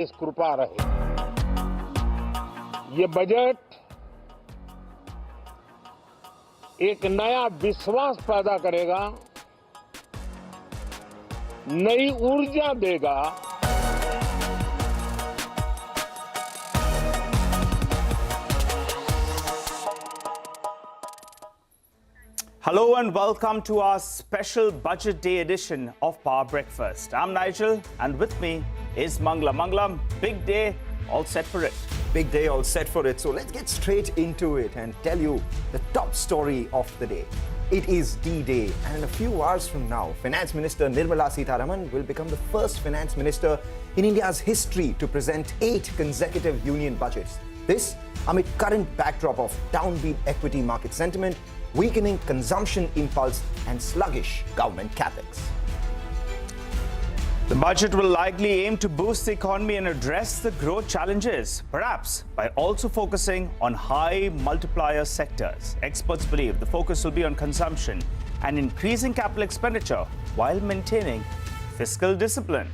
इस कृपा रहे। ये बजट एक नया विश्वास पैदा करेगा, नई ऊर्जा देगा। Hello and welcome to our special Budget Day edition of Power Breakfast. I'm Nigel and with me is Mangla. Mangla, big day, all set for it. Big day, all set for it. So let's get straight into it and tell you the top story of the day. It is D-Day, and in a few hours from now, Finance Minister Nirmala Sitharaman will become the first Finance Minister in India's history to present 8 consecutive union budgets. This amid current backdrop of downbeat equity market sentiment, weakening consumption impulse and sluggish government capex. The budget will likely aim to boost the economy and address the growth challenges, perhaps by also focusing on high multiplier sectors. Experts believe the focus will be on consumption and increasing capital expenditure while maintaining fiscal discipline.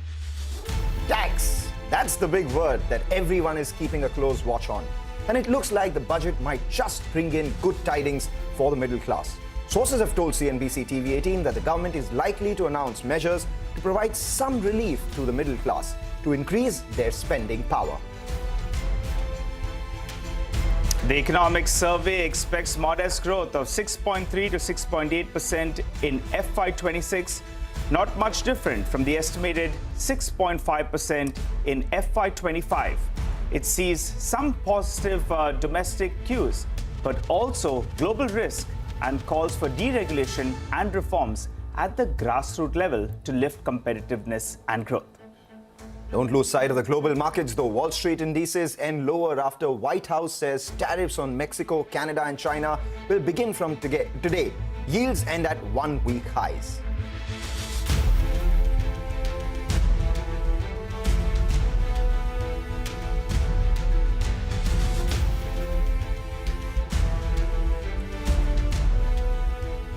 Tax, that's the big word that everyone is keeping a close watch on. And it looks like the budget might just bring in good tidings for the middle class. Sources have told CNBC TV18 that the government is likely to announce measures to provide some relief to the middle class to increase their spending power. The Economic Survey expects modest growth of 6.3 to 6.8% in FY26, not much different from the estimated 6.5% in FY25. It sees some positive domestic cues, but also global risk and calls for deregulation and reforms at the grassroots level to lift competitiveness and growth. Don't lose sight of the global markets though. Wall Street indices end lower after White House says tariffs on Mexico, Canada and China will begin from today. Yields end at 1-week highs.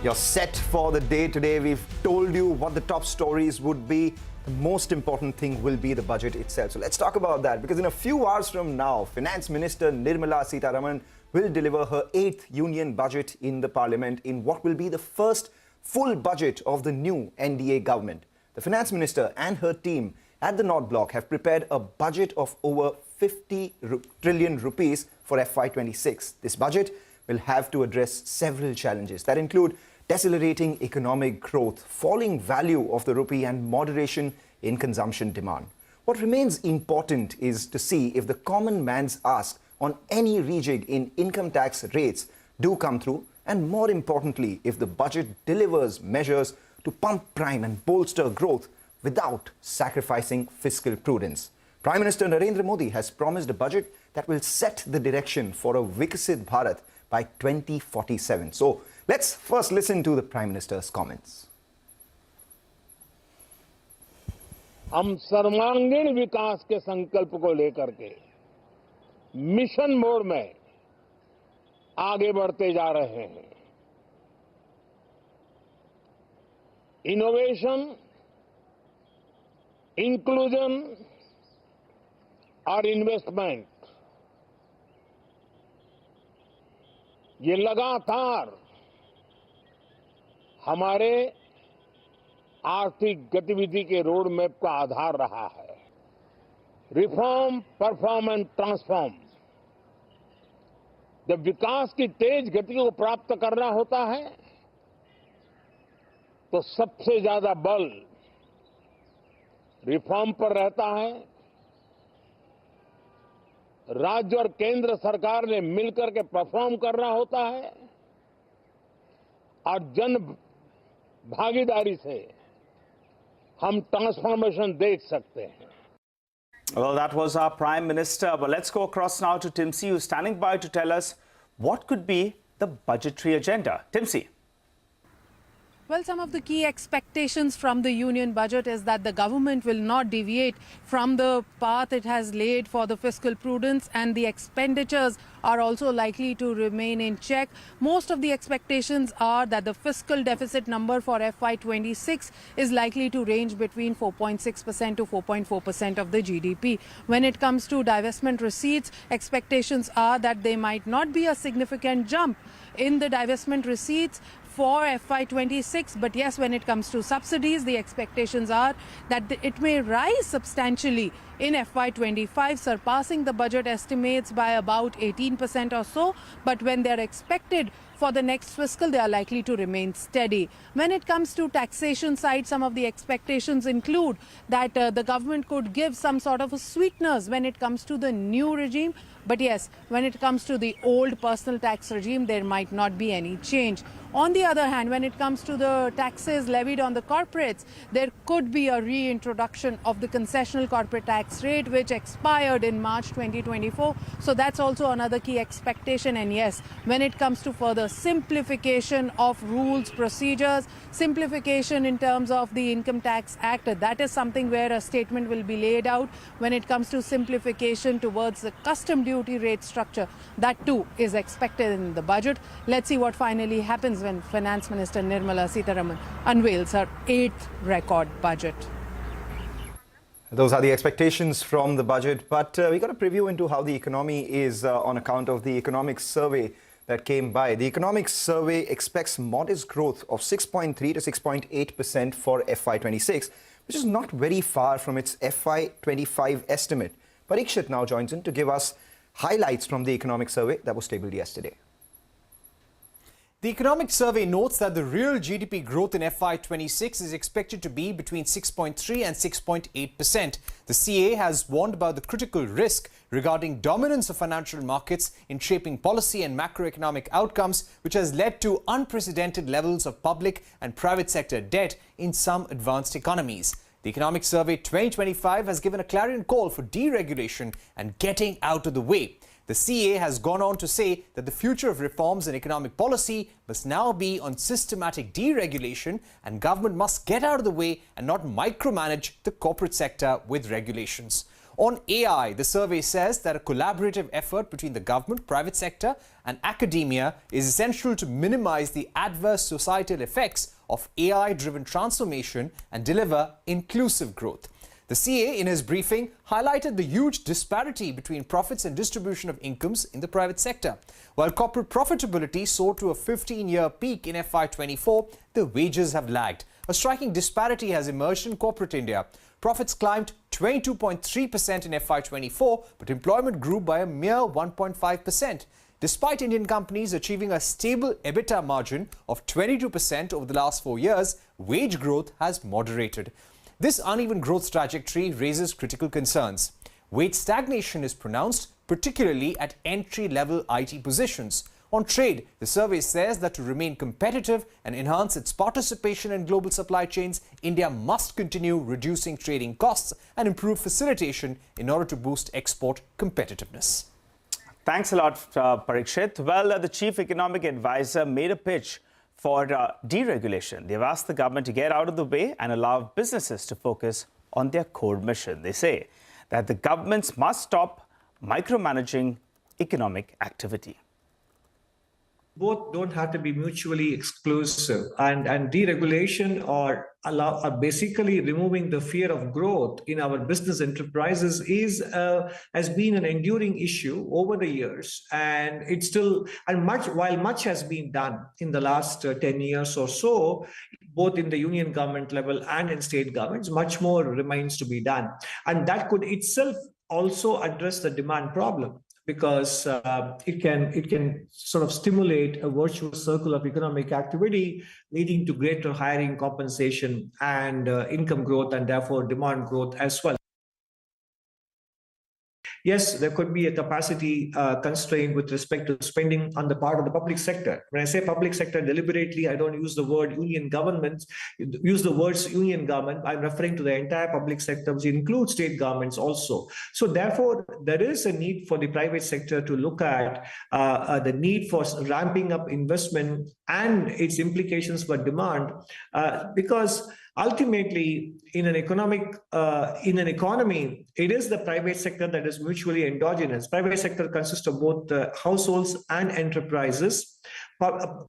You're set for the day today. We've told you what the top stories would be. The most important thing will be the budget itself. So let's talk about that, because in a few hours from now, Finance Minister Nirmala Sitharaman will deliver her 8th union budget in the parliament in what will be the first full budget of the new NDA government. The Finance Minister and her team at the North Block have prepared a budget of over 50 trillion rupees for FY26. This budget will have to address several challenges that include decelerating economic growth, falling value of the rupee and moderation in consumption demand. What remains important is to see if the common man's ask on any rejig in income tax rates do come through, and more importantly, if the budget delivers measures to pump prime and bolster growth without sacrificing fiscal prudence. Prime Minister Narendra Modi has promised a budget that will set the direction for a Viksit Bharat by 2047. So let's first listen to the Prime Minister's comments. हम सर्वांगीण विकास के संकल्प को लेकर के mission mode में आगे बढ़ते जा रहे हैं। इनोवेशन, इंक्लूजन और इन्वेस्टमेंट, ये लगातार हमारे आर्थिक गतिविधि के रोड मैप का आधार रहा है। Reform, perform and transform. जब विकास की तेज गति को प्राप्त करना होता है तो सबसे ज्यादा बल रिफॉर्म पर रहता है। राज्य और केंद्र सरकार ने मिलकर के परफॉर्म करना होता है और जन भागीदारी से हम ट्रांसफॉर्मेशन देख सकते हैं। Well, that was our Prime Minister. But let's go across now to Timsy, who's standing by to tell us what could be the budgetary agenda. Timsy. Well, some of the key expectations from the union budget is that the government will not deviate from the path it has laid for the fiscal prudence, and the expenditures are also likely to remain in check. Most of the expectations are that the fiscal deficit number for FY26 is likely to range between 4.6% to 4.4% of the GDP. When it comes to divestment receipts, expectations are that there might not be a significant jump in the divestment receipts for FY26, but yes, when it comes to subsidies, the expectations are that it may rise substantially in FY25, surpassing the budget estimates by about 18% or so, but when they're expected for the next fiscal, they are likely to remain steady. When it comes to taxation side, some of the expectations include that the government could give some sort of a sweeteners when it comes to the new regime. But yes, when it comes to the old personal tax regime, there might not be any change. On the other hand, when it comes to the taxes levied on the corporates, there could be a reintroduction of the concessional corporate tax rate, which expired in March 2024. So that's also another key expectation. And yes, when it comes to further simplification of rules, procedures, simplification in terms of the Income Tax Act, that is something where a statement will be laid out. When it comes to simplification towards the custom duty rate structure, that too is expected in the budget. Let's see what finally happens when Finance Minister Nirmala Sitharaman unveils her 8th record budget. Those are the expectations from the budget, but we got a preview into how the economy is on account of the economic survey that came by. The economic survey expects modest growth of 6.3 to 6.8% for FY26, which is not very far from its FY25 estimate. Parikshit now joins in to give us highlights from the economic survey that was tabled yesterday. The economic survey notes that the real GDP growth in FY26 is expected to be between 6.3 and 6.8%. The CA has warned about the critical risk regarding dominance of financial markets in shaping policy and macroeconomic outcomes, which has led to unprecedented levels of public and private sector debt in some advanced economies. The Economic Survey 2025 has given a clarion call for deregulation and getting out of the way. The CA has gone on to say that the future of reforms in economic policy must now be on systematic deregulation, and government must get out of the way and not micromanage the corporate sector with regulations. On AI, the survey says that a collaborative effort between the government, private sector and academia is essential to minimize the adverse societal effects of AI-driven transformation and deliver inclusive growth. The CA, in his briefing, highlighted the huge disparity between profits and distribution of incomes in the private sector. While corporate profitability soared to a 15-year peak in FY24, the wages have lagged. A striking disparity has emerged in corporate India. Profits climbed 22.3% in FY24, but employment grew by a mere 1.5%. Despite Indian companies achieving a stable EBITDA margin of 22% over the last 4 years, wage growth has moderated. This uneven growth trajectory raises critical concerns. Wage stagnation is pronounced, particularly at entry-level IT positions. On trade, the survey says that to remain competitive and enhance its participation in global supply chains, India must continue reducing trading costs and improve facilitation in order to boost export competitiveness. Thanks a lot, Parikshit. Well, the chief economic advisor made a pitch for deregulation. They've asked the government to get out of the way and allow businesses to focus on their core mission. They say that the governments must stop micromanaging economic activity. Both don't have to be mutually exclusive, and deregulation or basically removing the fear of growth in our business enterprises has been an enduring issue over the years, and it's still, and while much has been done in the last 10 years or so, both in the union government level and in state governments, much more remains to be done, and that could itself also address the demand problem, because it can sort of stimulate a virtuous circle of economic activity, leading to greater hiring, compensation, and income growth, and therefore demand growth as well. yes, there could be a capacity constraint with respect to spending on the part of the public sector. When I say public sector deliberately, I don't use the word union governments, use the words union government. I'm referring to the entire public sector, which includes state governments also. So therefore, there is a need for the private sector to look at the need for ramping up investment and its implications for demand, because ultimately, in an economy, it is the private sector that is mutually endogenous. Private sector consists of both households and enterprises.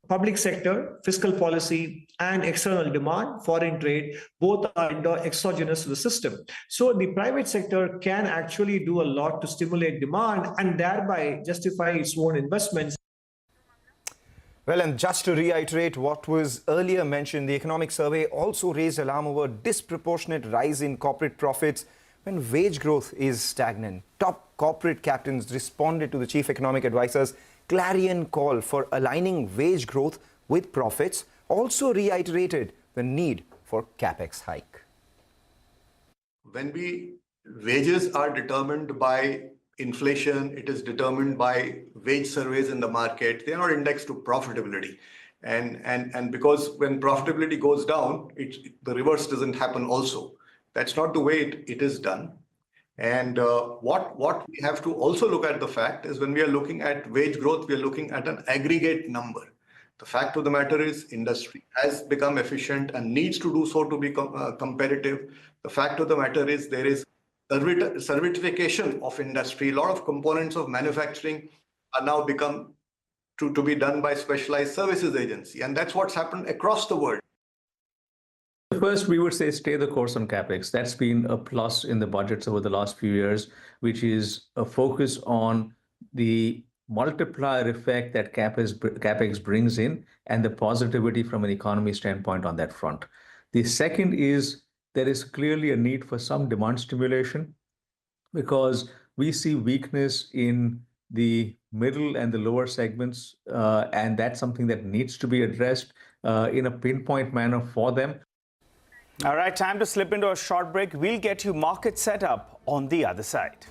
Public sector, fiscal policy, and external demand, foreign trade, both are exogenous to the system. So the private sector can actually do a lot to stimulate demand and thereby justify its own investments. Well, and just to reiterate what was earlier mentioned, the economic survey also raised alarm over disproportionate rise in corporate profits when wage growth is stagnant. Top corporate captains responded to the chief economic advisor's clarion call for aligning wage growth with profits, also reiterated the need for capex hike. When wages are determined by inflation, it is determined by wage surveys in the market. They are not indexed to profitability. And because when profitability goes down, the reverse doesn't happen also. That's not the way it is done. And what we have to also look at the fact is when we are looking at wage growth, we are looking at an aggregate number. The fact of the matter is industry has become efficient and needs to do so to be competitive. The fact of the matter is there is certification of industry. A lot of components of manufacturing are now become to be done by specialized services agency. And that's what's happened across the world. First, we would say stay the course on capex. That's been a plus in the budgets over the last few years, which is a focus on the multiplier effect that capex brings in and the positivity from an economy standpoint on that front. The second is there is clearly a need for some demand stimulation because we see weakness in the middle and the lower segments, and that's something that needs to be addressed in a pinpoint manner for them. All right, time to slip into a short break. We'll get you market setup on the other side.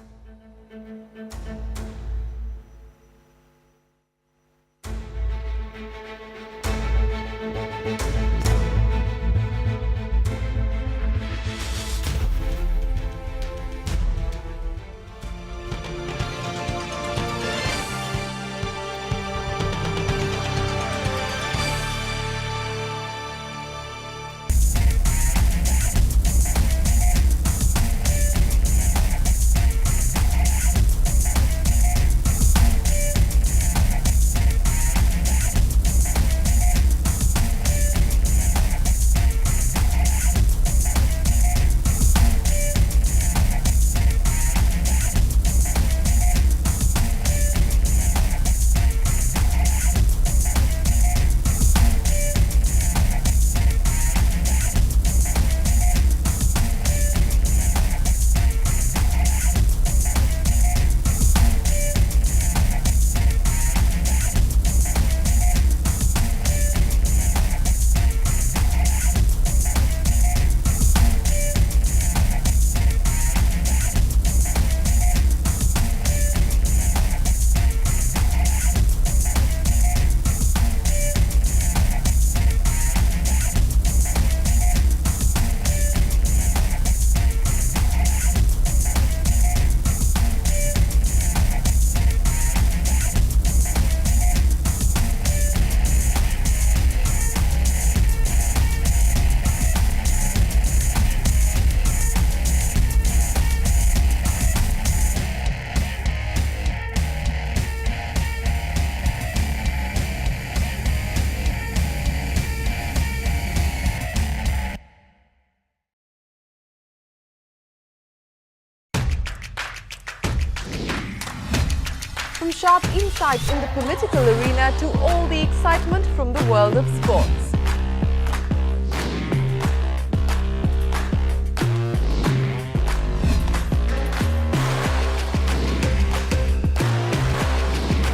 From sharp insights in the political arena to all the excitement from the world of sports.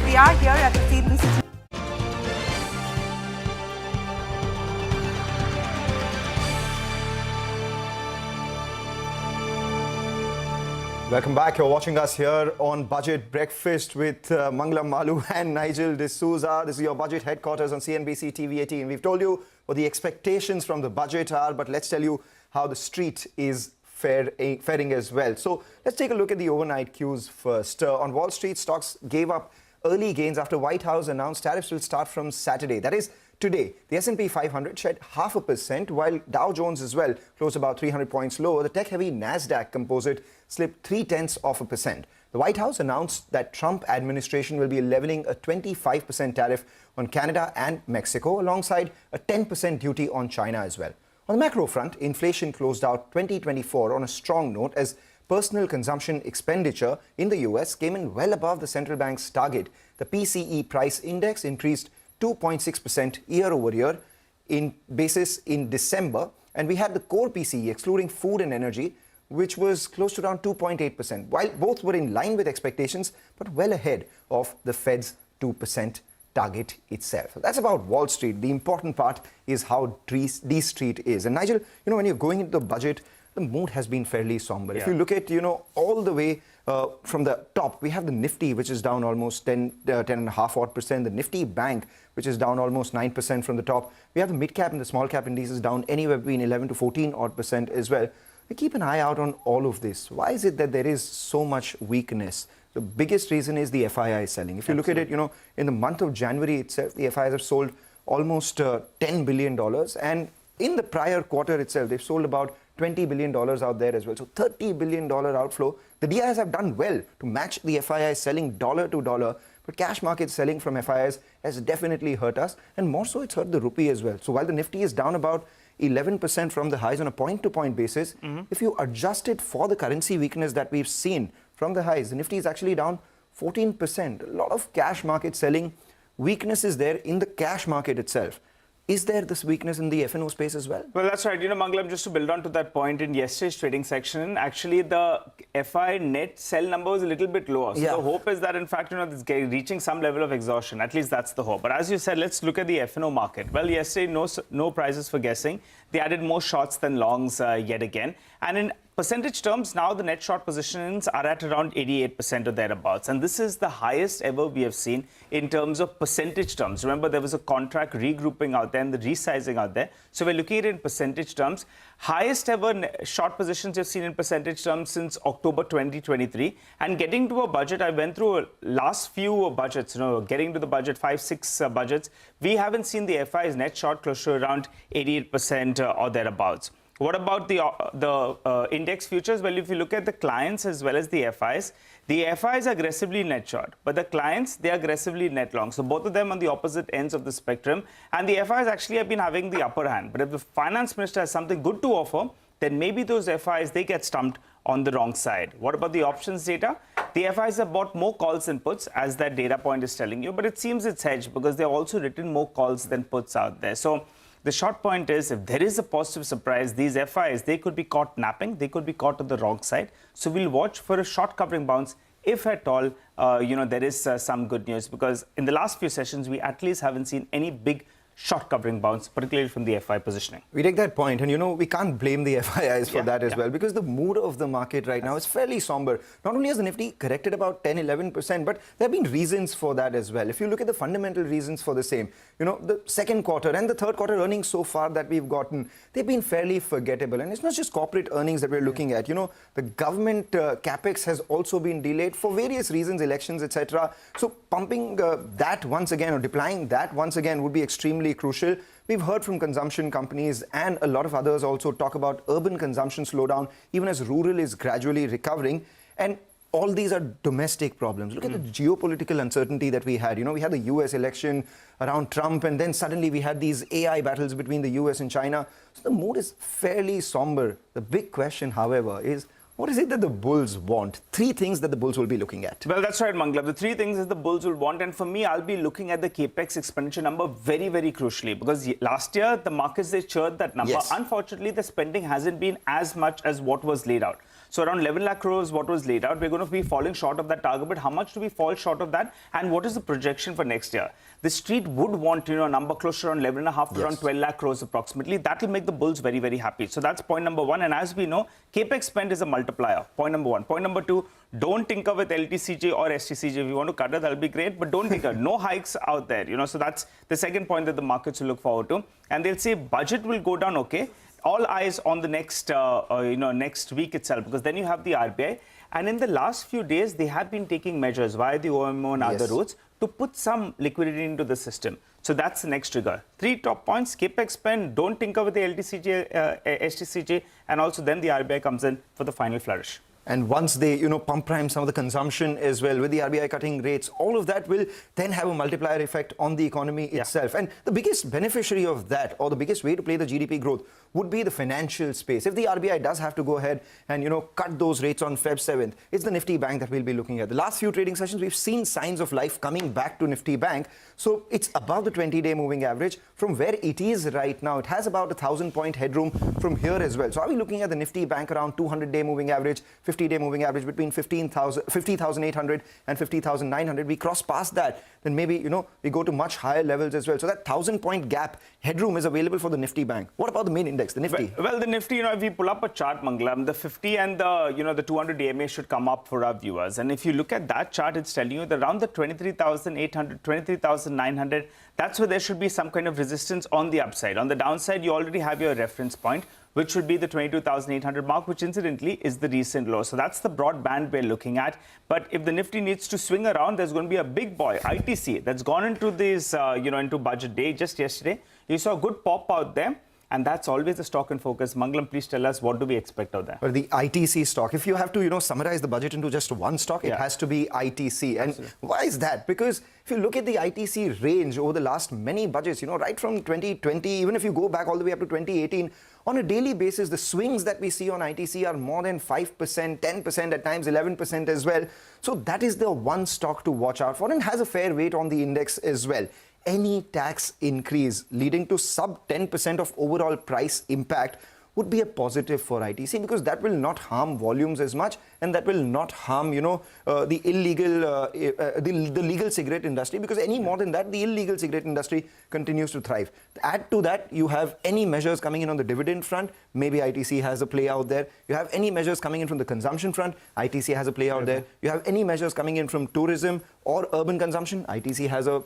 We are here at the CNBC. Welcome back. You're watching us here on Budget Breakfast with Mangalam Malu and Nigel D'Souza. This is your budget headquarters on CNBC TV 18. We've told you what the expectations from the budget are, but let's tell you how the street is faring as well. So let's take a look at the overnight cues first. On Wall Street, stocks gave up early gains after White House announced tariffs will start from Saturday. That is today. The S&P 500 shed 0.5%, while Dow Jones as well closed about 300 points lower. The tech-heavy Nasdaq Composite slipped 0.3%. The White House announced that Trump administration will be leveling a 25% tariff on Canada and Mexico, alongside a 10% duty on China as well. On the macro front, inflation closed out 2024 on a strong note as personal consumption expenditure in the US came in well above the central bank's target. The PCE price index increased 2.6% year over year in December, and we had the core PCE excluding food and energy, which was close to around 2.8%, while both were in line with expectations but well ahead of the Fed's 2% target itself. That's about Wall Street. The important part is how D Street is. And Nigel, when you're going into the budget, the mood has been fairly somber. Yeah. If you look at, all the way from the top, we have the Nifty, which is down almost 10.5%. The Nifty Bank, which is down almost 9% from the top. We have the mid-cap and the small-cap indices down anywhere between 11 to 14% as well. We keep an eye out on all of this. Why is it that there is so much weakness? The biggest reason is the FII selling. If you look at it, in the month of January itself, the FIIs have sold almost $10 billion. And in the prior quarter itself, they've sold about $20 billion out there as well. So $30 billion outflow. The DIs have done well to match the FII selling dollar to dollar, but cash market selling from FIIs has definitely hurt us, and more so it's hurt the rupee as well. So while the Nifty is down about 11% from the highs on a point-to-point basis, if you adjust it for the currency weakness that we've seen from the highs, the Nifty is actually down 14%. A lot of cash market selling. Weakness is there in the cash market itself. Is there this weakness in the F&O space as well? Well, that's right. Mangalam, just to build on to that point, in yesterday's trading section, actually the FI net sell number was a little bit lower. So the hope is that, in fact, it's reaching some level of exhaustion. At least that's the hope. But as you said, let's look at the F&O market. Well, yesterday, no prizes for guessing. They added more shorts than longs yet again. And in percentage terms, now the net short positions are at around 88% or thereabouts. And this is the highest ever we have seen in terms of percentage terms. Remember, there was a contract regrouping out there and the resizing out there. So we're looking at it in percentage terms. Highest ever short positions you've seen in percentage terms since October 2023. And getting to a budget, I went through last few budgets, getting to the budget, 5-6 budgets. We haven't seen the FI's net short close to around 88% or thereabouts. What about the index futures? Well, if you look at the clients as well as the FIs are aggressively net short, but the clients, they are aggressively net long. So both of them on the opposite ends of the spectrum, and the FIs actually have been having the upper hand. But if the finance minister has something good to offer, then maybe those FIs, they get stumped on the wrong side. What about the options data? The FIs have bought more calls than puts, as that data point is telling you, but it seems it's hedged because they've also written more calls than puts out there. So the short point is, if there is a positive surprise, these FIs, they could be caught napping, they could be caught on the wrong side. So we'll watch for a short covering bounce, if at all, there is some good news, because in the last few sessions, we at least haven't seen any big short covering bounce, particularly from the FI positioning. We take that point, and we can't blame the FIIs for that as well, because the mood of the market right now is fairly somber. Not only has the Nifty corrected about 10-11%, but there have been reasons for that as well. If you look at the fundamental reasons for the same, the second quarter and the third quarter earnings so far that we've gotten, they've been fairly forgettable. And it's not just corporate earnings that we're looking at. The government capex has also been delayed for various reasons, elections, etc. So pumping that once again, or deploying that once again, would be extremely crucial. We've heard from consumption companies and a lot of others also talk about urban consumption slowdown, even as rural is gradually recovering. And all these are domestic problems. Look at the geopolitical uncertainty that we had. We had the US election around Trump, and then suddenly we had these AI battles between the US and China. So the mood is fairly somber. The big question, however, is what is it that the bulls want? 3 things that the bulls will be looking at. Well, that's right, Mangalam. The 3 things that the bulls will want. And for me, I'll be looking at the capex expenditure number very, very crucially. Because last year, the markets, they cheered that number. Yes. Unfortunately, the spending hasn't been as much as what was laid out. So around 11 lakh crores, what was laid out, we're going to be falling short of that target. But how much do we fall short of that? And what is the projection for next year? The street would want, a number close to around 11.5 to around 12 lakh crores approximately. That will make the bulls very, very happy. So that's point number one. And as we know, capex spend is a multiplier. Point number one. Point number two, don't tinker with LTCJ or STCJ. If you want to cut it, that'll be great. But don't tinker. No hikes out there. So that's the second point that the markets will look forward to. And they'll say budget will go down, okay. All eyes on the next, next week itself, because then you have the RBI. And in the last few days, they have been taking measures via the OMO and other routes to put some liquidity into the system. So that's the next trigger. 3 top points: capex spend, don't tinker with the LTCJ, STCJ, and also then the RBI comes in for the final flourish. And once they, pump prime some of the consumption as well, with the RBI cutting rates, all of that will then have a multiplier effect on the economy itself. And the biggest beneficiary of that, or the biggest way to play the GDP growth, would be the financial space. If the RBI does have to go ahead and, cut those rates on Feb 7th, it's the Nifty Bank that we'll be looking at. The last few trading sessions, we've seen signs of life coming back to Nifty Bank. So it's above the 20-day moving average. From where it is right now, it has about 1,000-point headroom from here as well. So are we looking at the Nifty Bank around 200-day moving average, 50-day moving average between 50,800 and 50,900? We cross past that, then maybe, we go to much higher levels as well. So that 1,000-point gap headroom is available for the Nifty Bank. What about the main index, the Nifty? Well, the Nifty, if we pull up a chart, Mangalam, the 50 and the, the 200 EMA should come up for our viewers. And if you look at that chart, it's telling you that around the 23,800, 23,900, that's where there should be some kind of resistance on the upside. On the downside, you already have your reference point, which would be the 22,800 mark, which incidentally is the recent low. So that's the broad band we're looking at. But if the Nifty needs to swing around, there's going to be a big boy, ITC, that's gone into this, into budget day just yesterday. You saw a good pop out there. And that's always the stock in focus. Mangalam, please tell us, what do we expect out there? Well, the ITC stock, if you have to, summarize the budget into just one stock, it has to be ITC. And Absolutely. why is that? Because if you look at the ITC range over the last many budgets, right from 2020, even if you go back all the way up to 2018, on a daily basis, the swings that we see on ITC are more than 5%, 10%, at times 11% as well. So that is the one stock to watch out for and has a fair weight on the index as well. Any tax increase leading to sub 10% of overall price impact would be a positive for ITC, because that will not harm volumes as much, and that will not harm, the illegal, the legal cigarette industry, because any more than that, the illegal cigarette industry continues to thrive. Add to that, you have any measures coming in on the dividend front, maybe ITC has a play out there. You have any measures coming in from the consumption front, ITC has a play out there. You have any measures coming in from tourism or urban consumption, ITC has a,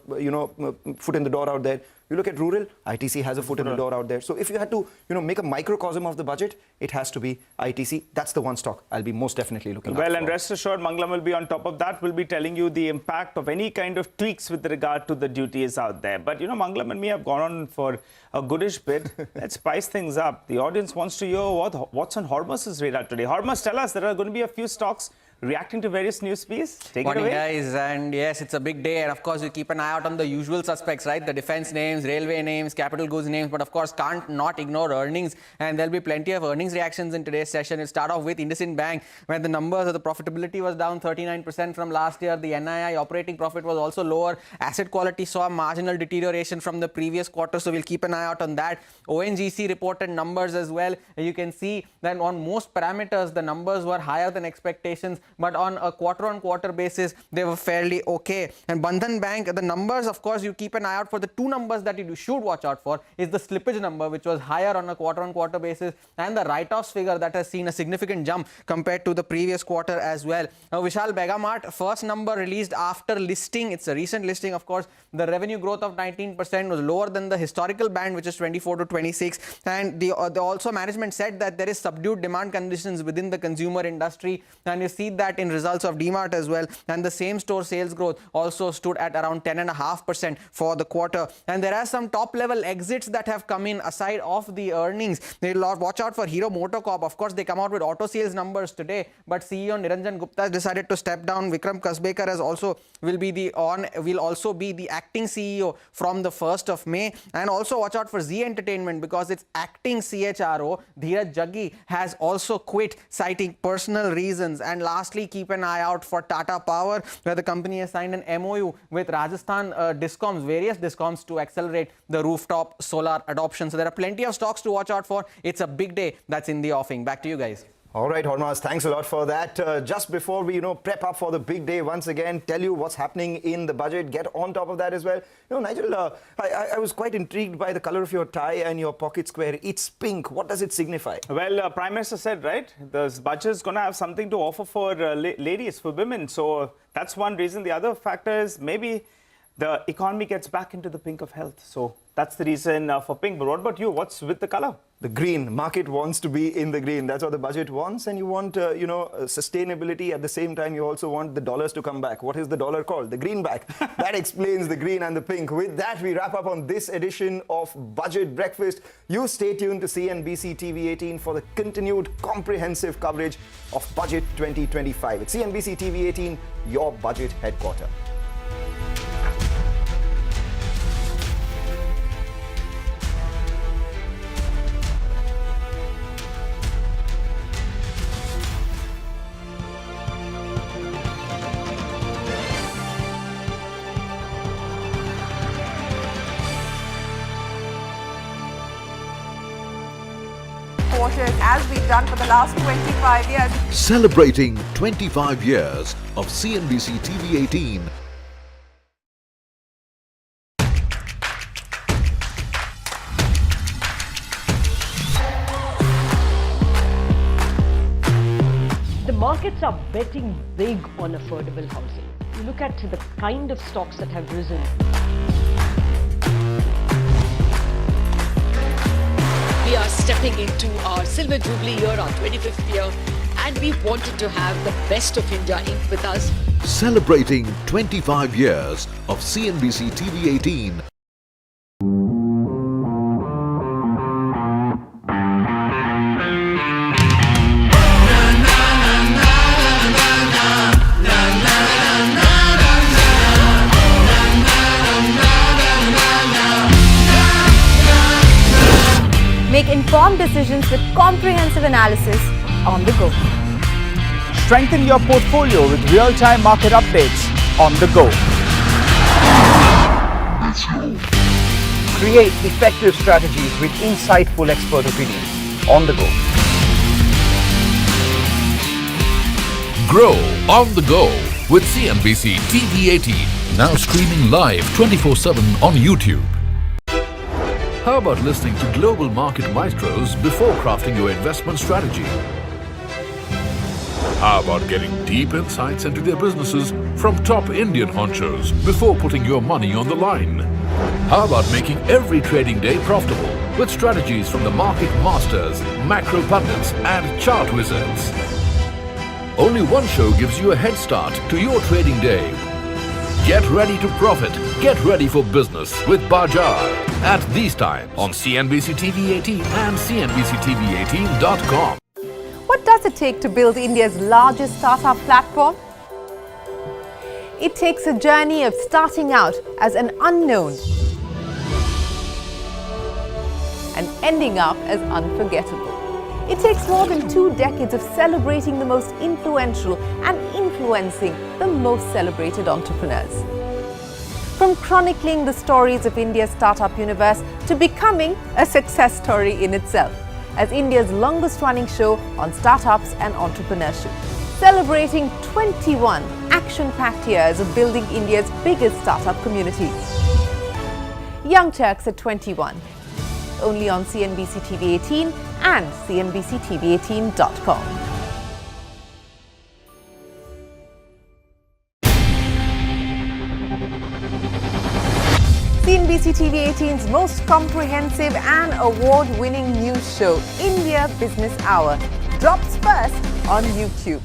foot in the door out there. You look at rural, ITC has a foot in the door out there. So if you had to, make a microcosm of the budget, it has to be ITC. That's the one stock I'll be most definitely looking at. Well, and rest assured, Mangalam will be on top of that. We'll be telling you the impact of any kind of tweaks with regard to the duties out there. But, Mangalam and me have gone on for a goodish bit. Let's spice things up. The audience wants to hear what's on Hormuz's radar today. Hormuz, tell us, there are going to be a few stocks reacting to various news pieces. Take Morning, it away. guys. And yes, it's a big day. And of course, you keep an eye out on the usual suspects, right? The defense names, railway names, capital goods names. But of course, can't not ignore earnings. And there'll be plenty of earnings reactions in today's session. We'll start off with IndusInd Bank, where the numbers of the profitability was down 39% from last year. The NII operating profit was also lower. Asset quality saw a marginal deterioration from the previous quarter. So we'll keep an eye out on that. ONGC reported numbers as well. You can see that on most parameters, the numbers were higher than expectations. But on a quarter-on-quarter basis, they were fairly okay. And Bandhan Bank, the numbers, of course, you keep an eye out for. The two numbers that you should watch out for is the slippage number, which was higher on a quarter-on-quarter basis, and the write-offs figure that has seen a significant jump compared to the previous quarter as well. Now, Vishal Megamart, first number released after listing. It's a recent listing, of course. The revenue growth of 19% was lower than the historical band, which is 24 to 26. And the also management said that there is subdued demand conditions within the consumer industry, and you see that in results of DMart as well. And the same store sales growth also stood at around 10.5% for the quarter. And there are some top level exits that have come in aside of the earnings. They'll watch out for Hero MotoCorp. Of course, they come out with auto sales numbers today, but CEO Niranjan Gupta has decided to step down. Vikram Kasbekar will also be the acting CEO from the 1st of May. And also watch out for Z Entertainment, because its acting CHRO Dheeraj Jaggi has also quit, citing personal reasons. And lastly, keep an eye out for Tata Power, where the company has signed an MOU with Rajasthan Discoms, various Discoms, to accelerate the rooftop solar adoption. So there are plenty of stocks to watch out for. It's a big day that's in the offing. Back to you guys. All right, Hormaz, thanks a lot for that. Just before we, prep up for the big day once again, tell you what's happening in the budget, get on top of that as well. Nigel, I was quite intrigued by the color of your tie and your pocket square. It's pink. What does it signify? Well, Prime Minister said, right, the budget is going to have something to offer for ladies, for women. So that's one reason. The other factor is maybe the economy gets back into the pink of health. So that's the reason for pink. But what about you? What's with the color? The green. Market wants to be in the green. That's what the budget wants. And you want, sustainability. At the same time, you also want the dollars to come back. What is the dollar called? The greenback. That explains the green and the pink. With that, we wrap up on this edition of Budget Breakfast. You stay tuned to CNBC TV 18 for the continued comprehensive coverage of Budget 2025. It's CNBC TV 18, your budget headquarters. As we've done for the last 25 years. Celebrating 25 years of CNBC TV 18. The markets are betting big on affordable housing. You look at the kind of stocks that have risen. We are stepping into our Silver Jubilee year, our 25th year, and we wanted to have the best of India Inc. with us. Celebrating 25 years of CNBC TV 18. Make informed decisions with comprehensive analysis on the go. Strengthen your portfolio with real-time market updates on the go. Create effective strategies with insightful expert opinions on the go. Grow on the go with CNBC TV 18. Now streaming live 24/7 on YouTube. How about listening to global market maestros before crafting your investment strategy? How about getting deep insights into their businesses from top Indian honchos before putting your money on the line? How about making every trading day profitable with strategies from the market masters, macro pundits and chart wizards? Only one show gives you a head start to your trading day. Get ready to profit. Get ready for business with Bajar at these times on CNBC TV 18 and CNBCTV18.com. What does it take to build India's largest startup platform? It takes a journey of starting out as an unknown and ending up as unforgettable. It takes more than 2 decades of celebrating the most influential and influencing the most celebrated entrepreneurs. From chronicling the stories of India's startup universe to becoming a success story in itself, as India's longest running show on startups and entrepreneurship, celebrating 21 action-packed years of building India's biggest startup community. Young Turks at 21, only on CNBC TV 18 and CNBCTV18.com. CNBC TV 18's most comprehensive and award-winning news show, India Business Hour, drops first on YouTube.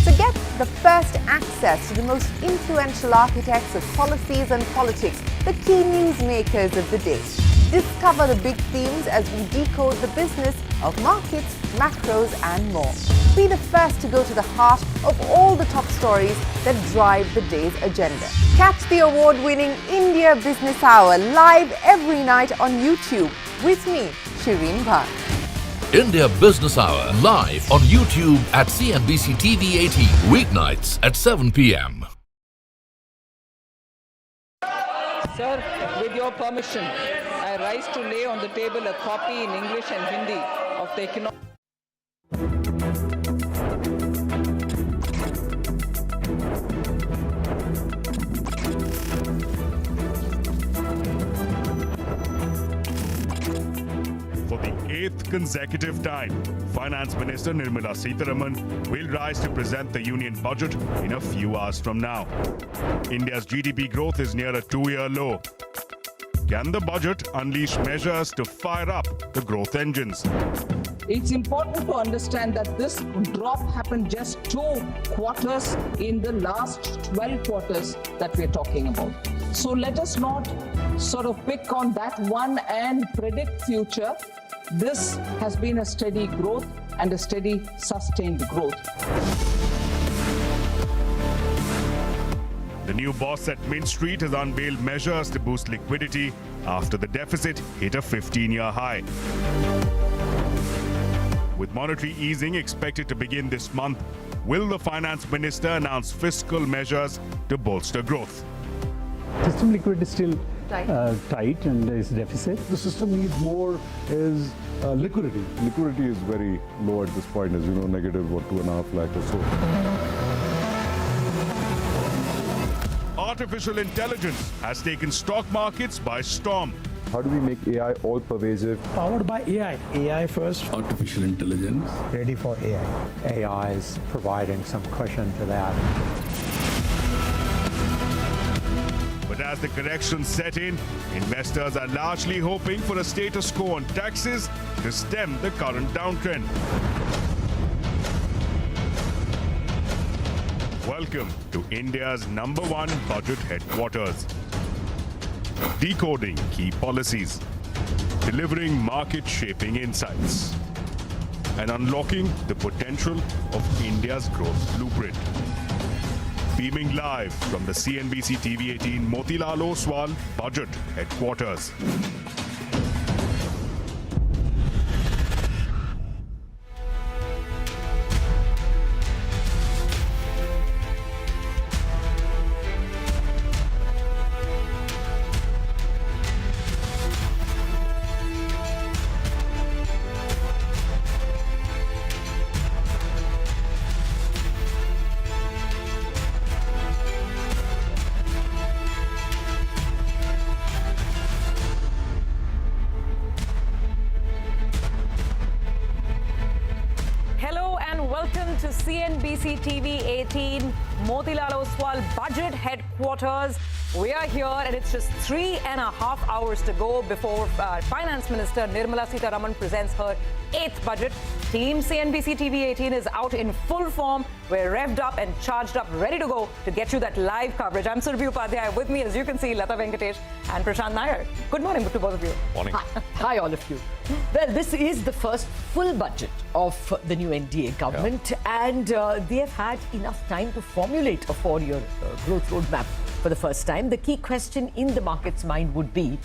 So get the first access to the most influential architects of policies and politics, the key newsmakers of the day. Discover the big themes as we decode the business of markets, macros and more. Be the first to go to the heart of all the top stories that drive the day's agenda. Catch the award-winning India Business Hour live every night on YouTube with me, Shireen Bhan. India Business Hour live on YouTube at CNBC TV 18 weeknights at 7 p.m. Sir, with your permission, I rise to lay on the table a copy in English and Hindi of the economic consecutive time, Finance Minister Nirmala Sitharaman will rise to present the union budget in a few hours from now. India's GDP growth is near a 2-year low. Can the budget unleash measures to fire up the growth engines? It's important to understand that this drop happened just 2 quarters in the last 12 quarters that we're talking about. So let us not sort of pick on that one and predict future. This has been a steady growth and a steady sustained growth. The new boss at Mint Street has unveiled measures to boost liquidity after the deficit hit a 15-year high. With monetary easing expected to begin this month, will the finance minister announce fiscal measures to bolster growth? System liquidity is still tight and there is deficit. The system needs more is liquidity. Liquidity is very low at this point, as you know, negative 2.5 lakh or so. Artificial intelligence has taken stock markets by storm. How do we make AI all pervasive? Powered by AI. AI first. Artificial intelligence. Ready for AI. AI is providing some cushion to that. But as the correction set in, investors are largely hoping for a status quo on taxes to stem the current downtrend. Welcome to India's #1 budget headquarters. Decoding key policies, delivering market-shaping insights, and unlocking the potential of India's growth blueprint. Beaming live from the CNBC TV 18 Motilal Oswal Budget Headquarters. CNBC TV 18 Motilal Oswal Budget Headquarters. We are here and it's just 3.5 hours to go before Finance Minister Nirmala Sitharaman presents her 8th budget. Team CNBC TV 18 is out in full form. We're revved up and charged up, ready to go to get you that live coverage. I'm Surabhi Upadhyay. With me, as you can see, Lata Venkatesh and Prashant Nair. Good morning to both of you. Morning. Hi, all of you. Well, this is the first full budget of the new NDA government, and they have had enough time to formulate a 4-year growth roadmap for the first time. The key question in the market's mind would be,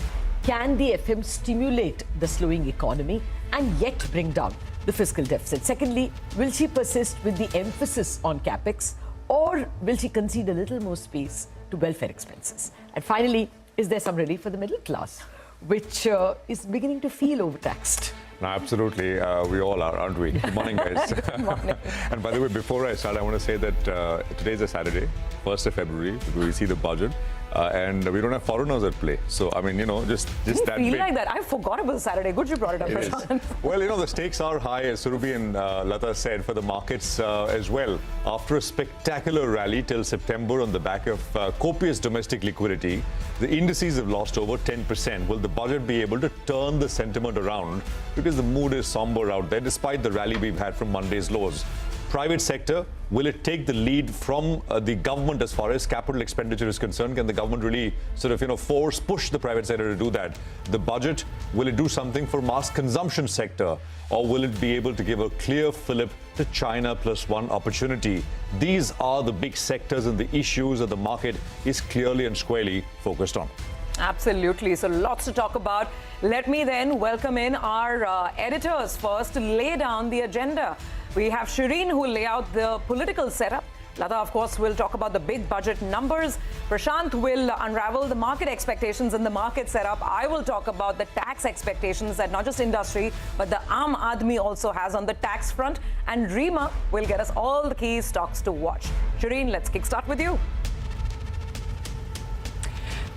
can the FM stimulate the slowing economy and yet bring down the fiscal deficit? Secondly, will she persist with the emphasis on capex, or will she concede a little more space to welfare expenses? And finally, is there some relief for the middle class, which is beginning to feel overtaxed? No, absolutely. We all are, aren't we? Good morning, guys. Good morning. And by the way, before I start, I want to say that today's a Saturday, 1st of February, we see the budget. And we don't have foreigners at play. So, I mean, you know, just that feel big. like that. I forgot about Saturday. Good you brought it up, Prashant. Well, you know, the stakes are high, as Surabhi and Lata said, for the markets as well. After a spectacular rally till September on the back of copious domestic liquidity, the indices have lost over 10%. Will the budget be able to turn the sentiment around? Because the mood is somber out there, despite the rally we've had from Monday's lows. Private sector, will it take the lead from the government as far as capital expenditure is concerned? Can the government really sort of, push the private sector to do that? The budget, will it do something for mass consumption sector? Or will it be able to give a clear fillip to China +1 opportunity? These are the big sectors and the issues that the market is clearly and squarely focused on. Absolutely. So lots to talk about. Let me then welcome in our editors first to lay down the agenda. We have Shireen, who will lay out the political setup. Lata, of course, will talk about the big budget numbers. Prashant will unravel the market expectations and the market setup. I will talk about the tax expectations that not just industry, but the Aam Aadmi also has on the tax front. And Reema will get us all the key stocks to watch. Shireen, let's kickstart with you.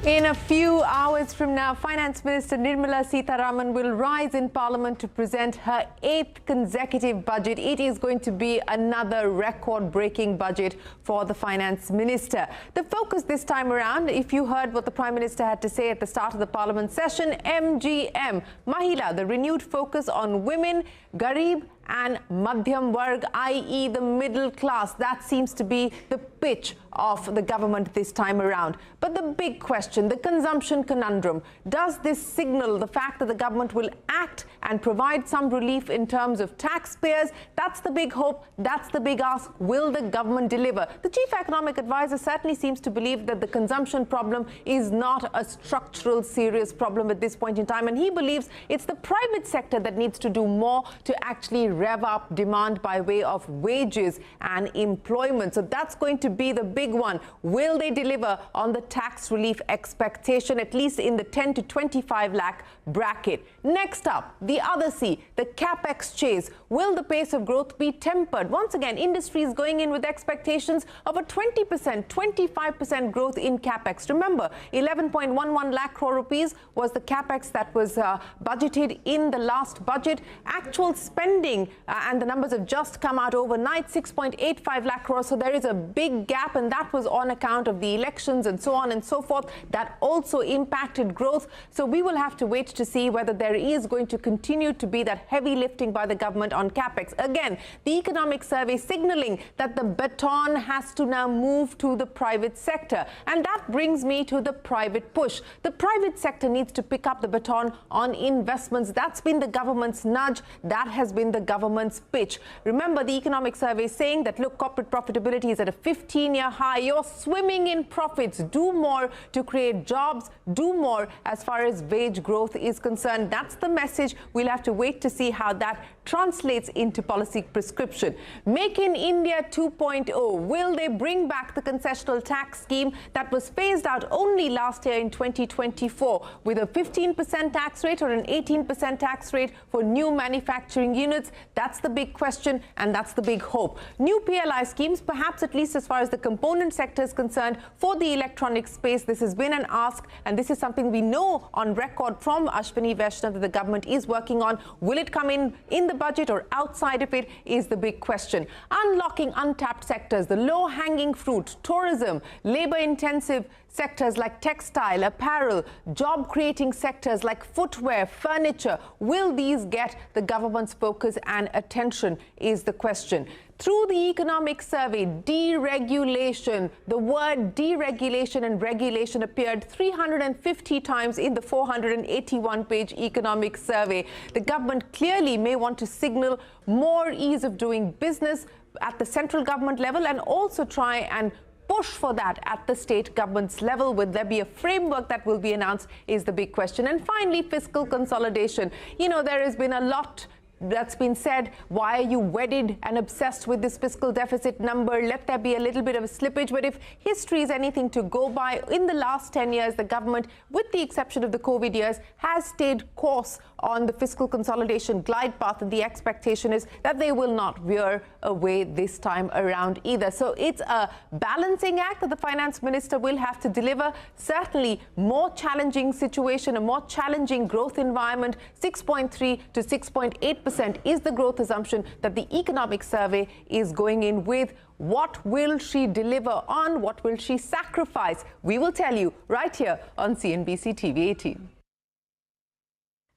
In a few hours from now, Finance Minister Nirmala Sitharaman will rise in Parliament to present her 8th consecutive budget. It is going to be another record-breaking budget for the Finance Minister. The focus this time around, if you heard what the Prime Minister had to say at the start of the Parliament session, MGM, Mahila, the renewed focus on women, Garib and Madhyam Varg, i.e. the middle class. That seems to be the pitch of the government this time around. But the big question, the consumption conundrum, does this signal the fact that the government will act and provide some relief in terms of taxpayers? That's the big hope. That's the big ask. Will the government deliver? The chief economic advisor certainly seems to believe that the consumption problem is not a structural, serious problem at this point in time. And he believes it's the private sector that needs to do more to actually rev up demand by way of wages and employment. So that's going to be the big one. Will they deliver on the tax relief expectation, at least in the 10 to 25 lakh bracket? Next up, the other C, the capex chase. Will the pace of growth be tempered? Once again, industry is going in with expectations of a 20%, 25% growth in capex. Remember, 11.11 lakh crore rupees was the capex that was budgeted in the last budget. Actual spending, and the numbers have just come out overnight, 6.85 lakh crore. So there is a big gap, and that was on account of the elections and so on and so forth. That also impacted growth. So we will have to wait to see whether there is going to continue to be that heavy lifting by the government on capex. Again, the economic survey signaling that the baton has to now move to the private sector. And that brings me to the private push. The private sector needs to pick up the baton on investments. That's been the government's nudge. That has been the government's pitch. Remember, the economic survey saying that, look, corporate profitability is at a 15-year high. You're swimming in profits. Do more to create jobs. Do more as far as wage growth is concerned. That's the message. We'll have to wait to see how that translates into policy prescription. Make in India 2.0. Will they bring back the concessional tax scheme that was phased out only last year in 2024 with a 15% tax rate or an 18% tax rate for new manufacturing units? That's the big question, and that's the big hope. New PLI schemes, perhaps at least as far as the component sector is concerned, for the electronic space. This has been an ask, and this is something we know on record from Ashwini Vaishnav that the government is working on. Will it come in the budget or outside of it is the big question. Unlocking untapped sectors, the low-hanging fruit, tourism, labor-intensive sectors like textile, apparel, job-creating sectors like footwear, furniture. Will these get the government's focus and attention is the question. Through the economic survey, deregulation, the word deregulation and regulation appeared 350 times in the 481-page economic survey. The government clearly may want to signal more ease of doing business at the central government level and also try and push for that at the state government's level. Will there be a framework that will be announced is the big question. And finally, fiscal consolidation. You know, there has been a lot that's been said. Why are you wedded and obsessed with this fiscal deficit number? Let there be a little bit of a slippage. But if history is anything to go by, in the last 10 years, the government, with the exception of the COVID years, has stayed course on the fiscal consolidation glide path. And the expectation is that they will not veer away this time around either. So it's a balancing act that the finance minister will have to deliver. Certainly more challenging situation, a more challenging growth environment. 6.3 to 6.8% is the growth assumption that the economic survey is going in with. What will she deliver on? What will she sacrifice? We will tell you right here on CNBC TV 18.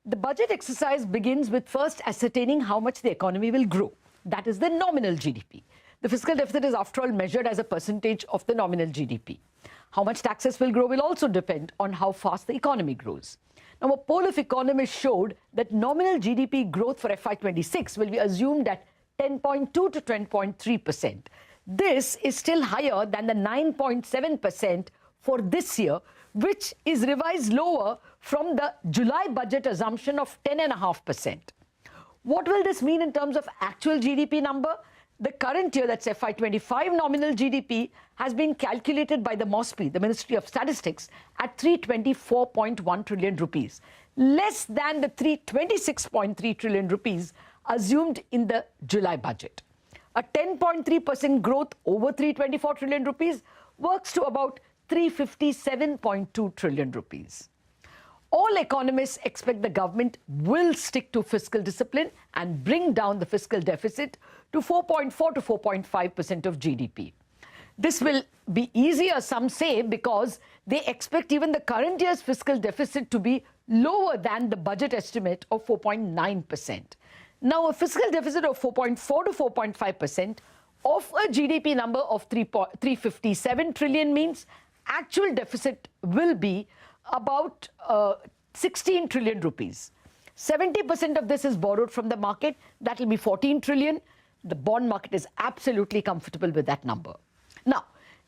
The budget exercise begins with first ascertaining how much the economy will grow. That is the nominal GDP. The fiscal deficit is, after all, measured as a percentage of the nominal GDP. How much taxes will grow will also depend on how fast the economy grows. Now, a poll of economists showed that nominal GDP growth for FY26 will be assumed at 10.2 to 10.3%. This is still higher than the 9.7% for this year, which is revised lower from the July budget assumption of 10.5%. What will this mean in terms of actual GDP number? The current year, that's FY25 nominal GDP, has been calculated by the MOSPI, the Ministry of Statistics, at 324.1 trillion rupees, less than the 326.3 trillion rupees assumed in the July budget. A 10.3% growth over 324 trillion rupees works to about 357.2 trillion rupees. All economists expect the government will stick to fiscal discipline and bring down the fiscal deficit to 4.4 to 4.5% of GDP. This will be easier, some say, because they expect even the current year's fiscal deficit to be lower than the budget estimate of 4.9%. Now, a fiscal deficit of 4.4 to 4.5% of a GDP number of 357 trillion means actual deficit will be about 16 trillion rupees. 70% of this is borrowed from the market. That will be 14 trillion. The bond market is absolutely comfortable with that number. Now,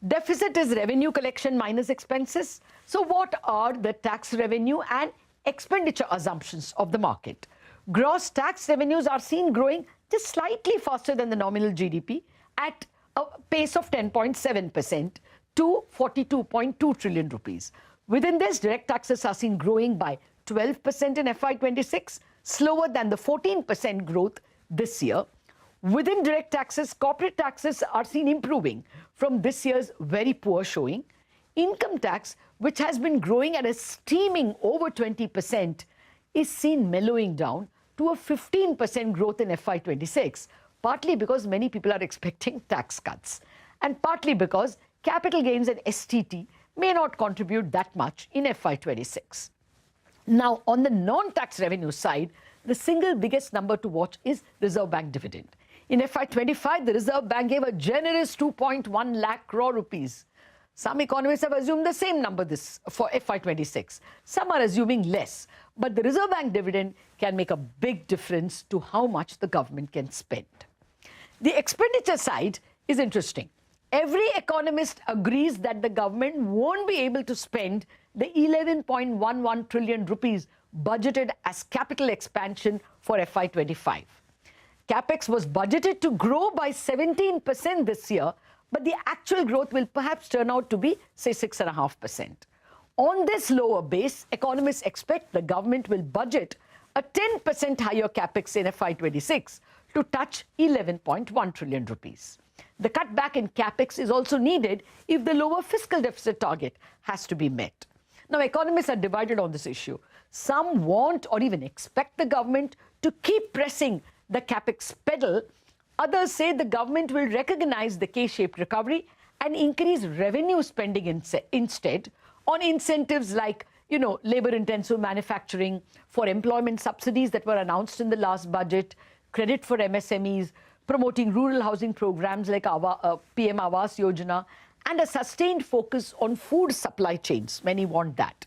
deficit is revenue collection minus expenses. So what are the tax revenue and expenditure assumptions of the market? Gross tax revenues are seen growing just slightly faster than the nominal GDP at a pace of 10.7% to 42.2 trillion rupees. Within this, direct taxes are seen growing by 12% in FY26, slower than the 14% growth this year. Within direct taxes, corporate taxes are seen improving from this year's very poor showing. Income tax, which has been growing at a steaming over 20%, is seen mellowing down to a 15% growth in FY26, partly because many people are expecting tax cuts, and partly because capital gains and STT may not contribute that much in FY26. Now, on the non-tax revenue side, the single biggest number to watch is Reserve Bank dividend. In FY25, the Reserve Bank gave a generous 2.1 lakh crore rupees. Some economists have assumed the same number for FY26. Some are assuming less. But the Reserve Bank dividend can make a big difference to how much the government can spend. The expenditure side is interesting. Every economist agrees that the government won't be able to spend the 11.11 trillion rupees budgeted as capital expansion for FY25. Capex was budgeted to grow by 17% this year, but the actual growth will perhaps turn out to be, say, 6.5%. On this lower base, economists expect the government will budget a 10% higher capex in FY26 to touch 11.1 trillion rupees. The cutback in capex is also needed if the lower fiscal deficit target has to be met. Now, economists are divided on this issue. Some want or even expect the government to keep pressing the capex pedal. Others say the government will recognize the K-shaped recovery and increase revenue spending instead on incentives like, labor-intensive manufacturing, for employment subsidies that were announced in the last budget, credit for MSMEs, promoting rural housing programs like PM Awas Yojana, and a sustained focus on food supply chains. Many want that.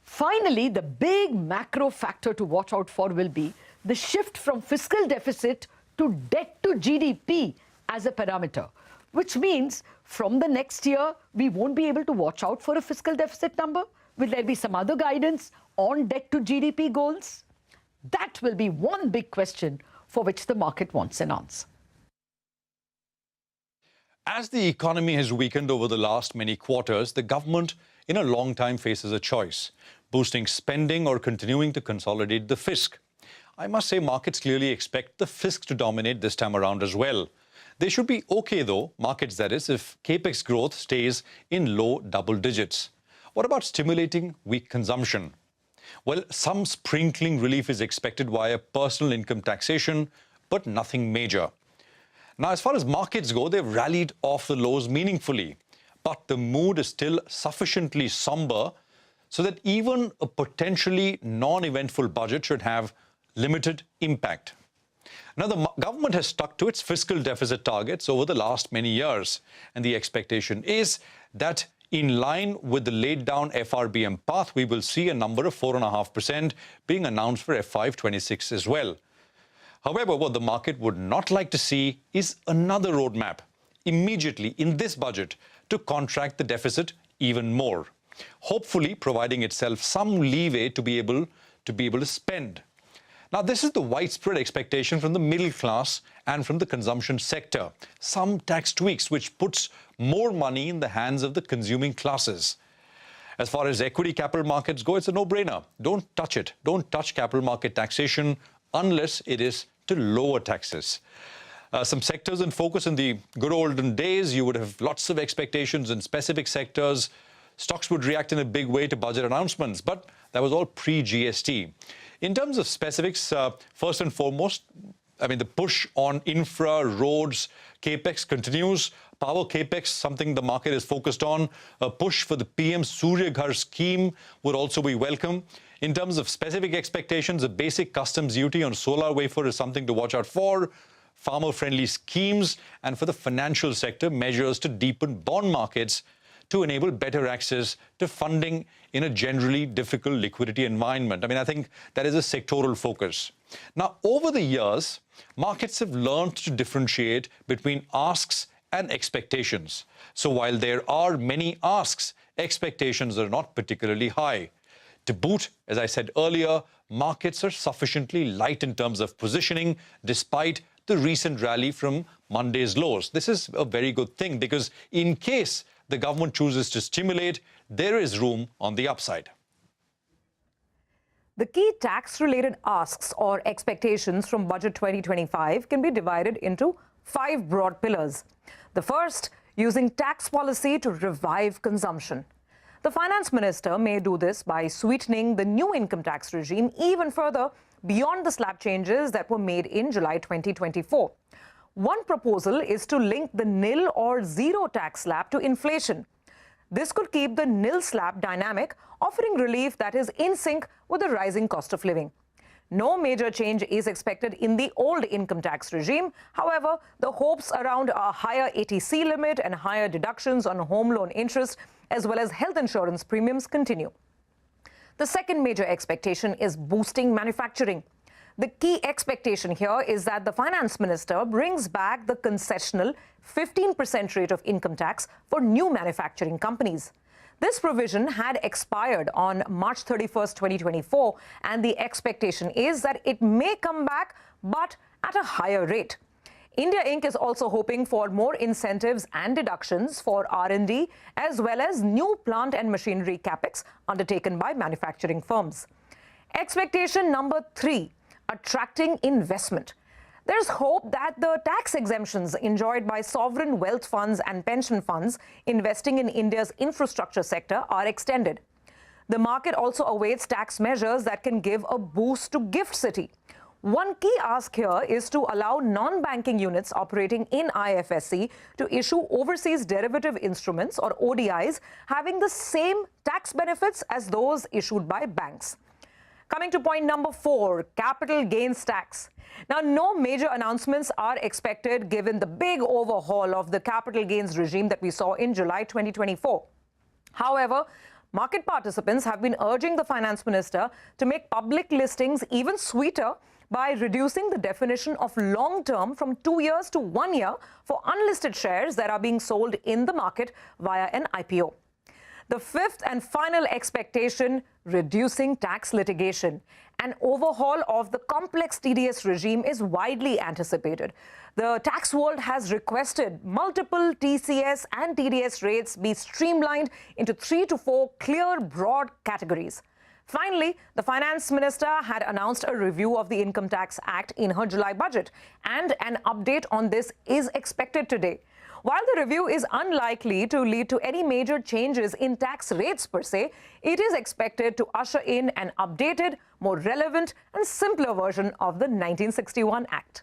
Finally, the big macro factor to watch out for will be the shift from fiscal deficit to debt to GDP as a parameter, which means from the next year, we won't be able to watch out for a fiscal deficit number. Will there be some other guidance on debt to GDP goals? That will be one big question for which the market wants an answer. As the economy has weakened over the last many quarters, the government in a long time faces a choice: boosting spending or continuing to consolidate the fisc. I must say markets clearly expect the fisc to dominate this time around as well. They should be okay though, markets that is, if capex growth stays in low double digits. What about stimulating weak consumption? Well, some sprinkling relief is expected via personal income taxation, but nothing major. Now, as far as markets go, they've rallied off the lows meaningfully, but the mood is still sufficiently somber so that even a potentially non-eventful budget should have limited impact. Now, the government has stuck to its fiscal deficit targets over the last many years, and the expectation is that in line with the laid down FRBM path, we will see a number of 4.5% being announced for FY26 as well. However, what the market would not like to see is another roadmap immediately in this budget to contract the deficit even more, hopefully providing itself some leeway to be able to spend. Now, this is the widespread expectation from the middle class and from the consumption sector. Some tax tweaks which puts more money in the hands of the consuming classes. As far as equity capital markets go, it's a no-brainer. Don't touch it. Don't touch capital market taxation unless it is to lower taxes. Some sectors in focus in the good olden days, you would have lots of expectations in specific sectors. Stocks would react in a big way to budget announcements, but that was all pre-GST. In terms of specifics, first and foremost, I mean, the push on infra, roads, capex continues. Power capex, something the market is focused on. A push for the PM Surya Ghar scheme would also be welcome. In terms of specific expectations, a basic customs duty on solar wafer is something to watch out for. Farmer-friendly schemes, and for the financial sector, measures to deepen bond markets to enable better access to funding in a generally difficult liquidity environment. I mean, I think that is a sectoral focus. Now, over the years, markets have learned to differentiate between asks and expectations. So while there are many asks, expectations are not particularly high. To boot, as I said earlier, markets are sufficiently light in terms of positioning, despite the recent rally from Monday's lows. This is a very good thing, because in case the government chooses to stimulate, there is room on the upside. The key tax-related asks or expectations from Budget 2025 can be divided into 5 broad pillars. The first, using tax policy to revive consumption. The finance minister may do this by sweetening the new income tax regime even further beyond the slab changes that were made in July 2024. One proposal is to link the nil or zero tax slab to inflation. This could keep the nil slab dynamic, offering relief that is in sync with the rising cost of living. No major change is expected in the old income tax regime. However, the hopes around a higher ATC limit and higher deductions on home loan interest, as well as health insurance premiums, continue. The second major expectation is boosting manufacturing. The key expectation here is that the finance minister brings back the concessional 15% rate of income tax for new manufacturing companies. This provision had expired on March 31st, 2024, and the expectation is that it may come back, but at a higher rate. India Inc. is also hoping for more incentives and deductions for R&D, as well as new plant and machinery capex undertaken by manufacturing firms. Expectation number 3, attracting investment. There's hope that the tax exemptions enjoyed by sovereign wealth funds and pension funds investing in India's infrastructure sector are extended. The market also awaits tax measures that can give a boost to Gift City. One key ask here is to allow non-banking units operating in IFSC to issue overseas derivative instruments, or ODIs, having the same tax benefits as those issued by banks. Coming to point number 4, capital gains tax. Now, no major announcements are expected given the big overhaul of the capital gains regime that we saw in July 2024. However, market participants have been urging the finance minister to make public listings even sweeter by reducing the definition of long-term from 2 years to 1 year for unlisted shares that are being sold in the market via an IPO. The fifth and final expectation, reducing tax litigation. An overhaul of the complex TDS regime is widely anticipated. The tax world has requested multiple TCS and TDS rates be streamlined into 3 to 4 clear, broad categories. Finally, the finance minister had announced a review of the Income Tax Act in her July budget, and an update on this is expected today. While the review is unlikely to lead to any major changes in tax rates per se, it is expected to usher in an updated, more relevant and simpler version of the 1961 Act.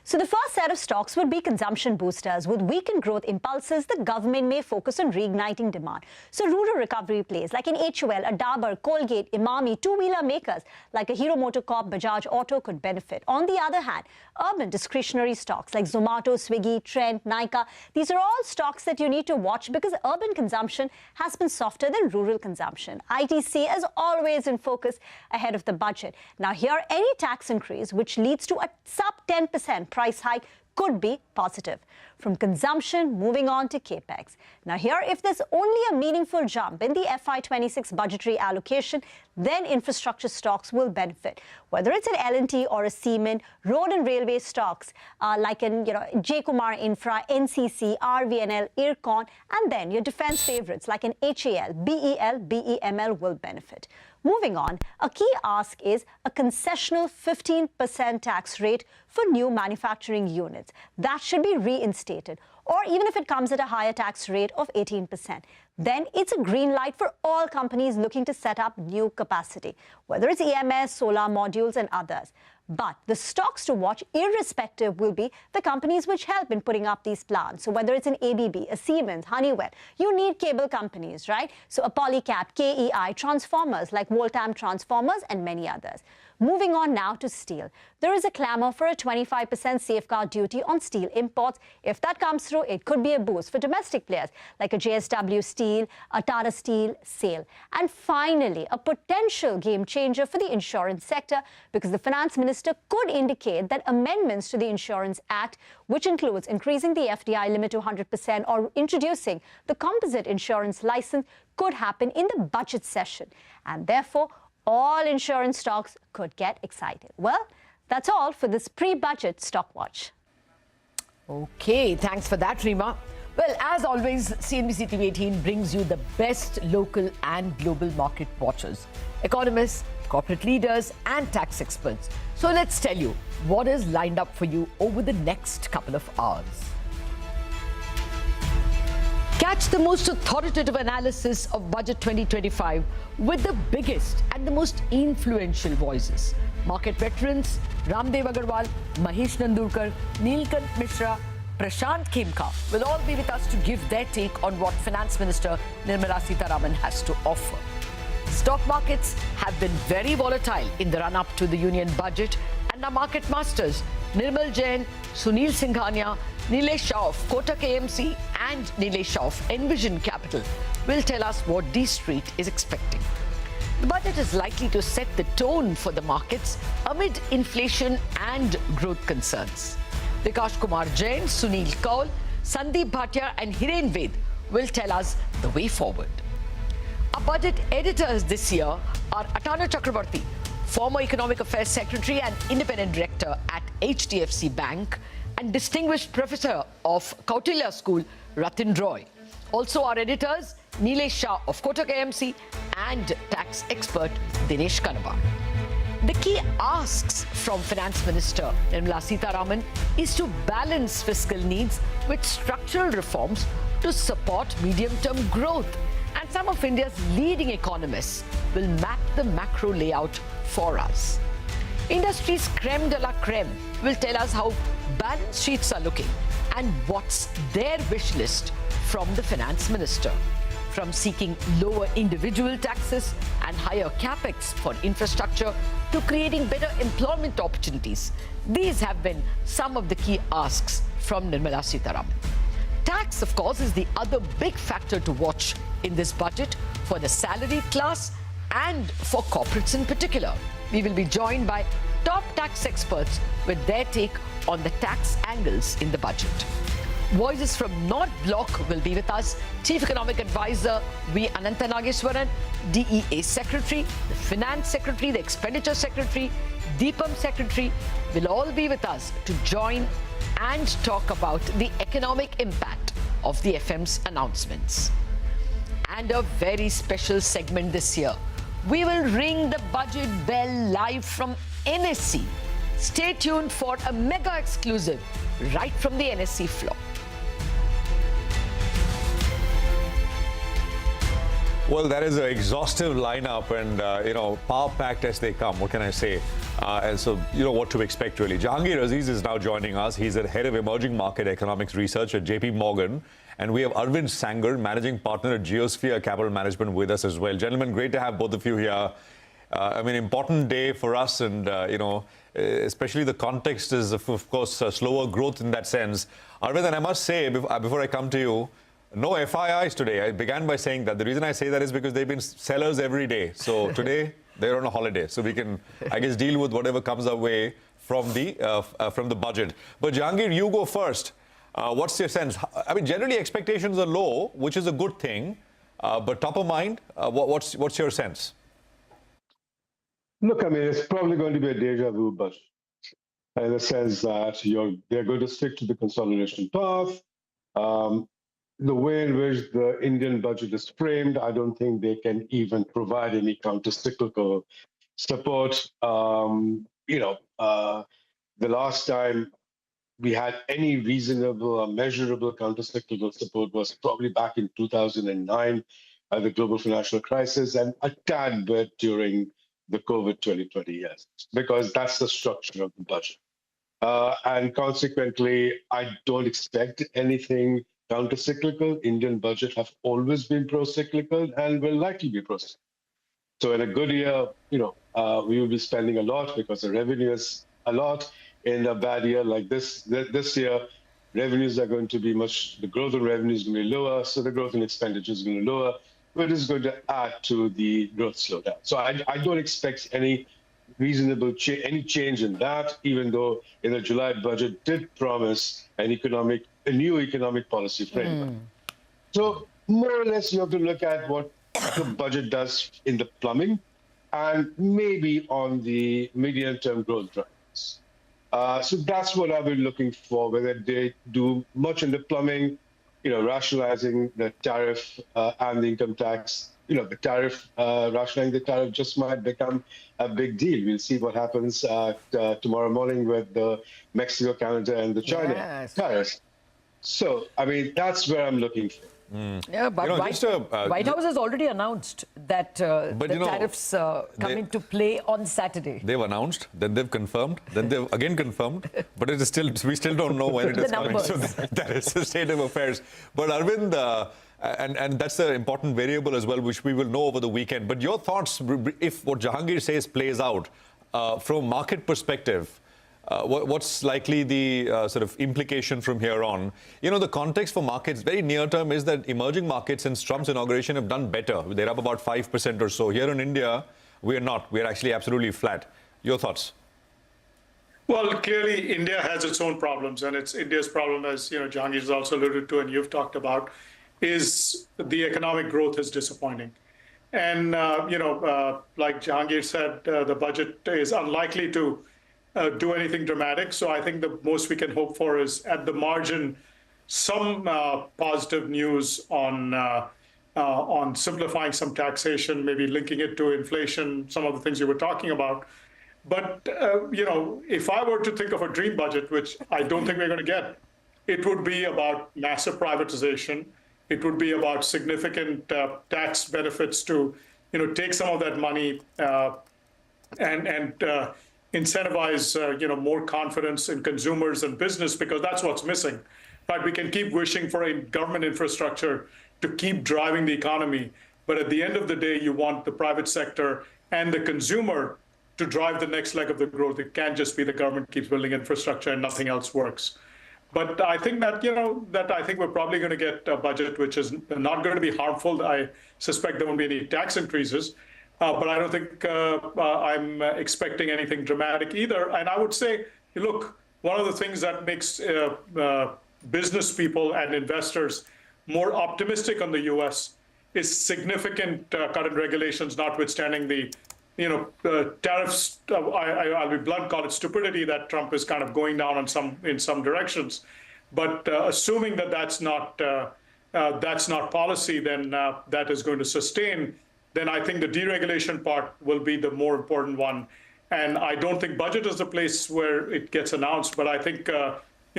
So the first set of stocks would be consumption boosters. With weakened growth impulses, the government may focus on reigniting demand. So rural recovery plays like an HUL, a Dabur, Colgate, Imami, two-wheeler makers like a Hero MotoCorp, Bajaj Auto could benefit. On the other hand, urban discretionary stocks like Zomato, Swiggy, Trent, Nykaa, these are all stocks that you need to watch because urban consumption has been softer than rural consumption. ITC is always in focus ahead of the budget. Now here, any tax increase which leads to a sub 10% price hike could be positive. From consumption, moving on to capex. Now here, if there's only a meaningful jump in the FY26 budgetary allocation, then infrastructure stocks will benefit. Whether it's an L&T or a Siemens, road and railway stocks like in J. Kumar Infra, NCC, RVNL, IRCON, and then your defense favorites like an HAL, BEL, BEML will benefit. Moving on, a key ask is a concessional 15% tax rate for new manufacturing units. That should be reinstated, or even if it comes at a higher tax rate of 18%. Then it's a green light for all companies looking to set up new capacity, whether it's EMS, solar modules, and others. But the stocks to watch, irrespective, will be the companies which help in putting up these plants. So whether it's an ABB, a Siemens, Honeywell, you need cable companies, right? So a Polycab, KEI, transformers like Voltam Transformers, and many others. Moving on now to steel. There is a clamor for a 25% safeguard duty on steel imports. If that comes through, it could be a boost for domestic players like a JSW Steel, a Tata Steel, SAIL. And finally, a potential game changer for the insurance sector, because the finance minister could indicate that amendments to the Insurance Act, which includes increasing the FDI limit to 100% or introducing the composite insurance license, could happen in the budget session. And therefore, all insurance stocks could get excited. Well, that's all for this pre-budget stock watch. Okay, thanks for that, Rima. Well, as always, CNBC TV 18 brings you the best local and global market watchers, economists, corporate leaders, and tax experts. So let's tell you what is lined up for you over the next couple of hours. Catch the most authoritative analysis of Budget 2025 with the biggest and the most influential voices. Market veterans Ramdev Agarwal, Mahesh Nandurkar, Neelkant Mishra, Prashant Khemka will all be with us to give their take on what Finance Minister Nirmala Sitharaman has to offer. Stock markets have been very volatile in the run-up to the union budget, and our market masters Nirmal Jain, Sunil Singhania, Nilesh Shah of Kotak AMC and Nilesh Shah of Envision Capital will tell us what D Street is expecting. The budget is likely to set the tone for the markets amid inflation and growth concerns. Vikash Kumar Jain, Sunil Kaul, Sandeep Bhatia and Hiren Ved will tell us the way forward. Our budget editors this year are Atanu Chakrabarti, former Economic Affairs Secretary and Independent Director at HDFC Bank, and Distinguished Professor of Kautilya School, Ratin Roy. Also our editors, Nilesh Shah of Kotak AMC and tax expert Dinesh Kanaba. The key asks from Finance Minister Nirmala Sitharaman is to balance fiscal needs with structural reforms to support medium-term growth. And some of India's leading economists will map the macro layout for us. Industry's creme de la creme will tell us how balance sheets are looking and what's their wish list from the Finance Minister. From seeking lower individual taxes and higher capex for infrastructure to creating better employment opportunities, these have been some of the key asks from Nirmala Sitharaman. Tax, of course, is the other big factor to watch in this budget for the salaried class and for corporates in particular. We will be joined by top tax experts with their take on the tax angles in the budget. Voices from North Block will be with us. Chief Economic Advisor V. Anantha Nageswaran, DEA Secretary, the Finance Secretary, the Expenditure Secretary, Deepam Secretary will all be with us to join and talk about the economic impact of the FM's announcements. And a very special segment this year. We will ring the budget bell live from NSC. Stay tuned for a mega exclusive right from the NSC floor. Well, that is an exhaustive lineup and, power-packed as they come. What can I say? And so, you know what to expect, really. Jahangir Aziz is now joining us. He's the head of emerging market economics research at JP Morgan. And we have Arvind Sanger, managing partner at Geosphere Capital Management, with us as well. Gentlemen, great to have both of you here. Important day for us and, especially the context is, of course, slower growth in that sense. Arvind, and I must say, before I come to you, no FIIs today. I began by saying that. The reason I say that is because they've been sellers every day. So today, they're on a holiday. So we can, I guess, deal with whatever comes our way from the budget. But Jahangir, you go first. What's your sense? I mean, generally expectations are low, which is a good thing. But top of mind, what's your sense? Look, I mean, it's probably going to be a deja vu budget, in the sense that they're going to stick to the consolidation path. The way in which the Indian budget is framed, I don't think they can even provide any counter-cyclical support. The last time we had any reasonable or measurable counter-cyclical support was probably back in 2009, the global financial crisis, and a tad bit during the COVID 2020 years, because that's the structure of the budget. And consequently, I don't expect anything counter-cyclical. Indian budget have always been pro-cyclical and will likely be pro-cyclical. So in a good year, we will be spending a lot because the revenue is a lot. In a bad year like this year, revenues are going to be the growth in revenue is going to be lower, so the growth in expenditure is going to be lower, which is going to add to the growth slowdown. So I don't expect any reasonable any change in that, even though in the July budget did promise a new economic policy framework. So more or less, you have to look at what the budget does in the plumbing and maybe on the medium-term growth drivers. So that's what I've been looking for, whether they do much in the plumbing, rationalizing the tariff and the income tax. The tariff, rationalizing the tariff just might become a big deal. We'll see what happens tomorrow morning with the Mexico, Canada, and the China tariffs. So, I mean, that's where I'm looking for. Yeah, but White House has already announced that the tariffs come into play on Saturday. They've announced, then they've confirmed, then they've again confirmed, but it is we still don't know when it is coming. So that is the state of affairs. But Arvind, and that's the important variable as well, which we will know over the weekend. But your thoughts, if what Jahangir says plays out, from a market perspective, what's likely the sort of implication from here on? The context for markets, very near term, is that emerging markets since Trump's inauguration have done better. They're up about 5% or so. Here in India, we're not. We're actually absolutely flat. Your thoughts? Well, clearly, India has its own problems, and it's India's problem, as Jahangir has also alluded to and you've talked about, is the economic growth is disappointing. And, like Jahangir said, the budget is unlikely to do anything dramatic. So I think the most we can hope for is, at the margin, some positive news on simplifying some taxation, maybe linking it to inflation, some of the things you were talking about. But, if I were to think of a dream budget, which I don't think we're going to get, it would be about massive privatization. It would be about significant tax benefits to, take some of that money and incentivize, more confidence in consumers and business, because that's what's missing. Right? We can keep wishing for a government infrastructure to keep driving the economy, but at the end of the day, you want the private sector and the consumer to drive the next leg of the growth. It can't just be the government keeps building infrastructure and nothing else works. But I think that, I think we're probably going to get a budget which is not going to be harmful. I suspect there won't be any tax increases. But I don't think I'm expecting anything dramatic either. And I would say, look, one of the things that makes business people and investors more optimistic on the U.S. is significant cut in regulations, notwithstanding the tariffs. I'll be blunt, call it stupidity that Trump is kind of going down on in some directions. But assuming that that's not policy, then that is going to sustain. Then I think the deregulation part will be the more important one. And I don't think budget is the place where it gets announced, but I think,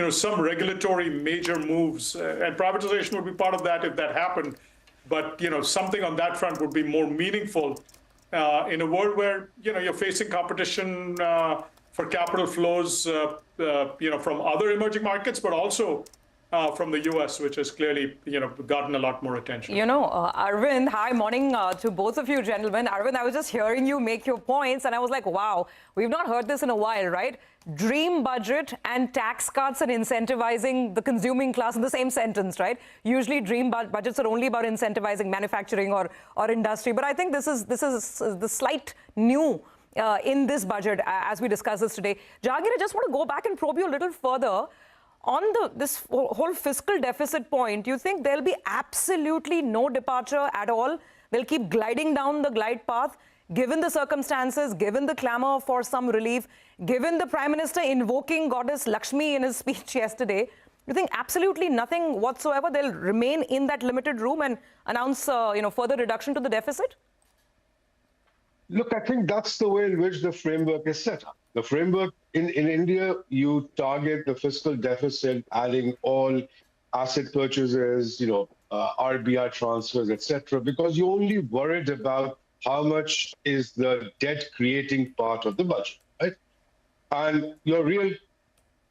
some regulatory major moves, and privatization would be part of that if that happened. But, something on that front would be more meaningful in a world where, you're facing competition for capital flows, from other emerging markets, but also from the U.S., which has clearly, gotten a lot more attention. Arvind, hi, morning to both of you gentlemen. Arvind, I was just hearing you make your points, and I was like, wow, we've not heard this in a while, right? Dream budget and tax cuts and incentivizing the consuming class in the same sentence, right? Usually dream budgets are only about incentivizing manufacturing or industry. But I think this is the slight new in this budget as we discuss this today. Jahangir, I just want to go back and probe you a little further. On this whole fiscal deficit point, you think there'll be absolutely no departure at all? They'll keep gliding down the glide path, given the circumstances, given the clamor for some relief, given the Prime Minister invoking Goddess Lakshmi in his speech yesterday? You think absolutely nothing whatsoever? They'll remain in that limited room and announce, further reduction to the deficit? Look, I think that's the way in which the framework is set up. The framework in India, you target the fiscal deficit, adding all asset purchases, RBI transfers, etc., because you're only worried about how much is the debt-creating part of the budget, right? And your real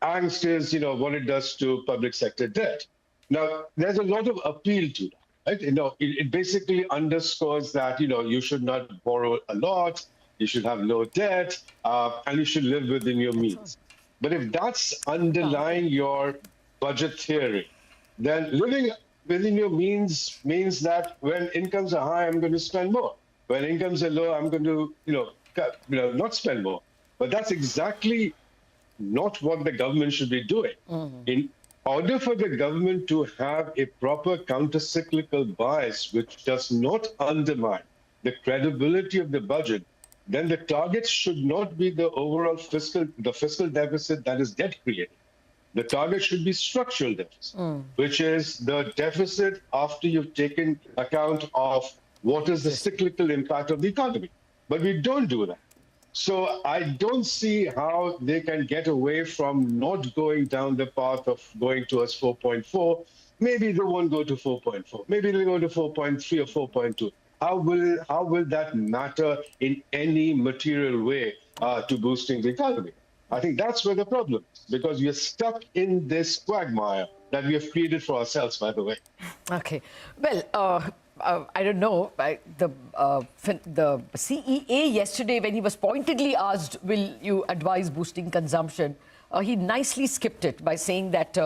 angst is, what it does to public sector debt. Now, there's a lot of appeal to that. Right? It basically underscores that, you should not borrow a lot, you should have low debt, and you should live within your means. But if that's underlying your budget theory, then living within your means that when incomes are high, I'm going to spend more. When incomes are low, I'm going to, not spend more. But that's exactly not what the government should be doing. In order for the government to have a proper counter-cyclical bias, which does not undermine the credibility of the budget, then the target should not be the overall fiscal deficit that is debt created. The target should be structural deficit, which is the deficit after you've taken account of what is the cyclical impact of the economy. But we don't do that. So I don't see how they can get away from not going down the path of going towards 4.4. Maybe they won't go to 4.4. Maybe they'll go to 4.3 or 4.2. How will that matter in any material way to boosting the economy? I think that's where the problem is, because we are stuck in this quagmire that we have created for ourselves, by the way. Okay. Well, I don't know. The CEA yesterday, when he was pointedly asked, will you advise boosting consumption, he nicely skipped it by saying that,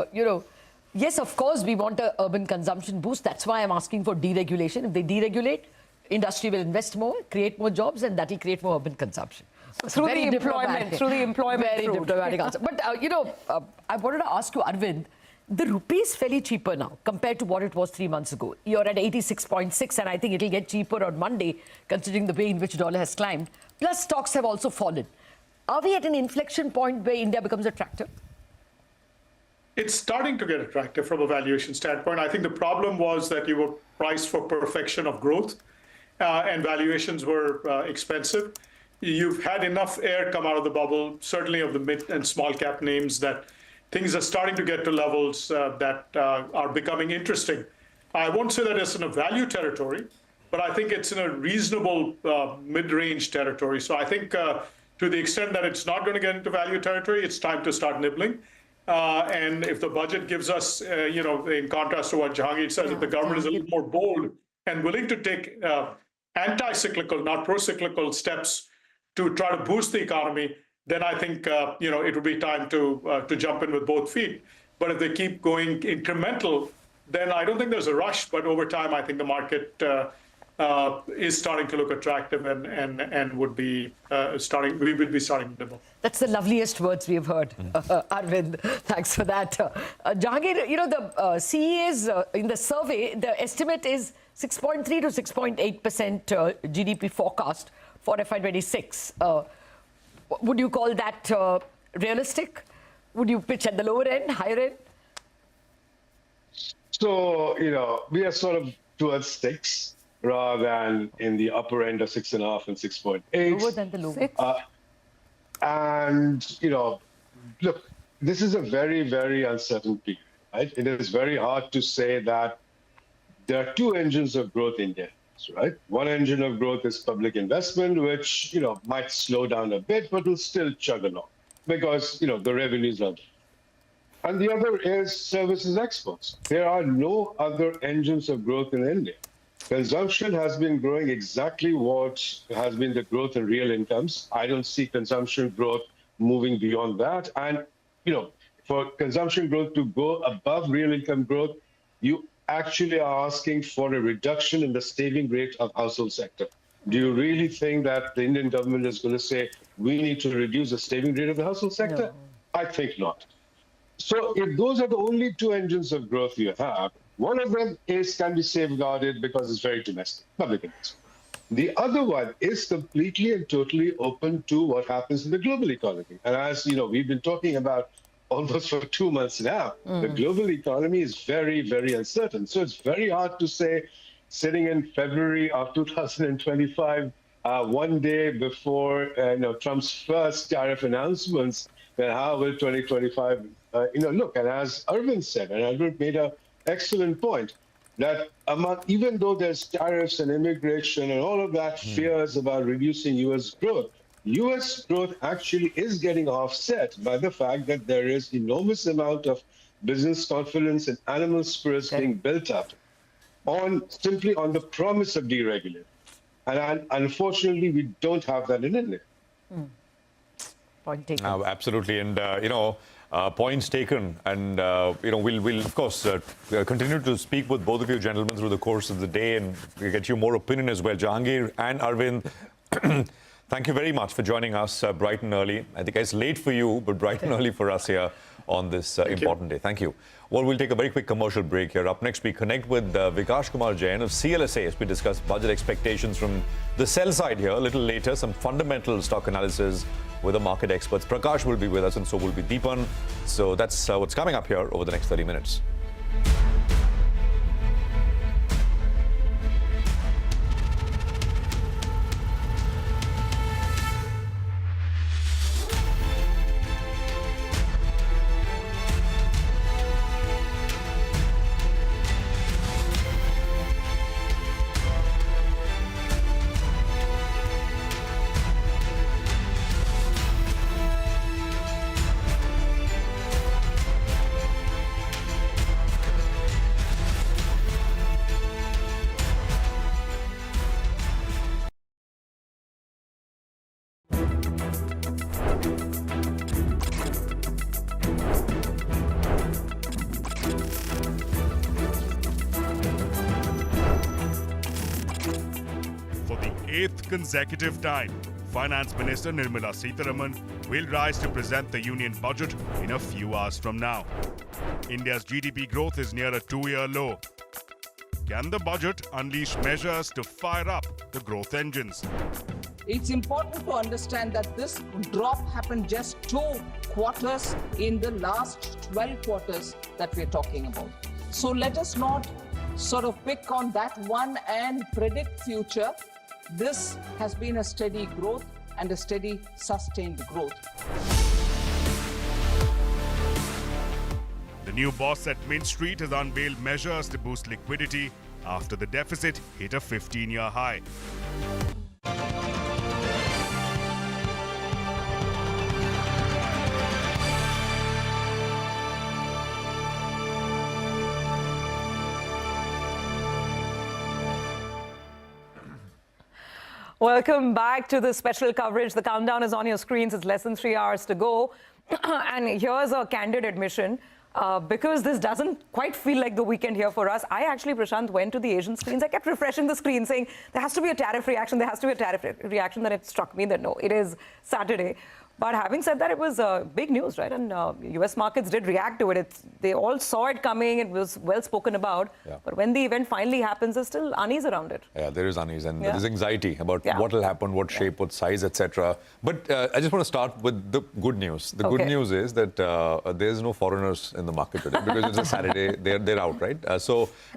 yes, of course, we want an urban consumption boost. That's why I'm asking for deregulation. If they deregulate, industry will invest more, create more jobs, and that will create more urban consumption. Through the employment Very route. diplomatic answer. But, I wanted to ask you, Arvind, the rupee is fairly cheaper now compared to what it was 3 months ago. You're at 86.6, and I think it'll get cheaper on Monday, considering the way in which dollar has climbed. Plus, stocks have also fallen. Are we at an inflection point where India becomes attractive? It's starting to get attractive from a valuation standpoint. I think the problem was that you were priced for perfection of growth, and valuations were expensive. You've had enough air come out of the bubble, certainly of the mid and small cap names, that things are starting to get to levels that are becoming interesting. I won't say that it's in a value territory, but I think it's in a reasonable mid-range territory. So I think to the extent that it's not going to get into value territory, it's time to start nibbling. And if the budget gives us, in contrast to what Jahangir says, if the government is a little more bold and willing to take anti-cyclical, not pro-cyclical steps to try to boost the economy, then I think it would be time to jump in with both feet. But if they keep going incremental, then I don't think there's a rush. But over time, I think the market is starting to look attractive and would be starting. We will be starting to nibble. That's the loveliest words we have heard, Arvind. Thanks for that. Jahangir, the CEA's in the survey, the estimate is 6.3 to 6.8% GDP forecast for FY26. Would you call that realistic? Would you pitch at the lower end, higher end? So, we are sort of towards 6 rather than in the upper end of 6.5 and 6.8. Lower than the lower. And, look, this is a very, very uncertain period, right? It is very hard to say that there are 2 engines of growth in India. Right? One engine of growth is public investment, which might slow down a bit, but will still chug along because the revenues are there. And the other is services exports. There are no other engines of growth in India. Consumption has been growing exactly what has been the growth in real incomes. I don't see consumption growth moving beyond that. And for consumption growth to go above real income growth, you actually are asking for a reduction in the saving rate of household sector. Do you really think that the Indian government is going to say, we need to reduce the saving rate of the household sector? No. I think not. So if those are the only two engines of growth you have, one of them can be safeguarded because it's very domestic, public investment. The other one is completely and totally open to what happens in the global economy. And as you know, we've been talking about almost for 2 months now, the global economy is very, very uncertain. So it's very hard to say, sitting in February of 2025, one day before Trump's first tariff announcements, then how will 2025 look? And as Arvind said, and Arvind made an excellent point, that even though there's tariffs and immigration and all of that fears about reducing U.S. growth actually is getting offset by the fact that there is enormous amount of business confidence and animal spirits being built up simply on the promise of deregulation. And unfortunately, we don't have that in India. Point taken. Absolutely. And, points taken. And, we'll of course, continue to speak with both of you gentlemen through the course of the day and get you more opinion as well. Jahangir and Arvind, thank you very much for joining us bright and early. I think it's late for you, but bright and early for us here on this important day. Thank you. Well, we'll take a very quick commercial break here. Up next, we connect with Vikash Kumar Jain of CLSA as we discuss budget expectations from the sell side here. A little later, some fundamental stock analysis with the market experts. Prakash will be with us and so will be Deepan. So that's what's coming up here over the next 30 minutes. Consecutive time, Finance Minister Nirmala Sitharaman will rise to present the Union budget in a few hours from now. India's GDP growth is near a 2-year low. Can the budget unleash measures to fire up the growth engines? It's important to understand that this drop happened just 2 quarters in the last 12 quarters that we're talking about. So let us not sort of pick on that one and predict future. This has been a steady growth and a steady sustained growth. The new boss at Mint Street has unveiled measures to boost liquidity after the deficit hit a 15-year high. Welcome back to the special coverage. The countdown is on your screens. It's less than 3 hours to go. And here's a candid admission. Because this doesn't quite feel like the weekend here for us, I actually, Prashant, went to the Asian screens. I kept refreshing the screen saying, there has to be a tariff reaction. There has to be a tariff reaction. Then it struck me that no, it is Saturday. But having said that, it was big news, right? And US markets did react to it. They all saw it coming. It was well spoken about. Yeah. But when the event finally happens, there's still unease around it. Yeah, there is unease and there's anxiety about what will happen, what shape, what size, etc. But I just want to start with the good news. The good news is that there's no foreigners in the market today because it's a Saturday. They're out, right?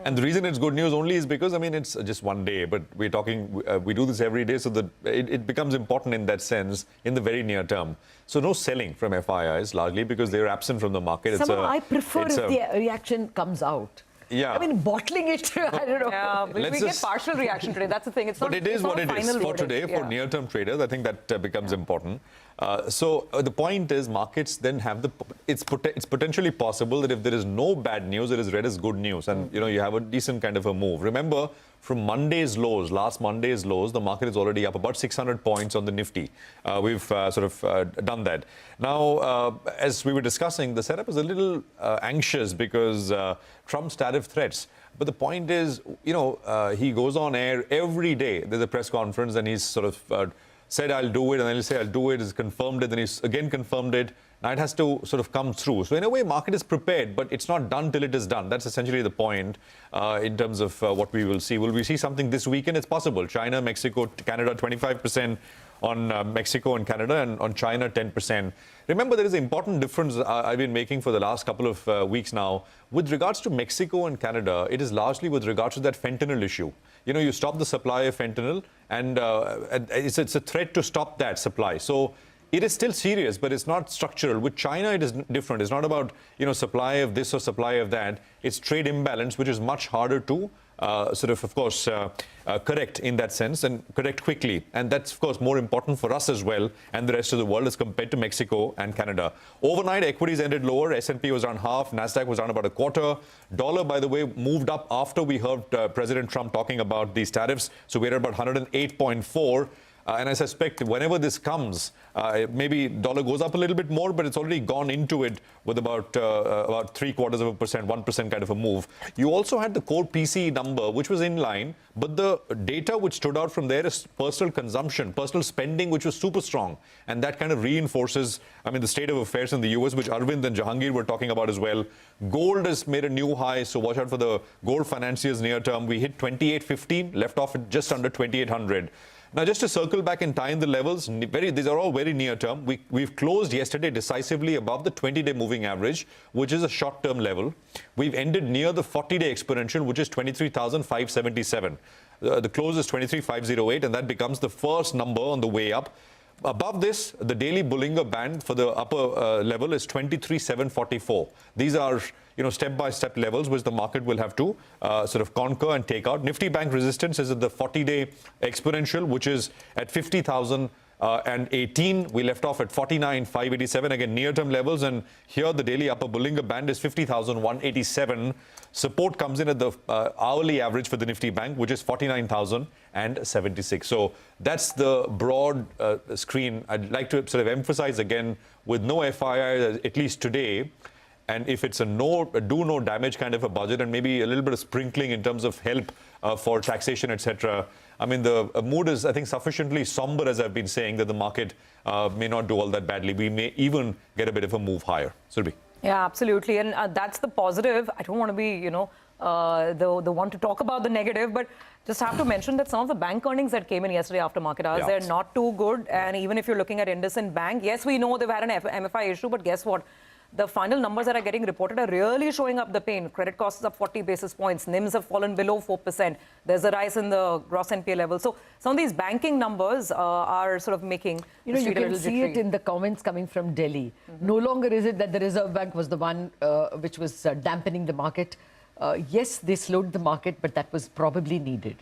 And the reason it's good news only is because, I mean, it's just one day. But we're talking, we do this every day. So that it becomes important in that sense in the very near term. So no selling from FIIs largely because they're absent from the market. I prefer if the reaction comes out. Yeah. I mean, bottling it, I don't know. Yeah, we get partial reaction today. That's the thing. It's not, but it is what it is for today, for near-term traders. I think that becomes important. So the point is markets then have it's potentially possible that if there is no bad news, it is read as good news. And, you know, you have a decent kind of a move. Remember, from Monday's lows, last Monday's lows, the market is already up about 600 points on the Nifty. We've done that. Now, as we were discussing, the setup is a little anxious because Trump's tariff threats. But the point is, he goes on air every day. There's a press conference and he's said, I'll do it, and then he'll say, I'll do it, he's confirmed it, then he's again confirmed it. Now it has to come through. So in a way, market is prepared, but it's not done till it is done. That's essentially the point in terms of what we will see. Will we see something this weekend? It's possible. China, Mexico, Canada, 25% on Mexico and Canada, and on China, 10%. Remember, there is an important difference I've been making for the last couple of weeks now. With regards to Mexico and Canada, it is largely with regards to that fentanyl issue. You stop the supply of fentanyl, and it's a threat to stop that supply. So it is still serious, but it's not structural. With China, it is different. It's not about, supply of this or supply of that. It's trade imbalance, which is much harder to correct in that sense, and correct quickly. And that's, of course, more important for us as well and the rest of the world as compared to Mexico and Canada. Overnight, equities ended lower. S&P was down half. NASDAQ was down about a quarter. Dollar, by the way, moved up after we heard President Trump talking about these tariffs. So we're at about 108.4. And I suspect whenever this comes, maybe dollar goes up a little bit more, but it's already gone into it with about 0.75%, 1% kind of a move. You also had the core PCE number, which was in line, but the data which stood out from there is personal consumption, personal spending, which was super strong. And that kind of reinforces, the state of affairs in the US, which Arvind and Jahangir were talking about as well. Gold has made a new high, so watch out for the gold financiers near term. We hit 28.15, left off at just under 2800. Now, just to circle back and tie in the levels, these are all very near term. We've closed yesterday decisively above the 20-day moving average, which is a short-term level. We've ended near the 40-day exponential, which is 23,577. The close is 23,508, and that becomes the first number on the way up. Above this, the daily Bollinger Band for the upper level is 23,744. These are, step-by-step levels which the market will have to conquer and take out. Nifty Bank resistance is at the 40-day exponential, which is at 50,018. We left off at 49,587, again near-term levels, and here the daily upper Bollinger Band is 50,187. Support comes in at the hourly average for the Nifty Bank, which is 49,076. So that's the broad screen. I'd like to emphasize again, with no FII, at least today, and if it's a do no damage kind of a budget, and maybe a little bit of sprinkling in terms of help for taxation, etc. The mood is, I think, sufficiently somber, as I've been saying, that the market may not do all that badly. We may even get a bit of a move higher. Surabhi. Yeah, absolutely. And that's the positive. I don't want to be, the one to talk about the negative, but just have to mention that some of the bank earnings that came in yesterday after market hours, they're not too good. And even if you're looking at IndusInd Bank, yes, we know they've had an MFI issue, but guess what? The final numbers that are getting reported are really showing up the pain. Credit costs up 40 basis points. NIMs have fallen below 4%. There's a rise in the gross NPA level. So some of these banking numbers are making you can see it in the comments coming from Delhi. No longer is it that the Reserve Bank was the one which was dampening the market. Yes, they slowed the market, but that was probably needed.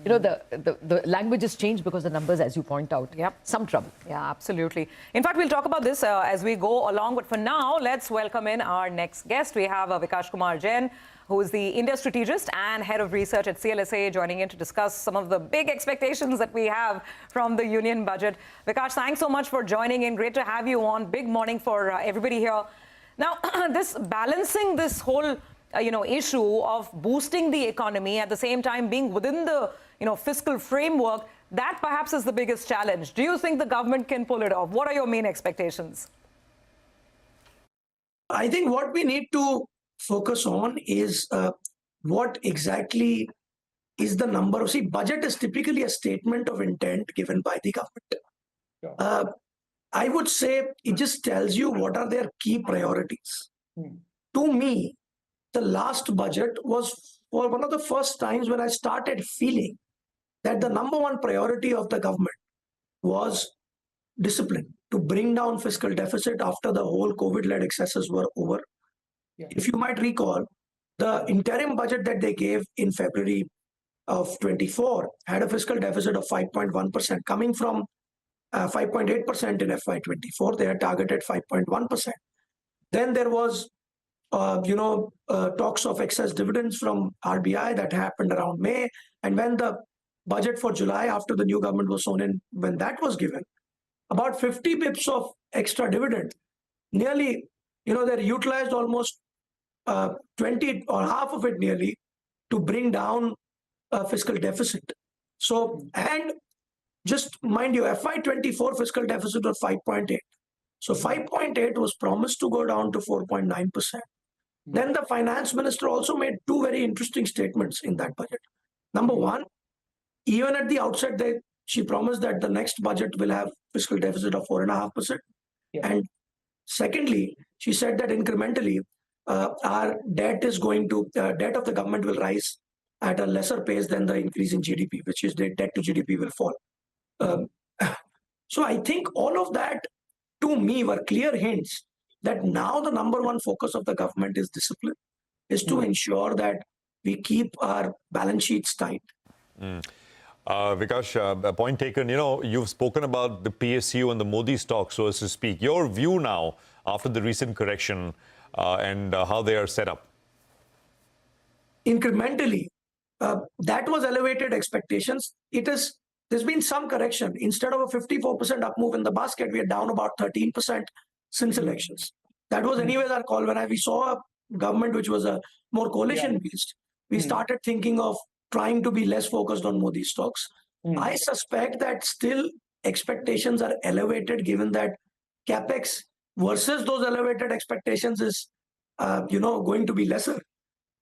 The language has changed because the numbers, as you point out, some trouble. Yeah, absolutely. In fact, we'll talk about this as we go along. But for now, let's welcome in our next guest. We have Vikash Kumar Jain, who is the India strategist and head of research at CLSA, joining in to discuss some of the big expectations that we have from the union budget. Vikash, thanks so much for joining in. Great to have you on. Big morning for everybody here. Now, balancing this whole issue of boosting the economy at the same time being within the fiscal framework, that perhaps is the biggest challenge. Do you think the government can pull it off? What are your main expectations? I think what we need to focus on is what exactly is the number of... See, budget is typically a statement of intent given by the government. I would say it just tells you what are their key priorities. To me, the last budget was one of the first times when I started feeling that the number one priority of the government was discipline, to bring down fiscal deficit after the whole COVID-led excesses were over. If you might recall, the interim budget that they gave in February of 24 had a fiscal deficit of 5.1%, coming from 5.8% in FY24. They had targeted 5.1%. Then there was talks of excess dividends from RBI that happened around May. And when the budget for July, after the new government was sworn in, when that was given, about 50 bips of extra dividend, nearly, they're utilized almost 20 or half of it nearly to bring down fiscal deficit. So, and just mind you, FY24 fiscal deficit was 5.8. So 5.8 was promised to go down to 4.9%. Then the finance minister also made two very interesting statements in that budget. Number one, even at the outset, she promised that the next budget will have fiscal deficit of 4.5%. And secondly, she said that incrementally, our debt is debt of the government will rise at a lesser pace than the increase in GDP, which is the debt to GDP will fall. So I think all of that, to me, were clear hints that now the number one focus of the government is discipline, is to ensure that we keep our balance sheets tight. Vikash, point taken. You've spoken about the PSU and the Modi stock, so as to speak. Your view now, after the recent correction, and how they are set up? Incrementally, that was elevated expectations. There's been some correction. Instead of a 54% up move in the basket, we are down about 13% since elections. That was anyways our call. When we saw a government which was a more coalition-based, we started thinking of trying to be less focused on Modi stocks. I suspect that still expectations are elevated, given that capex versus those elevated expectations is, going to be lesser.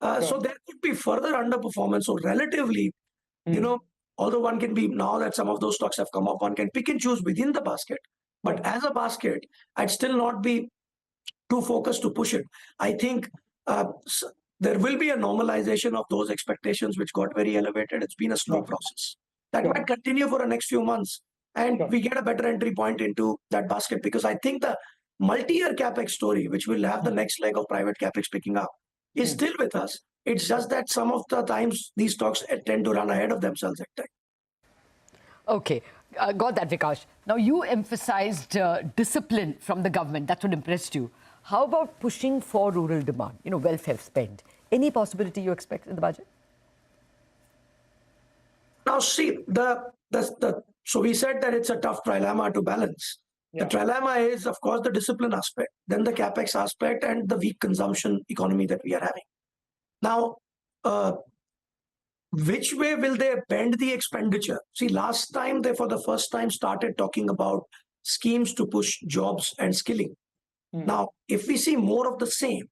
So there could be further underperformance. So relatively, although one can be, now that some of those stocks have come up, one can pick and choose within the basket. But as a basket, I'd still not be too focused to push it. I think there will be a normalization of those expectations which got very elevated. It's been a slow process. That might continue for the next few months. And we get a better entry point into that basket, because I think the multi-year capex story, which will have the next leg of private capex picking up, is still with us. It's just that some of the times these stocks tend to run ahead of themselves at times. Okay, got that, Vikash. Now, you emphasized discipline from the government. That's what impressed you. How about pushing for rural demand, welfare spend? Any possibility you expect in the budget? Now, see, so we said that it's a tough trilemma to balance. The trilemma is, of course, the discipline aspect, then the capex aspect, and the weak consumption economy that we are having. Now, which way will they bend the expenditure? See, last time they, for the first time, started talking about schemes to push jobs and skilling. Now, if we see more of the same,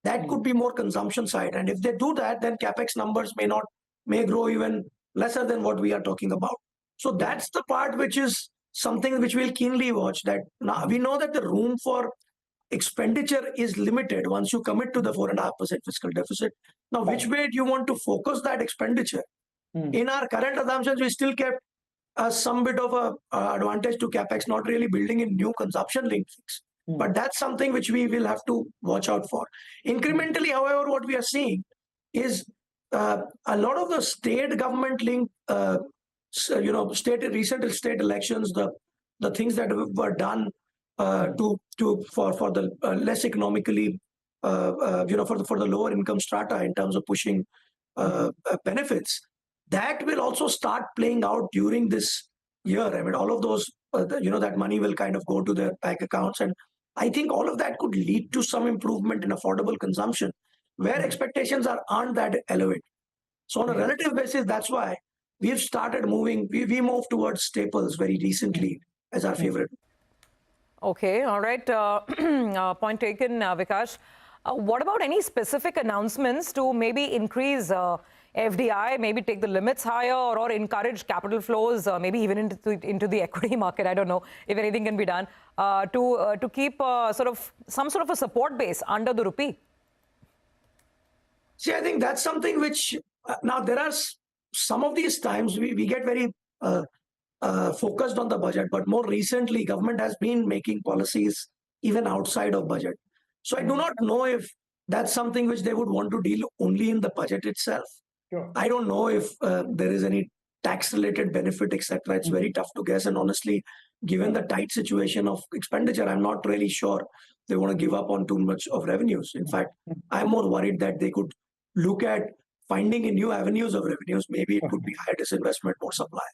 that could be more consumption side. And if they do that, then capex numbers may grow even lesser than what we are talking about. So that's the part which is something which we'll keenly watch. That now we know that the room for expenditure is limited once you commit to the 4.5% fiscal deficit. Now, which way do you want to focus that expenditure? In our current assumptions, we still kept some bit of a advantage to capex, not really building in new consumption-linked things. But that's something which we will have to watch out for. Incrementally, however, what we are seeing is a lot of the state government-linked, recent state elections, the things that were done for the less economically, for the lower income strata in terms of pushing benefits, that will also start playing out during this year. I mean, all of those, that money will kind of go to their bank accounts. And I think all of that could lead to some improvement in affordable consumption, where expectations aren't that elevated. So on a relative basis, that's why we've started moving. We moved towards staples very recently as our favorite. Okay, all right. Point taken, Vikash. What about any specific announcements to maybe increase FDI, maybe take the limits higher, or encourage capital flows, maybe even into the equity market? I don't know if anything can be done to keep some sort of a support base under the rupee. See, I think that's something which now there are some of these times we get very focused on the budget, but more recently, government has been making policies even outside of budget. So I do not know if that's something which they would want to deal only in the budget itself. Sure. I don't know if there is any tax-related benefit, etc. It's very tough to guess. And honestly, given the tight situation of expenditure, I'm not really sure they want to give up on too much of revenues. In fact, I'm more worried that they could look at finding in new avenues of revenues. Maybe it could be higher disinvestment, more supply.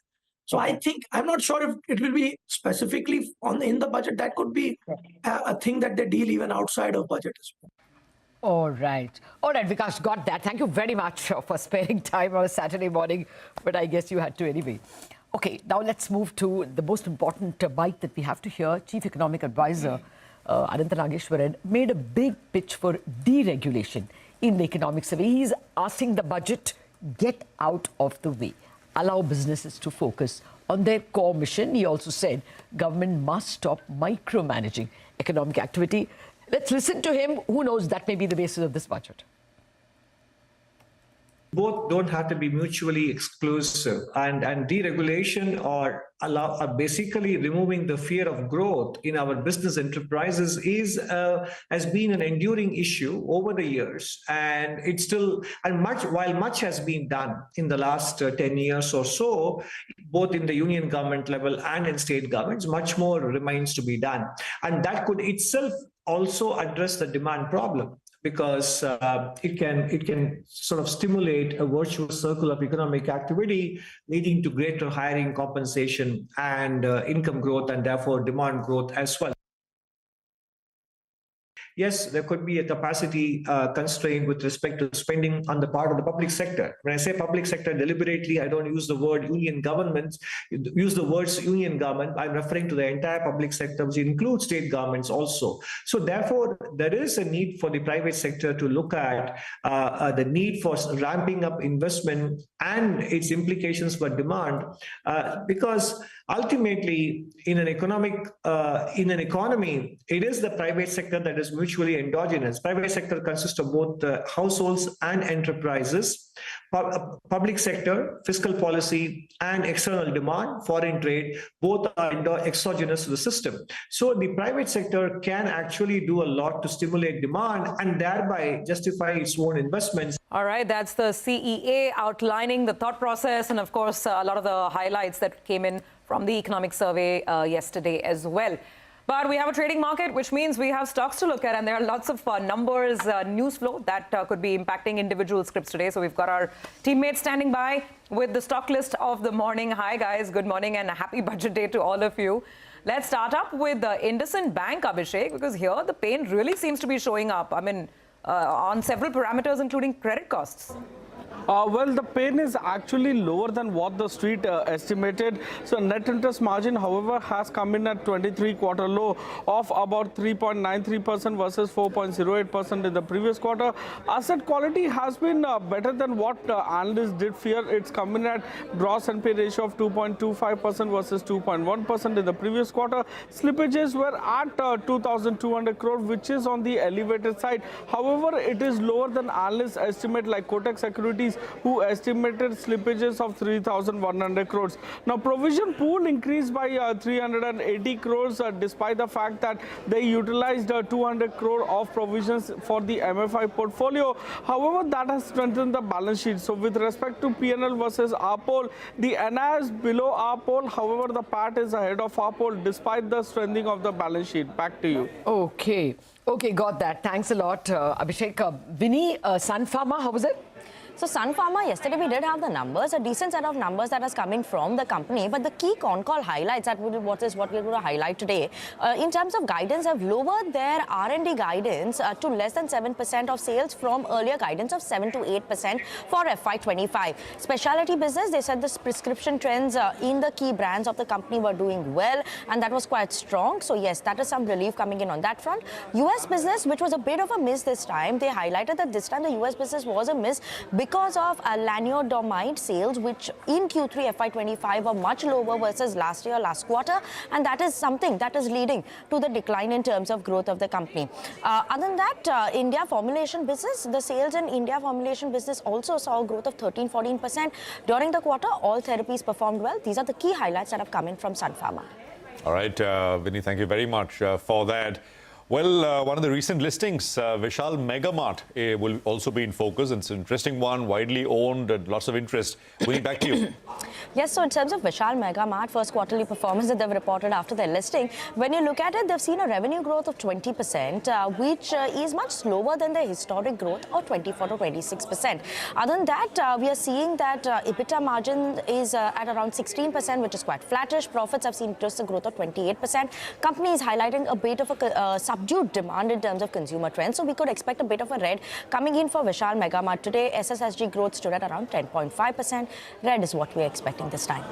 So I think, I'm not sure if it will be specifically in the budget. That could be a thing that they deal even outside of budget as well. All right, Vikash, got that. Thank you very much for sparing time on a Saturday morning, but I guess you had to anyway. Okay, now let's move to the most important bite that we have to hear. Chief Economic Advisor Anantha Nageshwaran made a big pitch for deregulation in the economic survey. He's asking the budget, get out of the way, allow businesses to focus on their core mission. He also said government must stop micromanaging economic activity. Let's listen to him. Who knows, that may be the basis of this budget. Both don't have to be mutually exclusive, and deregulation or basically removing the fear of growth in our business enterprises has been an enduring issue over the years, and it's still, and while much has been done in the last 10 years or so, both in the union government level and in state governments, much more remains to be done, and that could itself also address the demand problem, because it can sort of stimulate a virtuous circle of economic activity, leading to greater hiring, compensation, and income growth, and therefore demand growth as well. Yes, there could be a capacity constraint with respect to spending on the part of the public sector. When I say public sector deliberately, I don't use the word union governments, use the words union government. I'm referring to the entire public sector, which includes state governments also. So therefore, there is a need for the private sector to look at the need for ramping up investment and its implications for demand, because ultimately, in an economy, it is the private sector that is mutually endogenous. Private sector consists of both households and enterprises. Public sector, fiscal policy, and external demand, foreign trade, both are exogenous to the system. So the private sector can actually do a lot to stimulate demand and thereby justify its own investments. All right, that's the CEA outlining the thought process and, of course, a lot of the highlights that came in from the economic survey yesterday as well. But we have a trading market, which means we have stocks to look at, and there are lots of numbers, news flow that could be impacting individual scripts today. So we've got our teammates standing by with the stock list of the morning. Hi, guys. Good morning and a happy budget day to all of you. Let's start up with IndusInd Bank, Abhishek, because here the pain really seems to be showing up. I mean, on several parameters, including credit costs. Well, the pain is actually lower than what the street estimated. So net interest margin, however, has come in at 23 quarter low of about 3.93% versus 4.08% in the previous quarter. Asset quality has been better than what analysts did fear. It's come in at gross NPA ratio of 2.25% versus 2.1% in the previous quarter. Slippages were at 2,200 crore, which is on the elevated side. However, it is lower than analysts estimate like Kotak Securities, who estimated slippages of 3,100 crores. Now, provision pool increased by 380 crores despite the fact that they utilized 200 crore of provisions for the MFI portfolio. However, that has strengthened the balance sheet. So, with respect to PNL versus ARPOL, the NI is below ARPOL. However, the PAT is ahead of ARPOL despite the strengthening of the balance sheet. Back to you. Okay, got that. Thanks a lot, Abhishek. Vinny, Sun Pharma, how was it? So Sun Pharma, yesterday we did have the numbers, a decent set of numbers that has come in from the company, but the key con call highlights that what we're going to highlight today, in terms of guidance, have lowered their R&D guidance to less than 7% of sales from earlier guidance of 7 to 8% for FY25. Specialty business, they said the prescription trends in the key brands of the company were doing well, and that was quite strong. So yes, that is some relief coming in on that front. US business, which was a bit of a miss this time, they highlighted that this time the US business was a miss because of laniodomide sales, which in Q3 FY25 were much lower versus last quarter, and that is something that is leading to the decline in terms of growth of the company. Other than that, India formulation business, the sales in India formulation business also saw a growth of 13-14% during the quarter. All therapies performed well. These are the key highlights that have come in from Sun Pharma. All right, Vinny, thank you very much for that. Well, one of the recent listings, Vishal Megamart, will also be in focus. It's an interesting one, widely owned, and lots of interest. Winnie, back to you. Yes, so in terms of Vishal Mega Mart, first quarterly performance that they've reported after their listing, when you look at it, they've seen a revenue growth of 20%, which is much slower than their historic growth of 24 to 26%. Other than that, we are seeing that EBITDA margin is at around 16%, which is quite flattish. Profits have seen just a growth of 28%. Company is highlighting a bit of a subdued demand in terms of consumer trends, so we could expect a bit of a red coming in for Vishal Mega Mart today. SSSG growth stood at around 10.5%. Red is what we're expecting this time.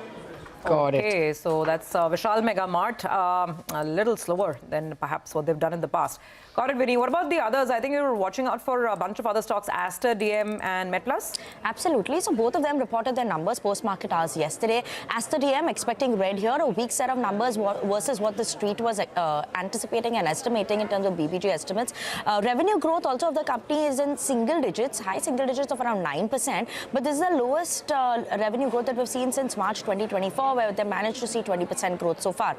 Got it. Okay, so that's Vishal Mega Mart, a little slower than perhaps what they've done in the past. Got it, Vinny. What about the others? I think you were watching out for a bunch of other stocks, Aster, DM and MetPlus? Absolutely. So both of them reported their numbers post-market hours yesterday. Aster DM expecting red here, a weak set of numbers versus what the street was anticipating and estimating in terms of BBG estimates. Revenue growth also of the company is in single digits, high single digits of around 9%. But this is the lowest revenue growth that we've seen since March 2024, where they managed to see 20% growth so far.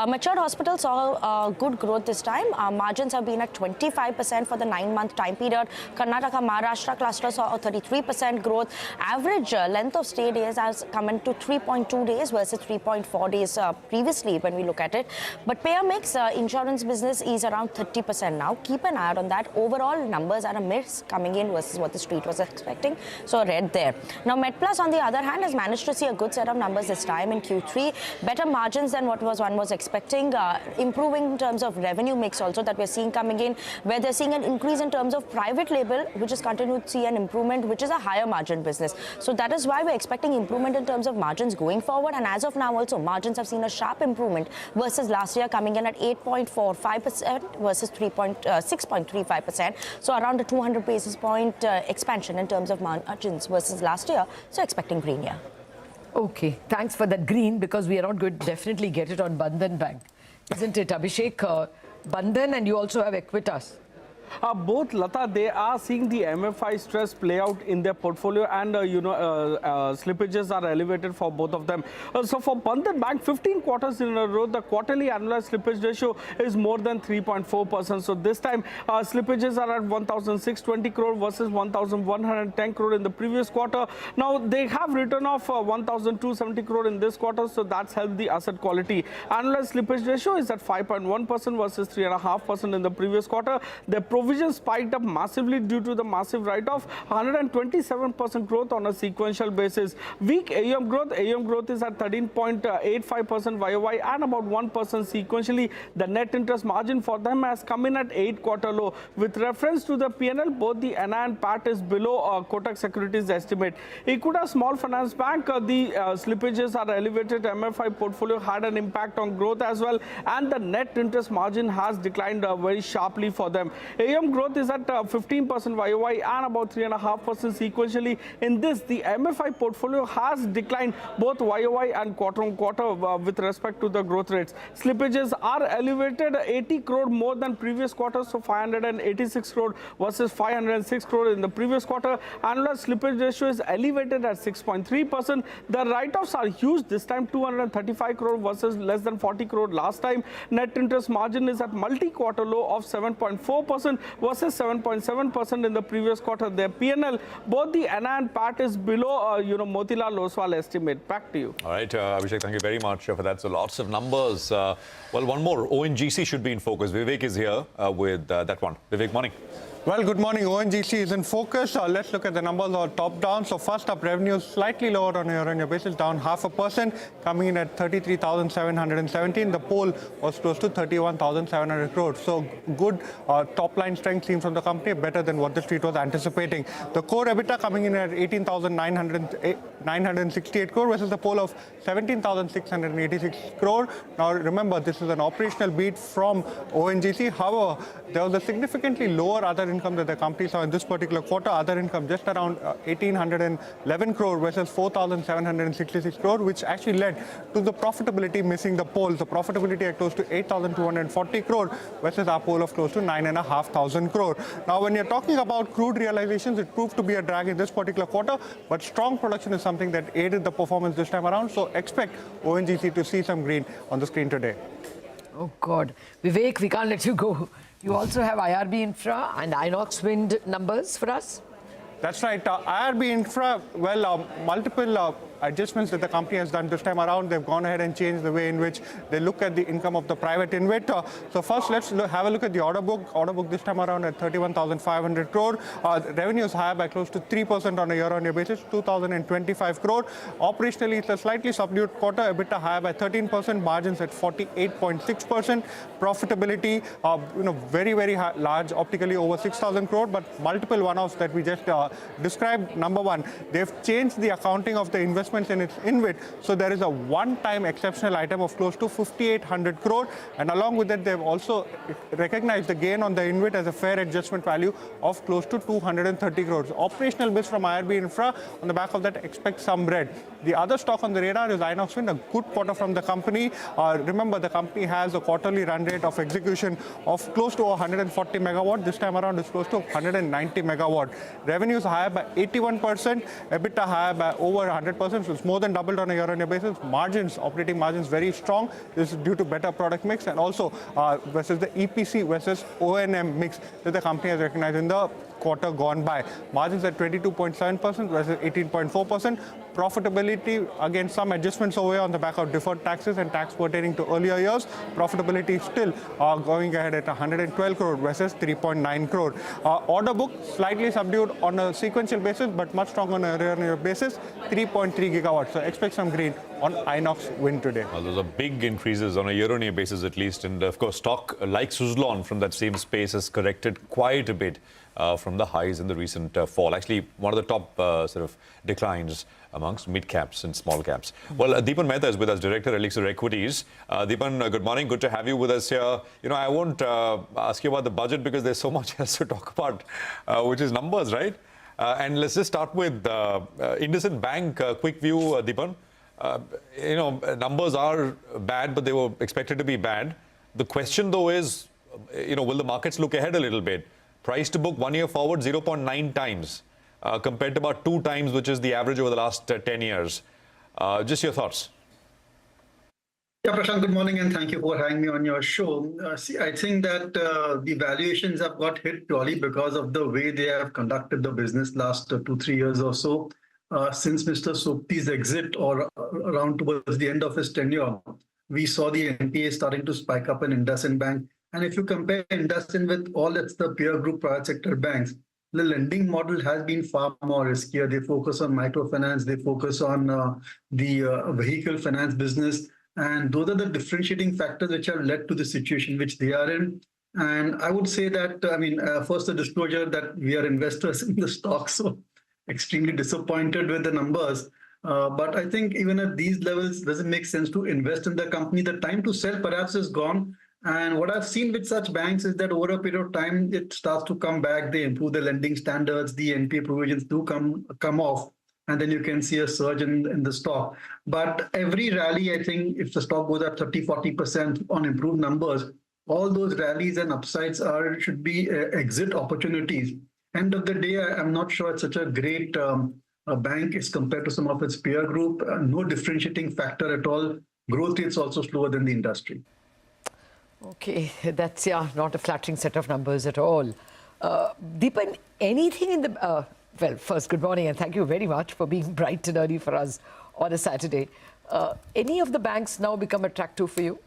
Matured hospitals saw good growth this time. Margins have been at 25% for the 9-month time period. Karnataka, Maharashtra cluster saw a 33% growth. Average length of stay days has come into 3.2 days versus 3.4 days previously when we look at it. But payer mix, insurance business is around 30% now. Keep an eye out on that. Overall numbers are a miss coming in versus what the street was expecting. So red there. Now MetPlus on the other hand has managed to see a good set of numbers this time in Q3. Better margins than what one was expecting. Improving in terms of revenue mix also that we're seeing coming in, where they're seeing an increase in terms of private label, which is continued to see an improvement, which is a higher margin business. So that is why we're expecting improvement in terms of margins going forward. And as of now also, margins have seen a sharp improvement versus last year, coming in at 8.45% versus 6.35%. So around a 200 basis point expansion in terms of margins versus last year. So expecting green here. Okay, thanks for that green, because we are not going to definitely get it on Bandhan Bank. Isn't it, Abhishek? Bandhan, and you also have Equitas. Both, Lata, they are seeing the MFI stress play out in their portfolio, and slippages are elevated for both of them. So for Bandhan Bank, 15 quarters in a row, the quarterly annualized slippage ratio is more than 3.4%. So this time, slippages are at 1,620 crore versus 1,110 crore in the previous quarter. Now, they have written off 1,270 crore in this quarter, so that's helped the asset quality. Annualized slippage ratio is at 5.1% versus 3.5% in the previous quarter. The provisions spiked up massively due to the massive write-off, 127% growth on a sequential basis. Weak AUM growth is at 13.85% YOY and about 1% sequentially. The net interest margin for them has come in at 8-quarter low. With reference to the PNL, both the NI and PAT is below Kotak Securities estimate. Equitas Small Finance Bank, the slippages are elevated. MFI portfolio had an impact on growth as well, and the net interest margin has declined very sharply for them. AUM growth is at 15% YOY and about 3.5% sequentially. In this, the MFI portfolio has declined both YOY and quarter-on-quarter with respect to the growth rates. Slippages are elevated, 80 crore more than previous quarter, so 586 crore versus 506 crore in the previous quarter. Annualized slippage ratio is elevated at 6.3%. The write-offs are huge this time, 235 crore versus less than 40 crore last time. Net interest margin is at multi-quarter low of 7.4% versus 7.7% in the previous quarter. Their PNL, both the NI and PAT is below, Motilal Oswal estimate. Back to you. All right, Abhishek, thank you very much for that. So lots of numbers. Well, one more. ONGC should be in focus. Vivek is here with that one. Vivek, morning. Well, good morning. ONGC is in focus. Let's look at the numbers on top down. So first up, revenue slightly lower on a year-on-year basis, down 0.5%, coming in at 33,717. The poll was close to 31,700 crores. So good top-line strength seen from the company, better than what the street was anticipating. The core EBITDA coming in at 18,968 crore versus the poll of 17,686 crore. Now, remember, this is an operational beat from ONGC. However, there was a significantly lower other income that the company saw in this particular quarter. Other income just around 1,811 crore versus 4,766 crore, which actually led to the profitability missing the poll. The profitability at close to 8,240 crore versus our poll of close to 9,500 crore. Now, when you're talking about crude realizations, it proved to be a drag in this particular quarter, but strong production is something that aided the performance this time around. So expect ONGC to see some green on the screen today. Oh, God. Vivek, we can't let you go. You also have IRB Infra and Inox Wind numbers for us? That's right. IRB Infra, well, multiple adjustments that the company has done this time around. They've gone ahead and changed the way in which they look at the income of the private InvIT. So first, let's have a look at the order book. Order book this time around at 31,500 crore. Revenues higher by close to 3% on a year-on-year basis, 2,025 crore. Operationally, it's a slightly subdued quarter. EBITDA higher by 13%. Margins at 48.6%. Profitability, very, very high, large, optically over 6,000 crore, but multiple one-offs that we just described. Number one, they've changed the accounting of the investments in its InvIT. So there is a one-time exceptional item of close to 5,800 crore. And along with that, they've also recognized the gain on the InvIT as a fair adjustment value of close to 230 crores. Operational miss from IRB Infra. On the back of that, expect some red. The other stock on the radar is Inox Wind, a good quarter from the company. Remember, the company has a quarterly run rate of execution of close to 140 megawatt. This time around, it's close to 190 megawatt. Revenues higher by 81%, EBITDA higher by over 100%, so it's more than doubled on a year-on-year basis. Margins, operating margins, very strong. This is due to better product mix and also versus the EPC versus O&M mix that the company has recognized in the quarter gone by. Margins at 22.7% versus 18.4%. Profitability, again, some adjustments over here on the back of deferred taxes and tax pertaining to earlier years. Profitability still going ahead at 112 crore versus 3.9 crore. Order book slightly subdued on a sequential basis, but much stronger on a year-on-year basis, 3.3 gigawatts. So expect some green on Inox Wind today. Well, those are big increases on a year-on-year basis at least. And of course, stock like Suzlon from that same space has corrected quite a bit from the highs in the recent fall. Actually, one of the top sort of declines amongst mid caps and small caps. Well, Deepan Mehta is with us, Director, Elixir Equities. Deepan, good morning. Good to have you with us here. I won't ask you about the budget because there's so much else to talk about, which is numbers, right? And let's just start with IndusInd Bank. Quick view, Deepan. Numbers are bad, but they were expected to be bad. The question, though, is, will the markets look ahead a little bit? Price to book 1 year forward, 0.9 times, compared to about 2 times, which is the average over the last 10 years. Just your thoughts. Yeah, Prashant, good morning, and thank you for having me on your show. I think that the valuations have got hit purely because of the way they have conducted the business last 2-3 years or so. Since Mr. Sopti's exit or around towards the end of his tenure, we saw the NPA starting to spike up in IndusInd Bank. And if you compare IndusInd with all that's the peer group private sector banks, the lending model has been far more riskier. They focus on microfinance, they focus on the vehicle finance business. And those are the differentiating factors which have led to the situation which they are in. And I would say that, first, the disclosure that we are investors in the stock, so extremely disappointed with the numbers. But I think even at these levels, does it make sense to invest in the company? The time to sell perhaps is gone. And what I've seen with such banks is that over a period of time, it starts to come back. They improve the lending standards. The NPA provisions do come off. And then you can see a surge in the stock. But every rally, I think, if the stock goes up 30-40% on improved numbers, all those rallies and upsides should be exit opportunities. End of the day, I'm not sure it's such a great bank as compared to some of its peer group. No differentiating factor at all. Growth rates also slower than the industry. Okay, that's not a flattering set of numbers at all. Deepan, anything in the... well, first, good morning and thank you very much for being bright and early for us on a Saturday. Any of the banks now become attractive for you?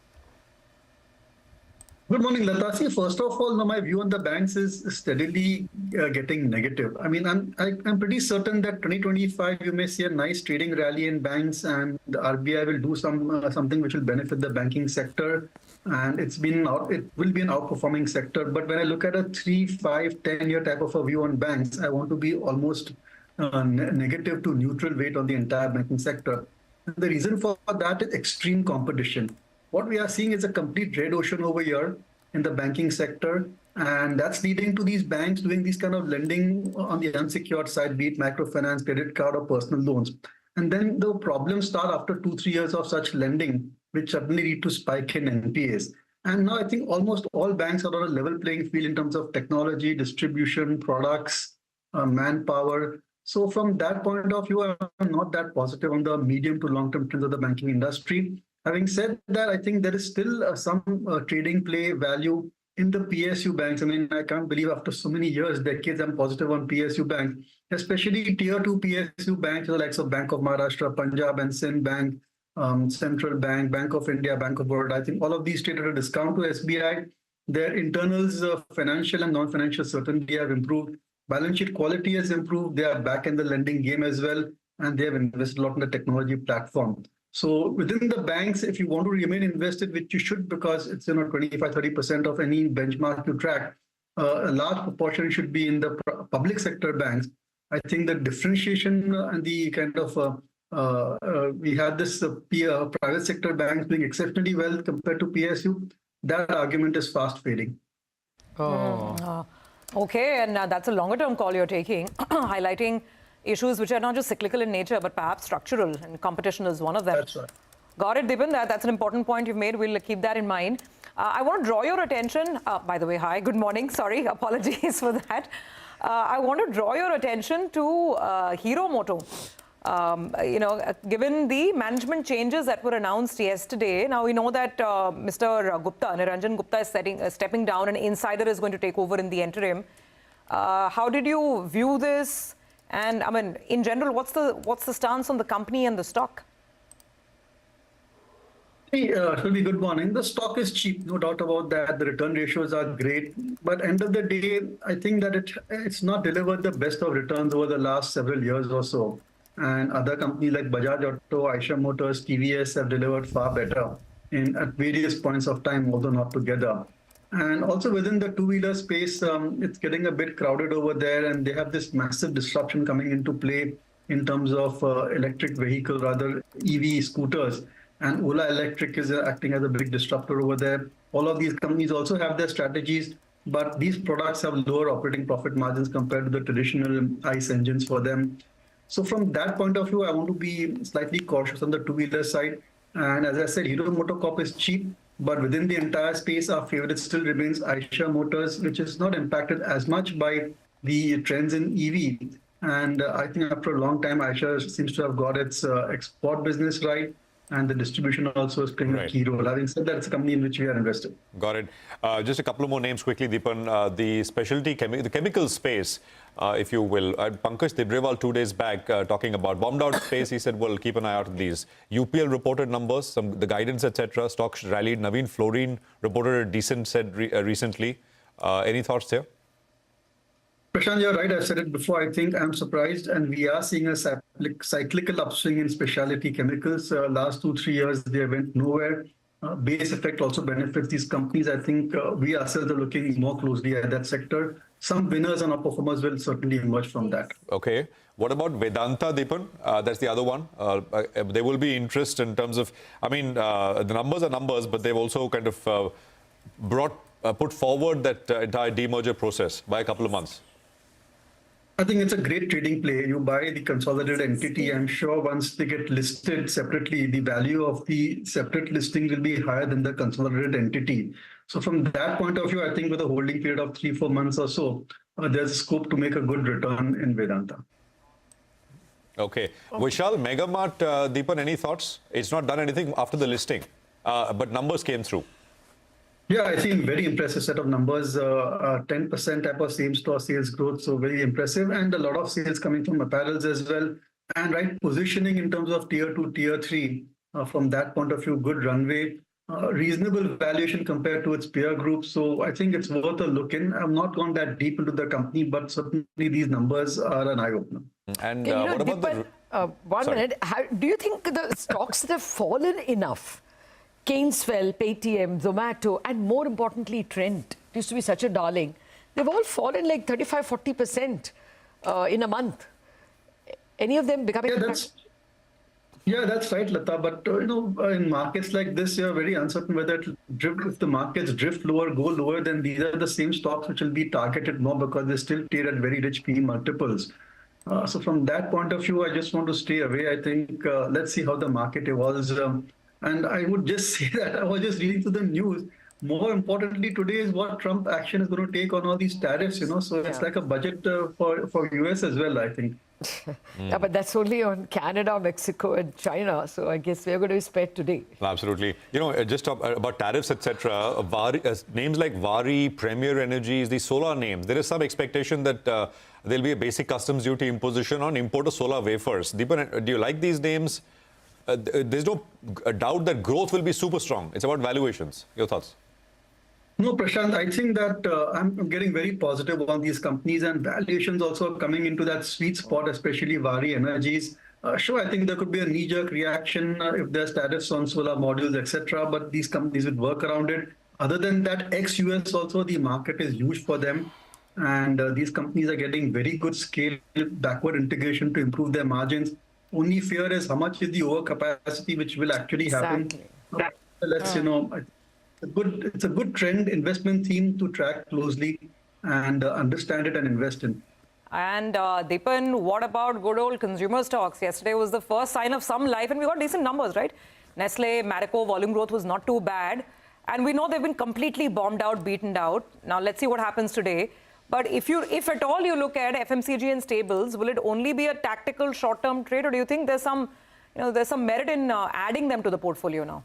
Good morning, Latasi. First of all, my view on the banks is steadily getting negative. I'm pretty certain that 2025 you may see a nice trading rally in banks, and the RBI will do something which will benefit the banking sector, and it will be an outperforming sector. But when I look at a 3, 5, 10-year type of a view on banks, I want to be almost negative to neutral weight on the entire banking sector. And the reason for that is extreme competition. What we are seeing is a complete red ocean over here in the banking sector, and that's leading to these banks doing these kind of lending on the unsecured side, be it microfinance, credit card, or personal loans. And then the problems start after 2-3 years of such lending, which suddenly lead to spike in NPAs. And now I think almost all banks are on a level playing field in terms of technology, distribution, products, manpower. So from that point of view, I'm not that positive on the medium to long-term trends of the banking industry. Having said that, I think there is still some trading play value in the PSU banks. I mean, I can't believe after so many years, decades, I'm positive on PSU banks, especially tier 2 PSU banks, the likes of Bank of Maharashtra, Punjab and Sindh Bank, Central Bank, Bank of India, Bank of Baroda. I think all of these traded a discount to SBI. Their internals, financial and non-financial certainty have improved. Balance sheet quality has improved. They are back in the lending game as well, and they have invested a lot in the technology platform. So within the banks, if you want to remain invested, which you should, because it's 25-30% of any benchmark you track, a large proportion should be in the public sector banks. I think the differentiation and the kind of we had this private sector banks doing exceptionally well compared to PSU. That argument is fast fading. Okay, and that's a longer term call you're taking, highlighting issues which are not just cyclical in nature, but perhaps structural, and competition is one of them. That's right. Got it, Dipan. That's an important point you've made. We'll keep that in mind. I want to draw your attention, by the way, hi, good morning. Sorry, apologies for that. I want to draw your attention to Hero Moto. Given the management changes that were announced yesterday, now we know that Mr. Gupta, Niranjan Gupta, is stepping down, and insider is going to take over in the interim. How did you view this? And I mean, in general, what's the stance on the company and the stock? Hey, Shilpi, good morning. The stock is cheap, no doubt about that. The return ratios are great. But end of the day, I think that it's not delivered the best of returns over the last several years or so. And other companies like Bajaj Auto, Eicher Motors, TVS have delivered far better at various points of time, although not together. And also within the two-wheeler space, it's getting a bit crowded over there, and they have this massive disruption coming into play in terms of electric vehicle, rather EV scooters. And Ola Electric is acting as a big disruptor over there. All of these companies also have their strategies, but these products have lower operating profit margins compared to the traditional ICE engines for them. So from that point of view, I want to be slightly cautious on the two-wheeler side. And as I said, Hero MotoCorp is cheap, but within the entire space, our favorite still remains Eicher Motors, which is not impacted as much by the trends in EV. And I think after a long time, Eicher seems to have got its export business right, and the distribution also is playing a key role. Having said that, it's a company in which we are invested. Got it. Just a couple of more names quickly, Dipan. The specialty the chemical space, if you will. Pankaj Tibrewal 2 days back talking about bombed out space. He said, well, keep an eye out on these. UPL reported numbers, the guidance, etc. Stocks rallied. Naveen Fluorine reported a decent set recently. Any thoughts there? Prashant, you're right. I've said it before. I think I'm surprised, and we are seeing a cyclical upswing in specialty chemicals. Last 2-3 years, they went nowhere. Base effect also benefits these companies. I think we ourselves are looking more closely at that sector. Some winners and outperformers will certainly emerge from that. Okay. What about Vedanta, Dipan? That's the other one. There will be interest in terms of, I mean, the numbers are numbers, but they've also kind of put forward that entire demerger process by a couple of months. I think it's a great trading play. You buy the consolidated entity. I'm sure once they get listed separately, the value of the separate listing will be higher than the consolidated entity. So from that point of view, I think with a holding period of 3-4 months or so, there's scope to make a good return in Vedanta. Okay. Vishal, Megamart, Dipan, any thoughts? It's not done anything after the listing, but numbers came through. Yeah, I think very impressive set of numbers, 10% type of same-store sales growth, so very impressive, and a lot of sales coming from apparels as well, and right positioning in terms of tier 2, tier 3, from that point of view, good runway, reasonable valuation compared to its peer group, so I think it's worth a look in. I've not gone that deep into the company, but certainly these numbers are an eye-opener. And what about the... One minute, do you think the stocks that have fallen enough? Cainswell, Paytm, Zomato, and more importantly, Trent used to be such a darling. They've all fallen like 35-40% in a month. Any of them becoming... Yeah, that's right, Lata. But, in markets like this, you're very uncertain whether if the markets drift lower, go lower, then these are the same stocks which will be targeted more because they still trade at very rich PE multiples. So from that point of view, I just want to stay away. I think let's see how the market evolves. And I would just say that I was just reading through the news. More importantly, today is what Trump action is going to take on all these tariffs, So it's like a budget for US as well, I think. Yeah, but that's only on Canada, Mexico and China. So I guess we're going to be spared today. Absolutely. You know, just about tariffs, etc., names like Vari, Premier Energies, these solar names, there is some expectation that there'll be a basic customs duty imposition on import of solar wafers. Deepan, do you like these names? There's no doubt that growth will be super strong. It's about valuations. Your thoughts? No, Prashant, I think that I'm getting very positive on these companies, and valuations also coming into that sweet spot, especially Vari Energies. Sure, I think there could be a knee-jerk reaction if there's tariffs on solar modules, etc., but these companies would work around it. Other than that, ex-US also, the market is huge for them, and these companies are getting very good scale, backward integration to improve their margins. Only fear is how much is the overcapacity which will actually happen. Let's, it's a good trend investment theme to track closely and understand it and invest in. And Deepan, what about good old consumer stocks? Yesterday was the first sign of some life, and we got decent numbers, right? Nestle, Marico, volume growth was not too bad. And we know they've been completely bombed out, beaten out. Now, let's see what happens today. But if at all you look at FMCG and staples, will it only be a tactical short-term trade, or do you think there's some merit in adding them to the portfolio now?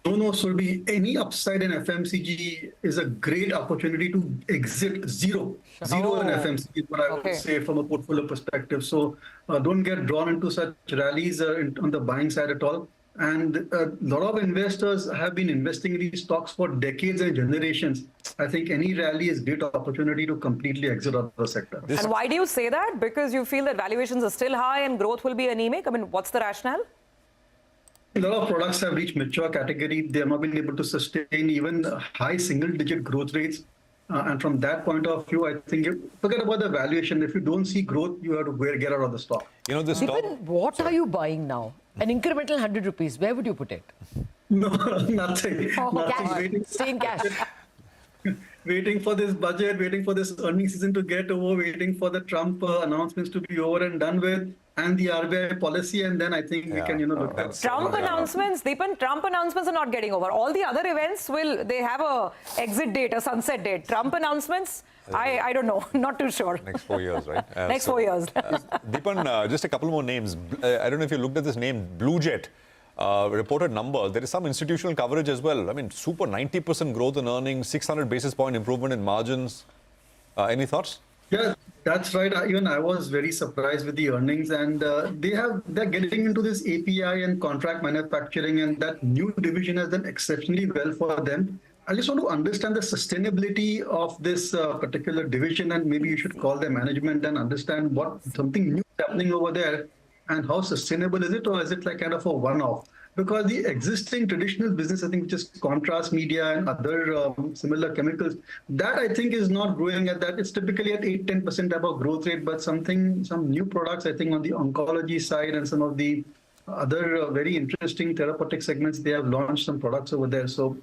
No, Surbi, any upside in FMCG is a great opportunity to exit zero in FMCG is what I would say from a portfolio perspective. So don't get drawn into such rallies on the buying side at all. And a lot of investors have been investing in these stocks for decades and generations. I think any rally is a great opportunity to completely exit out of the sector. And why do you say that? Because you feel that valuations are still high and growth will be anemic? I mean, what's the rationale? A lot of products have reached mature category. They have not been able to sustain even high single-digit growth rates. And from that point of view, I think, forget about the valuation. If you don't see growth, you have to get out of the stock. You know, the stock. What are you buying now? An incremental 100 rupees. Where would you put it? No, nothing. Nothing. Stay in cash. Waiting for this budget, waiting for this earnings season to get over, waiting for the Trump announcements to be over and done with, and the RBI policy, and then I think we can, look at Trump announcements. Deepan, Trump announcements are not getting over. All the other events they have a exit date, a sunset date. Trump announcements, I don't know, not too sure. Next 4 years, right? Next 4 years. Deepan, just a couple more names. I don't know if you looked at this name, Blue Jet. Reported number, there is some institutional coverage as well. I mean, super 90% growth in earnings, 600 basis point improvement in margins. Any thoughts? Yeah, that's right. Even I was very surprised with the earnings, and they're getting into this API and contract manufacturing, and that new division has done exceptionally well for them. I just want to understand the sustainability of this particular division, and maybe you should call their management and understand what something new is happening over there. And how sustainable is it, or is it like kind of a one-off? Because the existing traditional business, I think, which is contrast media and other similar chemicals, that I think is not growing at that. It's typically at 8-10% type of growth rate, but some new products, I think, on the oncology side and some of the other very interesting therapeutic segments, they have launched some products over there. So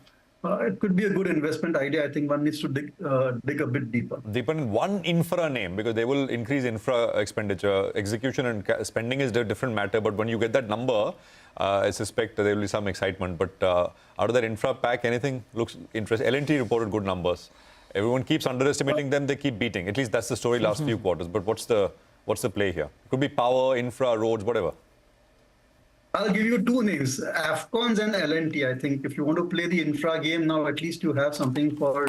it could be a good investment idea. I think one needs to dig a bit deeper. Deepan, one infra name, because they will increase infra expenditure. Execution and spending is a different matter, but when you get that number, I suspect there will be some excitement. But out of that infra pack, anything looks interesting. L&T reported good numbers. Everyone keeps underestimating them, they keep beating. At least that's the story last few quarters. But what's the play here? It could be power, infra, roads, whatever. I'll give you two names, Afcons and L&T. I think if you want to play the infra game now, at least you have something for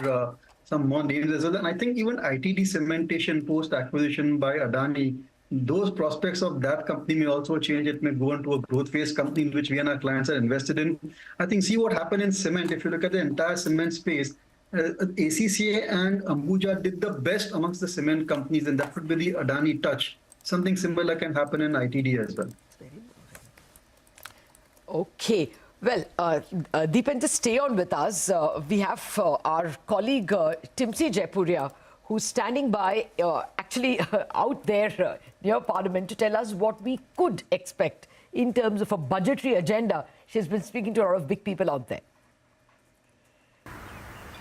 some more names as well. And I think even ITD cementation post-acquisition by Adani, those prospects of that company may also change. It may go into a growth phase company in which we and our clients are invested in. I think see what happened in cement. If you look at the entire cement space, ACCA and Ambuja did the best amongst the cement companies, and that would be the Adani touch. Something similar can happen in ITD as well. Okay. Well, Deepan, just stay on with us. We have our colleague Timsi Jaipuria, who's standing by, actually out there near Parliament to tell us what we could expect in terms of a budgetary agenda. She's been speaking to a lot of big people out there.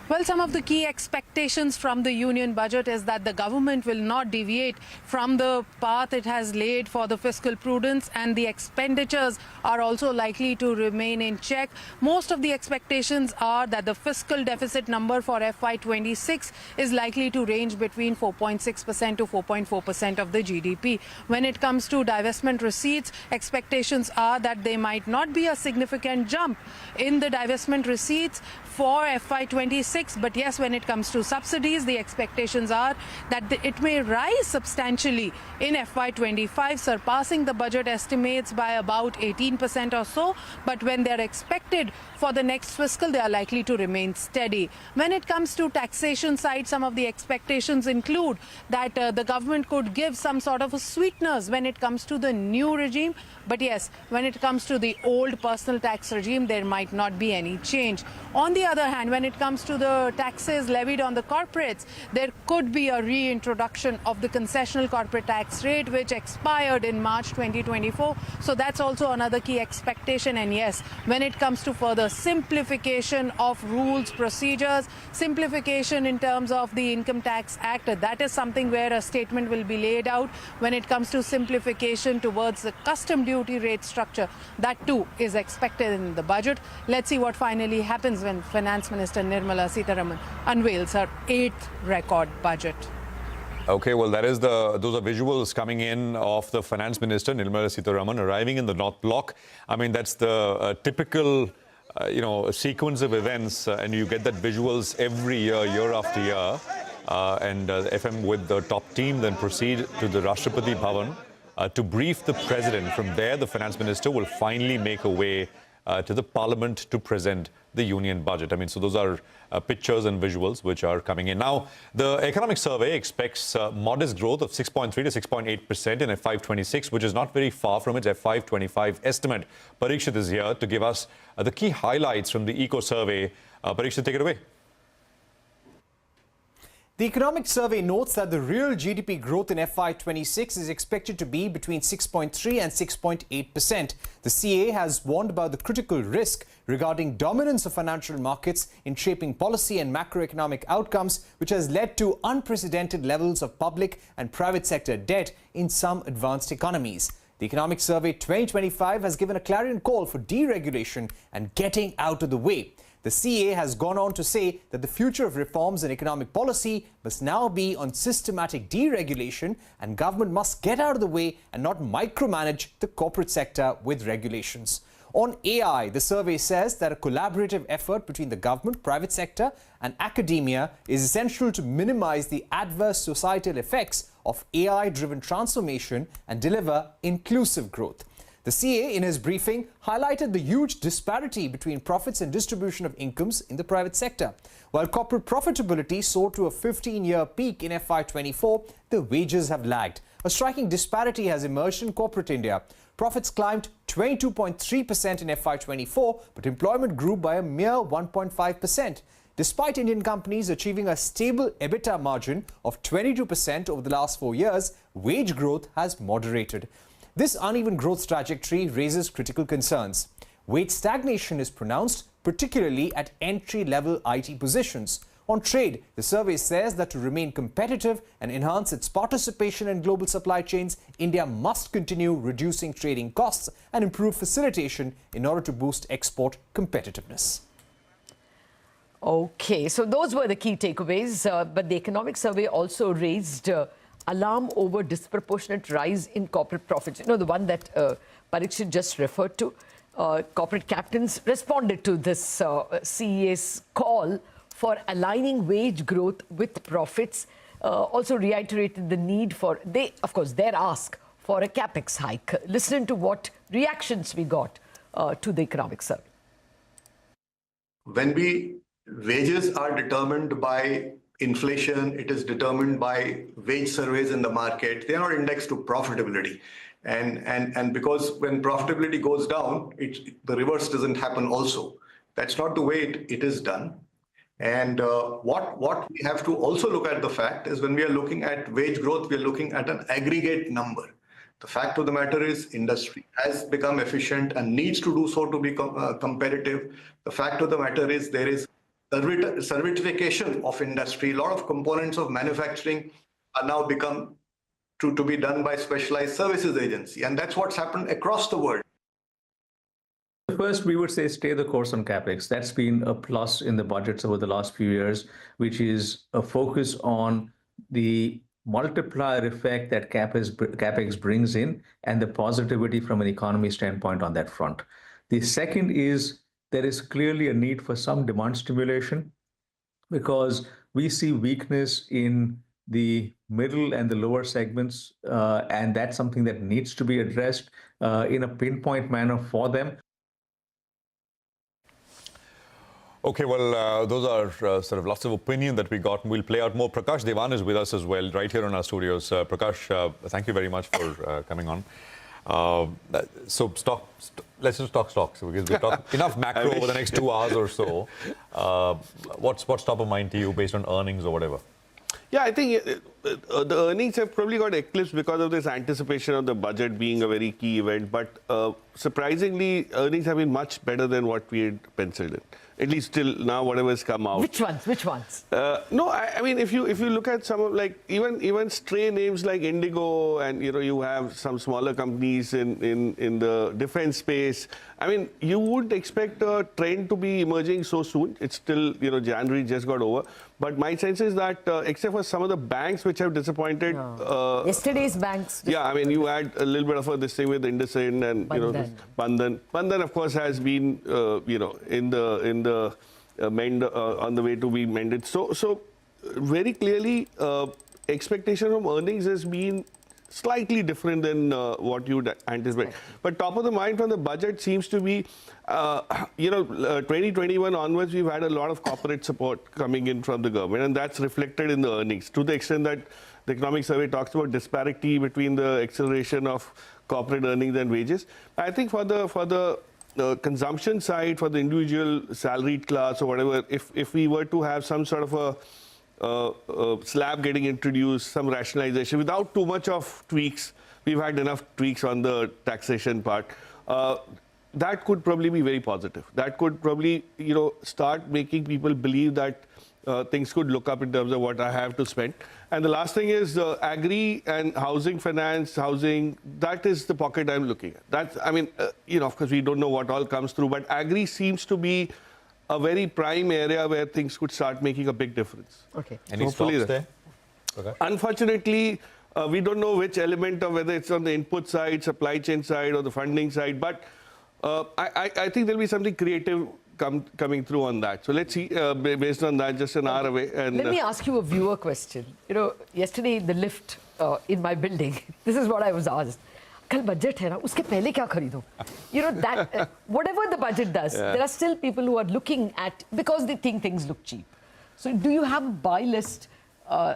Well, some of the key expectations from the union budget is that the government will not deviate from the path it has laid for the fiscal prudence, and the expenditures are also likely to remain in check. Most of the expectations are that the fiscal deficit number for FY26 is likely to range between 4.6% to 4.4% of the GDP. When it comes to divestment receipts, expectations are that there might not be a significant jump in the divestment receipts for FY26, but yes, when it comes to subsidies, the expectations are that it may rise substantially in FY25, surpassing the budget estimates by about 18% or so, but when they're expected for the next fiscal, they are likely to remain steady. When it comes to taxation side, some of the expectations include that the government could give some sort of a sweeteners when it comes to the new regime, but yes, when it comes to the old personal tax regime, there might not be any change. On the other hand, when it comes to the taxes levied on the corporates, there could be a reintroduction of the concessional corporate tax rate, which expired in March 2024. So that's also another key expectation. And yes, when it comes to further simplification of rules, procedures, simplification in terms of the Income Tax Act, that is something where a statement will be laid out. When it comes to simplification towards the custom duty rate structure, that too is expected in the budget. Let's see what finally happens when Finance Minister Nirmala Sitharaman unveils her 8th record budget. Okay, well, those are visuals coming in of the Finance Minister Nirmala Sitharaman arriving in the North Block. I mean, that's the typical, sequence of events, and you get that visuals every year, year after year. And FM with the top team then proceed to the Rashtrapati Bhavan to brief the president. From there, the Finance Minister will finally make a way to the Parliament to present the union budget. I mean, so those are pictures and visuals which are coming in. Now, the economic survey expects modest growth of 6.3 to 6.8% in FY26, which is not very far from its FY25 estimate. Parikshit is here to give us the key highlights from the eco survey. Parikshit, take it away. The economic survey notes that the real GDP growth in FY26 is expected to be between 6.3 and 6.8%. The CA has warned about the critical risk regarding dominance of financial markets in shaping policy and macroeconomic outcomes, which has led to unprecedented levels of public and private sector debt in some advanced economies. The Economic Survey 2025 has given a clarion call for deregulation and getting out of the way. The CA has gone on to say that the future of reforms in economic policy must now be on systematic deregulation, and government must get out of the way and not micromanage the corporate sector with regulations. On AI, the survey says that a collaborative effort between the government, private sector and academia is essential to minimize the adverse societal effects of AI-driven transformation and deliver inclusive growth. The CA, in his briefing, highlighted the huge disparity between profits and distribution of incomes in the private sector. While corporate profitability soared to a 15-year peak in FY24, the wages have lagged. A striking disparity has emerged in corporate India. Profits climbed 22.3% in FY24, but employment grew by a mere 1.5%. Despite Indian companies achieving a stable EBITDA margin of 22% over the last 4 years, wage growth has moderated. This uneven growth trajectory raises critical concerns. Wage stagnation is pronounced, particularly at entry-level IT positions. On trade, the survey says that to remain competitive and enhance its participation in global supply chains, India must continue reducing trading costs and improve facilitation in order to boost export competitiveness. Okay, so those were the key takeaways, but the economic survey also raised alarm over disproportionate rise in corporate profits. You know, the one that Parikshit just referred to. Corporate captains responded to this CEA's call for aligning wage growth with profits, also reiterated the need for, their ask for a capex hike. Listen to what reactions we got to the economic survey. When wages are determined by inflation, it is determined by wage surveys in the market. They are not indexed to profitability. And because when profitability goes down, the reverse doesn't happen also. That's not the way it is done. And what we have to also look at the fact is when we are looking at wage growth, we are looking at an aggregate number. The fact of the matter is industry has become efficient and needs to do so to be competitive. The fact of the matter is there is servitification of industry. A lot of components of manufacturing are now become to be done by specialized services agency. And that's what's happened across the world. First, we would say stay the course on capex. That's been a plus in the budgets over the last few years, which is a focus on the multiplier effect that capex brings in and the positivity from an economy standpoint on that front. The second is there is clearly a need for some demand stimulation because we see weakness in the middle and the lower segments, and that's something that needs to be addressed in a pinpoint manner for them. Okay, well, those are sort of lots of opinion that we got. We'll play out more. Prakash Devan is with us as well, right here in our studios. Prakash, thank you very much for coming on. So let's just talk stocks because we talk enough macro over the next 2 hours or so. What's top of mind to you based on earnings or whatever? Yeah, I think the earnings have probably got eclipsed because of this anticipation of the budget being a very key event. But surprisingly, earnings have been much better than what we had penciled in. At least till now, whatever has come out. Which ones? No, I mean, if you look at some of like even stray names like Indigo, and you have some smaller companies in the defense space. I mean, you wouldn't expect a trend to be emerging so soon. It's still January just got over. But my sense is that except for some of the banks which have disappointed, yesterday's banks. Yeah, I mean, you had a little bit of this thing with IndusInd and Bandhan. Bandhan, of course, has been in the mend on the way to be mended. So very clearly, expectation from earnings has been slightly different than what you would anticipate. But top of the mind from the budget seems to be, 2021 onwards, we've had a lot of corporate support coming in from the government, and that's reflected in the earnings to the extent that the economic survey talks about disparity between the acceleration of corporate earnings and wages. I think for the consumption side, for the individual salaried class or whatever, if we were to have some sort of a slab getting introduced, some rationalization without too much of tweaks. We've had enough tweaks on the taxation part. That could probably be very positive. That could probably, start making people believe that things could look up in terms of what I have to spend. And the last thing is agri and housing finance, that is the pocket I'm looking at. That's, I mean, of course, we don't know what all comes through, but agri seems to be a very prime area where things could start making a big difference. Okay. Any stocks there? Okay. Unfortunately, we don't know which element of whether it's on the input side, supply chain side, or the funding side, but I think there'll be something creative coming through on that. So let's see, based on that, just an hour away. And let me ask you a viewer question. Yesterday in the lift in my building, this is what I was asked. Kal budget hai na, uske pehle kya kharido? That whatever the budget does, there are still people who are looking at because they think things look cheap. So do you have a buy list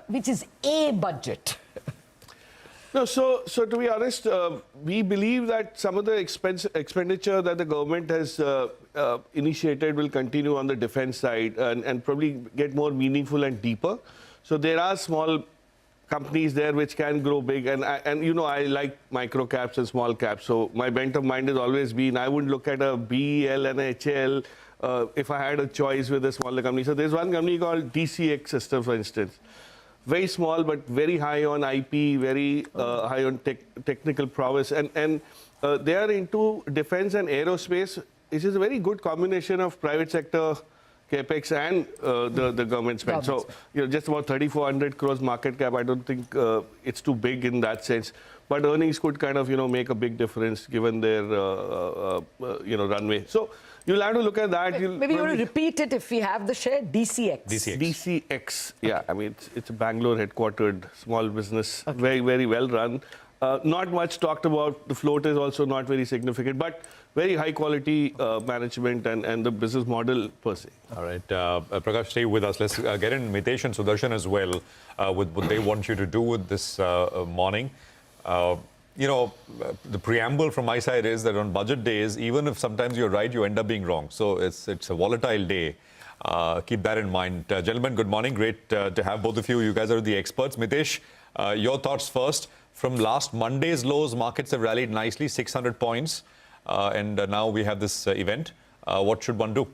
which is a budget? No, so to be honest, we believe that some of the expenditure that the government has initiated will continue on the defense side and probably get more meaningful and deeper. So there are small companies there which can grow big, and I like micro caps and small caps. So my bent of mind has always been I wouldn't look at a BEL and a HL if I had a choice with a smaller company. So there's one company called DCX System, for instance. Very small, but very high on IP, very high on technical prowess. And they are into defense and aerospace, which is a very good combination of private sector capex and the government spend. So, just about 3,400 crores market cap. I don't think it's too big in that sense. But earnings could kind of, make a big difference given their, runway. So, you'll have to look at that. Maybe you want to repeat it if we have the share. DCX. DCX. Yeah, I mean, it's a Bangalore headquartered small business, very, very well run. Not much talked about. The float is also not very significant, but very high quality management and the business model per se. All right. Prakash, stay with us. Let's get in Mitesh and Sudarshan as well with what they want you to do with this morning. The preamble from my side is that on budget days, even if sometimes you're right, you end up being wrong. So it's a volatile day. Keep that in mind. Gentlemen, good morning. Great to have both of you. You guys are the experts. Mitesh, your thoughts first. From last Monday's lows, markets have rallied nicely, 600 points. And now we have this event. What should one do?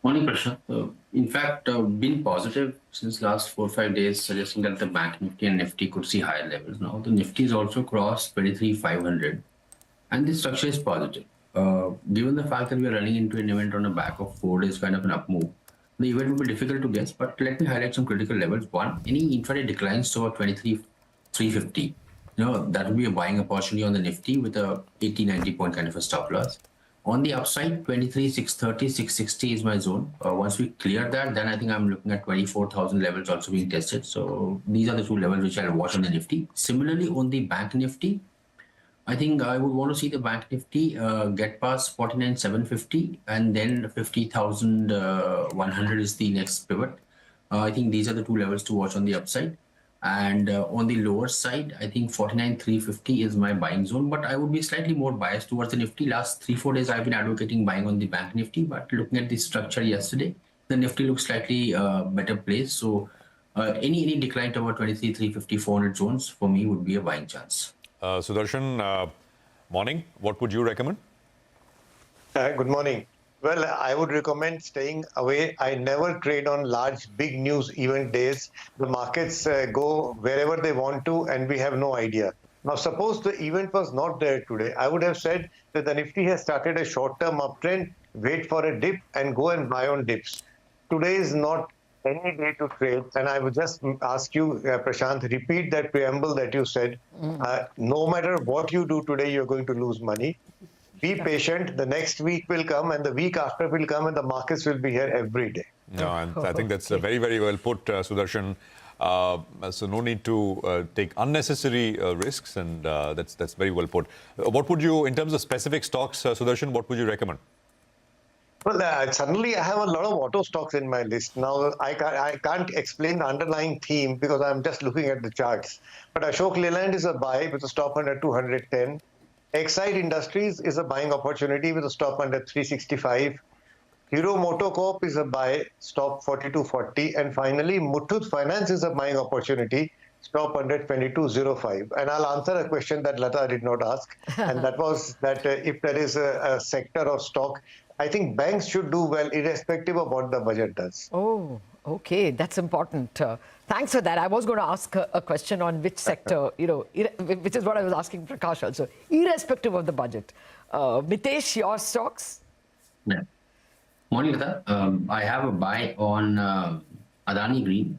Morning, Prashant. In fact, been positive since last 4 or 5 days, suggesting that the Bank Nifty and Nifty could see higher levels. Now, the Nifty has also crossed 23,500, and this structure is positive. Given the fact that we are running into an event on the back of 4 days kind of an up move, the event will be difficult to guess, but let me highlight some critical levels. One, any intraday declines to about 23,350. That will be a buying opportunity on the Nifty with a 80-90 point kind of a stop loss. On the upside, 23,630, 660 is my zone. Once we clear that, then I think I'm looking at 24,000 levels also being tested. So these are the two levels which I'll watch on the Nifty. Similarly, on the Bank Nifty, I think I would want to see the Bank Nifty get past 49,750, and then 50,100 is the next pivot. I think these are the two levels to watch on the upside. And on the lower side, I think 49,350 is my buying zone, but I would be slightly more biased towards the Nifty. Last 3-4 days, I've been advocating buying on the Bank Nifty, but looking at the structure yesterday, the Nifty looks slightly better placed. So any decline to about 23,350, 400 zones for me would be a buying chance. Sudarshan, morning. What would you recommend? Good morning. Well, I would recommend staying away. I never trade on large, big news event days. The markets go wherever they want to, and we have no idea. Now, suppose the event was not there today. I would have said that the Nifty has started a short-term uptrend, wait for a dip, and go and buy on dips. Today is not any day to trade. And I would just ask you, Prashant, repeat that preamble that you said. No matter what you do today, you're going to lose money. Be patient. The next week will come, and the week after will come, and the markets will be here every day. No, and I think that's very, very well put, Sudarshan. So no need to take unnecessary risks, and that's very well put. What would you, in terms of specific stocks, Sudarshan, what would you recommend? Well, suddenly I have a lot of auto stocks in my list. Now, I can't explain the underlying theme because I'm just looking at the charts. But Ashok Leyland is a buy with a stop under 210. Exide Industries is a buying opportunity with a stop under 365. Hero Motocorp is a buy, stop 4240. And finally, Muthoot Finance is a buying opportunity, stop under 2205. And I'll answer a question that Lata did not ask. And that was that if there is a sector or stock, I think banks should do well irrespective of what the budget does. Oh, okay. That's important. Thanks for that. I was going to ask a question on which sector, which is what I was asking Prakash also, irrespective of the budget. Mitesh, your stocks? Yeah. Morning, Lata. I have a buy on Adani Green.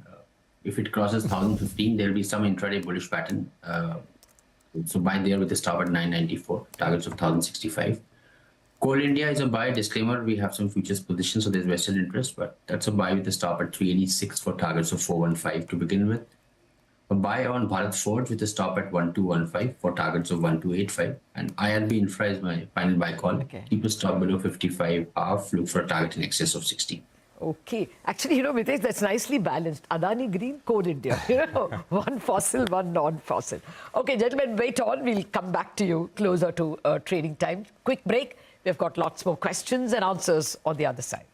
If it crosses 1,015, there will be some intraday bullish pattern. So buy there with a stop at 994, targets of 1,065. Coal India is a buy. Disclaimer, we have some futures positions, so there's vested interest, but that's a buy with a stop at 386 for targets of 415 to begin with. A buy on Bharat Forge with a stop at 1215 for targets of 1285. And IRB Infra is my final buy call. Okay. Keep a stop below 55 half, look for a target in excess of 60. Okay. Actually, Mitesh, that's nicely balanced. Adani Green, Coal India. One fossil, one non-fossil. Okay, gentlemen, wait on. We'll come back to you closer to trading time. Quick break. We've got lots more questions and answers on the other side.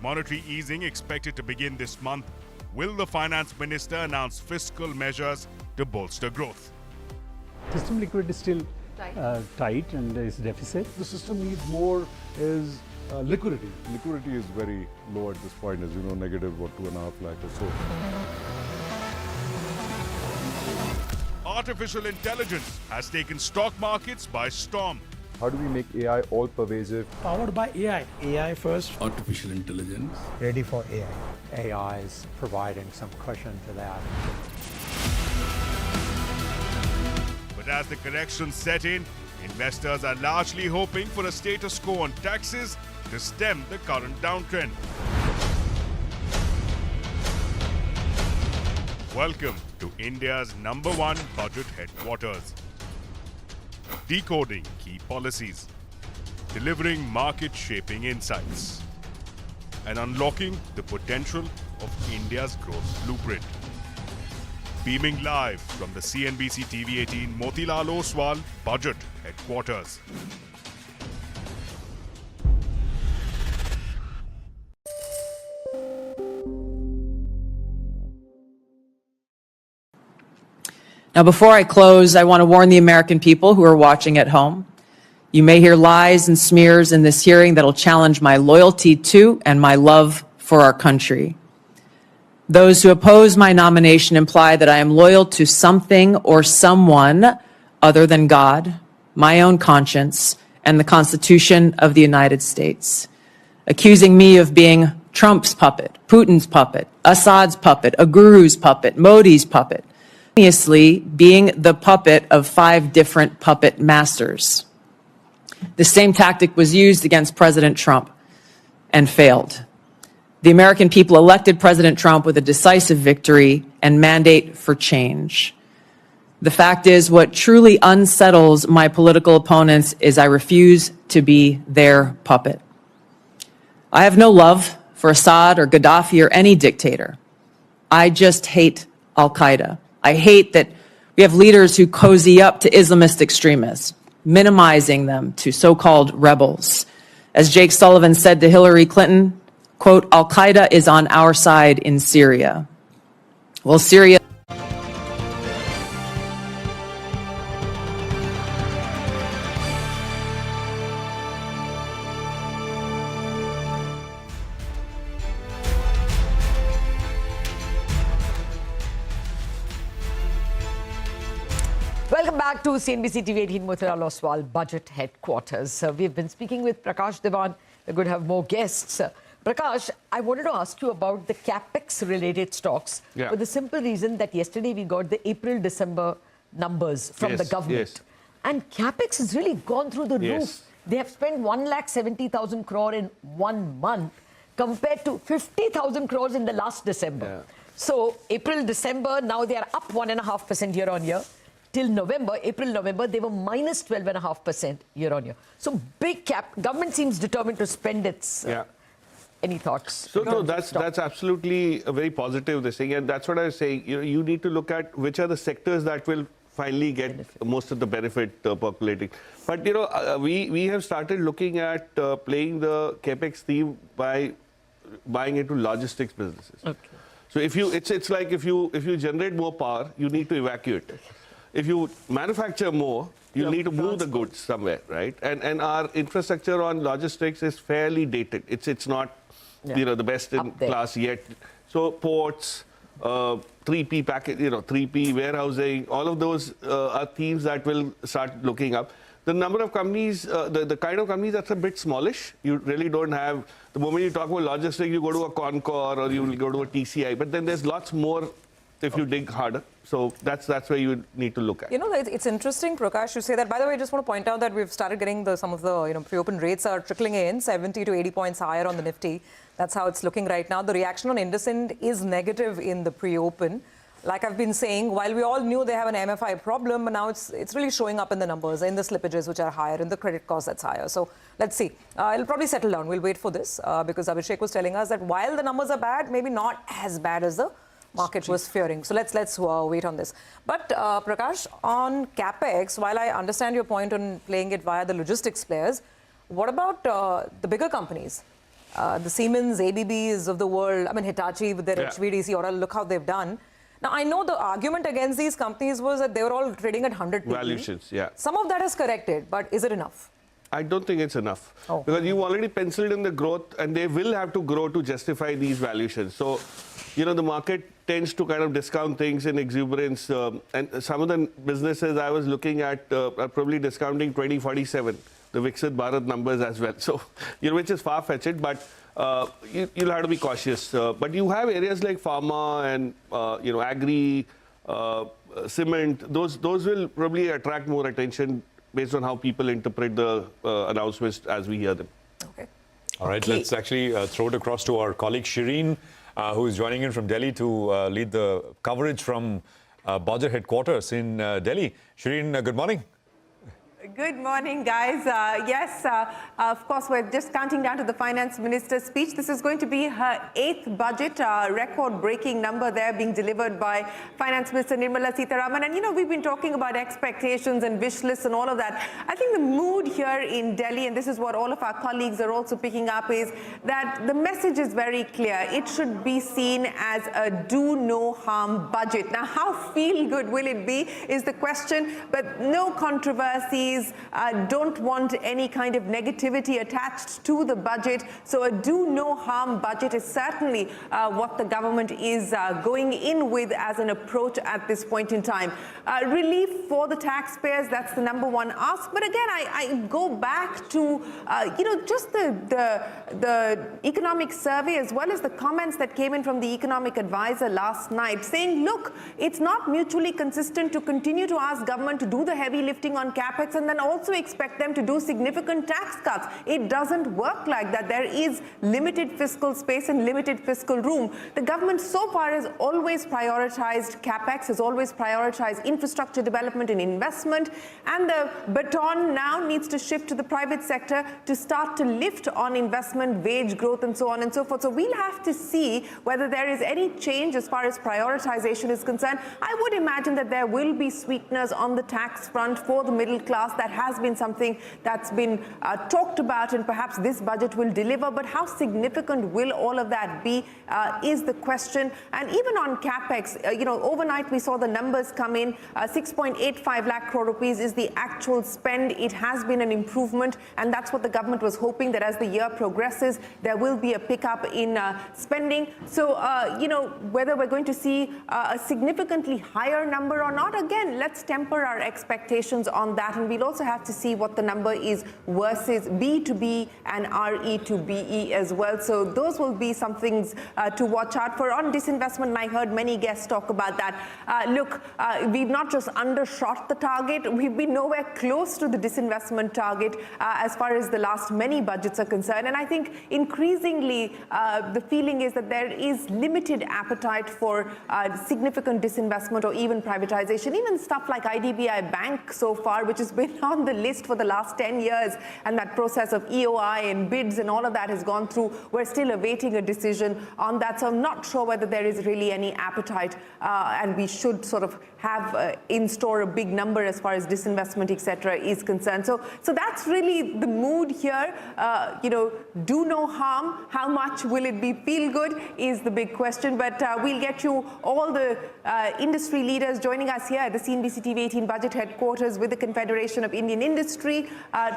Monetary easing expected to begin this month. Will the finance minister announce fiscal measures to bolster growth? System liquidity is still tight and there is deficit. The system needs more is Liquidity. Liquidity is very low at this point, as you know, negative, what, 2.5 lakh or so. Artificial intelligence has taken stock markets by storm. How do we make AI all pervasive? Powered by AI. AI first. Artificial intelligence. Ready for AI. AI is providing some cushion to that. But as the correction set in, investors are largely hoping for a status quo on taxes to stem the current downtrend. Welcome to India's #1 budget headquarters. Decoding key policies, delivering market-shaping insights, and unlocking the potential of India's growth blueprint. Beaming live from the CNBC TV 18 Motilal Oswal Budget Headquarters. Now, before I close, I want to warn the American people who are watching at home. You may hear lies and smears in this hearing that will challenge my loyalty to and my love for our country. Those who oppose my nomination imply that I am loyal to something or someone other than God, my own conscience, and the Constitution of the United States, accusing me of being Trump's puppet, Putin's puppet, Assad's puppet, a guru's puppet, Modi's puppet, obviously being the puppet of 5 different puppet masters. The same tactic was used against President Trump and failed. The American people elected President Trump with a decisive victory and mandate for change. The fact is, what truly unsettles my political opponents is I refuse to be their puppet. I have no love for Assad or Gaddafi or any dictator. I just hate Al-Qaeda. I hate that we have leaders who cozy up to Islamist extremists, minimizing them to so-called rebels. As Jake Sullivan said to Hillary Clinton, quote, Al-Qaeda is on our side in Syria. Well, Syria... Welcome back to CNBC TV 18 Motilal Oswal Budget Headquarters. We've been speaking with Prakash Devan. We're going to have more guests. Prakash, I wanted to ask you about the capex-related stocks for the simple reason that yesterday we got the April-December numbers from the government. Yes. And capex has really gone through the roof. They have spent 1,70,000 crore in 1 month compared to 50,000 crores in the last December. So April-December, now they are up 1.5% year on year. Till November, April-November, they were minus 12.5% year on year. So big cap. Government seems determined to spend its... Any thoughts? So no, that's absolutely a very positive thing, and that's what I was saying. You need to look at which are the sectors that will finally get most of the benefit percolating. But we have started looking at playing the capex theme by buying into logistics businesses. Okay. So it's like if you generate more power, you need to evacuate it. If you manufacture more, you need to move the goods somewhere, right? And our infrastructure on logistics is fairly dated. It's not the best in class yet. So ports, 3P package, 3P warehousing, all of those are themes that will start looking up. The number of companies, the kind of companies that's a bit smallish. You really don't have, the moment you talk about logistics, you go to a Concor or you will go to a TCI, but then there's lots more if you dig harder. So that's where you need to look at. It's interesting, Prakash, you say that. By the way, I just want to point out that we've started getting some of the pre-open rates are trickling in, 70 to 80 points higher on the Nifty. That's how it's looking right now. The reaction on IndusInd is negative in the pre-open. Like I've been saying, while we all knew they have an MFI problem, but now it's really showing up in the numbers, in the slippages, which are higher, in the credit cost that's higher. So let's see. It'll probably settle down. We'll wait for this because Abhishek was telling us that while the numbers are bad, maybe not as bad as the market was fearing. So let's wait on this. But Prakash, on capex, while I understand your point on playing it via the logistics players, what about the bigger companies? The Siemens, ABBs of the world, I mean Hitachi with their HVDC, or look how they've done. Now, I know the argument against these companies was that they were all trading at 100 PE. Valuations, Some of that has corrected, but is it enough? I don't think it's enough. Because you've already penciled in the growth, and they will have to grow to justify these valuations. So, you know, the market tends to kind of discount things in exuberance. And some of the businesses I was looking at are probably discounting 2047, the Viksit Bharat numbers as well. So, you know, which is far-fetched, but you'll have to be cautious. But you have areas like pharma and, you know, agri, cement. Those will probably attract more attention based on how people interpret the announcements as we hear them. Okay. All right, let's actually throw it across to our colleague Shireen, who is joining in from Delhi to lead the coverage from budget headquarters in Delhi. Shireen, good morning. Good morning, guys. Yes, of course, we're just counting down to the finance minister's speech. This is going to be her 8th budget, record-breaking number there being delivered by Finance Minister Nirmala Sitharaman. And, you know, we've been talking about expectations and wish lists and all of that. I think the mood here in Delhi, and this is what all of our colleagues are also picking up, is that the message is very clear. It should be seen as a do-no-harm budget. Now, how feel-good will it be is the question, but no controversies. Don't want any kind of negativity attached to the budget. So a do-no-harm budget is certainly what the government is going in with as an approach at this point in time. Relief for the taxpayers, that's the number one ask. But again, I go back to, you know, just the economic survey as well as the comments that came in from the economic advisor last night saying, look, it's not mutually consistent to continue to ask government to do the heavy lifting on capex and then also expect them to do significant tax cuts. It doesn't work like that. There is limited fiscal space and limited fiscal room. The government so far has always prioritized capex, has always prioritized infrastructure development and investment, and the baton now needs to shift to the private sector to start to lift on investment, wage growth, and so on and so forth. So we'll have to see whether there is any change as far as prioritization is concerned. I would imagine that there will be sweeteners on the tax front for the middle class. That has been something that's been talked about, and perhaps this budget will deliver. But how significant will all of that be is the question. And even on capex, you know, overnight we saw the numbers come in. 6.85 lakh crore rupees is the actual spend. It has been an improvement, and that's what the government was hoping, that as the year progresses, there will be a pickup in spending. So, you know, whether we're going to see a significantly higher number or not, again, let's temper our expectations on that. And we'll also have to see what the number is versus B2B and RE to BE as well. So those will be some things to watch out for. On disinvestment, and I heard many guests talk about that. Look, we've not just undershot the target, we've been nowhere close to the disinvestment target as far as the last many budgets are concerned. And I think increasingly the feeling is that there is limited appetite for significant disinvestment or even privatization. Even stuff like IDBI Bank so far, which has been on the list for the last 10 years, and that process of EOI and bids and all of that has gone through. We're still awaiting a decision on that. So I'm not sure whether there is really any appetite, and we should sort of have in store a big number as far as disinvestment, etc., is concerned. So that's really the mood here. You know, do no harm. How much will it be feel good is the big question. But we'll get you all the industry leaders joining us here at the CNBC TV 18 budget headquarters with the Confederation of Indian Industry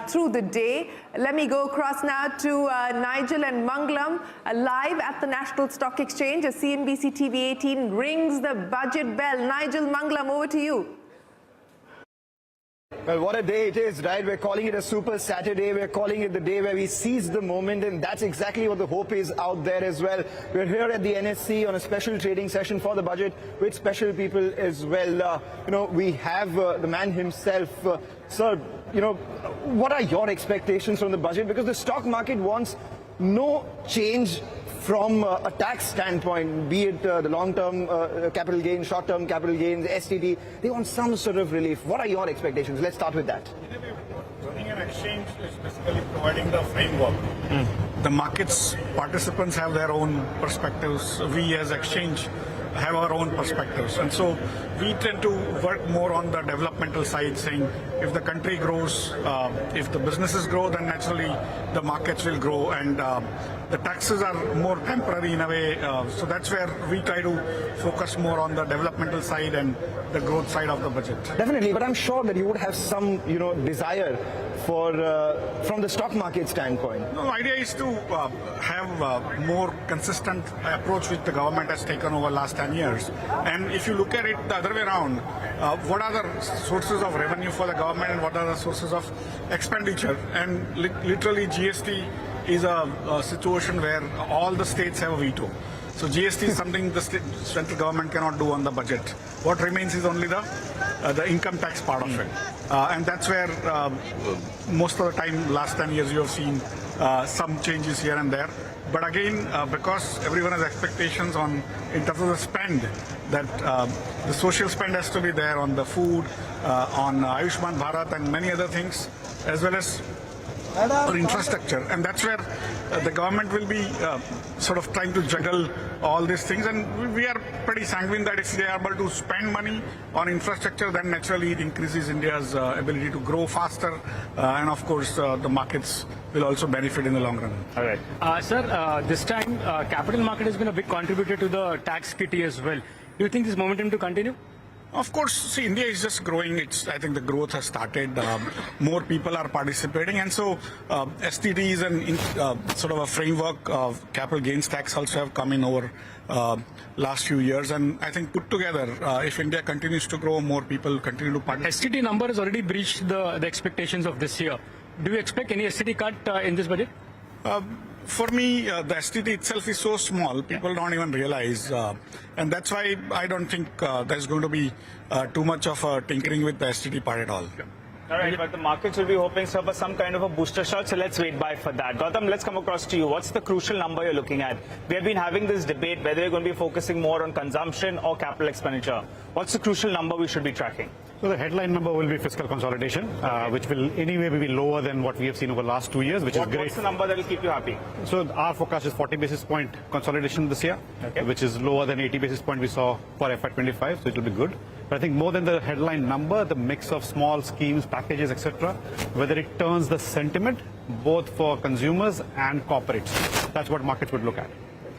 through the day. Let me go across now to Nigel and Mangalam live at the National Stock Exchange as CNBC TV 18 rings the budget bell. Nigel, Mangalam, over to you. Well, what a day it is, right? We're calling it a super Saturday. We're calling it the day where we seize the moment, and that's exactly what the hope is out there as well. We're here at the NSC on a special trading session for the budget with special people as well. You know, we have the man himself. Sir, you know, what are your expectations from the budget? Because the stock market wants no change from a tax standpoint, be it the long-term capital gains, short-term capital gains, STT. They want some sort of relief. What are your expectations? Let's start with that. Running an exchange is basically providing the framework. The markets participants have their own perspectives. We as exchange have our own perspectives, and so we tend to work more on the developmental side, saying if the country grows, if the businesses grow, then naturally the markets will grow, and the taxes are more temporary in a way. So that's where we try to focus more on the developmental side and the growth side of the budget. Definitely, but I'm sure that you would have some, desire for from the stock market standpoint. No, the idea is to have a more consistent approach which the government has taken over the last 10 years. And if you look at it the other way around, what are the sources of revenue for the government and what are the sources of expenditure? And literally GST is a situation where all the states have a veto. So GST is something the central government cannot do on the budget. What remains is only the income tax part of it. And that's where most of the time, last 10 years, you have seen some changes here and there. But again, because everyone has expectations in terms of the spend, that the social spend has to be there on the food, on Ayushman Bharat and many other things, as well as or infrastructure, and that's where the government will be sort of trying to juggle all these things, and we are pretty sanguine that if they are able to spend money on infrastructure, then naturally it increases India's ability to grow faster, and of course the markets will also benefit in the long run. All right. Sir, this time capital market has been a big contributor to the tax kitty as well. Do you think this momentum to continue? Of course, see, India is just growing. I think the growth has started. More people are participating, and so STDs and sort of a framework of capital gains tax also have come in over last few years. And I think put together, if India continues to grow, more people continue to participate. STD number has already breached the expectations of this year. Do you expect any STD cut in this budget? For me, the STD itself is so small, people don't even realize. And that's why I don't think there's going to be too much of tinkering with the STD part at all. All right, but the markets will be hoping for some kind of a booster shot, so let's wait by for that. Gautam, let's come across to you. What's the crucial number you're looking at? We have been having this debate whether we're going to be focusing more on consumption or capital expenditure. What's the crucial number we should be tracking? So the headline number will be fiscal consolidation, which will anyway be lower than what we have seen over the last 2 years, which is great. What's the number that will keep you happy? So our forecast is 40 basis point consolidation this year, which is lower than 80 basis point we saw for FY25, so it will be good. But I think more than the headline number, the mix of small schemes, packages, etc., whether it turns the sentiment both for consumers and corporates. That's what markets would look at.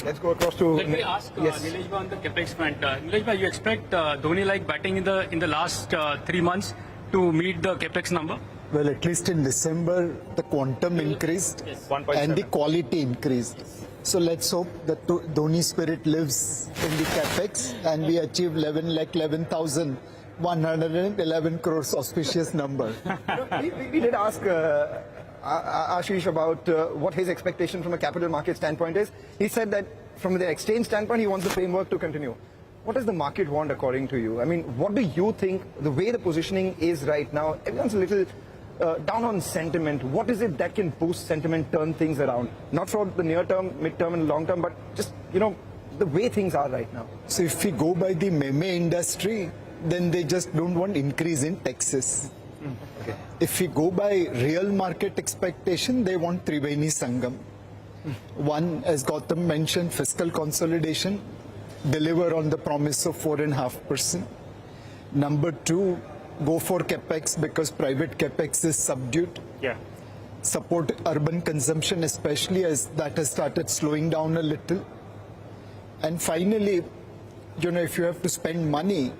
Let's go across to... Let me ask Nileshbhai on the capex front. Nileshbhai, you expect Dhoni-like batting in the last 3 months to meet the capex number? Well, at least in December, the quantum increased and the quality increased. So let's hope that Dhoni spirit lives in the capex and we achieve 11,11,111 crores, auspicious number. We did ask Ashish about what his expectation from a capital market standpoint is. He said that from the exchange standpoint, he wants the framework to continue. What does the market want according to you? I mean, what do you think the way the positioning is right now? Everyone's a little down on sentiment. What is it that can boost sentiment, turn things around? Not for the near term, mid term and long term, but just, the way things are right now. So if we go by the meme industry, then they just don't want increase in taxes. Okay. If we go by real market expectation, they want Triveni Sangam. One, as Gautam mentioned, fiscal consolidation, deliver on the promise of 4.5%. Number two, go for capex because private capex is subdued. Support urban consumption, especially as that has started slowing down a little. And finally, if you have to spend money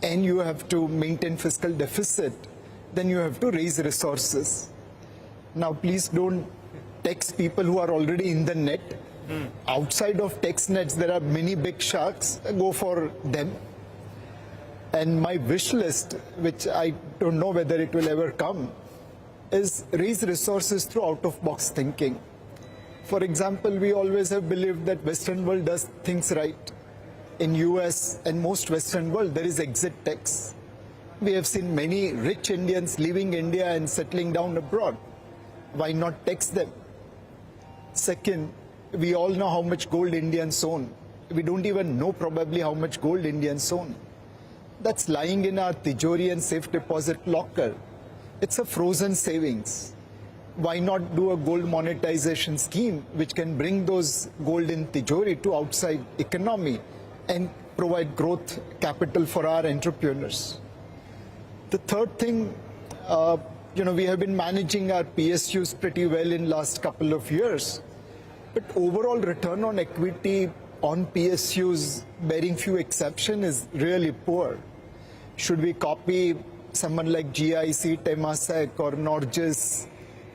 and you have to maintain fiscal deficit, then you have to raise resources. Now, please don't tax people who are already in the net. Outside of tax nets, there are many big sharks. Go for them. And my wish list, which I don't know whether it will ever come, is raise resources through out-of-box thinking. For example, we always have believed that Western world does things right. In US and most Western world, there is exit tax. We have seen many rich Indians leaving India and settling down abroad. Why not tax them? Second, we all know how much gold Indians own. We don't even know probably how much gold Indians own. That's lying in our Tijori and safe deposit locker. It's a frozen savings. Why not do a gold monetization scheme which can bring those gold in Tijori to outside economy and provide growth capital for our entrepreneurs? The third thing, we have been managing our PSUs pretty well in last couple of years. But overall return on equity on PSUs, bearing few exceptions, is really poor. Should we copy someone like GIC, Temasek or Norges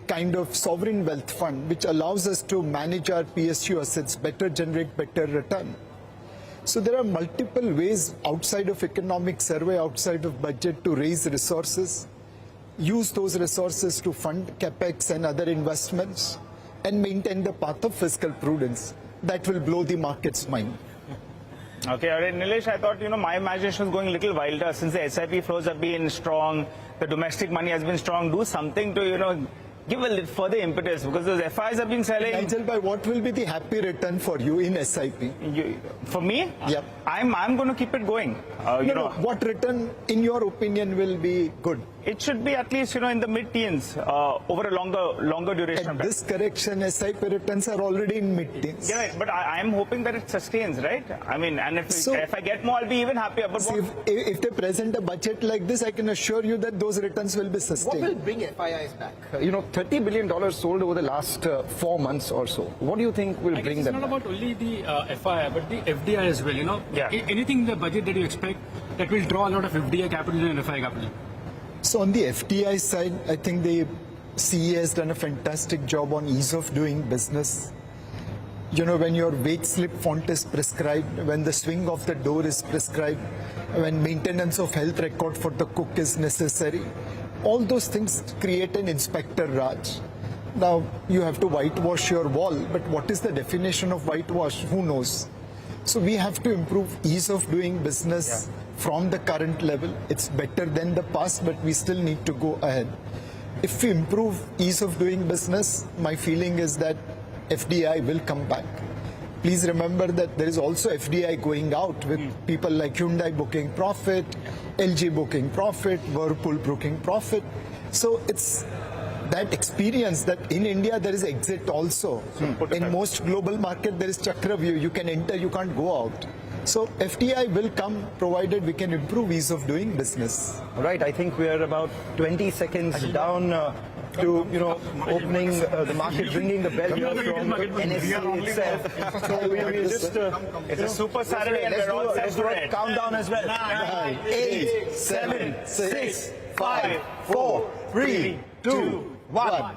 kind of sovereign wealth fund, which allows us to manage our PSU assets better, generate better return? So there are multiple ways outside of economic survey, outside of budget, to raise resources, use those resources to fund capex and other investments, and maintain the path of fiscal prudence. That will blow the market's mind. Okay, all right, Nilesh, I thought, my imagination was going a little wilder since the SIP flows have been strong, the domestic money has been strong. Do something to, give a little further impetus, because those FIs have been selling. Nigel, what will be the happy return for you in SIP? For me? Yep. I'm going to keep it going. What return, in your opinion, will be good? It should be at least, in the mid-teens over a longer duration of time. This correction, SIP returns are already in mid-teens. Yeah, but I'm hoping that it sustains, right? I mean, and if I get more, I'll be even happier. But see, if they present a budget like this, I can assure you that those returns will be sustained. What will bring FIIs back? $30 billion sold over the last 4 months or so. What do you think will bring them back? It's not about only the FII, but the FDI as well. Anything in the budget that you expect that will draw a lot of FDI capital and FII capital? So on the FDI side, I think the CE has done a fantastic job on ease of doing business. When your wage slip font is prescribed, when the swing of the door is prescribed, when maintenance of health record for the cook is necessary, all those things create an Inspector Raj. Now, you have to whitewash your wall, but what is the definition of whitewash? Who knows? So we have to improve ease of doing business from the current level. It's better than the past, but we still need to go ahead. If we improve ease of doing business, my feeling is that FDI will come back. Please remember that there is also FDI going out with people like Hyundai booking profit, LG booking profit, Whirlpool booking profit. So it's that experience that in India there is exit also. In most global market there is Chakravyu. You can enter, you can't go out. So FDI will come provided we can improve ease of doing business. All right, I think we are about 20 seconds down to opening the market, ringing the bell here from NSE itself. So we just it's a super Saturday and we're all set for it. Countdown as well. 9, 8, 7, 6, 5, 4, 3, 2, 1.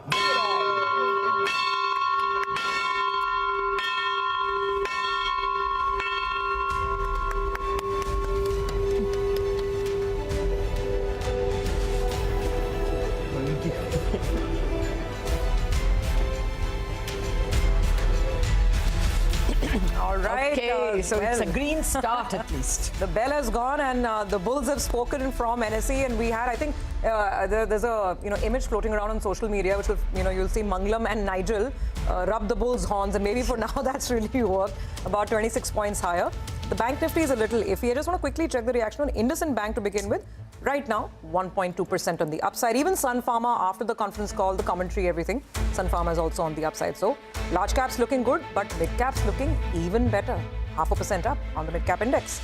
All right. Okay, so it's a green start at least. The bell has gone and the bulls have spoken from NSE, and we had, I think, there's a image floating around on social media, which will, you'll see Mangalam and Nigel rub the bulls' horns, and maybe for now that's really worked. About 26 points higher. The Bank Nifty is a little iffy. I just want to quickly check the reaction on IndusInd Bank to begin with. Right now, 1.2% on the upside. Even Sun Pharma, after the conference call, the commentary, everything, Sun Pharma is also on the upside. So, large caps looking good, but mid caps looking even better. 0.5% up on the mid cap index.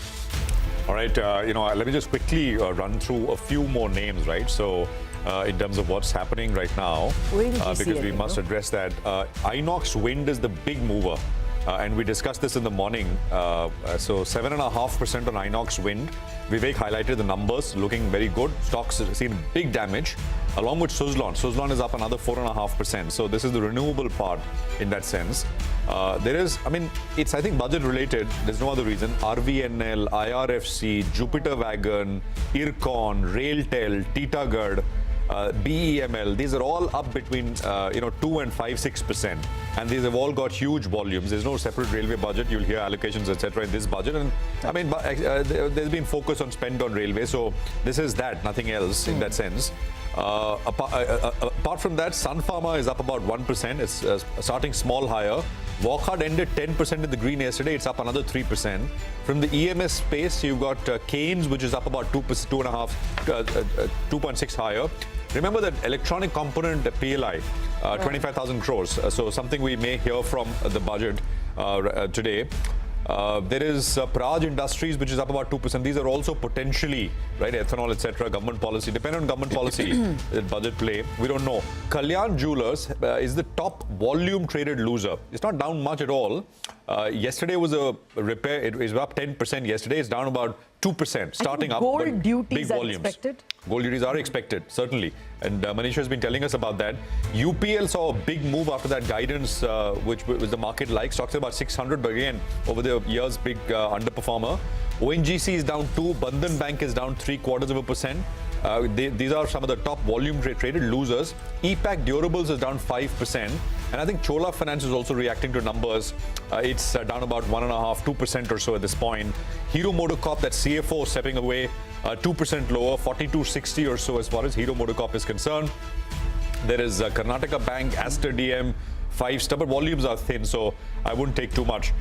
All right, let me just quickly run through a few more names, right? So, in terms of what's happening right now, because we must address that. Inox Wind is the big mover. And we discussed this in the morning. So 7.5% on Inox Wind. Vivek highlighted the numbers, looking very good. Stocks have seen big damage, along with Suzlon. Suzlon is up another 4.5%. So this is the renewable part in that sense. It's, I think, budget related. There's no other reason. RVNL, IRFC, Jupiter Wagon, Ircon, Railtel, Titagarh, BEML, these are all up between 2 and 5-6%, and these have all got huge volumes. There's no separate railway budget. You'll hear allocations, etc. in this budget, and there's been focus on spend on railway, so this is that, nothing else in that sense. Apart from that, Sun Pharma is up about 1%. It's starting small higher. Wockhardt ended 10% in the green yesterday. It's up another 3%. From the EMS space, you've got Keynes, which is up about 2.6 higher. Remember that electronic component PLI, 25,000 crores. So something we may hear from the budget today. There is Praj Industries, which is up about 2%. These are also potentially, right, ethanol, etc., government policy. Depending on government policy, budget play, we don't know. Kalyan Jewellers is the top volume traded loser. It's not down much at all. Yesterday was a repair. It was up 10% yesterday. It's down about 2%, starting up. Gold duties big volumes. are expected? Gold duties are expected, certainly. And Manisha has been telling us about that. UPL saw a big move after that guidance, which the market likes. Stocks are about 600, but again, over the years, big underperformer. ONGC is down 2. Bandhan Bank is down 0.75%. These are some of the top volume traded losers. EPAC Durables is down 5%. And I think Chola Finance is also reacting to numbers. It's down about 1.5%, 2% or so at this point. Hero MotoCorp, that CFO stepping away, 2% lower, 42.60 or so as far as Hero MotoCorp is concerned. There is Karnataka Bank, Aster DM, 5-star, but volumes are thin, so I wouldn't take too much.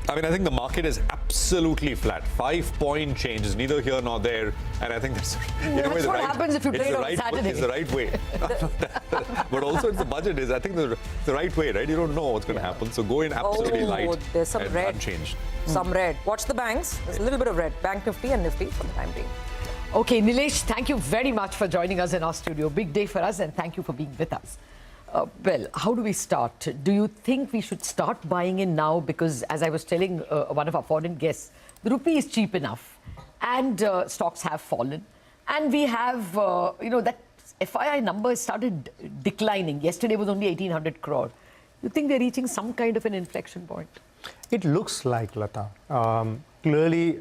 I mean, I think the market is absolutely flat. 5-point change is neither here nor there. And I think that's, that's what happens if you trade on Saturday. It's the right way. But also it's the budget is, I think, the right way, right? You don't know what's going to happen. So go in absolutely light. There's some and red. Unchanged. Some red. Watch the banks. There's a little bit of red. Bank Nifty and Nifty for the time being. Okay, Nilesh, thank you very much for joining us in our studio. Big day for us, and thank you for being with us. Well, how do we start? Do you think we should start buying in now? Because as I was telling one of our foreign guests, the rupee is cheap enough and stocks have fallen. And we have, that FII number started declining. Yesterday was only 1,800 crore. You think they're reaching some kind of an inflection point? It looks like, Lata. Clearly,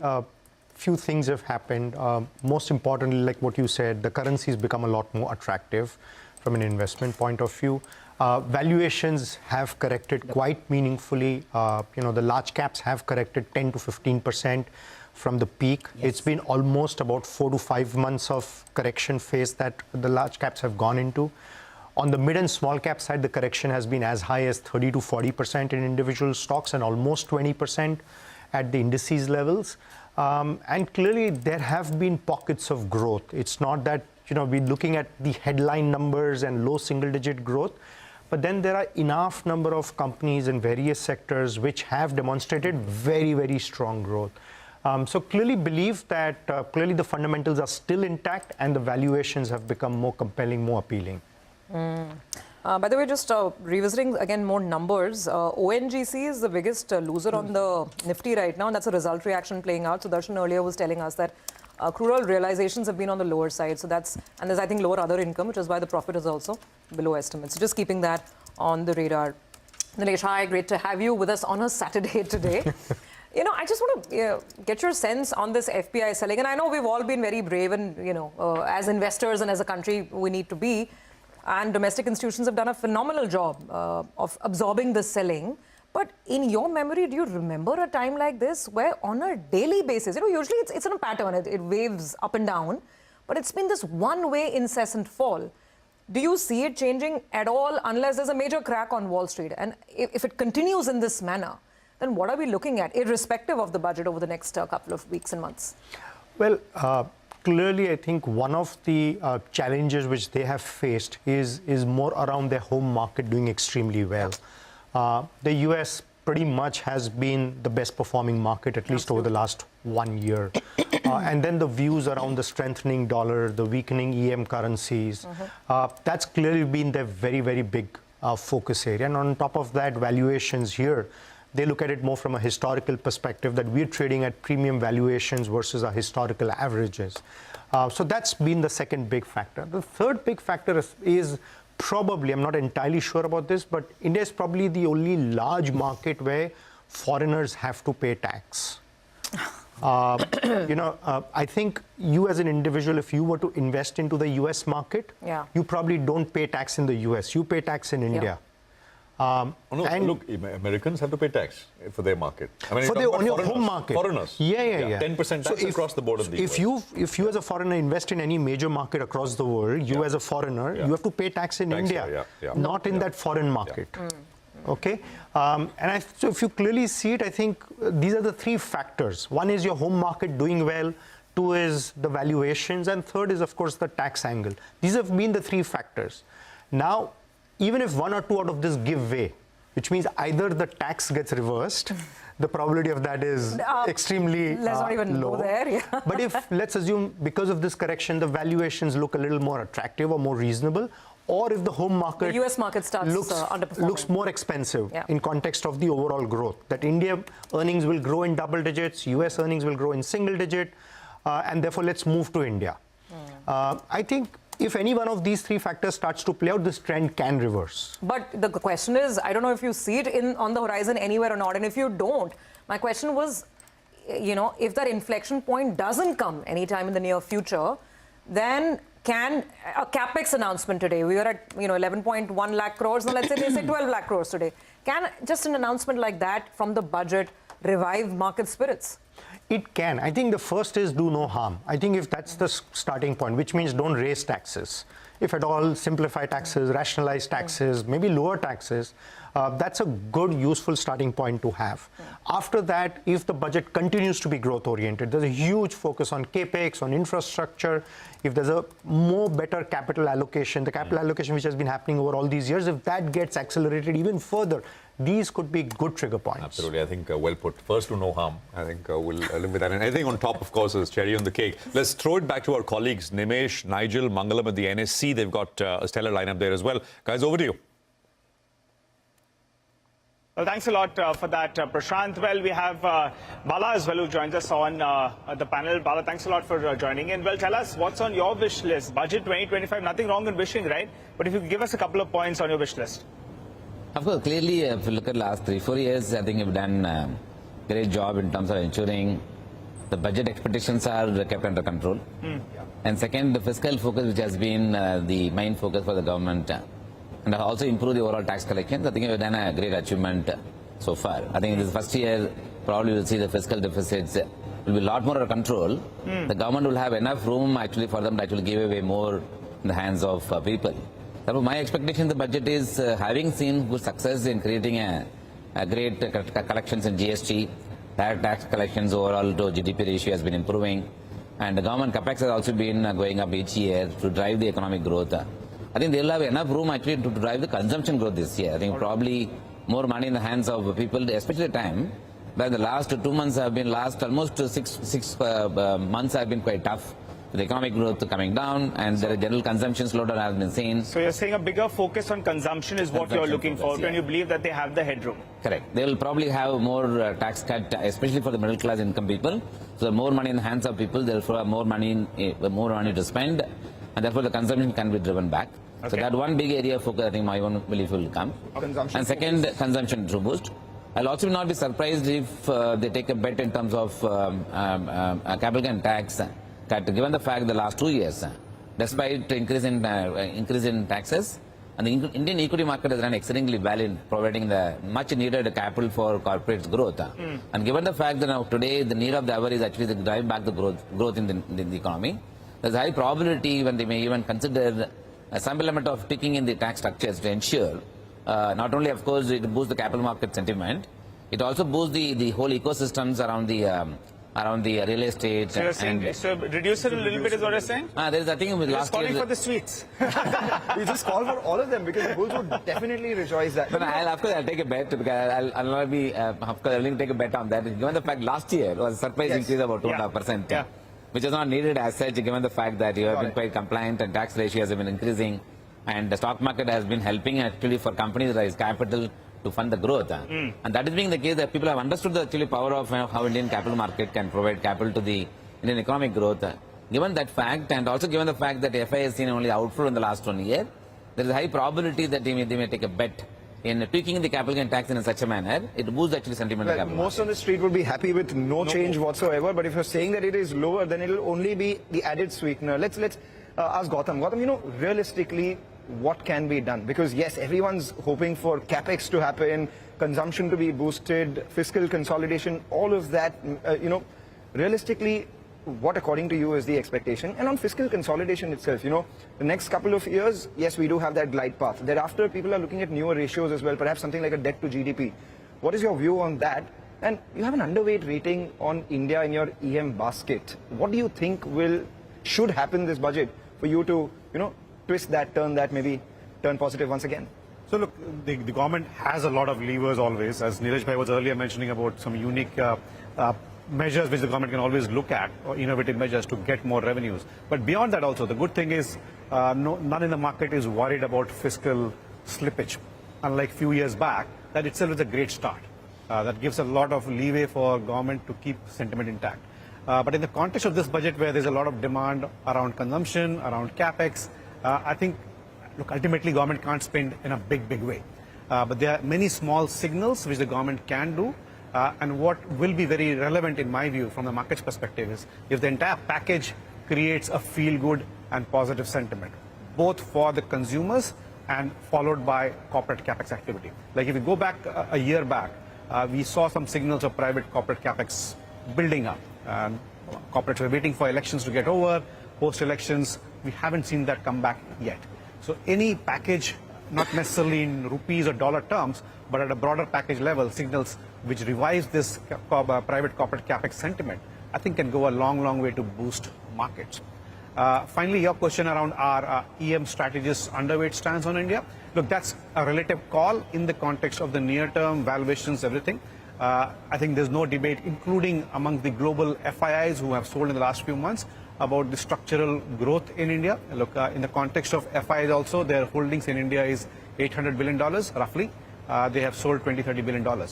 few things have happened. Most importantly, like what you said, the currency has become a lot more attractive from an investment point of view. Valuations have corrected quite meaningfully. The large caps have corrected 10 to 15% from the peak. Yes. It's been almost about 4 to 5 months of correction phase that the large caps have gone into. On the mid and small cap side, the correction has been as high as 30 to 40% in individual stocks and almost 20% at the indices levels. And clearly, there have been pockets of growth. It's not that we're looking at the headline numbers and low single-digit growth, but then there are enough number of companies in various sectors which have demonstrated very, very strong growth. So clearly believe that clearly the fundamentals are still intact and the valuations have become more compelling, more appealing. By the way, just revisiting again more numbers, ONGC is the biggest loser on the Nifty right now, and that's a result reaction playing out. So Darshan earlier was telling us that crude oil realizations have been on the lower side. So and there's, I think, lower other income, which is why the profit is also below estimates. So just keeping that on the radar. Nilesh, hi, great to have you with us on a Saturday today. I just want to get your sense on this FPI selling. And I know we've all been very brave and, as investors and as a country, we need to be. And domestic institutions have done a phenomenal job of absorbing the selling. But in your memory, do you remember a time like this where on a daily basis, usually it's in a pattern, it waves up and down, but it's been this one-way incessant fall. Do you see it changing at all unless there's a major crack on Wall Street? And if it continues in this manner, then what are we looking at, irrespective of the budget over the next couple of weeks and months? Well, clearly, I think one of the challenges which they have faced is more around their home market doing extremely well. The US pretty much has been the best performing market, at least over the last 1 year. And then the views around the strengthening dollar, the weakening EM currencies, that's clearly been their very, very big focus area. And on top of that, valuations here, they look at it more from a historical perspective that we're trading at premium valuations versus our historical averages. So that's been the second big factor. The third big factor is probably, I'm not entirely sure about this, but India is probably the only large market where foreigners have to pay tax. I think you as an individual, if you were to invest into the US market, you probably don't pay tax in the US, you pay tax in India. Look, Americans have to pay tax for their market. I mean, on your home market. Foreigners. Yeah. 10% tax across the board of the US. If you as a foreigner invest in any major market across the world, you as a foreigner, you have to pay tax in India, not in that foreign market. Okay? So if you clearly see it, I think these are the three factors. One is your home market doing well. Two is the valuations. And third is, of course, the tax angle. These have been the three factors. Now, even if one or two out of this give way, which means either the tax gets reversed, the probability of that is extremely let's not even low. go there. Yeah. But if, let's assume, because of this correction, the valuations look a little more attractive or more reasonable, or if the home market, the US market starts underperforming, looks more expensive in context of the overall growth, that India earnings will grow in double digits, US earnings will grow in single digit, and therefore let's move to India. I think if any one of these three factors starts to play out, this trend can reverse. But the question is, I don't know if you see it on the horizon anywhere or not, and if you don't, my question was, if that inflection point doesn't come anytime in the near future, then can a capex announcement today, we were at 11.1 lakh crores, now let's say they say 12 lakh crores today, can just an announcement like that from the budget revive market spirits? It can. I think the first is do no harm. I think if that's the starting point, which means don't raise taxes. If at all, simplify taxes, rationalize taxes, maybe lower taxes. That's a good, useful starting point to have. After that, if the budget continues to be growth-oriented, there's a huge focus on capex, on infrastructure. If there's a better capital allocation, the capital allocation which has been happening over all these years, if that gets accelerated even further, these could be good trigger points. Absolutely. I think well put. First, do no harm. I think we'll live with that. And anything on top, of course, is cherry on the cake. Let's throw it back to our colleagues, Nimesh, Nigel, Mangalam at the NSC. They've got a stellar lineup there as well. Guys, over to you. Well, thanks a lot for that, Prashant. Well, we have Bala as well, who joins us on the panel. Bala, thanks a lot for joining in. Well, tell us what's on your wish list. Budget 2025, nothing wrong in wishing, right? But if you could give us a couple of points on your wish list. Of course, clearly, if you look at the last 3-4 years, I think you've done a great job in terms of ensuring the budget expectations are kept under control. And second, the fiscal focus, which has been the main focus for the government, and also improve the overall tax collections. I think you've done a great achievement so far. I think this first year, probably we'll see the fiscal deficits will be a lot more under control. The government will have enough room actually for them to actually give away more in the hands of people. Therefore, my expectation in the budget is having seen good success in creating a great collections in GST, tax collections overall to GDP ratio has been improving, and the government capex has also been going up each year to drive the economic growth. I think they'll have enough room actually to drive the consumption growth this year. I think probably more money in the hands of people, especially the time where the last 2 months have been, almost six months have been quite tough. The economic growth coming down and the general consumption slowdown has been seen. So you're saying a bigger focus on consumption is what you're looking for, and you believe that they have the headroom? Correct. They will probably have more tax cut, especially for the middle class income people. So the more money in the hands of people, they'll have more money to spend, and therefore the consumption can be driven back. So that one big area of focus, I think my own belief will come. And second, consumption to boost. I'll also not be surprised if they take a bet in terms of capital gain tax cut, given the fact the last 2 years, despite increase in taxes, and the Indian equity market has done exceedingly well in providing the much needed capital for corporate growth. And given the fact that now today the need of the hour is actually to drive back the growth in the economy, there's a high probability when they may even consider some element of tweaking in the tax structures to ensure not only, of course, it boosts the capital market sentiment, it also boosts the whole ecosystems around the real estate. So you're saying, so reduce it a little bit is what you're saying? There is, I think, you're last calling year, for the sweets. You just call for all of them because the Bulls would definitely rejoice that. But of course, I'll take a bet because I'll not be, of course, I'll only take a bet on that. Given the fact last year was a surprise increase of about 2.5%, which is not needed as such, given the fact that you have been quite compliant and tax ratio has been increasing, and the stock market has been helping actually for companies to raise capital to fund the growth. And that is being the case that people have understood the actually power of how Indian capital market can provide capital to the Indian economic growth. Given that fact, and also given the fact that FI has seen only outflow in the last 1 year, there is a high probability that they may take a bet in tweaking the capital gain tax in such a manner. It boosts actually sentiment. Well, most on the street would be happy with no change whatsoever, but if you're saying that it is lower, then it will only be the added sweetener. Let's ask Gautam. Gautam, realistically, what can be done? Because yes, everyone's hoping for capex to happen, consumption to be boosted, fiscal consolidation, all of that. Realistically, what according to you is the expectation? And on fiscal consolidation itself, the next couple of years, yes, we do have that glide path. Thereafter, people are looking at newer ratios as well, perhaps something like a debt to GDP. What is your view on that? And you have an underweight rating on India in your EM basket. What do you think should happen this budget for you to, twist that, turn positive once again? So look, the government has a lot of levers always, as Neeraj Bhai was earlier mentioning about some unique measures which the government can always look at, or innovative measures to get more revenues. But beyond that also, the good thing is none in the market is worried about fiscal slippage. Unlike a few years back, that itself is a great start. That gives a lot of leeway for government to keep sentiment intact. But in the context of this budget where there's a lot of demand around consumption, around capex, I think, look, ultimately government can't spend in a big way. But there are many small signals which the government can do. And what will be very relevant in my view from the market's perspective is if the entire package creates a feel-good and positive sentiment, both for the consumers and followed by corporate capex activity. Like if you go back a year back, we saw some signals of private corporate capex building up. Corporates were waiting for elections to get over. Post-elections, we haven't seen that come back yet. So any package, not necessarily in rupees or dollar terms, but at a broader package level, signals which revives this private corporate capex sentiment, I think can go a long way to boost markets. Finally, your question around our EM strategist underweight stance on India. Look, that's a relative call in the context of the near-term valuations, everything. I think there's no debate, including among the global FIIs who have sold in the last few months, about the structural growth in India. Look, in the context of FIIs also, their holdings in India is $800 billion, roughly. They have sold $20-30 billion.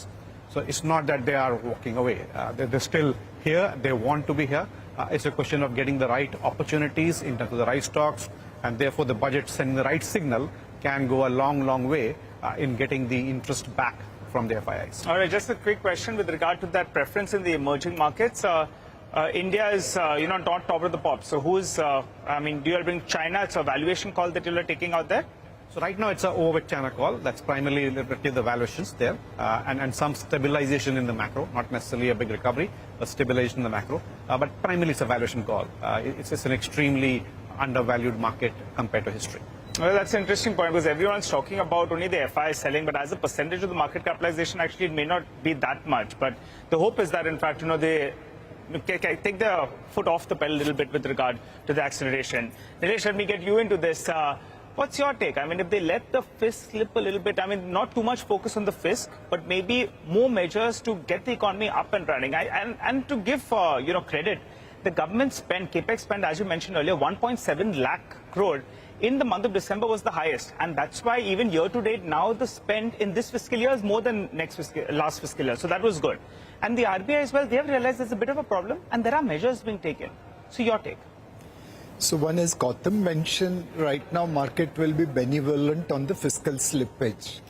So it's not that they are walking away. They're still here. They want to be here. It's a question of getting the right opportunities in terms of the right stocks, and therefore the budget sending the right signal can go a long way in getting the interest back from the FIIs. All right, just a quick question with regard to that preference in the emerging markets. India is, not top of the pop. So who's, do you bring China? It's a valuation call that you're taking out there? So right now it's an overweight China call. That's primarily reflecting the valuations there and some stabilization in the macro, not necessarily a big recovery, but stabilization in the macro. But primarily it's a valuation call. It's just an extremely undervalued market compared to history. Well, that's an interesting point because everyone's talking about only the FI selling, but as a percentage of the market capitalization, actually it may not be that much. But the hope is that, in fact, they take their foot off the pedal a little bit with regard to the acceleration. Nilesh, let me get you into this. What's your take? If they let the fisc slip a little bit, not too much focus on the fisc, but maybe more measures to get the economy up and running. And to give, credit, the government spend, capex spend, as you mentioned earlier, 1.7 lakh crore in the month of December was the highest. And that's why even year to date, now the spend in this fiscal year is more than last fiscal year. So that was good. And the RBI as well, they have realized there's a bit of a problem and there are measures being taken. So your take? So one, as Gautam mentioned, right now market will be benevolent on the fiscal slippage.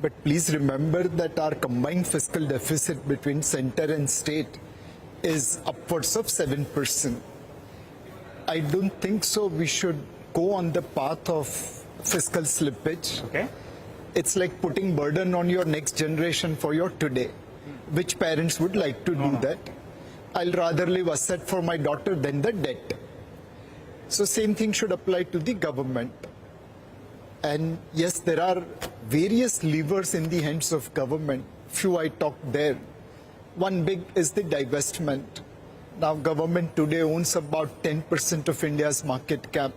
But please remember that our combined fiscal deficit between center and state is upwards of 7%. I don't think so we should go on the path of fiscal slippage. Okay. It's like putting burden on your next generation for your today. Which parents would like to do that? I'll rather leave asset for my daughter than the debt. So same thing should apply to the government. And yes, there are various levers in the hands of government. Few I talked there. One big is the divestment. Now government today owns about 10% of India's market cap.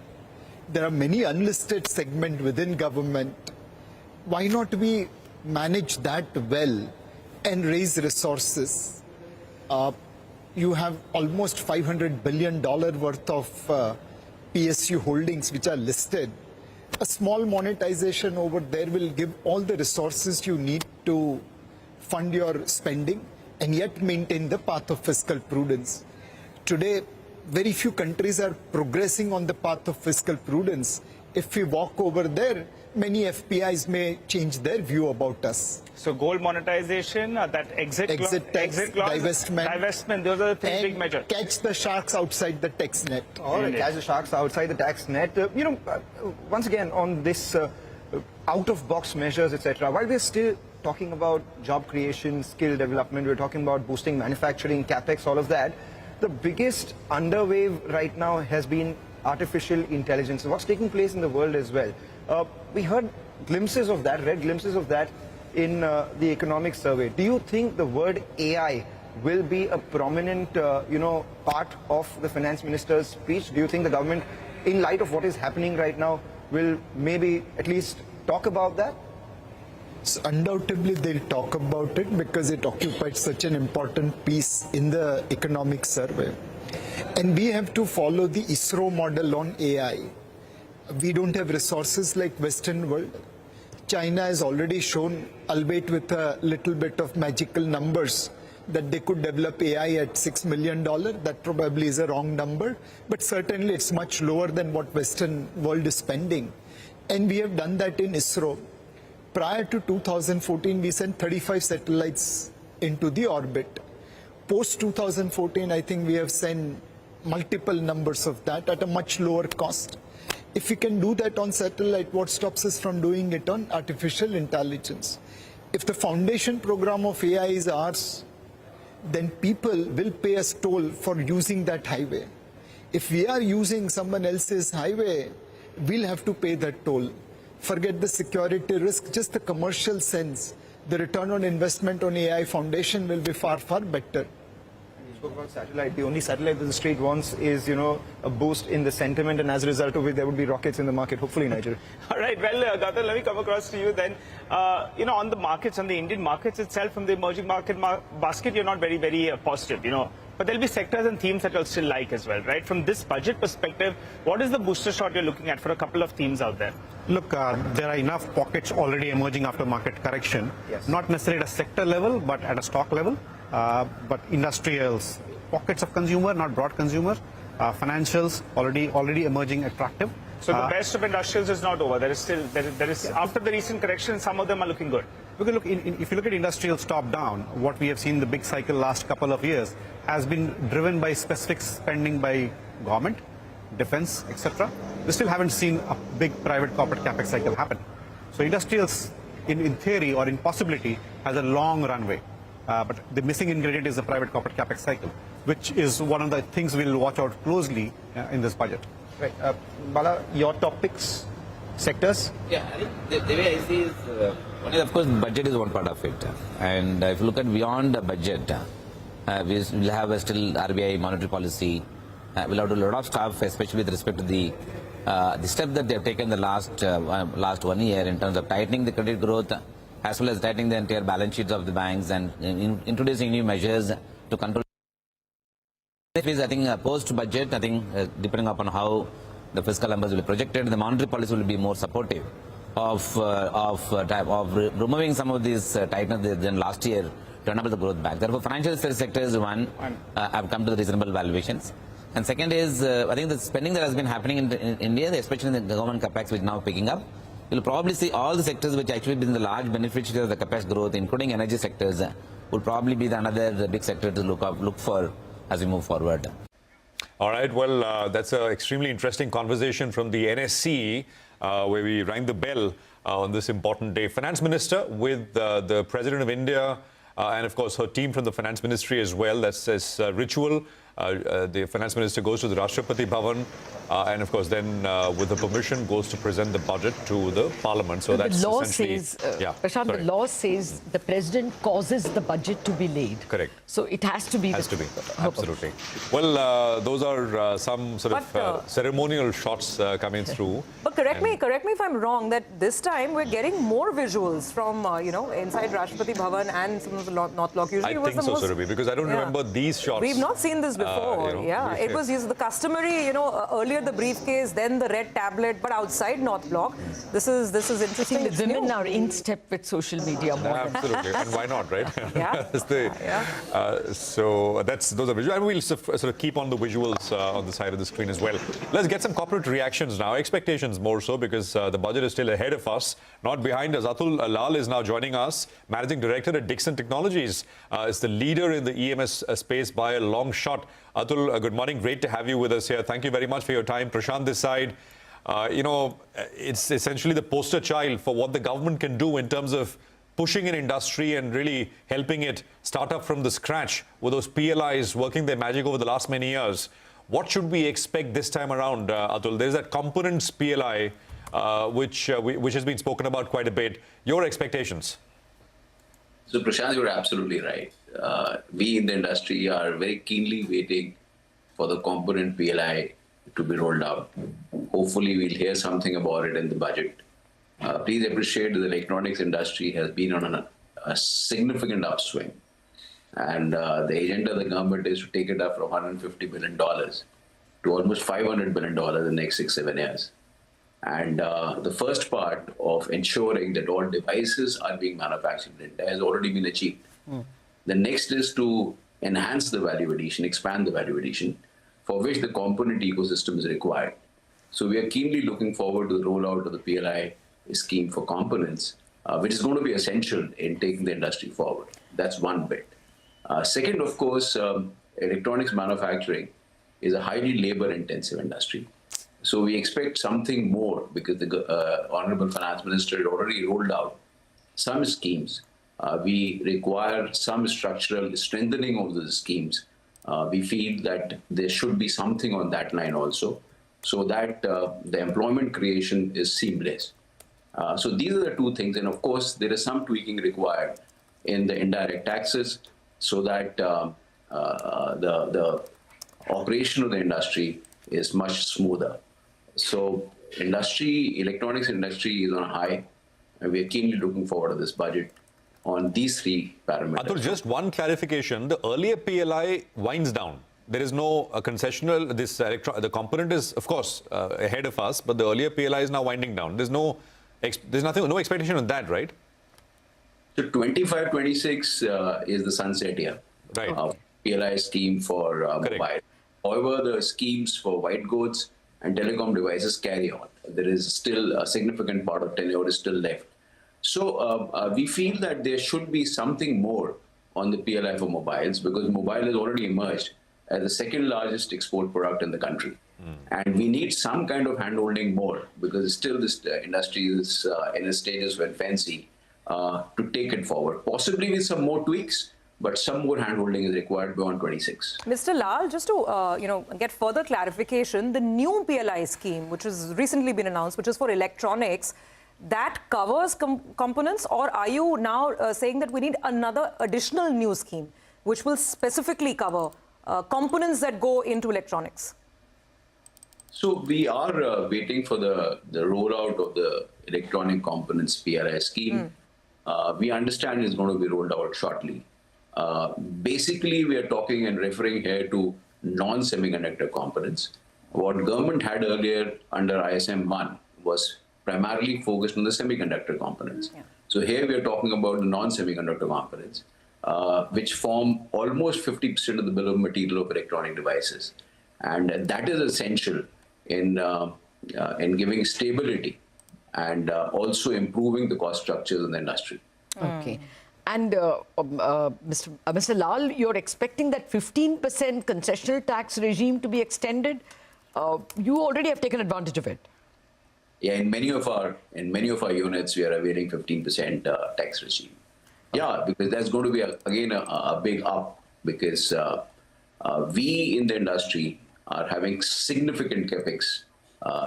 There are many unlisted segments within government. Why not we manage that well and raise resources? You have almost $500 billion worth of PSU holdings which are listed. A small monetization over there will give all the resources you need to fund your spending and yet maintain the path of fiscal prudence. Today, very few countries are progressing on the path of fiscal prudence. If we walk over there, many FPIs may change their view about us. So gold monetization, that exit clause, divestment, those are the three big measures. Catch the sharks outside the tax net. All right, catch the sharks outside the tax net. Once again, on this out-of-box measures, etc., while we're still talking about job creation, skill development, we're talking about boosting manufacturing, capex, all of that, the biggest underwave right now has been artificial intelligence. What's taking place in the world as well. We heard glimpses of that, read glimpses of that in the economic survey. Do you think the word AI will be a prominent, part of the finance minister's speech? Do you think the government, in light of what is happening right now, will maybe at least talk about that? So undoubtedly, they'll talk about it because it occupied such an important piece in the economic survey. And we have to follow the ISRO model on AI. We don't have resources like Western world. China has already shown, albeit with a little bit of magical numbers, that they could develop AI at $6 million. That probably is a wrong number, but certainly it's much lower than what Western world is spending. And we have done that in ISRO. Prior to 2014, we sent 35 satellites into the orbit. Post 2014, I think we have sent multiple numbers of that at a much lower cost. If we can do that on satellite, what stops us from doing it on artificial intelligence? If the foundation program of AI is ours, then people will pay us toll for using that highway. If we are using someone else's highway, we'll have to pay that toll. Forget the security risk, just the commercial sense. The return on investment on AI foundation will be far, far better. You spoke about satellite. The only satellite that the street wants is, a boost in the sentiment, and as a result of it, there would be rockets in the market, hopefully, Nigel. All right, well, Gautam, let me come across to you then. On the markets, on the Indian markets itself, from the emerging market basket, you're not very, very positive, But there'll be sectors and themes that you'll still like as well, right? From this budget perspective, what is the booster shot you're looking at for a couple of themes out there? Look, there are enough pockets already emerging after market correction. Yes. Not necessarily at a sector level, but at a stock level. But industrials, pockets of consumer, not broad consumer. Financials already emerging attractive. So the best of industrials is not over. There is still, after the recent correction, some of them are looking good. Because look, if you look at industrials top down, what we have seen in the big cycle last couple of years has been driven by specific spending by government, defense, etc. We still haven't seen a big private corporate capex cycle happen. So industrials, in theory or in possibility, has a long runway. But the missing ingredient is the private corporate capex cycle, which is one of the things we'll watch out closely in this budget. Right. Bala, your top picks, sectors? Yeah, I think the way I see is, one is, of course, budget is one part of it. And if you look at beyond the budget, we will have still RBI monetary policy. We'll have to do a lot of stuff, especially with respect to the step that they have taken the last 1 year in terms of tightening the credit growth, as well as tightening the entire balance sheets of the banks and introducing new measures to control. I think post-budget, depending upon how the fiscal numbers will be projected, the monetary policy will be more supportive of removing some of these tightness than last year to enable the growth back. Therefore, financial sector is one, have come to the reasonable valuations. And second is, I think the spending that has been happening in India, especially in the government capex, which is now picking up, you'll probably see all the sectors which actually been the large beneficiaries of the capex growth, including energy sectors, will probably be another big sector to look for as we move forward. All right, well, that's an extremely interesting conversation from the NSC, where we rang the bell on this important day. Finance Minister with the President of India and, of course, her team from the Finance Ministry as well. That's this ritual. The Finance Minister goes to the Rashtrapati Bhavan and, of course, then with the permission goes to present the budget to the Parliament. So that's the law essentially... says, Prashant, the law says the President causes the budget to be laid. Correct. So it has to be. Absolutely. Well, those are some sort of ceremonial shots coming through. But correct me if I'm wrong, that this time we're getting more visuals from, inside Rashtrapati Bhavan and some of the North Block. Usually I think so, Surabhi, because I don't remember these shots. We've not seen this before. It was the customary, earlier the briefcase, then the red tablet, but outside North Block. This is interesting. The women are in step with social media more. Absolutely, and why not, right? Yeah. So those are visuals, and we'll sort of keep on the visuals on the side of the screen as well. Let's get some corporate reactions now, expectations more so, because the budget is still ahead of us, not behind us. Atul Lal is now joining us, Managing Director at Dixon Technologies. Is the leader in the EMS space by a long shot. Atul, good morning. Great to have you with us here. Thank you very much for your time. Prashant this side. It's essentially the poster child for what the government can do in terms of pushing an industry and really helping it start up from the scratch with those PLIs working their magic over the last many years. What should we expect this time around, Atul? There's that components PLI, which has been spoken about quite a bit. Your expectations? So, Prashant, you're absolutely right. We in the industry are very keenly waiting for the component PLI to be rolled out. Hopefully, we'll hear something about it in the budget. please appreciate that the electronics industry has been on a significant upswing. And the agenda of the government is to take it up from $150 billion to almost $500 billion in the next 6-7 years. And the first part of ensuring that all devices are being manufactured in India has already been achieved. The next is to enhance the value addition, expand the value addition, for which the component ecosystem is required. So we are keenly looking forward to the rollout of the PLI scheme for components, which is going to be essential in taking the industry forward. That's one bit. Second, of course, electronics manufacturing is a highly labor-intensive industry. So we expect something more because the Honorable Finance Minister had already rolled out some schemes. We require some structural strengthening of those schemes. We feel that there should be something on that line also, so that the employment creation is seamless. So these are the two things. And of course, there is some tweaking required in the indirect taxes so that the operation of the industry is much smoother. So electronics industry is on a high, and we are keenly looking forward to this budget on these three parameters. Atul, just one clarification. The earlier PLI winds down. There is no concessional, the component is, of course, ahead of us, but the earlier PLI is now winding down. No expectation on that, right? So 25-26 is the sunset year. Right. PLI scheme for mobile. However, the schemes for white goods and telecom devices carry on. There is still a significant part of tenure is still left. So we feel that there should be something more on the PLI for mobiles, because mobile has already emerged as the second largest export product in the country. And we need some kind of handholding more, because still this industry is in a stages of infancy to take it forward, possibly with some more tweaks, but some more handholding is required beyond 26. Mr. Lal, just to get further clarification, the new PLI scheme, which has recently been announced, which is for electronics, that covers components, or are you now saying that we need another additional new scheme, which will specifically cover components that go into electronics? So we are waiting for the rollout of the electronic components PLI scheme. We understand it's going to be rolled out shortly. Basically, we are talking and referring here to non-semiconductor components. What government had earlier under ISM 1 was primarily focused on the semiconductor components. So here we are talking about the non-semiconductor components, which form almost 50% of the bill of material of electronic devices. And that is essential in giving stability and also improving the cost structures in the industry. Okay. And Mr. Lal, you're expecting that 15% concessional tax regime to be extended. You already have taken advantage of it. Yeah, in many of our units, we are availing 15% tax regime. Yeah, because that's going to be again a big up, because we in the industry are having significant capex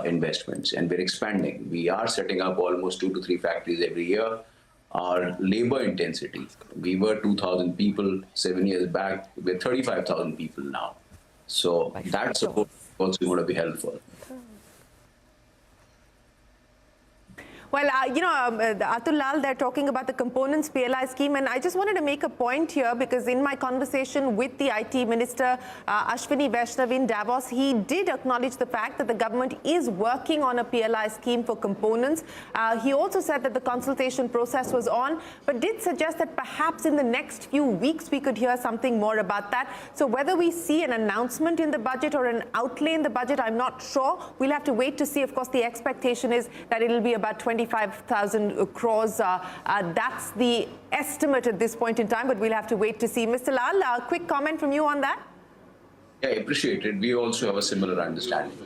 investments, and we're expanding. We are setting up almost 2 to 3 factories every year. Our labor intensity, we were 2,000 people 7 years back, we're 35,000 people now. So that support is also going to be helpful. Well, Atul Lal, they're talking about the components PLI scheme, and I just wanted to make a point here, because in my conversation with the IT Minister, Ashwini Vaishnav in Davos, he did acknowledge the fact that the government is working on a PLI scheme for components. He also said that the consultation process was on, but did suggest that perhaps in the next few weeks we could hear something more about that. So whether we see an announcement in the budget or an outlay in the budget, I'm not sure. We'll have to wait to see. Of course, the expectation is that it'll be about 25,000 crores. That's the estimate at this point in time, but we'll have to wait to see. Mr. Lal, a quick comment from you on that? Yeah, I appreciate it. We also have a similar understanding.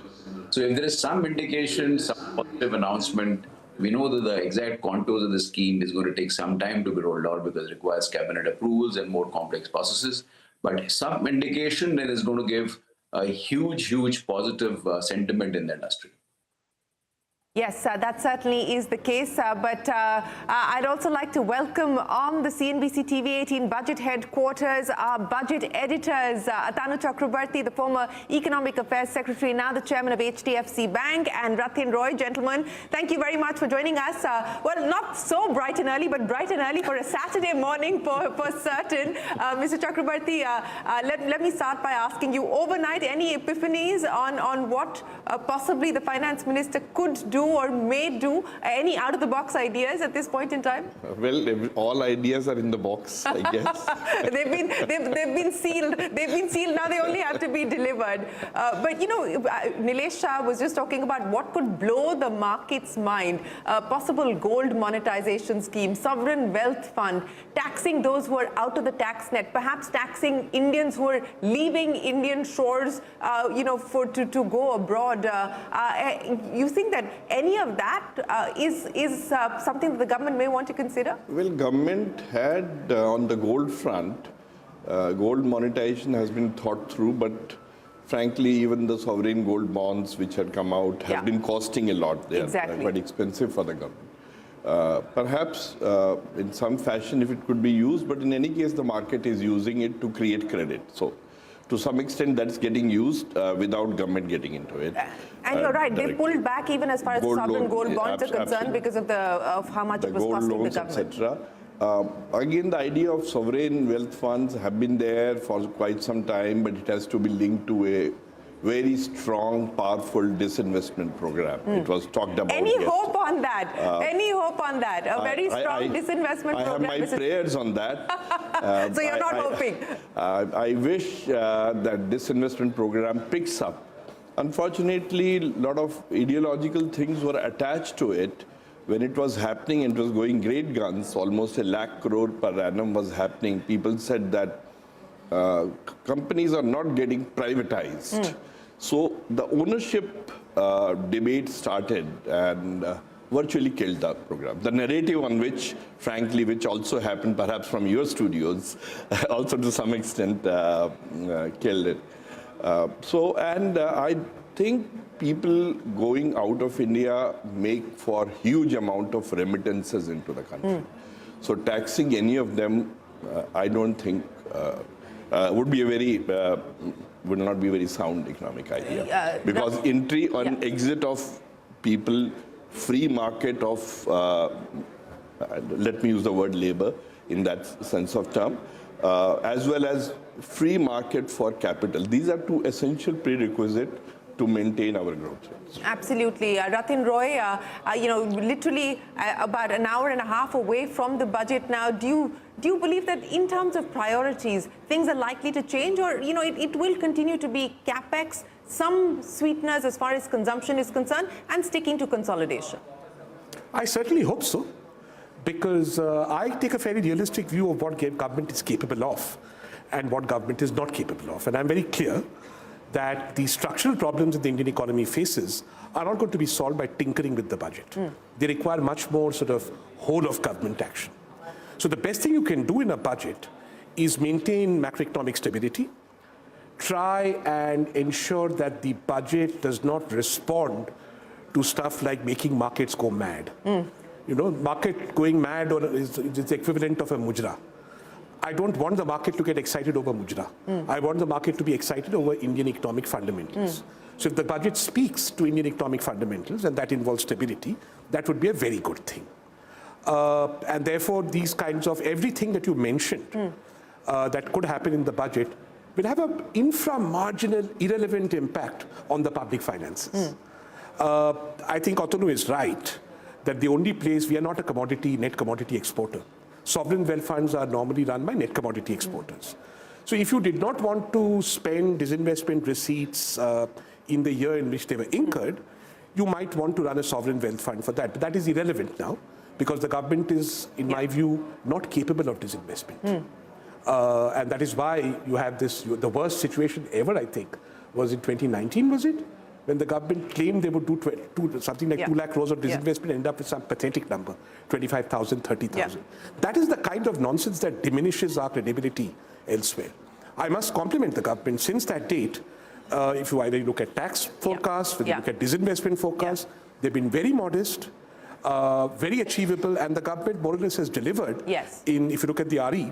So if there is some indication, some positive announcement, we know that the exact contours of the scheme is going to take some time to be rolled out, because it requires cabinet approvals and more complex processes. But some indication that is going to give a huge positive sentiment in the industry. Yes, that certainly is the case. But I'd also like to welcome on the CNBC TV 18 budget headquarters our budget editors, Atanu Chakrabarti, the former Economic Affairs Secretary, now the Chairman of HDFC Bank, and Rathin Roy. Gentlemen, thank you very much for joining us. Well, not so bright and early, but bright and early for a Saturday morning for certain. Mr. Chakrabarti, let me start by asking you, overnight, any epiphanies on what possibly the Finance Minister could do or may do? Any out-of-the-box ideas at this point in time? Well, all ideas are in the box, I guess. they've been sealed. They've been sealed. Now they only have to be delivered. But you know, Nilesh Shah was just talking about what could blow the market's mind. Possible gold monetization scheme, sovereign wealth fund, taxing those who are out of the tax net, perhaps taxing Indians who are leaving Indian shores, to go abroad. You think that any of that is something that the government may want to consider? Well, government had on the gold front, gold monetization has been thought through, but frankly, even the sovereign gold bonds which had come out have been costing a lot. They are quite expensive for the government. Perhaps in some fashion, if it could be used, but in any case, the market is using it to create credit. So, to some extent, that's getting used without government getting into it. And you're right, they pulled back even as far as the sovereign gold bonds are concerned because of how much it was costing the government. Etc. Again, the idea of sovereign wealth funds have been there for quite some time, but it has to be linked to a very strong, powerful disinvestment program. It was talked about. Any hope on that? Any hope on that? A very strong disinvestment program? I have my prayers on that. So you're not hoping? I wish that disinvestment program picks up. Unfortunately, a lot of ideological things were attached to it. When it was happening, it was going great guns, almost 1 lakh crore per annum was happening. People said that companies are not getting privatized. So the ownership debate started and virtually killed the program. The narrative on which, frankly, which also happened perhaps from your studios, also to some extent killed it. I think people going out of India make for huge amount of remittances into the country. So taxing any of them, I don't think would be a very would not be a very sound economic idea, because entry on exit of people, free market of let me use the word labor in that sense of term, as well as free market for capital. These are two essential prerequisites to maintain our growth rates. Absolutely. Rathin Roy, literally about an hour and a half away from the budget now, do you believe that in terms of priorities, things are likely to change, or it will continue to be capex, some sweeteners as far as consumption is concerned, and sticking to consolidation? I certainly hope so, because I take a fairly realistic view of what government is capable of and what government is not capable of. And I'm very clear that the structural problems that the Indian economy faces are not going to be solved by tinkering with the budget. They require much more sort of whole of government action. So the best thing you can do in a budget is maintain macroeconomic stability, try and ensure that the budget does not respond to stuff like making markets go mad. Market going mad is the equivalent of a mujra. I don't want the market to get excited over mujra. I want the market to be excited over Indian economic fundamentals. So if the budget speaks to Indian economic fundamentals, and that involves stability, that would be a very good thing. And therefore, these kinds of everything that you mentioned that could happen in the budget will have an infra-marginal, irrelevant impact on the public finances. I think Atanu is right that the only place, we are not a net commodity exporter. Sovereign wealth funds are normally run by net commodity exporters. So if you did not want to spend disinvestment receipts in the year in which they were incurred, you might want to run a sovereign wealth fund for that. But that is irrelevant now, because the government is, in my view, not capable of disinvestment. And that is why you have this, the worst situation ever, I think, was in 2019, was it? When the government claimed they would do something like 2 lakh crores of disinvestment, end up with some pathetic number, 25,000, 30,000. That is the kind of nonsense that diminishes our credibility elsewhere. I must compliment the government. Since that date, if you either look at tax forecasts, whether you look at disinvestment forecasts, They've been very modest, very achievable, and the government more or less has delivered. Yes. If you look at the RE,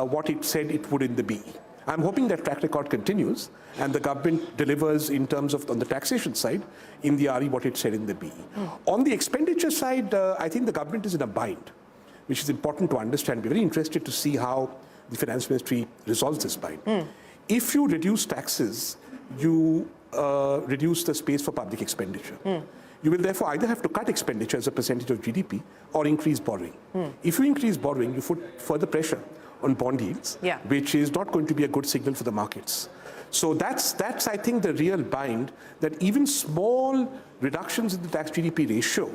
what it said it would in the BE. I'm hoping that track record continues and the government delivers in terms of on the taxation side in the RE what it said in the BE. On the expenditure side, I think the government is in a bind, which is important to understand. We're very interested to see how the finance ministry resolves this bind. If you reduce taxes, you reduce the space for public expenditure. You will therefore either have to cut expenditure as a percentage of GDP or increase borrowing. If you increase borrowing, you put further pressure on bond yields, which is not going to be a good signal for the markets. So that's I think, the real bind, that even small reductions in the tax GDP ratio,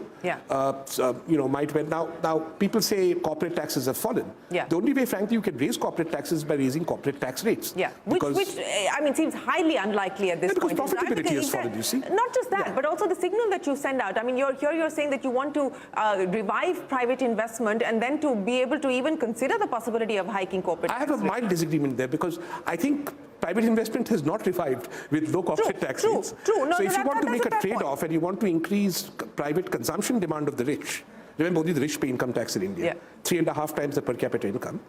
might well. Now people say corporate taxes have fallen. The only way, frankly, you can raise corporate taxes is by raising corporate tax rates. Which I mean seems highly unlikely at this point. Because profitability has fallen, you see. Not just that, but also the signal that you send out. I mean, you're saying that you want to revive private investment and then to be able to even consider the possibility of hiking corporate tax I have a mild disagreement there because I think private investment has not revived with low corporate tax rates. No, so if you want to make a trade-off and you want to increase private consumption demand of the rich, remember only the rich pay income tax in India, 3.5 times the per capita income,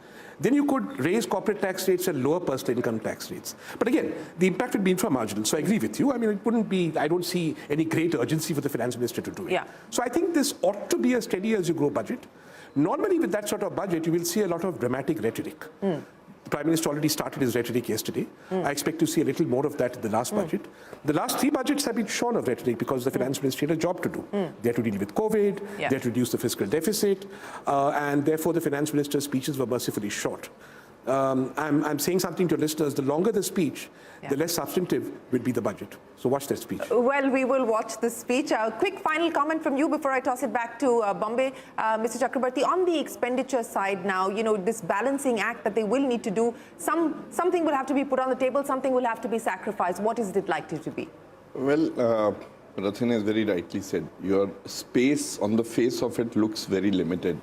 then you could raise corporate tax rates and lower personal income tax rates. But again, the impact would be infra-marginal, so I agree with you. I mean, it wouldn't be, I don't see any great urgency for the finance minister to do it. So I think this ought to be a steady as you grow budget. Normally with that sort of budget, you will see a lot of dramatic rhetoric. The Prime Minister already started his rhetoric yesterday. I expect to see a little more of that in the last budget. The last 3 budgets have been shorn of rhetoric because the finance ministry had a job to do. They had to deal with COVID, they had to reduce the fiscal deficit, and therefore the finance minister's speeches were mercifully short. I'm saying something to listeners, the longer the speech, the less substantive will be the budget. So watch that speech. Well, we will watch the speech. A quick final comment from you before I toss it back to Bombay. Mr. Chakrabarti, on the expenditure side now, you know, this balancing act that they will need to do, something will have to be put on the table, something will have to be sacrificed. What is it likely to be? Well, Rathin has very rightly said, your space on the face of it looks very limited.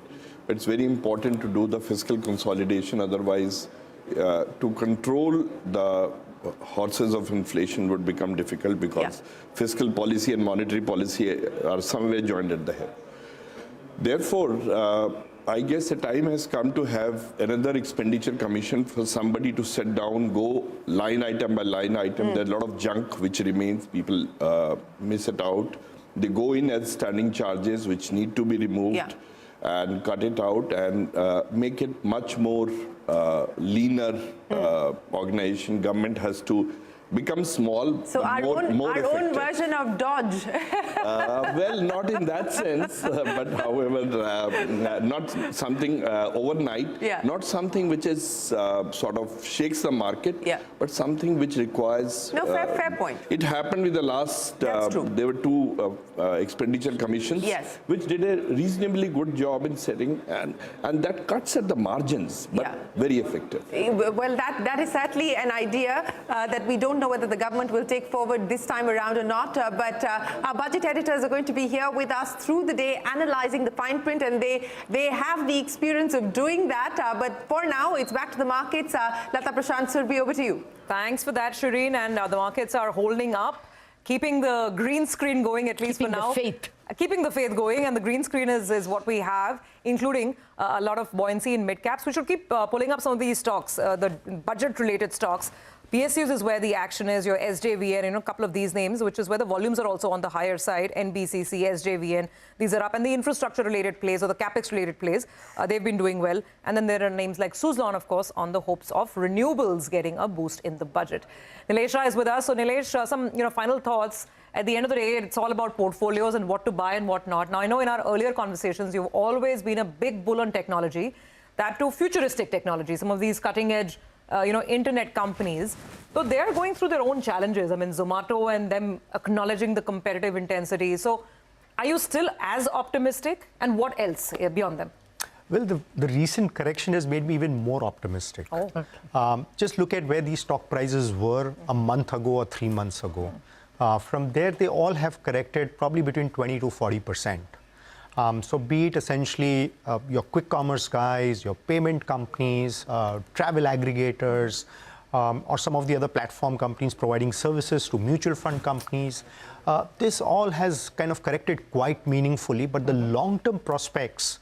But it's very important to do the fiscal consolidation, otherwise to control the horses of inflation would become difficult because fiscal policy and monetary policy are somewhere joined at the hip. Therefore, I guess the time has come to have another expenditure commission for somebody to sit down, go line item by line item. There's a lot of junk which remains, people miss it out. They go in as standing charges which need to be removed. And cut it out and make it much more leaner organization. Government has to become small, so our own version of Dodge. Well, not in that sense, but however, not something overnight, not something which is sort of shakes the market, but something which requires... No, fair point. It happened with the last, there were 2 expenditure commissions, which did a reasonably good job in setting, and that cuts at the margins, but very effective. Well, that is certainly an idea that we don't know whether the government will take forward this time around or not, but our budget editors are going to be here with us through the day analyzing the fine print, and they have the experience of doing that, but for now it's back to the markets. Lata, Prashant, Surbi, over to you. Thanks for that, Shireen, and the markets are holding up, keeping the green screen going at least for now. Keeping the faith going, and the green screen is what we have, including a lot of buoyancy in mid-caps. We should keep pulling up some of these stocks, the budget-related stocks. PSUs is where the action is, your SJVN, a couple of these names, which is where the volumes are also on the higher side. NBCC, SJVN, these are up. And the infrastructure-related plays or the capex-related plays, they've been doing well. And then there are names like Suzlon, of course, on the hopes of renewables getting a boost in the budget. Nilesh is with us. So, Nilesh, some final thoughts. At the end of the day, it's all about portfolios and what to buy and what not. Now, I know in our earlier conversations, you've always been a big bull on technology, that too futuristic technology, some of these cutting-edge internet companies. So they're going through their own challenges. I mean, Zomato and them acknowledging the competitive intensity. So are you still as optimistic? And what else beyond them? Well, the recent correction has made me even more optimistic. Just look at where these stock prices were a month ago or 3 months ago. From there, they all have corrected probably between 20 to 40%. So be it essentially your quick commerce guys, your payment companies, travel aggregators, or some of the other platform companies providing services to mutual fund companies. This all has kind of corrected quite meaningfully, but the long-term prospects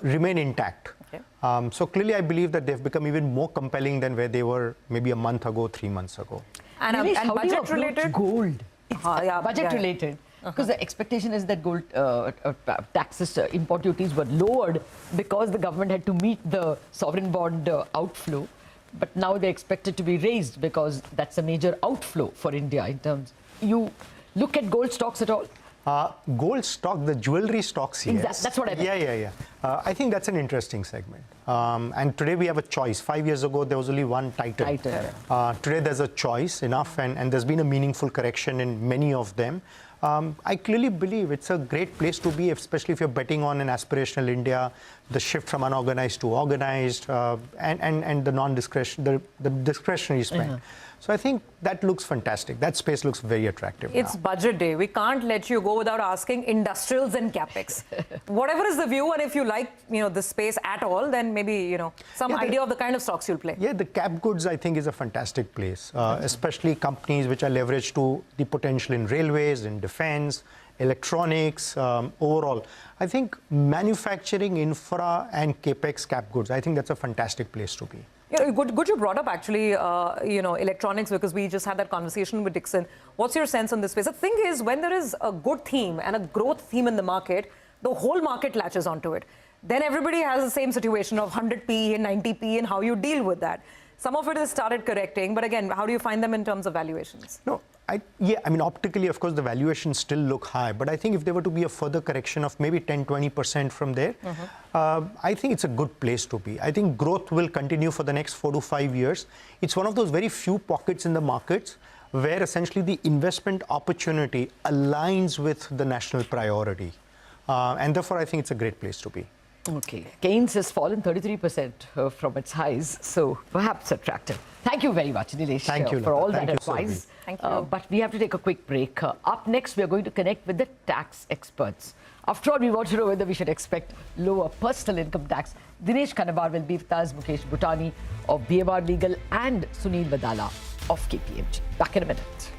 remain intact. Okay. So clearly, I believe that they've become even more compelling than where they were maybe a month ago, 3 months ago. And budget related? Gold. Budget related. Because the expectation is that gold taxes, import duties were lowered because the government had to meet the sovereign bond outflow. But now they expect it to be raised because that's a major outflow for India in terms. You look at gold stocks at all? Gold stock, the jewelry stocks, yes. That's what I meant. Yeah. I think that's an interesting segment. And today we have a choice. 5 years ago, there was only one title. Today there's a choice, enough, and there's been a meaningful correction in many of them. I clearly believe it's a great place to be, especially if you're betting on an aspirational India, the shift from unorganized to organized, and the non-discretionary, the discretionary spend. So I think that looks fantastic. That space looks very attractive. It's budget day. We can't let you go without asking industrials and capex. Whatever is the view, and if you like, this space at all, then maybe some idea of the kind of stocks you'll play. Yeah, the cap goods I think is a fantastic place, especially companies which are leveraged to the potential in railways, in defense, electronics, overall. I think manufacturing, infra, and capex cap goods. I think that's a fantastic place to be. Good you brought up actually, electronics, because we just had that conversation with Dixon. What's your sense on this space? The thing is, when there is a good theme and a growth theme in the market, the whole market latches onto it. Then everybody has the same situation of 100p and 90p and how you deal with that. Some of it has started correcting, but again, how do you find them in terms of valuations? No, I mean, optically, of course, the valuations still look high, but I think if there were to be a further correction of maybe 10-20% from there, I think it's a good place to be. I think growth will continue for the next 4 to 5 years. It's one of those very few pockets in the markets where essentially the investment opportunity aligns with the national priority. And therefore, I think it's a great place to be. Okay. Keynes has fallen 33% from its highs, so perhaps attractive. Thank you very much, Nilesh, for all that advice. Thank you. But we have to take a quick break. Up next, we are going to connect with the tax experts. After all, we want to know whether we should expect lower personal income tax. Dinesh Kanabar will be with us, Mukesh Bhutani of BMR Legal, and Sunil Vadala of KPMG. Back in a minute.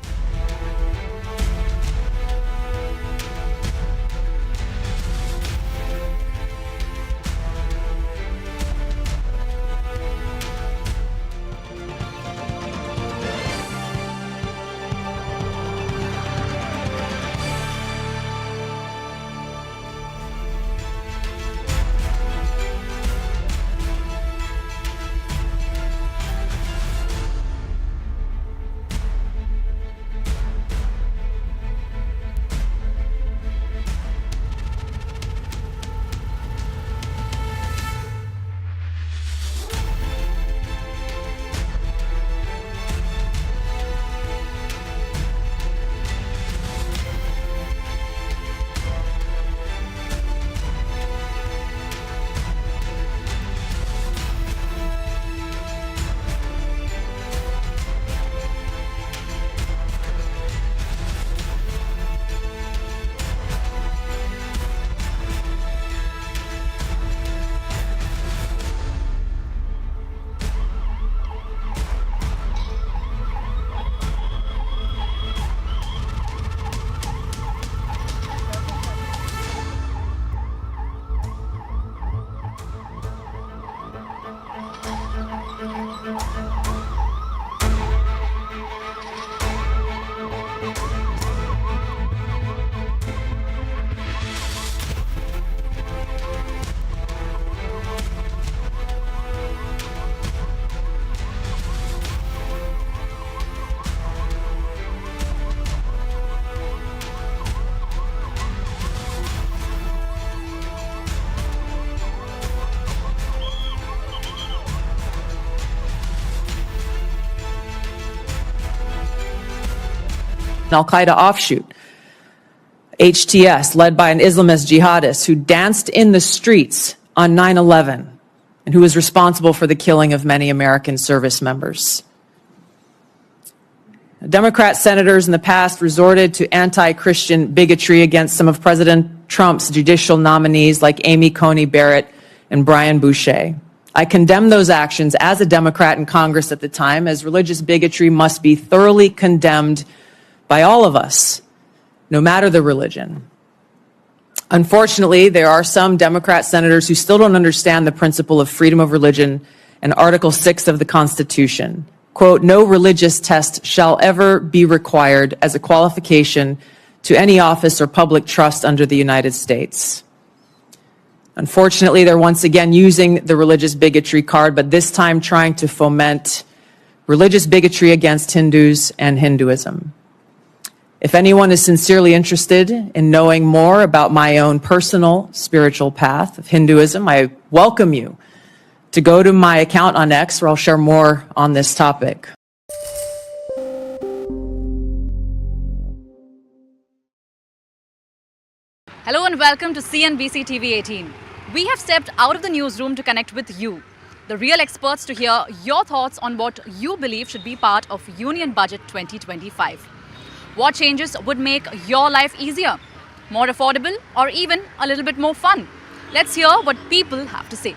Al-Qaeda offshoot, HTS, led by an Islamist jihadist who danced in the streets on 9/11 and who was responsible for the killing of many American service members. Democrat senators in the past resorted to anti-Christian bigotry against some of President Trump's judicial nominees like Amy Coney Barrett and Brian Boucher. I condemned those actions as a Democrat in Congress at the time, as religious bigotry must be thoroughly condemned by all of us, no matter the religion. Unfortunately, there are some Democrat senators who still don't understand the principle of freedom of religion and Article 6 of the Constitution. Quote, no religious test shall ever be required as a qualification to any office or public trust under the United States. Unfortunately, they're once again using the religious bigotry card, but this time trying to foment religious bigotry against Hindus and Hinduism. If anyone is sincerely interested in knowing more about my own personal spiritual path of Hinduism, I welcome you to go to my account on X, where I'll share more on this topic. Hello and welcome to CNBC TV 18. We have stepped out of the newsroom to connect with you, the real experts, to hear your thoughts on what you believe should be part of Union Budget 2025. What changes would make your life easier, more affordable, or even a little bit more fun? Let's hear what people have to say.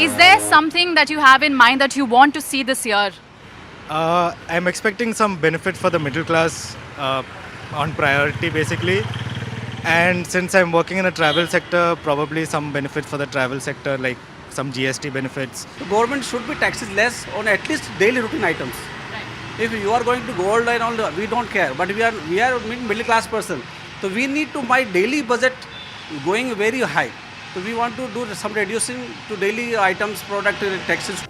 Is there something that you have in mind that you want to see this year? I'm expecting some benefit for the middle class on priority basically, and since I'm working in the travel sector, probably some benefit for the travel sector, like some GST benefits. The government should be taxes less on at least daily routine items. Right. If you are going to gold and all, we don't care, but we are middle class person, so we need to my daily budget going very high. So we want to do some reducing to daily items, product taxes.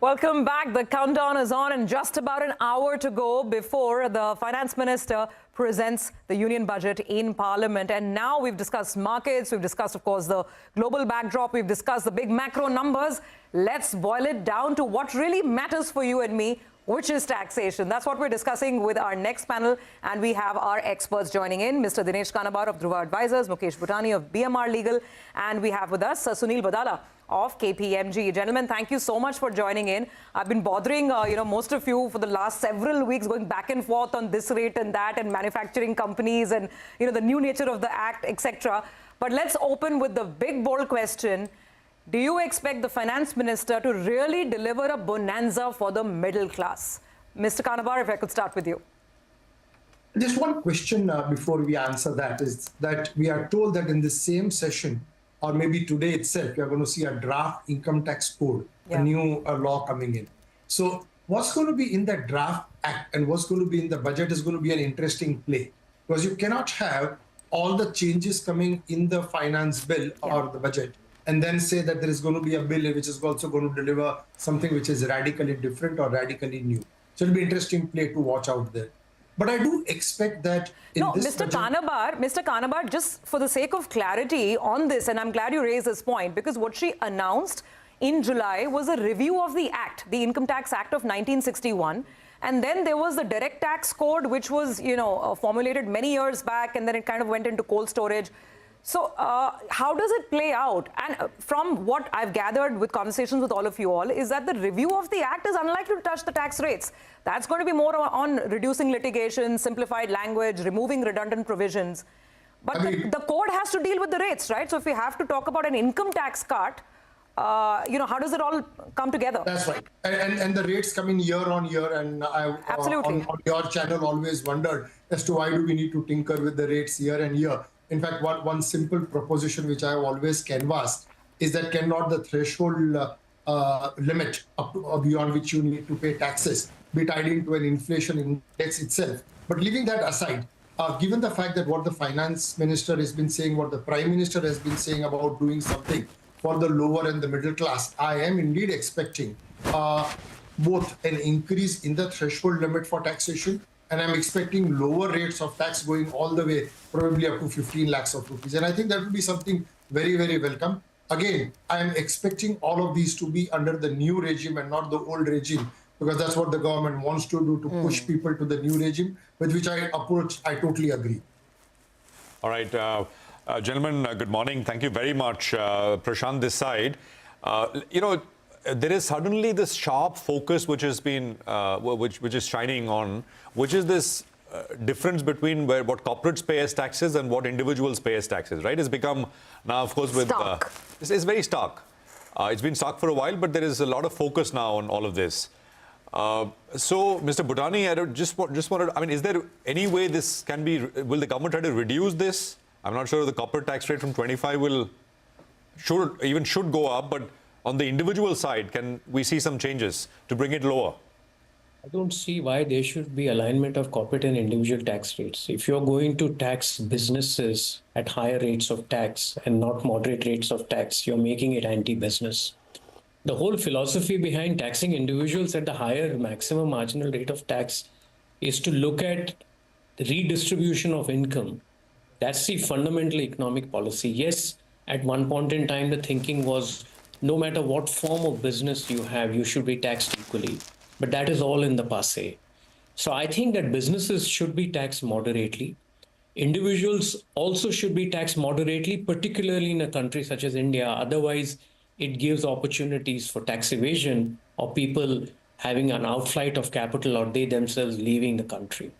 Welcome back. The countdown is on and just about an hour to go before the Finance Minister presents the Union Budget in Parliament. And now we've discussed markets, we've discussed, of course, the global backdrop, we've discussed the big macro numbers. Let's boil it down to what really matters for you and me, which is taxation. That's what we're discussing with our next panel. And we have our experts joining in, Mr. Dinesh Kanabar of Dhruva Advisors, Mukesh Bhutani of BMR Legal, and we have with us Sunil Badala of KPMG. Gentlemen, thank you so much for joining in. I've been bothering most of you for the last several weeks, going back and forth on this rate and that, and manufacturing companies, and the new nature of the act, etc. But let's open with the big bold question. Do you expect the Finance Minister to really deliver a bonanza for the middle class? Mr. Kanabar, if I could start with you. Just one question before we answer that is that we are told that in the same session, or maybe today itself, we are going to see a draft income tax code, a new law coming in. So what's going to be in that draft act and what's going to be in the budget is going to be an interesting play, because you cannot have all the changes coming in the finance bill or the budget and then say that there is going to be a bill which is also going to deliver something which is radically different or radically new. So it'll be interesting play to watch out there. But I do expect that in this Mr. Kanabar, just for the sake of clarity on this, and I'm glad you raised this point, because what she announced in July was a review of the Act, the Income Tax Act of 1961. And then there was the Direct Tax Code, which was, formulated many years back, and then it kind of went into cold storage. So how does it play out? And from what I've gathered with conversations with all of you all is that the review of the Act is unlikely to touch the tax rates. That's going to be more on reducing litigation, simplified language, removing redundant provisions. But the code has to deal with the rates, right? So if we have to talk about an income tax cut, how does it all come together? That's right. And the rates coming year on year. And I, Absolutely. On your channel, always wondered as to why do we need to tinker with the rates year and year. In fact, one simple proposition which I have always canvassed is that cannot the threshold limit up to, or beyond which you need to pay taxes be tied into an inflation index itself. But leaving that aside, given the fact that what the Finance Minister has been saying, what the Prime Minister has been saying about doing something for the lower and the middle class, I am indeed expecting both an increase in the threshold limit for taxation, and I'm expecting lower rates of tax going all the way, probably up to 15 lakhs of rupees. And I think that will be something very, very welcome. Again, I am expecting all of these to be under the new regime and not the old regime, because that's what the government wants to do, to push people to the new regime, with which I totally agree. All right. Gentlemen, good morning. Thank you very much. Prashant, this side. There is suddenly this sharp focus which has been, which is shining on, which is this difference between what corporates pay as taxes and what individuals pay as taxes, right? It's become now, of course, with it's very stark. It's been stark for a while, but there is a lot of focus now on all of this. So, Mr. Bhutani, I just wanted, I mean, is there any way this can be, will the government try to reduce this? I'm not sure if the corporate tax rate from 25 should go up, but on the individual side, can we see some changes to bring it lower? I don't see why there should be alignment of corporate and individual tax rates. If you're going to tax businesses at higher rates of tax and not moderate rates of tax, you're making it anti-business. The whole philosophy behind taxing individuals at the higher maximum marginal rate of tax is to look at the redistribution of income. That's the fundamental economic policy. Yes, at one point in time, the thinking was no matter what form of business you have, you should be taxed equally. But that is all in the passé. So I think that businesses should be taxed moderately. Individuals also should be taxed moderately, particularly in a country such as India. Otherwise, it gives opportunities for tax evasion or people having an outflight of capital or they themselves leaving the country.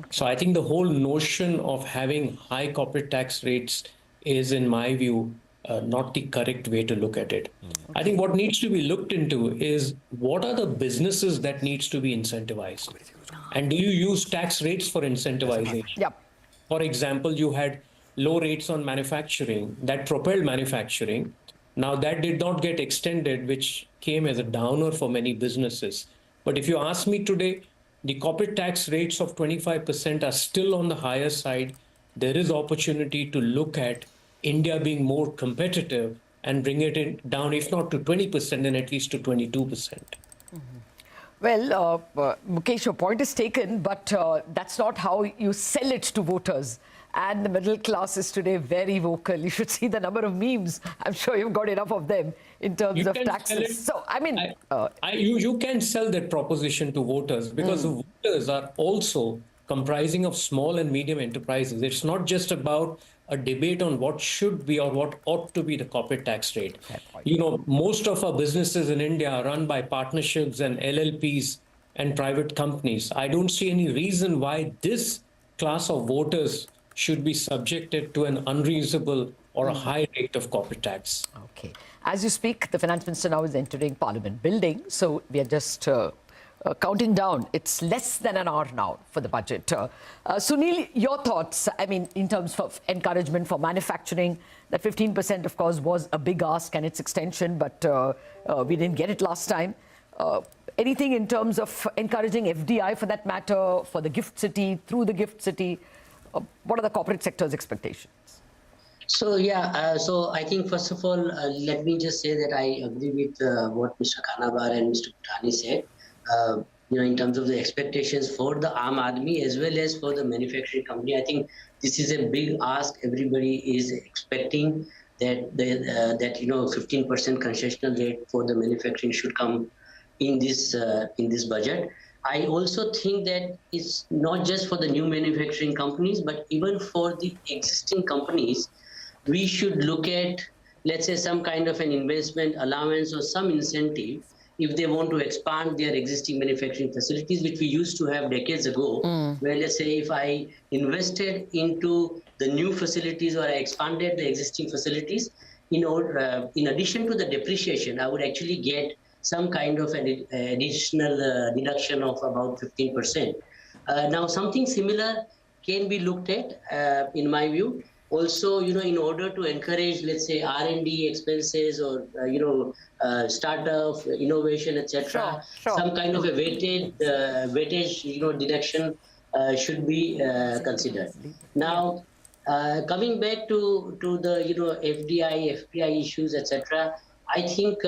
So I think the whole notion of having high corporate tax rates is, in my view, not the correct way to look at it. I think what needs to be looked into is what are the businesses that needs to be incentivized? And do you use tax rates for incentivization? Yep. For example, you had low rates on manufacturing that propelled manufacturing. Now that did not get extended, which came as a downer for many businesses. But if you ask me today, the corporate tax rates of 25% are still on the higher side. There is opportunity to look at India being more competitive and bring it down, if not to 20%, then at least to 22%. Well, Mukesh, your point is taken, but that's not how you sell it to voters. And the middle class is today very vocal. You should see the number of memes. I'm sure you've got enough of them in terms of taxes. So, I mean... you can sell that proposition to voters because the voters are also comprising of small and medium enterprises. It's not just about a debate on what should be or what ought to be the corporate tax rate. You know, most of our businesses in India are run by partnerships and LLPs and private companies. I don't see any reason why this class of voters should be subjected to an unreasonable or a high rate of corporate tax. Okay. As you speak, the Finance Minister now is entering Parliament building. So we are just counting down. It's less than an hour now for the budget. Sunil, your thoughts, I mean, in terms of encouragement for manufacturing, that 15%, of course, was a big ask and its extension, but we didn't get it last time. Anything in terms of encouraging FDI for that matter, for the gift city, through the gift city? What are the corporate sector's expectations? So, so I think, first of all, let me just say that I agree with what Mr. Kanabar and Mr. Bhutani said. In terms of the expectations for the Aam Aadmi as well as for the manufacturing company, I think this is a big ask. Everybody is expecting that 15% concessional rate for the manufacturing should come in this budget. I also think that it's not just for the new manufacturing companies, but even for the existing companies, we should look at, let's say, some kind of an investment allowance or some incentive if they want to expand their existing manufacturing facilities, which we used to have decades ago, where, let's say, if I invested into the new facilities or I expanded the existing facilities, in addition to the depreciation, I would actually get some kind of an additional deduction of about 15%. Now, something similar can be looked at, in my view. Also, in order to encourage, let's say, R&D expenses or, startup, innovation, etc., some kind of a weightage, deduction should be considered. Now, coming back to the, FDI, FPI issues, etc., I think,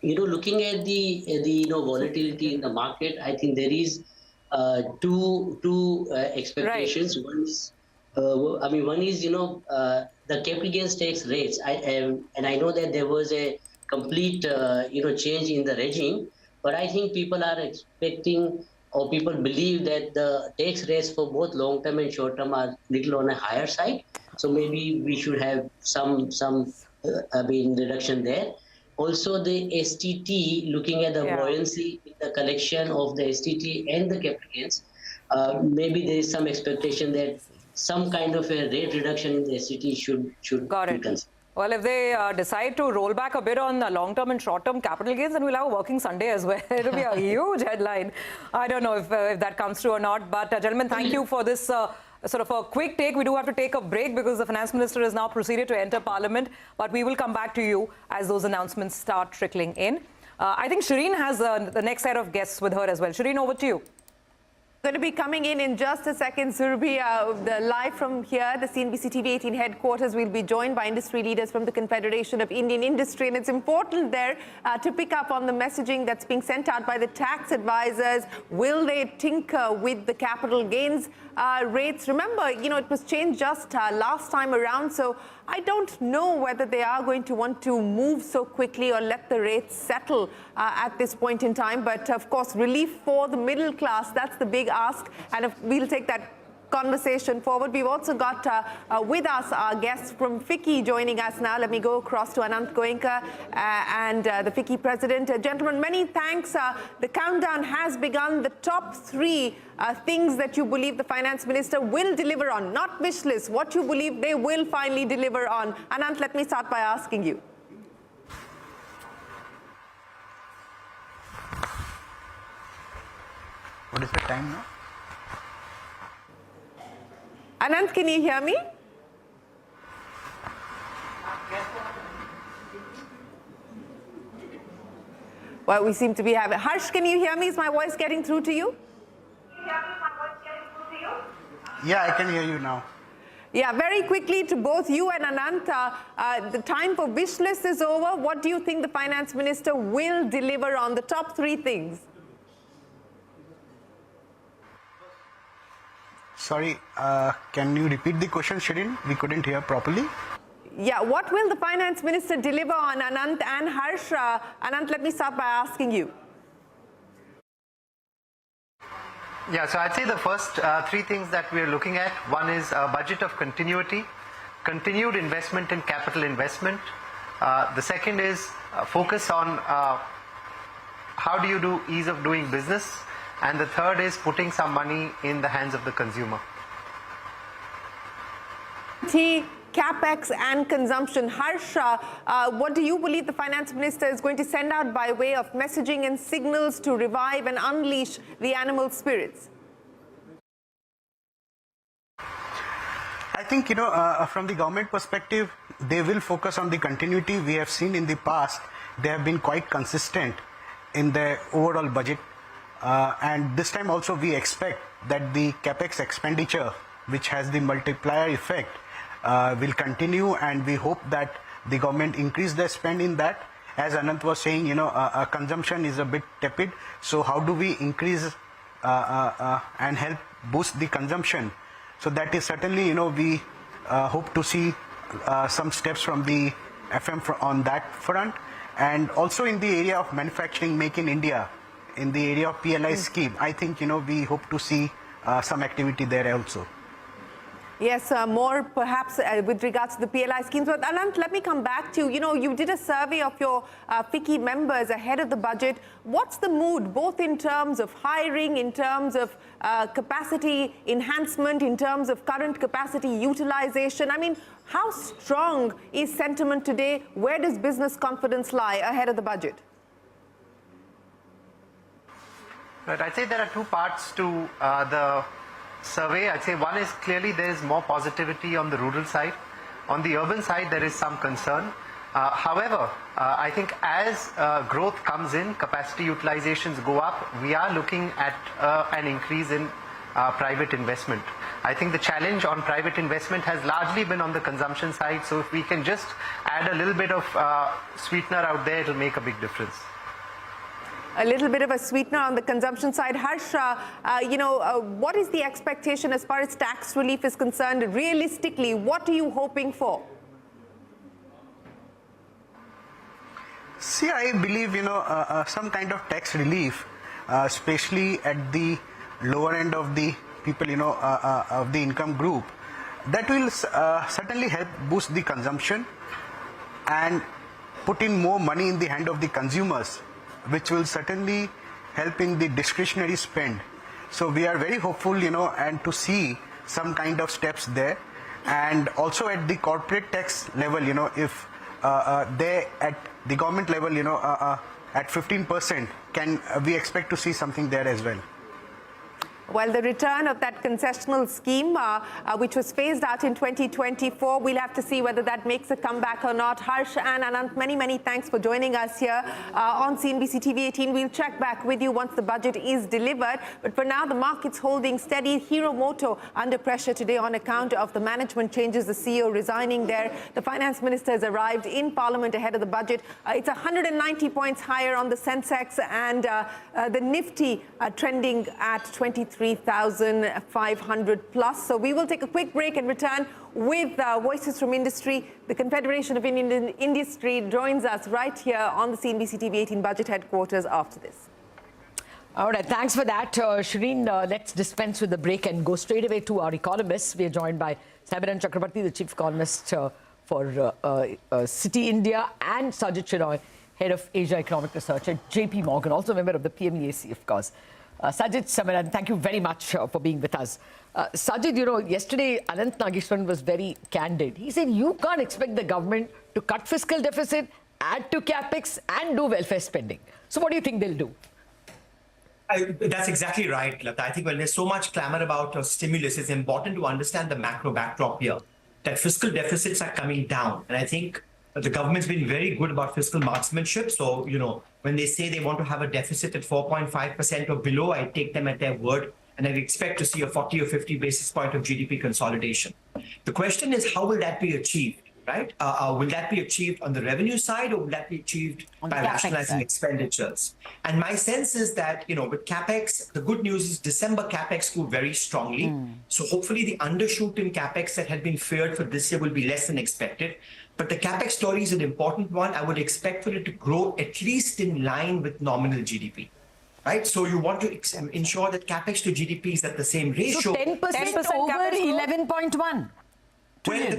looking at the volatility in the market, I think there is two expectations. Right. One is, the capital gains tax rates. And I know that there was a complete, change in the regime, but I think people are expecting or people believe that the tax rates for both long-term and short-term are little on a higher side. So maybe we should have some reduction there. Also, the STT, looking at the buoyancy in the collection of the STT and the capital gains, maybe there is some expectation that some kind of a rate reduction in the STT should be considered. Well, if they decide to roll back a bit on long-term and short-term capital gains, then we'll have a working Sunday as well. It'll be a huge headline. I don't know if that comes true or not. But, gentlemen, thank you for this sort of a quick take. We do have to take a break because the Finance Minister has now proceeded to enter Parliament. But we will come back to you as those announcements start trickling in. I think Shireen has the next set of guests with her as well. Shireen, over to you. Going to be coming in just a second, Surabhi. Live from here, the CNBC TV 18 headquarters, we'll be joined by industry leaders from the Confederation of Indian Industry. And it's important there to pick up on the messaging that's being sent out by the tax advisors. Will they tinker with the capital gains rates? Remember, it was changed just last time around. So I don't know whether they are going to want to move so quickly or let the rates settle at this point in time. But of course, relief for the middle class, that's the big ask. And we'll take that conversation forward. We've also got with us our guests from FICCI joining us now. Let me go across to Anant Goenka and the FICCI president. Gentlemen, many thanks. The countdown has begun. The top 3 things that you believe the finance minister will deliver on, not wish list, what you believe they will finally deliver on. Anant, let me start by asking you. What is the time now? Anant, can you hear me? Well, we seem to be having... Harsh, can you hear me? Is my voice getting through to you? Yeah, I can hear you now. Yeah, very quickly to both you and Anant, the time for wish list is over. What do you think the finance minister will deliver on the top 3 things? Sorry, can you repeat the question, Shireen? We couldn't hear properly. Yeah, what will the finance minister deliver on, Anant and Harsh? Anant, let me start by asking you. Yeah, so I'd say the first 3 things that we're looking at. One is a budget of continuity, continued investment in capital investment. The second is focus on how do you do ease of doing business. And the third is putting some money in the hands of the consumer. CapEx and consumption. Harsh, what do you believe the finance minister is going to send out by way of messaging and signals to revive and unleash the animal spirits? I think, from the government perspective, they will focus on the continuity. We have seen in the past, they have been quite consistent in their overall budget. And this time also we expect that the capex expenditure, which has the multiplier effect, will continue, and we hope that the government increase their spend in that. As Anant was saying, consumption is a bit tepid. So how do we increase and help boost the consumption? So that is certainly, we hope to see some steps from the FM on that front. And also in the area of manufacturing, Make in India, in the area of PLI scheme, I think, we hope to see some activity there also. Yes, more perhaps with regards to the PLI schemes. But Anant, let me come back to you. You did a survey of your FICCI members ahead of the budget. What's the mood, both in terms of hiring, in terms of capacity enhancement, in terms of current capacity utilization? I mean, how strong is sentiment today? Where does business confidence lie ahead of the budget? Right, I'd say there are 2 parts to the survey. I'd say one is clearly there is more positivity on the rural side. On the urban side, there is some concern. However, I think as growth comes in, capacity utilizations go up, we are looking at an increase in private investment. I think the challenge on private investment has largely been on the consumption side. So if we can just add a little bit of sweetener out there, it'll make a big difference. A little bit of a sweetener on the consumption side. Harsh, what is the expectation as far as tax relief is concerned? Realistically, what are you hoping for? See, I believe, some kind of tax relief, especially at the lower end of the people, of the income group, that will certainly help boost the consumption and put in more money in the hand of the consumers, which will certainly help in the discretionary spend. So we are very hopeful, and to see some kind of steps there. And also at the corporate tax level, if they at the government level, at 15%, we expect to see something there as well. Well, the return of that concessional scheme, which was phased out in 2024, we'll have to see whether that makes a comeback or not. Harsh and Anant, many, many thanks for joining us here on CNBC TV 18. We'll check back with you once the budget is delivered. But for now, the market's holding steady. Hero Moto under pressure today on account of the management changes, the CEO resigning there. The finance minister has arrived in Parliament ahead of the budget. It's 190 points higher on the Sensex, and the Nifty trending at 23,500 plus. So we will take a quick break and return with Voices from Industry. The Confederation of Indian Industry joins us right here on the CNBC TV 18 budget headquarters after this. All right, thanks for that. Shireen, let's dispense with the break and go straight away to our economists. We are joined by Samiran Chakrabarti, the chief economist for Citi India, and Sajid Shenoy, head of Asia Economic Research at JP Morgan, also a member of the PMEAC, of course. Sajid, Samiran, thank you very much for being with us. Sajid, yesterday Anant Nageshwaran was very candid. He said you can't expect the government to cut fiscal deficit, add to capex, and do welfare spending. So what do you think they'll do? That's exactly right, Lata. I think when there's so much clamor about stimulus, it's important to understand the macro backdrop here, that fiscal deficits are coming down. And I think the government's been very good about fiscal marksmanship. So, when they say they want to have a deficit at 4.5% or below, I take them at their word, and I expect to see a 40 or 50 basis point of GDP consolidation. The question is, how will that be achieved, right? Will that be achieved on the revenue side, or will that be achieved by rationalizing expenditures? And my sense is that, with CapEx, the good news is December CapEx grew very strongly. So hopefully the undershoot in CapEx that had been feared for this year will be less than expected. But the CapEx story is an important one. I would expect for it to grow at least in line with nominal GDP, right? So you want to ensure that CapEx to GDP is at the same ratio. So 10% over 11.1. Well,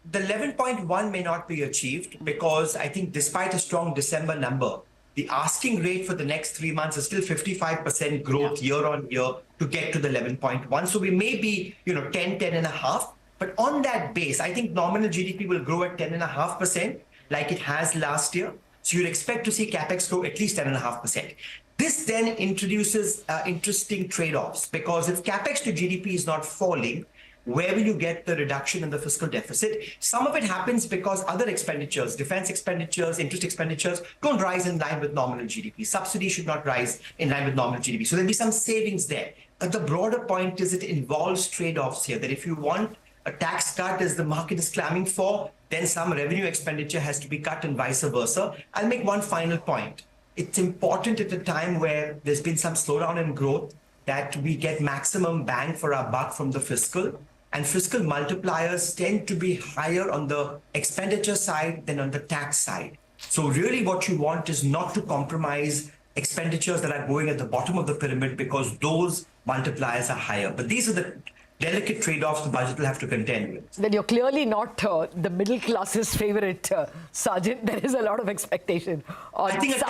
the 11.1 may not be achieved because I think despite a strong December number, the asking rate for the next 3 months is still 55% growth year on year to get to the 11.1. So we may be, 10.5. But on that base, I think nominal GDP will grow at 10.5% like it has last year. So you'd expect to see CapEx grow at least 10.5%. This then introduces interesting trade-offs, because if CapEx to GDP is not falling, where will you get the reduction in the fiscal deficit? Some of it happens because other expenditures, defense expenditures, interest expenditures, don't rise in line with nominal GDP. Subsidies should not rise in line with nominal GDP. So there'll be some savings there. But the broader point is it involves trade-offs here, that if you want a tax cut, as the market is clamming for, then some revenue expenditure has to be cut and vice versa. I'll make one final point. It's important at a time where there's been some slowdown in growth that we get maximum bang for our buck from the fiscal. And fiscal multipliers tend to be higher on the expenditure side than on the tax side. So really what you want is not to compromise expenditures that are going at the bottom of the pyramid, because those multipliers are higher. But these are the delicate trade-offs the budget will have to contend with. Then you're clearly not the middle class's favorite, Sajid. There is a lot of expectation. I think a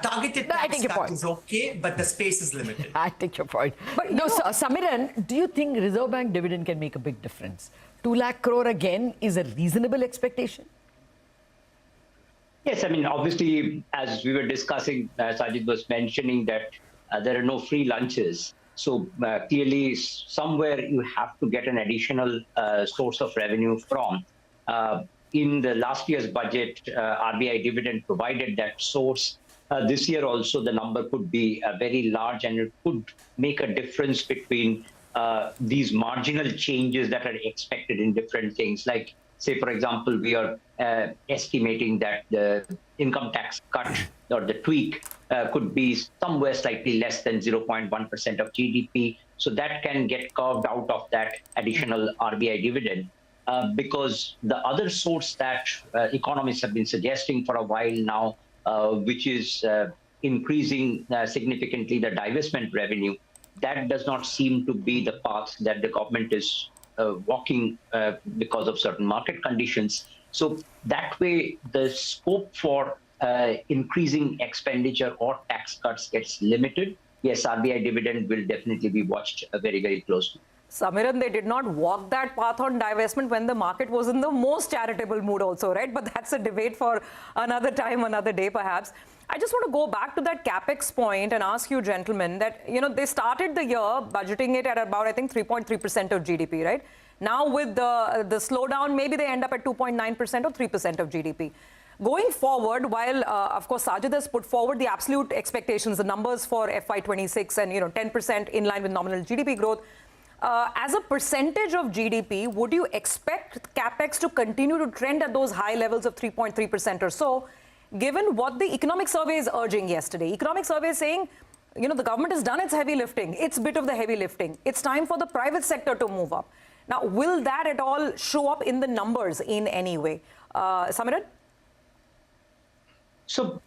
targeted tax cut is okay, but the space is limited. I take your point. But Samiran, do you think Reserve Bank dividend can make a big difference? 2 lakh crore again is a reasonable expectation? Yes, I mean, obviously, as we were discussing, Sajid was mentioning that there are no free lunches. So clearly, somewhere you have to get an additional source of revenue from. In the last year's budget, RBI dividend provided that source. This year also, the number could be very large, and it could make a difference between these marginal changes that are expected in different things. Like, say, for example, we are estimating that the income tax cut or the tweak could be somewhere slightly less than 0.1% of GDP. So that can get carved out of that additional RBI dividend. Because the other source that economists have been suggesting for a while now, which is increasing significantly the divestment revenue, that does not seem to be the path that the government is walking because of certain market conditions. So that way, the scope for increasing expenditure or tax cuts gets limited. Yes, RBI dividend will definitely be watched very, very closely. Samiran, they did not walk that path on divestment when the market was in the most charitable mood also, right? But that's a debate for another time, another day, perhaps. I just want to go back to that capex point and ask you, gentlemen, that, they started the year budgeting it at about, I think, 3.3% of GDP, right? Now with the slowdown, maybe they end up at 2.9% or 3% of GDP. Going forward, while, of course, Sajid has put forward the absolute expectations, the numbers for FY26 and, 10% in line with nominal GDP growth, as a percentage of GDP, would you expect capex to continue to trend at those high levels of 3.3% or so, given what the economic survey is urging yesterday? Economic survey is saying, the government has done its heavy lifting. It's a bit of the heavy lifting. It's time for the private sector to move up. Now, will that at all show up in the numbers in any way? Samiran? So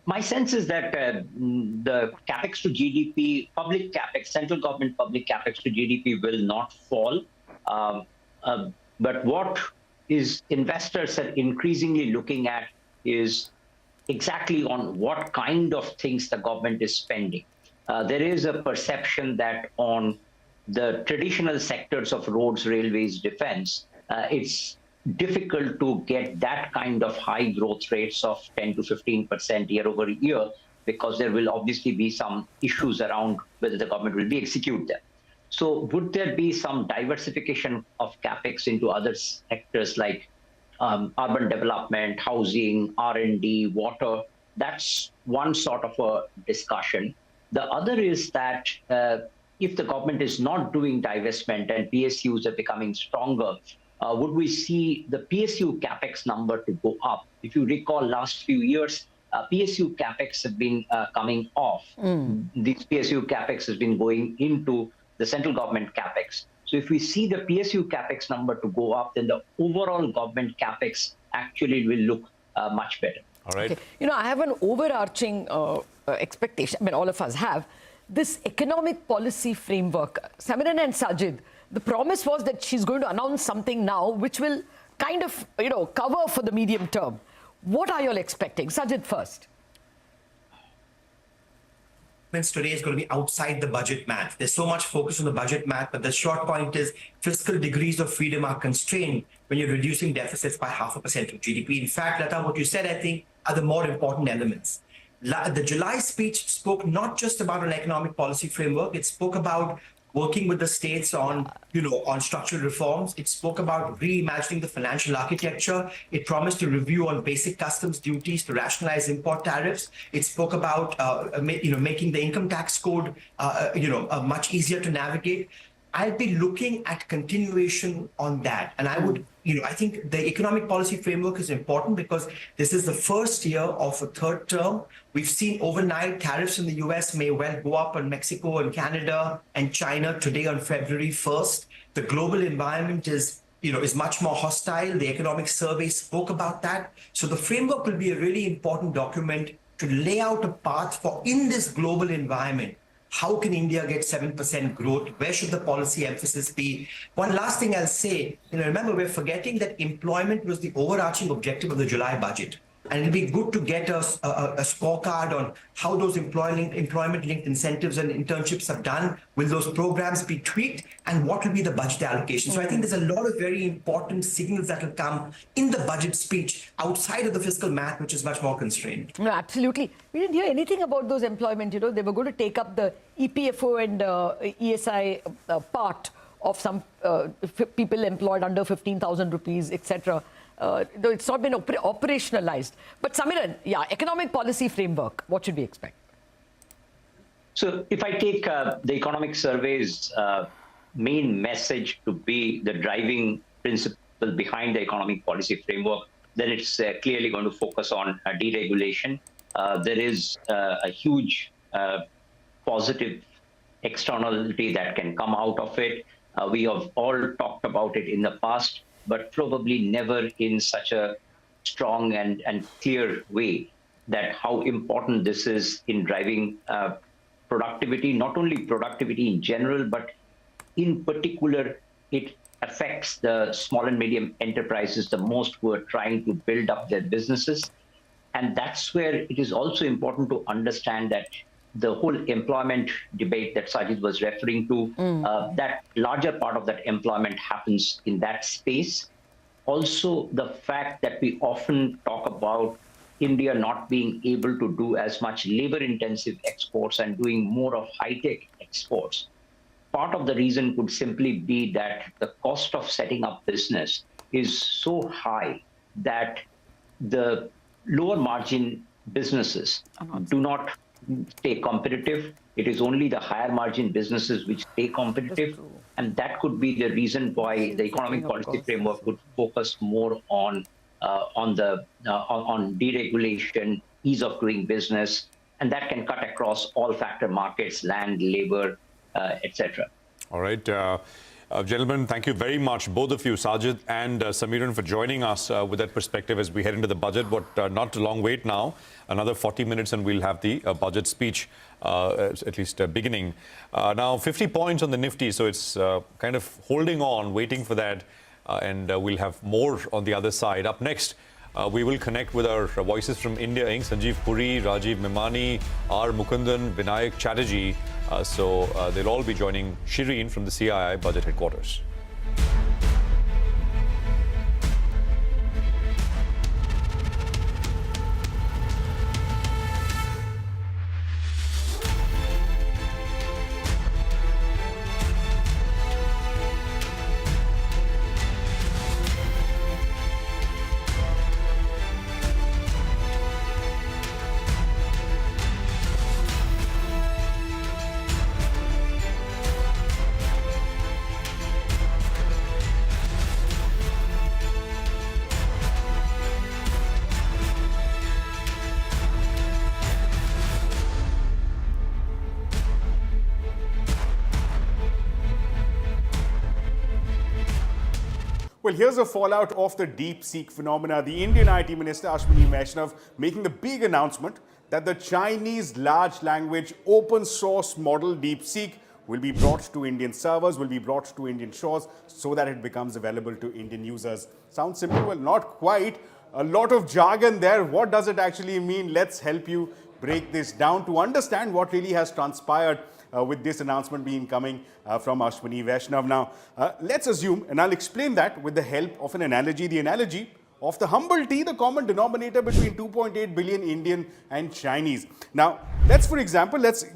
my sense is that the capex to GDP, public capex, central government public capex to GDP will not fall. But what is investors are increasingly looking at is exactly on what kind of things the government is spending. There is a perception that on the traditional sectors of roads, railways, defense, it's difficult to get that kind of high growth rates of 10 to 15% year over year, because there will obviously be some issues around whether the government will be execute them. So would there be some diversification of capex into other sectors like urban development, housing, R&D, water? That's one sort of a discussion. The other is that if the government is not doing divestment and PSUs are becoming stronger, would we see the PSU capex number to go up? If you recall, last few years, PSU capex have been coming off. These PSU capex has been going into the central government capex. So if we see the PSU capex number to go up, then the overall government capex actually will look much better. All right. Okay. I have an overarching expectation. I mean, all of us have. This economic policy framework, Samiran and Sajid, the promise was that she's going to announce something now which will kind of, cover for the medium term. What are you all expecting? Sajid first. Today is going to be outside the budget math. There's so much focus on the budget math, but the short point is fiscal degrees of freedom are constrained when you're reducing deficits by 0.5% of GDP. In fact, Lata, what you said, I think, are the more important elements. The July speech spoke not just about an economic policy framework, it spoke about working with the states on, on structural reforms. It spoke about reimagining the financial architecture. It promised to review on basic customs duties to rationalize import tariffs. It spoke about, making the income tax code, much easier to navigate. I'll be looking at continuation on that. And I would, I think the economic policy framework is important because this is the first year of a third term. We've seen overnight tariffs in the US may well go up on Mexico and Canada and China today on February 1st. The global environment is much more hostile. The economic survey spoke about that. So the framework will be a really important document to lay out a path for, in this global environment, how can India get 7% growth? Where should the policy emphasis be? One last thing I'll say, remember, we're forgetting that employment was the overarching objective of the July budget. And it'll be good to get a scorecard on how those employment-linked incentives and internships have done. Will those programs be tweaked? And what will be the budget allocation? So I think there's a lot of very important signals that will come in the budget speech outside of the fiscal math, which is much more constrained. No, absolutely. We didn't hear anything about those employment. They were going to take up the EPFO and ESI part of some people employed under 15,000 rupees, etc. Though it's not been operationalized. But Samiran, economic policy framework, what should we expect? So if I take the economic survey's main message to be the driving principle behind the economic policy framework, then it's clearly going to focus on deregulation. There is a huge positive externality that can come out of it. We have all talked about it in the past, but probably never in such a strong and clear way, that how important this is in driving productivity, not only productivity in general, but in particular, it affects the small and medium enterprises the most who are trying to build up their businesses. And that's where it is also important to understand that the whole employment debate that Sajid was referring to, that larger part of that employment happens in that space. Also, the fact that we often talk about India not being able to do as much labor-intensive exports and doing more of high-tech exports. Part of the reason could simply be that the cost of setting up business is so high that the lower margin businesses do not stay competitive. It is only the higher margin businesses which stay competitive. And that could be the reason why the economic policy framework would focus more on deregulation, ease of doing business, and that can cut across all factor markets, land, labor, etc. All right. Gentlemen, thank you very much, both of you, Sajid and Samiran, for joining us with that perspective as we head into the budget. But not a long wait now. Another 40 minutes and we'll have the budget speech, at least beginning. Now, 50 points on the Nifty, so it's kind of holding on, waiting for that. And we'll have more on the other side. Up next, we will connect with our voices from India Inc. Sanjeev Puri, Rajiv Memani, R. Mukundan, Vinayak Chatterjee. So they'll all be joining Shireen from the CII Budget Headquarters. Well, here's a fallout of the DeepSeek phenomena. The Indian IT Minister Ashwini Vaishnav making the big announcement that the Chinese large language open source model DeepSeek will be brought to Indian servers, will be brought to Indian shores so that it becomes available to Indian users. Sounds simple? Well, not quite. A lot of jargon there. What does it actually mean? Let's help you break this down to understand what really has transpired with this announcement being coming from Ashwini Vaishnav. Now, let's assume, and I'll explain that with the help of an analogy, the analogy of the humble tea, the common denominator between 2.8 billion Indian and Chinese. Now, let's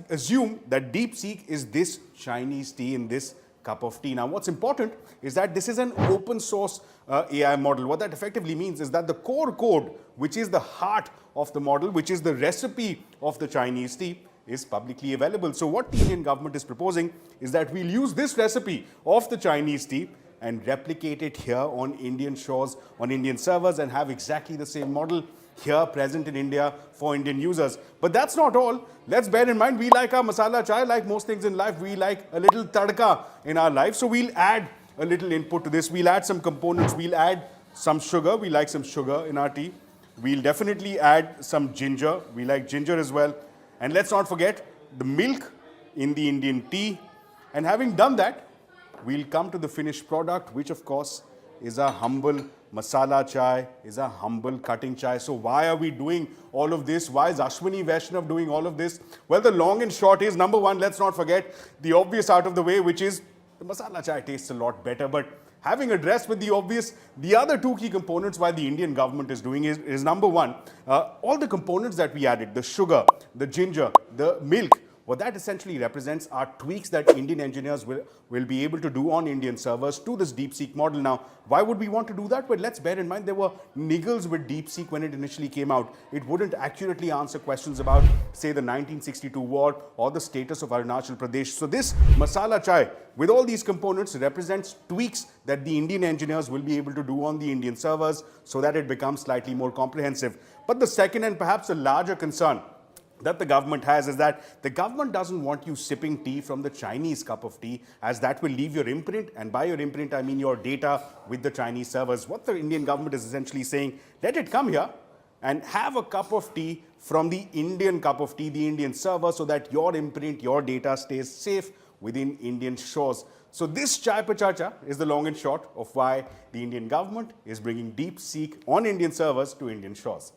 assume that DeepSeek is this Chinese tea in this cup of tea. Now, what's important is that this is an open source AI model. What that effectively means is that the core code, which is the heart of the model, which is the recipe of the Chinese tea, is publicly available. So what the Indian government is proposing is that we'll use this recipe of the Chinese tea and replicate it here on Indian shores, on Indian servers, and have exactly the same model here present in India for Indian users. But that's not all. Let's bear in mind, we like our masala chai, like most things in life, we like a little tadka in our life. So we'll add a little input to this. We'll add some components. We'll add some sugar. We like some sugar in our tea. We'll definitely add some ginger. We like ginger as well. And let's not forget the milk in the Indian tea. And having done that, we'll come to the finished product, which of course is a humble masala chai, is a humble cutting chai. So why are we doing all of this? Why is Ashwini Vaishnav doing all of this? Well, the long and short is, number one, let's not forget the obvious out of the way, which is the masala chai tastes a lot better. But having addressed with the obvious, the other two key components why the Indian government is doing is number one, all the components that we added, the sugar, the ginger, the milk, what that essentially represents are tweaks that Indian engineers will be able to do on Indian servers to this DeepSeek model. Now, why would we want to do that? Well, let's bear in mind there were niggles with DeepSeek when it initially came out. It wouldn't accurately answer questions about, say, the 1962 war or the status of Arunachal Pradesh. So this masala chai, with all these components, represents tweaks that the Indian engineers will be able to do on the Indian servers so that it becomes slightly more comprehensive. But the second and perhaps a larger concern that the government has is that the government doesn't want you sipping tea from the Chinese cup of tea, as that will leave your imprint, and by your imprint I mean your data with the Chinese servers. What the Indian government is essentially saying, let it come here and have a cup of tea from the Indian cup of tea, the Indian server, so that your imprint, your data stays safe within Indian shores. So this Chai Pe Charcha is the long and short of why the Indian government is bringing DeepSeek on Indian servers to Indian shores.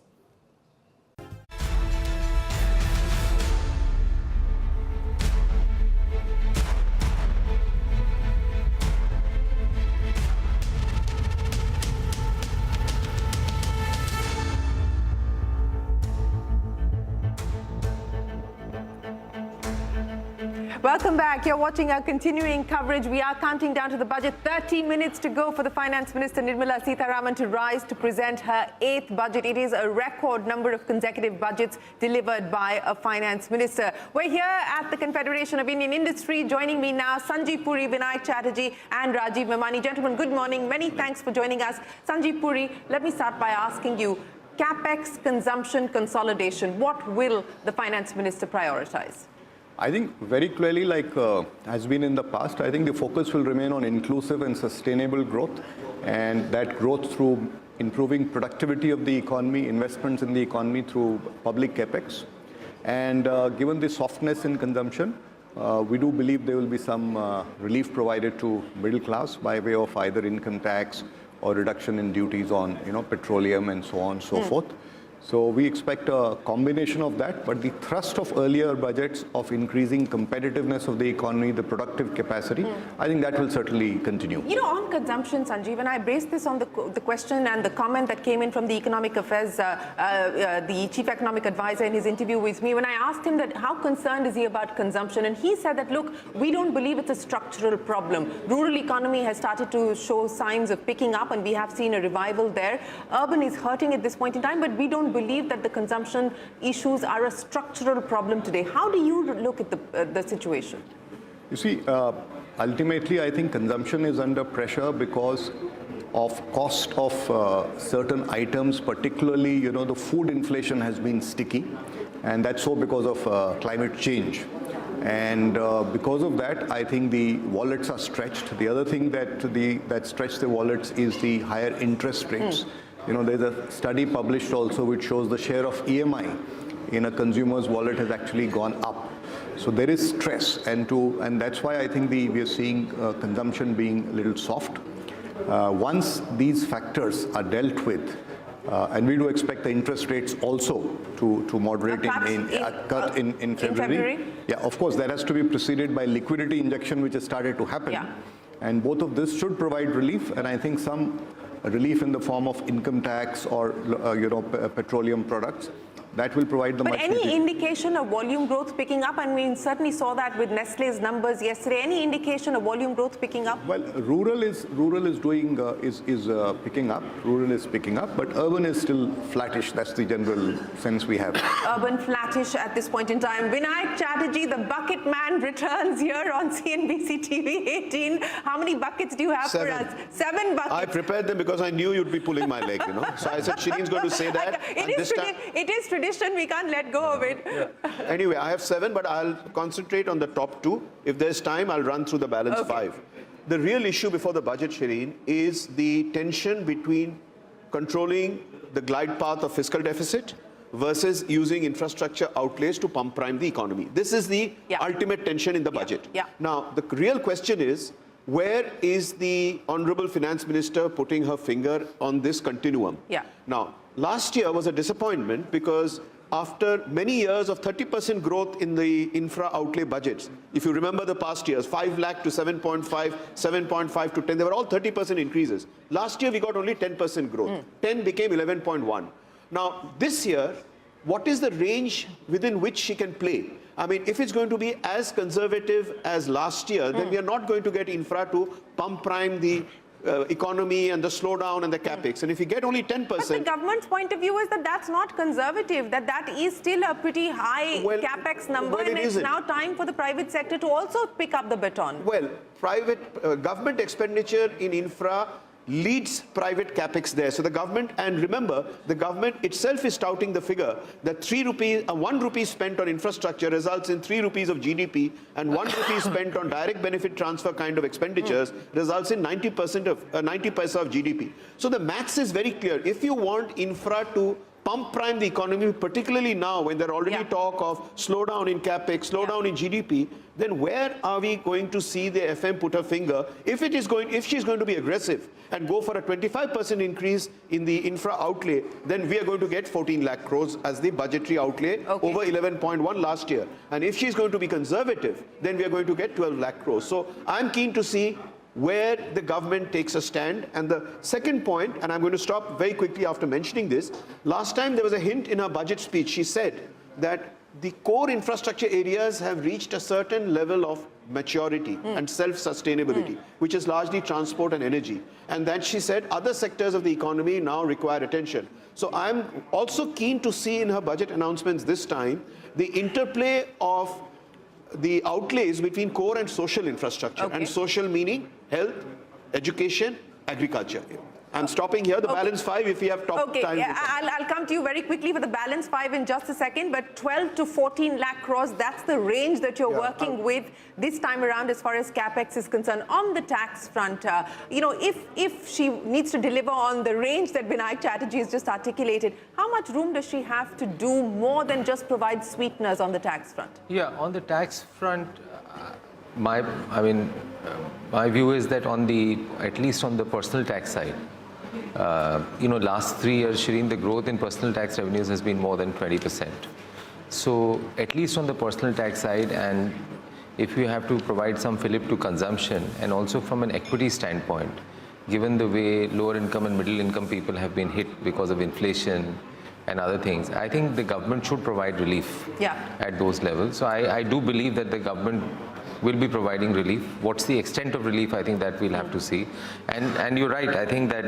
Welcome back. You're watching our continuing coverage. We are counting down to the budget. 30 minutes to go for the Finance Minister Nirmala Sitharaman to rise to present her 8th budget. It is a record number of consecutive budgets delivered by a Finance Minister. We're here at the Confederation of Indian Industry. Joining me now, Sanjeev Puri, Vinayak Chatterjee and Rajiv Memani. Gentlemen, good morning. Many thanks for joining us. Sanjeev Puri, let me start by asking you, CapEx, consumption, consolidation, what will the Finance Minister prioritize? I think very clearly, like has been in the past, I think the focus will remain on inclusive and sustainable growth, and that growth through improving productivity of the economy, investments in the economy through public capex. And given the softness in consumption, we do believe there will be some relief provided to middle class by way of either income tax or reduction in duties on petroleum and so on and so forth. So we expect a combination of that, but the thrust of earlier budgets of increasing competitiveness of the economy, the productive capacity, I think that will certainly continue. On consumption, Sanjeev, and I based this on the question and the comment that came in from the Economic Affairs, the Chief Economic Advisor in his interview with me, when I asked him that how concerned is he about consumption, and he said that, look, we don't believe it's a structural problem. Rural economy has started to show signs of picking up, and we have seen a revival there. Urban is hurting at this point in time, but we don't believe that the consumption issues are a structural problem today. How do you look at the situation? You see, ultimately, I think consumption is under pressure because of cost of certain items, particularly, the food inflation has been sticky, and that's so because of climate change. And because of that, I think the wallets are stretched. The other thing that stretched the wallets is the higher interest rates. There's a study published also which shows the share of EMI in a consumer's wallet has actually gone up. So there is stress, and that's why I think we are seeing consumption being a little soft. Once these factors are dealt with, and we do expect the interest rates also to moderate in February. Yeah, of course, that has to be preceded by liquidity injection, which has started to happen. Yeah. And both of this should provide relief, and I think some relief in the form of income tax or petroleum products. That will provide the much. Any indication of volume growth picking up? And we certainly saw that with Nestle's numbers yesterday. Any indication of volume growth picking up? Well, rural is picking up. Rural is picking up, but urban is still flattish. That's the general sense we have. Urban flattish at this point in time. Vinayak Chatterjee, the bucket man, returns here on CNBC TV 18. How many buckets do you have for us? 7 buckets. I prepared them because I knew you'd be pulling my leg. So I said Shireen's going to say that. It is tradition. We can't let go of it. Yeah. Anyway, I have 7, but I'll concentrate on the top 2. If there's time, I'll run through the balance 5. The real issue before the budget, Shireen, is the tension between controlling the glide path of fiscal deficit versus using infrastructure outlays to pump prime the economy. This is the ultimate tension in the budget. Now, the real question is, where is the Honorable Finance Minister putting her finger on this continuum? Now, last year was a disappointment because after many years of 30% growth in the infra outlay budgets, if you remember the past years, 5 lakh to 7.5, 7.5 to 10, they were all 30% increases. Last year we got only 10% growth. 10 became 11.1. Now, this year, what is the range within which she can play? I mean, if it's going to be as conservative as last year, then we are not going to get infra to pump prime the economy and the slowdown and the capex. And if you get only 10%... But the government's point of view is that that's not conservative, that is still a pretty high capex number, and it's now time for the private sector to also pick up the baton. Well, government expenditure in infra leads private capex there. So the government, and remember, the government itself is touting the figure that 1 rupee spent on infrastructure results in 3 rupees of GDP, and 1 rupee spent on direct benefit transfer kind of expenditures results in 90% of 90 paisa of GDP. So the maths is very clear. If you want infra to pump prime the economy, particularly now when there are already talk of slowdown in capex, slowdown in GDP, then where are we going to see the FM put her finger if she's going to be aggressive and go for a 25% increase in the infra outlay? Then we are going to get 14 lakh crores as the budgetary outlay over 11.1 last year. And if she's going to be conservative, then we are going to get 12 lakh crores. So I'm keen to see where the government takes a stand. And the second point, and I'm going to stop very quickly after mentioning this, last time there was a hint in her budget speech. She said that the core infrastructure areas have reached a certain level of maturity and self-sustainability, which is largely transport and energy. And then she said other sectors of the economy now require attention. So I'm also keen to see in her budget announcements this time the interplay of the outlays between core and social infrastructure, and social meaning health, education, agriculture. I'm stopping here. The balance 5, if we have time. I'll come to you very quickly for the balance 5 in just a second, but 12 to 14 lakh crores, that's the range that you're working with this time around as far as capex is concerned. On the tax front, you know, if she needs to deliver on the range that Vinay Chatterjee has just articulated, how much room does she have to do more than just provide sweeteners on the tax front? Yeah, on the tax front, my view is that at least on the personal tax side, you know, last 3 years, Shireen, the growth in personal tax revenues has been more than 20%. So at least on the personal tax side, and if you have to provide some fillip to consumption, and also from an equity standpoint, given the way lower income and middle income people have been hit because of inflation and other things, I think the government should provide relief at those levels. So I do believe that the government will be providing relief. What's the extent of relief? I think that we'll have to see. And you're right, I think that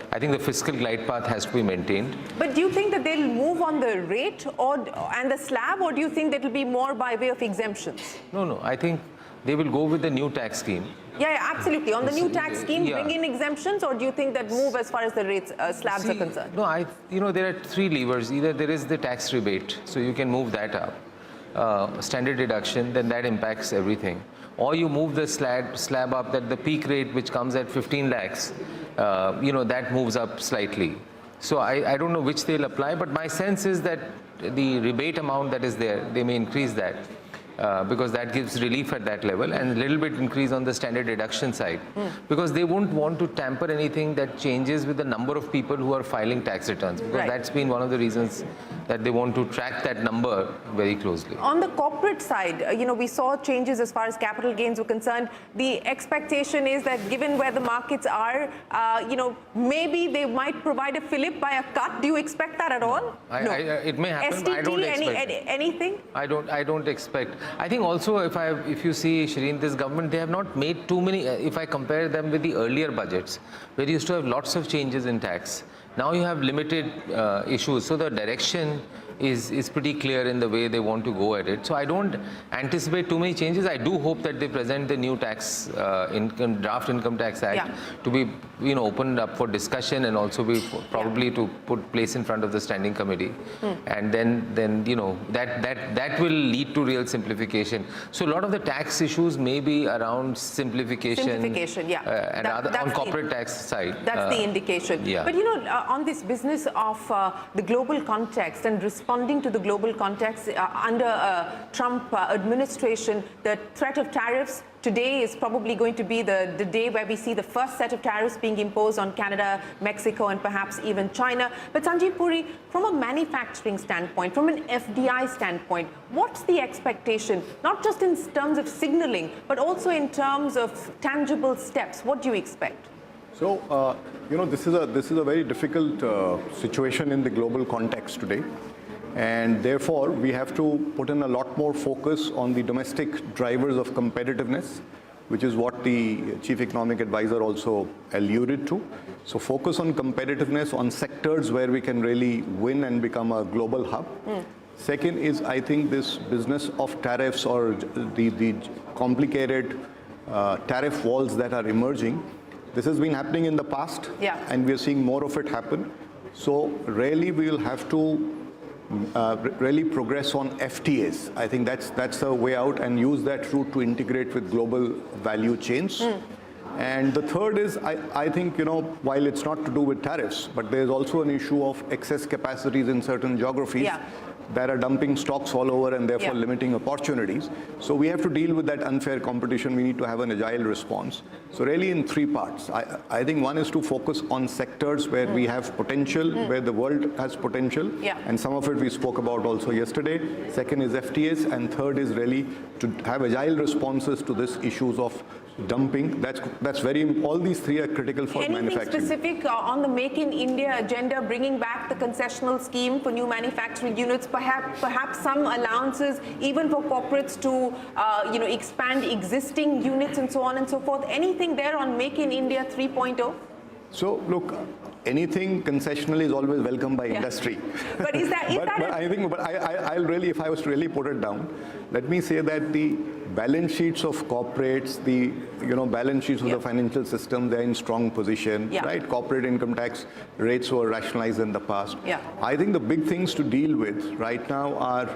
I think the fiscal glide path has to be maintained. But do you think that they'll move on the rate and the slab, or do you think that will be more by way of exemptions? No, I think they will go with the new tax scheme. Yeah, absolutely. On the new tax scheme, bring in exemptions, or do you think that move as far as the rates slabs are concerned? No, you know, there are 3 levers. Either there is the tax rebate, so you can move that up. Standard deduction, then that impacts everything. Or you move the slab up, that the peak rate which comes at 15 lakhs, you know, that moves up slightly. So I don't know which they'll apply, but my sense is that the rebate amount that is there, they may increase that. Because that gives relief at that level, and a little bit increase on the standard deduction side, because they won't want to tamper anything that changes with the number of people who are filing tax returns, because that's been one of the reasons that they want to track that number very closely. On the corporate side, you know, we saw changes as far as capital gains were concerned. The expectation is that given where the markets are, you know, maybe they might provide a fillip by a cut. Do you expect that at all? No. It may happen, but I don't expect anything? I don't expect. I think also if you see, Shireen, this government, they have not made too many, if I compare them with the earlier budgets, where you used to have lots of changes in tax. Now you have limited issues. So the direction is pretty clear in the way they want to go at it. So I don't anticipate too many changes. I do hope that they present the new tax draft income tax act to be, you know, opened up for discussion, and also be probably to put place in front of the standing committee. And then you know, that will lead to real simplification. So a lot of the tax issues may be around simplification. And on corporate tax side. That's the indication. But you know, on this business of the global context and responding to the global context under Trump administration, the threat of tariffs today is probably going to be the day where we see the first set of tariffs being imposed on Canada, Mexico, and perhaps even China. But Sanjeev Puri, from a manufacturing standpoint, from an FDI standpoint, what's the expectation, not just in terms of signaling, but also in terms of tangible steps? What do you expect? So, you know, this is a very difficult situation in the global context today. And therefore, we have to put in a lot more focus on the domestic drivers of competitiveness, which is what the Chief Economic Advisor also alluded to. So focus on competitiveness on sectors where we can really win and become a global hub. Second is, I think, this business of tariffs, or the complicated tariff walls that are emerging. This has been happening in the past, and we are seeing more of it happen. So really, we will have to really progress on FTAs. I think that's the way out, and use that route to integrate with global value chains. And the third is, I think, while it's not to do with tariffs, but there's also an issue of excess capacities in certain geographies that are dumping stocks all over and therefore limiting opportunities. So we have to deal with that unfair competition. We need to have an agile response. So really in three parts. I think one is to focus on sectors where we have potential, where the world has potential. And some of it we spoke about also yesterday. Second is FTAs. And third is really to have agile responses to these issues of dumping. That's very, all these three are critical for manufacturing. Anything specific on the Make in India agenda, bringing back the concessional scheme for new manufacturing units, perhaps some allowances even for corporates to expand existing units and so on and so forth. Anything there on Make in India 3.0? So look, anything concessional is always welcome by industry. But is that I'll really, if I was to really put it down, let me say that the balance sheets of corporates, the balance sheets of the financial system, they're in strong position, right? Corporate income tax rates were rationalized in the past. I think the big things to deal with right now are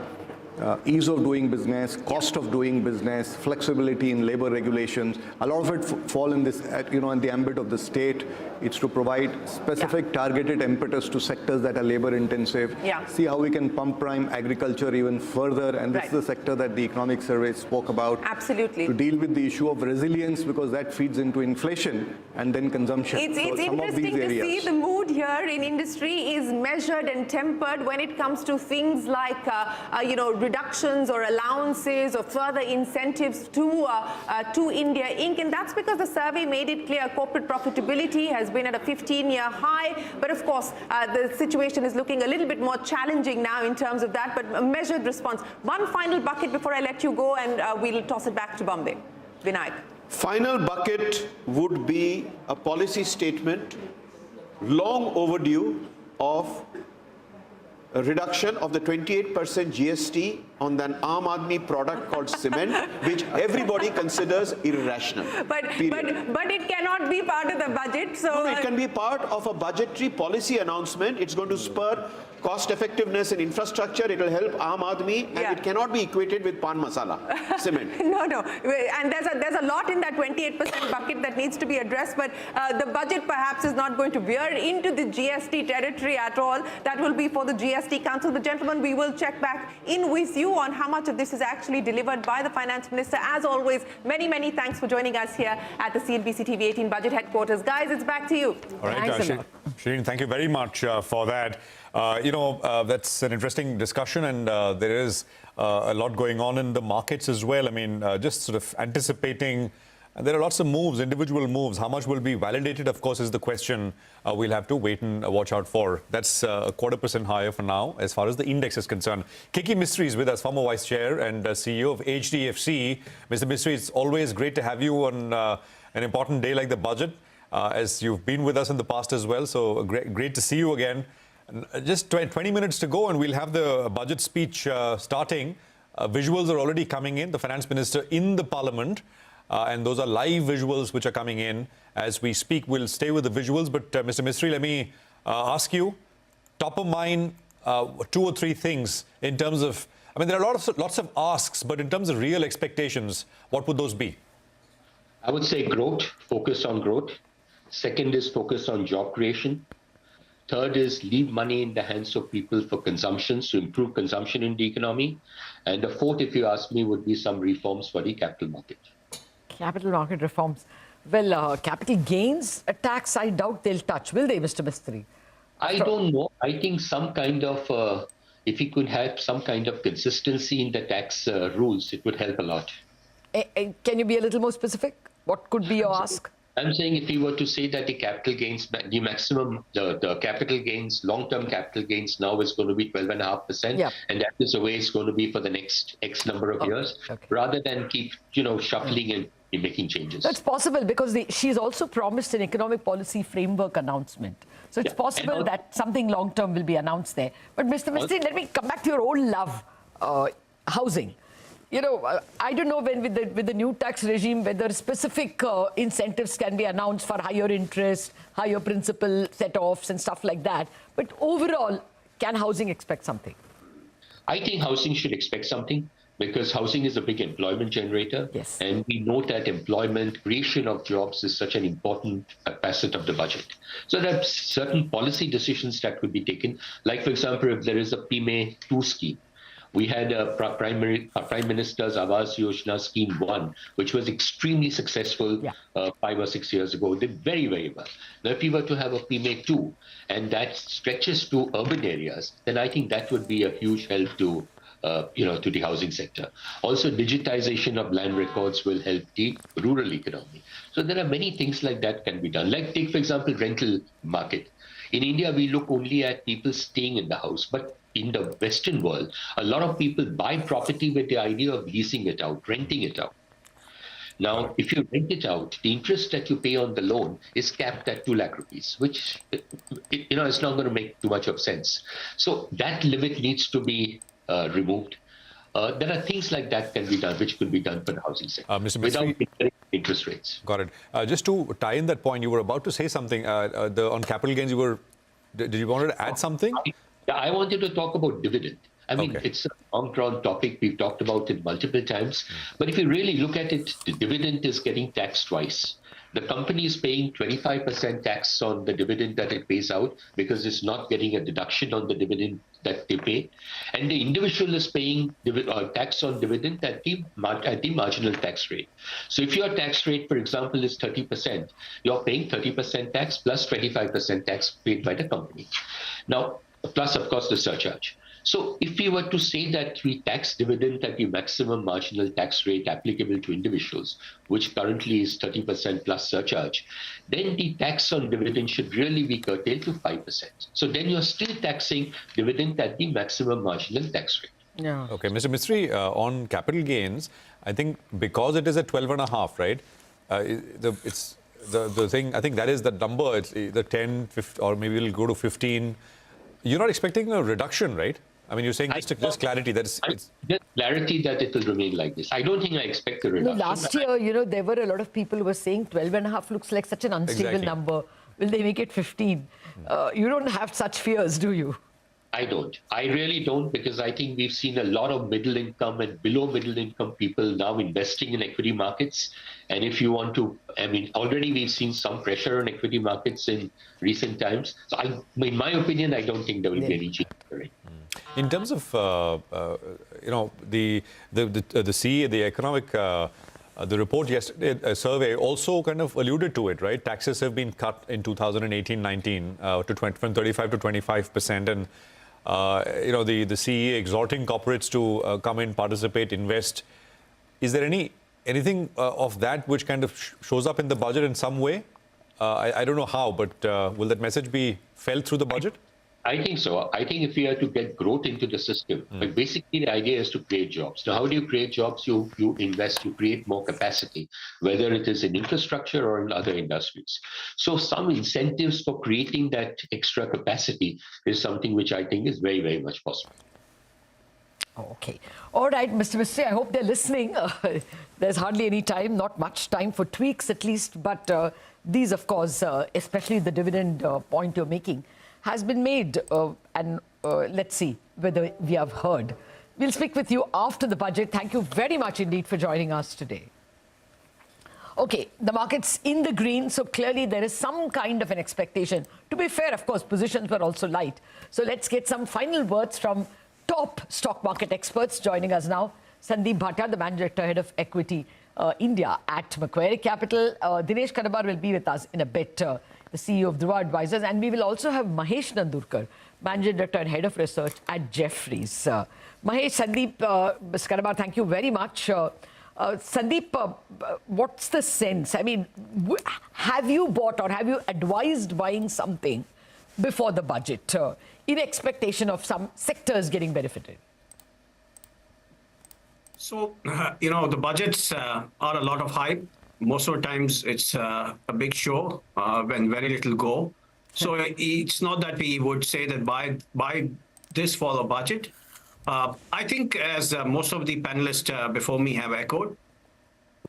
ease of doing business, cost of doing business, flexibility in labor regulations. A lot of it fall in this, in the ambit of the state. It's to provide specific targeted impetus to sectors that are labor intensive. See how we can pump prime agriculture even further. And this is the sector that the economic survey spoke about. Absolutely. To deal with the issue of resilience, because that feeds into inflation and then consumption. It's interesting to see the mood here in industry is measured and tempered when it comes to things like, reductions or allowances or further incentives to India Inc. And that's because the survey made it clear corporate profitability has been at a 15-year high. But of course, the situation is looking a little bit more challenging now in terms of that, but a measured response. One final bucket before I let you go, and we'll toss it back to Bombay. Vinayak. Final bucket would be a policy statement, long overdue, of a reduction of the 28% GST on an Aam Aadmi product called cement, which everybody considers irrational. But it cannot be part of the budget. So no, it can be part of a budgetary policy announcement. It's going to spur cost effectiveness in infrastructure. It will help Aam Aadmi, and it cannot be equated with pan masala, cement. No. And there's a lot in that 28% bucket that needs to be addressed, but the budget perhaps is not going to veer into the GST territory at all. That will be for the GST Council. But gentlemen, we will check back in with you on how much of this is actually delivered by the Finance Minister. As always, many thanks for joining us here at the CNBC TV 18 Budget Headquarters. Guys, it's back to you. All right, Shireen, thank you very much for that. That's an interesting discussion, and there is a lot going on in the markets as well. I mean, just sort of anticipating. And there are lots of moves, individual moves. How much will be validated, of course, is the question we'll have to wait and watch out for. That's a 0.25% higher for now, as far as the index is concerned. Kiki Mistry is with us, former Vice Chair and CEO of HDFC. Mr. Mistry, it's always great to have you on an important day like the budget, as you've been with us in the past as well. So great to see you again. Just 20 minutes to go, and we'll have the budget speech starting. Visuals are already coming in. The Finance Minister in the Parliament. And those are live visuals which are coming in as we speak. We'll stay with the visuals. But Mr. Mistry, let me ask you, top of mind, 2 or 3 things in terms of, I mean, there are lots of asks, but in terms of real expectations, what would those be? I would say growth, focus on growth. Second is focus on job creation. Third is leave money in the hands of people for consumption, to improve consumption in the economy. And the fourth, if you ask me, would be some reforms for the capital market. Capital market reforms. Well, capital gains tax, I doubt they'll touch, will they, Mr. Mistry? I don't know. I think some kind of, if we could have some kind of consistency in the tax rules, it would help a lot. Can you be a little more specific? What could be your ask? I'm saying if we were to say that the capital gains, the maximum, the capital gains, long-term capital gains now is going to be 12.5%, and that is the way it's going to be for the next X number of years, rather than keep, shuffling and making changes. That's possible because she's also promised an economic policy framework announcement. So it's possible that something long-term will be announced there. But Mr. Mistry, let me come back to your old love, housing. I don't know when with the new tax regime, whether specific incentives can be announced for higher interest, higher principal set-offs and stuff like that. But overall, can housing expect something? I think housing should expect something. because housing is a big employment generator. Yes. And we know that employment, creation of jobs is such an important facet of the budget. So there are certain policy decisions that could be taken. Like, for example, if there is a PME 2 scheme, we had a Prime Minister's Awas Yojana Scheme 1, which was extremely successful 5 or 6 years ago. Did very, very well. Now, if we were to have a PME 2, and that stretches to urban areas, then I think that would be a huge help to to the housing sector. Also, digitization of land records will help the rural economy. So there are many things like that can be done. Like, take, for example, rental market. In India, we look only at people staying in the house, but in the Western world, a lot of people buy property with the idea of leasing it out, renting it out. Now, if you rent it out, the interest that you pay on the loan is capped at 2 lakh rupees, which, is not going to make too much of sense. So that limit needs to be removed. There are things like that can be done, which could be done for the housing sector without interest rates. Got it. Just to tie in that point, you were about to say something on capital gains. Did you want to add something? I wanted to talk about dividend. I mean, it's a long-drawn topic. We've talked about it multiple times. But if you really look at it, the dividend is getting taxed twice. The company is paying 25% tax on the dividend that it pays out because it's not getting a deduction on the dividend that they pay. And the individual is paying tax on dividend at the marginal tax rate. So if your tax rate, for example, is 30%, you're paying 30% tax plus 25% tax paid by the company. Now, plus, of course, the surcharge. So if we were to say that we tax dividend at the maximum marginal tax rate applicable to individuals, which currently is 30% plus surcharge, then the tax on dividend should really be curtailed to 5%. So then you're still taxing dividend at the maximum marginal tax rate. Yeah. Okay, Mr. Mistry, on capital gains, I think because it is at 12.5, right? It's the thing. I think that is the number. It's the 10, 15, or maybe it'll go to 15. You're not expecting a reduction, right? I mean, you're saying just clarity. Just clarity that it will remain like this. I don't think I expect a reduction. No, last year, there were a lot of people who were saying 12.5 looks like such an unstable number. Will they make it 15? You don't have such fears, do you? I don't. I really don't, because I think we've seen a lot of middle income and below middle income people now investing in equity markets. And if you want to, already we've seen some pressure on equity markets in recent times. So in my opinion, I don't think there will be any change. In terms of, the CE, the economic, the report yesterday, a survey also kind of alluded to it, right? Taxes have been cut in 2018-19 from 35 to 25%. And the CE exhorting corporates to come in, participate, invest. Is there anything of that which kind of shows up in the budget in some way? I don't know how, but will that message be felt through the budget? I think so. I think if we are to get growth into the system, but basically the idea is to create jobs. Now, how do you create jobs? You invest, you create more capacity, whether it is in infrastructure or in other industries. So some incentives for creating that extra capacity is something which I think is very, very much possible. Okay. All right, Mr. Mistry, I hope they're listening. There's hardly any time, not much time for tweaks at least, but these, of course, especially the dividend point you're making, has been made, and let's see whether we have heard. We'll speak with you after the budget. Thank you very much indeed for joining us today. Okay, the market's in the green, so clearly there is some kind of an expectation. To be fair, of course, positions were also light. So let's get some final words from top stock market experts joining us now. Sandeep Bhatia, the Managing Director, Head of Equity India at Macquarie Capital. Dinesh Kanabar will be with us in a bit, the CEO of Dhruva Advisors. And we will also have Mahesh Nandurkar, Managing Director and Head of Research at Jefferies. Mahesh, Sandeep, Mr. Kanabar, thank you very much. Sandeep, what's the sense? I mean, have you bought or have you advised buying something before the budget in expectation of some sectors getting benefited? So, the budgets are a lot of hype. Most of the times it's a big show when very little go. So it's not that we would say that buy this for the budget. I think, as most of the panelists before me have echoed,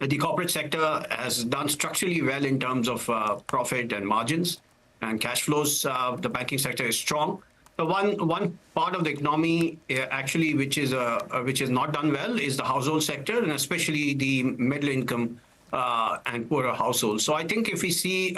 the corporate sector has done structurally well in terms of profit and margins and cash flows. The banking sector is strong. The one part of the economy actually which is not done well is the household sector, and especially the middle income and poorer households. So I think if we see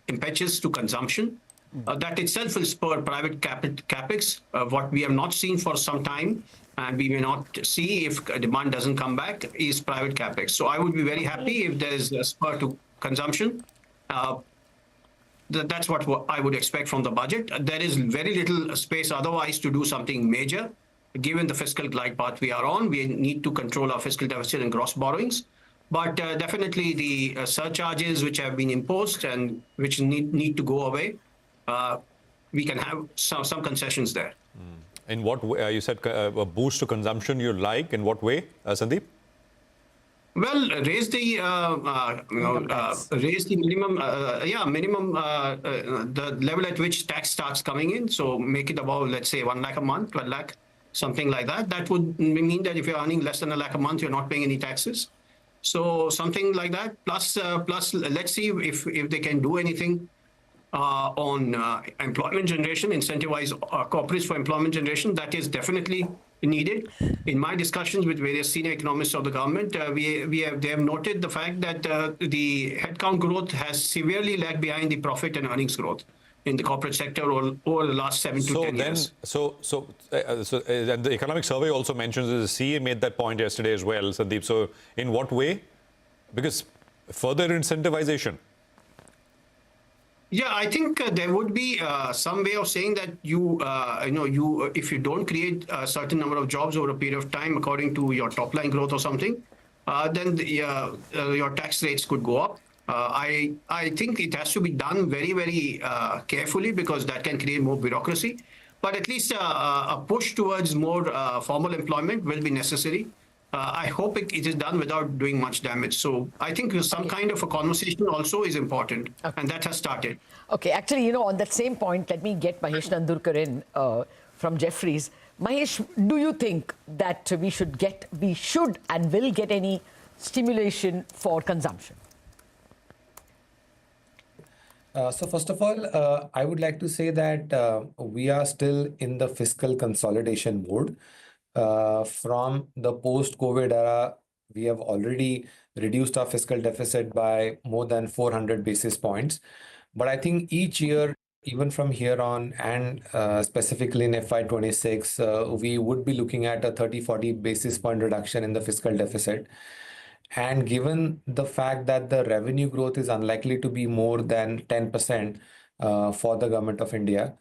impetus to consumption, that itself will spur private capex, what we have not seen for some time, and we may not see if demand doesn't come back, is private capex. So I would be very happy if there is a spur to consumption. That's what I would expect from the budget. There is very little space otherwise to do something major. Given the fiscal glide path we are on, we need to control our fiscal deficit and gross borrowings. But definitely the surcharges which have been imposed and which need to go away, we can have some concessions there. In what way? You said a boost to consumption you like. In what way, Sandeep? Well, raise the minimum, the level at which tax starts coming in. So make it about, let's say, 1 lakh a month, 12 lakh, something like that. That would mean that if you're earning less than 1 lakh a month, you're not paying any taxes. So something like that. Plus, let's see if they can do anything on employment generation, incentivize corporates for employment generation. That is definitely needed. In my discussions with various senior economists of the government, they have noted the fact that the headcount growth has severely lagged behind the profit and earnings growth in the corporate sector over the last 7 to 10 years. And the economic survey also mentions that the CA made that point yesterday as well, Sandeep. So in what way? Because further incentivization. Yeah, I think there would be some way of saying that if you don't create a certain number of jobs over a period of time according to your top line growth or something, then your tax rates could go up. I think it has to be done very, very carefully, because that can create more bureaucracy. But at least a push towards more formal employment will be necessary. I hope it is done without doing much damage. So I think some kind of a conversation also is important, and that has started. Okay, actually, on that same point, let me get Mahesh Nandurkar in from Jefferies. Mahesh, do you think that we should and will get any stimulation for consumption? So first of all, I would like to say that we are still in the fiscal consolidation mode. From the post-COVID era, we have already reduced our fiscal deficit by more than 400 basis points. But I think each year, even from here on, and specifically in FY26, we would be looking at a 30-40 basis point reduction in the fiscal deficit. And given the fact that the revenue growth is unlikely to be more than 10% for the government of India,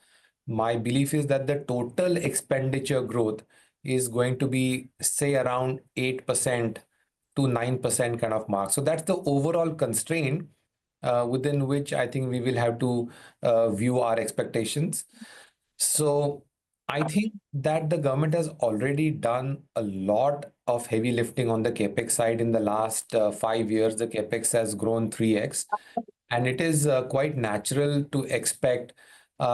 my belief is that the total expenditure growth is going to be, say, around 8% to 9% kind of mark. So that's the overall constraint within which I think we will have to view our expectations. So I think that the government has already done a lot of heavy lifting on the capex side. In the last 5 years, the capex has grown 3x, and it is quite natural to expect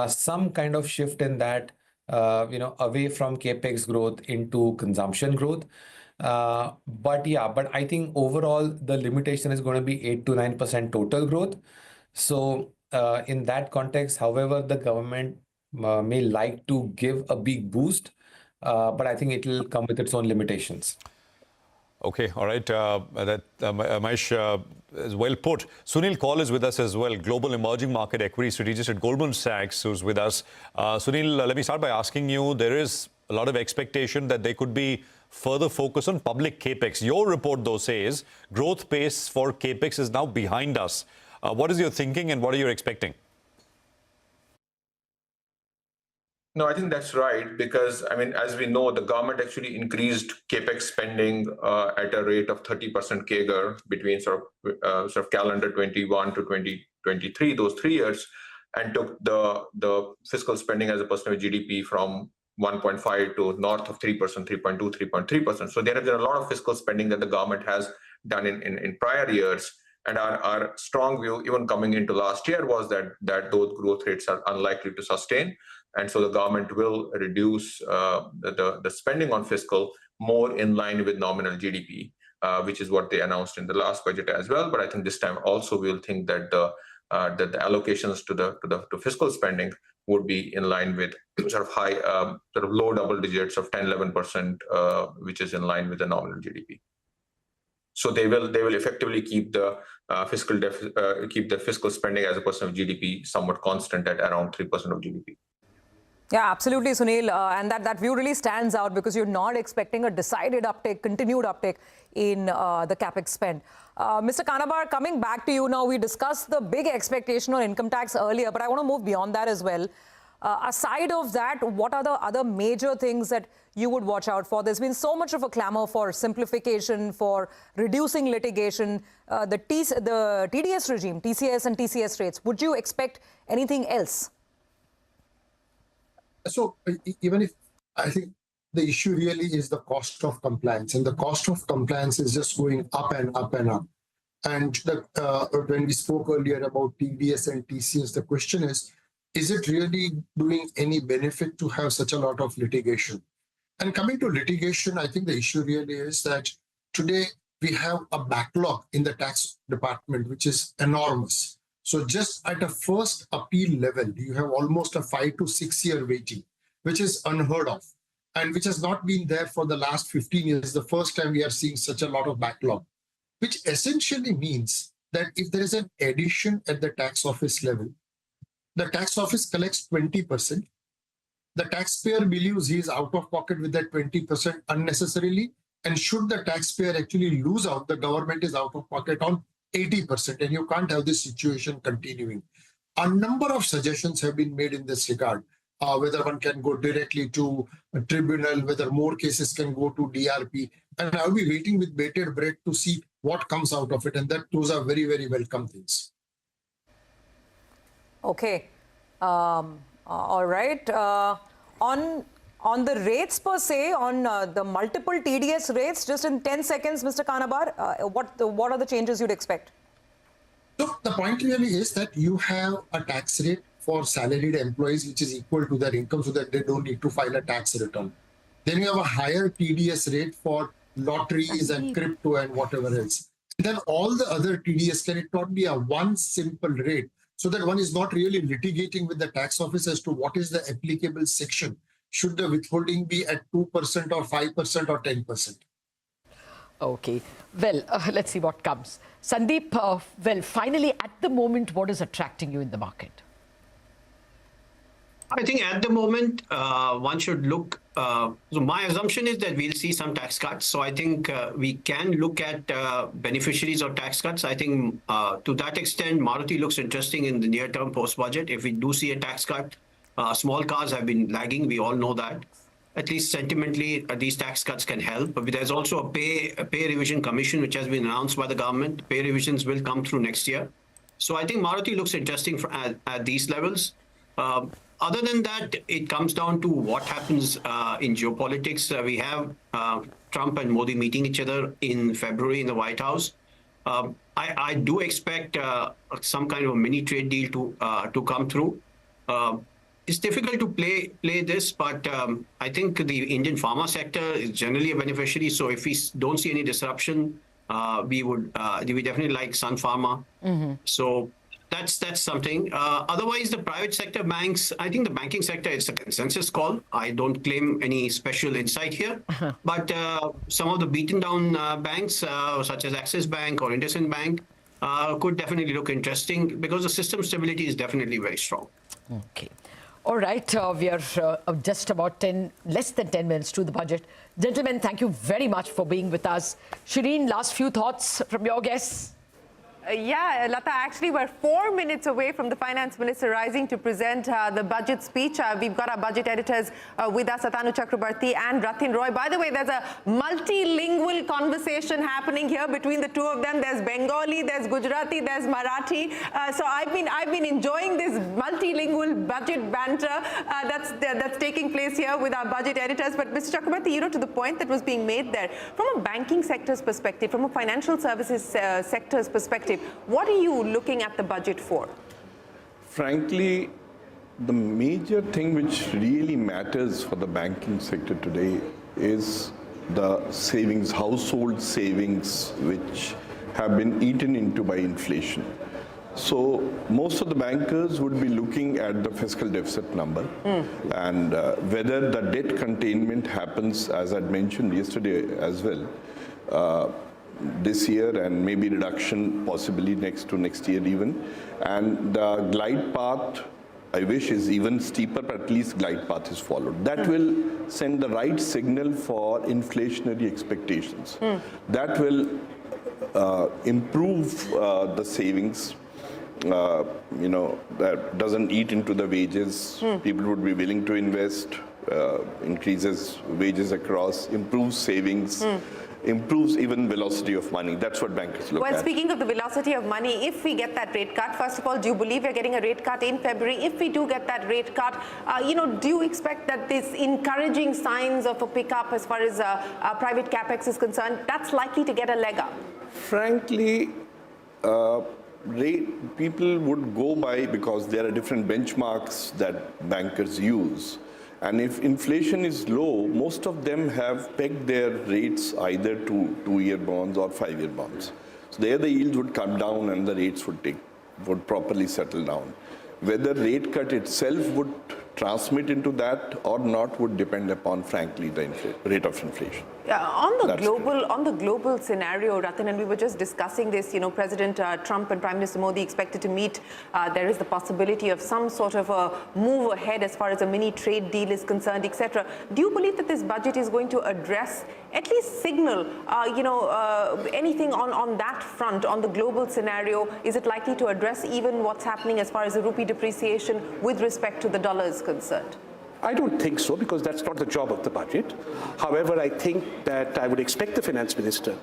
some kind of shift in that, away from capex growth into consumption growth. But I think overall the limitation is going to be 8 to 9% total growth. So in that context, however, the government may like to give a big boost, but I think it will come with its own limitations. Okay, all right. Mahesh is well put. Sunil Kaul is with us as well, Global Emerging Market Equity Strategist at Goldman Sachs, who's with us. Sunil, let me start by asking you, there is a lot of expectation that there could be further focus on public capex. Your report, though, says growth pace for capex is now behind us. What is your thinking and what are you expecting? No, I think that's right, because, as we know, the government actually increased capex spending at a rate of 30% CAGR between sort of calendar 21 to 2023, those 3 years, and took the fiscal spending as a percent of GDP from 1.5 to north of 3%, 3.2, 3.3%. So there have been a lot of fiscal spending that the government has done in prior years. And our strong view, even coming into last year, was that those growth rates are unlikely to sustain. And so the government will reduce the spending on fiscal more in line with nominal GDP, which is what they announced in the last budget as well. But I think this time also we'll think that the allocations to fiscal spending would be in line with sort of high, sort of low double digits of 10-11%, which is in line with the nominal GDP. So they will effectively keep the fiscal spending as a percent of GDP somewhat constant at around 3% of GDP. Yeah, absolutely, Sunil. And that view really stands out because you're not expecting a decided uptick, continued uptick in the capex spend. Mr. Kanabar, coming back to you now, we discussed the big expectation on income tax earlier, but I want to move beyond that as well. Aside of that, what are the other major things that you would watch out for? There's been so much of a clamor for simplification, for reducing litigation, the TDS regime, TCS and TCS rates. Would you expect anything else? So even if I think the issue really is the cost of compliance, and the cost of compliance is just going up and up and up. And when we spoke earlier about TDS and TCS, the question is it really doing any benefit to have such a lot of litigation? And coming to litigation, I think the issue really is that today we have a backlog in the tax department, which is enormous. So just at a first appeal level, you have almost a 5 to 6 year waiting, which is unheard of and which has not been there for the last 15 years. The first time we are seeing such a lot of backlog, which essentially means that if there is an addition at the tax office level, the tax office collects 20%. The taxpayer believes he is out of pocket with that 20% unnecessarily. And should the taxpayer actually lose out, the government is out of pocket on 80%. And you can't have this situation continuing. A number of suggestions have been made in this regard, whether one can go directly to a tribunal, whether more cases can go to DRP. And I'll be waiting with bated breath to see what comes out of it. And those are very, very welcome things. Okay. All right. On the rates per se, on the multiple TDS rates, just in 10 seconds, Mr. Kanabar, what are the changes you'd expect? So the point really is that you have a tax rate for salaried employees, which is equal to their income so that they don't need to file a tax return. Then you have a higher TDS rate for lotteries and crypto and whatever else. And then all the other TDS, can it not be a one simple rate so that one is not really litigating with the tax office as to what is the applicable section? Should the withholding be at 2% or 5% or 10%? Okay. Well, let's see what comes. Sandeep, well, finally, at the moment, what is attracting you in the market? I think at the moment, one should look, so my assumption is that we'll see some tax cuts. So I think we can look at beneficiaries of tax cuts. I think to that extent, Maruti looks interesting in the near term post-budget. If we do see a tax cut, small cars have been lagging. We all know that. At least sentimentally, these tax cuts can help. But there's also a pay revision commission, which has been announced by the government. Pay revisions will come through next year. So I think Maruti looks interesting at these levels. Other than that, it comes down to what happens in geopolitics. We have Trump and Modi meeting each other in February in the White House. I do expect some kind of a mini trade deal to come through. It's difficult to play this, but I think the Indian pharma sector is generally a beneficiary. So if we don't see any disruption, we definitely like Sun Pharma. Mm-hmm. So that's something. Otherwise, the private sector banks, I think the banking sector, it's a consensus call. I don't claim any special insight here. But some of the beaten down banks, such as Axis Bank or IndusInd Bank, could definitely look interesting because the system stability is definitely very strong. Okay. All right, we are just about less than 10 minutes to the budget. Gentlemen, thank you very much for being with us. Shireen, last few thoughts from your guests? Yeah, Lata, actually, we're 4 minutes away from the Finance Minister rising to present the budget speech. We've got our budget editors with us, Atanu Chakrabarti and Ratin Roy. By the way, there's a multilingual conversation happening here between the two of them. There's Bengali, there's Gujarati, there's Marathi. So I've been enjoying this multilingual budget banter that's taking place here with our budget editors. But Mr. Chakrabarti, to the point that was being made there, from a banking sector's perspective, from a financial services sector's perspective, what are you looking at the budget for? Frankly, the major thing which really matters for the banking sector today is the savings, household savings, which have been eaten into by inflation. So most of the bankers would be looking at the fiscal deficit number and whether the debt containment happens, as I'd mentioned yesterday as well, this year, and maybe reduction possibly next year even. And the glide path, I wish, is even steeper, but at least glide path is followed. That will send the right signal for inflationary expectations. That will improve the savings. That doesn't eat into the wages. People would be willing to invest, increases wages across, improves savings, improves even velocity of money. That's what bankers look at. Well, speaking of the velocity of money, if we get that rate cut, first of all, do you believe we're getting a rate cut in February? If we do get that rate cut, do you expect that this encouraging signs of a pickup as far as private capex is concerned, that's likely to get a leg up? Frankly, people would go by because there are different benchmarks that bankers use. And if inflation is low, most of them have pegged their rates either to 2-year bonds or 5-year bonds. So there the yields would come down and the rates would properly settle down. Whether rate cut itself would transmit into that or not would depend upon, frankly, the rate of inflation. On the global scenario, Ratan, and we were just discussing this, President Trump and Prime Minister Modi expected to meet. There is the possibility of some sort of a move ahead as far as a mini trade deal is concerned, etc. Do you believe that this budget is going to address, at least signal, anything on that front, on the global scenario? Is it likely to address even what's happening as far as the rupee depreciation with respect to the dollar is concerned? I don't think so, because that's not the job of the budget. However, I think that I would expect the finance minister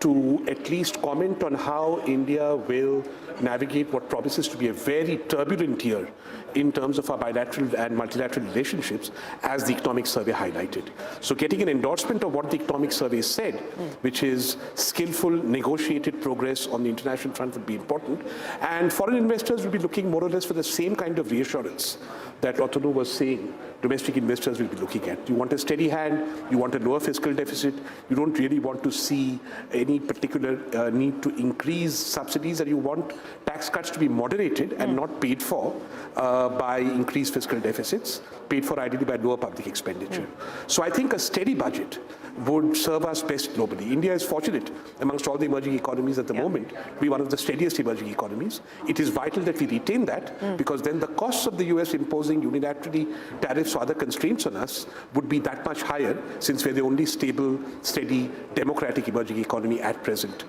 to at least comment on how India will navigate what promises to be a very turbulent year in terms of our bilateral and multilateral relationships, as the economic survey highlighted. So getting an endorsement of what the economic survey said, which is skillful, negotiated progress on the international front, would be important. And foreign investors will be looking more or less for the same kind of reassurance that Otonu was saying domestic investors will be looking at. You want a steady hand, you want a lower fiscal deficit, you don't really want to see any particular need to increase subsidies, and you want tax cuts to be moderated and not paid for by increased fiscal deficits, paid for ideally by lower public expenditure. So I think a steady budget would serve us best globally. India is fortunate amongst all the emerging economies at the moment to be one of the steadiest emerging economies. It is vital that we retain that, because then the costs of the US imposing unilaterally tariffs or other constraints on us would be that much higher, since we're the only stable, steady, democratic emerging economy at present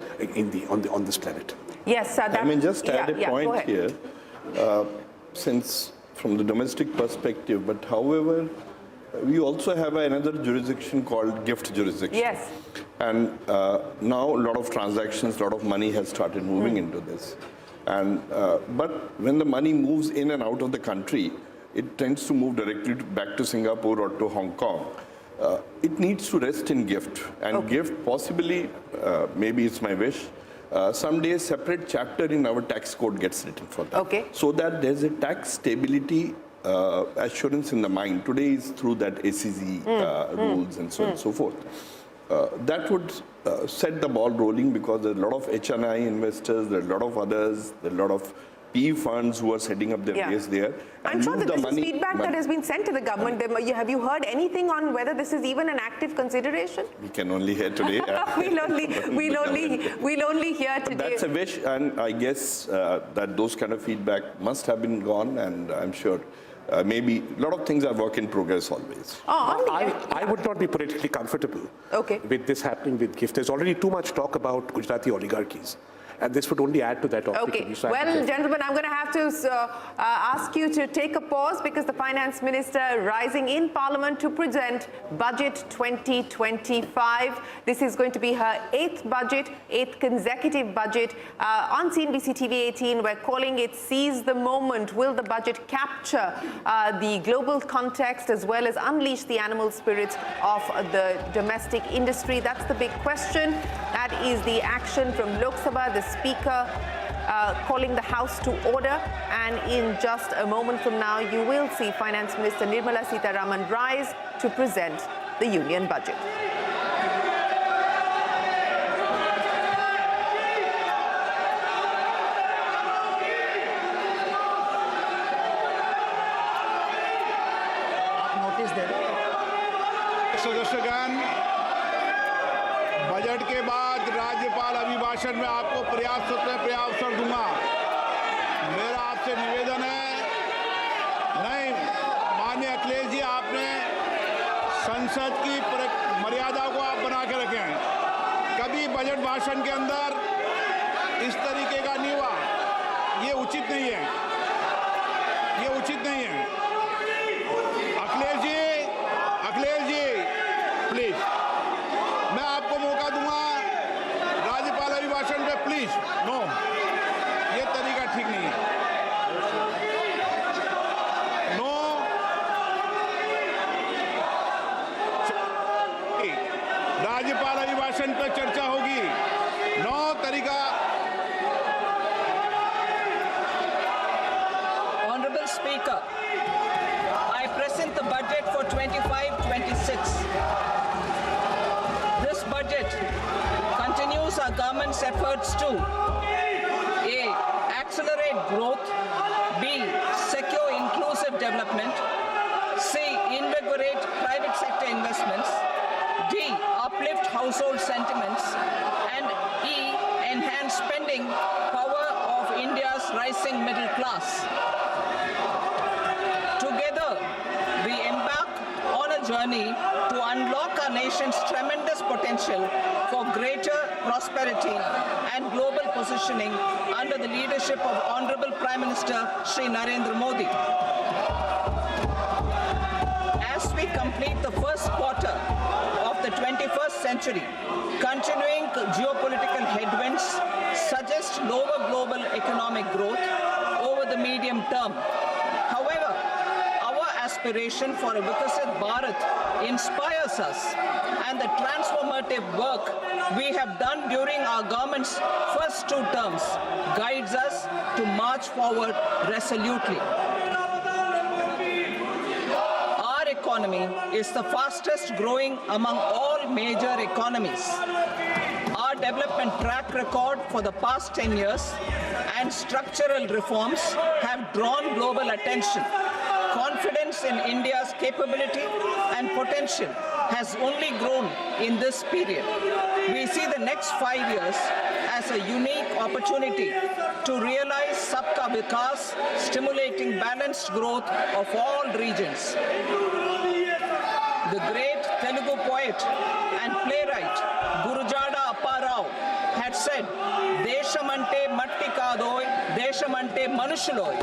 on this planet. Yes, I mean, just add a point here, since from the domestic perspective, but however, we also have another jurisdiction called gift jurisdiction. Yes. And now a lot of transactions, a lot of money has started moving into this. And but when the money moves in and out of the country, it tends to move directly back to Singapore or to Hong Kong. It needs to rest in gift. And gift possibly, maybe it's my wish, someday a separate chapter in our tax code gets written for that. So that there's a tax stability assurance in the mind. Today is through that ACZ rules and so on and so forth. That would set the ball rolling, because there are a lot of HNI investors, there are a lot of others, there are a lot of PE funds who are setting up their base there. I'm sure that this is feedback that has been sent to the government. Have you heard anything on whether this is even an active consideration? We can only hear today. we'll only hear today. But that's a wish, and I guess that those kind of feedback must have been gone, and I'm sure maybe a lot of things are work in progress always. I would not be politically comfortable with this happening with GIFT. There's already too much talk about Gujarati oligarchies, and this would only add to that. Well, gentlemen, I'm going to have to ask you to take a pause, because the Finance Minister rising in Parliament to present Budget 2025. This is going to be her 8th budget, 8th consecutive budget. On CNBC TV 18, we're calling it Seize the Moment. Will the budget capture the global context as well as unleash the animal spirits of the domestic industry? That's the big question. That is the action from Lok Sabha, the Speaker calling the House to order, and in just a moment from now you will see Finance Minister Nirmala Sitharaman rise to present the Union Budget. Budget के बाद राज्यपाल अभिभाषण में आपको पर्याप्त अवसर दूंगा। मेरा आपसे निवेदन है, नहीं माननीय अखिलेश जी, आपने संसद की मर्यादा को आप बना के रखे हैं। कभी बजट भाषण के अंदर इस तरीके का नहीं हुआ, ये उचित नहीं है, ये उचित नहीं है। अखिलेश जी प्लीज, मैं आपको मौका दूंगा राज्यपाल अभिभाषण पे, प्लीज। नो, ये तरीका ठीक नहीं है। नो, राज्यपाल अभिभाषण पे चर्चा होगी। नो तरीका। Honorable Speaker, I present the budget for 25-26. This budget continues our government's efforts to A. Accelerate growth, B. Secure inclusive development, C. Invigorate private sector investments, D. Uplift household sentiments, and E. Enhance spending power of India's rising middle class. Together, we embark on a journey to unlock our nation's tremendous potential for greater prosperity and global positioning under the leadership of Honorable Prime Minister Shri Narendra Modi. As we complete the first quarter of the 21st century, continuing geopolitical headwinds suggest lower global economic growth over the medium term. However, our aspiration for a Vikasit Bharat inspires us, and the transformative work we have done during our government's first 2 terms guides us to march forward resolutely. Our economy is the fastest growing among all major economies. Our development track record for the past 10 years and structural reforms have drawn global attention. Confidence in India's capability and potential has only grown in this period. We see the next 5 years as a unique opportunity to realize Sabka Vikas, stimulating balanced growth of all regions. The great Telugu poet and playwright Gurujada Apparao had said, "Deshamante matti kadoy, deshamante manushuloy,"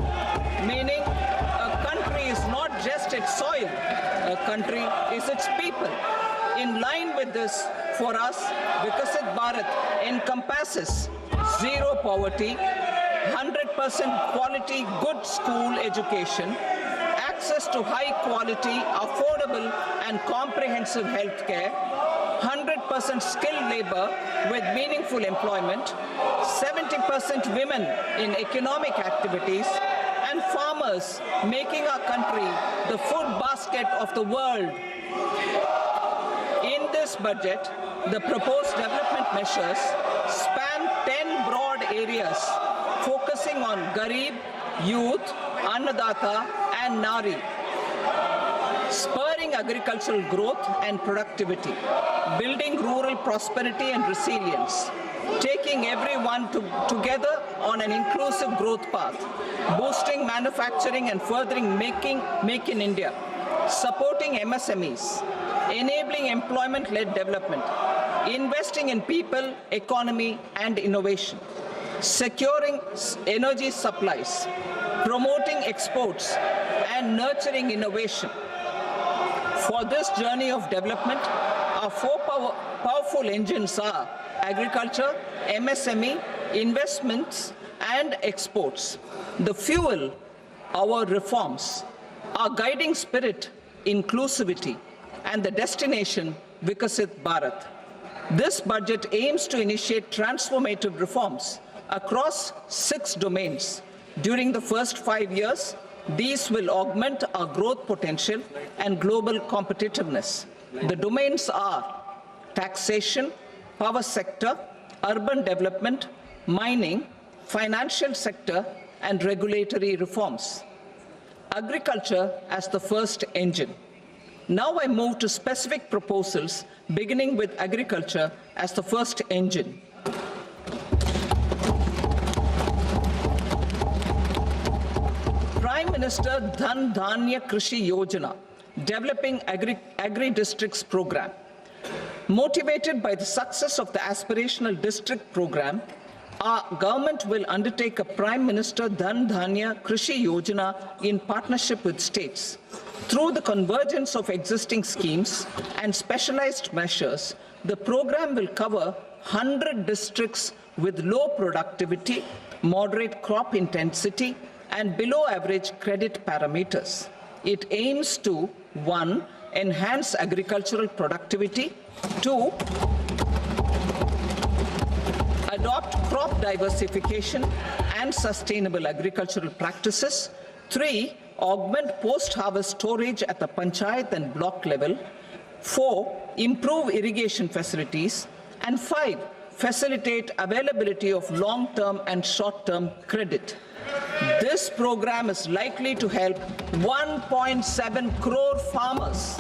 meaning a country is not just its soil, a country is its people. In line with this, for us, Vikasit Bharat encompasses zero poverty, 100% quality good school education, access to high quality, affordable and comprehensive health care, 100% skilled labor with meaningful employment, 70% women in economic activities, and farmers making our country the food basket of the world. In this budget, the proposed development measures span 10 broad areas, focusing on Garib, youth, Annadata, and Nari, spurring agricultural growth and productivity, building rural prosperity and resilience, taking everyone together on an inclusive growth path, boosting manufacturing and furthering Make in India, supporting MSMEs, enabling employment-led development, investing in people, economy, and innovation, securing energy supplies, promoting exports, and nurturing innovation. For this journey of development, our 4 powerful engines are agriculture, MSME, investments, and exports. The fuel, our reforms, our guiding spirit, inclusivity, and the destination, Vikasit Bharat. This budget aims to initiate transformative reforms across 6 domains. During the first 5 years, these will augment our growth potential and global competitiveness. The domains are taxation, power sector, urban development, mining, financial sector, and regulatory reforms. Agriculture as the first engine. Now I move to specific proposals, beginning with agriculture as the first engine. Prime Minister Dhan Dhanya Krishi Yojana, developing agri-districts program. Motivated by the success of the aspirational district program, our government will undertake a Prime Minister Dhan Dhanya Krishi Yojana in partnership with states. Through the convergence of existing schemes and specialized measures, the program will cover 100 districts with low productivity, moderate crop intensity, and below average credit parameters. It aims to 1. Enhance agricultural productivity, 2. Adopt crop diversification and sustainable agricultural practices, 3. Augment post-harvest storage at the panchayat and block level, 4. Improve irrigation facilities, and 5. Facilitate availability of long-term and short-term credit. This program is likely to help 1.7 crore farmers.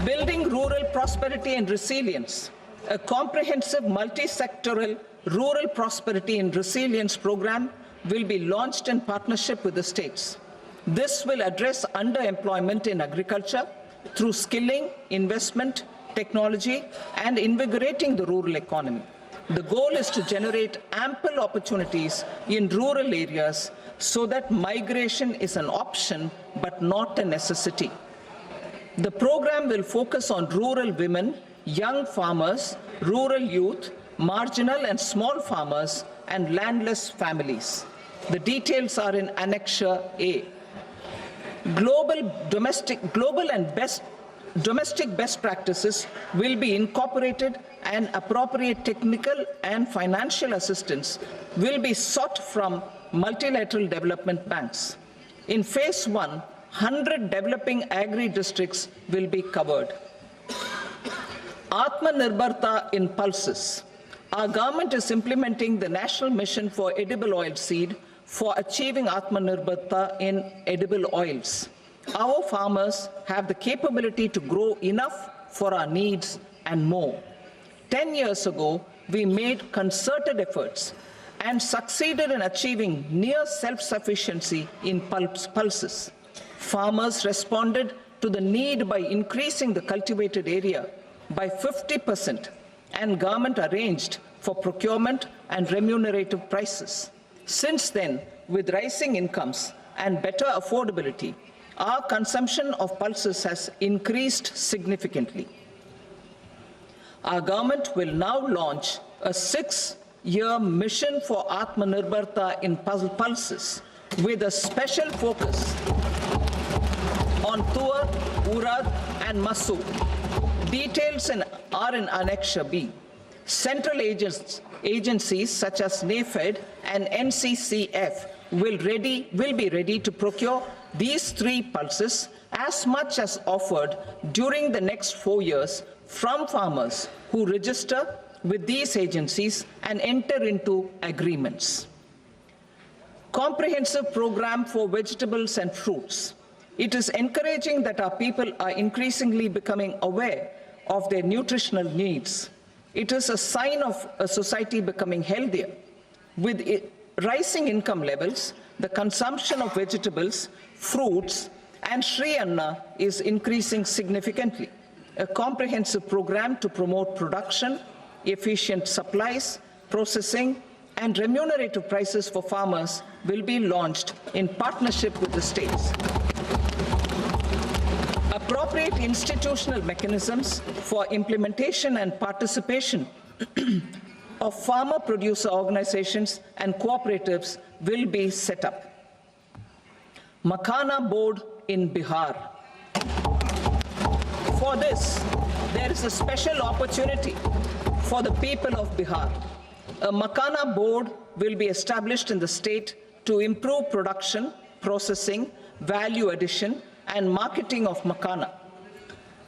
Building rural prosperity and resilience. A comprehensive multi-sectoral rural prosperity and resilience program will be launched in partnership with the states. This will address underemployment in agriculture through skilling, investment, technology, and invigorating the rural economy. The goal is to generate ample opportunities in rural areas so that migration is an option but not a necessity. The program will focus on rural women, young farmers, rural youth, marginal and small farmers, and landless families. The details are in Annexure A. Domestic best practices will be incorporated, and appropriate technical and financial assistance will be sought from multilateral development banks. In phase 1, 100 developing agri-districts will be covered. Atmanirbharta in pulses. Our government is implementing the National Mission for Edible Oilseed for achieving Atmanirbharta in edible oils. Our farmers have the capability to grow enough for our needs and more. 10 years ago, we made concerted efforts and succeeded in achieving near self-sufficiency in pulses. Farmers responded to the need by increasing the cultivated area by 50%, and government arranged for procurement and remunerative prices. Since then, with rising incomes and better affordability, our consumption of pulses has increased significantly. Our government will now launch a 6-year mission for Atmanirbharta in pulses with a special focus on Tuar, Urad, and Masoor. Details are in Annexure B. Central agencies such as NAFED and NCCF will be ready to procure these 3 pulses as much as offered during the next 4 years from farmers who register with these agencies and enter into agreements. Comprehensive program for vegetables and fruits. It is encouraging that our people are increasingly becoming aware of their nutritional needs. It is a sign of a society becoming healthier. With rising income levels, the consumption of vegetables, fruits, and Shri Anna is increasing significantly. A comprehensive program to promote production, efficient supplies, processing, and remunerative prices for farmers will be launched in partnership with the states. Appropriate institutional mechanisms for implementation and participation of farmer producer organizations and cooperatives will be set up. Makhana Board in Bihar. For this, there is a special opportunity for the people of Bihar. A Makhana Board will be established in the state to improve production, processing, value addition, and marketing of Makhana.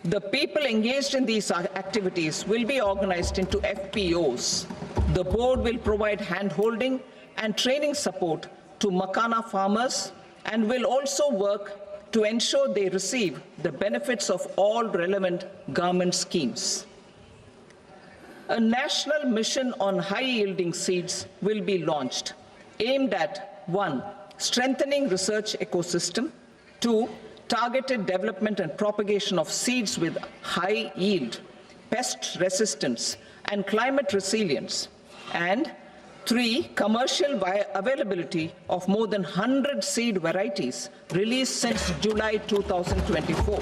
The people engaged in these activities will be organized into FPOs. The board will provide hand-holding and training support to Makhana farmers and will also work to ensure they receive the benefits of all relevant government schemes. A national mission on high-yielding seeds will be launched, aimed at 1. Strengthening research ecosystem, 2. Targeted development and propagation of seeds with high yield, pest resistance, and climate resilience, and 3. Commercial availability of more than 100 seed varieties released since July 2024.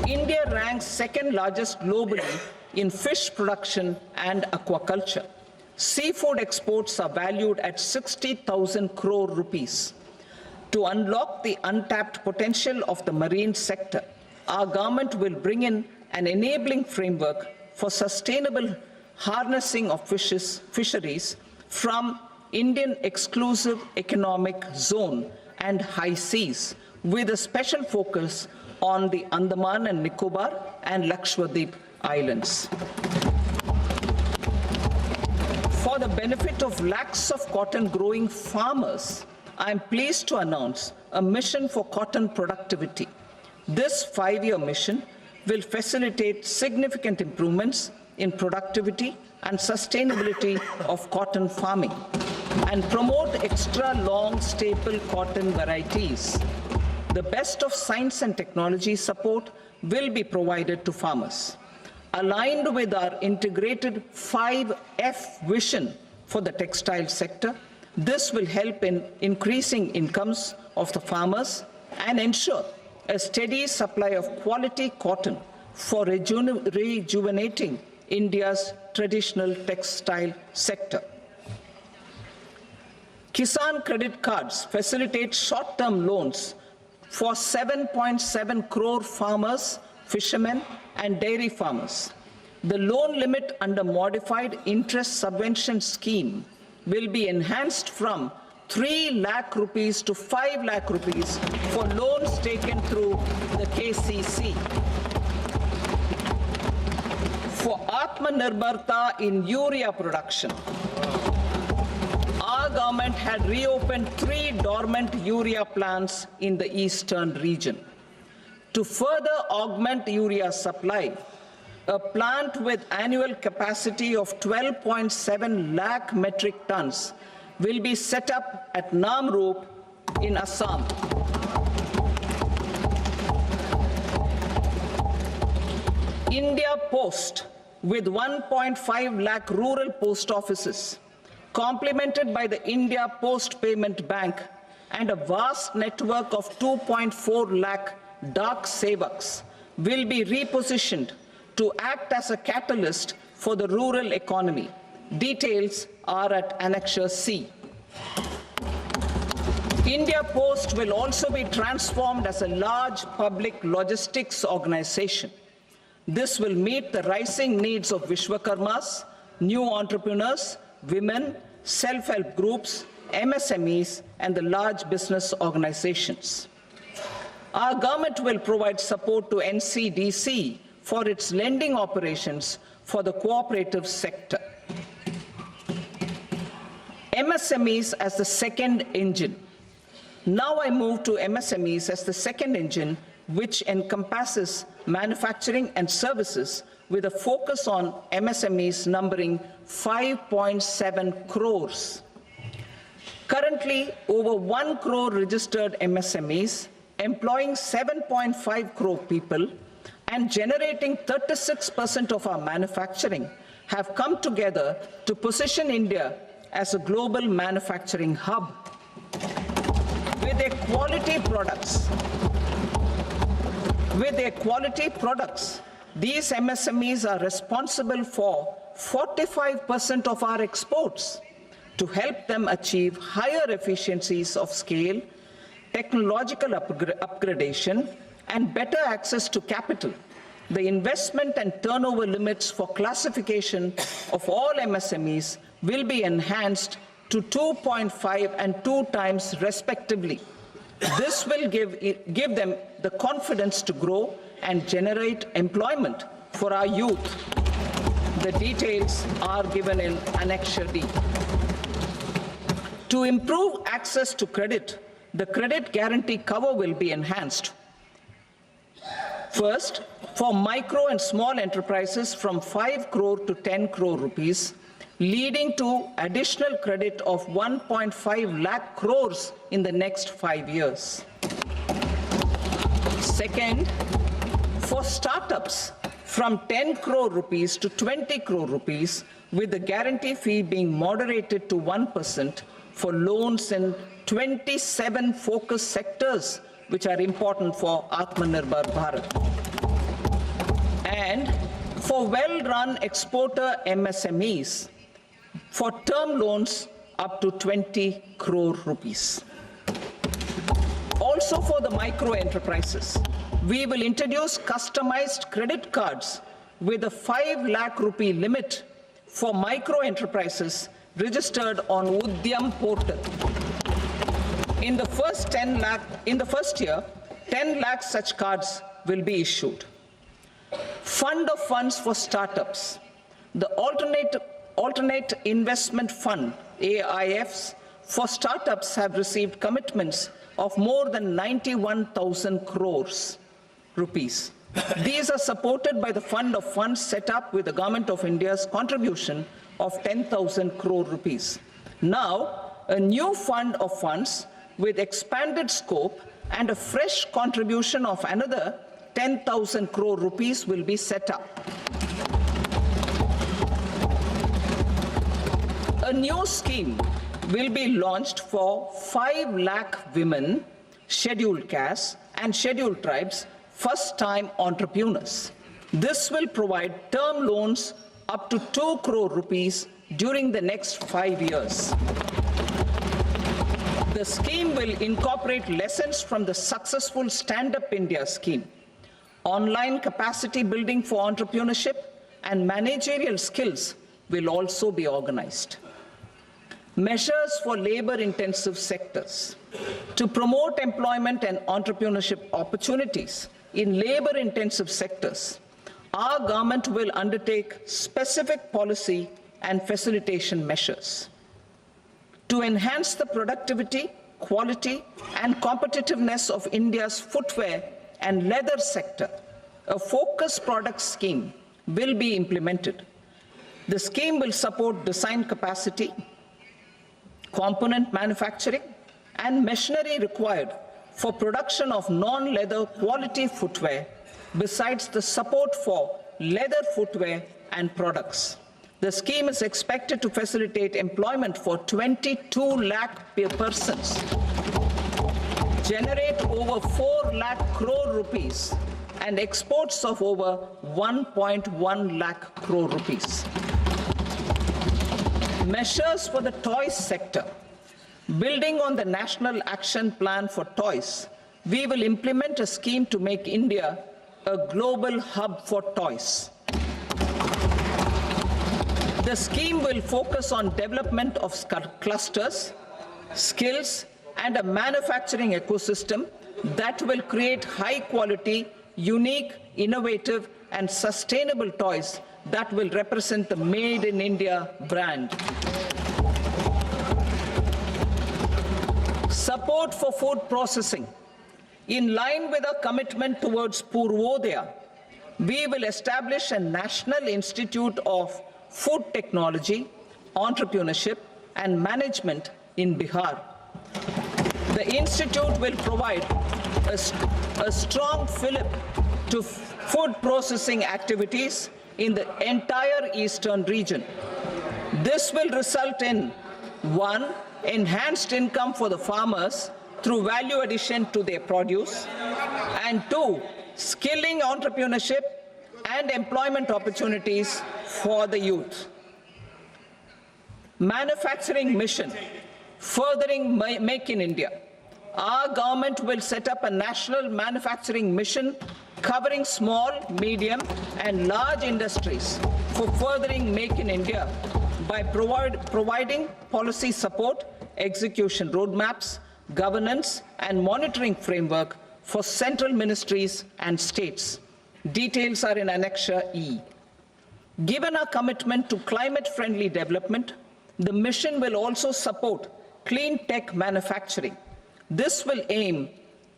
India ranks second largest globally in fish production and aquaculture. Seafood exports are valued at 60,000 crore rupees. To unlock the untapped potential of the marine sector, our government will bring in an enabling framework for sustainable harnessing of fisheries from Indian exclusive economic zone and high seas, with a special focus on the Andaman and Nicobar and Lakshadweep Islands. For the benefit of lakhs of cotton growing farmers, I am pleased to announce a mission for cotton productivity. This 5-year mission will facilitate significant improvements in productivity and sustainability of cotton farming and promote extra long staple cotton varieties. The best of science and technology support will be provided to farmers. Aligned with our integrated 5F vision for the textile sector, this will help in increasing incomes of the farmers and ensure a steady supply of quality cotton for rejuvenating India's traditional textile sector. Kisan credit cards facilitate short-term loans for 7.7 crore farmers, fishermen, and dairy farmers. The loan limit under modified interest subvention scheme will be enhanced from 3 lakh rupees to 5 lakh rupees for loans taken through the KCC. For Atmanirbharta in urea production, our government had reopened 3 dormant urea plants in the eastern region. To further augment urea supply, a plant with annual capacity of 12.7 lakh metric tons will be set up at Namrup in Assam. India Post, with 1.5 lakh rural post offices, complemented by the India Post Payment Bank and a vast network of 2.4 lakh Dak Sevaks, will be repositioned to act as a catalyst for the rural economy. Details are at Annexure C. India Post will also be transformed as a large public logistics organization. This will meet the rising needs of Vishwakarmas, new entrepreneurs, women, self-help groups, MSMEs, and the large business organizations. Our government will provide support to NCDC for its lending operations for the cooperative sector. MSMEs as the second engine. Now I move to MSMEs as the second engine, which encompasses manufacturing and services with a focus on MSMEs numbering 5.7 crores. Currently, over 1 crore registered MSMEs, employing 7.5 crore people and generating 36% of our manufacturing, have come together to position India as a global manufacturing hub. With their quality products, these MSMEs are responsible for 45% of our exports. To help them achieve higher efficiencies of scale, technological upgradation, and better access to capital, the investment and turnover limits for classification of all MSMEs will be enhanced to 2.5 and 2 times respectively. This will give them the confidence to grow and generate employment for our youth. The details are given in Annexure D. To improve access to credit, the credit guarantee cover will be enhanced. First, for micro and small enterprises from 5 crore to 10 crore rupees, leading to additional credit of 1.5 lakh crores in the next 5 years. Second, for startups from 10 crore rupees to 20 crore rupees, with the guarantee fee being moderated to 1% for loans in 27 focus sectors which are important for Atmanirbhar Bharat. And for well-run exporter MSMEs, for term loans up to 20 crore rupees. Also for the micro enterprises, we will introduce customized credit cards with a 5 lakh rupee limit for micro enterprises registered on Udyam portal. In the first year, 10 lakh such cards will be issued. Fund of funds for startups. The alternate investment fund, AIFs, for startups have received commitments of more than 91,000 crores rupees. These are supported by the fund of funds set up with the Government of India's contribution of 10,000 crore rupees. Now, a new fund of funds with expanded scope and a fresh contribution of another 10,000 crore rupees will be set up. A new scheme will be launched for 5 lakh women, scheduled castes and scheduled tribes, first-time entrepreneurs. This will provide term loans up to 2 crore rupees during the next 5 years. The scheme will incorporate lessons from the successful Stand Up India scheme. Online capacity building for entrepreneurship and managerial skills will also be organized. Measures for labor-intensive sectors. To promote employment and entrepreneurship opportunities in labor-intensive sectors, our government will undertake specific policy and facilitation measures. To enhance the productivity, quality, and competitiveness of India's footwear and leather sector, a focused product scheme will be implemented. The scheme will support design capacity, component manufacturing, and machinery required for production of non-leather quality footwear, besides the support for leather footwear and products. The scheme is expected to facilitate employment for 22 lakh persons, generate over 4 lakh crore rupees, and exports of over 1.1 lakh crore rupees. Measures for the toys sector. Building on the National Action Plan for Toys, we will implement a scheme to make India a global hub for toys. The scheme will focus on development of clusters, skills, and a manufacturing ecosystem that will create high-quality, unique, innovative, and sustainable toys that will represent the Made in India brand. Support for food processing. In line with our commitment towards Purvodaya, we will establish a National Institute of Food Technology, Entrepreneurship, and Management in Bihar. The institute will provide a strong fillip to food processing activities in the entire eastern region. This will result in 1. Enhanced income for the farmers through value addition to their produce, and 2. Skilling entrepreneurship and employment opportunities for the youth. Manufacturing mission, furthering Make in India. Our government will set up a national manufacturing mission covering small, medium, and large industries for furthering Make in India by providing policy support, execution roadmaps, governance, and monitoring framework for central ministries and states. Details are in Annexure E. Given our commitment to climate-friendly development, the mission will also support clean tech manufacturing. This will aim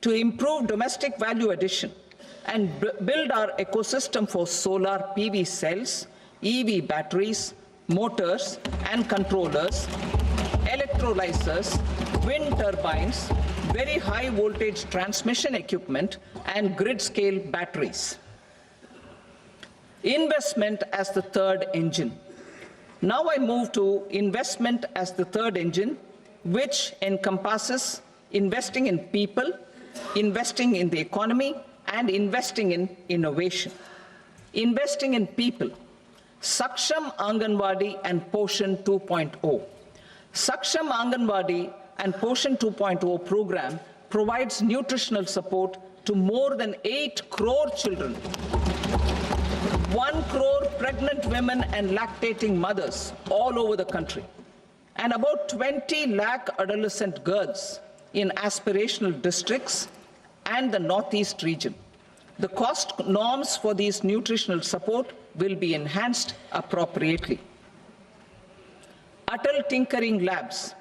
to improve domestic value addition and build our ecosystem for solar PV cells, EV batteries, motors and controllers, electrolyzers, wind turbines, very high voltage transmission equipment and grid scale batteries. Investment as the third engine. Now I move to investment as the third engine, which encompasses investing in people, investing in the economy, and investing in innovation. Investing in people. Saksham Anganwadi and Poshan 2.0. Saksham Anganwadi and Poshan 2.0 program provides nutritional support to more than 8 crore children, 1 crore pregnant women and lactating mothers all over the country, and about 20 lakh adolescent girls in aspirational districts and the Northeast region. The cost norms for these nutritional support will be enhanced appropriately. Atal Tinkering Labs.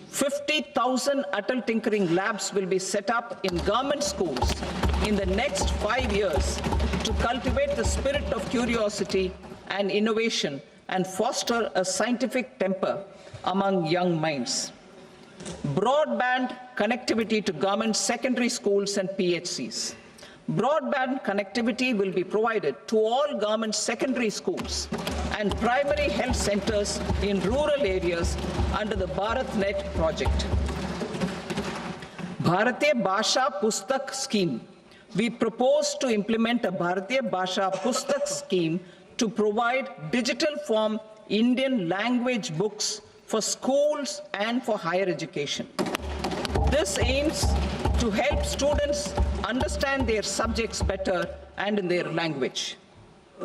50,000 Atal Tinkering Labs will be set up in government schools in the next 5 years to cultivate the spirit of curiosity and innovation and foster a scientific temper among young minds. Broadband connectivity to government secondary schools and PHCs. Broadband connectivity will be provided to all government secondary schools and primary health centers in rural areas under the BharatNet project. Bharatiya Bhasha Pustak Scheme. We propose to implement a Bharatiya Bhasha Pustak scheme to provide digital form Indian language books for schools and for higher education. This aims to help students understand their subjects better and in their language.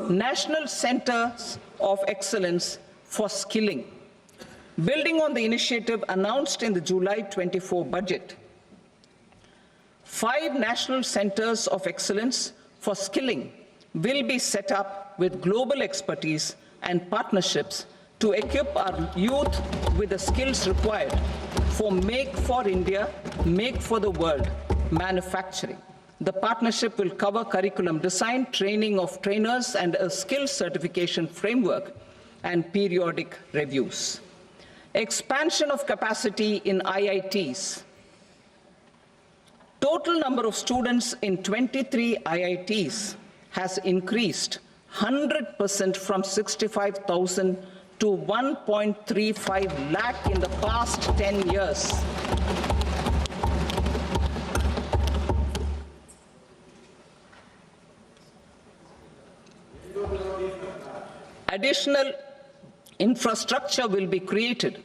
National Centers of Excellence for Skilling. Building on the initiative announced in the July 24 budget, 5 national centers of excellence for skilling will be set up with global expertise and partnerships to equip our youth with the skills required for Make for India, Make for the World manufacturing. The partnership will cover curriculum design, training of trainers, and a skills certification framework and periodic reviews. Expansion of capacity in IITs. Total number of students in 23 IITs has increased 100% from 65,000 to 1.35 lakh in the past 10 years. Additional infrastructure will be created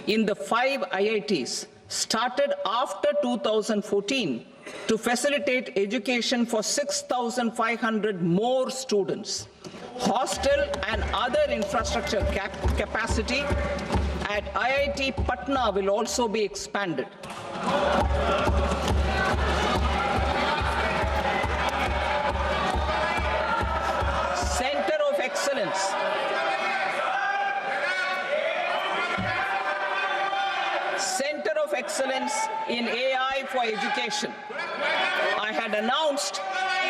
in the 5 IITs started after 2014 to facilitate education for 6,500 more students. Hostel and other infrastructure capacity at IIT Patna will also be expanded. Center of Excellence. Center of Excellence in AI for Education. I had announced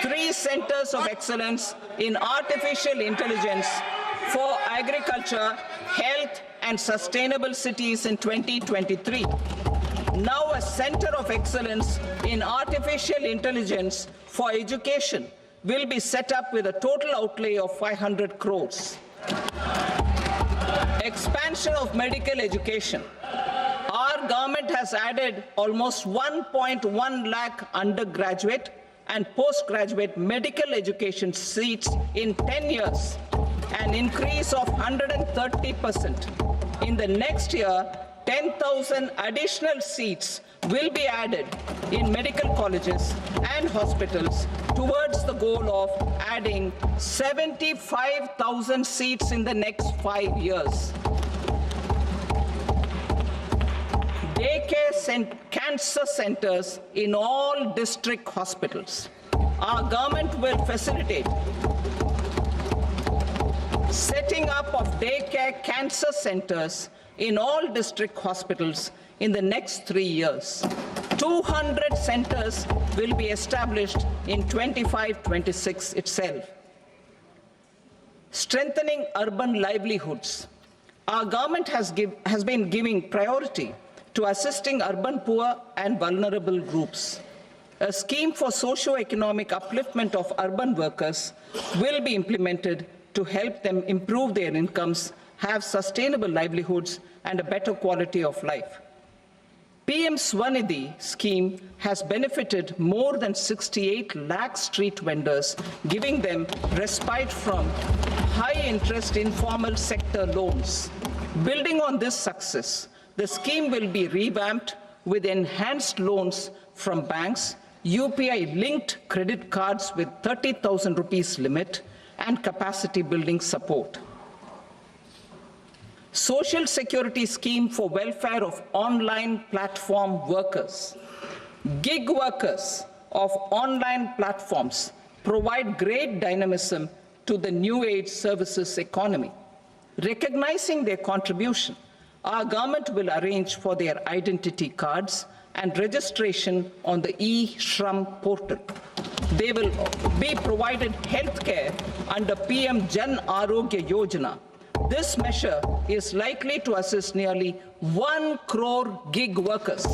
3 centers of excellence in artificial intelligence for agriculture, health, and sustainable cities in 2023. Now a center of excellence in artificial intelligence for education will be set up with a total outlay of 500 crores. Expansion of medical education. Our government has added almost 1.1 lakh undergraduate and postgraduate medical education seats in 10 years, an increase of 130%. In the next year, 10,000 additional seats will be added in medical colleges and hospitals towards the goal of adding 75,000 seats in the next 5 years. Daycare cancer centers in all district hospitals. Our government will facilitate setting up of daycare cancer centers in all district hospitals in the next 3 years. 200 centers will be established in 25-26 itself. Strengthening urban livelihoods. Our government has been giving priority to assisting urban poor and vulnerable groups. A scheme for socio-economic upliftment of urban workers will be implemented to help them improve their incomes, have sustainable livelihoods, and a better quality of life. PM Swanidhi scheme has benefited more than 68 lakh street vendors, giving them respite from high-interest informal sector loans. Building on this success, the scheme will be revamped with enhanced loans from banks, UPI-linked credit cards with 30,000 rupees limit, and capacity building support. Social Security scheme for welfare of online platform workers. Gig workers of online platforms provide great dynamism to the new age services economy. Recognizing their contribution, our government will arrange for their identity cards and registration on the e-Shram portal. They will be provided health care under PM Jan Arogya Yojana. This measure is likely to assist nearly 1 crore gig workers.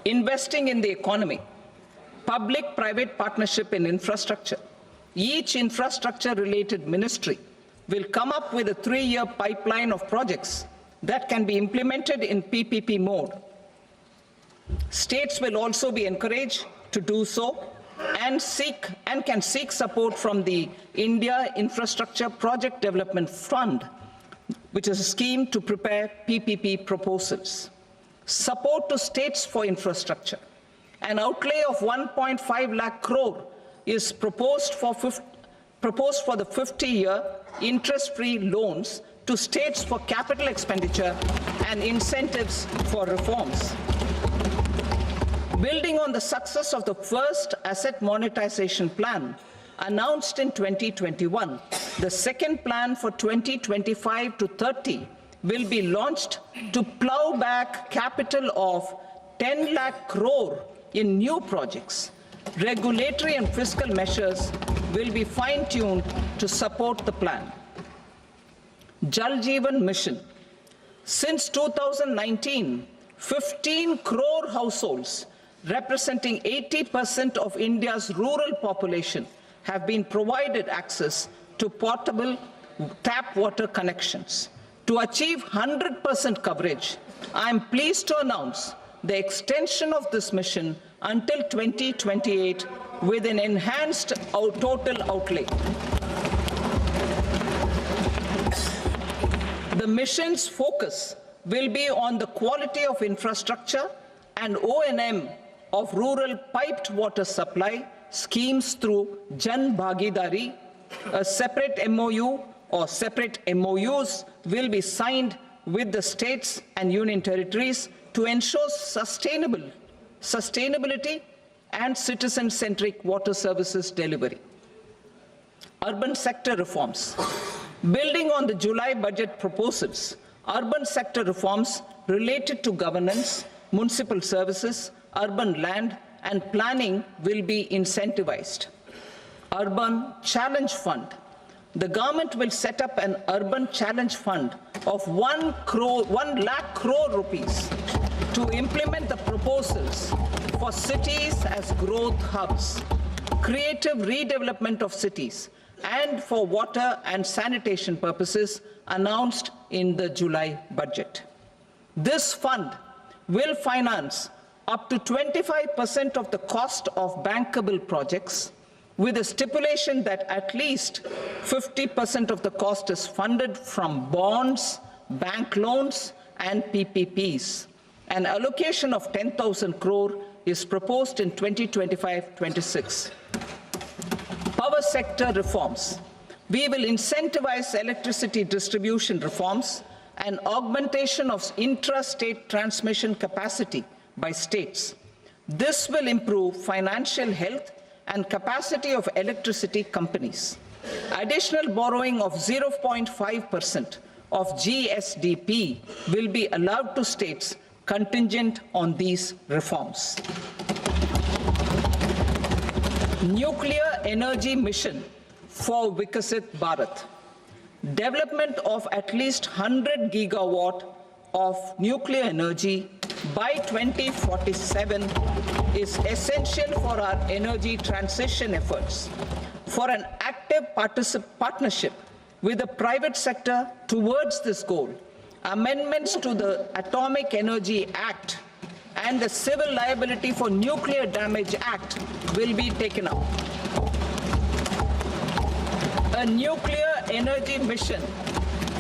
Investing in the economy. Public-private partnership in infrastructure. Each infrastructure-related ministry will come up with a 3-year pipeline of projects that can be implemented in PPP mode. States will also be encouraged to do so and can seek support from the India Infrastructure Project Development Fund, which is a scheme to prepare PPP proposals. Support to states for infrastructure. An outlay of 1.5 lakh crore is proposed for the 50-year interest-free loans to states for capital expenditure and incentives for reforms. Building on the success of the first asset monetization plan announced in 2021, the second plan for 2025 to 30 will be launched to plow back capital of 10 lakh crore in new projects. Regulatory and fiscal measures will be fine-tuned to support the plan. Jal Jeevan Mission. Since 2019, 15 crore households representing 80% of India's rural population have been provided access to portable tap water connections. To achieve 100% coverage, I am pleased to announce the extension of this mission until 2028 with an enhanced total outlay. The mission's focus will be on the quality of infrastructure and O&M of rural piped water supply schemes through Jan Bhagidari. A separate MOU or separate MOUs will be signed with the states and union territories to ensure sustainability and citizen-centric water services delivery. Urban sector reforms. Building on the July budget proposals, urban sector reforms related to governance, municipal services, urban land and planning will be incentivized. Urban Challenge Fund. The government will set up an urban challenge fund of 1 lakh crore rupees to implement the proposals for cities as growth hubs, creative redevelopment of cities, and for water and sanitation purposes announced in the July budget. This fund will finance up to 25% of the cost of bankable projects, with a stipulation that at least 50% of the cost is funded from bonds, bank loans, and PPPs. An allocation of 10,000 crore is proposed in 2025-26. Power sector reforms. We will incentivize electricity distribution reforms and augmentation of intrastate transmission capacity by states. This will improve financial health and capacity of electricity companies. Additional borrowing of 0.5% of GSDP will be allowed to states contingent on these reforms. Nuclear energy mission for Vikasit Bharat. Development of at least 100 gigawatt of nuclear energy by 2047 is essential for our energy transition efforts. For an active partnership with the private sector towards this goal, amendments to the Atomic Energy Act and the Civil Liability for Nuclear Damage Act will be taken up. A nuclear energy mission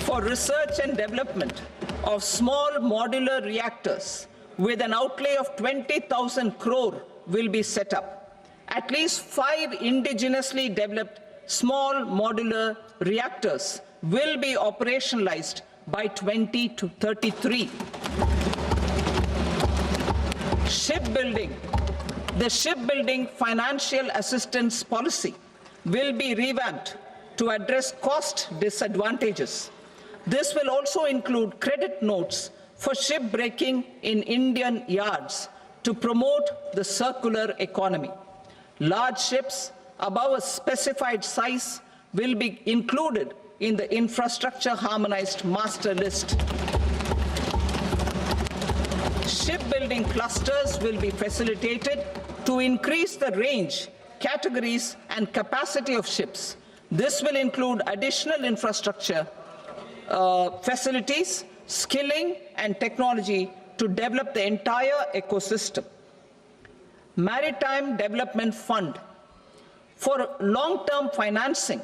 for research and development of small modular reactors with an outlay of 20,000 crore will be set up. At least 5 indigenously developed small modular reactors will be operationalized by 2033. Shipbuilding. The shipbuilding financial assistance policy will be revamped to address cost disadvantages. This will also include credit notes for shipbreaking in Indian yards to promote the circular economy. Large ships above a specified size will be included in the infrastructure harmonized master list. Shipbuilding clusters will be facilitated to increase the range, categories, and capacity of ships. This will include additional infrastructure, facilities, skilling, and technology to develop the entire ecosystem. Maritime Development Fund. For long-term financing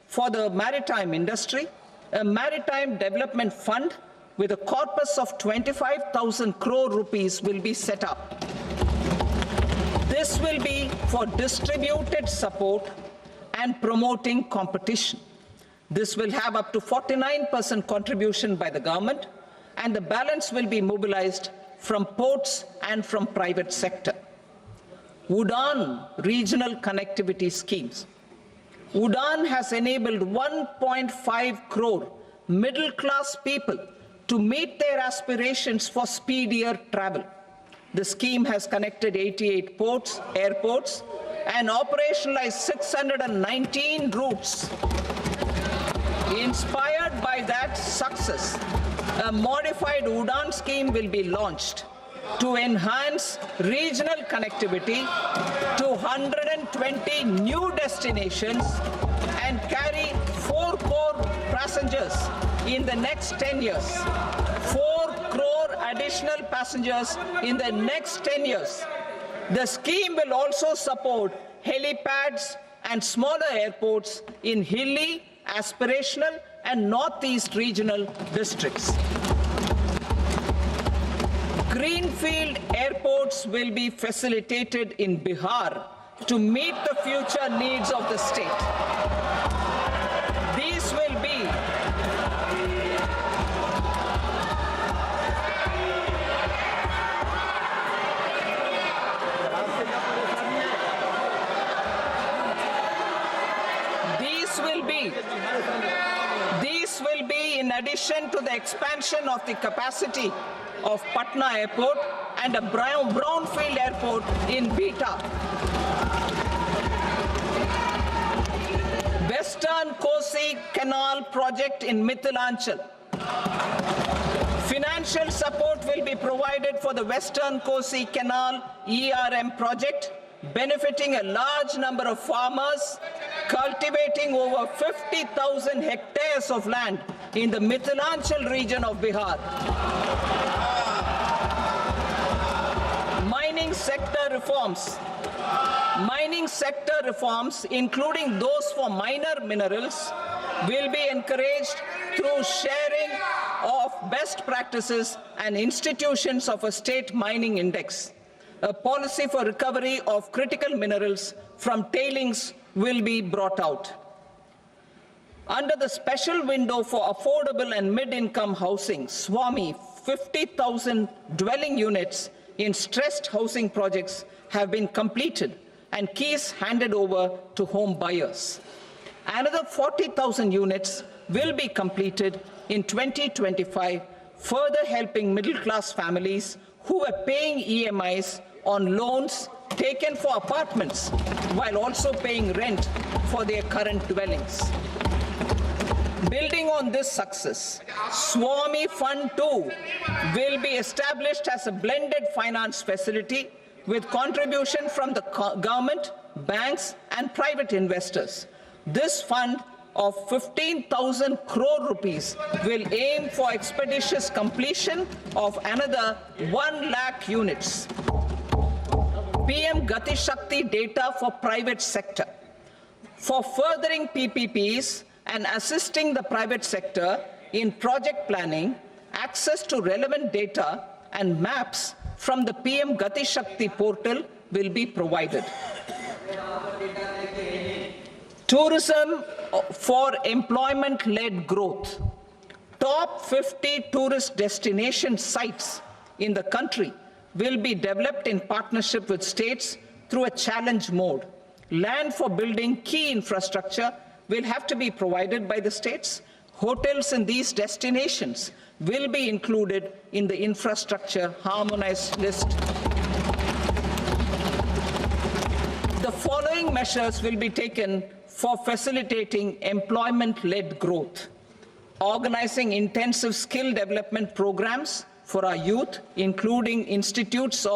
for the maritime industry, a Maritime Development Fund with a corpus of 25,000 crore rupees will be set up. This will be for distributed support and promoting competition. This will have up to 49% contribution by the government, and the balance will be mobilized from ports and from private sector. UDAN regional connectivity schemes. UDAN has enabled 1.5 crore middle-class people to meet their aspirations for speedier travel. The scheme has connected 88 airports, and operationalized 619 routes. Inspired by that success, a modified UDAN scheme will be launched to enhance regional connectivity to 120 new destinations and carry 4 crore passengers in the next 10 years. 4 crore additional passengers in the next 10 years. The scheme will also support helipads and smaller airports in hilly, aspirational, and northeast regional districts. Greenfield airports will be facilitated in Bihar to meet the future needs of the state. These will be in addition to the expansion of the capacity of Patna Airport and a brownfield airport in Beta. Western Kosi Canal project in Mithilanchal. Financial support will be provided for the Western Kosi Canal ERM project, benefiting a large number of farmers, cultivating over 50,000 hectares of land in the Mithilanchal region of Bihar. Mining sector reforms. Mining sector reforms, including those for minor minerals, will be encouraged through sharing of best practices and institutions of a state mining index. A policy for recovery of critical minerals from tailings will be brought out. Under the special window for affordable and mid-income housing, SWAMI, 50,000 dwelling units in stressed housing projects have been completed and keys handed over to home buyers. Another 40,000 units will be completed in 2025, further helping middle-class families who are paying EMIs on loans taken for apartments while also paying rent for their current dwellings. Building on this success, Swami Fund 2 will be established as a blended finance facility with contribution from the government, banks and private investors. This fund of 15,000 crore rupees will aim for expeditious completion of another 1 lakh units. PM Gati Shakti data for private sector. For furthering PPPs and assisting the private sector in project planning, access to relevant data and maps from the PM Gati Shakti portal will be provided. Tourism for employment-led growth. Top 50 tourist destination sites in the country will be developed in partnership with states through a challenge mode. Land for building key infrastructure will have to be provided by the states. Hotels in these destinations will be included in the infrastructure harmonized list. The following measures will be taken for facilitating employment-led growth. Organizing intensive skill development programs for our youth, including in institutes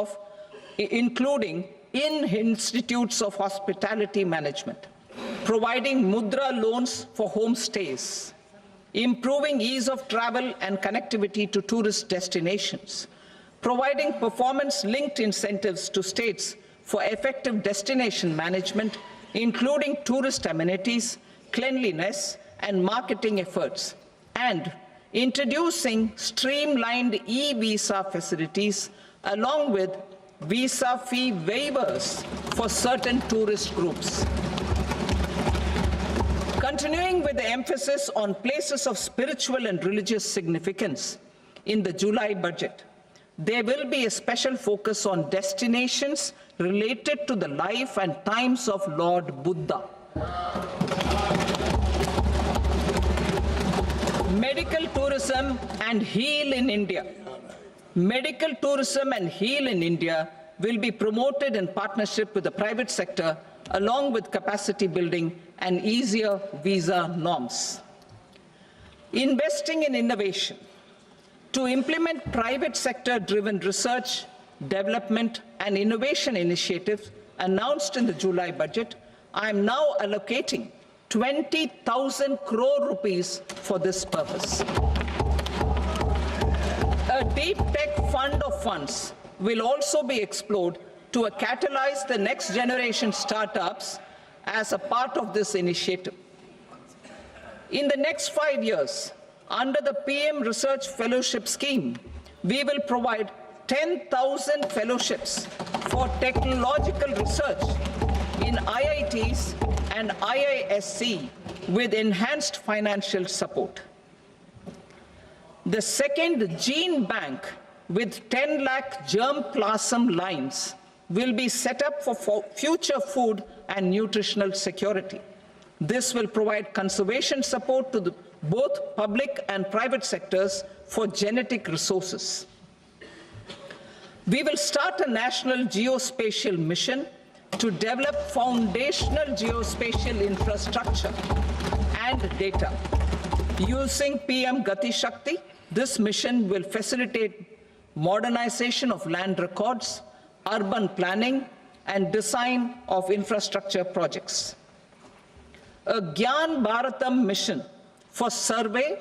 of hospitality management. Providing mudra loans for homestays. Improving ease of travel and connectivity to tourist destinations. Providing performance-linked incentives to states for effective destination management, including tourist amenities, cleanliness, and marketing efforts, and introducing streamlined e-visa facilities along with visa fee waivers for certain tourist groups. Continuing with the emphasis on places of spiritual and religious significance in the July budget, there will be a special focus on destinations related to the life and times of Lord Buddha. Medical tourism and heal in India. Medical tourism and heal in India will be promoted in partnership with the private sector along with capacity building and easier visa norms. Investing in innovation. To implement private sector-driven research, development and innovation initiatives announced in the July budget, I am now allocating 20,000 crore rupees for this purpose. A deep tech fund of funds will also be explored to catalyze the next generation startups as a part of this initiative. In the next 5 years, under the PM Research Fellowship Scheme, we will provide 10,000 fellowships for technological research in IITs and IISc with enhanced financial support. The second gene bank with 10 lakh germplasm lines will be set up for future food and nutritional security. This will provide conservation support to both public and private sectors for genetic resources. We will start a national geospatial mission to develop foundational geospatial infrastructure and data. Using PM Gati Shakti, this mission will facilitate modernization of land records, urban planning, and design of infrastructure projects. A Gyan Bharatam mission for survey,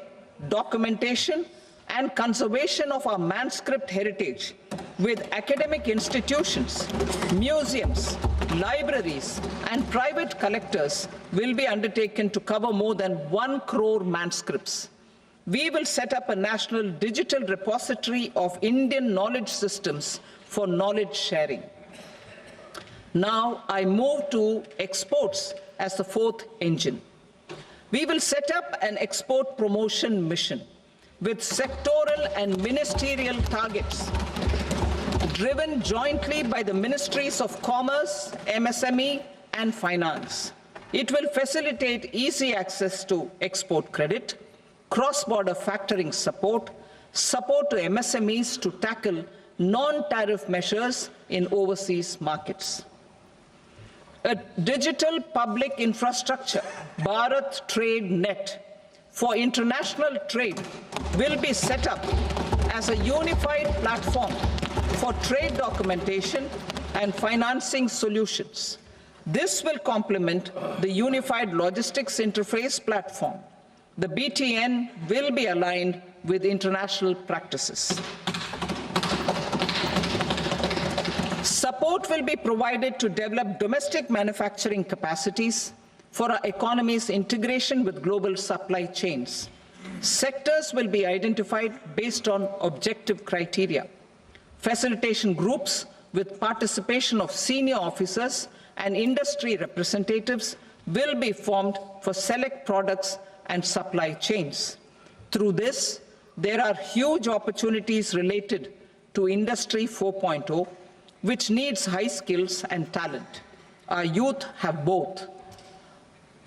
documentation, and conservation of our manuscript heritage with academic institutions, museums, libraries, and private collectors will be undertaken to cover more than 1 crore manuscripts. We will set up a national digital repository of Indian knowledge systems for knowledge sharing. Now I move to exports as the fourth engine. We will set up an export promotion mission with sectoral and ministerial targets driven jointly by the Ministries of Commerce, MSME, and Finance. It will facilitate easy access to export credit, cross-border factoring support, support to MSMEs to tackle non-tariff measures in overseas markets. A digital public infrastructure, Bharat Trade Net, for international trade will be set up as a unified platform for trade documentation and financing solutions. This will complement the Unified Logistics Interface Platform. The BTN will be aligned with international practices. Support will be provided to develop domestic manufacturing capacities for our economy's integration with global supply chains. Sectors will be identified based on objective criteria. Facilitation groups with participation of senior officers and industry representatives will be formed for select products and supply chains. Through this, there are huge opportunities related to Industry 4.0, which needs high skills and talent. Our youth have both.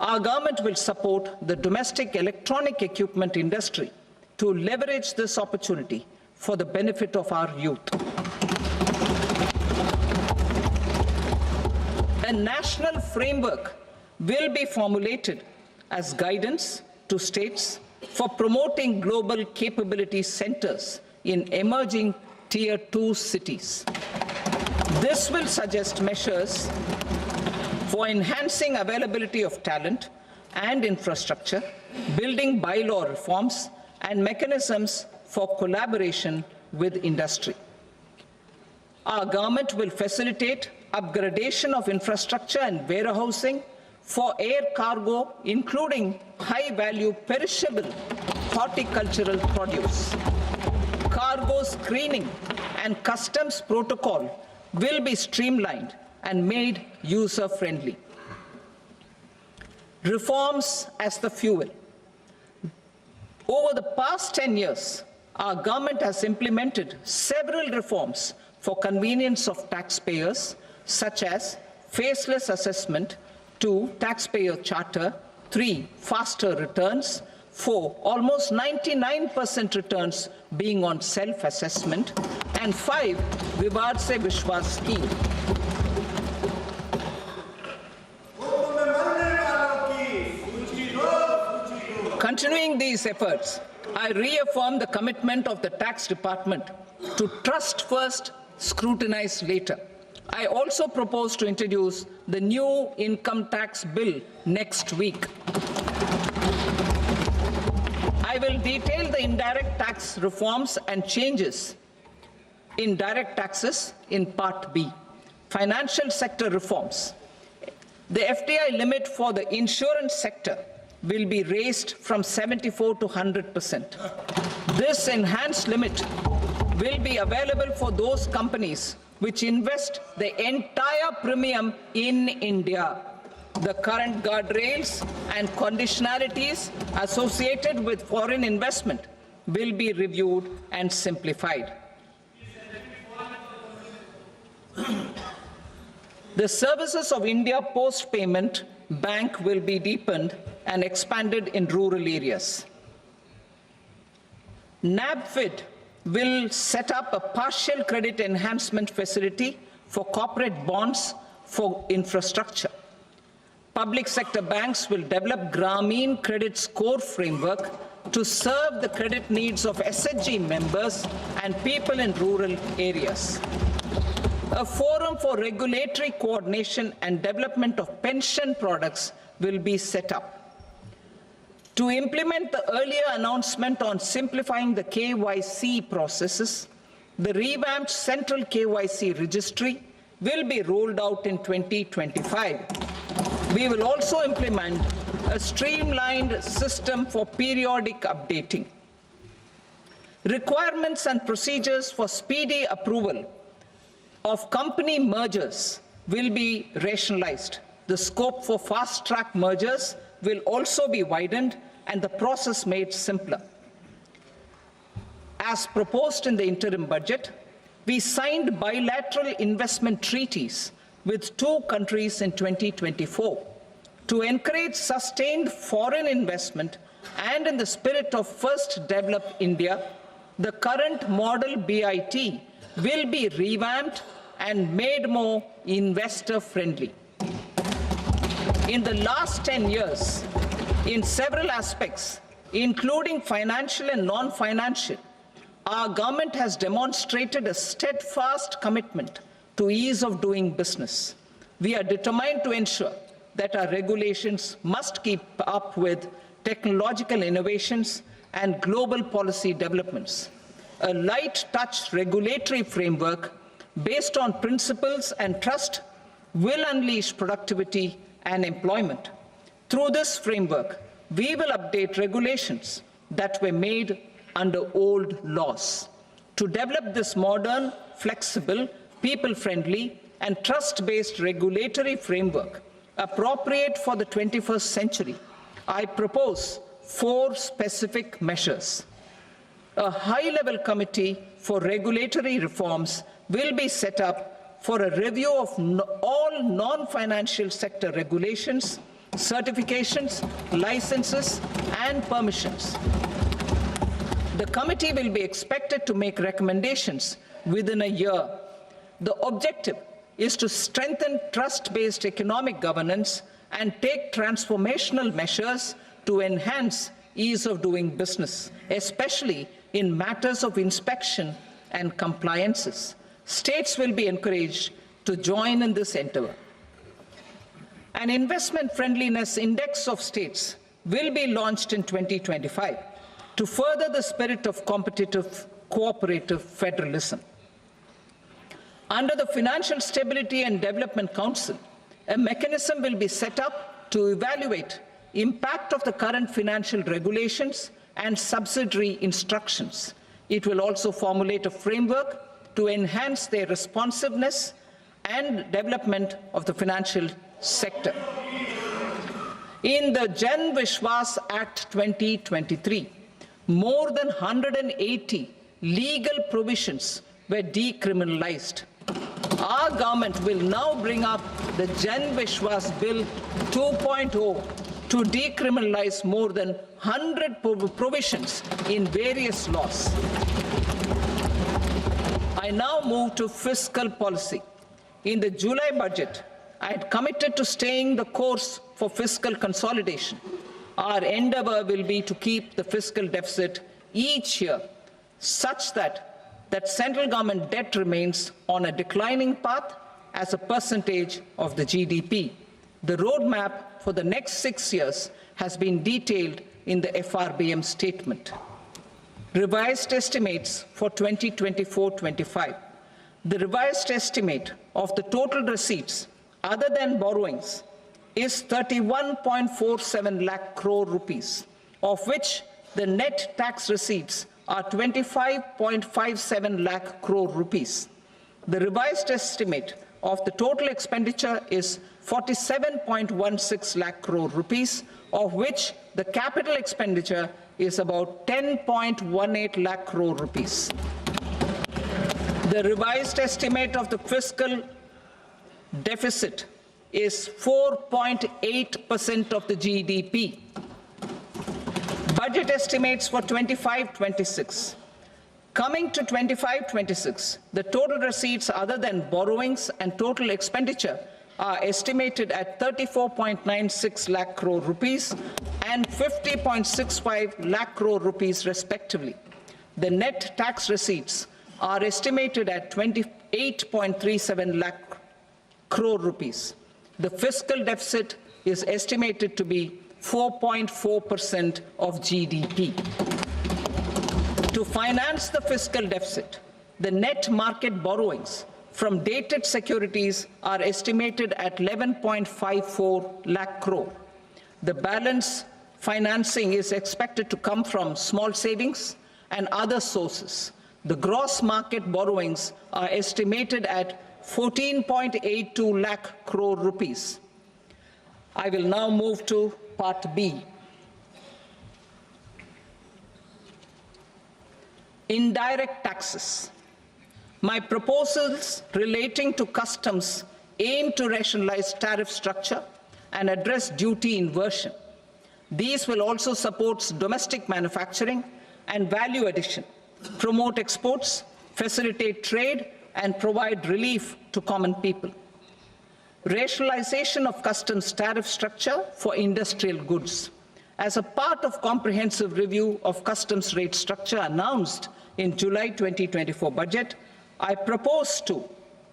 Our government will support the domestic electronic equipment industry to leverage this opportunity for the benefit of our youth. A national framework will be formulated as guidance to states for promoting global capability centers in emerging Tier 2 cities. This will suggest measures for enhancing availability of talent and infrastructure, building bylaw reforms, and mechanisms for collaboration with industry. Our government will facilitate upgradation of infrastructure and warehousing for air cargo, including high-value perishable horticultural produce. Cargo screening and customs protocol will be streamlined and made user-friendly. Reforms as the fuel. Over the past 10 years, our government has implemented several reforms for convenience of taxpayers, such as faceless assessment, 2, taxpayer charter, 3, faster returns, 4, almost 99% returns being on self-assessment, and 5, Vivad se Vishwas scheme. Continuing these efforts, I reaffirm the commitment of the Tax Department to trust first, scrutinize later. I also propose to introduce the new income tax bill next week. I will detail the indirect tax reforms and changes in direct taxes in Part B. Financial sector reforms. The FDI limit for the insurance sector will be raised from 74 to 100%. This enhanced limit will be available for those companies which invest the entire premium in India. The current guardrails and conditionalities associated with foreign investment will be reviewed and simplified. The services of India Post-Payment Bank will be deepened and expanded in rural areas. NABFID will set up a partial credit enhancement facility for corporate bonds for infrastructure. Public sector banks will develop Grameen Credit Score Framework to serve the credit needs of SHG members and people in rural areas. A forum for regulatory coordination and development of pension products will be set up. To implement the earlier announcement on simplifying the KYC processes, the revamped Central KYC Registry will be rolled out in 2025. We will also implement a streamlined system for periodic updating. Requirements and procedures for speedy approval of company mergers will be rationalized. The scope for fast-track mergers will also be widened and the process made simpler. As proposed in the interim budget, we signed bilateral investment treaties with 2 countries in 2024. To encourage sustained foreign investment and in the spirit of First Develop India, the current model BIT will be revamped and made more investor-friendly. In the last 10 years, in several aspects, including financial and non-financial, our government has demonstrated a steadfast commitment to ease of doing business. We are determined to ensure that our regulations must keep up with technological innovations and global policy developments. A light-touch regulatory framework based on principles and trust will unleash productivity and employment. Through this framework, we will update regulations that were made under old laws. To develop this modern, flexible, people-friendly, and trust-based regulatory framework appropriate for the 21st century, I propose 4 specific measures. A high-level committee for regulatory reforms will be set up for a review of all non-financial sector regulations, certifications, licenses, and permissions. The committee will be expected to make recommendations within a year. The objective is to strengthen trust-based economic governance and take transformational measures to enhance ease of doing business, especially in matters of inspection and compliances. States will be encouraged to join in this endeavor. An investment friendliness index of states will be launched in 2025 to further the spirit of competitive, cooperative federalism. Under the Financial Stability and Development Council, a mechanism will be set up to evaluate impact of the current financial regulations and subsidiary instructions. It will also formulate a framework to enhance their responsiveness and development of the financial sector. In the Jan Vishwas Act 2023, more than 180 legal provisions were decriminalized. Our government will now bring up the Jan Vishwas Bill 2.0 to decriminalize more than 100 provisions in various laws. I now move to fiscal policy. In the July budget, I had committed to staying the course for fiscal consolidation. Our endeavor will be to keep the fiscal deficit each year such that central government debt remains on a declining path as a percentage of the GDP. The roadmap for the next 6 years has been detailed in the FRBM statement. Revised estimates for 2024-25. The revised estimate of the total receipts other than borrowings is 31.47 lakh crore rupees, of which the net tax receipts are 25.57 lakh crore rupees. The revised estimate of the total expenditure is 47.16 lakh crore rupees, of which the capital expenditure is about 10.18 lakh crore rupees. The revised estimate of the fiscal deficit is 4.8% of the GDP. Budget estimates for 25-26. Coming to 25-26, the total receipts other than borrowings and total expenditure are estimated at 34.96 lakh crore rupees and 50.65 lakh crore rupees respectively. The net tax receipts are estimated at 28.37 lakh crore rupees. The fiscal deficit is estimated to be 4.4% of GDP. To finance the fiscal deficit, the net market borrowings from dated securities are estimated at 11.54 lakh crore. The balance financing is expected to come from small savings and other sources. The gross market borrowings are estimated at 14.82 lakh crore rupees. I will now move to Part B. Indirect taxes. My proposals relating to customs aim to rationalize tariff structure, and address duty inversion. These will also support domestic manufacturing and value addition, promote exports, facilitate trade, and provide relief to common people. Rationalization of customs tariff structure for industrial goods. As a part of comprehensive review of customs rate structure announced in July 2024 budget, I propose to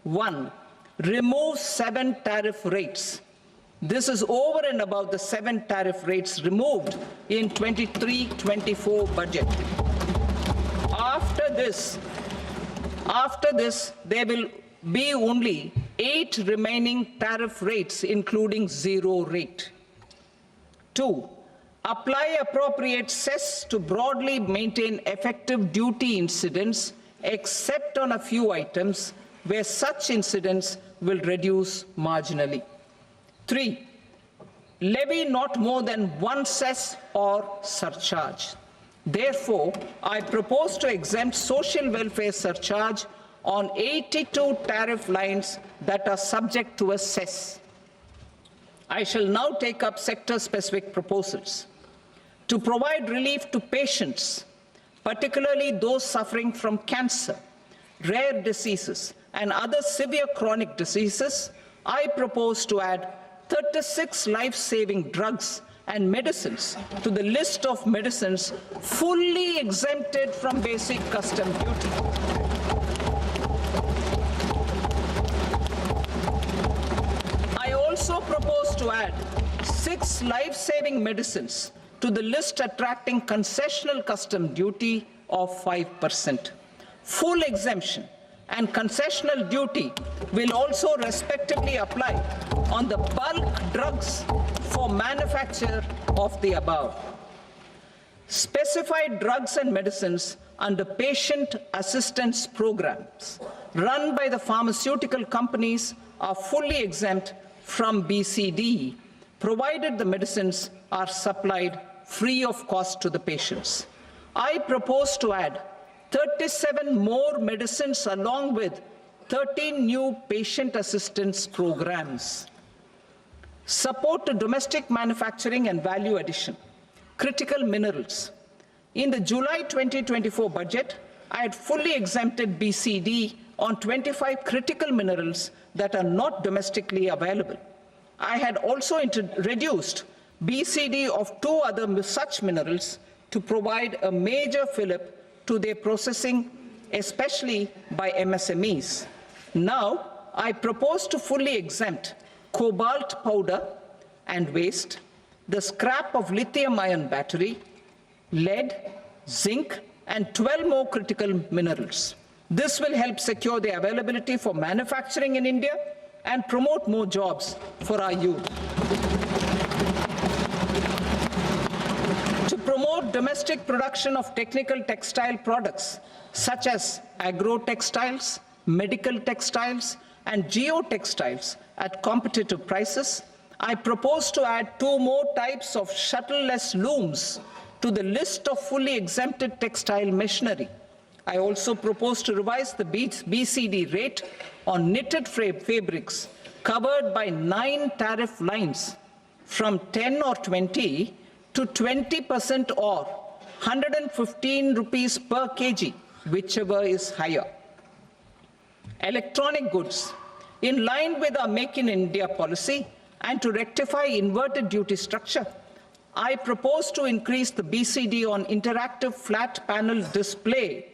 1. Remove 7 tariff rates. This is over and above the 7 tariff rates removed in 23-24 budget. After this, there will be only 8 remaining tariff rates, including 0 rate. 2. Apply appropriate cess to broadly maintain effective duty incidence, except on a few items where such incidence will reduce marginally. 3. Levy not more than 1 cess or surcharge. Therefore, I propose to exempt social welfare surcharge on 82 tariff lines that are subject to a cess. I shall now take up sector-specific proposals. To provide relief to patients, particularly those suffering from cancer, rare diseases, and other severe chronic diseases, I propose to add 36 life-saving drugs and medicines to the list of medicines fully exempted from basic custom duty. I also propose to add 6 life-saving medicines to the list attracting concessional custom duty of 5%. Full exemption and concessional duty will also respectively apply on the bulk drugs for manufacture of the above. Specified drugs and medicines under patient assistance programs run by the pharmaceutical companies are fully exempt from BCD, provided the medicines are supplied free of cost to the patients. I propose to add 37 more medicines along with 13 new patient assistance programs. Support to domestic manufacturing and value addition. Critical minerals. In the July 2024 budget, I had fully exempted BCD on 25 critical minerals that are not domestically available. I had also reduced BCD of 2 other such minerals to provide a major fillip to their processing, especially by MSMEs. Now, I propose to fully exempt cobalt powder and waste, the scrap of lithium-ion battery, lead, zinc, and 12 more critical minerals. This will help secure their availability for manufacturing in India and promote more jobs for our youth. To promote domestic production of technical textile products such as agro-textiles, medical textiles, and geotextiles at competitive prices, I propose to add 2 more types of shuttle-less looms to the list of fully exempted textile machinery. I also propose to revise the BCD rate on knitted fabrics covered by 9 tariff lines from 10 or 20 to 20% or 115 rupees per kg, whichever is higher. Electronic goods. In line with our Make in India policy and to rectify inverted duty structure, I propose to increase the BCD on interactive flat panel display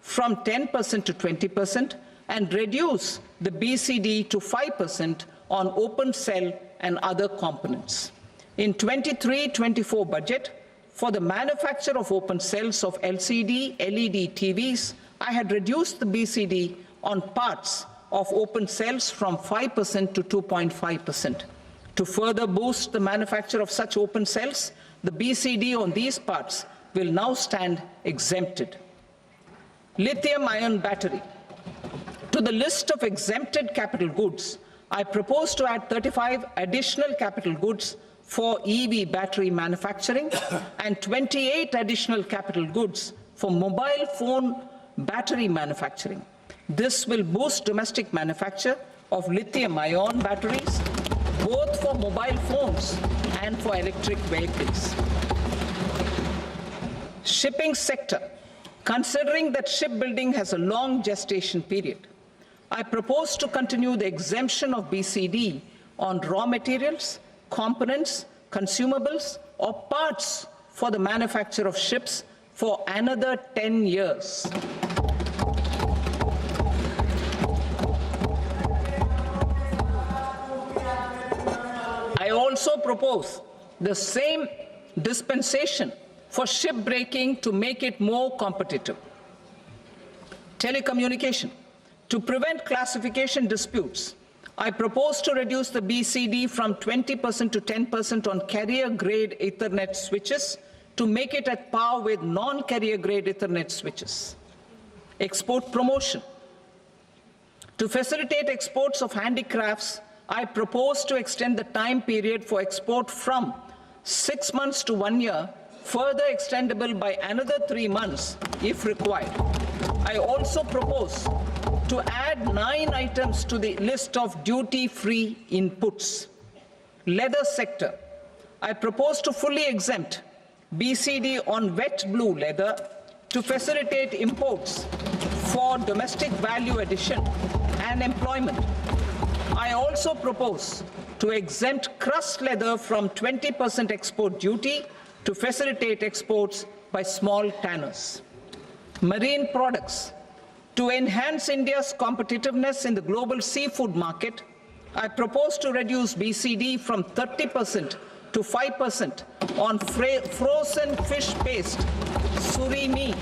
from 10% to 20% and reduce the BCD to 5% on open cell and other components. In 23-24 budget, for the manufacture of open cells of LCD, LED TVs, I had reduced the BCD on parts of open cells from 5% to 2.5%. To further boost the manufacture of such open cells, the BCD on these parts will now stand exempted. Lithium-ion battery. To the list of exempted capital goods, I propose to add 35 additional capital goods for EV battery manufacturing and 28 additional capital goods for mobile phone battery manufacturing. This will boost domestic manufacture of lithium-ion batteries both for mobile phones and for electric vehicles. Shipping sector. Considering that shipbuilding has a long gestation period, I propose to continue the exemption of BCD on raw materials, components, consumables, or parts for the manufacture of ships for another 10 years. I also propose the same dispensation for shipbreaking to make it more competitive. Telecommunication. To prevent classification disputes, I propose to reduce the BCD from 20% to 10% on carrier-grade Ethernet switches to make it at par with non-carrier-grade Ethernet switches. Export promotion. To facilitate exports of handicrafts, I propose to extend the time period for export from 6 months to 1 year, further extendable by another 3 months if required. I also propose to add 9 items to the list of duty-free inputs. Leather sector. I propose to fully exempt BCD on wet blue leather to facilitate imports for domestic value addition and employment. I also propose to exempt crust leather from 20% export duty to facilitate exports by small tanners. Marine products. To enhance India's competitiveness in the global seafood market, I propose to reduce BCD from 30% to 5% on frozen fish paste, surimi,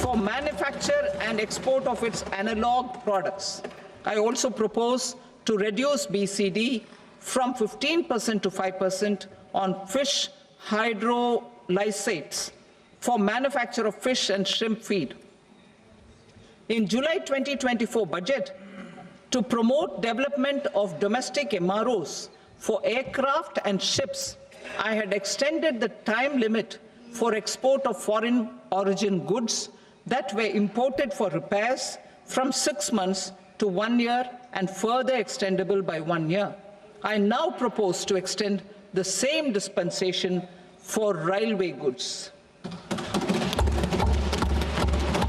for manufacture and export of its analog products. I also propose to reduce BCD from 15% to 5% on fish hydrolysates for manufacture of fish and shrimp feed. In July 2024 budget, to promote development of domestic MROs for aircraft and ships, I had extended the time limit for export of foreign origin goods that were imported for repairs from 6 months to 1 year and further extendable by 1 year. I now propose to extend the same dispensation for railway goods.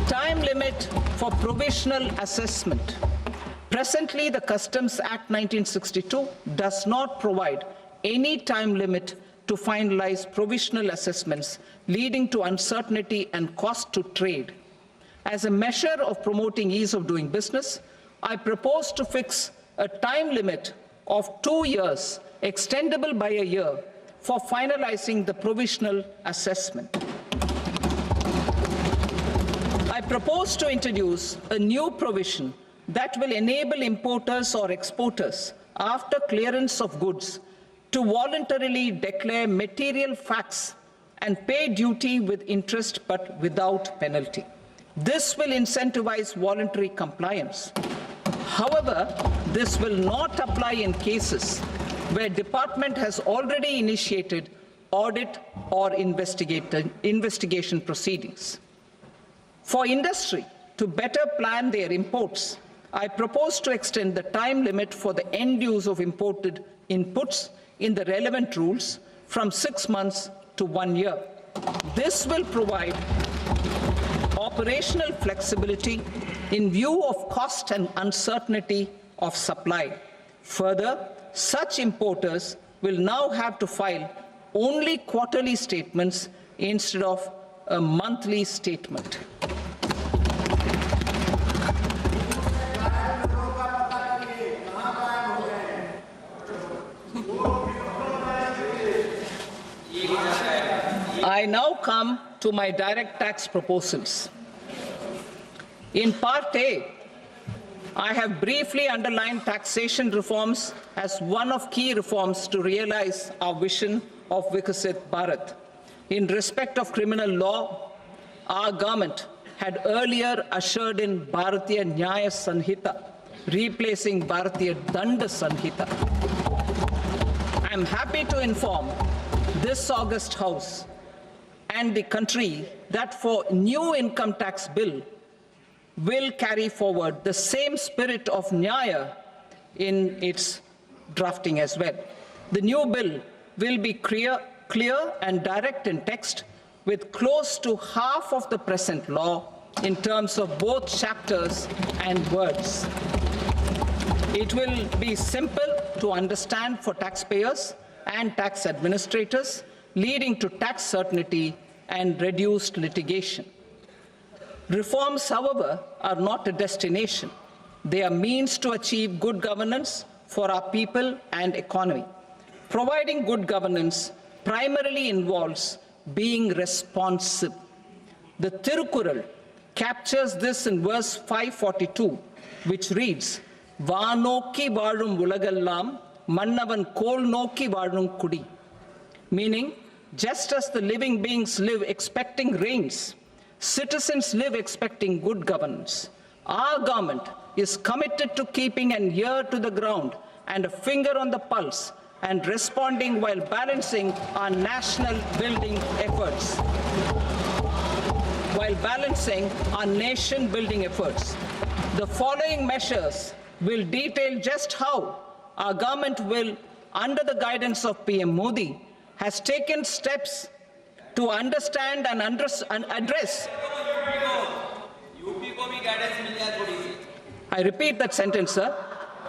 Time limit for provisional assessment. Presently, the Customs Act 1962 does not provide any time limit to finalize provisional assessments, leading to uncertainty and cost to trade. As a measure of promoting ease of doing business, I propose to fix a time limit of 2 years, extendable by a year, for finalizing the provisional assessment. I propose to introduce a new provision that will enable importers or exporters, after clearance of goods, to voluntarily declare material facts and pay duty with interest but without penalty. This will incentivize voluntary compliance. However, this will not apply in cases where department has already initiated audit or investigation proceedings. For industry to better plan their imports, I propose to extend the time limit for the end use of imported inputs in the relevant rules from 6 months to 1 year. This will provide operational flexibility in view of cost and uncertainty of supply. Further, such importers will now have to file only quarterly statements instead of a monthly statement. I now come to my direct tax proposals. In Part A, I have briefly underlined taxation reforms as one of key reforms to realize our vision of Vikasit Bharat. In respect of criminal law, our government had earlier ushered in Bharatiya Nyaya Sanhita, replacing Bharatiya Danda Sanhita. I am happy to inform this august House and the country that for new income tax bill will carry forward the same spirit of Nyaya in its drafting as well. The new bill will be clear and direct in text, with close to half of the present law in terms of both chapters and words. It will be simple to understand for taxpayers and tax administrators, leading to tax certainty and reduced litigation. Reforms, however, are not a destination. They are means to achieve good governance for our people and economy. Providing good governance primarily involves being responsive. The Tirukural captures this in verse 542, which reads, "Vaanokki vaazhum ulagallam, mannavan kol nokki vaazhum kudi," meaning, just as the living beings live expecting rains, citizens live expecting good governance. Our government is committed to keeping an ear to the ground and a finger on the pulse and responding while balancing our national building efforts. The following measures will detail just how our government will, under the guidance of PM Modi, has taken steps to understand and address. I repeat that sentence, sir.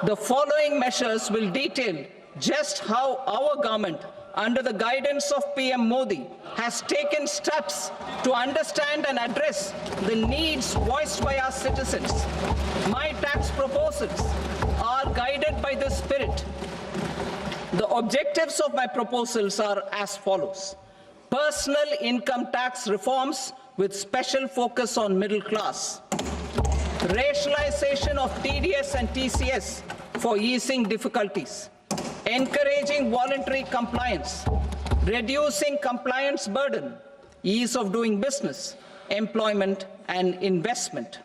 The following measures will detail just how our government, under the guidance of PM Modi, has taken steps to understand and address the needs voiced by our citizens. My tax proposals are guided by this spirit. The objectives of my proposals are as follows: personal income tax reforms with special focus on middle class, rationalization of TDS and TCS for easing difficulties, encouraging voluntary compliance, reducing compliance burden, ease of doing business, employment and investment.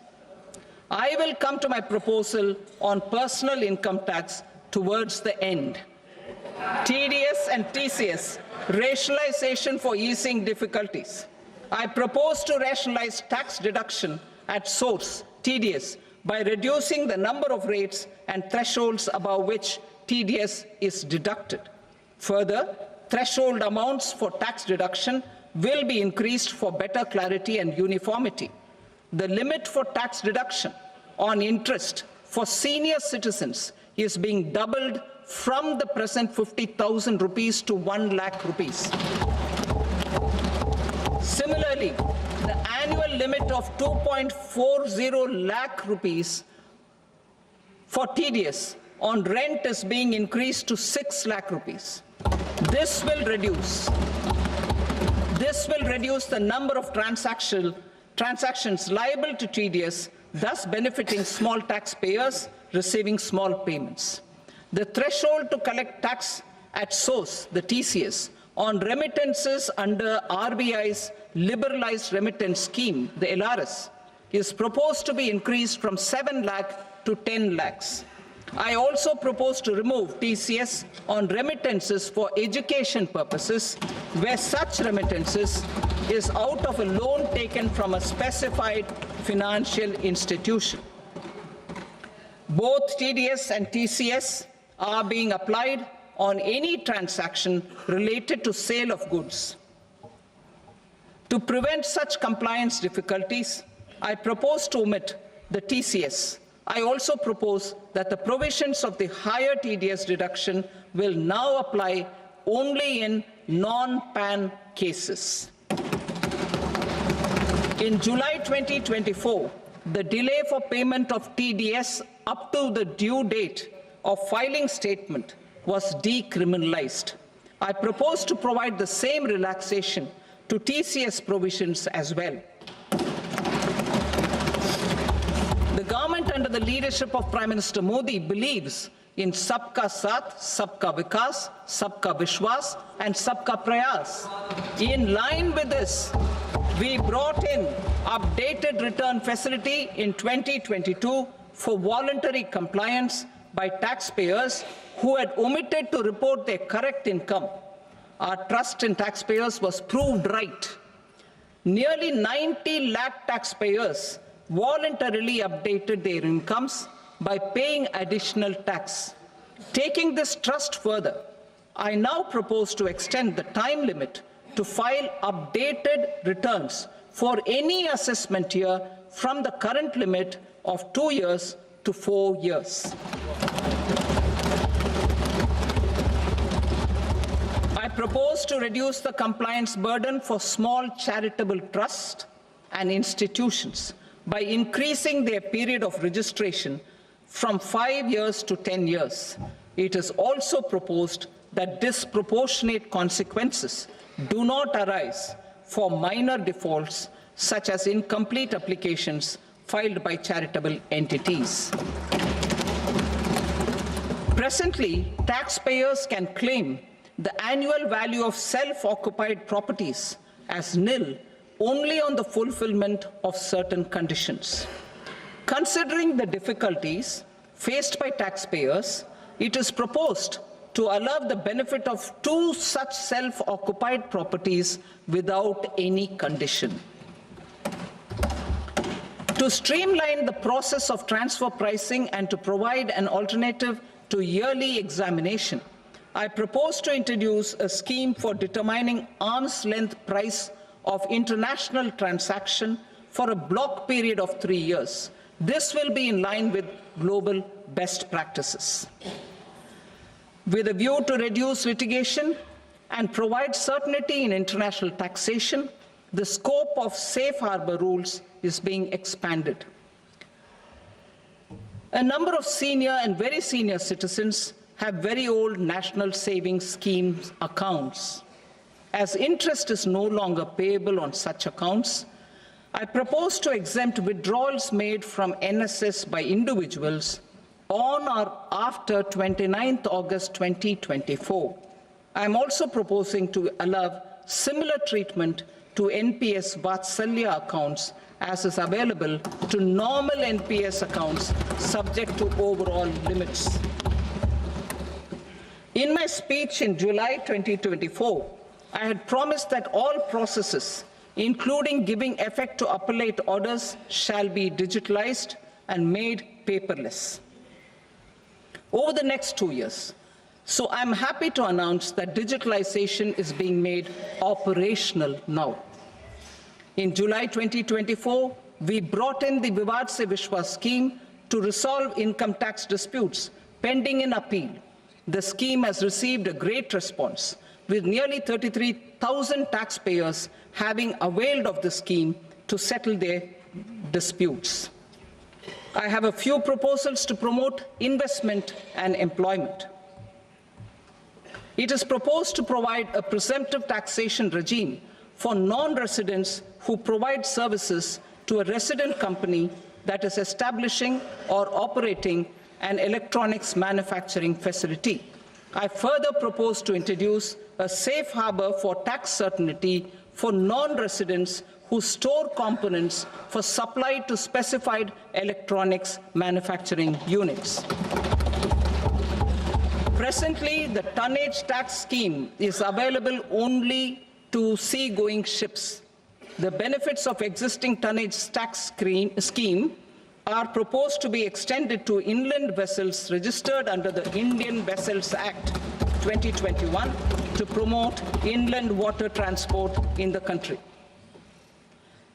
I will come to my proposal on personal income tax towards the end. TDS and TCS, rationalization for easing difficulties. I propose to rationalize tax deduction at source, TDS, by reducing the number of rates and thresholds above which TDS is deducted. Further, threshold amounts for tax deduction will be increased for better clarity and uniformity. The limit for tax deduction on interest for senior citizens is being doubled from the present 50,000 rupees to 1 lakh rupees. Similarly, the annual limit of 2.40 lakh rupees for TDS on rent is being increased to 6 lakh rupees. This will reduce the number of transactions liable to TDS, thus benefiting small taxpayers receiving small payments. The threshold to collect tax at source, the TCS, on remittances under RBI's liberalized remittance scheme, the LRS, is proposed to be increased from 7 lakh to 10 lakhs. I also propose to remove TCS on remittances for education purposes, where such remittances is out of a loan taken from a specified financial institution. Both TDS and TCS are being applied on any transaction related to sale of goods. To prevent such compliance difficulties, I propose to omit the TCS. I also propose that the provisions of the higher TDS deduction will now apply only in non-PAN cases. In July 2024, the delay for payment of TDS up to the due date of filing statement was decriminalized. I propose to provide the same relaxation to TCS provisions as well. The government under the leadership of Prime Minister Modi believes in Sabka Saath, Sabka Vikas, Sabka Vishwas and Sabka Prayas. In line with this, we brought in updated return facility in 2022 for voluntary compliance by taxpayers who had omitted to report their correct income. Our trust in taxpayers was proved right. Nearly 90 lakh taxpayers voluntarily updated their incomes by paying additional tax. Taking this trust further, I now propose to extend the time limit to file updated returns for any assessment year from the current limit of 2 years to 4 years. I propose to reduce the compliance burden for small charitable trusts and institutions by increasing their period of registration from 5 years to 10 years. It is also proposed that disproportionate consequences do not arise for minor defaults such as incomplete applications filed by charitable entities. Presently, taxpayers can claim the annual value of self-occupied properties as nil only on the fulfillment of certain conditions. Considering the difficulties faced by taxpayers, it is proposed to allow the benefit of 2 such self-occupied properties without any condition. To streamline the process of transfer pricing and to provide an alternative to yearly examination, I propose to introduce a scheme for determining arm's length price of international transaction for a block period of 3 years. This will be in line with global best practices. With a view to reduce litigation and provide certainty in international taxation, the scope of safe harbor rules is being expanded. A number of senior and very senior citizens have very old national savings schemes accounts. As interest is no longer payable on such accounts, I propose to exempt withdrawals made from NSS by individuals on or after 29th August 2024. I am also proposing to allow similar treatment to NPS Vatsalya accounts as is available to normal NPS accounts subject to overall limits. In my speech in July 2024, I had promised that all processes, including giving effect to appellate orders, shall be digitalized and made paperless over the next 2 years. So I'm happy to announce that digitalization is being made operational now. In July 2024, we brought in the Vivad se Vishwas scheme to resolve income tax disputes pending in appeal. The scheme has received a great response, with nearly 33,000 taxpayers having availed of the scheme to settle their disputes. I have a few proposals to promote investment and employment. It is proposed to provide a presumptive taxation regime for non-residents who provide services to a resident company that is establishing or operating an electronics manufacturing facility. I further propose to introduce a safe harbor for tax certainty for non-residents who store components for supply to specified electronics manufacturing units. Presently, the tonnage tax scheme is available only to sea-going ships. The benefits of existing tonnage tax scheme are proposed to be extended to inland vessels registered under the Indian Vessels Act 2021 to promote inland water transport in the country.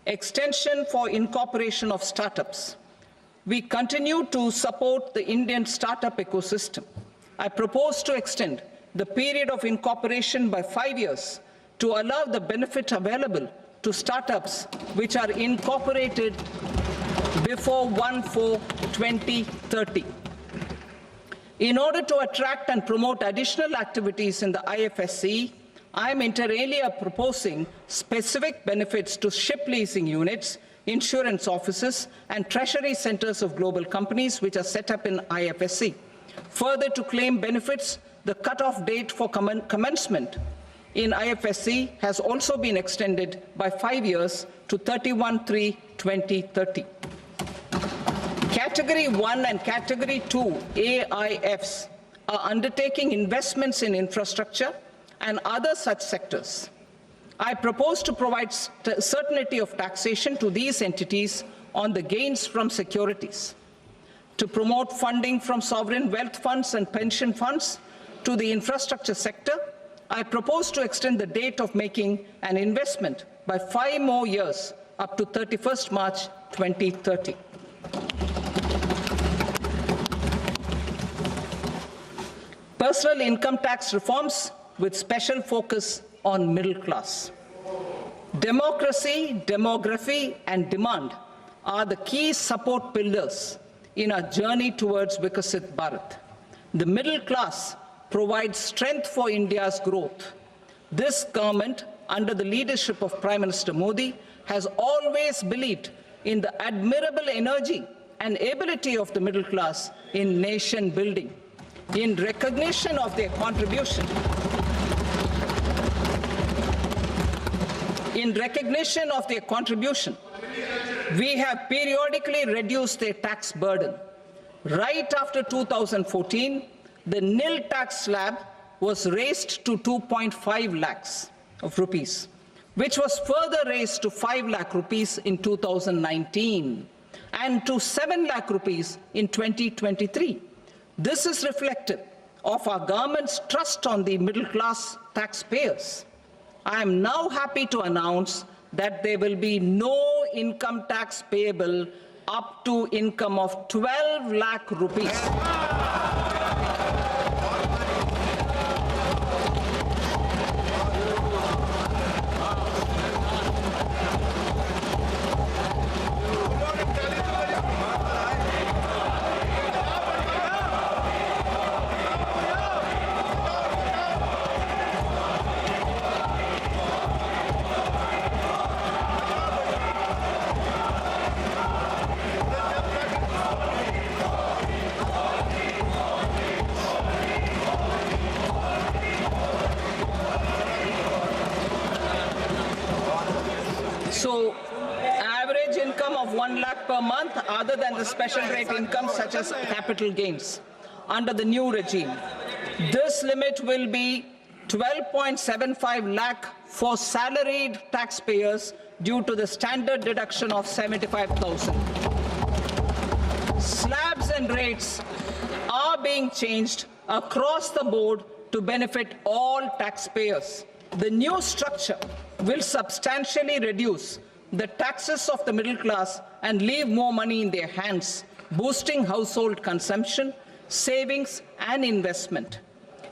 Extension for incorporation of startups. We continue to support the Indian startup ecosystem. I propose to extend the period of incorporation by 5 years to allow the benefit available to startups which are incorporated before 1/4/2030. In order to attract and promote additional activities in the IFSC, I am inter alia proposing specific benefits to ship leasing units, insurance offices, and treasury centers of global companies which are set up in IFSC. Further, to claim benefits, the cutoff date for commencement in IFSC has also been extended by 5 years to 31/3/2030. Category 1 and Category 2 AIFs are undertaking investments in infrastructure and other such sectors. I propose to provide certainty of taxation to these entities on the gains from securities. to promote funding from sovereign wealth funds and pension funds to the infrastructure sector, I propose to extend the date of making an investment by 5 more years up to 31st March 2030. Personal income tax reforms with special focus on middle class. Democracy, demography, and demand are the key support pillars in our journey towards Vikasit Bharat. The middle class provides strength for India's growth. This government, under the leadership of Prime Minister Modi, has always believed in the admirable energy and ability of the middle class in nation building. In recognition of their contribution, we have periodically reduced their tax burden. Right after 2014, the nil tax slab was raised to 2.5 lakhs of rupees, which was further raised to 5 lakh rupees in 2019 and to 7 lakh rupees in 2023. This is reflective of our government's trust on the middle class taxpayers. I am now happy to announce that there will be no income tax payable up to income of 12 lakh rupees. So, average income of 1 lakh per month other than the special rate income such as capital gains under the new regime. This limit will be 12.75 lakh for salaried taxpayers due to the standard deduction of 75,000. Slabs and rates are being changed across the board to benefit all taxpayers. The new structure will substantially reduce the taxes of the middle class and leave more money in their hands, boosting household consumption, savings, and investment.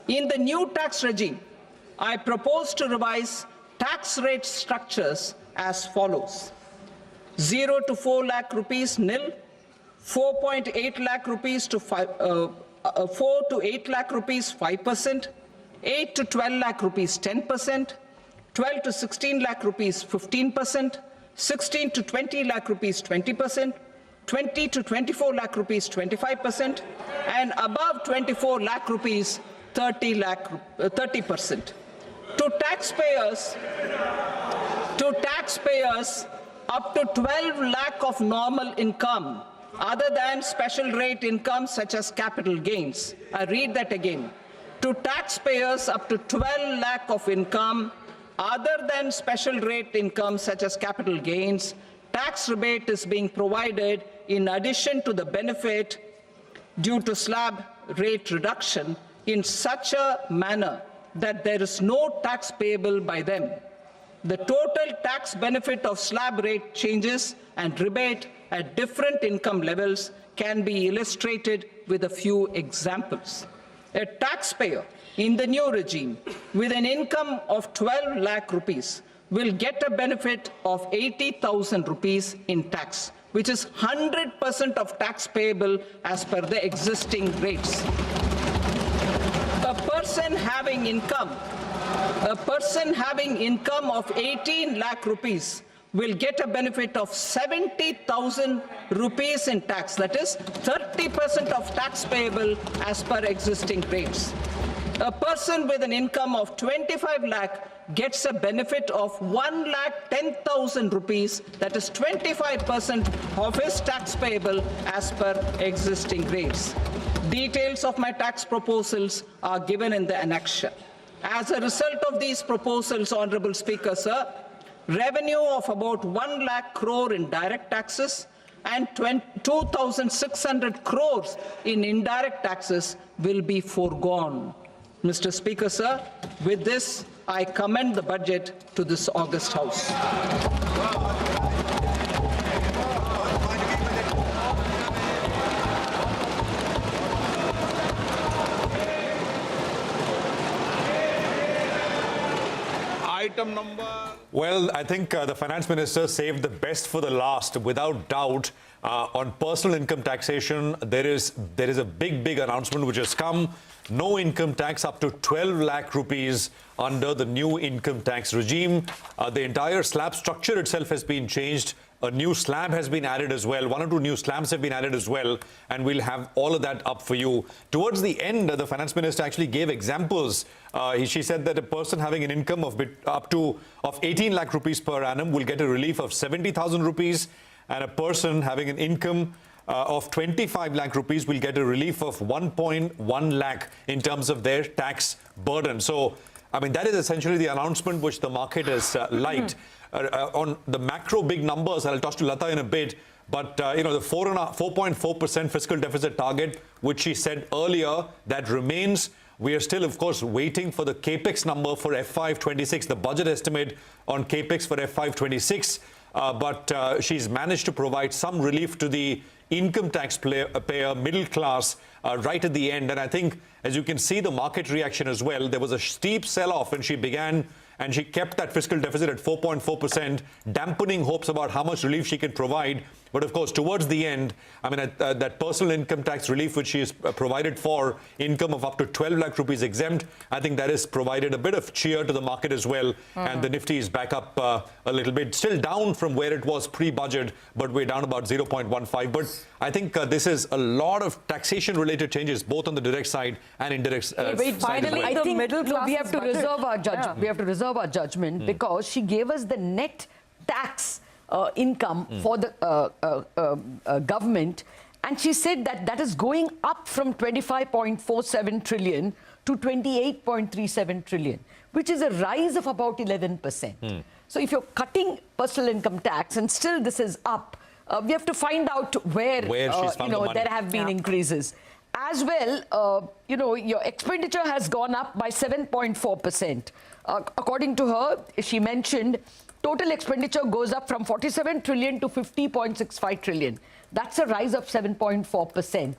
In the new tax regime, I propose to revise tax rate structures as follows: 0 to 4 lakh rupees nil, 4.8 lakh rupees to 4 to 8 lakh rupees 5%, 8 to 12 lakh rupees 10%, 12 to 16 lakh rupees 15%, 16 to 20 lakh rupees 20%, 20 to 24 lakh rupees 25%, and above 24 lakh rupees 30%. To taxpayers up to 12 lakh of normal income other than special rate income such as capital gains. I read that again. To taxpayers up to 12 lakh of income other than special rate income such as capital gains, tax rebate is being provided in addition to the benefit due to slab rate reduction in such a manner that there is no tax payable by them. The total tax benefit of slab rate changes and rebate at different income levels can be illustrated with a few examples. A taxpayer in the new regime with an income of 12 lakh rupees will get a benefit of 80,000 rupees in tax, which is 100% of tax payable as per the existing rates. A person having income of 18 lakh rupees will get a benefit of 70,000 rupees in tax, that is 30% of tax payable as per existing rates. A person with an income of 25 lakh gets a benefit of 1,10,000 rupees, that is 25% of his tax payable as per existing rates. Details of my tax proposals are given in the annexure. As a result of these proposals, Honorable Speaker, sir, revenue of about 1 lakh crore in direct taxes and 2,600 crores in indirect taxes will be foregone. Mr. Speaker, sir, with this, I commend the budget to this august House. Item number. Well, I think the finance minister saved the best for the last, without doubt. On personal income taxation, there is a big announcement which has come. No income tax up to 12 lakh rupees under the new income tax regime. The entire slab structure itself has been changed. A new slab has been added as well. 1 or 2 new slabs have been added as well. And we'll have all of that up for you. Towards the end, the finance minister actually gave examples. She said that a person having an income of 18 lakh rupees per annum will get a relief of 70,000 rupees. And a person having an income of 25 lakh rupees will get a relief of 1.1 lakh in terms of their tax burden. So, I mean, that is essentially the announcement which the market has liked. On the macro big numbers, I'll toss to Lata in a bit, but the 4.4% fiscal deficit target, which she said earlier, that remains. We are still, of course, waiting for the capex number for FY26, the budget estimate on capex for FY26. But she's managed to provide some relief to the income tax payer, middle class, right at the end. And I think, as you can see, the market reaction as well, there was a steep sell-off when she began, and she kept that fiscal deficit at 4.4%, dampening hopes about how much relief she can provide. But of course, towards the end, I mean, that personal income tax relief which she has provided for income of up to 12 lakh rupees exempt, I think that has provided a bit of cheer to the market as well. And the Nifty is back up a little bit, still down from where it was pre-budget, but we're down about 0.15. But I think this is a lot of taxation-related changes, both on the direct side and indirect side as well. I think we have to reserve our judgment. We have to reserve our judgment because she gave us the net tax income for the government, and she said that is going up from 25.47 trillion to 28.37 trillion, which is a rise of about 11%. So if you're cutting personal income tax and still this is up, we have to find out where she's found the money. There have been increases. As well, your expenditure has gone up by 7.4%. According to her, she mentioned total expenditure goes up from 47 trillion to 50.65 trillion. That's a rise of 7.4%.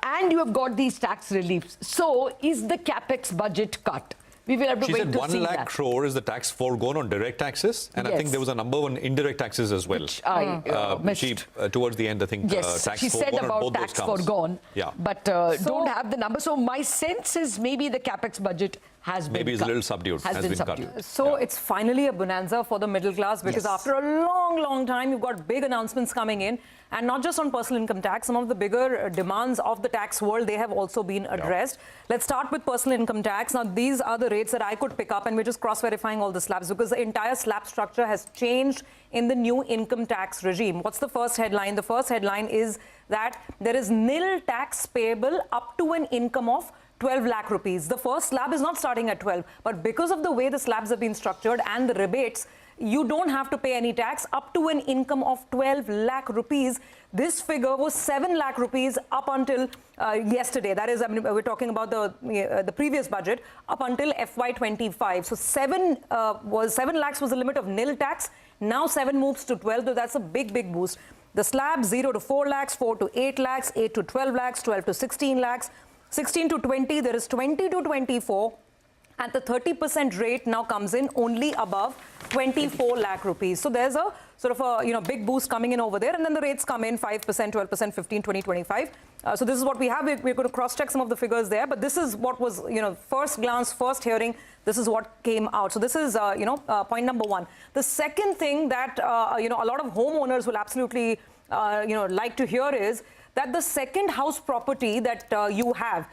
And you have got these tax reliefs. So is the capex budget cut? We will have to wait to see that. She said 1 lakh crore is the tax foregone on direct taxes, and I think there was a number on indirect taxes as well. Which I missed. Towards the end, I think tax she said foregone about tax foregone, but don't have the number. So my sense is maybe the capex budget has been maybe it's a little subdued. Has been subdued. So it's finally a bonanza for the middle class because after a long time, you've got big announcements coming in. And not just on personal income tax, some of the bigger demands of the tax world, they have also been addressed. Let's start with personal income tax. Now, these are the rates that I could pick up, and we're just cross-verifying all the slabs because the entire slab structure has changed in the new income tax regime. What's the first headline? The first headline is that there is nil tax payable up to an income of 12 lakh rupees. The first slab is not starting at 12, but because of the way the slabs have been structured and the rebates, you don't have to pay any tax up to an income of 12 lakh rupees. This figure was 7 lakh rupees up until yesterday. That is, I mean, we're talking about the previous budget up until FY25. So 7 lakhs was the limit of nil tax. Now 7 moves to 12. So that's a big boost. The slab 0 to 4 lakhs, 4 to 8 lakhs, 8 to 12 lakhs, 12 to 16 lakhs, 16 to 20. There is 20 to 24. And the 30% rate now comes in only above 24 lakh rupees. So there's a sort of a big boost coming in over there, and then the rates come in 5%, 12%, 15, 20, 25. So this is what we have. We're going to cross-check some of the figures there, but this is what was first glance, first hearing. This is what came out. So this is point number one. The second thing that a lot of homeowners will absolutely like to hear is that the second house property that you have,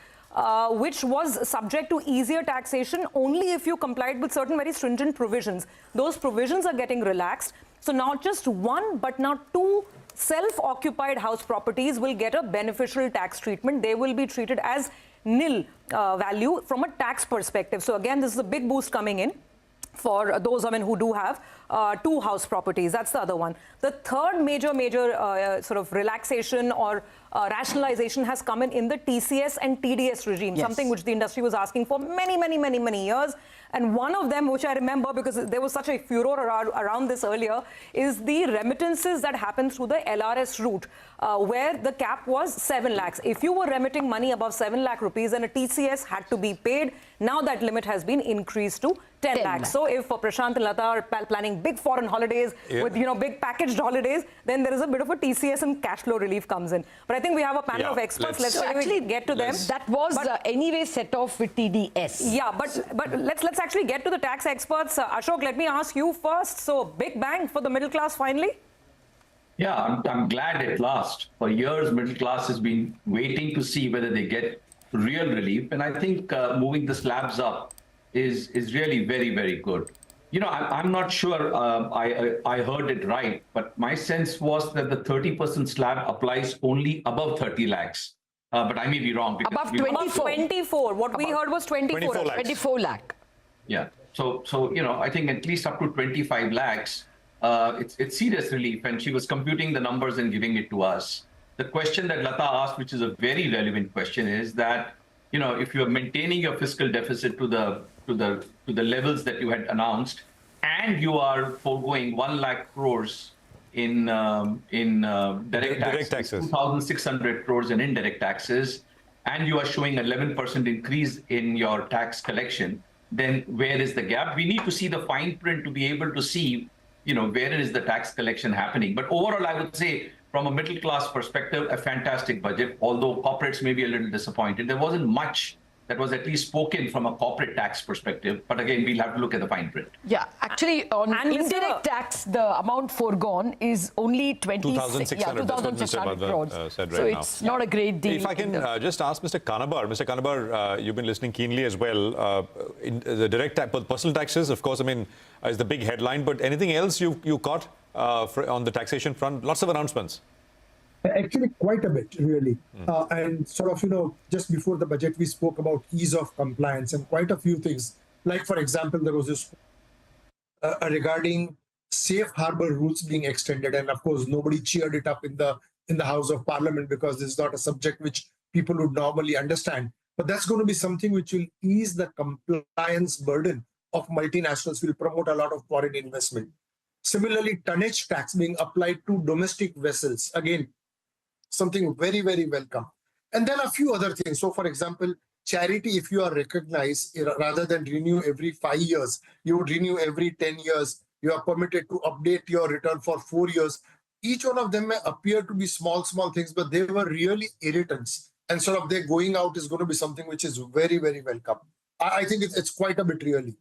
which was subject to easier taxation only if you complied with certain very stringent provisions. Those provisions are getting relaxed. So not just one, but now 2 self-occupied house properties will get a beneficial tax treatment. They will be treated as nil value from a tax perspective. So again, this is a big boost coming in for those women who do have two house properties. That's the other one. The third major sort of relaxation or rationalization has come in the TCS and TDS regime, something which the industry was asking for many years. And one of them, which I remember because there was such a furor around this earlier, is the remittances that happened through the LRS route, where the cap was 7 lakhs. If you were remitting money above 7 lakh rupees, then a TCS had to be paid. Now that limit has been increased to 10 lakhs. So if Prashant and Lata are planning big foreign holidays with, big packaged holidays, then there is a bit of a TCS and cash flow relief comes in. But I think we have a panel of experts. Let's actually get to them. That was anyway set off with TDS. Yeah, but let's actually get to the tax experts. Ashok, let me ask you first. So big bang for the middle class finally? Yeah, I'm glad at last. For years, middle class has been waiting to see whether they get real relief. And I think moving the slabs up is really very good. I'm not sure I heard it right, but my sense was that the 30% slab applies only above 30 lakhs. But I may be wrong. Above 24. What we heard was 24 lakhs. 24 lakh. Yeah. So I think at least up to 25 lakhs, it's serious relief. And she was computing the numbers and giving it to us. The question that Lata asked, which is a very relevant question, is that, if you are maintaining your fiscal deficit to the levels that you had announced, and you are foregoing 1 lakh crores in direct taxes, 2,600 crores in indirect taxes, and you are showing 11% increase in your tax collection, then where is the gap? We need to see the fine print to be able to see, where is the tax collection happening. But overall, I would say, from a middle class perspective, a fantastic budget, although corporates may be a little disappointed. There wasn't much that was at least spoken from a corporate tax perspective. But again, we'll have to look at the fine print. Yeah, actually, on indirect tax, the amount foregone is only 2,600 crores. Said right so now. It's not a great deal. If I can just ask Mr. Kanabar. Mr. Kanabar, you've been listening keenly as well. In the direct personal taxes, of course, is the big headline. But anything else you caught on the taxation front? Lots of announcements. Actually, quite a bit, really. And sort of, just before the budget, we spoke about ease of compliance and quite a few things. Like, for example, there was this regarding safe harbor rules being extended. And of course, nobody cheered it up in the House of Parliament because this is not a subject which people would normally understand. But that's going to be something which will ease the compliance burden of multinationals, will promote a lot of foreign investment. Similarly, tonnage tax being applied to domestic vessels. Again, something very welcome. And then a few other things. So, for example, charity, if you are recognized, rather than renew every 5 years, you would renew every 10 years. You are permitted to update your return for 4 years. Each one of them may appear to be small things, but they were really irritants. And sort of their going out is going to be something which is very welcome. I think it's quite a bit really.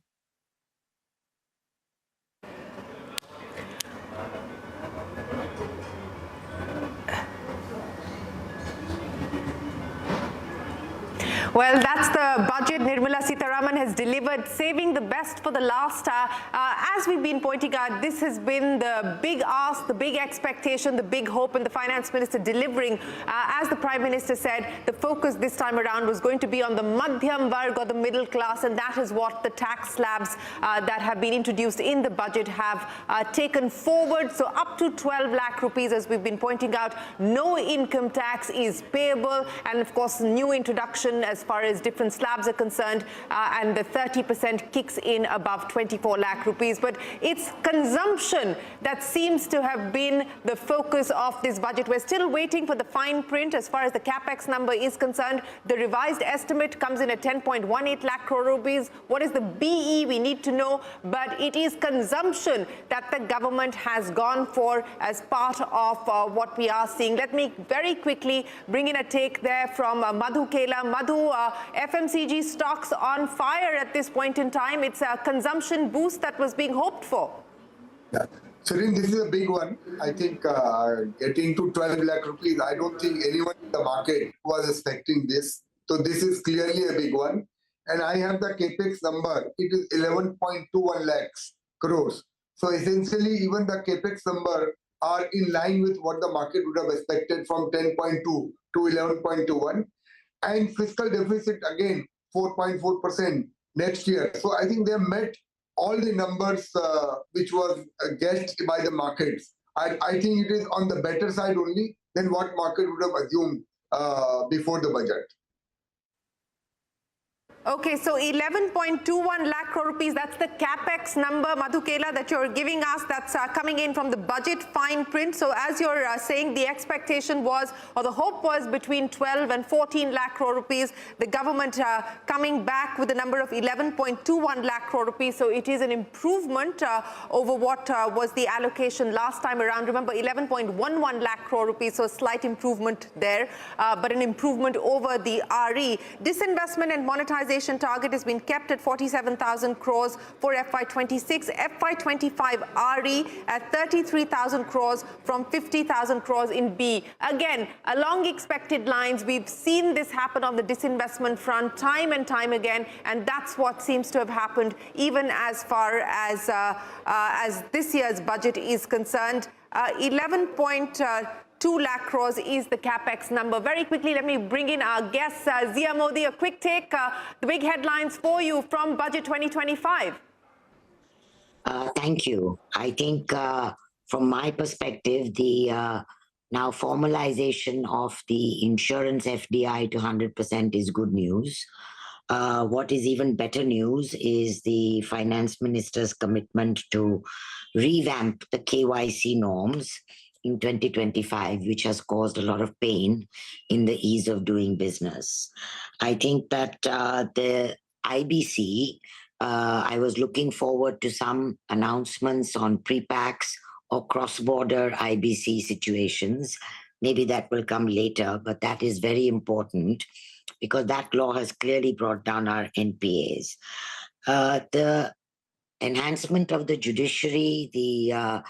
Well, that's the budget Nirmala Sitharaman has delivered, saving the best for the last. As we've been pointing out, this has been the big ask, the big expectation, the big hope, and the finance minister delivering. As the prime minister said, the focus this time around was going to be on the Madhyam Varg, or the middle class, and that is what the tax slabs that have been introduced in the budget have taken forward. So up to 12 lakh rupees, as we've been pointing out, no income tax is payable, and of course, new introduction as far as different slabs are concerned, and the 30% kicks in above 24 lakh rupees. But it's consumption that seems to have been the focus of this budget. We're still waiting for the fine print as far as the capex number is concerned. The revised estimate comes in at 10.18 lakh crore rupees. What is the BE? We need to know, but it is consumption that the government has gone for as part of what we are seeing. Let me very quickly bring in a take there from Madhu Kela. Madhu, FMCG stocks on fire at this point in time. It's a consumption boost that was being hoped for. Yeah. Sarin, this is a big one. I think getting to 12 lakh rupees, I don't think anyone in the market was expecting this. So this is clearly a big one. And I have the capex number. It is 11.21 lakhs crores. So essentially, even the capex number are in line with what the market would have expected, from 10.2 to 11.21. And fiscal deficit, again, 4.4% next year. So I think they have met all the numbers which was guessed by the markets. I think it is on the better side only than what market would have assumed before the budget. Okay, so 11.21 lakh crore rupees, that's the capex number, Madhu Kela, that you're giving us, that's coming in from the budget fine print. So as you're saying, the expectation was, or the hope was, between 12 and 14 lakh crore rupees. The government coming back with a number of 11.21 lakh crore rupees. So it is an improvement over what was the allocation last time around. Remember, 11.11 lakh crore rupees, so a slight improvement there, but an improvement over the RE. Disinvestment and monetization target has been kept at 47,000 crores for FY26. FY25 RE at 33,000 crores from 50,000 crores in B. Again, along expected lines, we've seen this happen on the disinvestment front time and time again, and that's what seems to have happened even as far as this year's budget is concerned. 11.2 lakh crores is the capex number. Very quickly, let me bring in our guest, Zia Modi. A quick take, the big headlines for you from Budget 2025. Thank you. I think from my perspective, the now formalization of the insurance FDI to 100% is good news. What is even better news is the finance minister's commitment to revamp the KYC norms in 2025, which has caused a lot of pain in the ease of doing business. I think that the IBC, I was looking forward to some announcements on pre-packs or cross-border IBC situations. Maybe that will come later, but that is very important because that law has clearly brought down our NPAs. The enhancement of the judiciary, the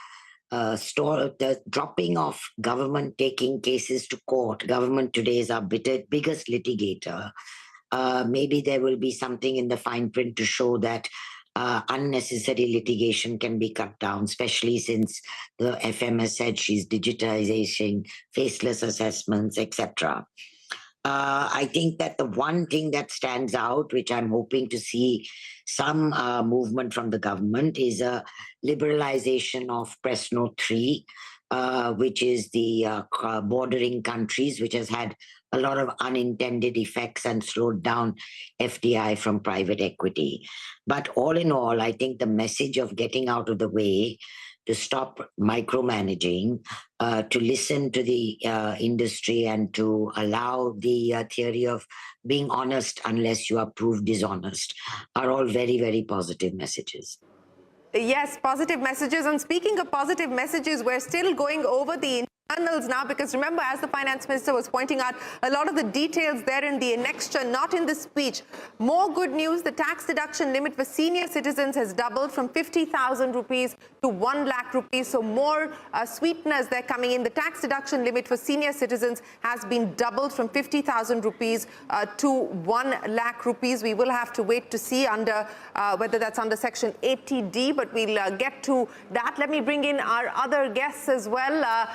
dropping of government taking cases to court. Government today is our biggest litigator. Maybe there will be something in the fine print to show that unnecessary litigation can be cut down, especially since the FM has said she's digitizing faceless assessments, etc. I think that the one thing that stands out, which I'm hoping to see some movement from the government, is a liberalization of Press Note 3, which is the bordering countries, which has had a lot of unintended effects and slowed down FDI from private equity. But all in all, I think the message of getting out of the way, to stop micromanaging, to listen to the industry and to allow the theory of being honest unless you are proved dishonest, are all very, very positive messages. Yes, positive messages. And speaking of positive messages, we're still going over the internals now, because remember, as the finance minister was pointing out, a lot of the details there in the annexure, not in the speech. More good news, the tax deduction limit for senior citizens has doubled from 50,000 rupees to 1 lakh rupees. So more sweeteners there coming in. The tax deduction limit for senior citizens has been doubled from 50,000 rupees to 1 lakh rupees. We will have to wait to see under whether that's under Section 80D, but we'll get to that. Let me bring in our other guests as well.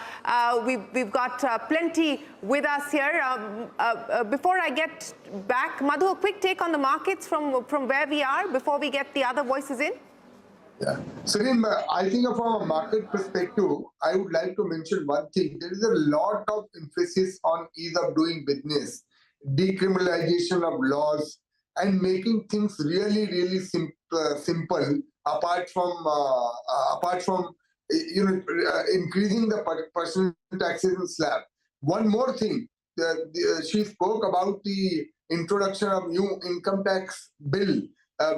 We've got plenty with us here. Before I get back, Madhu, a quick take on the markets from where we are before we get the other voices in. Yeah. So, I think from a market perspective, I would like to mention one thing. There is a lot of emphasis on ease of doing business, decriminalization of laws, and making things really, really simple. Apart from increasing the personal taxation slab. One more thing, she spoke about the introduction of new income tax bill,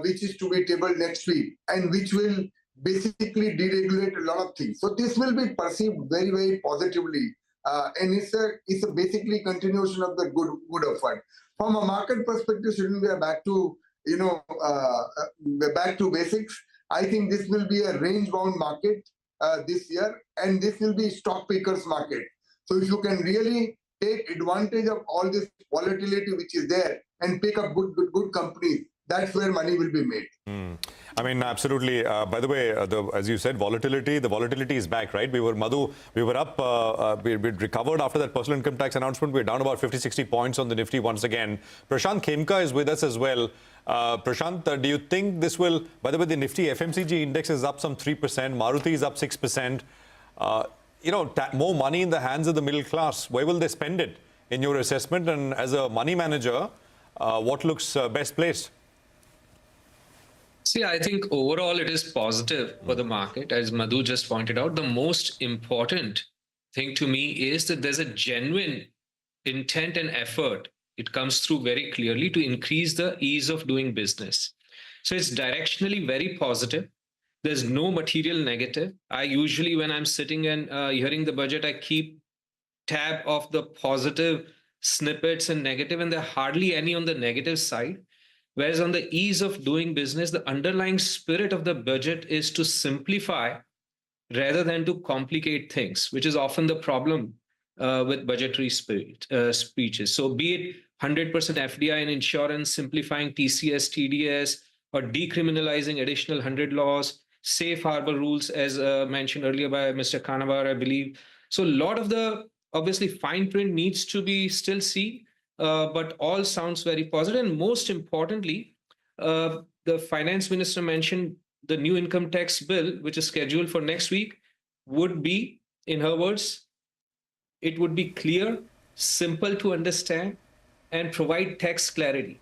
which is to be tabled next week, and which will basically deregulate a lot of things. So this will be perceived very, very positively, and it's a basically continuation of the good effort. From a market perspective, shouldn't we are back to back to basics? I think this will be a range-bound market this year, and this will be stock pickers market. So if you can really take advantage of all this volatility which is there and pick up good companies, That's where money will be made. I mean, absolutely. By the way, as you said, the volatility is back, right? We were up, we recovered after that personal income tax announcement. We're down about 50-60 points on the Nifty once again. Prashant Khemka is with us as well. Prashant, do you think this will, by the way, the Nifty FMCG index is up some 3%, Maruti is up 6%. More money in the hands of the middle class. Where will they spend it in your assessment? And as a money manager, what looks best placed? See, I think overall it is positive for the market. As Madhu just pointed out, the most important thing to me is that there's a genuine intent and effort. It comes through very clearly to increase the ease of doing business. So it's directionally very positive. There's no material negative. I usually, when I'm sitting and hearing the budget, I keep tab of the positive snippets and negative, and there are hardly any on the negative side. Whereas on the ease of doing business, the underlying spirit of the budget is to simplify rather than to complicate things, which is often the problem with budgetary speeches. So be it 100% FDI in insurance, simplifying TCS, TDS, or decriminalizing additional 100 laws, safe harbor rules, as mentioned earlier by Mr. Kanabar, I believe. So a lot of the, obviously, fine print needs to be still seen. But all sounds very positive. And most importantly, the finance minister mentioned the new income tax bill, which is scheduled for next week, would be, in her words, it would be clear, simple to understand, and provide tax clarity.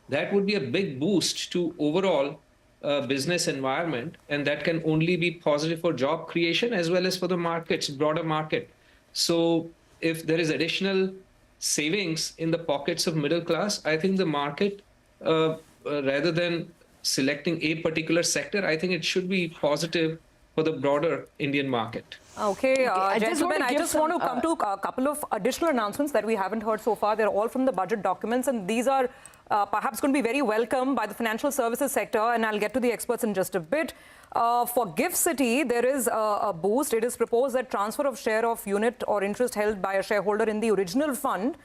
That would be a big boost to overall business environment, and that can only be positive for job creation as well as for the markets, broader market. So if there is additional savings in the pockets of middle class, I think the market, rather than selecting a particular sector, I think it should be positive for the broader Indian market. Okay, gentlemen, I just want to come to a couple of additional announcements that we haven't heard so far. They're all from the budget documents, and these are perhaps going to be very welcome by the financial services sector, and I'll get to the experts in just a bit. For GIFT City, there is a boost. It is proposed that transfer of share of unit or interest held by a shareholder in the original fund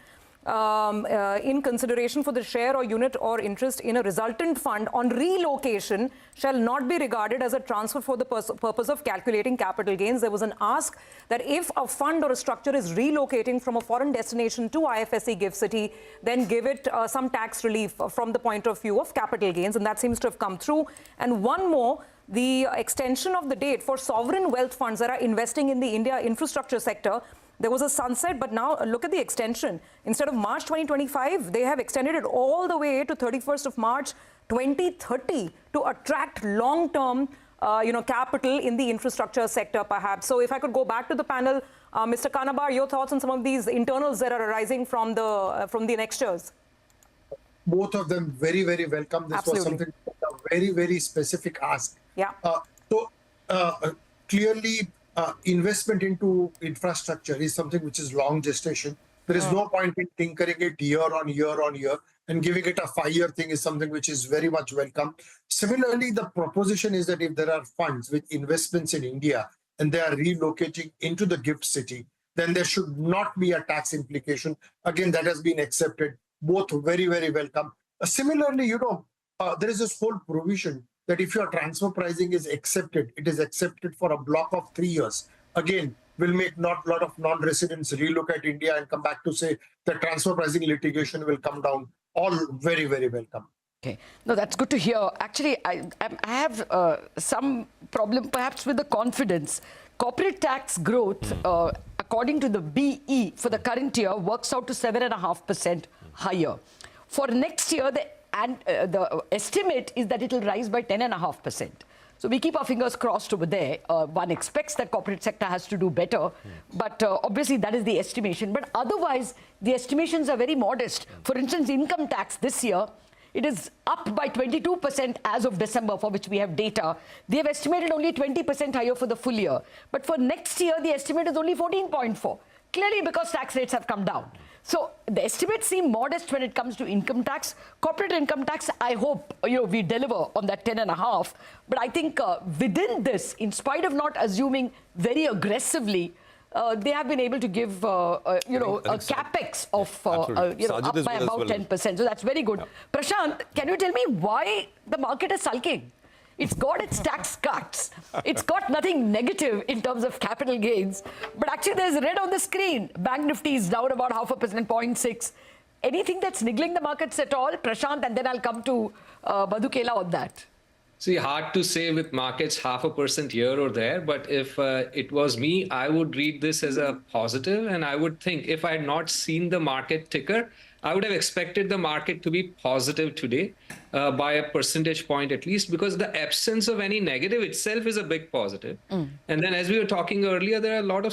in consideration for the share or unit or interest in a resultant fund on relocation shall not be regarded as a transfer for the purpose of calculating capital gains. There was an ask that if a fund or a structure is relocating from a foreign destination to IFSC GIFT City, then give it some tax relief from the point of view of capital gains, and that seems to have come through. And one more, the extension of the date for sovereign wealth funds that are investing in the India infrastructure sector. There was a sunset, but now look at the extension. Instead of March 2025, they have extended it all the way to 31st of March 2030 to attract long-term capital in the infrastructure sector, perhaps. So if I could go back to the panel, Mr. Kanabar, your thoughts on some of these internals that are arising from the next years? Both of them very, very welcome. This was something, a very, very specific ask. Yeah. Clearly, investment into infrastructure is something which is long gestation. There is no point in tinkering it year on year, and giving it a 5-year thing is something which is very much welcome. Similarly, the proposition is that if there are funds with investments in India and they are relocating into the GIFT City, then there should not be a tax implication. Again, that has been accepted. Both very, very welcome. Similarly, there is this whole provision that if your transfer pricing is accepted, it is accepted for a block of 3 years. Again, will make not a lot of non-residents relocate India and come back to say the transfer pricing litigation will come down. All very, very welcome. Okay. No, that's good to hear. Actually, I have some problem perhaps with the confidence. Corporate tax growth, according to the BE for the current year, works out to 7.5% higher. For next year, the estimate is that it will rise by 10.5%. So we keep our fingers crossed over there. One expects that corporate sector has to do better, but obviously that is the estimation. But otherwise, the estimations are very modest. For instance, income tax this year, it is up by 22% as of December, for which we have data. They have estimated only 20% higher for the full year. But for next year, the estimate is only 14.4%. Clearly because tax rates have come down. So the estimates seem modest when it comes to income tax. Corporate income tax, I hope we deliver on that 10.5. But I think within this, in spite of not assuming very aggressively, they have been able to give, you know, a capex of, you know, up by about 10%. So that's very good. Yeah. Prashant, can you tell me why the market is sulking? It's got its tax cuts. It's got nothing negative in terms of capital gains. But actually, there's red on the screen. Bank Nifty is down about 0.5%, 0.6. Anything that's niggling the markets at all, Prashant? And then I'll come to Madhukela on that. See, hard to say with markets 0.5% here or there, but if it was me, I would read this as a positive, and I would think if I had not seen the market ticker, I would have expected the market to be positive today by a percentage point at least, because the absence of any negative itself is a big positive. And then as we were talking earlier, there are a lot of,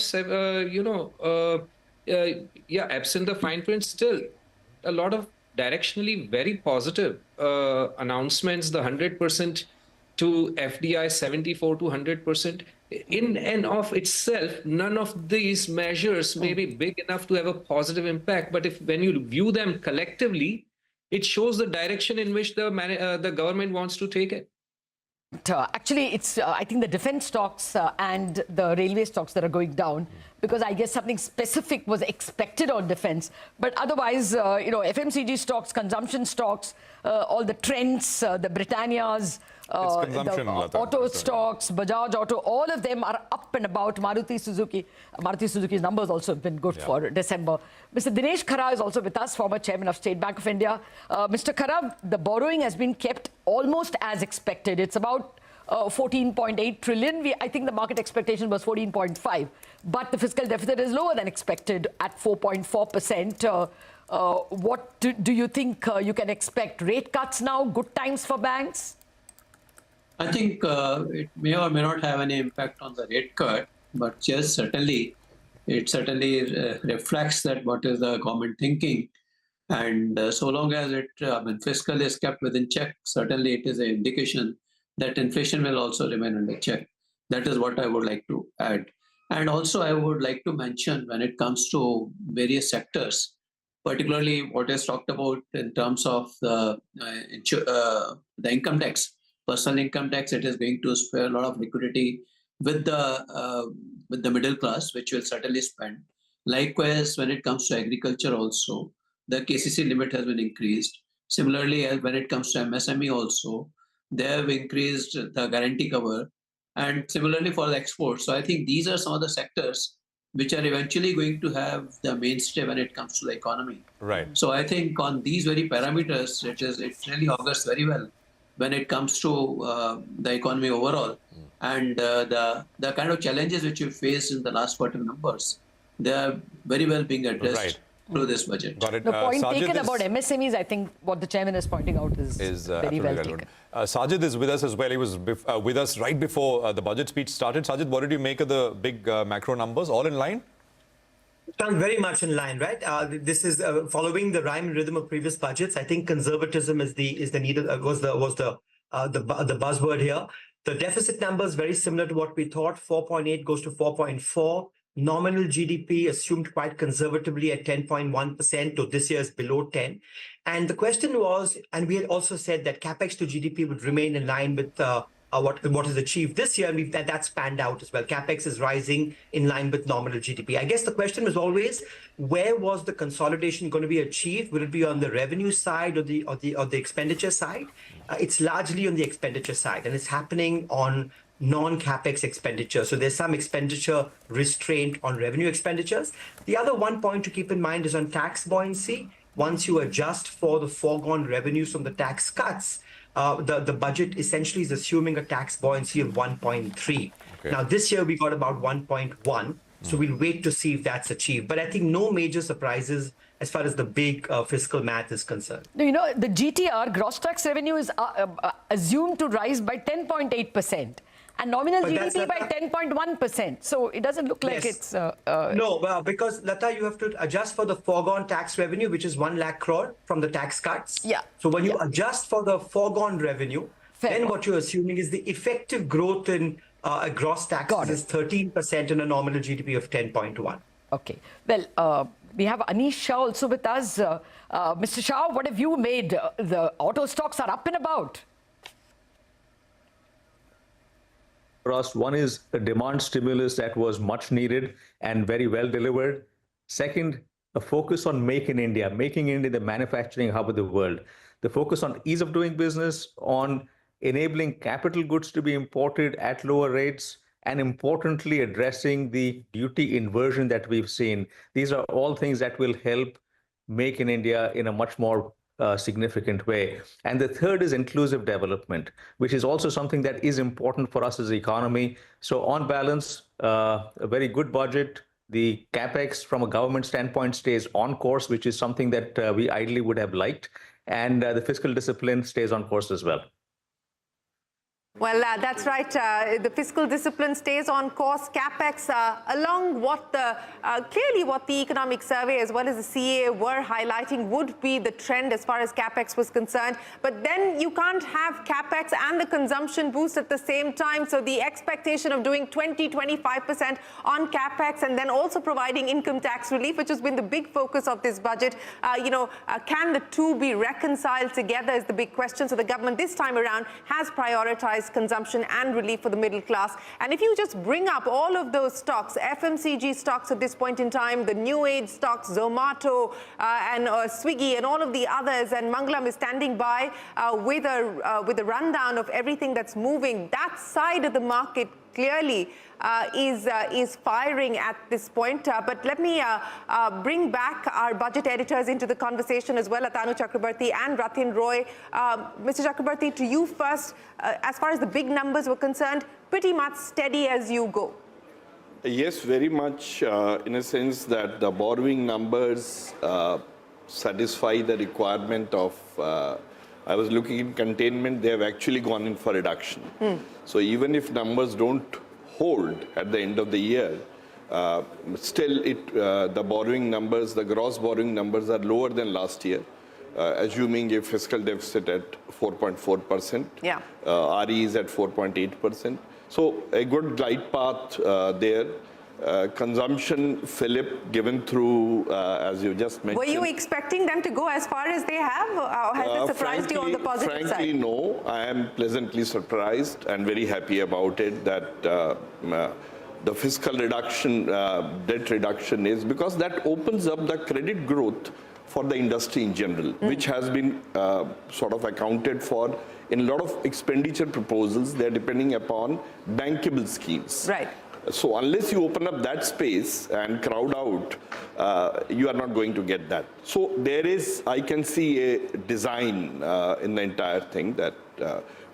absent the fine print, still a lot of directionally very positive announcements, the 100% to FDI 74 to 100%. In and of itself, none of these measures may be big enough to have a positive impact. But when you view them collectively, it shows the direction in which the government wants to take it. Actually, it's I think the defense stocks and the railway stocks that are going down, because I guess something specific was expected on defense. But otherwise, you know, FMCG stocks, consumption stocks, all the trends, the Britannias, the auto stocks, Bajaj Auto, all of them are up and about. Maruti Suzuki's numbers also have been good for December. Mr. Dinesh Khara is also with us, former chairman of State Bank of India. Mr. Khara, the borrowing has been kept almost as expected. It's about 14.8 trillion. I think the market expectation was 14.5, but the fiscal deficit is lower than expected at 4.4%. What do you think you can expect? Rate cuts now, good times for banks? I think it may or may not have any impact on the rate cut, but just certainly, it certainly reflects that what is the government thinking. And so long as fiscal is kept within check, certainly it is an indication that inflation will also remain under check. That is what I would like to add. And also I would like to mention when it comes to various sectors, particularly what is talked about in terms of the income tax, personal income tax, it is going to spare a lot of liquidity with the middle class, which will certainly spend. Likewise, when it comes to agriculture also, the KCC limit has been increased. Similarly, when it comes to MSME also, they have increased the guarantee cover, and similarly for the exports. So I think these are some of the sectors which are eventually going to have the mainstay when it comes to the economy. Right. So I think on these very parameters, it really augurs very well when it comes to the economy overall. And the kind of challenges which we faced in the last quarter numbers, they are very well being addressed through this budget. Got it. The point taken about MSMEs, I think what the chairman is pointing out is very well taken. Sajid is with us as well. He was with us right before the budget speech started. Sajid, what did you make of the big macro numbers? All in line? Very much in line, right? This is following the rhyme and rhythm of previous budgets. I think conservatism is the needed was the buzzword here. The deficit numbers very similar to what we thought. 4.8 goes to 4.4. Nominal GDP assumed quite conservatively at 10.1%, to this year is below 10. And the question was, and we had also said that capex to GDP would remain in line with what is achieved this year, and that's panned out as well. Capex is rising in line with nominal GDP. I guess the question was always, where was the consolidation going to be achieved? Will it be on the revenue side or the expenditure side? It's largely on the expenditure side, and it's happening on non-capex expenditure. So there's some expenditure restraint on revenue expenditures. The other one point to keep in mind is on tax buoyancy. Once you adjust for the foregone revenues from the tax cuts, the budget essentially is assuming a tax buoyancy of 1.3. Okay. Now, this year we got about 1.1. So we'll wait to see if that's achieved. But I think no major surprises as far as the big fiscal math is concerned. You know, the GTR, gross tax revenue, is assumed to rise by 10.8%. And nominal GDP by 10.1%. So it doesn't look like it's... No, because Lata, you have to adjust for the foregone tax revenue, which is 1 lakh crore from the tax cuts. Yeah. So when you adjust for the foregone revenue, then what you're assuming is the effective growth in gross taxes is 13% and a nominal GDP of 10.1. Okay. Well, we have Anish Shah also with us. Mr. Shah, what have you made? The auto stocks are up and about. for us. One is a demand stimulus that was much needed and very well delivered. Second, a focus on making India the manufacturing hub of the world. The focus on ease of doing business, on enabling capital goods to be imported at lower rates, and importantly, addressing the duty inversion that we've seen. These are all things that will help make in India in a much more significant way. And the third is inclusive development, which is also something that is important for us as an economy. So on balance, a very good budget. The capex from a government standpoint stays on course, which is something that we ideally would have liked. And the fiscal discipline stays on course as well. Well, that's right. The fiscal discipline stays on course. Capex, along what clearly what the economic survey as well as the CA were highlighting would be the trend as far as capex was concerned. But then you can't have capex and the consumption boost at the same time. So the expectation of doing 20-25% on capex and then also providing income tax relief, which has been the big focus of this budget, can the two be reconciled together is the big question. So the government this time around has prioritized consumption and relief for the middle class. And if you just bring up all of those stocks, FMCG stocks at this point in time, the new age stocks, Zomato and Swiggy and all of the others, and Mangalam is standing by with a rundown of everything that's moving. That side of the market clearly is firing at this point. But let me bring back our budget editors into the conversation as well, Atanu Chakrabarti and Ratin Roy. Mr. Chakrabarti, to you first. As far as the big numbers were concerned, pretty much steady as you go. Yes, very much in a sense that the borrowing numbers satisfy the requirement of I was looking in containment, they have actually gone in for reduction. So even if numbers don't hold at the end of the year, still the borrowing numbers, the gross borrowing numbers are lower than last year, assuming a fiscal deficit at 4.4%. Yeah. RE is at 4.8%. So a good glide path there. Consumption, Philip, given through, as you just mentioned. Were you expecting them to go as far as they have? Or has it surprised you on the positive side? Frankly, no. I am pleasantly surprised and very happy about it that the fiscal reduction, debt reduction is, because that opens up the credit growth for the industry in general, which has been sort of accounted for in a lot of expenditure proposals. They're depending upon bankable schemes. Right. So unless you open up that space and crowd out, you are not going to get that. So there is, I can see a design in the entire thing, that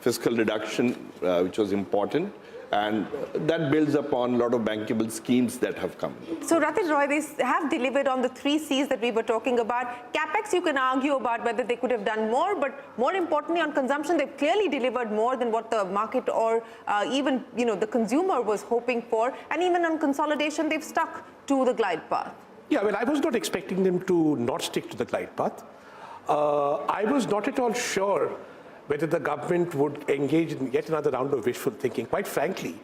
fiscal reduction, which was important, and that builds upon a lot of bankable schemes that have come. So Ratin Roy, they have delivered on the 3 C's that we were talking about. Capex, you can argue about whether they could have done more, but more importantly on consumption, they've clearly delivered more than what the market or even the consumer was hoping for. And even on consolidation, they've stuck to the glide path. Yeah, well, I was not expecting them to not stick to the glide path. I was not at all sure whether the government would engage in yet another round of wishful thinking. Quite frankly,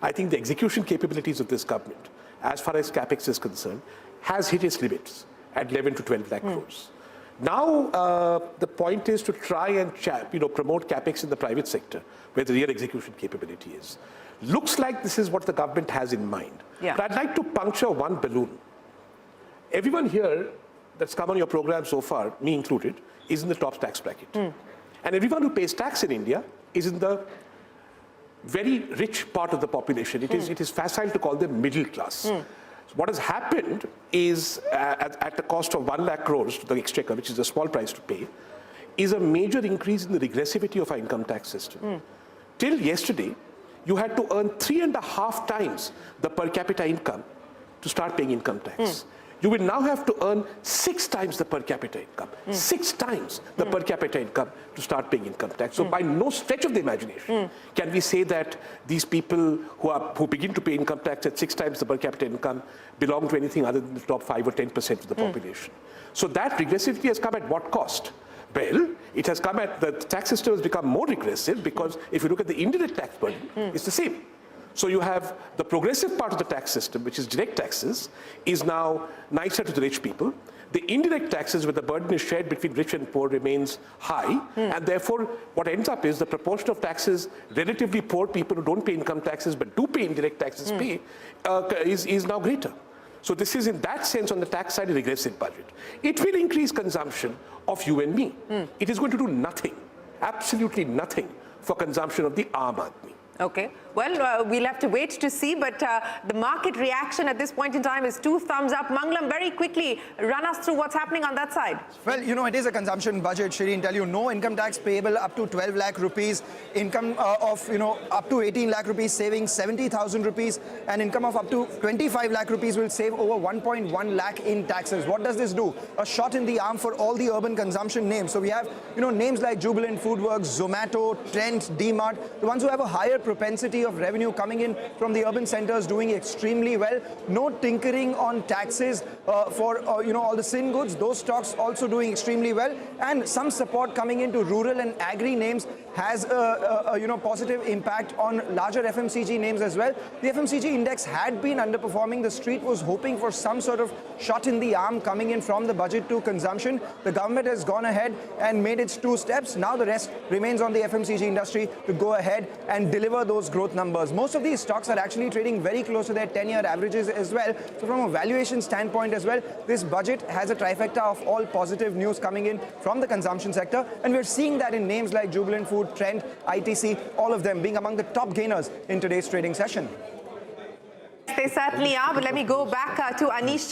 I think the execution capabilities of this government, as far as capex is concerned, has hit its limits at 11 to 12 lakh crores. Now, the point is to try and promote capex in the private sector, where the real execution capability is. Looks like this is what the government has in mind. Yeah. But I'd like to puncture one balloon. Everyone here that's come on your program so far, me included, is in the top tax bracket. And everyone who pays tax in India is in the very rich part of the population. It is facile to call them middle class. So what has happened is, at the cost of 1 lakh crores to the exchequer, which is a small price to pay, is a major increase in the regressivity of our income tax system. Till yesterday, you had to earn 3.5 times the per capita income to start paying income tax. You will now have to earn 6 times the per capita income, 6 times the per capita income to start paying income tax. So by no stretch of the imagination can we say that these people who begin to pay income tax at 6 times the per capita income belong to anything other than the top 5 or 10% of the population. So that regressivity has come at what cost? Well, it has come at, the tax system has become more regressive because if you look at the indirect tax burden, it's the same. So you have the progressive part of the tax system, which is direct taxes, is now nicer to the rich people. The indirect taxes, where the burden is shared between rich and poor, remains high. And therefore, what ends up is the proportion of taxes relatively poor people who don't pay income taxes but do pay indirect taxes is now greater. So this is, in that sense, on the tax side, a regressive budget. It will increase consumption of you and me. It is going to do nothing, absolutely nothing, for consumption of the Aam Aadmi. Okay. Well, we'll have to wait to see, but the market reaction at this point in time is 2 thumbs up. Mangalam, very quickly, run us through what's happening on that side. Well, you know, it is a consumption budget, Shireen. Tell you, no income tax payable up to 12 lakh rupees, income of, you know, up to 18 lakh rupees, saving 70,000 rupees, and income of up to 25 lakh rupees will save over 1.1 lakh in taxes. What does this do? A shot in the arm for all the urban consumption names. So we have, you know, names like Jubilant Foodworks, Zomato, Trent, D-Mart, the ones who have a higher propensity of revenue coming in from the urban centers doing extremely well. No tinkering on taxes for you know, all the sin goods. Those stocks also doing extremely well, and some support coming into rural and agri names has a you know, positive impact on larger FMCG names as well. The FMCG index had been underperforming. The street was hoping for some sort of shot in the arm coming in from the budget to consumption. The government has gone ahead and made its 2 steps. Now the rest remains on the FMCG industry to go ahead and deliver those growth numbers. Most of these stocks are actually trading very close to their 10-year averages as well. So from a valuation standpoint as well, this budget has a trifecta of all positive news coming in from the consumption sector. And we're seeing that in names like Jubilant Food, Trend, ITC, all of them being among the top gainers in today's trading session. They certainly are, but let me go back to Anish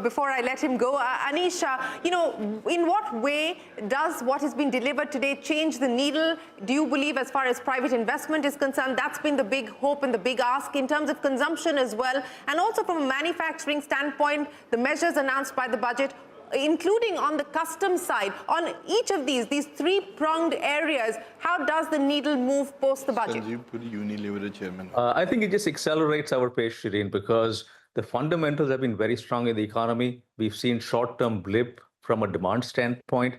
before I let him go. Anish, you know, in what way does what has been delivered today change the needle? Do you believe, as far as private investment is concerned, that's been the big hope and the big ask in terms of consumption as well? And also from a manufacturing standpoint, the measures announced by the budget, including on the customs side, on each of these 3-pronged areas, how does the needle move post the budget? I think it just accelerates our pace, Shireen, because the fundamentals have been very strong in the economy. We've seen short-term blip from a demand standpoint.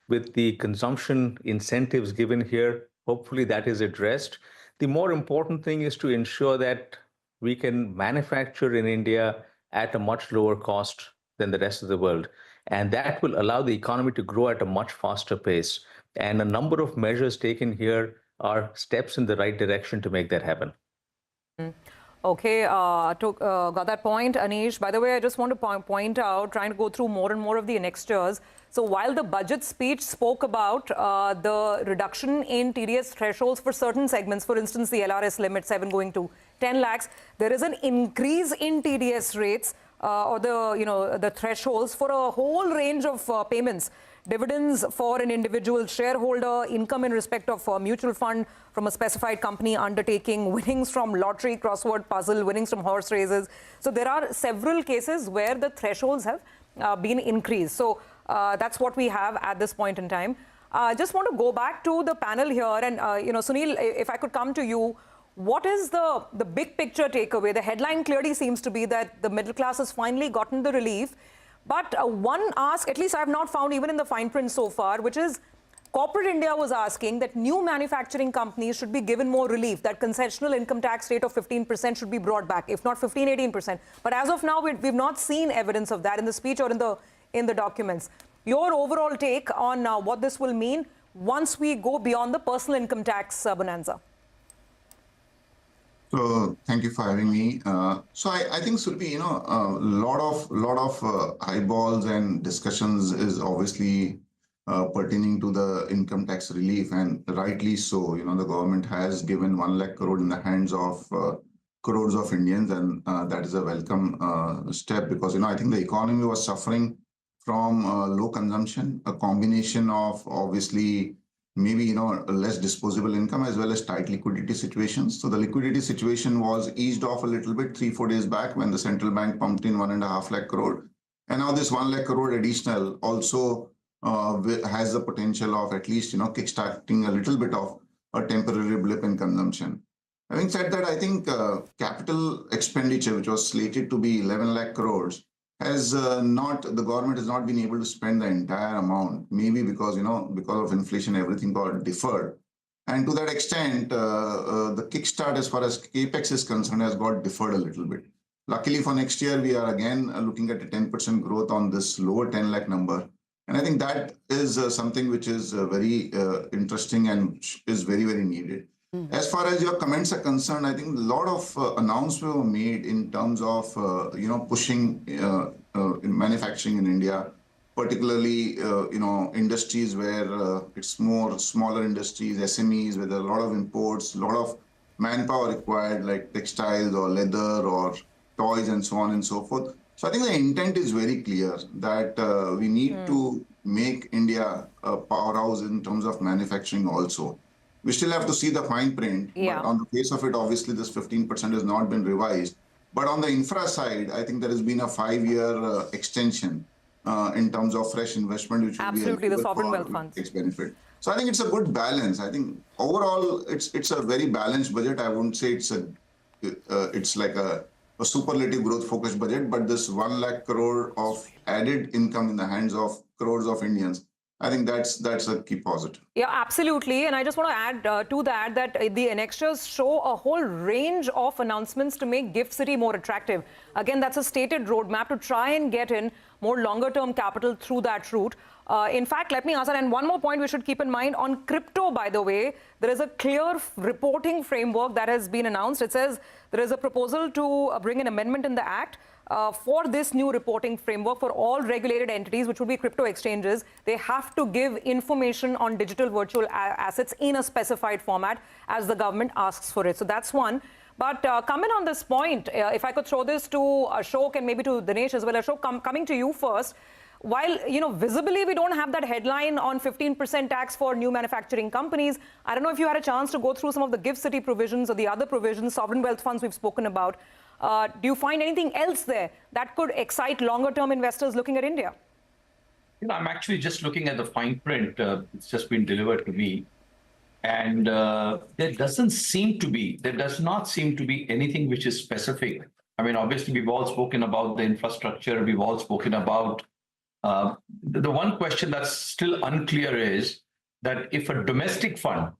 With the consumption incentives given here, hopefully that is addressed. The more important thing is to ensure that we can manufacture in India at a much lower cost than the rest of the world. And that will allow the economy to grow at a much faster pace. And a number of measures taken here are steps in the right direction to make that happen. Okay, got that point, Anish. By the way, I just want to point out, trying to go through more and more of the annexures. So while the budget speech spoke about the reduction in TDS thresholds for certain segments, for instance, the LRS limit 7 going to 10 lakhs, there is an increase in TDS rates or the thresholds for a whole range of payments. Dividends for an individual shareholder, income in respect of a mutual fund from a specified company undertaking, winnings from lottery, crossword puzzle, winnings from horse races. So there are several cases where the thresholds have been increased. So that's what we have at this point in time. Just want to go back to the panel here, and Sunil, if I could come to you. What is the big picture takeaway? The headline clearly seems to be that the middle class has finally gotten the relief. But one ask, at least I have not found even in the fine print so far, which is corporate India was asking that new manufacturing companies should be given more relief, that concessional income tax rate of 15% should be brought back, if not 15, 18%. But as of now, we've not seen evidence of that in the speech or in the documents. Your overall take on what this will mean once we go beyond the personal income tax bonanza? So thank you for having me. So I think, Surabhi, a lot of eyeballs and discussions is obviously pertaining to the income tax relief, and rightly so. The government has given 1 lakh crore in the hands of crores of Indians, and that is a welcome step, because I think the economy was suffering from low consumption, a combination of obviously maybe less disposable income as well as tight liquidity situations. So the liquidity situation was eased off a little bit 3-4 days back when the central bank pumped in 1.5 lakh crore, and now this 1 lakh crore additional also has the potential of at least kickstarting a little bit of a temporary blip in consumption. Having said that, I think capital expenditure, which was slated to be 11 lakh crores, the government has not been able to spend the entire amount, maybe because, because of inflation, everything got deferred. And to that extent, the kickstart as far as capex is concerned has got deferred a little bit. Luckily for next year, we are again looking at a 10% growth on this lower 10 lakh number. And I think that is something which is very interesting and is very, very needed. As far as your comments are concerned, I think a lot of announcements were made in terms of, pushing manufacturing in India, particularly, industries where it's more smaller industries, SMEs, where there are a lot of imports, a lot of manpower required, like textiles or leather or toys and so on and so forth. So I think the intent is very clear that we need to make India a powerhouse in terms of manufacturing also. We still have to see the fine print, but on the face of it, obviously this 15% has not been revised. But on the infra side, I think there has been a 5-year extension in terms of fresh investment, which will be the sovereign wealth funds benefit. So I think it's a good balance. I think overall, it's a very balanced budget. I wouldn't say it's like a superlative growth focused budget, but this 1 lakh crore of added income in the hands of crores of Indians, I think that's a key positive. Yeah, absolutely. And I just want to add to that the annexures show a whole range of announcements to make GIFT City more attractive. Again, that's a stated roadmap to try and get in more longer-term capital through that route. In fact, let me answer, and one more point we should keep in mind on crypto, by the way, there is a clear reporting framework that has been announced. It says there is a proposal to bring an amendment in the Act for this new reporting framework for all regulated entities, which would be crypto exchanges. They have to give information on digital virtual assets in a specified format as the government asks for it. So that's one. But coming on this point, if I could throw this to Ashok and maybe to Dinesh as well. Ashok, coming to you first. While, visibly we don't have that headline on 15% tax for new manufacturing companies, I don't know if you had a chance to go through some of the GIFT City provisions or the other provisions, sovereign wealth funds we've spoken about. Do you find anything else there that could excite longer-term investors looking at India? I'm actually just looking at the fine print. It's just been delivered to me. And there does not seem to be anything which is specific. I mean, obviously, we've all spoken about the infrastructure. We've all spoken about the one question that's still unclear is that if a domestic fund,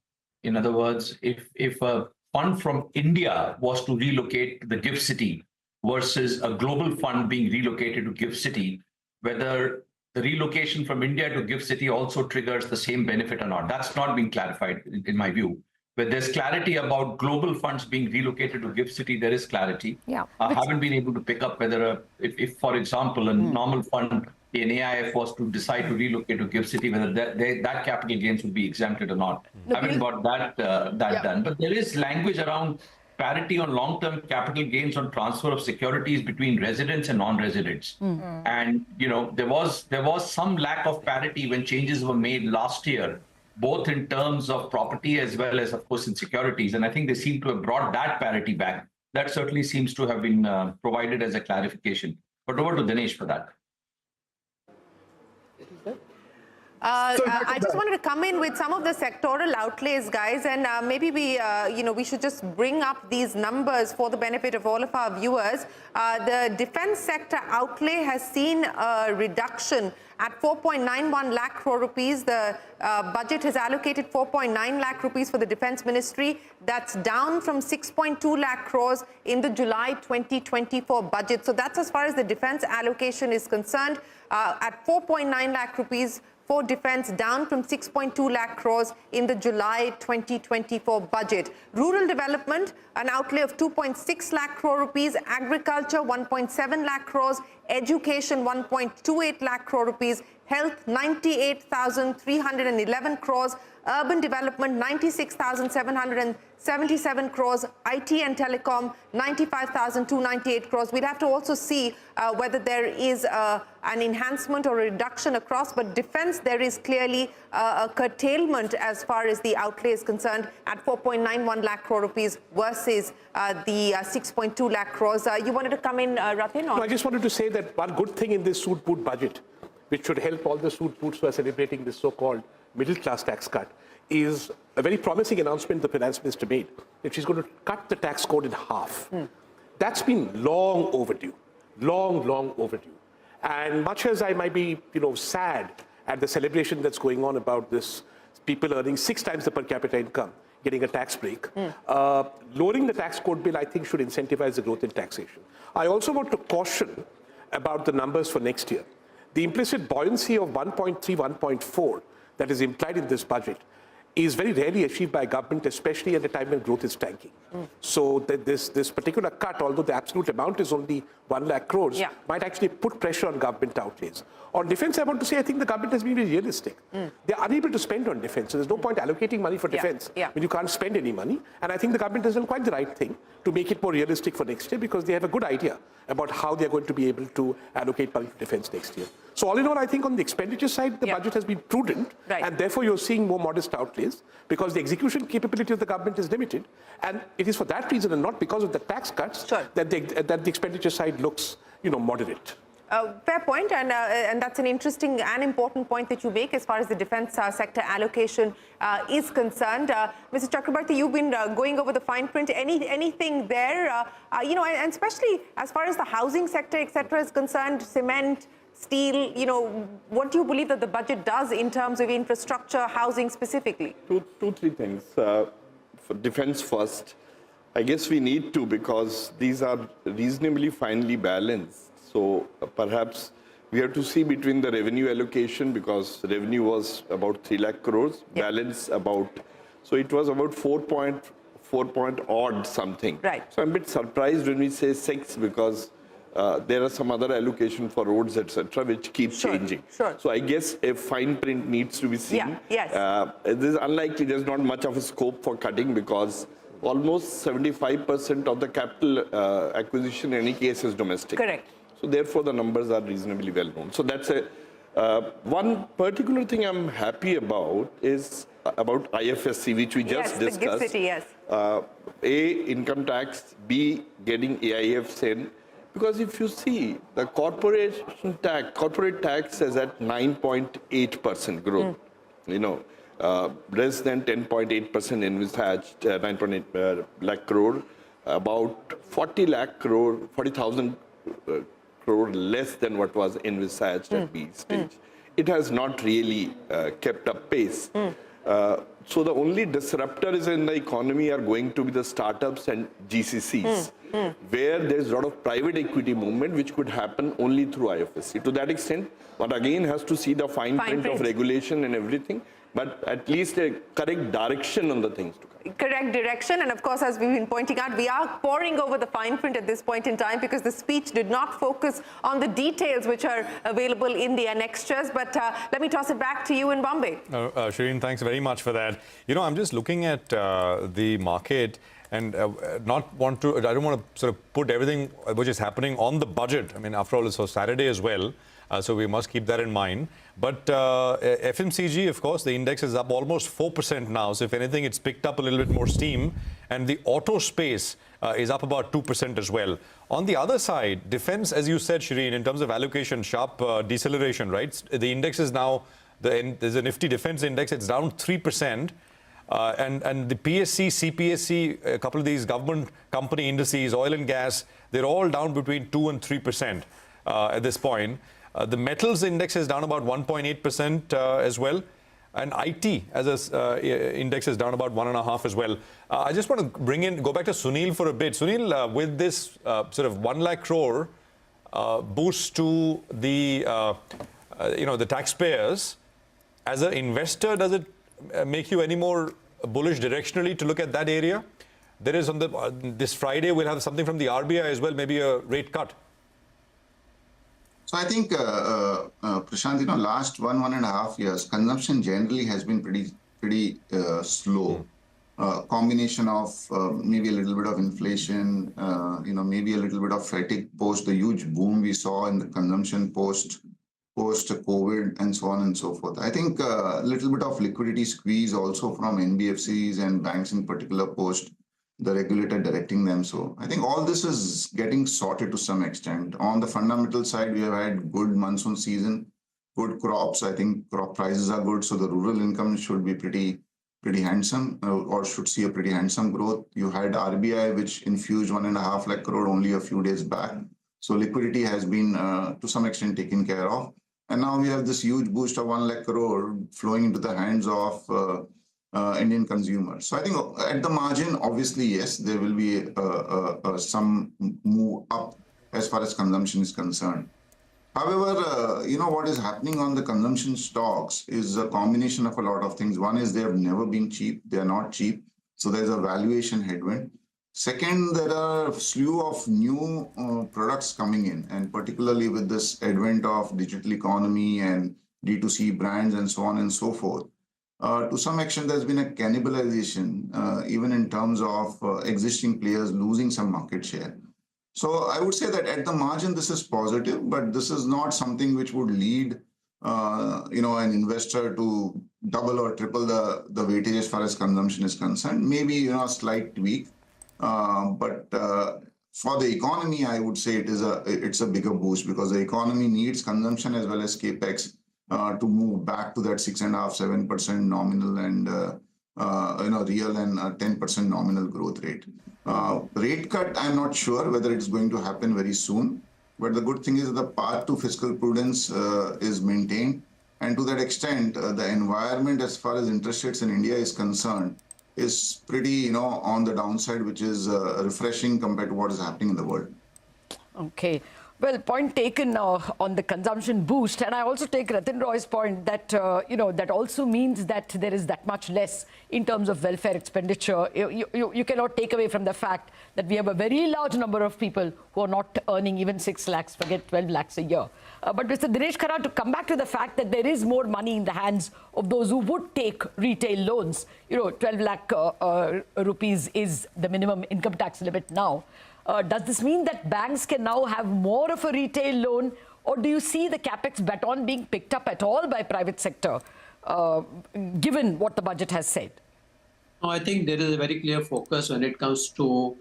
in other words, if a fund from India was to relocate to the GIFT City versus a global fund being relocated to GIFT City, whether the relocation from India to GIFT City also triggers the same benefit or not. That's not been clarified, in my view. Where there's clarity about global funds being relocated to GIFT City, there is clarity. Yeah. I haven't been able to pick up whether, if for example, a normal fund, an AIF was to decide to relocate to GIFT City, whether that capital gains would be exempted or not. I haven't got that done. But there is language around parity on long-term capital gains on transfer of securities between residents and non-residents. And there was some lack of parity when changes were made last year, both in terms of property as well as, of course, in securities. And I think they seem to have brought that parity back. That certainly seems to have been provided as a clarification. But over to Dinesh for that. I just wanted to come in with some of the sectoral outlays, guys, and maybe we should just bring up these numbers for the benefit of all of our viewers. The defense sector outlay has seen a reduction at 4.91 lakh crore rupees. The budget has allocated 4.9 lakh rupees for the defense ministry. That's down from 6.2 lakh crores in the July 2024 budget. So that's as far as the defense allocation is concerned. At 4.9 lakh rupees for defense, down from 6.2 lakh crores in the July 2024 budget. Rural development, an outlay of 2.6 lakh crore rupees. Agriculture, 1.7 lakh crores. Education, 1.28 lakh crore rupees. Health, 98,311 crores. Urban development, 96,777 crores. IT and telecom, 95,298 crores. We'd have to also see whether there is an enhancement or a reduction across, but defense, there is clearly a curtailment as far as the outlay is concerned at 4.91 lakh crore rupees versus the 6.2 lakh crores. You wanted to come in, Ratin? No, I just wanted to say that one good thing in this suit-boot budget, which should help all the suit-boots who are celebrating this so-called middle-class tax cut, is a very promising announcement the finance minister made, that she's going to cut the tax code in half. That's been long overdue, long overdue. And much as I might be, sad at the celebration that's going on about this people earning 6 times the per capita income getting a tax break. Lowering the tax code bill, I think, should incentivize the growth in taxation. I also want to caution about the numbers for next year. The implicit buoyancy of 1.3, 1.4 that is implied in this budget is very rarely achieved by government, especially at a time when growth is tanking. So this particular cut, although the absolute amount is only 1 lakh crores, might actually put pressure on government outlays. On defense, I want to say I think the government has been very realistic. They're unable to spend on defense. So there's no point allocating money for defense when you can't spend any money. And I think the government has done quite the right thing to make it more realistic for next year, because they have a good idea about how they're going to be able to allocate money to defense next year. So all in all, I think on the expenditure side, the budget has been prudent, and therefore you're seeing more modest outlays, because the execution capability of the government is limited. And it is for that reason, and not because of the tax cuts, that the expenditure side looks, moderate. Fair point, and that's an interesting and important point that you make as far as the defense sector allocation is concerned. Mr. Chakrabarti, you've been going over the fine print. Anything there, and especially as far as the housing sector, etc., is concerned, cement, steel, what do you believe that the budget does in terms of infrastructure, housing specifically? Three things. For defense first, I guess we need to, because these are reasonably finely balanced. So perhaps we have to see between the revenue allocation, because revenue was about 3 lakh crores, balance about, so it was about 4 point odd something. Right. So I'm a bit surprised when we say 6, because there are some other allocation for roads, etc., which keep changing. So I guess a fine print needs to be seen. It is unlikely, there's not much of a scope for cutting, because almost 75% of the capital acquisition in any case is domestic. Correct. So therefore, the numbers are reasonably well known. So that's one particular thing I'm happy about is about IFSC, which we just discussed. The gift city, yes. A, income tax, B, getting AIFs in. Because if you see, the corporate tax is at 9.8% growth. Less than 10.8% envisaged, 9.8 lakh crore, about 40,000 crore less than what was envisaged at B stage. It has not really kept up pace. So the only disruptors in the economy are going to be the startups and GCCs, where there's a lot of private equity movement, which could happen only through IFSC. To that extent, one again has to see the fine print of regulation and everything, but at least a correct direction on the things to come. Correct direction, and of course, as we've been pointing out, we are poring over the fine print at this point in time, because the speech did not focus on the details which are available in the annexures. But let me toss it back to you in Bombay. Shireen, thanks very much for that. I'm just looking at the market, and I don't want to sort of put everything which is happening on the budget. I mean, after all, it's for Saturday as well. So we must keep that in mind. But FMCG, of course, the index is up almost 4% now. So if anything, it's picked up a little bit more steam. And the auto space is up about 2% as well. On the other side, defense, as you said, Shireen, in terms of allocation, sharp deceleration, right? The index is now, there's a nifty defense index, it's down 3%. And the PSC, CPSC, a couple of these government company indices, oil and gas, they're all down between 2 and 3% at this point. The metals index is down about 1.8% as well. And IT as an index is down about 1.5% as well. I just want to go back to Sunil for a bit. Sunil, with this sort of 1 lakh crore boost to the, the taxpayers, as an investor, does it make you any more bullish directionally to look at that area? There is on this Friday, we'll have something from the RBI as well, maybe a rate cut. So I think, Prashant, last 1.5 years, consumption generally has been pretty slow. Combination of maybe a little bit of inflation, maybe a little bit of fatigue post the huge boom we saw in the consumption post COVID and so on and so forth. I think a little bit of liquidity squeeze also from NBFCs and banks in particular post the regulator directing them. So I think all this is getting sorted to some extent. On the fundamental side, we have had good monsoon season, good crops. I think crop prices are good. So the rural income should be pretty handsome or should see a pretty handsome growth. You had RBI, which infused 1.5 lakh crore only a few days back. So liquidity has been to some extent taken care of. And now we have this huge boost of 1 lakh crore flowing into the hands of Indian consumers. So I think at the margin, obviously, yes, there will be some move up as far as consumption is concerned. However, what is happening on the consumption stocks is a combination of a lot of things. One is they have never been cheap. They are not cheap. So there's a valuation headwind. Second, there are a slew of new products coming in, and particularly with this advent of digital economy and D2C brands and so on and so forth. To some extent, there's been a cannibalization, even in terms of existing players losing some market share. So I would say that at the margin, this is positive, but this is not something which would lead, an investor to double or triple the weightage as far as consumption is concerned. Maybe, a slight tweak. But for the economy, I would say it's a bigger boost because the economy needs consumption as well as capex to move back to that 6.5–7% nominal and real and 10% nominal growth rate. Rate cut, I'm not sure whether it's going to happen very soon. But the good thing is the path to fiscal prudence is maintained, and to that extent, the environment as far as interest rates in India is concerned is pretty, on the downside, which is refreshing compared to what is happening in the world. Okay. Well, point taken on the consumption boost. And I also take Ratin Roy's point that, that also means that there is that much less in terms of welfare expenditure. You cannot take away from the fact that we have a very large number of people who are not earning even 6 lakhs, forget 12 lakhs a year. But Mr. Dinesh Khara, to come back to the fact that there is more money in the hands of those who would take retail loans, 12 lakh rupees is the minimum income tax limit now. Does this mean that banks can now have more of a retail loan, or do you see the capex baton being picked up at all by private sector, given what the budget has said? No, I think there is a very clear focus when it comes to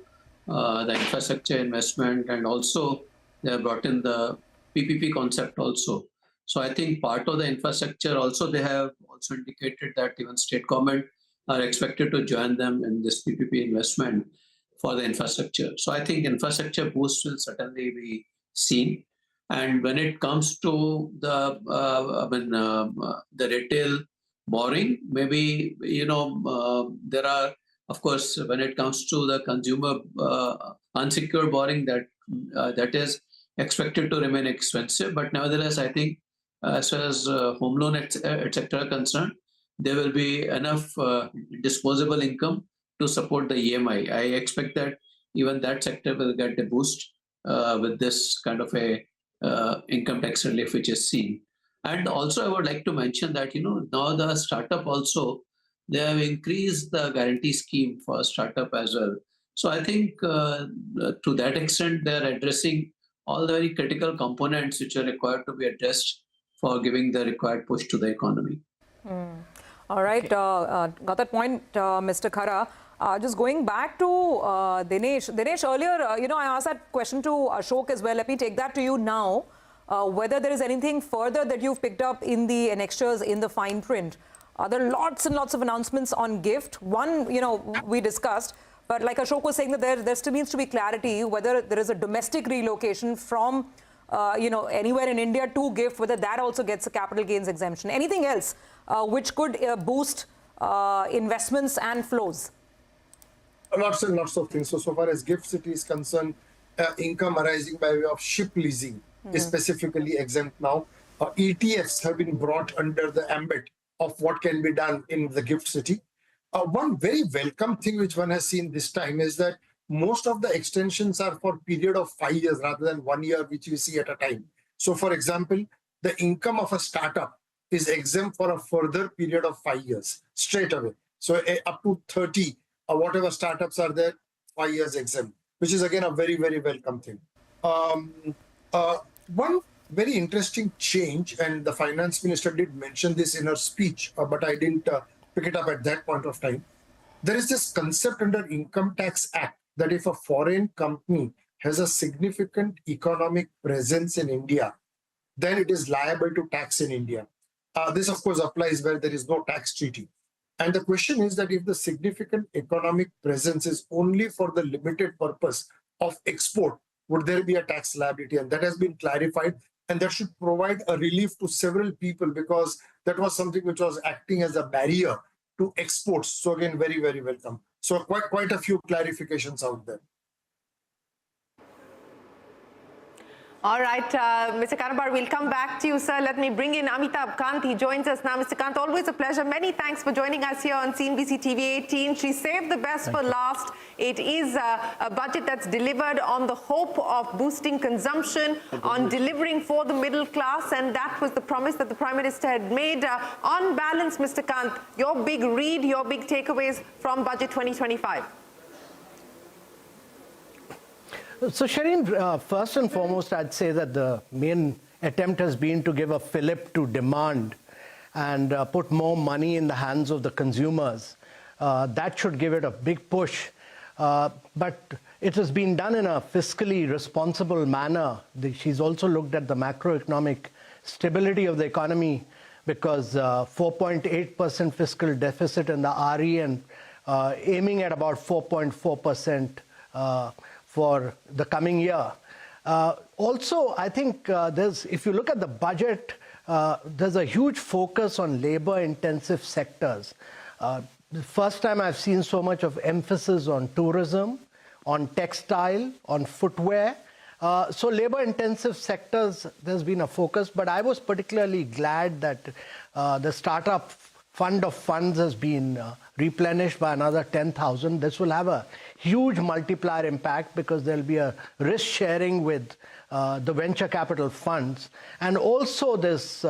the infrastructure investment, and also they have brought in the PPP concept also. So I think part of the infrastructure also, they have also indicated that even state government are expected to join them in this PPP investment for the infrastructure. So I think infrastructure boost will certainly be seen. And when it comes to the retail borrowing, maybe, there are, of course, when it comes to the consumer unsecured borrowing, that is expected to remain expensive. But nevertheless, I think as far as home loan, etc. are concerned, there will be enough disposable income to support the EMI. I expect that even that sector will get a boost with this kind of a income tax relief which is seen. And also I would like to mention that, now the startup also, they have increased the guarantee scheme for startup as well. So I think to that extent, they are addressing all the very critical components which are required to be addressed for giving the required push to the economy. All right, got that point, Mr. Khara. Just going back to Dinesh. Dinesh, earlier, I asked that question to Ashok as well. Let me take that to you now. Whether there is anything further that you've picked up in the annexures, in the fine print. There are lots and lots of announcements on gift. One, we discussed, but like Ashok was saying, that there still needs to be clarity whether there is a domestic relocation from, anywhere in India to gift, whether that also gets a capital gains exemption. Anything else which could boost investments and flows? Lots and lots of things. So far as GIFT City is concerned, income arising by way of ship leasing is specifically exempt now. ETFs have been brought under the ambit of what can be done in the GIFT City. One very welcome thing which one has seen this time is that most of the extensions are for a period of 5 years rather than 1 year, which you see at a time. So for example, the income of a startup is exempt for a further period of 5 years straight away. So up to 30 or whatever startups are there, 5 years exempt, which is again a very, very welcome thing. One very interesting change, and the finance minister did mention this in her speech, but I didn't pick it up at that point of time. There is this concept under Income Tax Act that if a foreign company has a significant economic presence in India, then it is liable to tax in India. This, of course, applies where there is no tax treaty. And the question is that if the significant economic presence is only for the limited purpose of export, would there be a tax liability? And that has been clarified and that should provide a relief to several people, because that was something which was acting as a barrier to exports. So again, very, very welcome. So quite a few clarifications out there. All right, Mr. Kanabar, we'll come back to you, sir. Let me bring in Amitabh Kant. He joins us now. Mr. Kant, always a pleasure. Many thanks for joining us here on CNBC TV 18. She saved the best for last. It is a budget that's delivered on the hope of boosting consumption, on delivering for the middle class, and that was the promise that the Prime Minister had made. On balance, Mr. Kant, your big read, your big takeaways from Budget 2025. So, Shireen, first and foremost, I'd say that the main attempt has been to give a fillip to demand and put more money in the hands of the consumers. That should give it a big push. But it has been done in a fiscally responsible manner. She's also looked at the macroeconomic stability of the economy, because 4.8% fiscal deficit in the RE and aiming at about 4.4% for the coming year. Also, I think if you look at the budget, there's a huge focus on labor-intensive sectors. The first time I've seen so much of emphasis on tourism, on textile, on footwear. So labor-intensive sectors, there's been a focus, but I was particularly glad that the startup fund of funds has been replenished by another 10,000. This will have a huge multiplier impact, because there'll be a risk sharing with the venture capital funds. And also this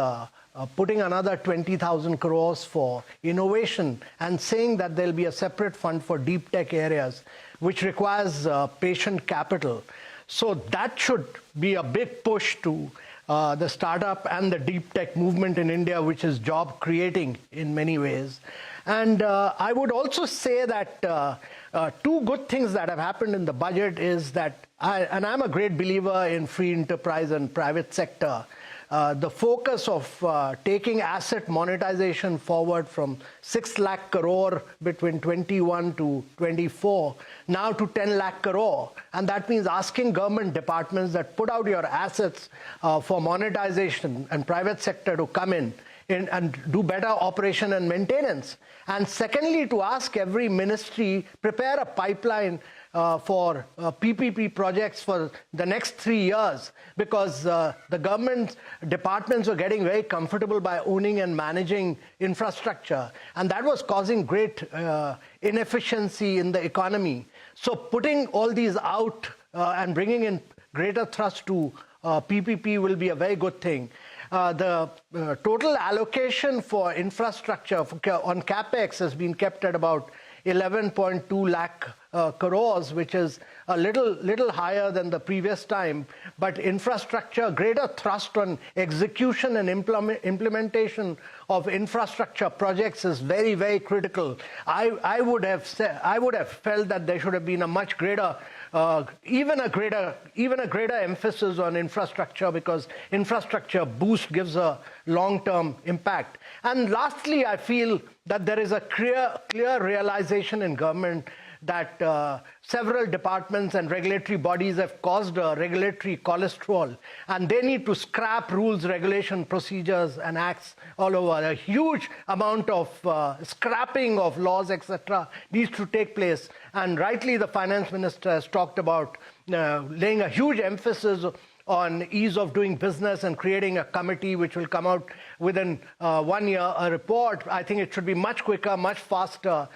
putting another 20,000 crores for innovation, and saying that there'll be a separate fund for deep tech areas, which requires patient capital. So that should be a big push to the startup and the deep tech movement in India, which is job creating in many ways. And I would also say that two good things that have happened in the budget is that, I'm a great believer in free enterprise and private sector. The focus of taking asset monetization forward from 6 lakh crore between 21 to 24, now to 10 lakh crore. And that means asking government departments that put out your assets for monetization and private sector to come in and do better operation and maintenance. And secondly, to ask every ministry, prepare a pipeline for PPP projects for the next 3 years, because the government departments were getting very comfortable by owning and managing infrastructure, and that was causing great inefficiency in the economy. So putting all these out and bringing in greater thrust to PPP will be a very good thing. The total allocation for infrastructure on CapEx has been kept at about 11.2 lakh crores, which is a little higher than the previous time. But infrastructure, greater thrust on execution and implementation of infrastructure projects is very, very critical. I would have felt that there should have been a much greater, even a greater emphasis on infrastructure, because infrastructure boost gives a long-term impact. And lastly, I feel that there is a clear realization in government that several departments and regulatory bodies have caused a regulatory cholesterol, and they need to scrap rules, regulation, procedures, and acts all over. A huge amount of scrapping of laws, etc., needs to take place. And rightly, the finance minister has talked about laying a huge emphasis on ease of doing business and creating a committee which will come out within 1 year, a report. I think it should be much quicker, much faster,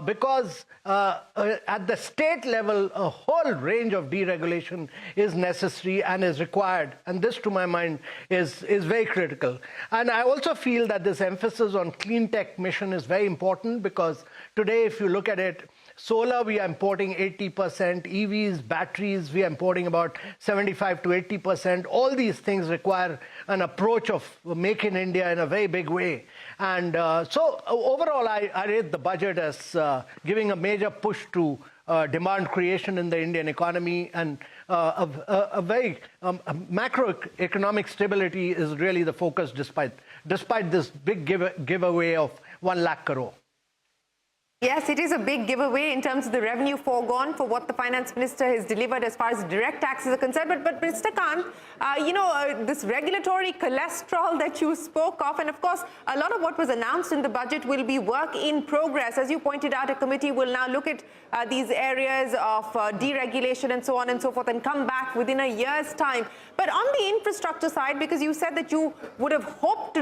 because at the state level, a whole range of deregulation is necessary and is required. And this, to my mind, is very critical. And I also feel that this emphasis on clean tech mission is very important, because today, if you look at it, solar, we are importing 80%, EVs, batteries, we are importing about 75 to 80%. All these things require an approach of Make in India in a very big way. And so overall, I rate the budget as giving a major push to demand creation in the Indian economy, and a very macroeconomic stability is really the focus, despite this big giveaway of 1 lakh crore. Yes, it is a big giveaway in terms of the revenue foregone for what the finance minister has delivered as far as direct taxes are concerned. But Mr. Kant, this regulatory cholesterol that you spoke of, and of course, a lot of what was announced in the budget will be work in progress. As you pointed out, a committee will now look at these areas of deregulation and so on and so forth and come back within a year's time. But on the infrastructure side, because you said that you would have hoped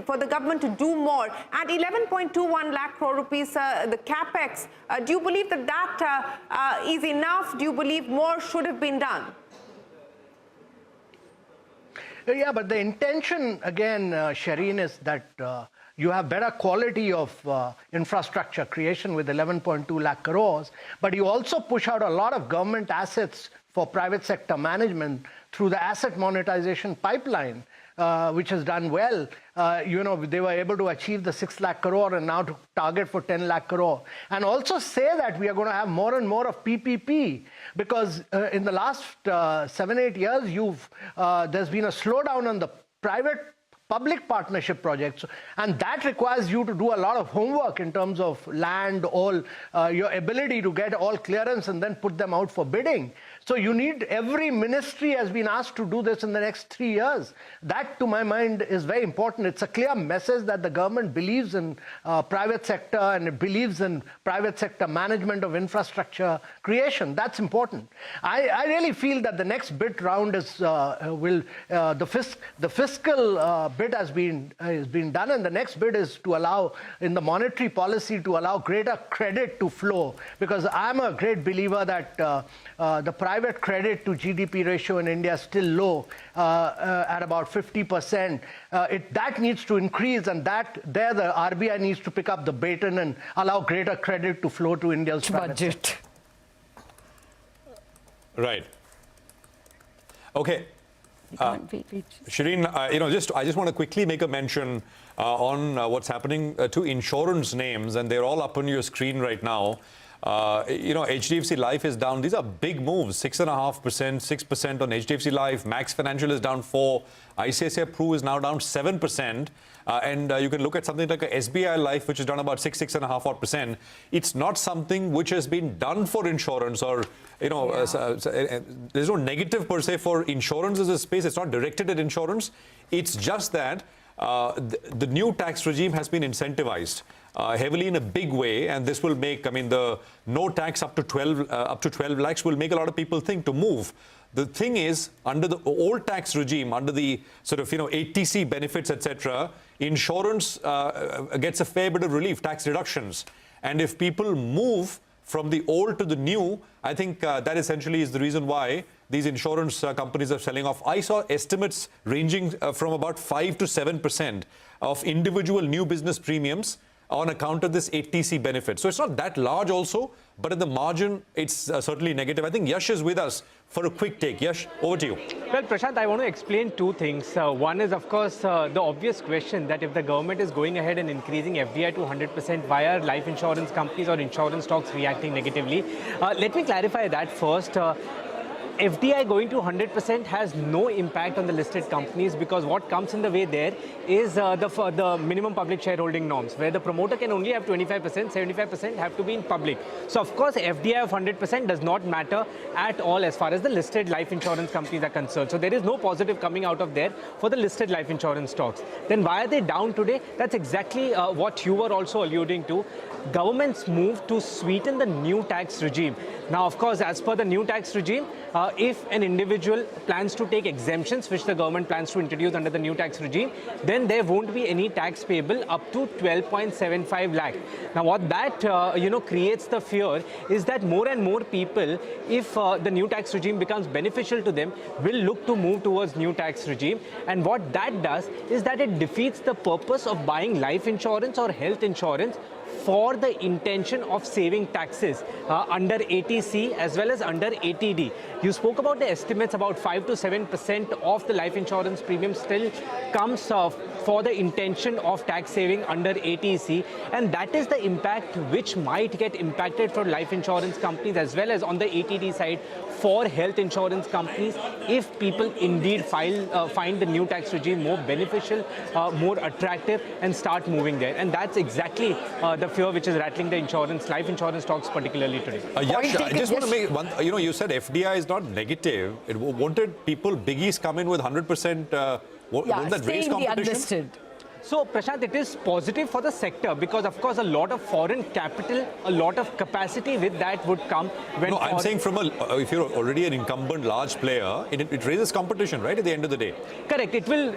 for the government to do more. At 11.21 lakh crore rupees, the capex, do you believe that that is enough? Do you believe more should have been done? Yeah, but the intention, again, Shireen, is that you have better quality of infrastructure creation with 11.2 lakh crores, but you also push out a lot of government assets for private sector management through the asset monetization pipeline. Which has done well. They were able to achieve the 6 lakh crore and now to target for 10 lakh crore. And also say that we are going to have more and more of PPP because in the last 7-8 years, there's been a slowdown on the public partnership projects, and that requires you to do a lot of homework in terms of land, your ability to get all clearance and then put them out for bidding. So you need, every ministry has been asked to do this in the next 3 years. That, to my mind, is very important. It's a clear message that the government believes in private sector and it believes in private sector management of infrastructure creation. That's important. I really feel that the next bid round is the fiscal bid has been done, and the next bid is to allow, in the monetary policy, to allow greater credit to flow. Because I'm a great believer that the private credit to GDP ratio in India is still low at about 50%. That needs to increase, and the RBI needs to pick up the baton and allow greater credit to flow to India's budget. Right. Okay. Shireen, I just want to quickly make a mention on what's happening to insurance names, and they're all up on your screen right now. HDFC Life is down. These are big moves. 6.5%, 6% on HDFC Life. Max Financial is down 4%. ICICI Pru is now down 7%. And you can look at something like a SBI Life, which is down about 6.5%. It's not something which has been done for insurance, or there's no negative per se for insurance as a space. It's not directed at insurance. It's just that the new tax regime has been incentivized heavily in a big way, and this will make, the no tax up to 12 lakhs will make a lot of people think to move. The thing is, under the old tax regime, under the sort of, 80C benefits, etc., insurance gets a fair bit of relief, tax reductions. And if people move from the old to the new, I think that essentially is the reason why these insurance companies are selling off. I saw estimates ranging from about 5 to 7% of individual new business premiums on account of this 80C benefit. So it's not that large also, but at the margin, it's certainly negative. I think Yash is with us for a quick take. Yash, over to you. Well, Prashant, I want to explain two things. One is, of course, the obvious question that if the government is going ahead and increasing FDI to 100%, why are life insurance companies or insurance stocks reacting negatively? Let me clarify that first. FDI going to 100% has no impact on the listed companies, because what comes in the way there is the minimum public shareholding norms, where the promoter can only have 25%, 75% have to be in public. So, of course, FDI of 100% does not matter at all as far as the listed life insurance companies are concerned. So, there is no positive coming out of there for the listed life insurance stocks. Then why are they down today? That's exactly what you were also alluding to. Government's move to sweeten the new tax regime. Now, of course, as per the new tax regime, if an individual plans to take exemptions, which the government plans to introduce under the new tax regime, then there won't be any tax payable up to 12.75 lakh. Now, what that creates the fear is that more and more people, if the new tax regime becomes beneficial to them, will look to move towards new tax regime. And what that does is that it defeats the purpose of buying life insurance or health insurance for the intention of saving taxes under 80C as well as under 80D. You spoke about the estimates, about 5 to 7% of the life insurance premium still comes for the intention of tax saving under ATC, and that is the impact which might get impacted for life insurance companies as well as on the ATD side for health insurance companies if people indeed find the new tax regime more beneficial, more attractive, and start moving there. And that's exactly the fear which is rattling the life insurance stocks particularly today. Yash, I just want to make one, you said FDI is not negative. Wanted people, biggies come in with 100%, won't that raise competition? So, Prashant, it is positive for the sector because, of course, a lot of foreign capital, a lot of capacity with that would come. When no, I'm saying from if you're already an incumbent large player, it raises competition, right, at the end of the day? Correct. It will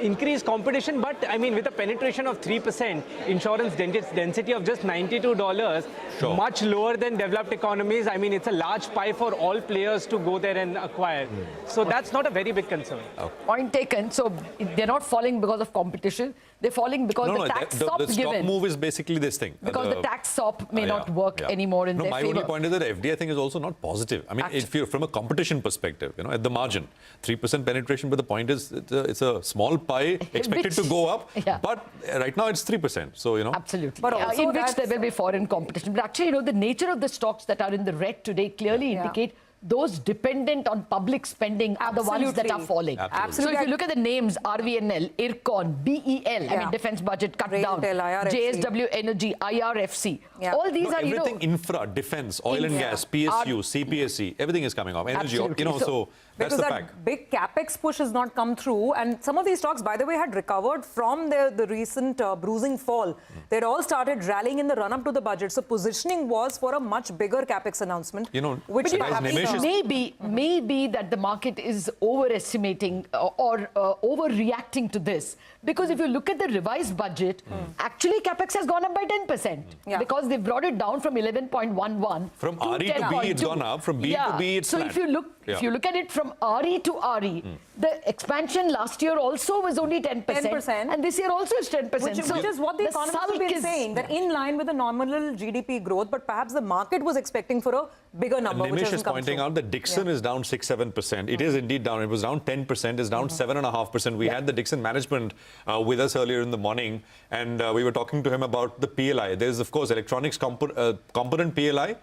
increase competition, but, I mean, with a penetration of 3%, insurance density of just $92, much lower than developed economies. I mean, it's a large pie for all players to go there and acquire. So that's not a very big concern. Point taken. So they're not falling because of competition. They're falling because the tax stop given. The stock move is basically this thing. Because the tax stop may not work anymore in their favor. My only point is that FDI thing is also not positive. I mean, if you're from a competition perspective, at the margin, 3% penetration, but the point is it's a small pie expected to go up, but right now it's 3%. So, Absolutely. But also in which there will be foreign competition. But actually, the nature of the stocks that are in the red today clearly indicate those dependent on public spending are the ones that are falling. So if you look at the names, RVNL, IRCON, BEL, I mean defense budget cut down, JSW Energy, IRFC, all these are, everything infra, defense, oil and gas, PSU, CPSE, everything is coming off. Energy, so that's the fact. Because that big capex push has not come through, and some of these stocks, by the way, had recovered from the recent bruising fall. They'd all started rallying in the run-up to the budget. So positioning was for a much bigger capex announcement, which maybe that the market is overestimating or overreacting to this. Because if you look at the revised budget, actually capex has gone up by 10% because they brought it down from 11.11 from RE to B it's gone up, from B to B it's flat. So if you look at it from RE to RE, the expansion last year also was only 10%, and this year also is 10%. Which is what the economists have been saying, that in line with the nominal GDP growth, but perhaps the market was expecting for a bigger number. Nimish is pointing out that Dixon is down 6-7%. It is indeed down. It was down 10%, is down 7.5%. We had the Dixon management with us earlier in the morning, and we were talking to him about the PLI. There is, of course, electronics component PLI,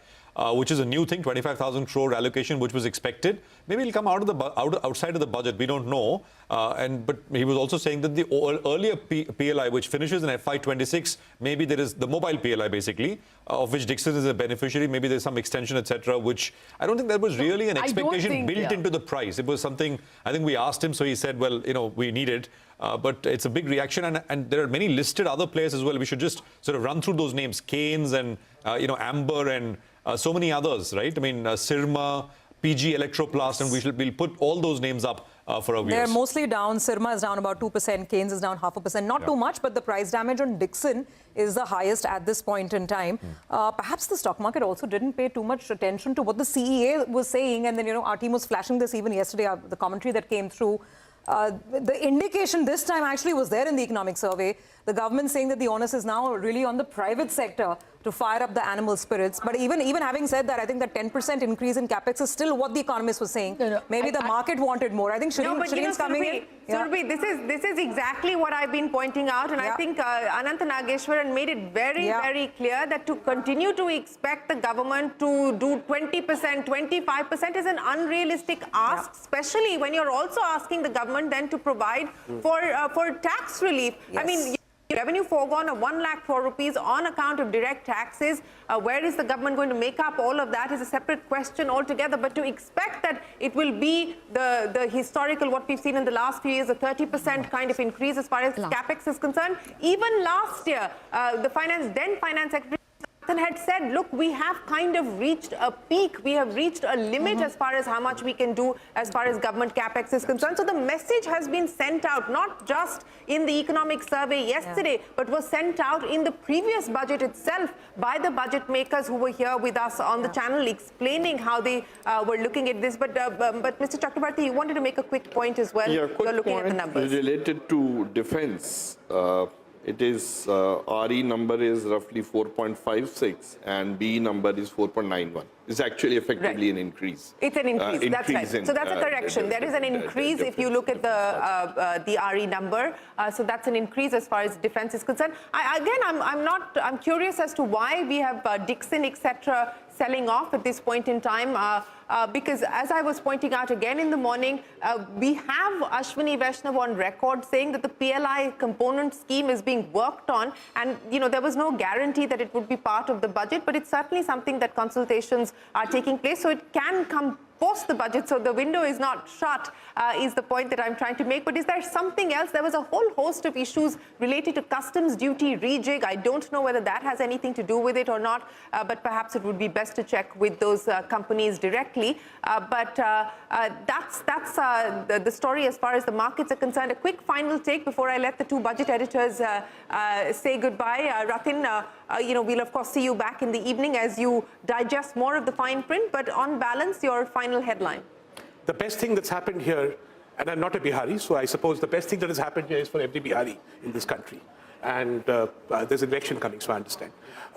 which is a new thing, 25,000 crore allocation, which was expected. Maybe it'll come out of the outside of the budget. We don't know. But he was also saying that the earlier PLI, which finishes in FY26, maybe there is the mobile PLI, basically, of which Dixon is a beneficiary. Maybe there's some extension, etc., which I don't think that was really an expectation built into the price. It was something, I think we asked him, so he said, well, we need it. But it's a big reaction, and there are many listed other players as well. We should just sort of run through those names, Keynes and, Amber and so many others, right? I mean, Sirma, PG Electroplast, and we'll put all those names up for our viewers. They're mostly down. Sirma is down about 2%. Keynes is down 0.5%. Not too much, but the price damage on Dixon is the highest at this point in time. Perhaps the stock market also didn't pay too much attention to what the CEA was saying. And then, our team was flashing this even yesterday, the commentary that came through. The indication this time actually was there in the economic survey. The government saying that the onus is now really on the private sector to fire up the animal spirits. But even having said that, I think that 10% increase in capex is still what the economist was saying. Maybe the market wanted more. I think Shireen's coming in. Surabhi, this is exactly what I've been pointing out, and I think Anantha Nageshwaran made it very, very clear that to continue to expect the government to do 20%, 25% is an unrealistic ask, especially when you're also asking the government then to provide for tax relief. I mean, revenue foregone of 1 lakh crore rupees on account of direct taxes. Where is the government going to make up all of that is a separate question altogether. But to expect that it will be the historical, what we've seen in the last few years, a 30% kind of increase as far as capex is concerned. Even last year, the Finance Secretary had said, look, we have kind of reached a peak. We have reached a limit as far as how much we can do as far as government capex is concerned. So the message has been sent out, not just in the economic survey yesterday, but was sent out in the previous budget itself by the budget makers who were here with us on the channel explaining how they were looking at this. But Mr. Chakrabarti, you wanted to make a quick point as well. Yeah, quick You're looking point at the numbers. related to defense. It is, RE number is roughly 4.56 and B number is 4.91. It's actually effectively an increase. It's an increase, that's right. So that's a correction. There is an increase if you look at the RE number. So that's an increase as far as defense is concerned. I'm curious as to why we have Dixon, etc., selling off at this point in time. Because as I was pointing out again in the morning, we have Ashwini Vaishnav on record saying that the PLI component scheme is being worked on, and there was no guarantee that it would be part of the budget, but it's certainly something that consultations are taking place, so it can come post the budget, so the window is not shut, is the point that I'm trying to make. But is there something else? There was a whole host of issues related to customs duty rejig. I don't know whether that has anything to do with it or not, but perhaps it would be best to check with those companies directly. But that's the story as far as the markets are concerned. A quick final take before I let the two budget editors say goodbye. Ratin, we'll of course see you back in the evening as you digest more of the fine print, but on balance, your final headline. The best thing that's happened here, and I'm not a Bihari, so I suppose the best thing that has happened here is for every Bihari in this country. And there's an election coming, so I understand.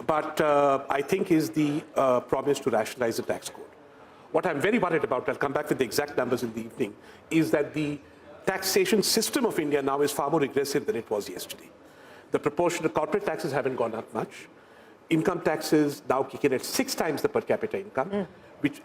But I think is the promise to rationalize the tax code. What I'm very worried about, I'll come back with the exact numbers in the evening, is that the taxation system of India now is far more aggressive than it was yesterday. The proportion of corporate taxes haven't gone up much. Income taxes now kick in at 6 times the per capita income.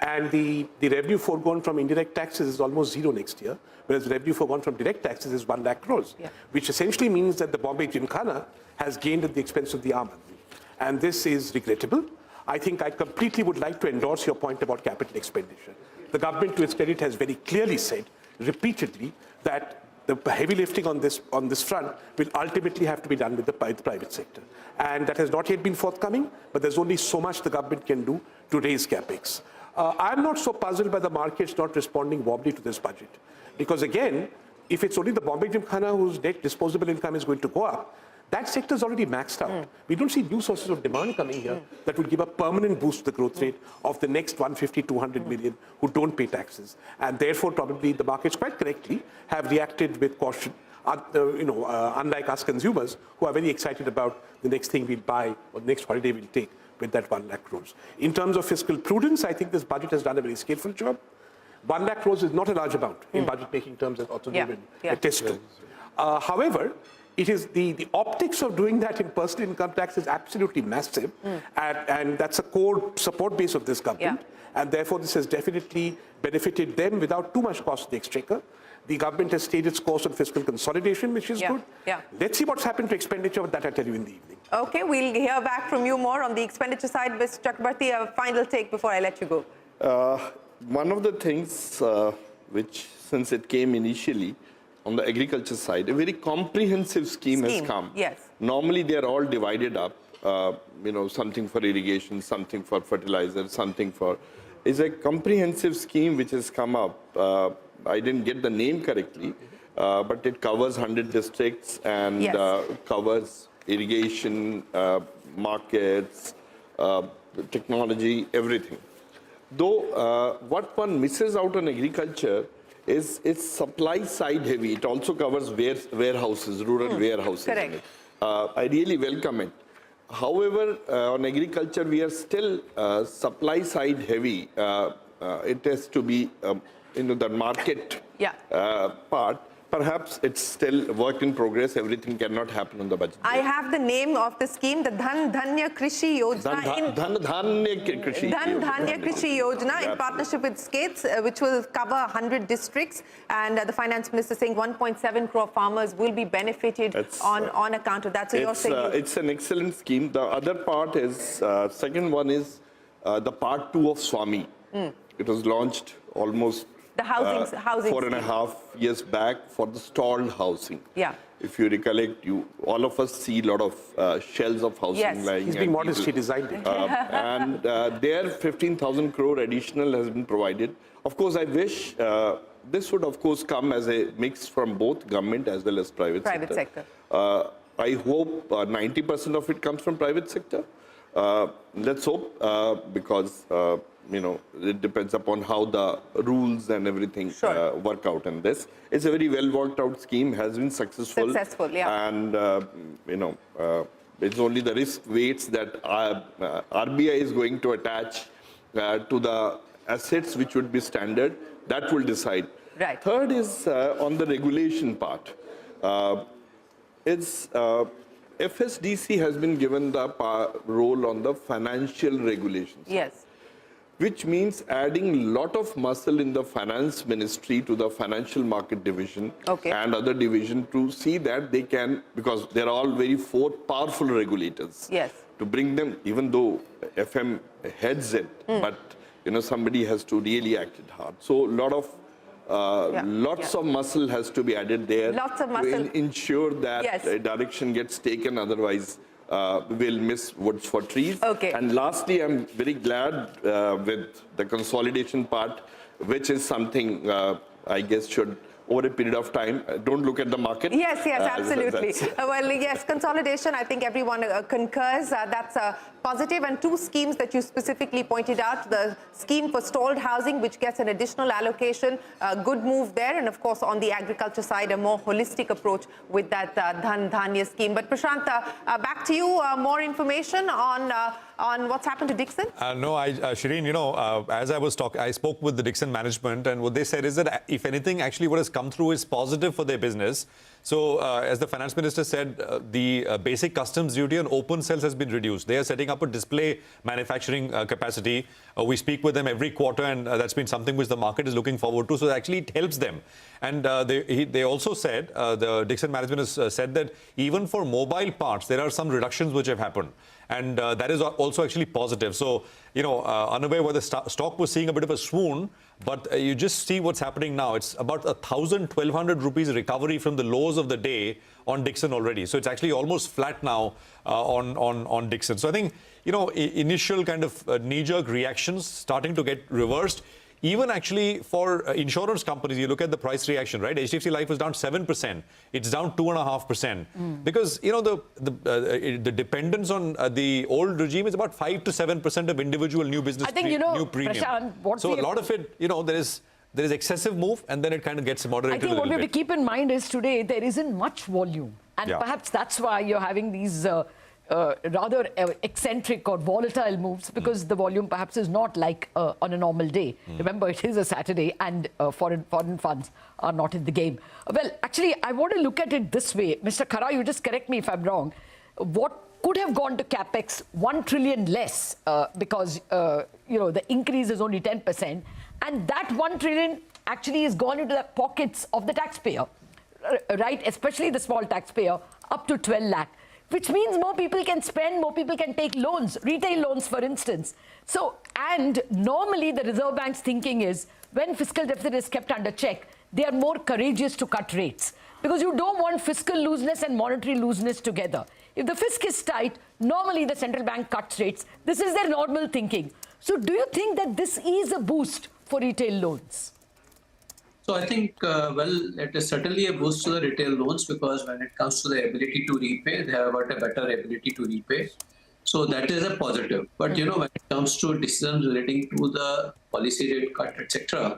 And the revenue foregone from indirect taxes is almost zero next year, whereas the revenue foregone from direct taxes is 1 lakh crores, which essentially means that the Bombay Gymkhana has gained at the expense of the Aam Aadmi. And this is regrettable. I think I completely would like to endorse your point about capital expenditure. The government, to its credit, has very clearly said repeatedly that the heavy lifting on this front will ultimately have to be done by the private sector. And that has not yet been forthcoming, but there's only so much the government can do to raise capex. I'm not so puzzled by the markets not responding warmly to this budget. Because again, if it's only the Bombay Gymkhana whose net disposable income is going to go up, that sector is already maxed out. We don't see new sources of demand coming here that would give a permanent boost to the growth rate of the next 150, 200 million who don't pay taxes. And therefore, probably the markets quite correctly have reacted with caution, unlike us consumers who are very excited about the next thing we'll buy or the next holiday we'll take with that 1 lakh crores. In terms of fiscal prudence, I think this budget has done a very skillful job. 1 lakh crores is not a large amount in budget making terms, as also given a test. However, it is the optics of doing that in personal income tax is absolutely massive, and that's a core support base of this government. And therefore, this has definitely benefited them without too much cost to the exchequer. The government has stayed its course on fiscal consolidation, which is good. Let's see what's happened to expenditure, but that I'll tell you in the evening. Okay, we'll hear back from you more on the expenditure side. Mr. Chakrabarti, a final take before I let you go. One of the things which, since it came initially on the agriculture side, a very comprehensive scheme has come. Normally, they are all divided up. Something for irrigation, something for fertilizer, something for... It's a comprehensive scheme which has come up. I didn't get the name correctly, but it covers 100 districts and covers irrigation, markets, technology, everything. Though what one misses out on agriculture is it's supply side heavy. It also covers warehouses, rural warehouses. Correct. I really welcome it. However, on agriculture, we are still supply side heavy. It has to be, the market part. Perhaps it's still work in progress. Everything cannot happen on the budget. I have the name of the scheme, the Dhan Dhanya Krishi Yojana. Dhan Dhanya Krishi Yojana in partnership with Skates, which will cover 100 districts. And the finance minister saying 1.7 crore farmers will be benefited on account of that. So you're saying... it's an excellent scheme. The other part is, second one is the part 2 of Swami. It was launched almost the housing 4.5 years back for the stalled housing. If you recollect, all of us see a lot of shells of housing lying. He's being modestly designed it. And there 15,000 crore additional has been provided. Of course, I wish this would of course come as a mix from both government as well as private sector. I hope 90% of it comes from private sector. Let's hope, because it depends upon how the rules and everything work out in this. It's a very well worked out scheme, has been successful. And, it's only the risk weights that RBI is going to attach to the assets which would be standard. That will decide. Right. Third is on the regulation part. FSDC has been given the role on the financial regulations. Yes. Which means adding a lot of muscle in the finance ministry to the financial market division and other division to see that they can, because they're all very powerful regulators. Yes. To bring them, even though FM heads it, but somebody has to really act it hard. So a lot of lots of muscle has to be added there. Lots of muscle. To ensure that direction gets taken, otherwise we'll miss woods for trees. And lastly, I'm very glad with the consolidation part, which is something I guess should, over a period of time, don't look at the market. Yes, absolutely. Well, yes, consolidation, I think everyone concurs. That's positive. And two schemes that you specifically pointed out, the scheme for stalled housing, which gets an additional allocation, good move there. And of course, on the agriculture side, a more holistic approach with that Dhan Dhanya scheme. But Prashant, back to you, more information on what's happened to Dixon? No, Shireen, as I was talking, I spoke with the Dixon management, and what they said is that if anything, actually what has come through is positive for their business. So, as the finance minister said, the basic customs duty on open cells has been reduced. They are setting up a display manufacturing capacity. We speak with them every quarter, and that's been something which the market is looking forward to. So, actually, it helps them. And they also said, the Dixon management has said that even for mobile parts, there are some reductions which have happened. And that is also actually positive. So, unaware where the stock was seeing a bit of a swoon, but you just see what's happening now. It's about 1,200 rupees recovery from the lows of the day on Dixon already. So it's actually almost flat now on Dixon. So I think, initial kind of knee-jerk reactions starting to get reversed. Even actually for insurance companies, you look at the price reaction, right? HDFC Life was down 7%. It's down 2.5%. Because, the dependence on the old regime is about 5 to 7% of individual new business, I think, new premium. Prashant, so a lot of it, there is excessive move, and then it kind of gets moderated. I think what we have to keep in mind is today there isn't much volume. And Yeah. perhaps that's why you're having these rather eccentric or volatile moves, because the volume perhaps is not like on a normal day. Remember, it is a Saturday, and foreign funds are not in the game. Well, actually, I want to look at it this way. Mr. Khara, you just correct me if I'm wrong. What could have gone to capex 1 trillion less because the increase is only 10%, and that 1 trillion actually is gone into the pockets of the taxpayer, right? Especially the small taxpayer, up to 12 lakh. Which means more people can spend, more people can take loans, retail loans, for instance. So, and normally the Reserve Bank's thinking is, when fiscal deficit is kept under check, they are more courageous to cut rates. Because you don't want fiscal looseness and monetary looseness together. If the fisc is tight, normally the central bank cuts rates. This is their normal thinking. So do you think that this is a boost for retail loans? So I think, it is certainly a boost to the retail loans, because when it comes to the ability to repay, they have got a better ability to repay. So that is a positive. But, when it comes to decisions relating to the policy rate cut, etc.,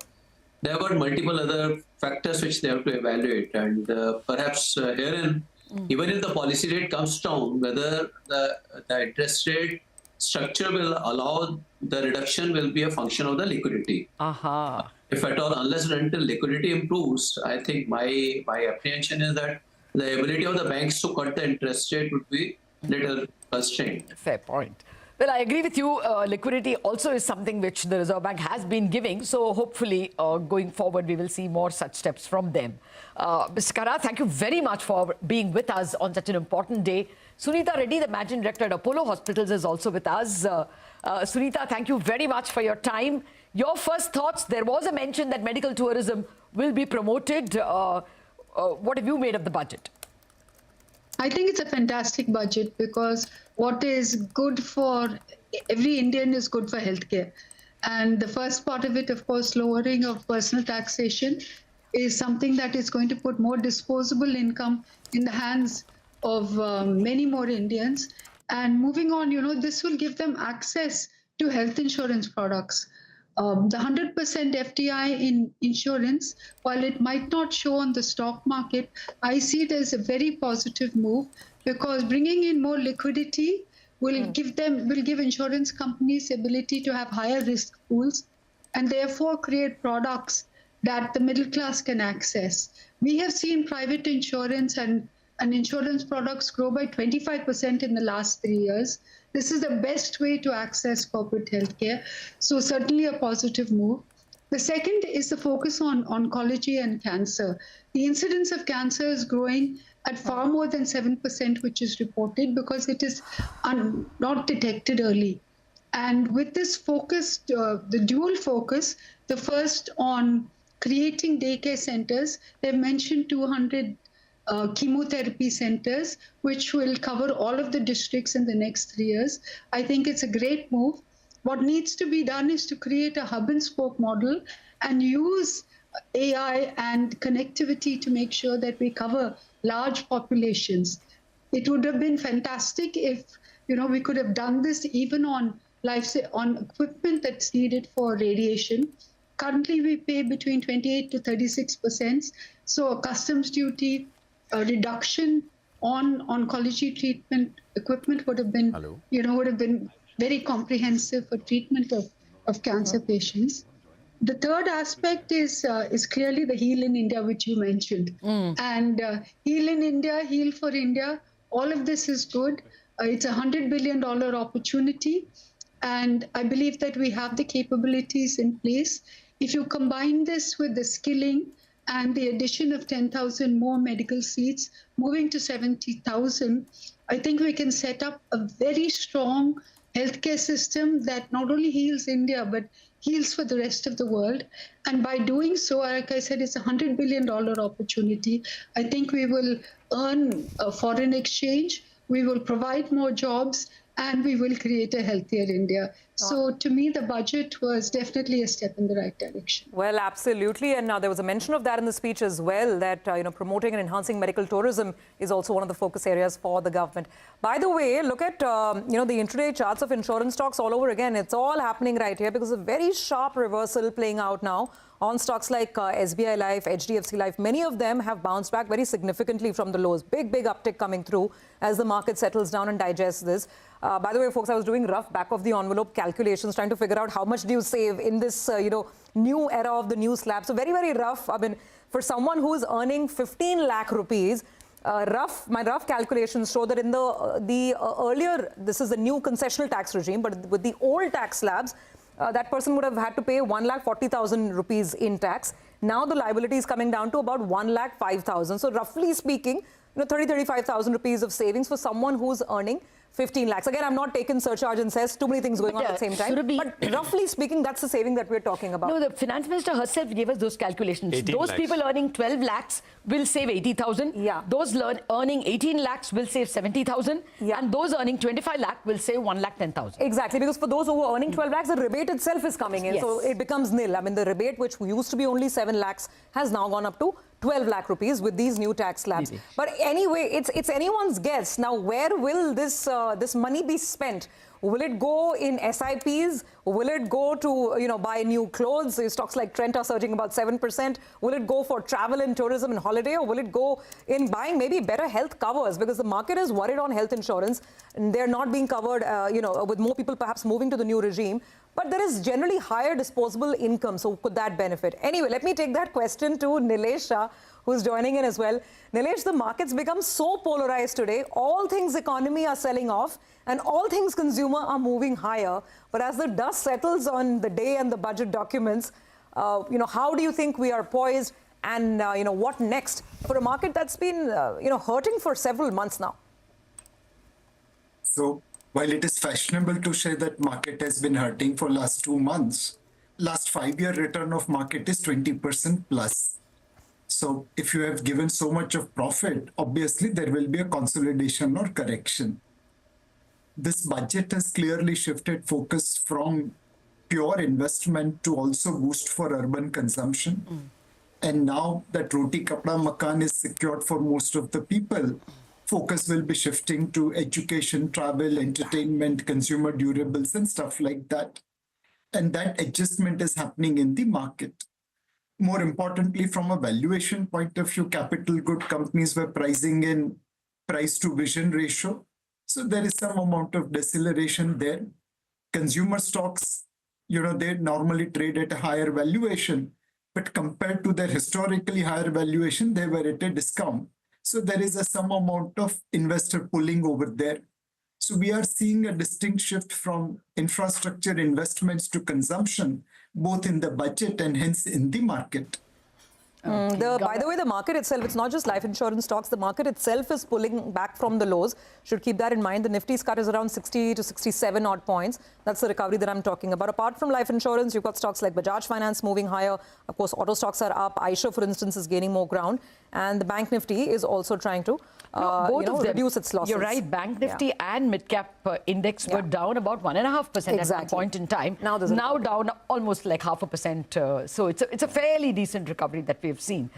they have got multiple other factors which they have to evaluate. And perhaps herein, even if the policy rate comes down, whether the interest rate structure will allow the reduction will be a function of the liquidity. If at all, unless and until liquidity improves, I think my apprehension is that the ability of the banks to cut the interest rate would be little constrained. Fair point. Well, I agree with you. Liquidity also is something which the Reserve Bank has been giving. So hopefully, going forward, we will see more such steps from them. Mr. Khara, thank you very much for being with us on such an important day. Sunita Reddy, the Managing Director at Apollo Hospitals, is also with us. Sunita, thank you very much for your time. Your first thoughts, there was a mention that medical tourism will be promoted. What have you made of the budget? I think it's a fantastic budget, because what is good for every Indian is good for healthcare. And the first part of it, of course, lowering of personal taxation is something that is going to put more disposable income in the hands of many more Indians. And moving on, this will give them access to health insurance products. The 100% FDI in insurance, while it might not show on the stock market, I see it as a very positive move because bringing in more liquidity will give insurance companies the ability to have higher risk pools and therefore create products that the middle class can access. We have seen private insurance and insurance products grow by 25% in the last 3 years. This is the best way to access corporate healthcare. So certainly a positive move. The second is the focus on oncology and cancer. The incidence of cancer is growing at far more than 7%, which is reported because it is not detected early. And with this focus, the dual focus, the first on creating daycare centers, they've mentioned 200 chemotherapy centers, which will cover all of the districts in the next 3 years. I think it's a great move. What needs to be done is to create a hub and spoke model and use AI and connectivity to make sure that we cover large populations. It would have been fantastic if we could have done this even on equipment that's needed for radiation. Currently, we pay between 28 to 36%. So a customs duty, a reduction on oncology treatment equipment would have been, would have been very comprehensive for treatment of cancer patients. The third aspect is clearly the Heal in India, which you mentioned. And Heal in India, Heal for India, all of this is good. It's a $100 billion opportunity. And I believe that we have the capabilities in place. If you combine this with the skilling and the addition of 10,000 more medical seats, moving to 70,000, I think we can set up a very strong healthcare system that not only heals India, but heals for the rest of the world. And by doing so, like I said, it's a $100 billion opportunity. I think we will earn foreign exchange, we will provide more jobs, and we will create a healthier India. So to me, the budget was definitely a step in the right direction. Well, absolutely. And now there was a mention of that in the speech as well, that promoting and enhancing medical tourism is also one of the focus areas for the government. By the way, look at the intraday charts of insurance stocks all over again. It's all happening right here because of a very sharp reversal playing out now on stocks like SBI Life, HDFC Life. Many of them have bounced back very significantly from the lows. Big uptick coming through as the market settles down and digests this. By the way, folks, I was doing rough back-of-the-envelope calculations, trying to figure out how much do you save in this, new era of the new slab. So very rough. I mean, for someone who's earning 15 lakh rupees, my rough calculations show that in the earlier, this is the new concessional tax regime, but with the old tax slabs, that person would have had to pay 1,40,000 rupees in tax. Now the liability is coming down to about 1,05,000. So roughly speaking, 35,000 rupees of savings for someone who's earning 15 lakhs. Again, I'm not taking surcharge and cess, too many things going on at the same time. But roughly speaking, that's the saving that we're talking about. No, the finance minister herself gave us those calculations. Those lakhs. People earning 12 lakhs will save 80,000. Yeah. Those earning 18 lakhs will save 70,000. Yeah. And those earning 25 lakh will save 1,10,000. Exactly, because for those who are earning 12 lakhs, the rebate itself is coming in. Yes. So it becomes nil. I mean, the rebate, which used to be only 7 lakhs, has now gone up to 12 lakh rupees with these new tax slabs. But anyway, it's anyone's guess. Now, where will this money be spent? Will it go in SIPs? Will it go to, buy new clothes? Stocks like Trent are surging about 7%. Will it go for travel and tourism and holiday? Or will it go in buying maybe better health covers? Because the market is worried on health insurance. And they're not being covered, with more people perhaps moving to the new regime. But there is generally higher disposable income. So could that benefit? Anyway, let me take that question to Nilesh Shah, who's joining in as well. Nilesh, the markets become so polarized today. All things economy are selling off and all things consumer are moving higher. But as the dust settles on the day and the budget documents, how do you think we are poised and, what next for a market that's been, hurting for several months now? So while it is fashionable to say that market has been hurting for last 2 months, last 5-year return of market is 20% plus. So if you have given so much of profit, obviously there will be a consolidation or correction. This budget has clearly shifted focus from pure investment to also boost for urban consumption. And now that roti kapda makan is secured for most of the people, focus will be shifting to education, travel, entertainment, consumer durables and stuff like that. And that adjustment is happening in the market. More importantly, from a valuation point of view, capital good companies were pricing in price to vision ratio. So there is some amount of deceleration there. Consumer stocks, they normally trade at a higher valuation, but compared to their historically higher valuation, they were at a discount. So there is some amount of investor pulling over there. So we are seeing a distinct shift from infrastructure investments to consumption, both in the budget and hence in the market. By the way, the market itself, it's not just life insurance stocks, the market itself is pulling back from the lows. Should keep that in mind. The Nifty's cut is around 60 to 67 odd points. That's the recovery that I'm talking about. Apart from life insurance, you've got stocks like Bajaj Finance moving higher. Of course, auto stocks are up. Aisha, for instance, is gaining more ground. And the Bank Nifty is also trying to reduce its losses. You're right. Bank Nifty and mid-cap index were down about 1.5% at that point in time. Now down almost like 0.5%. So it's a fairly decent recovery that we've seen.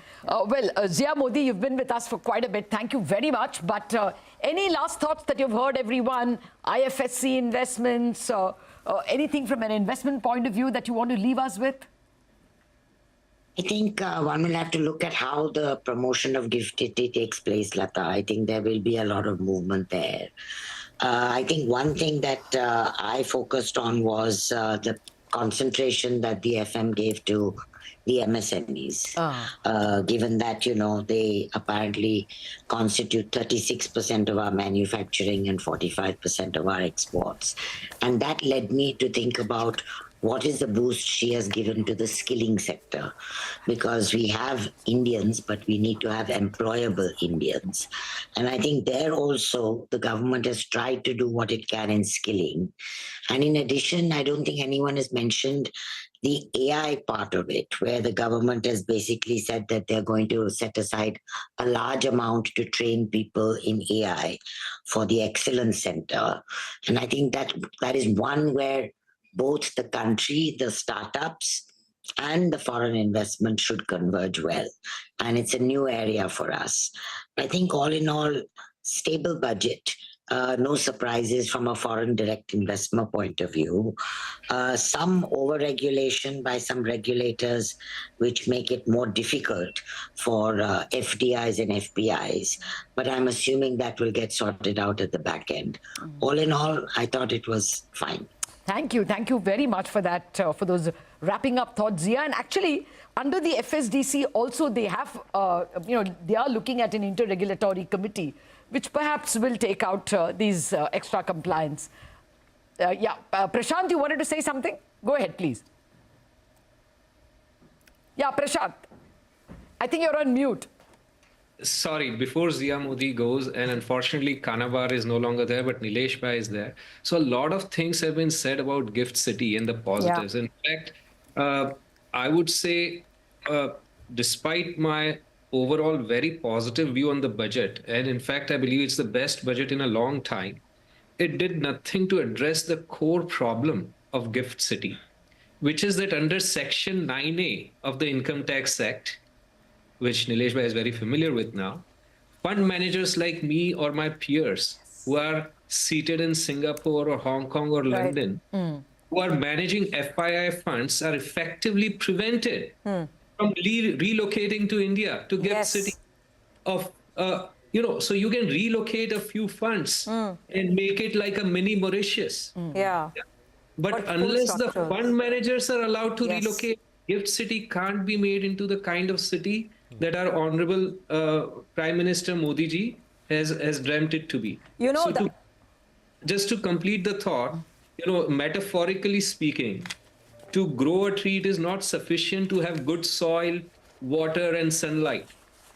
Zia Modi, you've been with us for quite a bit. Thank you very much. But any last thoughts that you've heard, everyone? IFSC investments, anything from an investment point of view that you want to leave us with? I think one will have to look at how the promotion of GIFT City takes place, Lata. I think there will be a lot of movement there. I think one thing that I focused on was the concentration that the FM gave to the MSMEs, given that, they apparently constitute 36% of our manufacturing and 45% of our exports. And that led me to think about what is the boost she has given to the skilling sector? Because we have Indians, but we need to have employable Indians. And I think there also the government has tried to do what it can in skilling. And in addition, I don't think anyone has mentioned the AI part of it, where the government has basically said that they're going to set aside a large amount to train people in AI for the Excellence Center. And I think that is one where both the country, the startups, and the foreign investment should converge well. And it's a new area for us. I think all in all, stable budget, no surprises from a foreign direct investment point of view. Some over-regulation by some regulators, which make it more difficult for FDIs and FPIs. But I'm assuming that will get sorted out at the back end. All in all, I thought it was fine. Thank you very much for that, for those wrapping up thoughts, Zia. And actually, under the FSDC also, they have, they are looking at an interregulatory which perhaps will take out these extra compliance. Prashant, you wanted to say something? Go ahead, please. Yeah, Prashant, I think you're on mute. Sorry, before Zia Modi goes, and unfortunately Kanabar is no longer there, but Nilesh Bhai is there. So a lot of things have been said about Gift City and the positives. Yeah. In fact, I would say, despite my overall very positive view on the budget, and in fact, I believe it's the best budget in a long time, it did nothing to address the core problem of Gift City, which is that under Section 9A of the Income Tax Act, which Nilesh Bhai is very familiar with now, fund managers like me or my peers who are seated in Singapore or Hong Kong or London, who are managing FII funds, are effectively prevented from relocating to India, to Gift City. So you can relocate a few funds and make it like a mini Mauritius. But unless the fund managers are allowed to relocate, Gift City can't be made into the kind of city that our Honorable Prime Minister Modi ji has dreamt it to be. Just to complete the thought, metaphorically speaking, to grow a tree, it is not sufficient to have good soil, water, and sunlight.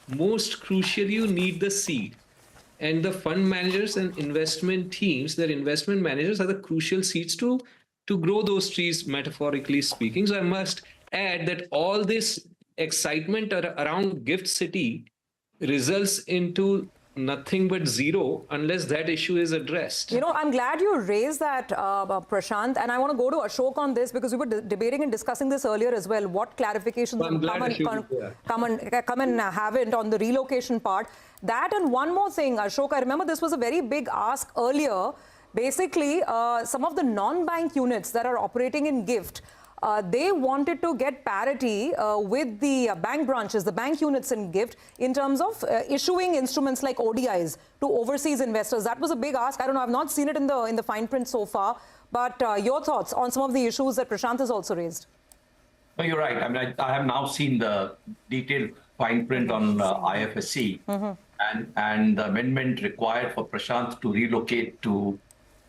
Most crucially, you need the seed. And the fund managers and investment teams, their investment managers are the crucial seeds to grow those trees, metaphorically speaking. So I must add that all this excitement around Gift City results into nothing but zero unless that issue is addressed. I'm glad you raised that, Prashant, and I want to go to Ashok on this because we were debating and discussing this earlier as well. What clarifications come and have it on the relocation part. That and one more thing, Ashok, I remember this was a very big ask earlier basically some of the non-bank units that are operating in GIFT, they wanted to get parity with the bank branches, the bank units in GIFT, in terms of issuing instruments like ODIs to overseas investors. That was a big ask. I don't know, I've not seen it in the fine print so far, but your thoughts on some of the issues that Prashant has also raised? No, you're right. I mean, I have now seen the detailed fine print on IFSC, and the amendment required for Prashant to relocate to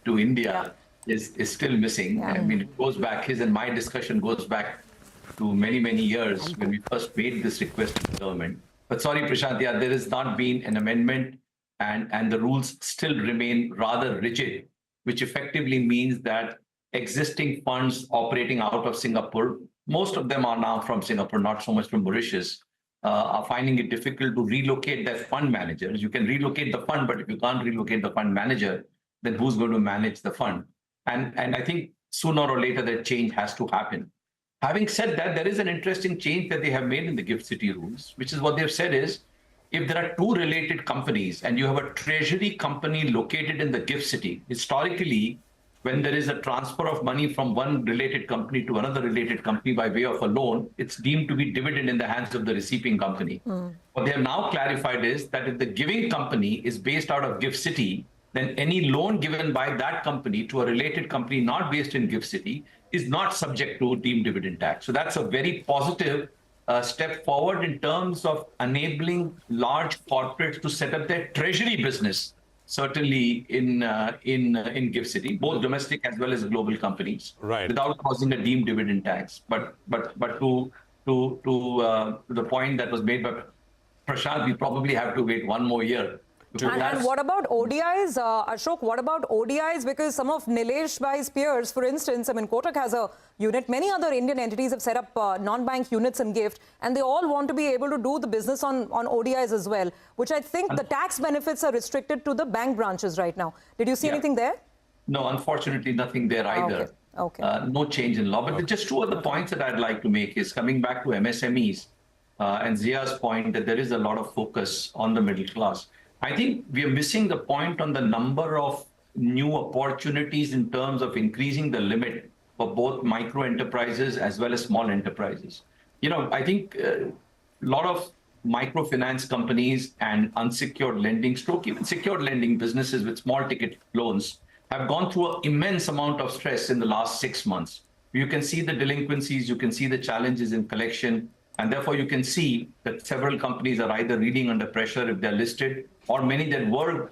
India is still missing. I mean, it goes back, his and my discussion goes back to many, many years when we first made this request to the government. But sorry, Prashant, yeah, there has not been an amendment, and the rules still remain rather rigid, which effectively means that existing funds operating out of Singapore, most of them are now from Singapore, not so much from Mauritius, are finding it difficult to relocate their fund managers. You can relocate the fund, but if you can't relocate the fund manager, then who's going to manage the fund? And I think sooner or later that change has to happen. Having said that, there is an interesting change that they have made in the GIFT City rules, which is what they've said is, if there are two related companies and you have a treasury company located in the GIFT City, historically, when there is a transfer of money from one related company to another related company by way of a loan, it's deemed to be dividend in the hands of the receiving company. What they have now clarified is that if the giving company is based out of GIFT City, then any loan given by that company to a related company not based in GIFT City is not subject to deemed dividend tax. So that's a very positive step forward in terms of enabling large corporates to set up their treasury business, certainly in GIFT City, both domestic as well as global companies, without causing a deemed dividend tax. But to the point that was made by Prashant, we probably have to wait one more year. And what about ODIs, Ashok? What about ODIs? Because some of Nilesh Bhai's peers, for instance, I mean, Kotak has a unit. Many other Indian entities have set up non-bank units in GIFT, and they all want to be able to do the business on ODIs as well, which I think the tax benefits are restricted to the bank branches right now. Did you see anything there? No, unfortunately, nothing there either. Okay. No change in law. But just two other points that I'd like to make is coming back to MSMEs and Zia's point that there is a lot of focus on the middle class. I think we are missing the point on the number of new opportunities in terms of increasing the limit for both micro enterprises as well as small enterprises. You know, I think a lot of microfinance companies and unsecured lending, even secured lending businesses with small ticket loans have gone through an immense amount of stress in the last 6 months. You can see the delinquencies, you can see the challenges in collection, and therefore you can see that several companies are either reeling under pressure if they're listed, or many that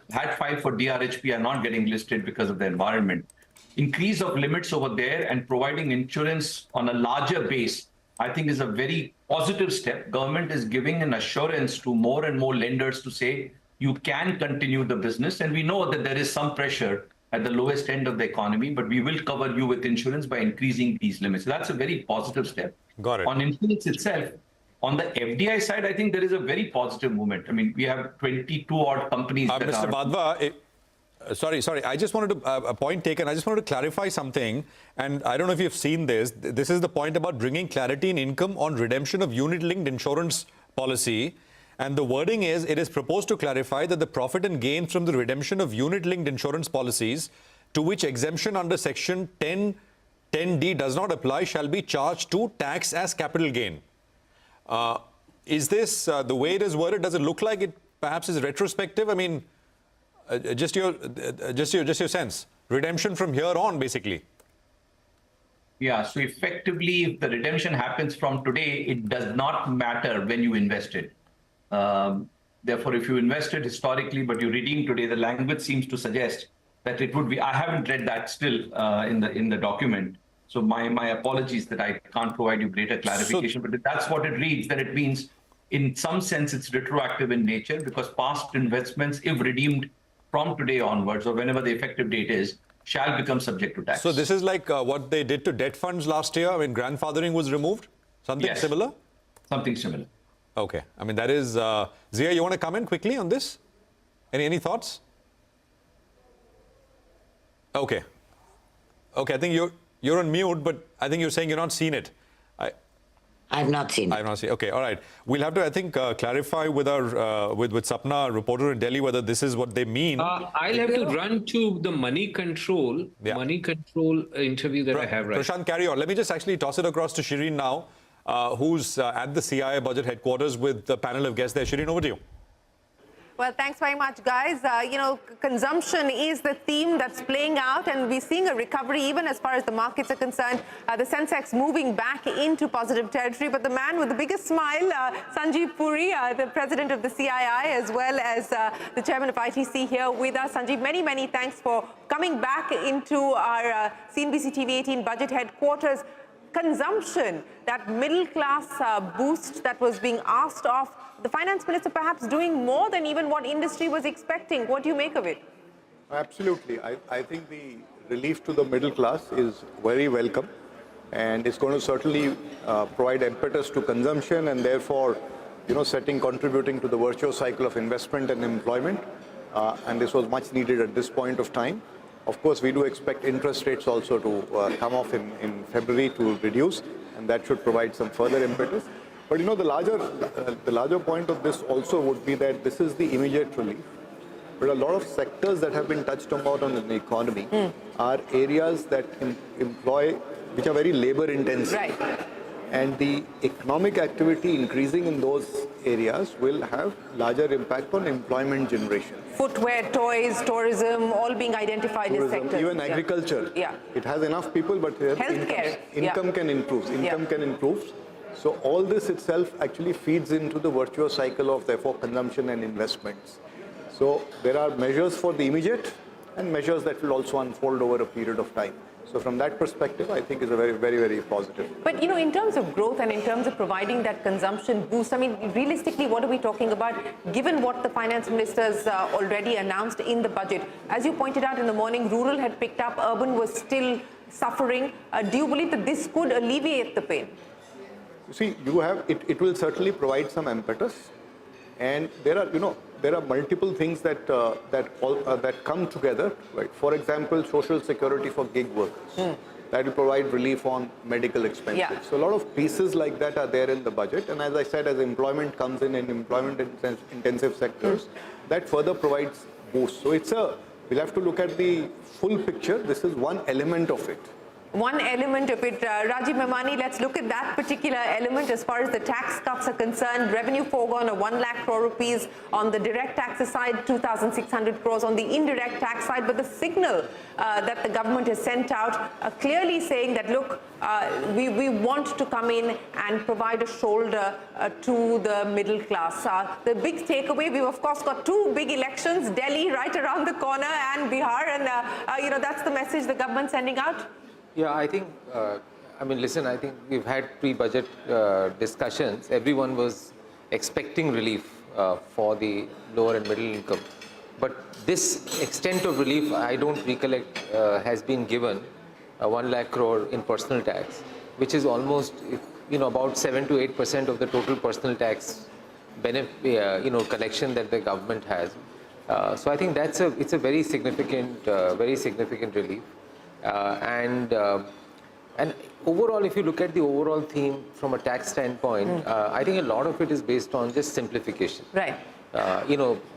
had filed for DRHP are not getting listed because of the environment. Increase of limits over there and providing insurance on a larger base, I think, is a very positive step. Government is giving an assurance to more and more lenders to say, you can continue the business. And we know that there is some pressure at the lowest end of the economy, but we will cover you with insurance by increasing these limits. So that's a very positive step. Got it. On insurance itself, on the FDI side, I think there is a very positive movement. I mean, we have 22 odd companies that Mr. Badwa, sorry. I just wanted to, a point taken. I just wanted to clarify something. And I don't know if you've seen this. This is the point about bringing clarity in income on redemption of unit-linked insurance policy. And the wording is, it is proposed to clarify that the profit and gains from the redemption of unit-linked insurance policies to which exemption under Section 10D does not apply shall be charged to tax as capital gain. Is this the way it is worded? Does it look like it perhaps is retrospective? I mean, just your sense. Redemption from here on, basically. Yeah, so effectively, if the redemption happens from today, it does not matter when you invested. Therefore, if you invested historically, but you redeem today, the language seems to suggest that it would be. I haven't read that still in the document. So my apologies that I can't provide you greater clarification. But if that's what it reads, then it means in some sense it's retroactive in nature, because past investments, if redeemed from today onwards or whenever the effective date is, shall become subject to tax. So this is like what they did to debt funds last year when grandfathering was removed? Something similar? Something similar. Okay. I mean, that is... Zia, you want to comment quickly on this? Any thoughts? Okay. Okay, I think you're on mute, but I think you're saying you're not seen it. I've not seen I've not seen. Okay, all right. We'll have to, I think, clarify with our with Sapna, our reporter in Delhi, whether this is what they mean. I'll have to run to the money control interview that I have right. Prashant, carry on. Let me just actually toss it across to Shireen now, who's at the CIA budget headquarters with the panel of guests there. Shireen, over to you. Well, thanks very much, guys. Consumption is the theme that's playing out, and we're seeing a recovery even as far as the markets are concerned. The Sensex moving back into positive territory, but the man with the biggest smile, Sanjeev Puri, the president of the CII, as well as the chairman of ITC here with us. Sanjeev, many, many thanks for coming back into our CNBC TV 18 budget headquarters. Consumption, that middle class boost that was being asked of, the finance minister perhaps doing more than even what industry was expecting. What do you make of it? Absolutely. I think the relief to the middle class is very welcome, and it's going to certainly provide impetus to consumption, and therefore, contributing to the virtuous cycle of investment and employment. And this was much needed at this point of time. Of course, we do expect interest rates also to come off in February to reduce, and that should provide some further impetus. But the larger point of this also would be that this is the immediate relief. But a lot of sectors that have been touched upon in the economy are areas that which are very labor intensive. Right. And the economic activity increasing in those areas will have larger impact on employment generation. Footwear, toys, tourism, all being identified as sectors. Even agriculture. Yeah. It has enough people, but healthcare. Income can improve. Income can improve. So all this itself actually feeds into the virtuous cycle of, therefore, consumption and investments. So there are measures for the immediate and measures that will also unfold over a period of time. So from that perspective, I think is a very, very, very positive. But, in terms of growth and in terms of providing that consumption boost, I mean, realistically, what are we talking about, given what the finance minister's already announced in the budget? As you pointed out in the morning, rural had picked up, urban was still suffering. Do you believe that this could alleviate the pain? You see, it will certainly provide some impetus, and there are multiple things that come together. Right? For example, social security for gig workers. That will provide relief on medical expenses. Yeah. So a lot of pieces like that are there in the budget, and as I said, as employment comes in employment intensive sectors, that further provides boost. So we'll have to look at the full picture. This is one element of it. One element of it. Rajiv Memani, let's look at that particular element as far as the tax cuts are concerned. Revenue foregone of 1 lakh crore rupees on the direct taxes side, 2,600 crores on the indirect tax side. But the signal that the government has sent out clearly saying that, look, we want to come in and provide a shoulder to the middle class. The big takeaway, we've of course got two big elections, Delhi right around the corner and Bihar, and that's the message the government's sending out. Yeah, I think, I think we've had pre-budget discussions. Everyone was expecting relief for the lower and middle income. But this extent of relief, I don't recollect, has been given 1 lakh crore in personal tax, which is almost, about 7 to 8% of the total personal tax collection that the government has. So I think it's a very significant relief. And overall, if you look at the overall theme from a tax standpoint, I think a lot of it is based on just simplification. Right.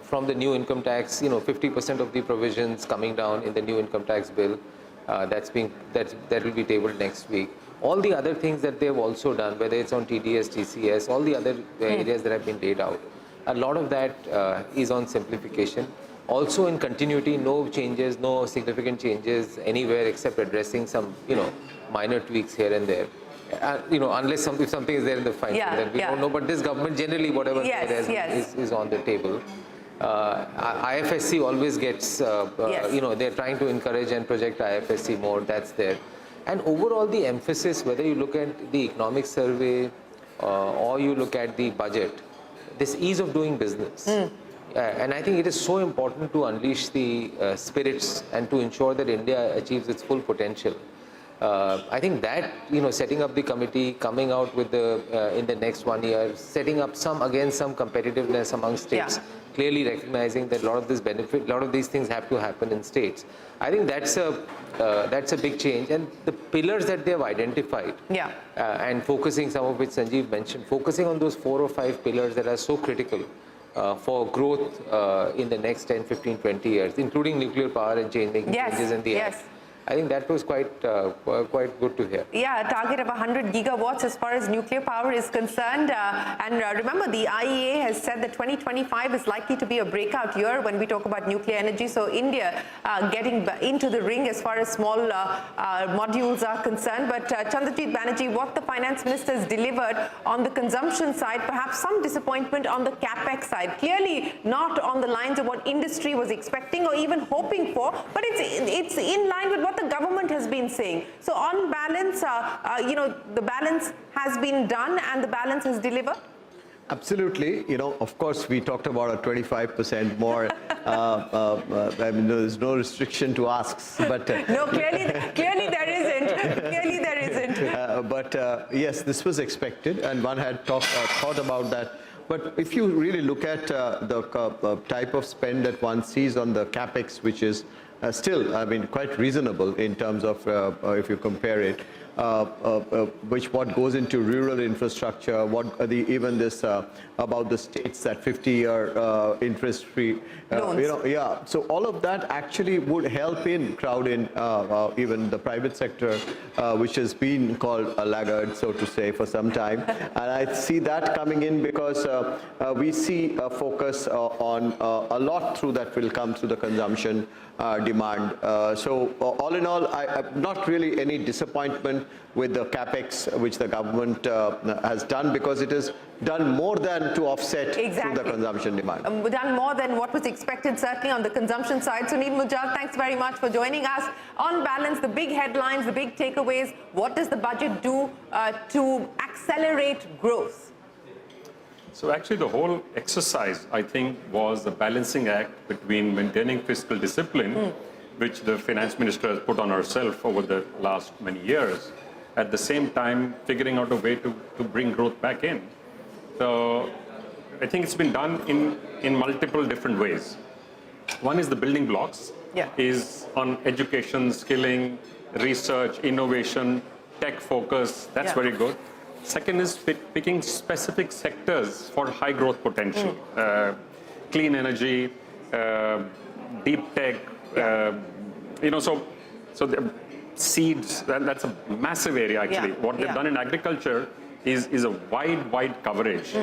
From the new income tax, 50% of the provisions coming down in the new income tax bill, that will be tabled next week. All the other things that they've also done, whether it's on TDS, TCS, all the other areas that have been laid out, a lot of that is on simplification. Also in continuity, no significant changes anywhere except addressing some, minor tweaks here and there. Unless something is there in the fine print that we don't know. But this government generally, whatever is on the table. IFSC always gets, they're trying to encourage and project IFSC more. That's there. And overall, the emphasis, whether you look at the economic survey or you look at the budget, this ease of doing business. And I think it is so important to unleash the spirits and to ensure that India achieves its full potential. I think that, setting up the committee, coming out with in the next 1 year, setting up some competitiveness among states, clearly recognizing that a lot of these things have to happen in states. I think that's a big change, and the pillars that they have identified, and focusing, some of which Sanjeev mentioned, focusing on those 4 or 5 pillars that are so critical for growth in the next 10, 15, 20 years, including nuclear power and changes in the act. I think that was quite good to hear. Yeah, a target of 100 gigawatts as far as nuclear power is concerned. Remember, the IEA has said that 2025 is likely to be a breakout year when we talk about nuclear energy. So India getting into the ring as far as small modules are concerned. But Chandrajit Banerjee, what the finance minister has delivered on the consumption side, perhaps some disappointment on the capex side. Clearly not on the lines of what industry was expecting or even hoping for, but it's in line with what the government has been saying. So on balance, the balance has been done and the balance has delivered? Absolutely. Of course, we talked about a 25% more. I mean, there's no restriction to asks, but no, clearly there isn't. Clearly there isn't. But yes, this was expected, and one had thought about that. But if you really look at the type of spend that one sees on the capex, which is still, I mean, quite reasonable in terms of if you compare it, what goes into rural infrastructure, even this about the states that 50-year interest-free, So all of that actually would help in crowding even the private sector, which has been called a laggard, so to say, for some time. And I see that coming in because we see a focus on a lot through that will come through the consumption demand. So all in all, not really any disappointment with the capex which the government has done, because it has done more than to offset through the consumption demand. Done more than what was expected, certainly on the consumption side. Sunil Mujal, thanks very much for joining us. On balance, the big headlines, the big takeaways, what does the budget do to accelerate growth? So actually the whole exercise, I think, was a balancing act between maintaining fiscal discipline, which the finance minister has put on herself over the last many years, at the same time figuring out a way to bring growth back in. So I think it's been done in multiple different ways. One is the building blocks, is on education, skilling, research, innovation, tech focus, that's very good. Second is picking specific sectors for high growth potential. Clean energy, deep tech, so the seeds, that's a massive area actually. What they've done in agriculture is a wide coverage.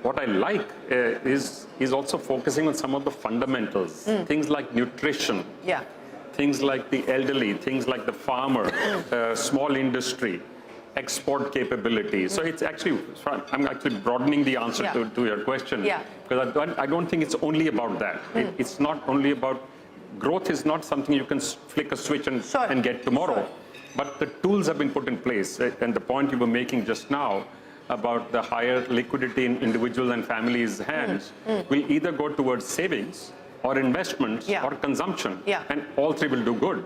What I like is also focusing on some of the fundamentals, things like nutrition, things like the elderly, things like the farmer, small industry, export capability. So it's actually, I'm actually broadening the answer to your question, because I don't think it's only about that. It's not only about, growth is not something you can flick a switch and get tomorrow. But the tools have been put in place, and the point you were making just now about the higher liquidity in individual and families' hands will either go towards savings or investments or consumption, and all three will do good.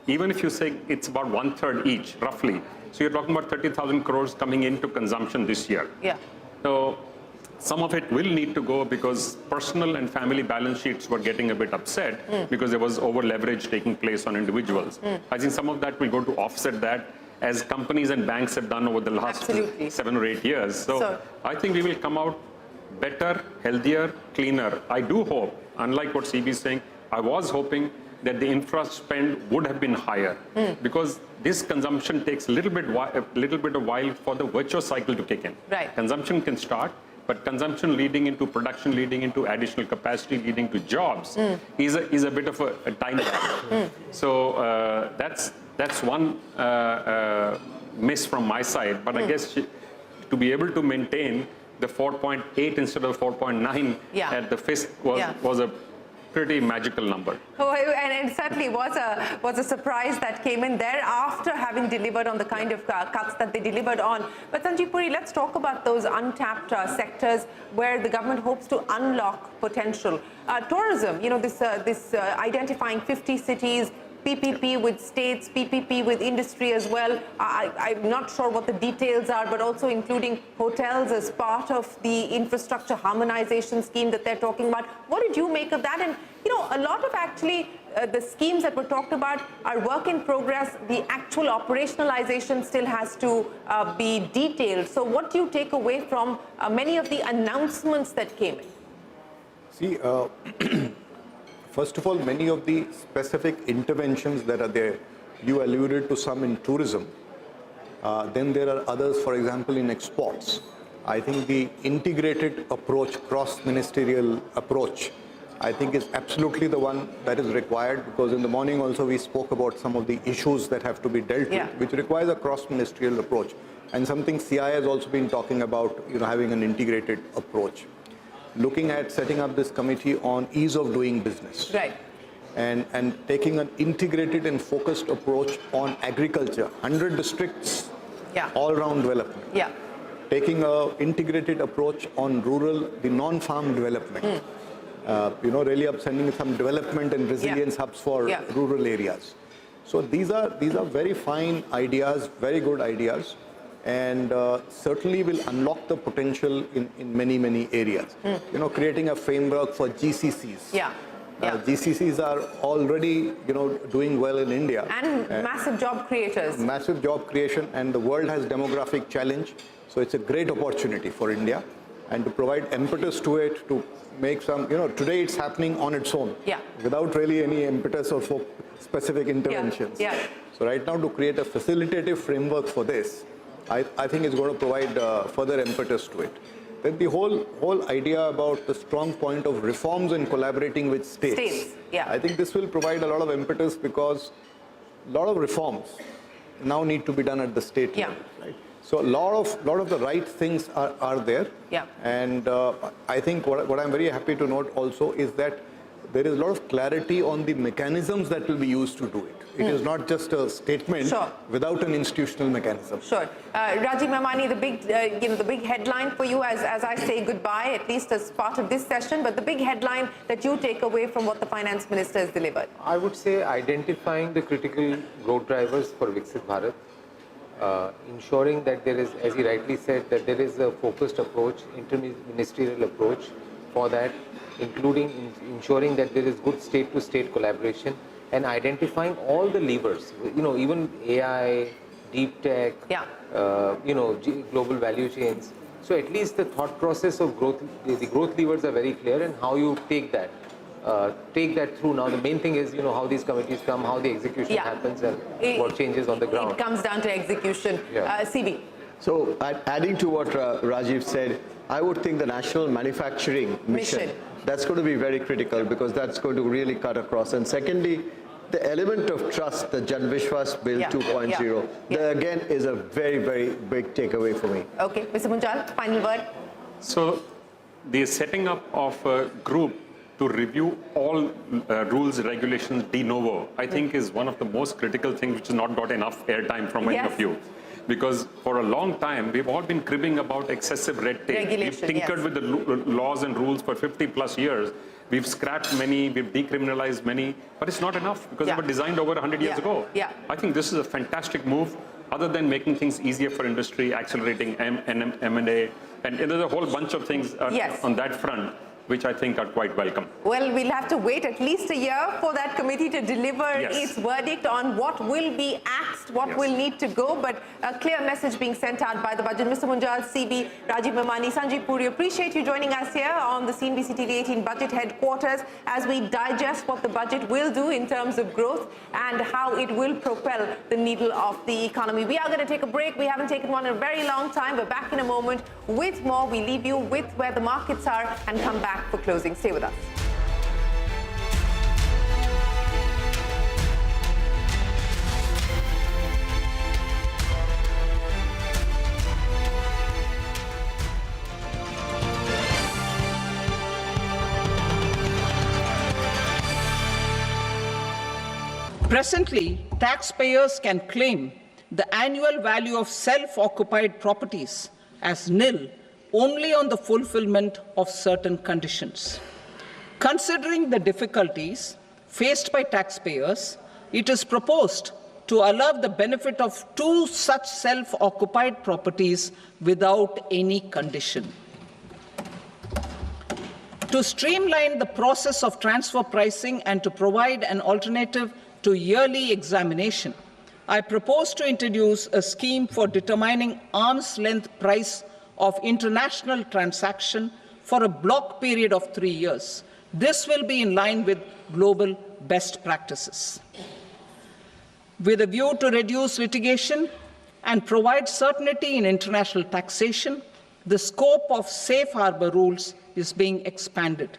Even if you say it's about 1/3 each, roughly. So you're talking about 30,000 crores coming into consumption this year. So some of it will need to go because personal and family balance sheets were getting a bit upset because there was over leverage taking place on individuals. I think some of that will go to offset that, as companies and banks have done over the last 7 or 8 years. So I think we will come out better, healthier, cleaner. I do hope, unlike what CB is saying, I was hoping that the infra spend would have been higher, because this consumption takes a little bit of while for the virtuous cycle to kick in. Consumption can start, but consumption leading into production, leading into additional capacity, leading to jobs is a bit of a time lag. So that's one miss from my side. But I guess to be able to maintain the 4.8 instead of 4.9 at the FISC was a pretty magical number. Oh, and it certainly was a surprise that came in there after having delivered on the kind of cuts that they delivered on. But Sanjeev Puri, let's talk about those untapped sectors where the government hopes to unlock potential. Tourism, this identifying 50 cities, PPP with states, PPP with industry as well. I'm not sure what the details are, but also including hotels as part of the infrastructure harmonization scheme that they're talking about. What did you make of that? And, you know, a lot of actually the schemes that were talked about are work in progress. The actual operationalization still has to be detailed. So what do you take away from many of the announcements that came in? See, first of all, many of the specific interventions that are there, you alluded to some in tourism. Then there are others, for example, in exports. I think the integrated approach, cross-ministerial approach, I think is absolutely the one that is required, because in the morning also we spoke about some of the issues that have to be dealt with, which requires a cross-ministerial approach. And something CI has also been talking about, you know, having an integrated approach. Looking at setting up this committee on ease of doing business. Right. And taking an integrated and focused approach on agriculture, 100 districts, all-round development. Yeah. Taking an integrated approach on rural, the non-farm development. You know, really sending some development and resilience hubs for rural areas. So these are very fine ideas, very good ideas, and certainly will unlock the potential in many areas. You know, creating a framework for GCCs. GCCs are already, you know, doing well in India. And massive job creators. Massive job creation, and the world has demographic challenge. So it's a great opportunity for India, and to provide impetus to it, to make some, you know, today it's happening on its own. Without really any impetus or for specific interventions. So right now, to create a facilitative framework for this, I think it's going to provide further impetus to it. Then the whole idea about the strong point of reforms and collaborating with states. I think this will provide a lot of impetus, because a lot of reforms now need to be done at the state level. Right? So a lot of the right things are there. And I think what I'm very happy to note also is that there is a lot of clarity on the mechanisms that will be used to do it. It is not just a statement without an institutional mechanism. Rajiv Memani, the big headline for you as I say goodbye, at least as part of this session, but the big headline that you take away from what the finance minister has delivered. I would say identifying the critical growth drivers for Viksit Bharat, ensuring that there is, as he rightly said, that there is a focused approach, interministerial approach for that, including ensuring that there is good state-to-state collaboration, and identifying all the levers, you know, even AI, deep tech, you know, global value chains. So at least the thought process of growth, the growth levers are very clear, and how you take that through. Now the main thing is, you know, how these committees come, how the execution happens, and what changes on the ground. It comes down to execution. CB. So adding to what Rajiv said, I would think the National Manufacturing Mission, that's going to be very critical, because that's going to really cut across. And secondly, the element of trust, the Vishwas Bill 2.0, that again is a very big takeaway for me. Okay, Mr. Munjal, final word. So the setting up of a group to review all rules, regulations de novo, I think is one of the most critical things which has not got enough airtime from any of you. Because for a long time, we've all been cribbing about excessive red tape. We've tinkered with the laws and rules for 50 plus years. We've scrapped many, we've decriminalized many, but it's not enough, because they were designed over 100 years ago. I think this is a fantastic move, other than making things easier for industry, accelerating M&A, and there's a whole bunch of things on that front, which I think are quite welcome. Well, we'll have to wait at least a year for that committee to deliver its verdict on what will be axed, what will need to go, but a clear message being sent out by the budget. Mr. Munjal, CB, Rajiv Memani, Sanjeev Puri, appreciate you joining us here on the CNBC TV 18 budget headquarters as we digest what the budget will do in terms of growth and how it will propel the needle of the economy. We are going to take a break. We haven't taken one in a very long time. We're back in a moment with more. We leave you with where the markets are and come back for closing. Stay with us. Presently, taxpayers can claim the annual value of self-occupied properties as nil only on the fulfillment of certain conditions. Considering the difficulties faced by taxpayers, it is proposed to allow the benefit of 2 such self-occupied properties without any condition. To streamline the process of transfer pricing and to provide an alternative to yearly examination, I propose to introduce a scheme for determining arm's length price of international transaction for a block period of 3 years. This will be in line with global best practices. With a view to reduce litigation and provide certainty in international taxation, the scope of safe harbor rules is being expanded.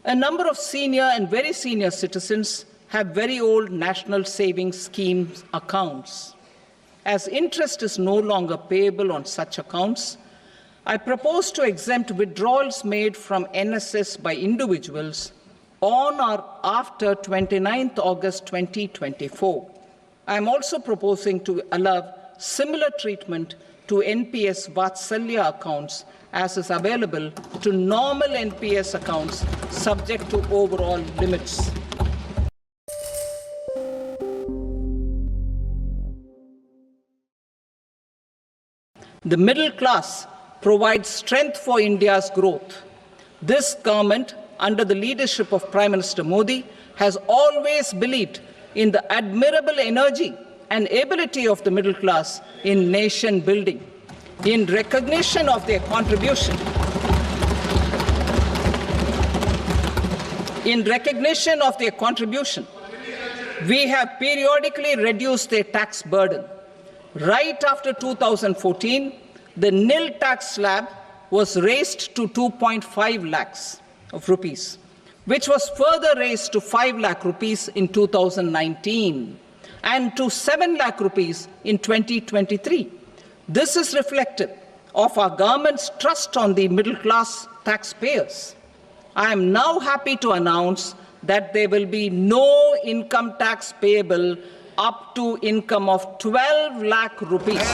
A number of senior and very senior citizens have very old national savings schemes accounts. As interest is no longer payable on such accounts, I propose to exempt withdrawals made from NSS by individuals on or after 29th August 2024. I am also proposing to allow similar treatment to NPS Vatsalya accounts as is available to normal NPS accounts subject to overall limits. The middle class provides strength for India's growth. This government, under the leadership of Prime Minister Modi, has always believed in the admirable energy and ability of the middle class in nation building. In recognition of their contribution, we have periodically reduced their tax burden. Right after 2014, the nil tax slab was raised to 2.5 lakhs of rupees, which was further raised to 5 lakh rupees in 2019 and to 7 lakh rupees in 2023. This is reflective of our government's trust on the middle-class taxpayers. I am now happy to announce that there will be no income tax payable up to income of 12 lakh rupees.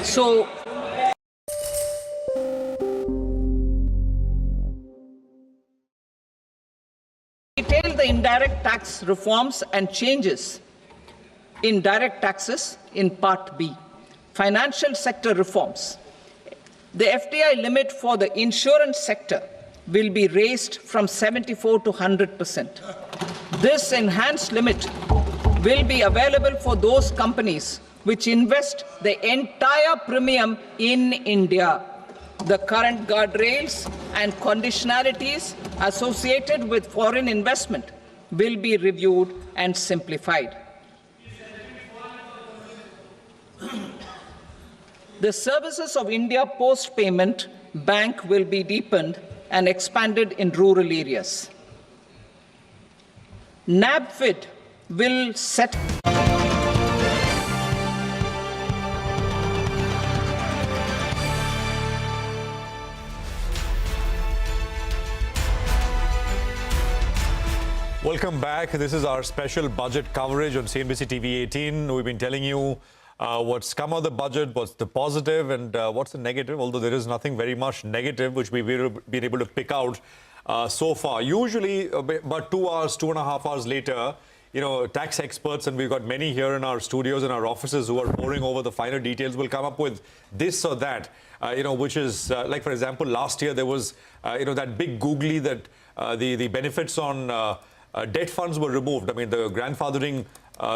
So, detail the indirect tax reforms and changes in direct taxes in Part B. Financial sector reforms. The FDI limit for the insurance sector will be raised from 74 to 100%. This enhanced limit will be available for those companies which invest the entire premium in India. The current guardrails and conditionalities associated with foreign investment will be reviewed and simplified. The services of India Post Payment Bank will be deepened and expanded in rural areas. NABFID will set Welcome back. This is our special budget coverage on CNBC TV 18. We've been telling you what's come of the budget, what's the positive and what's the negative, although there is nothing very much negative which we've been able to pick out so far. Usually about 2 hours, 2.5 hours later, you know, tax experts, and we've got many here in our studios and our offices who are poring over the finer details, will come up with this or that, you know, which is like, for example, last year there was, you know, that big googly that the benefits on debt funds were removed. I mean, the grandfathering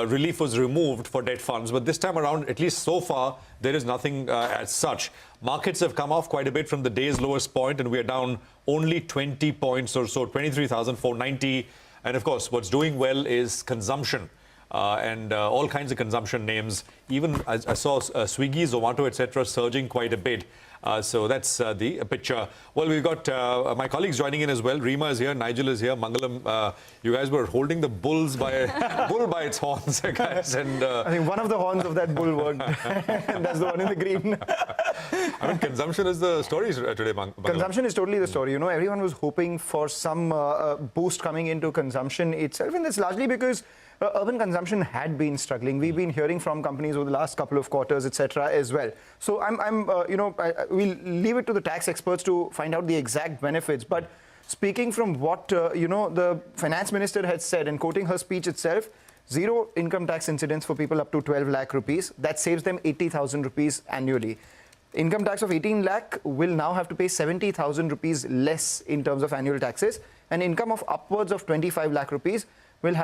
relief was removed for debt funds, but this time around, at least so far, there is nothing as such. Markets have come off quite a bit from the day's lowest point, and we are down only 20 points or so, 23,490. And of course, what's doing well is consumption. and all kinds of consumption names. Even I saw Swiggy, Zomato, etc. surging quite a bit. So that's the picture. Well, we've got my colleagues joining in as well. Reema is here, Nigel is here, Mangalam. You guys were holding the bulls by bull by its horns, guys. And I think one of the horns of that bull worked. That's the one in the green. I mean, consumption is the story today, Mangalam. Consumption is totally the story. You know, everyone was hoping for some boost coming into consumption itself, and that's largely because urban consumption had been struggling. We've been hearing from companies over the last couple of quarters, etc., as well. So we'll leave it to the tax experts to find out the exact benefits. But speaking from what the finance minister had said, and quoting her speech itself, zero income tax incidence for people up to 12 lakh rupees. That saves them 80,000 rupees annually. Income tax of 18 lakh will now have to pay 70,000 rupees less in terms of annual taxes, and income of upwards of 25 lakh rupees will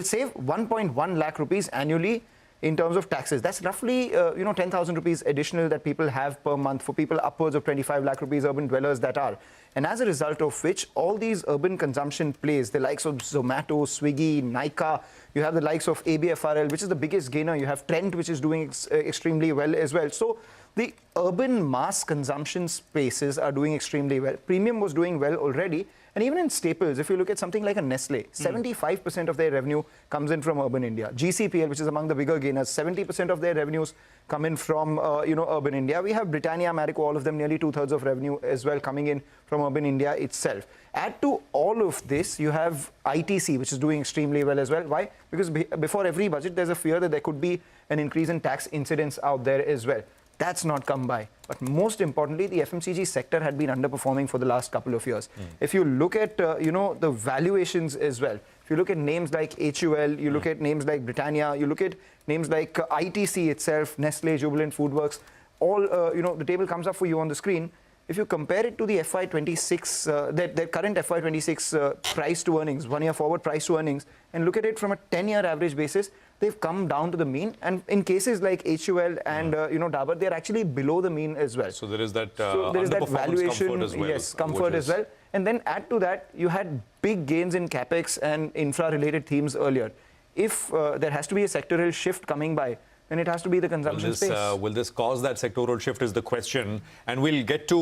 save 1.1 lakh rupees annually in terms of taxes. That's roughly 10,000 rupees additional that people have per month for people upwards of 25 lakh rupees, urban dwellers that are. And as a result of which, all these urban consumption plays, the likes of Zomato, Swiggy, Nykaa, you have the likes of ABFRL, which is the biggest gainer. You have Trent, which is doing extremely well as well. So the urban mass consumption spaces are doing extremely well. Premium was doing well already. And even in staples, if you look at something like a Nestle, 75% of their revenue comes in from urban India. GCPL, which is among the bigger gainers, 70% of their revenues come in from urban India. We have Britannia, Marico, all of them, nearly 2/3 of revenue as well coming in from urban India itself. Add to all of this, you have ITC, which is doing extremely well as well. Why? Because before every budget, there's a fear that there could be an increase in tax incidence out there as well. That's not come by. But most importantly, the FMCG sector had been underperforming for the last couple of years. If you look at, the valuations as well, if you look at names like HUL, you look at names like Britannia, you look at names like ITC itself, Nestle, Jubilant FoodWorks, all, the table comes up for you on the screen. If you compare it to the FY26, their current FY26 price to earnings, 1 year forward price to earnings, and look at it from a 10-year average basis, they've come down to the mean. And in cases like HUL and Dabur, they're actually below the mean as well. So there is that, valuation, comfort as well. Yes, comfort as well. And then add to that, you had big gains in capex and infra-related themes earlier. If there has to be a sectoral shift coming by, then it has to be the consumption space. Will this cause that sectoral shift is the question. And we'll get to,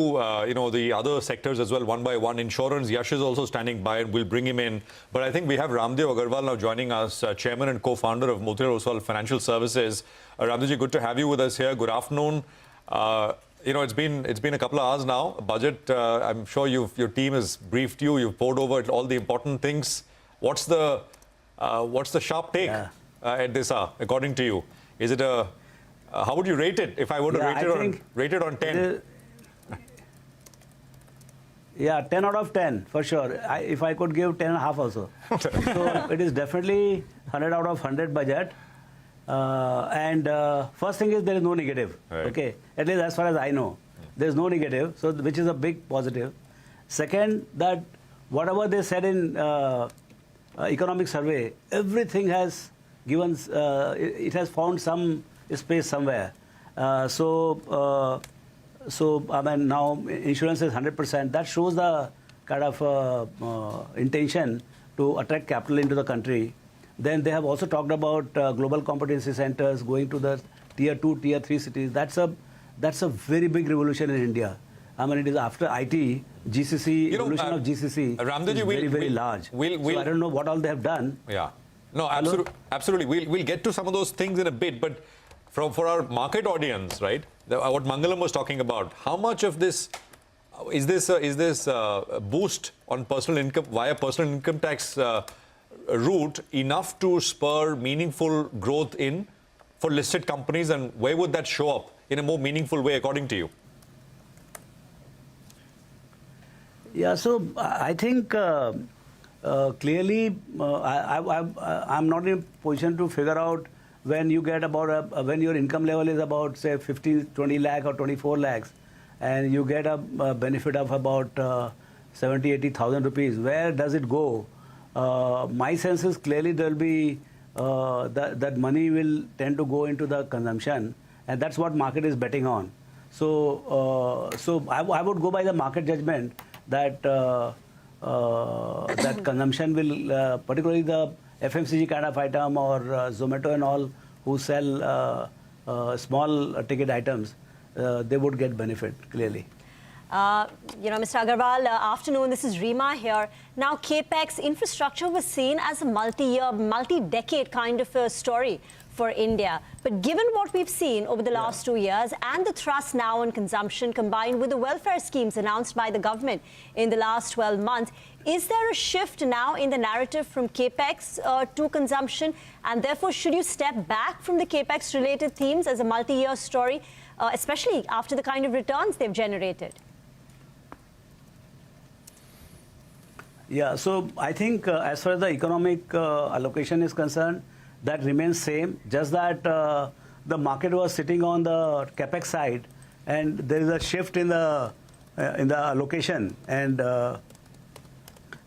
the other sectors as well, one by one. Insurance, Yash is also standing by, and we'll bring him in. But I think we have Ramdev Agarwal now joining us, chairman and co-founder of Motilal Oswal Financial Services. Ramdevji, good to have you with us here. Good afternoon. It's been a couple of hours now. Budget, I'm sure your team has briefed you. You've poured over all the important things. What's the sharp take at this hour, according to you? Is it how would you rate it if I were to rate it on 10? 10 out of 10 for sure. If I could give 10.5 also. So it is definitely 100 out of 100 budget. First thing is there is no negative. Right. Okay, at least as far as I know, there is no negative. So which is a big positive. Second, that whatever they said in economic survey, everything has given, it has found some space somewhere. So I mean, now insurance is 100%. That shows the kind of intention to attract capital into the country. Then they have also talked about global competency centers going to the tier 2, tier 3 cities. That's a very big revolution in India. I mean, it is after IT, GCC, evolution of GCC Ramdevji, is very large. So I don't know what all they have done. Yeah. No, absolutely. We'll get to some of those things in a bit, but for our market audience, right? What Mangalam was talking about, how much of this is this a boost on personal income via personal income tax route enough to spur meaningful growth for listed companies, and where would that show up in a more meaningful way, according to you? Yeah, so I think. Clearly, I'm not in a position to figure out when you get about when your income level is about say 20 lakh or 24 lakhs, and you get a benefit of about 70,000-80,000 rupees. Where does it go? My sense is clearly there will be that money will tend to go into the consumption, and that's what market is betting on. So I would go by the market judgment that. That consumption will, particularly the FMCG kind of item or Zomato and all who sell small ticket items, they would get benefit clearly. Mr. Agarwal, afternoon. This is Rima here. Now, CAPEX infrastructure was seen as a multi-year, multi-decade kind of a story for India. But given what we've seen over the last 2 years and the thrust now on consumption combined with the welfare schemes announced by the government in the last 12 months, is there a shift now in the narrative from CAPEX to consumption? And therefore, should you step back from the CAPEX-related themes as a multi-year story, especially after the kind of returns they've generated? Yeah, so I think as far as the economic allocation is concerned, that remains same, just that the market was sitting on the capex side, and there is a shift in the allocation. And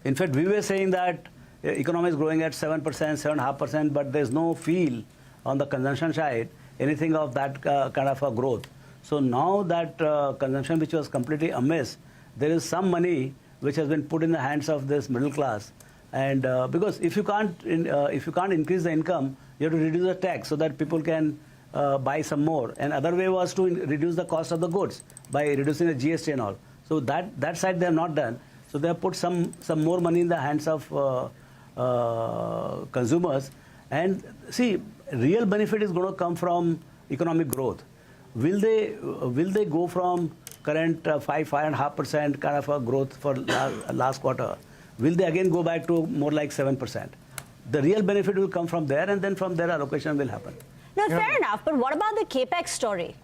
in fact, we were saying that economy is growing at 7%, 7.5%, but there's no feel on the consumption side, anything of that kind of a growth. So now that consumption, which was completely amiss, there is some money which has been put in the hands of this middle class, and because if you can't increase the income, you have to reduce the tax so that people can buy some more. And other way was to reduce the cost of the goods by reducing the GST and all. So that side they have not done. So they have put some more money in the hands of consumers. And see, real benefit is going to come from economic growth. Will they go from current 5.5% kind of a growth for last quarter? Will they again go back to more like 7%? The real benefit will come from there, and then from there allocation will happen. No, fair enough. But what about the CAPEX story?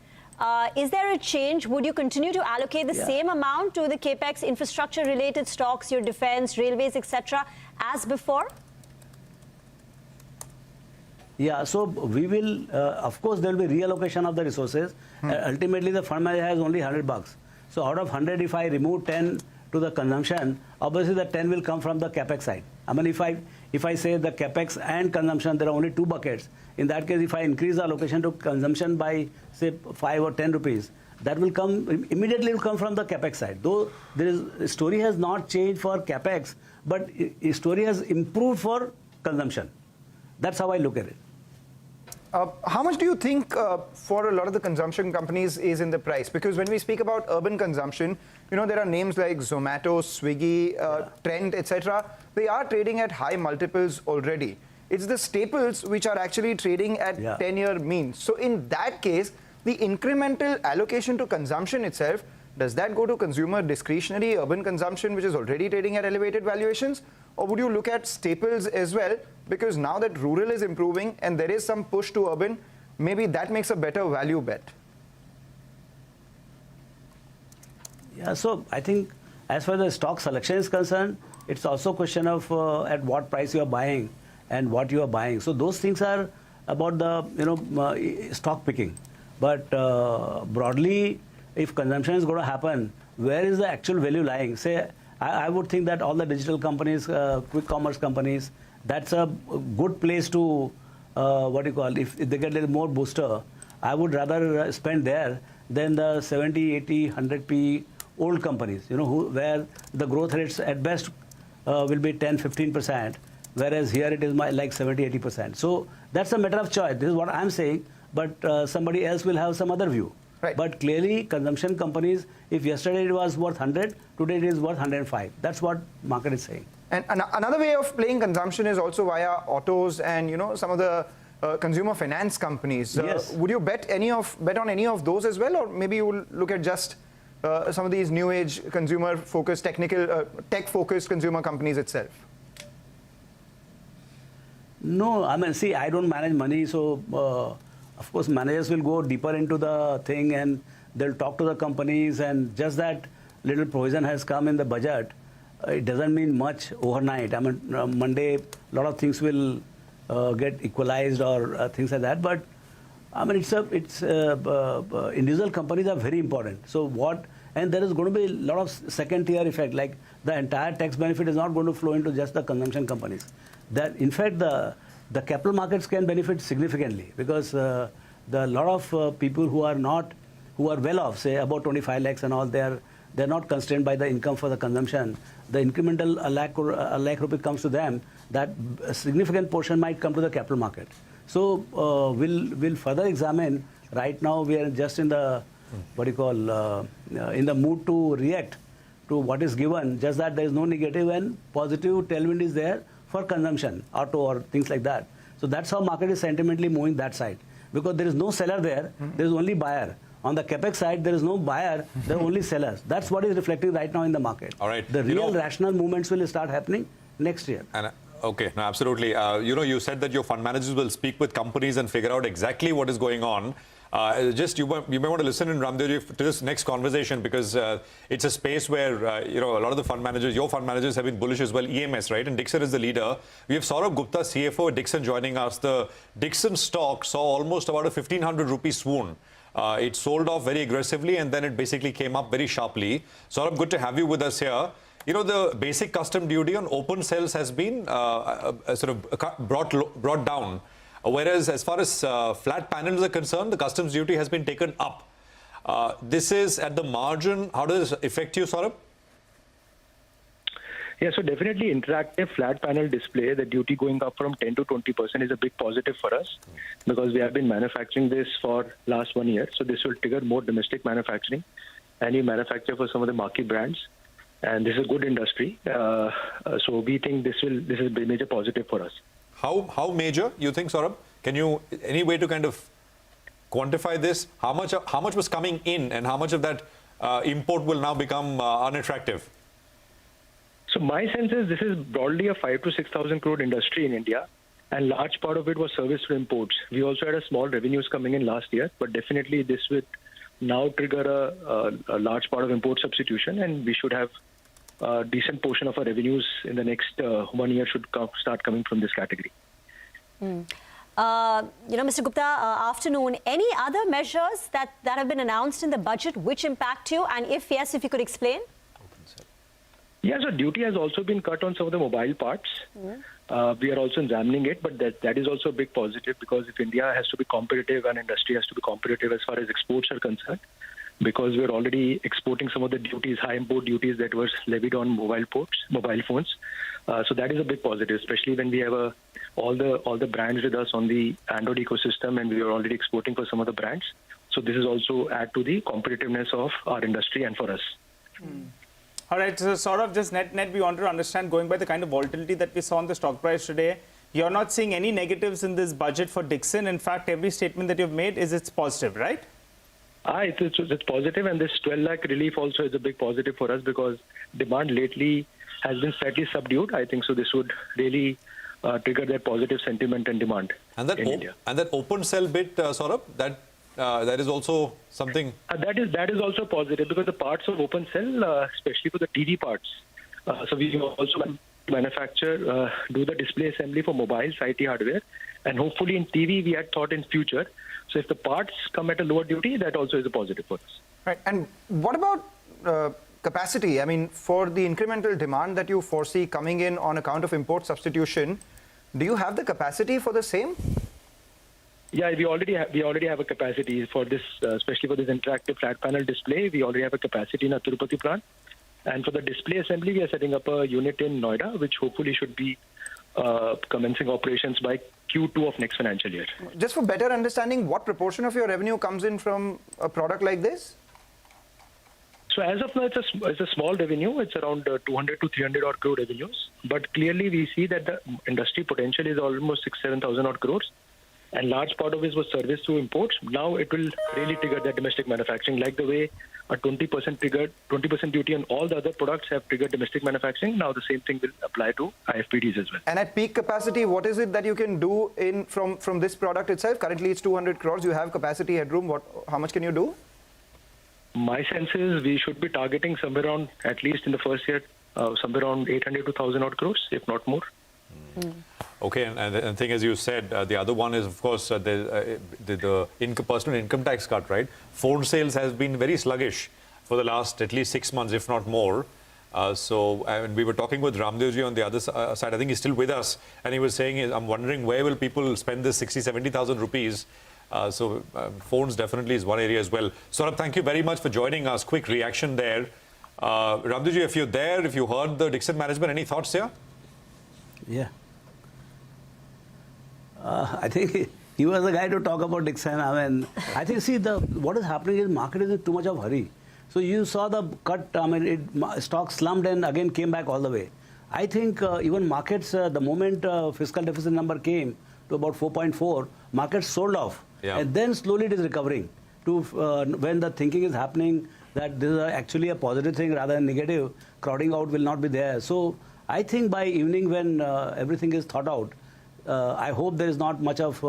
Is there a change? Would you continue to allocate the same amount to the CAPEX infrastructure-related stocks, your defense, railways, etc., as before? Yeah, so we will, of course, there will be reallocation of the resources. Ultimately, the fund manager has only $100. So out of 100, if I remove 10 to the consumption, obviously the 10 will come from the capex side. I mean, if I say the capex and consumption, there are only 2 buckets. In that case, if I increase the allocation to consumption by, say, 5 or 10 rupees, that will come immediately will come from the capex side. Though the story has not changed for capex, but the story has improved for consumption. That's how I look at it. How much do you think for a lot of the consumption companies is in the price? Because when we speak about urban consumption, there are names like Zomato, Swiggy, Trent, etc. They are trading at high multiples already. It's the staples which are actually trading at 10-year means. So in that case, the incremental allocation to consumption itself, does that go to consumer discretionary urban consumption, which is already trading at elevated valuations? Or would you look at staples as well? Because now that rural is improving and there is some push to urban, maybe that makes a better value bet. Yeah, so I think as far as the stock selection is concerned, it's also a question of at what price you are buying and what you are buying. So those things are about the stock picking. But broadly, if consumption is going to happen, where is the actual value lying? Say, I would think that all the digital companies, quick commerce companies, that's a good place to, if they get a little more booster, I would rather spend there than the 70, 80, 100p old companies, where the growth rates at best will be 10, 15%, whereas here it is like 70, 80%. So that's a matter of choice. This is what I'm saying, but somebody else will have some other view. Right. But clearly, consumption companies, if yesterday it was worth 100, today it is worth 105. That's what market is saying. And another way of playing consumption is also via autos and some of the consumer finance companies. Yes. Would you bet on any of those as well, or maybe you will look at just some of these new age consumer-focused, tech-focused consumer companies itself? No, I mean, see, I don't manage money, so. Of course, managers will go deeper into the thing and they'll talk to the companies, and just that little provision has come in the budget, it doesn't mean much overnight. I mean, Monday, a lot of things will get equalized or things like that. But I mean, individual companies are very important. So and there is going to be a lot of second-tier effect, like the entire tax benefit is not going to flow into just the consumption companies. That, in fact, the capital markets can benefit significantly, because the lot of people who are well off, say about 25 lakhs and all, they they're not constrained by the income for the consumption. The incremental a lakh rupee comes to them, that a significant portion might come to the capital market. So we'll further examine. Right now we are just in the in the mood to react to what is given, just that there is no negative and positive tailwind is there for consumption, auto or things like that. So that's how market is sentimentally moving that side. Because there is no seller there, there is only buyer. On the capex side, there is no buyer, there are only sellers. That's what is reflecting right now in the market. All right. The real rational movements will start happening next year. And, okay, no, absolutely. You said that your fund managers will speak with companies and figure out exactly what is going on. You may want to listen in Ramdev to this next conversation, because it's a space where a lot of the fund managers, your fund managers, have been bullish as well. EMS, right? And Dixon is the leader. We have Saurabh Gupta, CFO at Dixon, joining us. The Dixon stock saw almost about a 1,500 rupee swoon. It sold off very aggressively and then it basically came up very sharply. Saurabh, good to have you with us here. The basic custom duty on open cells has been brought down. Whereas as far as flat panels are concerned, the customs duty has been taken up. This is at the margin. How does this affect you, Saurabh? Yeah, so definitely interactive flat panel display, the duty going up from 10 to 20% is a big positive for us, because we have been manufacturing this for last 1 year. So this will trigger more domestic manufacturing, and you manufacture for some of the marquee brands. And this is a good industry. So we think this is a major positive for us. How major you think, Saurabh? Can you, any way to kind of quantify this? How much was coming in, and how much of that import will now become unattractive? So my sense is this is broadly a 5,000 to 6,000 crore industry in India, and large part of it was service to imports. We also had a small revenues coming in last year, but definitely this would now trigger a large part of import substitution, and we should have a decent portion of our revenues in the next 1 year should start coming from this category. Mr. Gupta, afternoon. Any other measures that have been announced in the budget which impact you, and if yes, if you could explain? Yeah, so duty has also been cut on some of the mobile parts. We are also examining it, but that is also a big positive, because if India has to be competitive and industry has to be competitive as far as exports are concerned, because we're already exporting some of the duties, high import duties that was levied on mobile phones. So that is a big positive, especially when we have all the brands with us on the Android ecosystem, and we are already exporting for some of the brands. So this is also add to the competitiveness of our industry and for us. All right, so sort of just net, we want to understand, going by the kind of volatility that we saw on the stock price today, you're not seeing any negatives in this budget for Dixon. In fact, every statement that you've made it's positive, right? It's positive, and this 12 lakh relief also is a big positive for us, because demand lately has been slightly subdued. I think so this would really trigger that positive sentiment and demand in India. And that open cell bit, Saurabh, that is also something. That is also positive, because the parts of open cell, especially for the TV parts. So we also manufacture, do the display assembly for mobiles, IT hardware, and hopefully in TV we had thought in future. So if the parts come at a lower duty, that also is a positive for us. Right. And what about capacity? I mean, for the incremental demand that you foresee coming in on account of import substitution, do you have the capacity for the same? Yeah, we already have a capacity for this, especially for this interactive flat panel display. We already have a capacity in our Tirupati plant. And for the display assembly, we are setting up a unit in Noida, which hopefully should be commencing operations by Q2 of next financial year. Just for better understanding, what proportion of your revenue comes in from a product like this? So as of now, it's a small revenue. It's around 200 to 300 odd crore revenues. But clearly, we see that the industry potential is almost 6,000-7,000 odd crores. And large part of it was service to imports. Now it will really trigger that domestic manufacturing, like the way a 20% duty on all the other products have triggered domestic manufacturing. Now the same thing will apply to IFPDs as well. And at peak capacity, what is it that you can do from this product itself? Currently, it's 200 crores. You have capacity headroom. How much can you do? My sense is we should be targeting somewhere around, at least in the first year, somewhere around 800 to 1,000 odd crores, if not more. Okay, and the thing, as you said, the other one is, of course, the personal income tax cut, right? Phone sales has been very sluggish for the last at least 6 months, if not more. And we were talking with Ramdevji on the other side. I think he's still with us, and he was saying, I'm wondering where will people spend this 70,000 rupees. Phones definitely is one area as well. Saurabh, thank you very much for joining us. Quick reaction there. Ramdevji, if you're there, if you heard the Dixon management, any thoughts here? Yeah. I think he was the guy to talk about Dixon. I mean, I think, see, what is happening is market is in too much of a hurry. So you saw the cut, I mean, stock slumped and again came back all the way. I think even markets, the moment fiscal deficit number came to about 4.4, markets sold off. Yeah. And then slowly it is recovering to when the thinking is happening that this is actually a positive thing rather than negative, crowding out will not be there. So I think by evening when everything is thought out, I hope there is not much of,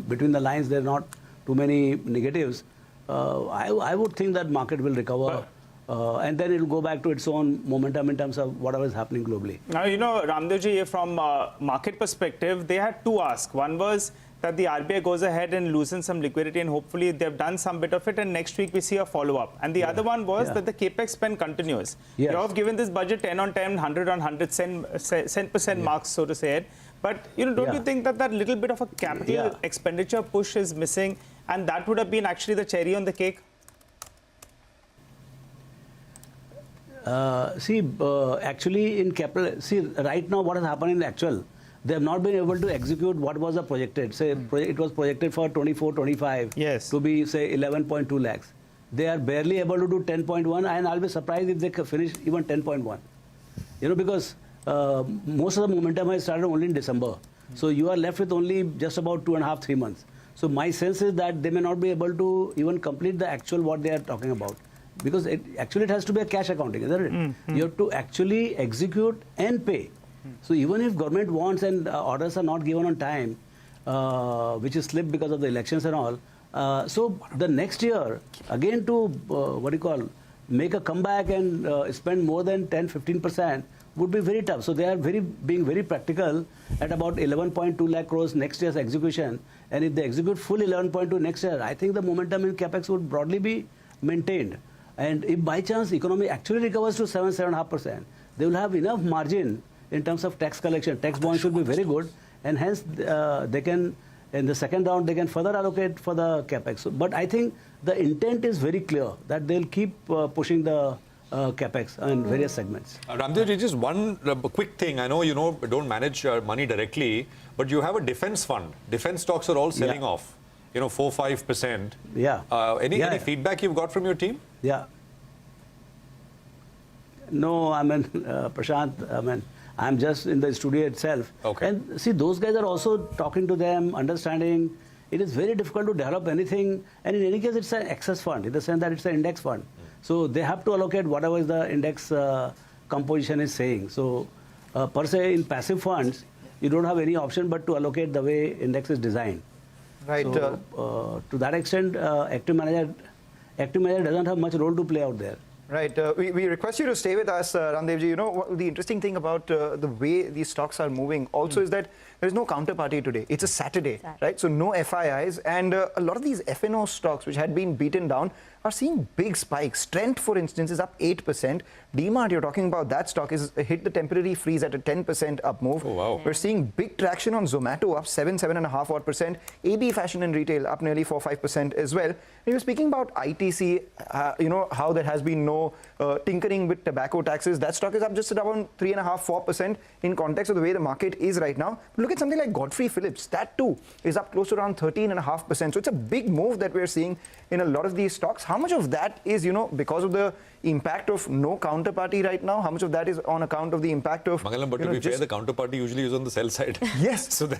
between the lines, there are not too many negatives. I would think that market will recover. And then it will go back to its own momentum in terms of whatever is happening globally. Now, you know, Ramdevji, from market perspective, they had two asks. One was that the RBI goes ahead and loosens some liquidity, and hopefully they've done some bit of it, and next week we see a follow-up. And the other one was that the capex spend continues. Yes. You have given this budget 10 on 10, 100 on 100, 10% marks, so to say it. But, you know, don't you think that that little bit of a capital expenditure push is missing, and that would have been actually the cherry on the cake? Actually in capital, see, right now what has happened in actual, they have not been able to execute what was projected. Say it was projected for 24-25 to be, say, 11.2 lakhs. They are barely able to do 10.1, and I'll be surprised if they finish even 10.1. You know, because most of the momentum has started only in December. So you are left with only just about 2.5-3 months. So my sense is that they may not be able to even complete the actual what they are talking about. Because it has to be a cash accounting, isn't it? You have to actually execute and pay. So even if government wants and orders are not given on time, which is slipped because of the elections and all, so the next year, again to, make a comeback and spend more than 10-15% would be very tough. So they are being very practical at about 11.2 lakh crores next year's execution. And if they execute full 11.2 next year, I think the momentum in capex would broadly be maintained. And if by chance economy actually recovers to 7-7.5%, they will have enough margin in terms of tax collection. Tax bonds should be very good, and hence they can, in the second round, they can further allocate for the capex. But I think the intent is very clear that they'll keep pushing the capex in various segments. Ramdevji, just one quick thing. I know you don't manage money directly, but you have a defense fund. Defense stocks are all selling off. 4-5%. Yeah. Any feedback you've got from your team? Yeah. No, I mean, Prashant, I mean, I'm just in the studio itself. Okay. And see, those guys are also talking to them, understanding. It is very difficult to develop anything. And in any case, it's an excess fund in the sense that it's an index fund. So they have to allocate whatever is the index composition is saying. So per se, in passive funds, you don't have any option but to allocate the way index is designed. Right. So, to that extent, active manager doesn't have much role to play out there. Right. We request you to stay with us, Ramdevji. You know, the interesting thing about the way these stocks are moving also is that there is no counterparty today. It's a Saturday, right? So no FIIs. And a lot of these FNO stocks, which had been beaten down, are seeing big spikes. Trent, for instance, is up 8%. DMart, you're talking about that stock, is hit the temporary freeze at a 10% up move. Oh, wow. We're seeing big traction on Zomato, up 7.5%. AB Fashion and Retail up nearly 4-5% as well. And you're speaking about ITC, you know, how there has been no tinkering with tobacco taxes. That stock is up just around 3.5-4% in context of the way the market is right now. But look at something like Godfrey Phillips. That too is up close to around 13.5%. So it's a big move that we're seeing in a lot of these stocks. How much of that is, you know, because of the impact of no counterparty right now? How much of that is on account of the impact of... Mangalam, but to be fair, the counterparty usually is on the sell side. Yes. So they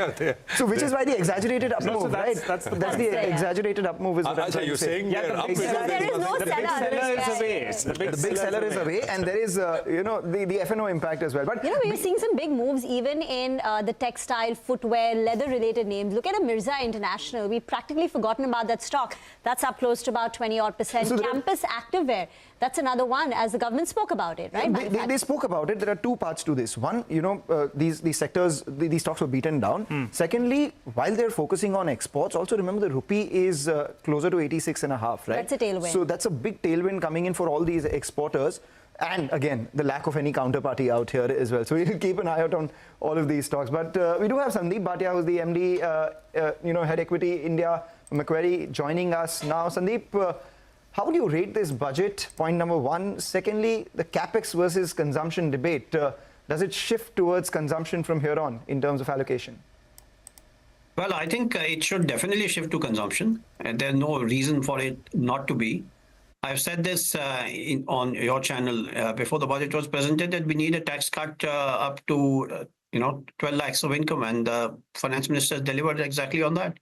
are there. So which is why the exaggerated up move, right? That's the exaggerated up move is what I'm trying you're to say. saying they're up. There is no The big seller is away. The big seller is away, and there is, you know, the FNO impact as well. But you know, we're seeing some big moves even in the textile, footwear, leather-related names. Look at a Mirza International. We've practically forgotten about that stock. That's up close to about 20-odd%. So Campus Activewear, that's another one, as the government spoke about it, right? They spoke about it. There are two parts to this. One, you know, these sectors, these stocks were beaten down. Secondly, while they're focusing on exports, also remember the rupee is closer to 86.5, right? That's a tailwind. So that's a big tailwind coming in for all these exporters. And again, the lack of any counterparty out here as well. So we'll keep an eye out on all of these stocks. But we do have Sandeep Bhatia, who's the MD, you know, Head Equity India, Macquarie, joining us now. Sandeep, How would you rate this budget? Point number one. Secondly, the capex versus consumption debate. Does it shift towards consumption from here on in terms of allocation? Well, I think it should definitely shift to consumption, and there's no reason for it not to be. I've said this on your channel before the budget was presented, that we need a tax cut up to 12 lakhs of income, and the finance minister has delivered exactly on that.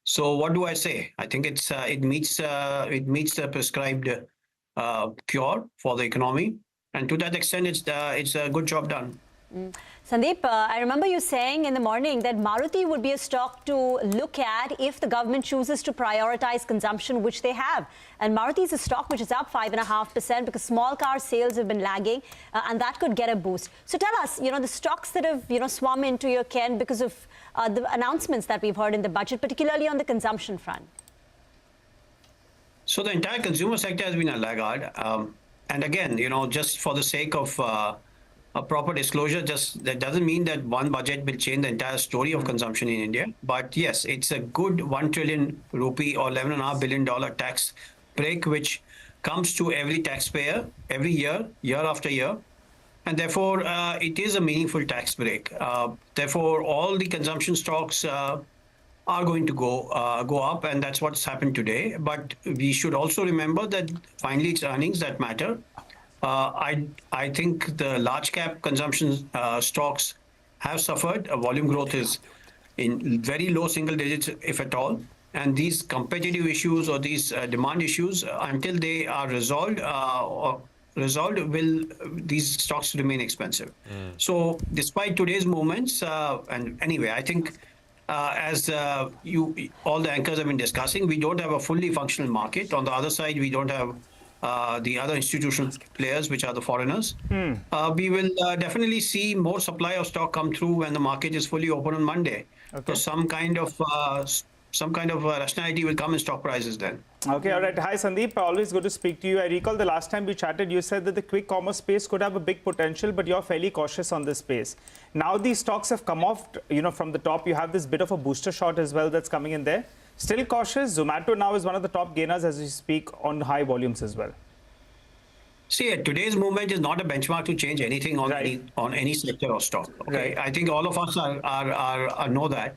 So what do I say? I think it meets the prescribed cure for the economy, and to that extent, it's a good job done. Sandeep, I remember you saying in the morning that Maruti would be a stock to look at if the government chooses to prioritize consumption, which they have. And Maruti is a stock which is up 5.5% because small car sales have been lagging, and that could get a boost. So tell us, the stocks that have, swum into your ken because of the announcements that we've heard in the budget, particularly on the consumption front. So the entire consumer sector has been a laggard. And again, just for the sake of a proper disclosure, that doesn't mean that one budget will change the entire story of consumption in India. But yes, it's a good 1 trillion rupee or $11.5 billion tax break, which comes to every taxpayer every year, year after year. And therefore, it is a meaningful tax break. Therefore, all the consumption stocks are going to go up, and that's what's happened today. But we should also remember that finally it's earnings that matter. I think the large cap consumption stocks have suffered. Volume growth is in very low single digits, if at all. And these competitive issues or these demand issues, until they are resolved, will these stocks remain expensive. So despite today's movements, and anyway, I think as all the anchors have been discussing, we don't have a fully functional market. On the other side, we don't have the other institutional players, which are the foreigners. We will definitely see more supply of stock come through when the market is fully open on Monday. Okay. So some kind of rationality will come in stock prices then. Okay, all right. Hi, Sandeep. Always good to speak to you. I recall the last time we chatted, you said that the quick commerce space could have a big potential, but you're fairly cautious on this space. Now these stocks have come off, from the top. You have this bit of a booster shot as well that's coming in there. Still cautious. Zomato now is one of the top gainers as we speak on high volumes as well. See, today's movement is not a benchmark to change anything on any sector or stock. Okay, I think all of us know that.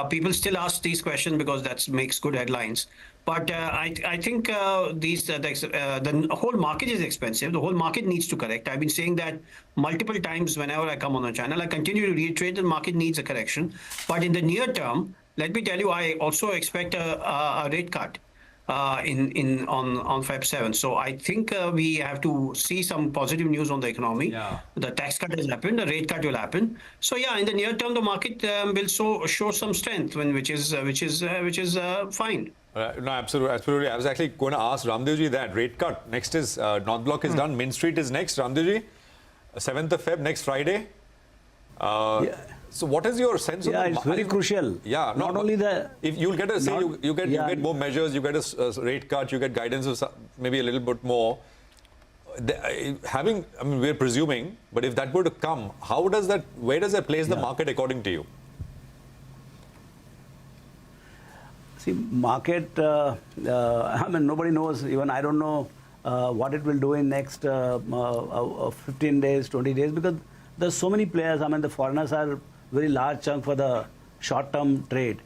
People still ask these questions because that makes good headlines. But I think the whole market is expensive. The whole market needs to correct. I've been saying that multiple times whenever I come on the channel. I continue to reiterate the market needs a correction. But in the near term, let me tell you, I also expect a rate cut on Feb 7. So I think we have to see some positive news on the economy. Yeah. The tax cut has happened, the rate cut will happen. So yeah, in the near term, the market will show some strength, which is fine. No, absolutely. I was actually going to ask Ramdevji that rate cut. Next is North Block is done. Main Street is next. Ramdevji, 7th of Feb, next Friday. Yeah. So what is your sense of it's very crucial. Yeah, not only the... If you'll get a say, you get more measures, you get a rate cut, you get guidance of maybe a little bit more. We're presuming, but if that were to come, where does that place the market according to you? See, market, nobody knows, even I don't know what it will do in next 15 days, 20 days, because there's so many players. The foreigners are very large chunk for the short-term trade.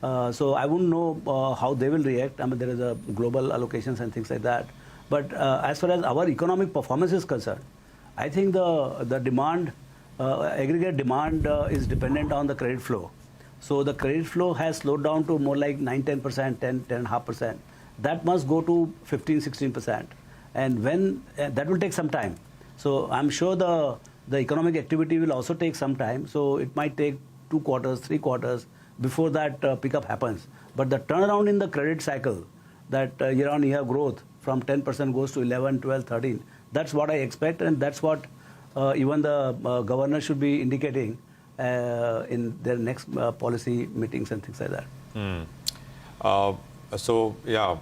So I wouldn't know how they will react. There is a global allocations and things like that. But as far as our economic performance is concerned, I think the demand, aggregate demand is dependent on the credit flow. So the credit flow has slowed down to more like 9-10%, 10.5%. That must go to 15-16%. And when that will take some time. So I'm sure the economic activity will also take some time. So it might take 2 quarters, 3 quarters before that pickup happens. But the turnaround in the credit cycle, that year-on-year growth from 10% goes to 11, 12, 13, that's what I expect. And that's what even the governor should be indicating in their next policy meetings and things like that. So, yeah,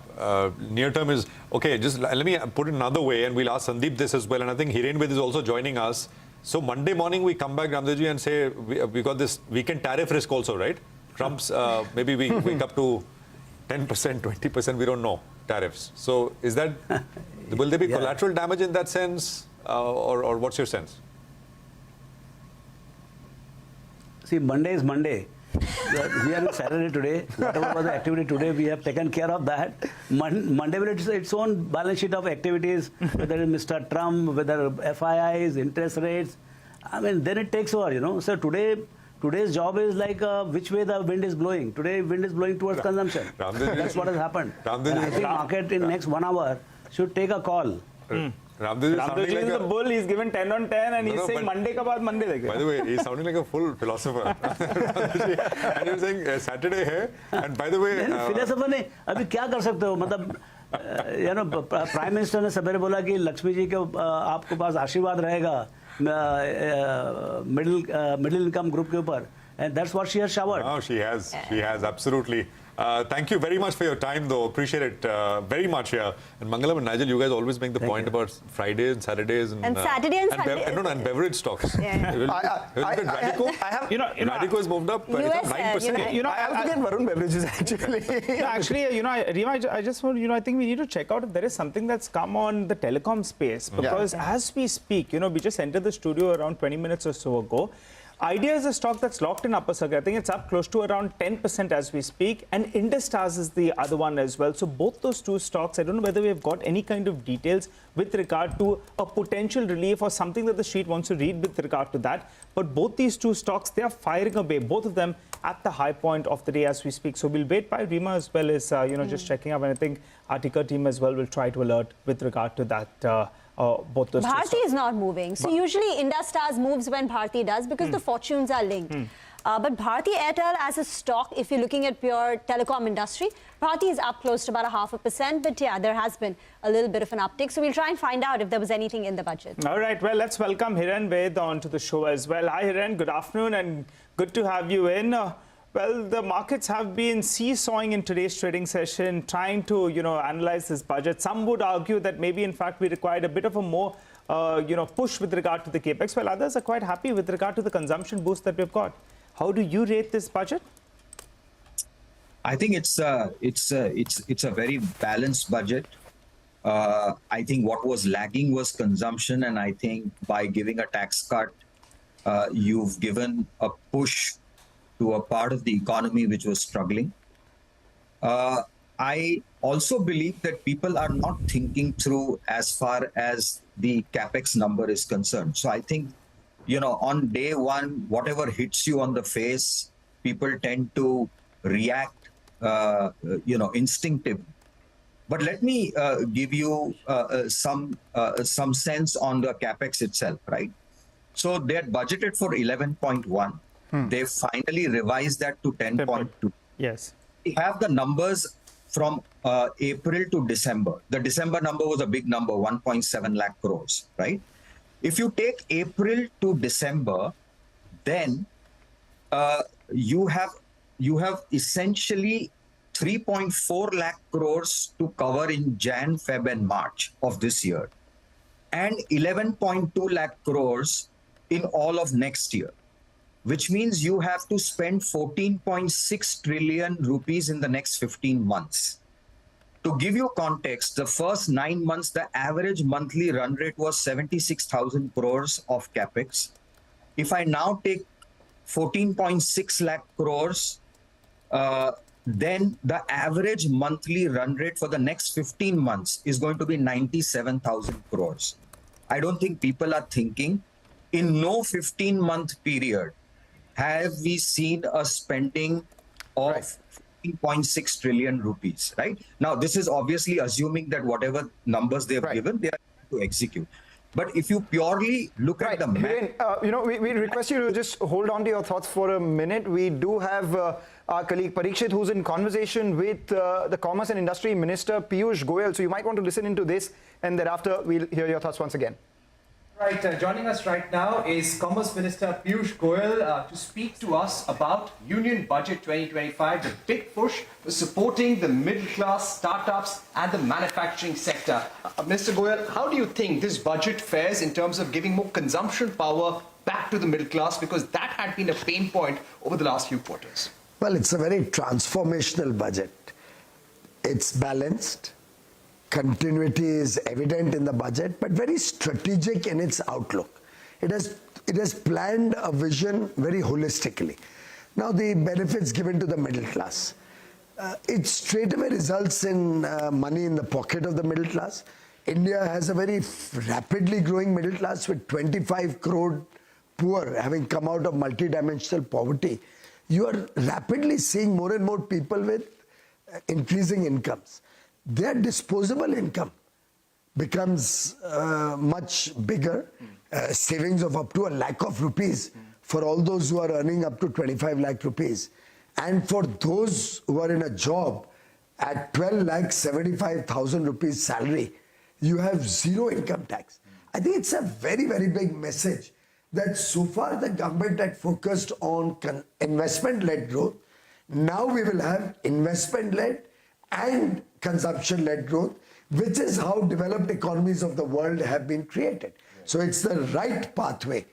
near term is, okay, just let me put it another way and we'll ask Sandeep this as well. And I think Hirenved is also joining us. So Monday morning we come back, Ramdevji, and say we got this weekend tariff risk also, right? Trump's, maybe we wake up to 10%, 20%, we don't know. tariffs. So is that, will there be collateral damage in that sense, or what's your sense? See, Monday is Monday. We are on Saturday today. Whatever was the activity today, we have taken care of that. Monday will its own balance sheet of activities, whether it's Mr. Trump, whether FIIs, interest rates. I mean, then it takes over, you know. So today's job is like which way the wind is blowing. Today, wind is blowing towards consumption. That's what has happened. And I think market in next 1 hour should take a call. Ramdev is the bull. He's given 10 on 10 and he's saying Monday ka baad Monday dekhe. By the way, he's sounding like a full philosopher. And you're saying Saturday hai. And by the way, philosopher ne abhi kya kar sakte ho? Matlab, you know, Prime Minister ने सबेरे बोला कि लक्ष्मी जी के आपके पास आशीर्वाद रहेगा middle income group के ऊपर. And that's what she has showered. Oh, she has absolutely. Thank you very much for your time, though. Appreciate it very much here. And Mangalam and Nigel, you guys always make the point about Fridays and Saturdays and Saturday and Sunday. And beverage stocks. Radico has moved up 9%. You know, I have to get Varun beverages actually. Actually, you know, Rima, I just want, you know, I think we need to check out if there is something that's come on the telecom space, because as we speak, you know, we just entered the studio around 20 minutes or so ago. Idea is a stock that's locked in upper circuit. I think it's up close to around 10% as we speak. And Industars is the other one as well. So both those two stocks, I don't know whether we have got any kind of details with regard to a potential relief or something that the street wants to read with regard to that. But both these two stocks, they are firing away, both of them at the high point of the day as we speak. So we'll wait by Rima as well as, you know, just checking up. And I think our ticker team as well will try to alert with regard to that. Both those Bharti is not moving. So usually Industars moves when Bharti does because the fortunes are linked. But Bharti Airtel as a stock, if you're looking at pure telecom industry, Bharti is up close to about 0.5%. But yeah, there has been a little bit of an uptick. So we'll try and find out if there was anything in the budget. All right. Well, let's welcome Hiren Ved onto the show as well. Hi, Hiren. Good afternoon and good to have you in. Well, the markets have been seesawing in today's trading session, trying to, you know, analyze this budget. Some would argue that maybe, in fact, we required a bit of a more, you know, push with regard to the capex. Well, others are quite happy with regard to the consumption boost that we've got. How do you rate this budget? I think it's a very balanced budget. I think what was lagging was consumption, and I think by giving a tax cut, you've given a push to a part of the economy which was struggling. I also believe that people are not thinking through as far as the capex number is concerned. So I think, you know, on day one, whatever hits you on the face, people tend to react, you know, instinctively. But let me give you some sense on the capex itself, right? So they're budgeted for 11.1. They finally revised that to 10.2. Yes. We have the numbers from April to December. The December number was a big number, 1.7 lakh crores, right? If you take April to December, then you have essentially 3.4 lakh crores to cover in Jan, Feb and March of this year, and 11.2 lakh crores in all of next year, which means you have to spend 14.6 trillion rupees in the next 15 months. To give you context, the first 9 months, the average monthly run rate was 76,000 crores of capex. If I now take 14.6 lakh crores, then the average monthly run rate for the next 15 months is going to be 97,000 crores. I don't think people are thinking. In no 15-month period have we seen a spending of 15.6 trillion rupees, right? Now, this is obviously assuming that whatever numbers they have given, they are to execute. But if you purely look at the math... you know, we request you to just hold on to your thoughts for a minute. We do have our colleague Parikshit, who's in conversation with the Commerce and Industry Minister Piyush Goyal. So you might want to listen into this, and thereafter we'll hear your thoughts once again. Right, joining us right now is Commerce Minister Piyush Goyal to speak to us about Union Budget 2025, the big push for supporting the middle class, startups and the manufacturing sector. Minister Goyal, how do you think this budget fares in terms of giving more consumption power back to the middle class, because that had been a pain point over the last few quarters? Well, it's a very transformational budget. It's balanced. continuity is evident in the budget, but very strategic in its outlook. It has planned a vision very holistically. Now, the benefits given to the middle class. It straightaway results in money in the pocket of the middle class. India has a very rapidly growing middle class with 25 crore poor having come out of multidimensional poverty. You are rapidly seeing more and more people with increasing incomes. Their disposable income becomes much bigger, savings of up to 1 lakh of rupees for all those who are earning up to 25 lakh rupees. And for those who are in a job at 12 lakh 75,000 rupees salary, you have zero income tax. I think it's a very, very big message that so far the government had focused on investment-led growth. Now we will have investment-led and consumption-led growth, which is how developed economies of the world have been created. So it's the right pathway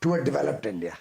to a developed India.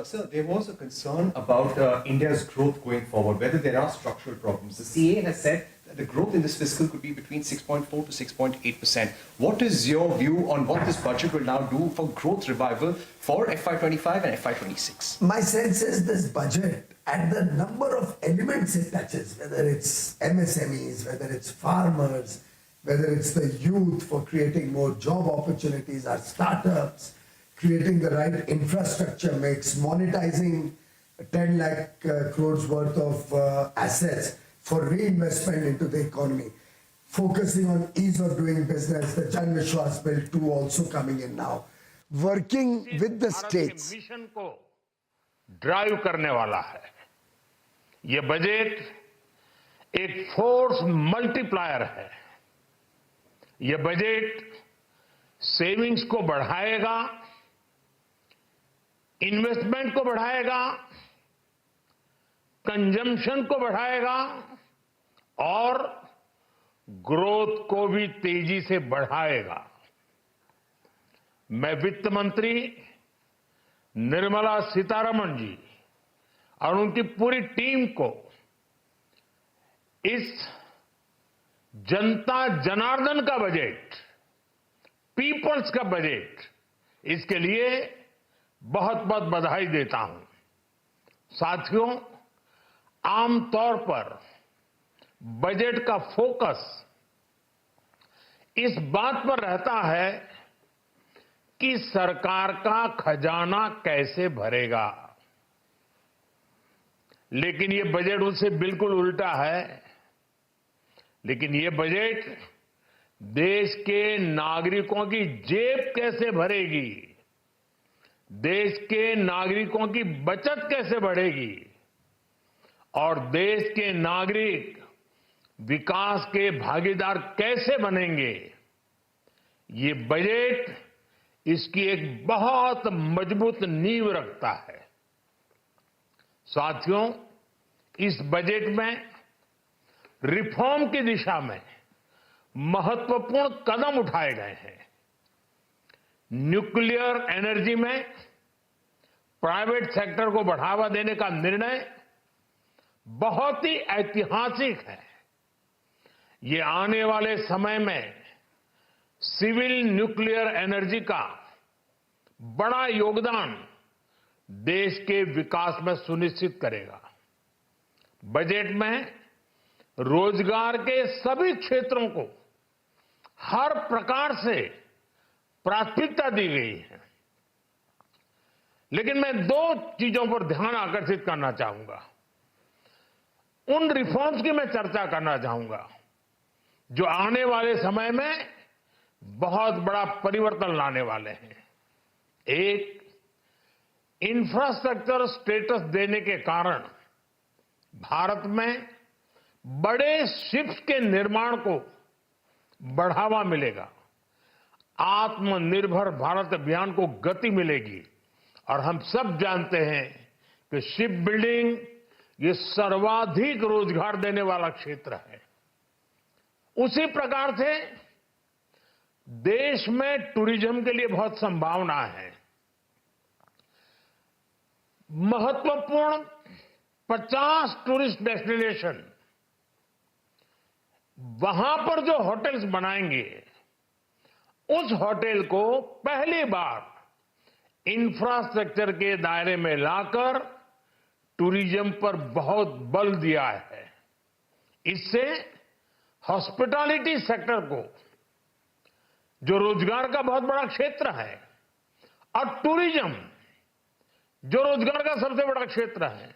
Sir, there was a concern about India's growth going forward, whether there are structural problems. The CA has said that the growth in this fiscal could be between 6.4 to 6.8%. What is your view on what this budget will now do for growth revival for FY25 and FY26? My sense is this budget, and the number of elements it touches, whether it's MSMEs, whether it's farmers, whether it's the youth for creating more job opportunities, our startups, creating the right infrastructure mix, monetizing 10 lakh crores worth of assets for reinvestment into the economy, focusing on ease of doing business, the Jan Vishwas Bill 2 also coming in now, working with the states. Mission को drive करने वाला है। ये budget एक force multiplier है। ये budget savings को बढ़ाएगा, इन्वेस्टमेंट को बढ़ाएगा, कंजम्पशन को बढ़ाएगा और ग्रोथ को भी तेजी से बढ़ाएगा। मैं वित्त मंत्री निर्मला सीतारमण जी और उनकी पूरी टीम को इस जनता जनार्दन का बजट, पीपल्स का बजट, इसके लिए बहुत बहुत बधाई देता हूं। साथियों, आमतौर पर बजट का फोकस इस बात पर रहता है कि सरकार का खजाना कैसे भरेगा, लेकिन ये बजट उससे बिल्कुल उल्टा है। लेकिन ये बजट देश के नागरिकों की जेब कैसे भरेगी, देश के नागरिकों की बचत कैसे बढ़ेगी और देश के नागरिक विकास के भागीदार कैसे बनेंगे, ये बजट इसकी एक बहुत मजबूत नींव रखता है। साथियों, इस बजट में रिफॉर्म की दिशा में महत्वपूर्ण कदम उठाए गए हैं। न्यूक्लियर एनर्जी में प्राइवेट सेक्टर को बढ़ावा देने का निर्णय बहुत ही ऐतिहासिक है। ये आने वाले समय में सिविल न्यूक्लियर एनर्जी का बड़ा योगदान देश के विकास में सुनिश्चित करेगा। बजट में रोजगार के सभी क्षेत्रों को हर प्रकार से प्राथमिकता दी गई है। लेकिन मैं दो चीजों पर ध्यान आकर्षित करना चाहूंगा। उन रिफॉर्म्स की मैं चर्चा करना चाहूंगा जो आने वाले समय में बहुत बड़ा परिवर्तन लाने वाले हैं। एक, इंफ्रास्ट्रक्चर स्टेटस देने के कारण भारत में बड़े शिप्स के निर्माण को बढ़ावा मिलेगा, आत्मनिर्भर भारत अभियान को गति मिलेगी। और हम सब जानते हैं कि शिप बिल्डिंग ये सर्वाधिक रोजगार देने वाला क्षेत्र है। उसी प्रकार से देश में टूरिज्म के लिए बहुत संभावना है। महत्वपूर्ण 50 टूरिस्ट डेस्टिनेशन वहां पर जो होटल्स बनाएंगे उस होटल को पहली बार इंफ्रास्ट्रक्चर के दायरे में लाकर टूरिज्म पर बहुत बल दिया है। इससे हॉस्पिटैलिटी सेक्टर को, जो रोजगार का बहुत बड़ा क्षेत्र है, और टूरिज्म जो रोजगार का सबसे बड़ा क्षेत्र है,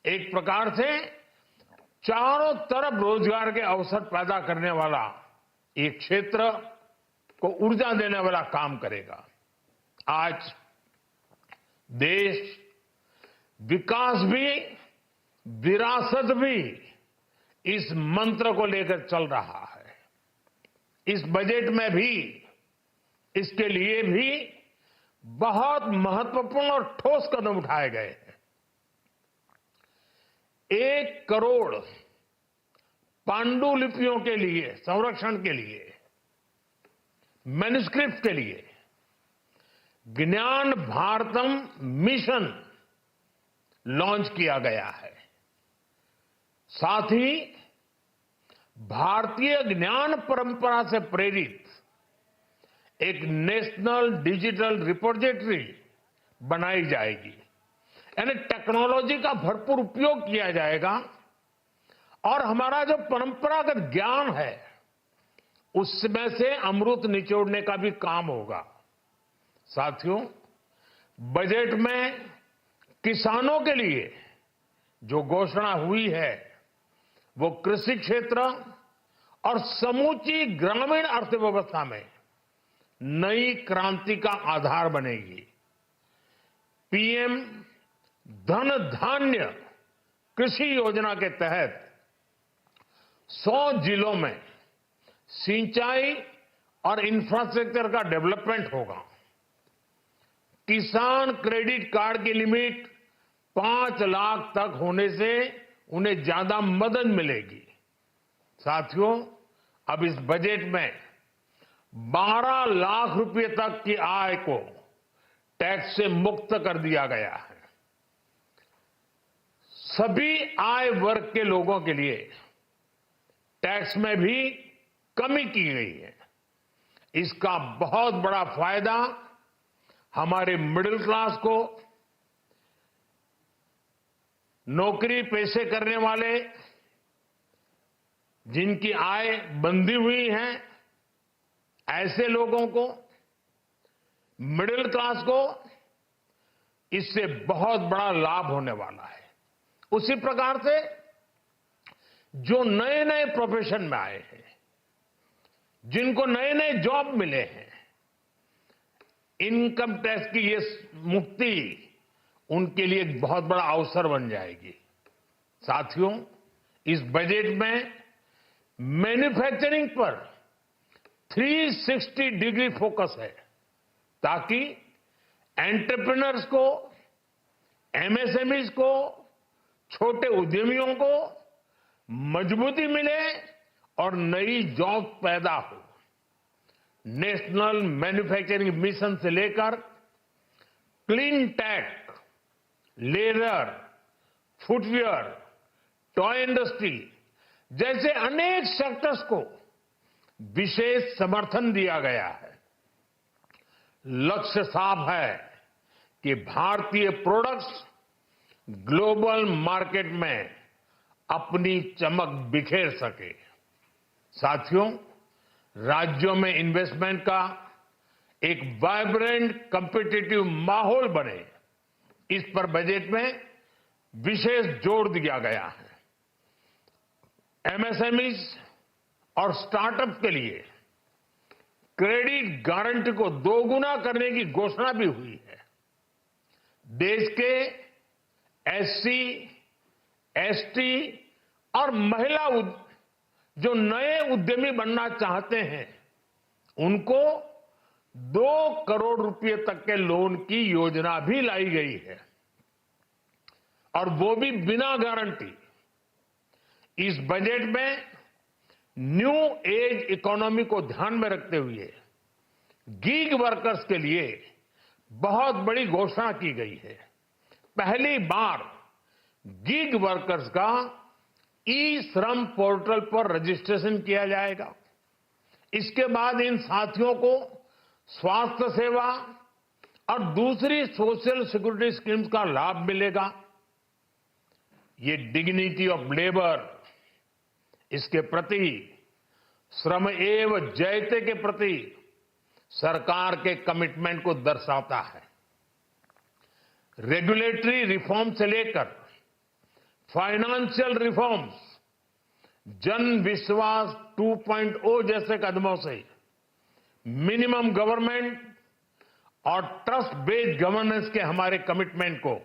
एक प्रकार से चारों तरफ रोजगार के अवसर पैदा करने वाला एक क्षेत्र को ऊर्जा देने वाला काम करेगा। आज देश विकास भी विरासत भी इस मंत्र को लेकर चल रहा है। इस बजट में भी इसके लिए भी बहुत महत्वपूर्ण और ठोस कदम उठाए गए हैं। 1 करोड़ पांडुलिपियों के लिए संरक्षण के लिए, मैन्युस्क्रिप्ट के लिए ज्ञान भारतम मिशन लॉन्च किया गया है। साथ ही भारतीय ज्ञान परंपरा से प्रेरित एक नेशनल डिजिटल रिपोजिटरी बनाई जाएगी। यानी टेक्नोलॉजी का भरपूर उपयोग किया जाएगा और हमारा जो परंपरागत ज्ञान है उसमें से अमृत निचोड़ने का भी काम होगा। साथियों, बजट में किसानों के लिए जो घोषणा हुई है वो कृषि क्षेत्र और समूची ग्रामीण अर्थव्यवस्था में नई क्रांति का आधार बनेगी। पीएम धन धान्य कृषि योजना के तहत 100 जिलों में सिंचाई और इंफ्रास्ट्रक्चर का डेवलपमेंट होगा। किसान क्रेडिट कार्ड की लिमिट 5 लाख तक होने से उन्हें ज्यादा मदद मिलेगी। साथियों, अब इस बजट में 12 लाख रुपए तक की आय को टैक्स से मुक्त कर दिया गया है। सभी आय वर्ग के लोगों के लिए टैक्स में भी कमी की गई है। इसका बहुत बड़ा फायदा हमारे मिडिल क्लास को, नौकरी पेशे करने वाले जिनकी आय बंधी हुई है ऐसे लोगों को, मिडिल क्लास को इससे बहुत बड़ा लाभ होने वाला है। उसी प्रकार से जो नए नए प्रोफेशन में आए हैं, जिनको नए नए जॉब मिले हैं, इनकम टैक्स की ये मुक्ति उनके लिए एक बहुत बड़ा अवसर बन जाएगी। साथियों, इस बजट में मैन्युफैक्चरिंग पर 360 डिग्री फोकस है ताकि एंटरप्रेन्योर्स को, एमएसएमईज को, छोटे उद्यमियों को मजबूती मिले और नई जॉब पैदा हो। नेशनल मैन्युफैक्चरिंग मिशन से लेकर clean tech, leather, footwear, toy industry जैसे अनेक सेक्टर्स को विशेष समर्थन दिया गया है। लक्ष्य साफ है कि भारतीय प्रोडक्ट्स ग्लोबल मार्केट में अपनी चमक बिखेर सके। साथियों, राज्यों में इन्वेस्टमेंट का एक वाइब्रेंट कॉम्पिटिटिव माहौल बने, इस पर बजट में विशेष जोर दिया गया है। एमएसएमईज और स्टार्टअप के लिए क्रेडिट गारंटी को दोगुना करने की घोषणा भी हुई है। देश के एससी, एसटी और महिला जो नए उद्यमी बनना चाहते हैं उनको 2 करोड़ रुपए तक के लोन की योजना भी लाई गई है और वो भी बिना गारंटी। इस बजट में न्यू एज इकोनॉमी को ध्यान में रखते हुए गीग वर्कर्स के लिए बहुत बड़ी घोषणा की गई है। पहली बार गीग वर्कर्स का ई श्रम पोर्टल पर रजिस्ट्रेशन किया जाएगा। इसके बाद इन साथियों को स्वास्थ्य सेवा और दूसरी सोशल सिक्योरिटी स्कीम्स का लाभ मिलेगा। ये डिग्निटी ऑफ लेबर, इसके प्रति, श्रम एव जयते के प्रति सरकार के कमिटमेंट को दर्शाता है। रेगुलेटरी रिफॉर्म से लेकर फाइनेंशियल रिफॉर्म्स, जन विश्वास 2.0 जैसे कदमों से मिनिमम गवर्नमेंट और ट्रस्ट बेस्ड गवर्नेंस के हमारे कमिटमेंट को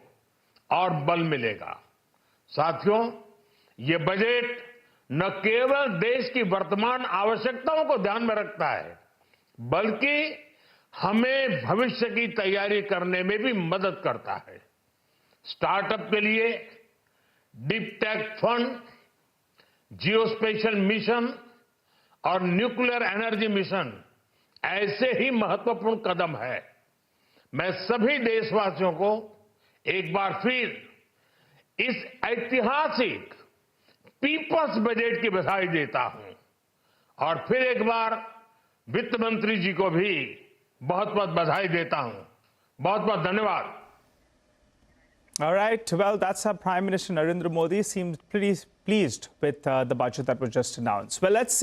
और बल मिलेगा। साथियों, ये बजट न केवल देश की वर्तमान आवश्यकताओं को ध्यान में रखता है, बल्कि हमें भविष्य की तैयारी करने में भी मदद करता है। स्टार्टअप के लिए deep tech fund, geospatial mission और न्यूक्लियर एनर्जी मिशन ऐसे ही महत्वपूर्ण कदम है। मैं सभी देशवासियों को एक बार फिर इस ऐतिहासिक पीपल्स बजट की बधाई देता हूं और फिर एक बार वित्त मंत्री जी को भी बहुत बहुत बधाई देता हूं। बहुत बहुत धन्यवाद। All right. Well, that's how Prime Minister Narendra Modi seemed pretty pleased with the budget that was just announced. Well, let's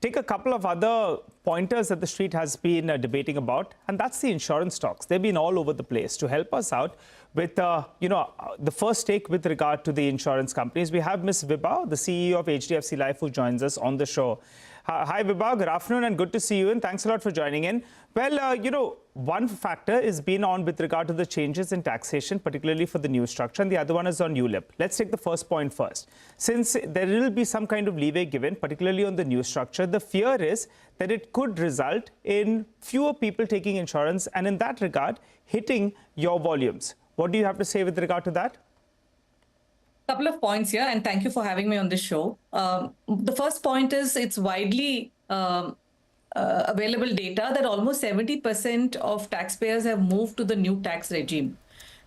take a couple of other pointers that the street has been debating about, and that's the insurance stocks. They've been all over the place. To help us out with, the first take with regard to the insurance companies, we have Ms. Vibha, the CEO of HDFC Life, who joins us on the show. Hi, Vibha. Good afternoon and good to see you, and thanks a lot for joining in. Well, one factor is been on with regard to the changes in taxation, particularly for the new structure, and the other one is on ULIP. Let's take the first point first. Since there will be some kind of leeway given, particularly on the new structure, the fear is that it could result in fewer people taking insurance and in that regard, hitting your volumes. What do you have to say with regard to that? Couple of points here, and thank you for having me on this show. The first point is it's widely available data that almost 70% of taxpayers have moved to the new tax regime.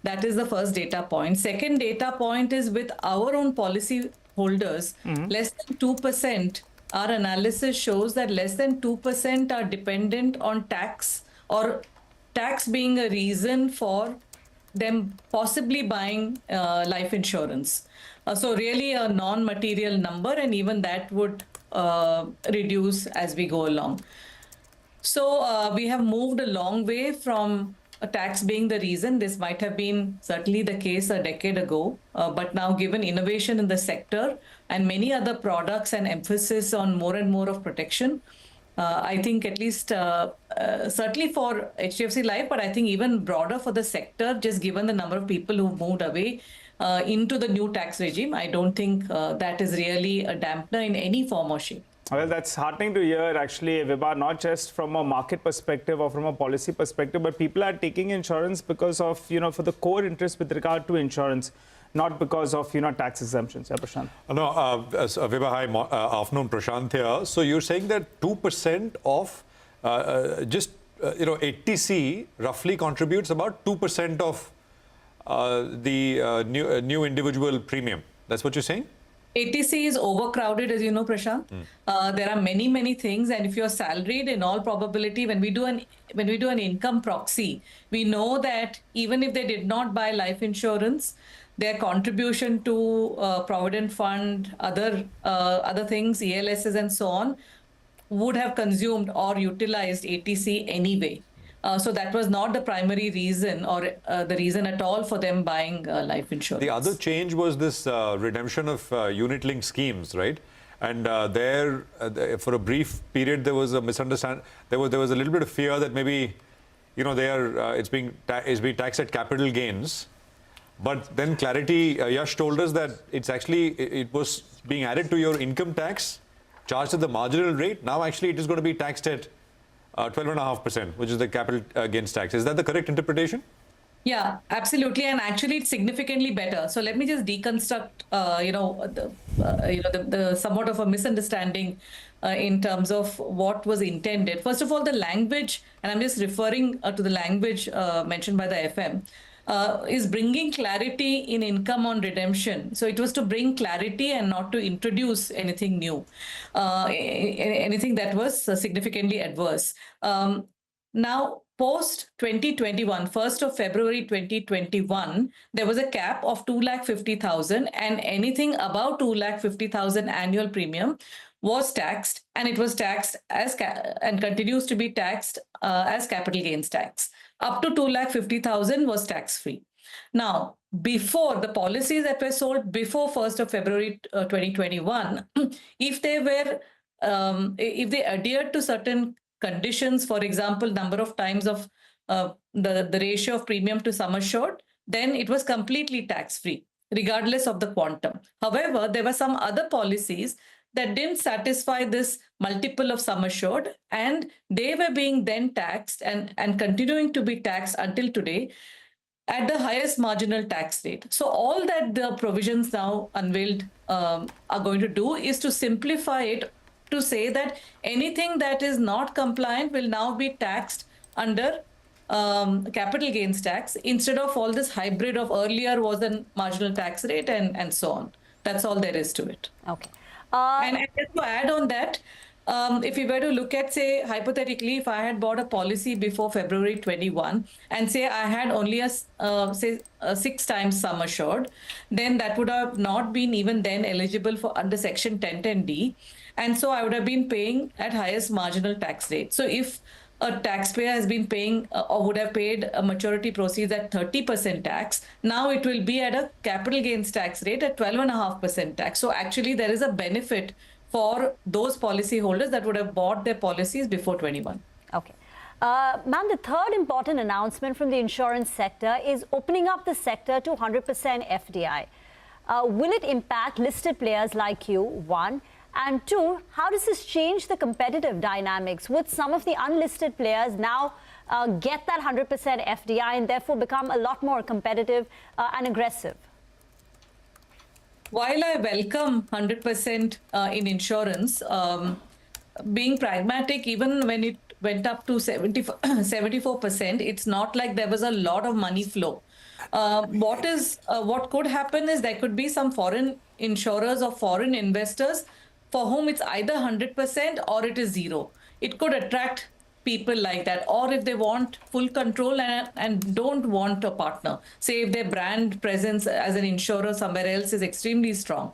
That is the first data point. Second data point is with our own policy holders, less than 2%, our analysis shows that less than 2% are dependent on tax, or tax being a reason for them possibly buying life insurance. So really a non-material number, and even that would reduce as we go along. So we have moved a long way from a tax being the reason. This might have been certainly the case a decade ago, but now given innovation in the sector and many other products and emphasis on more and more of protection, I think at least certainly for HDFC Life, but I think even broader for the sector, just given the number of people who've moved away into the new tax regime, I don't think that is really a dampener in any form or shape. Well, that's heartening to hear, actually, Vibha, not just from a market perspective or from a policy perspective, but people are taking insurance because of, for the core interest with regard to insurance, not because of, tax exemptions. Yeah, Prashant. No, Vibha, hi, afternoon, Prashant here. So you're saying that 2% of ATC roughly contributes about 2% of the new individual premium. That's what you're saying? ATC is overcrowded, as you know, Prashant. There are many, many things, and if you're salaried, in all probability, when we do an income proxy, we know that even if they did not buy life insurance, their contribution to Provident Fund, other things, ELSs and so on, would have consumed or utilized ATC anyway. So that was not the primary reason or the reason at all for them buying life insurance. The other change was this redemption of unit-linked schemes, right? And for a brief period, there was a misunderstanding. There was a little bit of fear that maybe, it's being taxed at capital gains. But then clarity, Yash told us that it was being added to your income tax, charged at the marginal rate. Now actually it is going to be taxed at 12.5%, which is the capital gains tax. Is that the correct interpretation? Yeah, absolutely, and actually it's significantly better. So let me just deconstruct, the somewhat of a misunderstanding in terms of what was intended. First of all, the language, and I'm just referring to the language mentioned by the FM. is bringing clarity in income on redemption. So it was to bring clarity and not to introduce anything new, anything that was significantly adverse. Now, post 2021, 1st of February 2021, there was a cap of 2,50,000, and anything above 2,50,000 annual premium was taxed, and it was taxed as and continues to be taxed as capital gains tax. Up to 2,50,000 was tax-free. Now, before the policies that were sold before 1st of February 2021, if they adhered to certain conditions, for example, number of times of the ratio of premium to sum assured, then it was completely tax-free, regardless of the quantum. However, there were some other policies that didn't satisfy this multiple of sum assured, and they were being then taxed and continuing to be taxed until today at the highest marginal tax rate. So all that the provisions now unveiled are going to do is to simplify it, to say that anything that is not compliant will now be taxed under capital gains tax, instead of all this hybrid of earlier was a marginal tax rate and so on. That's all there is to it. Okay. And just to add on that, if we were to look at, say, hypothetically, if I had bought a policy before February 21 and say I had only a 6 times sum assured, then that would have not been even then eligible for under Section 1010D. And so I would have been paying at highest marginal tax rate. So if a taxpayer has been paying or would have paid a maturity proceeds at 30% tax, now it will be at a capital gains tax rate at 12.5% tax. So actually there is a benefit for those policyholders that would have bought their policies before 21. Okay. Ma'am, the third important announcement from the insurance sector is opening up the sector to 100% FDI. Will it impact listed players like you, one? And two, how does this change the competitive dynamics? Would some of the unlisted players now get that 100% FDI and therefore become a lot more competitive and aggressive? While I welcome 100% in insurance, being pragmatic, even when it went up to 74%, it's not like there was a lot of money flow. What could happen is there could be some foreign insurers or foreign investors for whom it's either 100% or it is zero. It could attract people like that, or if they want full control and don't want a partner, say if their brand presence as an insurer somewhere else is extremely strong.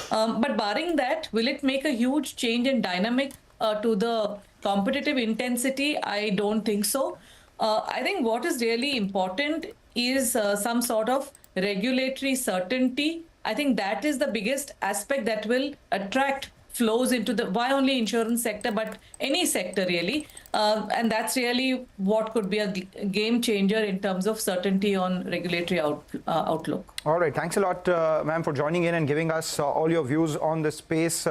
But barring that, will it make a huge change in dynamic to the competitive intensity? I don't think so. I think what is really important is some sort of regulatory certainty. I think that is the biggest aspect that will attract flows into the, why only insurance sector, but any sector really. And that's really what could be a game changer in terms of certainty on regulatory outlook. All right. Thanks a lot, ma'am, for joining in and giving us all your views on this space,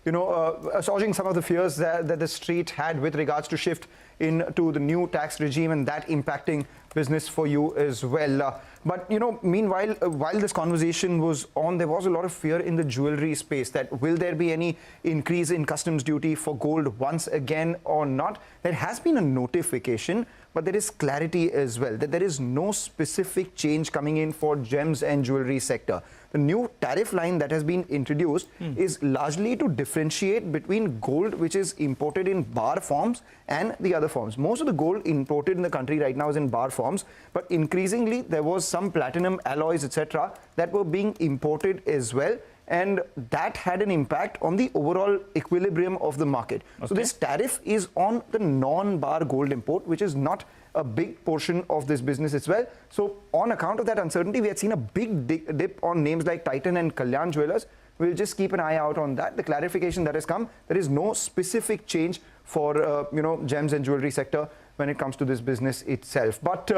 assuaging some of the fears that the street had with regards to shift into the new tax regime and that impacting business for you as well. But, meanwhile, while this conversation was on, there was a lot of fear in the jewelry space that will there be any increase in customs duty for gold once again or not? There has been a notification, but there is clarity as well that there is no specific change coming in for gems and jewelry sector. The new tariff line that has been introduced is largely to differentiate between gold, which is imported in bar forms, and the other forms. Most of the gold imported in the country right now is in bar forms, but increasingly there was some platinum alloys, etc., that were being imported as well. And that had an impact on the overall equilibrium of the market. Okay. So this tariff is on the non-bar gold import, which is not a big portion of this business as well. So on account of that uncertainty, we had seen a big dip on names like Titan and Kalyan Jewelers. We'll just keep an eye out on that. The clarification that has come, there is no specific change for gems and jewelry sector when it comes to this business itself. But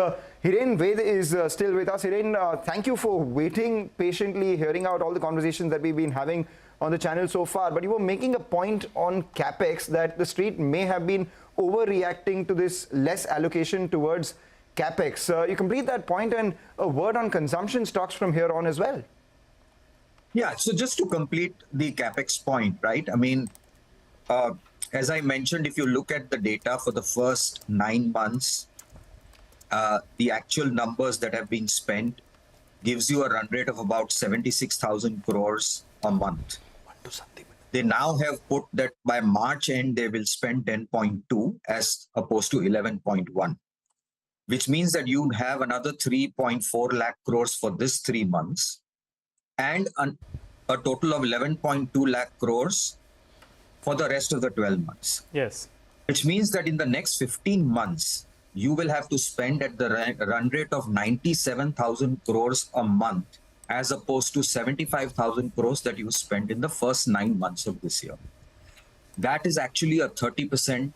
Hiren Ved is still with us. Hiren, thank you for waiting patiently, hearing out all the conversations that we've been having on the channel so far. But you were making a point on CapEx that the street may have been overreacting to this less allocation towards CapEx. You complete that point, and a word on consumption stocks from here on as well. Yeah, so just to complete the CapEx point, right? I mean, as I mentioned, if you look at the data for the first 9 months, the actual numbers that have been spent gives you a run rate of about 76,000 crores a month. They now have put that by March end, they will spend 10.2 as opposed to 11.1, which means that you have another 3.4 lakh crores for this 3 months and a total of 11.2 lakh crores for the rest of the 12 months. Yes. Which means that in the next 15 months, you will have to spend at the run rate of 97,000 crores a month, as opposed to 75,000 crores that you spent in the first 9 months of this year. That is actually a 30%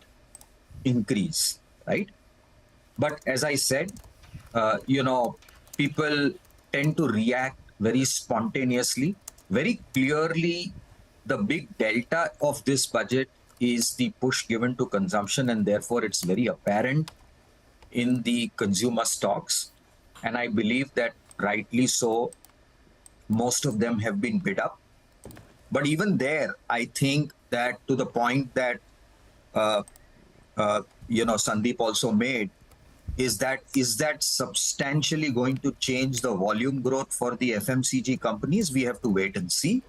increase, right? But as I said, people tend to react very spontaneously. Very clearly, the big delta of this budget is the push given to consumption, and therefore it's very apparent in the consumer stocks. And I believe that rightly so, most of them have been bid up. But even there, I think that to the point that, Sandeep also made, is that substantially going to change the volume growth for the FMCG companies? We have to wait and see.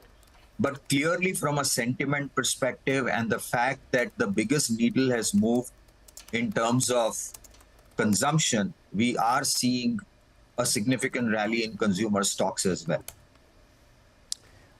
But clearly from a sentiment perspective and the fact that the biggest needle has moved in terms of consumption, we are seeing a significant rally in consumer stocks as well.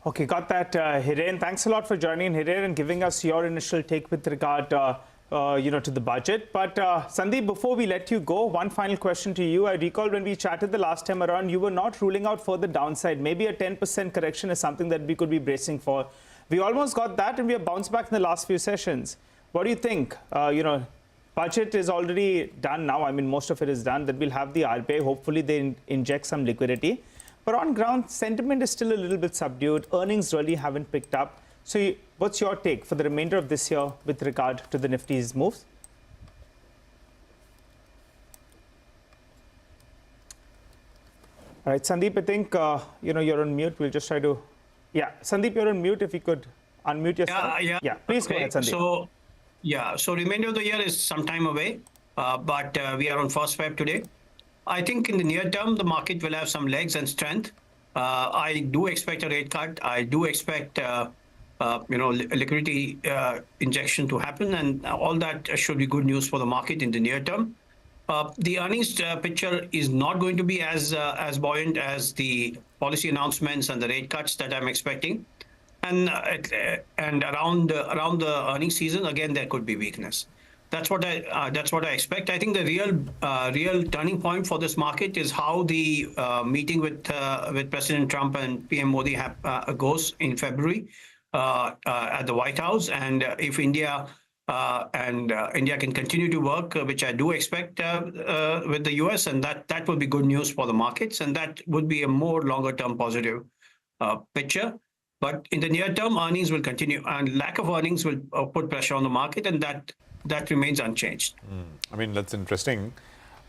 Okay, got that, Hiren. Thanks a lot for joining, Hiren, and giving us your initial take with regard, to the budget. But Sandeep, before we let you go, one final question to you. I recall when we chatted the last time around, you were not ruling out further downside. Maybe a 10% correction is something that we could be bracing for. We almost got that, and we have bounced back in the last few sessions. What do you think? Budget is already done now. I mean, most of it is done. That we'll have the RBI. Hopefully, they inject some liquidity. But on ground, sentiment is still a little bit subdued. Earnings really haven't picked up. So what's your take for the remainder of this year with regard to the Nifty's moves? All right, Sandeep, I think, you're on mute. We'll just try to... Yeah, Sandeep, you're on mute. If you could unmute yourself. Yeah. Please go ahead, Sandeep. So remainder of the year is some time away, but we are on 1st Feb today. I think in the near term, the market will have some legs and strength. I do expect a rate cut. I do expect, liquidity injection to happen, and all that should be good news for the market in the near term. The earnings picture is not going to be as buoyant as the policy announcements and the rate cuts that I'm expecting. And around the earnings season, again, there could be weakness. That's what I expect. I think the real turning point for this market is how the meeting with President Trump and PM Modi goes in February at the White House, and if India can continue to work, which I do expect with the US, and that would be good news for the markets, and that would be a more longer-term positive picture. But in the near term, earnings will continue, and lack of earnings will put pressure on the market, and that remains unchanged. I mean, that's interesting.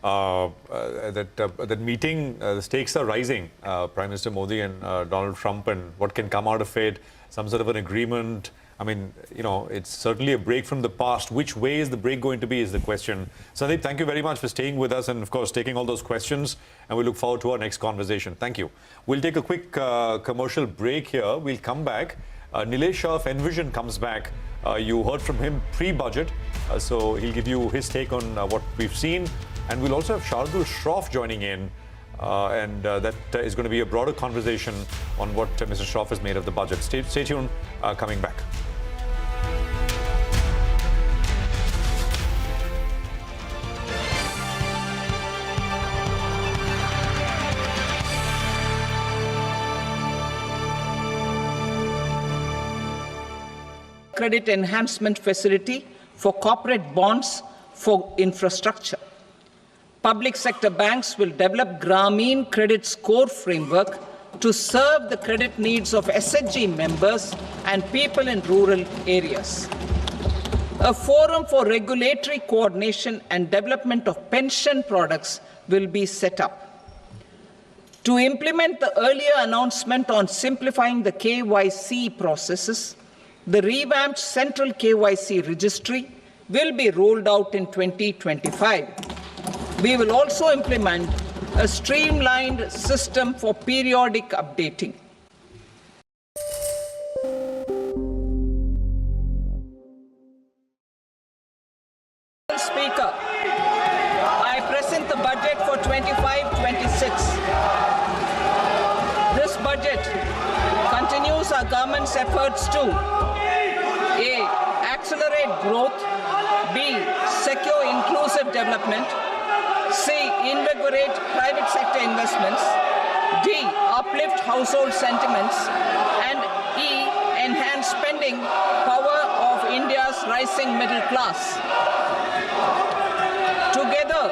That meeting, the stakes are rising. Prime Minister Modi and Donald Trump, and what can come out of it, some sort of an agreement. I mean, it's certainly a break from the past. Which way is the break going to be is the question. Sandeep, thank you very much for staying with us and, of course, taking all those questions. And we look forward to our next conversation. Thank you. We'll take a quick commercial break here. We'll come back. Nilesh Shah of Envision comes back. You heard from him pre-budget, so he'll give you his take on what we've seen. And we'll also have Shardul Shroff joining in, and that is going to be a broader conversation on what Mr. Shroff has made of the budget. Stay tuned, coming back. Credit enhancement facility for corporate bonds for infrastructure. Public sector banks will develop Grameen Credit Score framework to serve the credit needs of SHG members and people in rural areas. A forum for regulatory coordination and development of pension products will be set up. To implement the earlier announcement on simplifying the KYC processes, the revamped Central KYC Registry will be rolled out in 2025. We will also implement a streamlined system for periodic updating. Speaker, I present the budget for 25-26. This budget continues our government's efforts to A. Accelerate growth, B. Secure inclusive development, C. Invigorate private sector investments, D. Uplift household sentiments, and E. Enhance spending power of India's rising middle class. Together,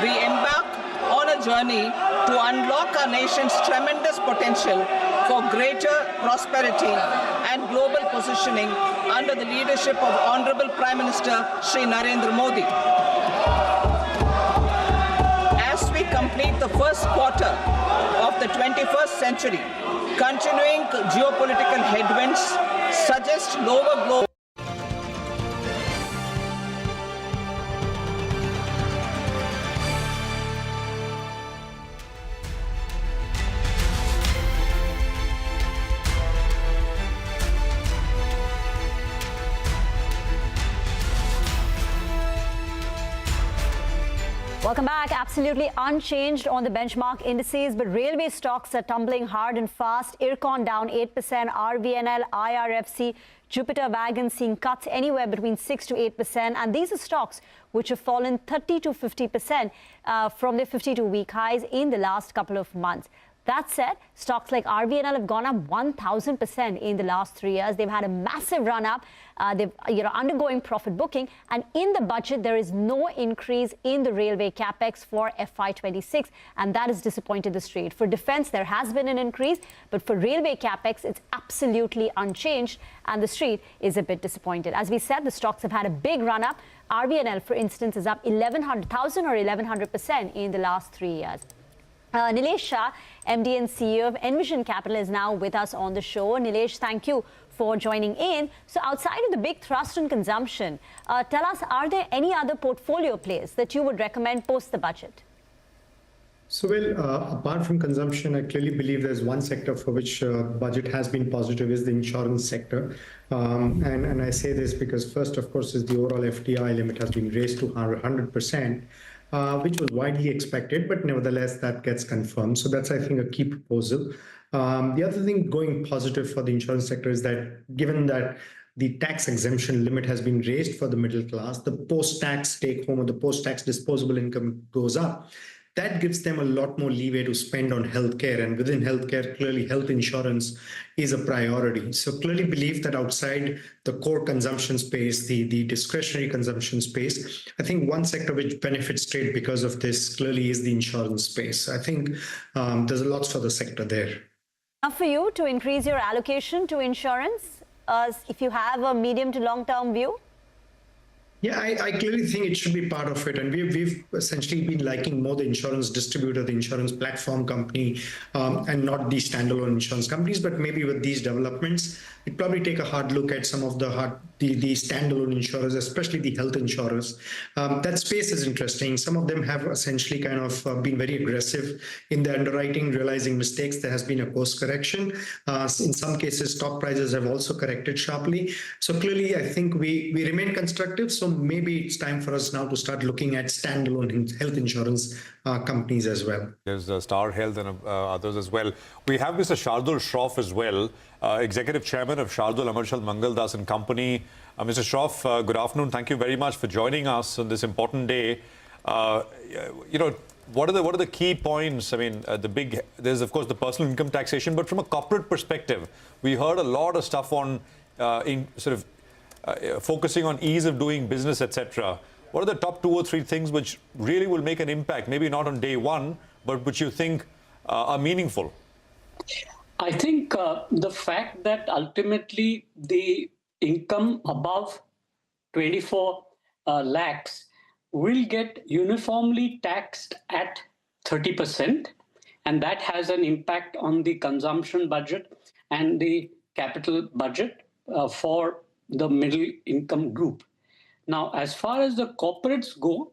we embark on a journey to unlock our nation's tremendous potential for greater prosperity and global positioning under the leadership of Honorable Prime Minister Shri Narendra Modi. As we complete the first quarter of the 21st century, continuing geopolitical headwinds suggest lower global Welcome back. Absolutely unchanged on the benchmark indices, but railway stocks are tumbling hard and fast. Ircon down 8%, RVNL, IRFC, Jupiter Wagons seeing cuts anywhere between 6 to 8%. And these are stocks which have fallen 30 to 50% from their 52-week highs in the last couple of months. That said, stocks like RVNL have gone up 1,000% in the last 3 years. They've had a massive run up. They've undergoing profit booking. And in the budget, there is no increase in the railway capex for FY26. And that has disappointed the street. For defense, there has been an increase. But for railway capex, it's absolutely unchanged. And the street is a bit disappointed. As we said, the stocks have had a big run up. RVNL, for instance, is up 1,100,000 or 1,100% in the last 3 years. Nilesh Shah, MD and CEO of Envision Capital, is now with us on the show. Nilesh, thank you for joining in. So outside of the big thrust in consumption, tell us, are there any other portfolio plays that you would recommend post the budget? So, well, apart from consumption, I clearly believe there's one sector for which budget has been positive is the insurance sector. And I say this because first, of course, is the overall FDI limit has been raised to 100%. Which was widely expected, but nevertheless, that gets confirmed. So that's, I think, a key proposal. The other thing going positive for the insurance sector is that given that the tax exemption limit has been raised for the middle class, the post-tax take-home or the post-tax disposable income goes up. That gives them a lot more leeway to spend on healthcare. And within healthcare, clearly health insurance is a priority. So clearly believe that outside the core consumption space, the discretionary consumption space, I think one sector which benefits trade because of this clearly is the insurance space. I think there's a lot for the sector there. Enough for you to increase your allocation to insurance if you have a medium to long-term view? Yeah, I clearly think it should be part of it. And we've essentially been liking more the insurance distributor, the insurance platform company, and not the standalone insurance companies. But maybe with these developments, we'd probably take a hard look at some of the standalone insurers, especially the health insurers. That space is interesting. Some of them have essentially kind of been very aggressive in the underwriting, realizing mistakes. There has been a course correction. In some cases, stock prices have also corrected sharply. So clearly, I think we remain constructive. So maybe it's time for us now to start looking at standalone health insurance companies as well. There's Star Health and others as well. We have Mr. Shardul Shroff as well, Executive Chairman of Shardul Amarshal Mangaldas and Company. Mr. Shroff, good afternoon. Thank you very much for joining us on this important day. What are the key points? I mean, there's of course the personal income taxation, but from a corporate perspective, we heard a lot of stuff on focusing on ease of doing business, etc. What are the top 2 or 3 things which really will make an impact, maybe not on day one, but which you think are meaningful? I think the fact that ultimately the income above 24 lakhs will get uniformly taxed at 30%, and that has an impact on the consumption budget and the capital budget for the middle income group. Now, as far as the corporates go,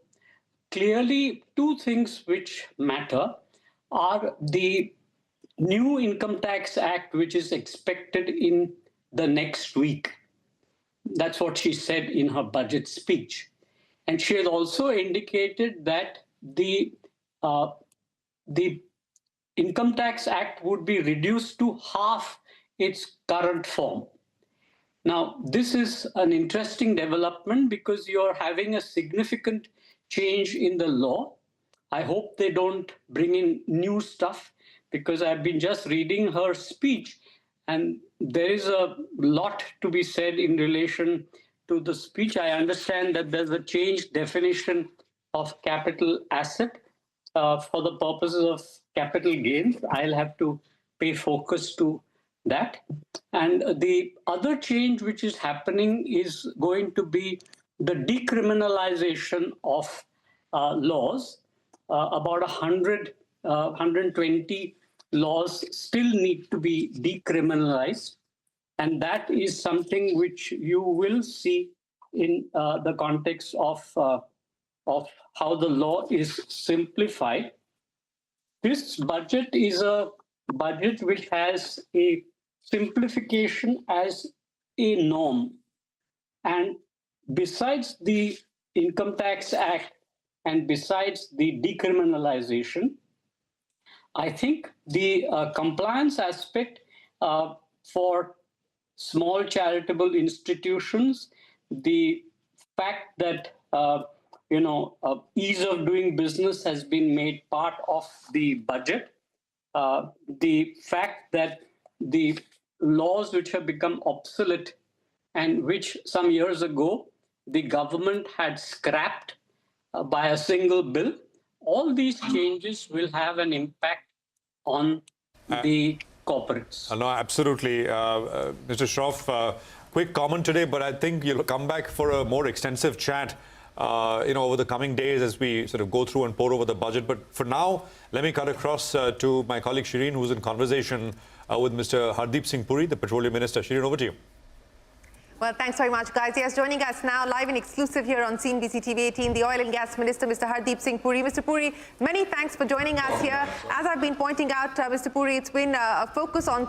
clearly two things which matter are the new Income Tax Act, which is expected in the next week. That's what she said in her budget speech. And she has also indicated that the Income Tax Act would be reduced to half its current form. Now, this is an interesting development because you're having a significant change in the law. I hope they don't bring in new stuff, because I've been just reading her speech and there is a lot to be said in relation to the speech. I understand that there's a changed definition of capital asset for the purposes of capital gains. I'll have to pay focus to that. And the other change which is happening is going to be the decriminalization of laws. About 120 laws still need to be decriminalized. And that is something which you will see in the context of how the law is simplified. This budget is a budget which has a simplification as a norm. And besides the Income Tax Act and besides the decriminalization, I think the compliance aspect for small charitable institutions, the fact that ease of doing business has been made part of the budget, the fact that the laws which have become obsolete and which some years ago the government had scrapped by a single bill, all these changes will have an impact on the corporates. No, absolutely. Mr. Shroff, quick comment today, but I think you'll come back for a more extensive chat over the coming days as we sort of go through and pour over the budget. But for now, let me cut across to my colleague Shireen, who's in conversation with Mr. Hardeep Singh Puri, the Petroleum Minister. Shireen, over to you. Well, thanks very much, guys. Yes, joining us now live and exclusive here on CNBC TV 18, the Oil and Gas Minister, Mr. Hardeep Singh Puri. Mr. Puri, many thanks for joining us here. As I've been pointing out, Mr. Puri, it's been a focus on...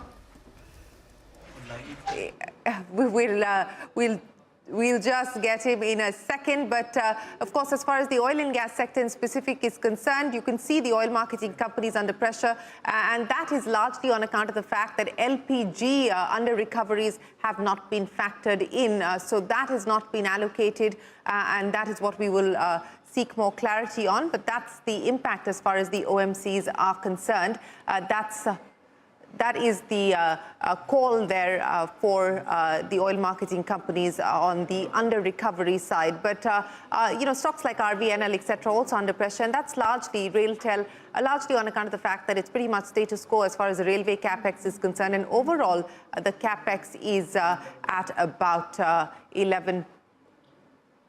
We'll just get him in a second. But of course, as far as the oil and gas sector in specific is concerned, you can see the oil marketing companies under pressure. And that is largely on account of the fact that LPG under recoveries have not been factored in. So that has not been allocated. And that is what we will seek more clarity on. But that's the impact as far as the OMCs are concerned. That is the call there for the oil marketing companies on the under-recovery side. But, stocks like RVNL, etc., also under pressure. And that's largely RailTel, largely on account of the fact that it's pretty much status quo as far as the railway capex is concerned. And overall, the capex is at about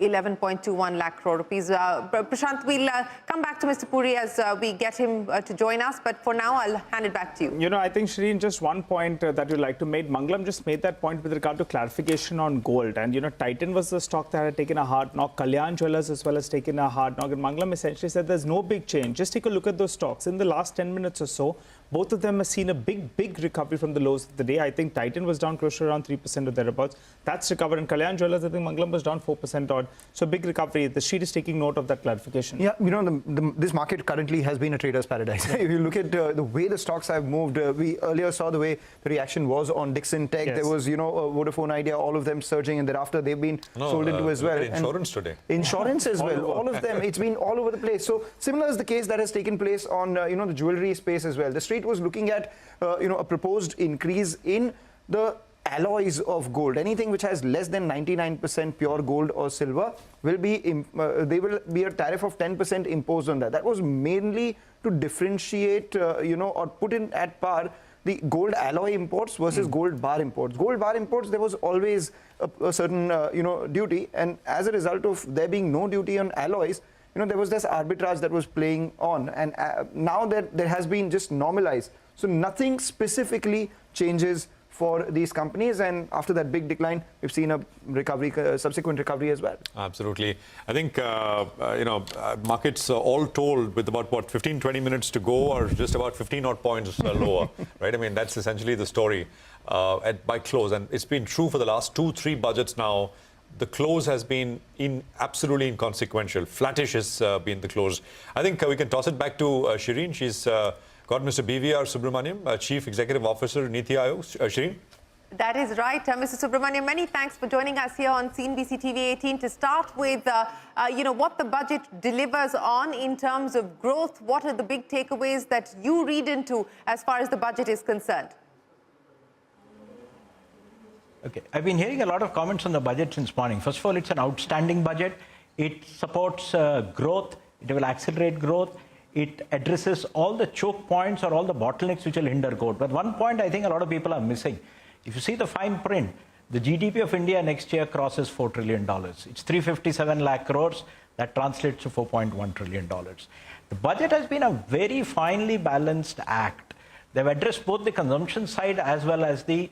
11.21 lakh crore rupees. Prashant, we'll come back to Mr. Puri as we get him to join us. But for now, I'll hand it back to you. I think, Shireen, just one point that you'd like to make. Mangalam just made that point with regard to clarification on gold. And, Titan was the stock that had taken a hard knock. Kalyan Jewellers as well has taken a hard knock. And Mangalam essentially said there's no big change. Just take a look at those stocks. In the last 10 minutes or so, both of them have seen a big recovery from the lows of the day. I think Titan was down close to around 3% or thereabouts. That's recovered. And Kalyan Jewellers, I think Mangalam was down 4% odd. So big recovery. The sheet is taking note of that clarification. Yeah, this market currently has been a trader's paradise. If you look at the way the stocks have moved, we earlier saw the way the reaction was on Dixon Tech. Yes. There was, Vodafone Idea, all of them surging, and thereafter they've been sold into as well. Insurance today. Insurance as well. All of them. It's been all over the place. So similar is the case that has taken place on, the jewelry space as well. The street was looking at, a proposed increase in the alloys of gold. Anything which has less than 99% pure gold or silver will be there will be a tariff of 10% imposed on that. That was mainly to differentiate or put in at par the gold alloy imports versus gold bar imports. Gold bar imports, there was always a certain duty, and as a result of there being no duty on alloys, there was this arbitrage that was playing on, and now that there has been just normalized, so nothing specifically changes for these companies, and after that big decline, we've seen a recovery, subsequent recovery as well. Absolutely. I think, markets all told with about, 15-20 minutes to go are just about 15 odd points lower, right? I mean, that's essentially the story by close. And it's been true for the last 2-3 budgets now. The close has been absolutely inconsequential. Flattish has been the close. I think we can toss it back to Shireen. She's got Mr. BVR Subramaniam, Chief Executive Officer, Niti Aayog. Shireen? That is right, Mr. Subramaniam. Many thanks for joining us here on CNBC TV 18 to start with, what the budget delivers on in terms of growth. What are the big takeaways that you read into as far as the budget is concerned? Okay, I've been hearing a lot of comments on the budget since morning. First of all, it's an outstanding budget. It supports growth. It will accelerate growth. It addresses all the choke points or all the bottlenecks which will hinder growth. But one point I think a lot of people are missing. If you see the fine print, the GDP of India next year crosses $4 trillion. It's 357 lakh crores. That translates to $4.1 trillion. The budget has been a very finely balanced act. They've addressed both the consumption side as well as the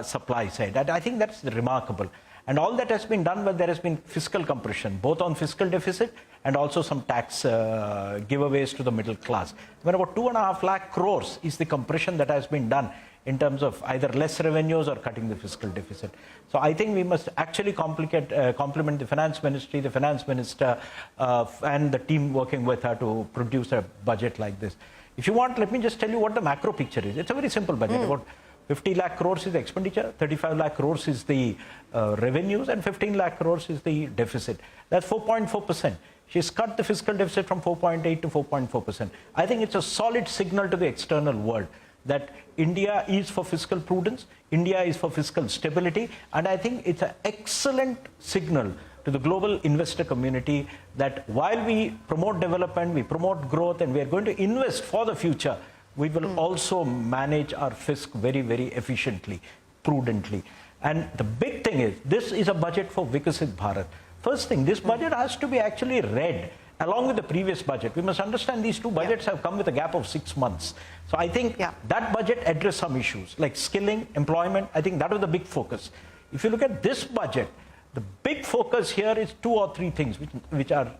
supply side. And I think that's remarkable. And all that has been done, but there has been fiscal compression, both on fiscal deficit and also some tax giveaways to the middle class. When about 2.5 lakh crores is the compression that has been done in terms of either less revenues or cutting the fiscal deficit. So I think we must actually compliment the finance ministry, the finance minister, and the team working with her to produce a budget like this. If you want, let me just tell you what the macro picture is. It's a very simple budget. About 50 lakh crores is the expenditure, 35 lakh crores is the revenues, and 15 lakh crores is the deficit. That's 4.4%. She's cut the fiscal deficit from 4.8 to 4.4%. I think it's a solid signal to the external world that India is for fiscal prudence, India is for fiscal stability, and I think it's an excellent signal to the global investor community that while we promote development, we promote growth, and we are going to invest for the future, we will also manage our fisc very, very efficiently, prudently. And the big thing is, this is a budget for Vikasit Bharat. First thing, this budget has to be actually read along with the previous budget. We must understand these two budgets have come with a gap of 6 months. So I think that budget addressed some issues like skilling, employment. I think that was the big focus. If you look at this budget, the big focus here is 2 or 3 things which are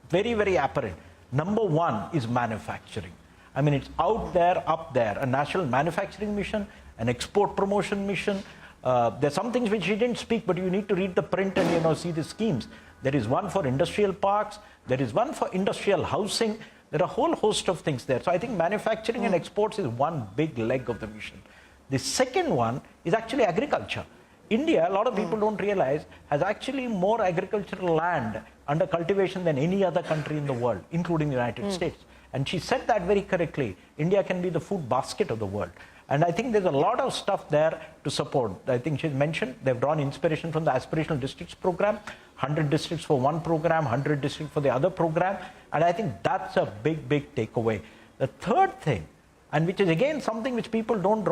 very, very apparent. Number one is manufacturing. I mean, it's out there, up there, a national manufacturing mission, an export promotion mission. There's some things which he didn't speak, but you need to read the print and, see the schemes. There is one for industrial parks. There is one for industrial housing. There are a whole host of things there. So I think manufacturing and exports is one big leg of the mission. The second one is actually agriculture. India, a lot of people don't realize, has actually more agricultural land under cultivation than any other country in the world, including the United States. And she said that very correctly. India can be the food basket of the world. And I think there's a lot of stuff there to support. I think she mentioned they've drawn inspiration from the Aspirational Districts program, 100 districts for one program, 100 districts for the other program. And I think that's a big, big takeaway. The third thing, and which is again something which people don't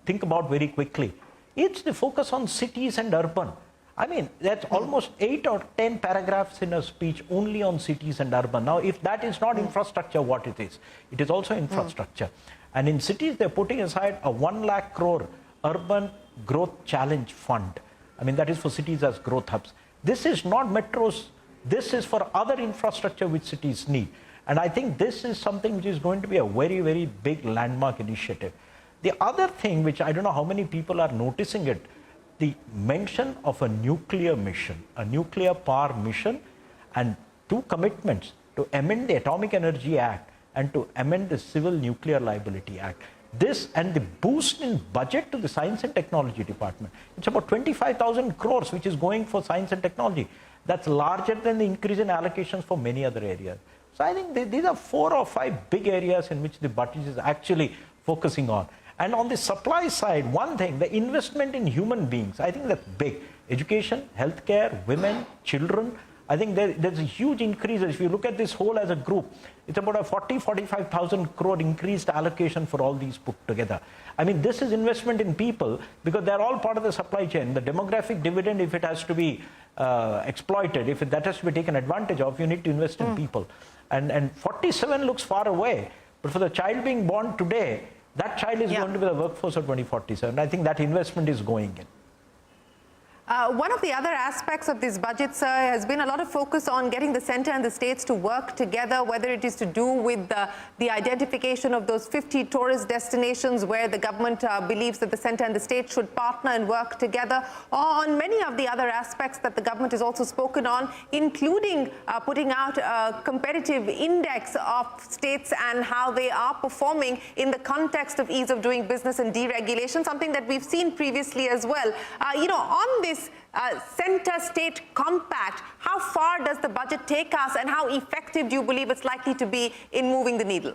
think about very quickly, it's the focus on cities and urban. I mean, that's almost 8 or 10 paragraphs in a speech only on cities and urban. Now, if that is not infrastructure, what it is? It is also infrastructure. And in cities, they're putting aside a 1 lakh crore urban growth challenge fund. I mean, that is for cities as growth hubs. This is not metros. This is for other infrastructure which cities need. And I think this is something which is going to be a very, very big landmark initiative. The other thing, which I don't know how many people are noticing it, the mention of a nuclear mission, a nuclear power mission, and 2 commitments to amend the Atomic Energy Act and to amend the Civil Nuclear Liability Act. This and the boost in budget to the Science and Technology Department. It's about 25,000 crores which is going for science and technology. That's larger than the increase in allocations for many other areas. So I think these are 4 or 5 big areas in which the budget is actually focusing on. And on the supply side, one thing, the investment in human beings, I think that's big. Education, healthcare, women, children. I think there's a huge increase. If you look at this whole as a group, it's about a 45,000 crore increased allocation for all these put together. I mean, this is investment in people because they're all part of the supply chain. The demographic dividend, if it has to be exploited, if that has to be taken advantage of, you need to invest in people. And 47 looks far away. But for the child being born today, That child is going to be the workforce of 2047. I think that investment is going in. One of the other aspects of this budget, sir, has been a lot of focus on getting the centre and the states to work together, whether it is to do with the identification of those 50 tourist destinations where the government believes that the centre and the state should partner and work together, or on many of the other aspects that the government has also spoken on, including putting out a competitive index of states and how they are performing in the context of ease of doing business and deregulation, something that we've seen previously as well. On this centre-state compact, how far does the budget take us and how effective do you believe it's likely to be in moving the needle?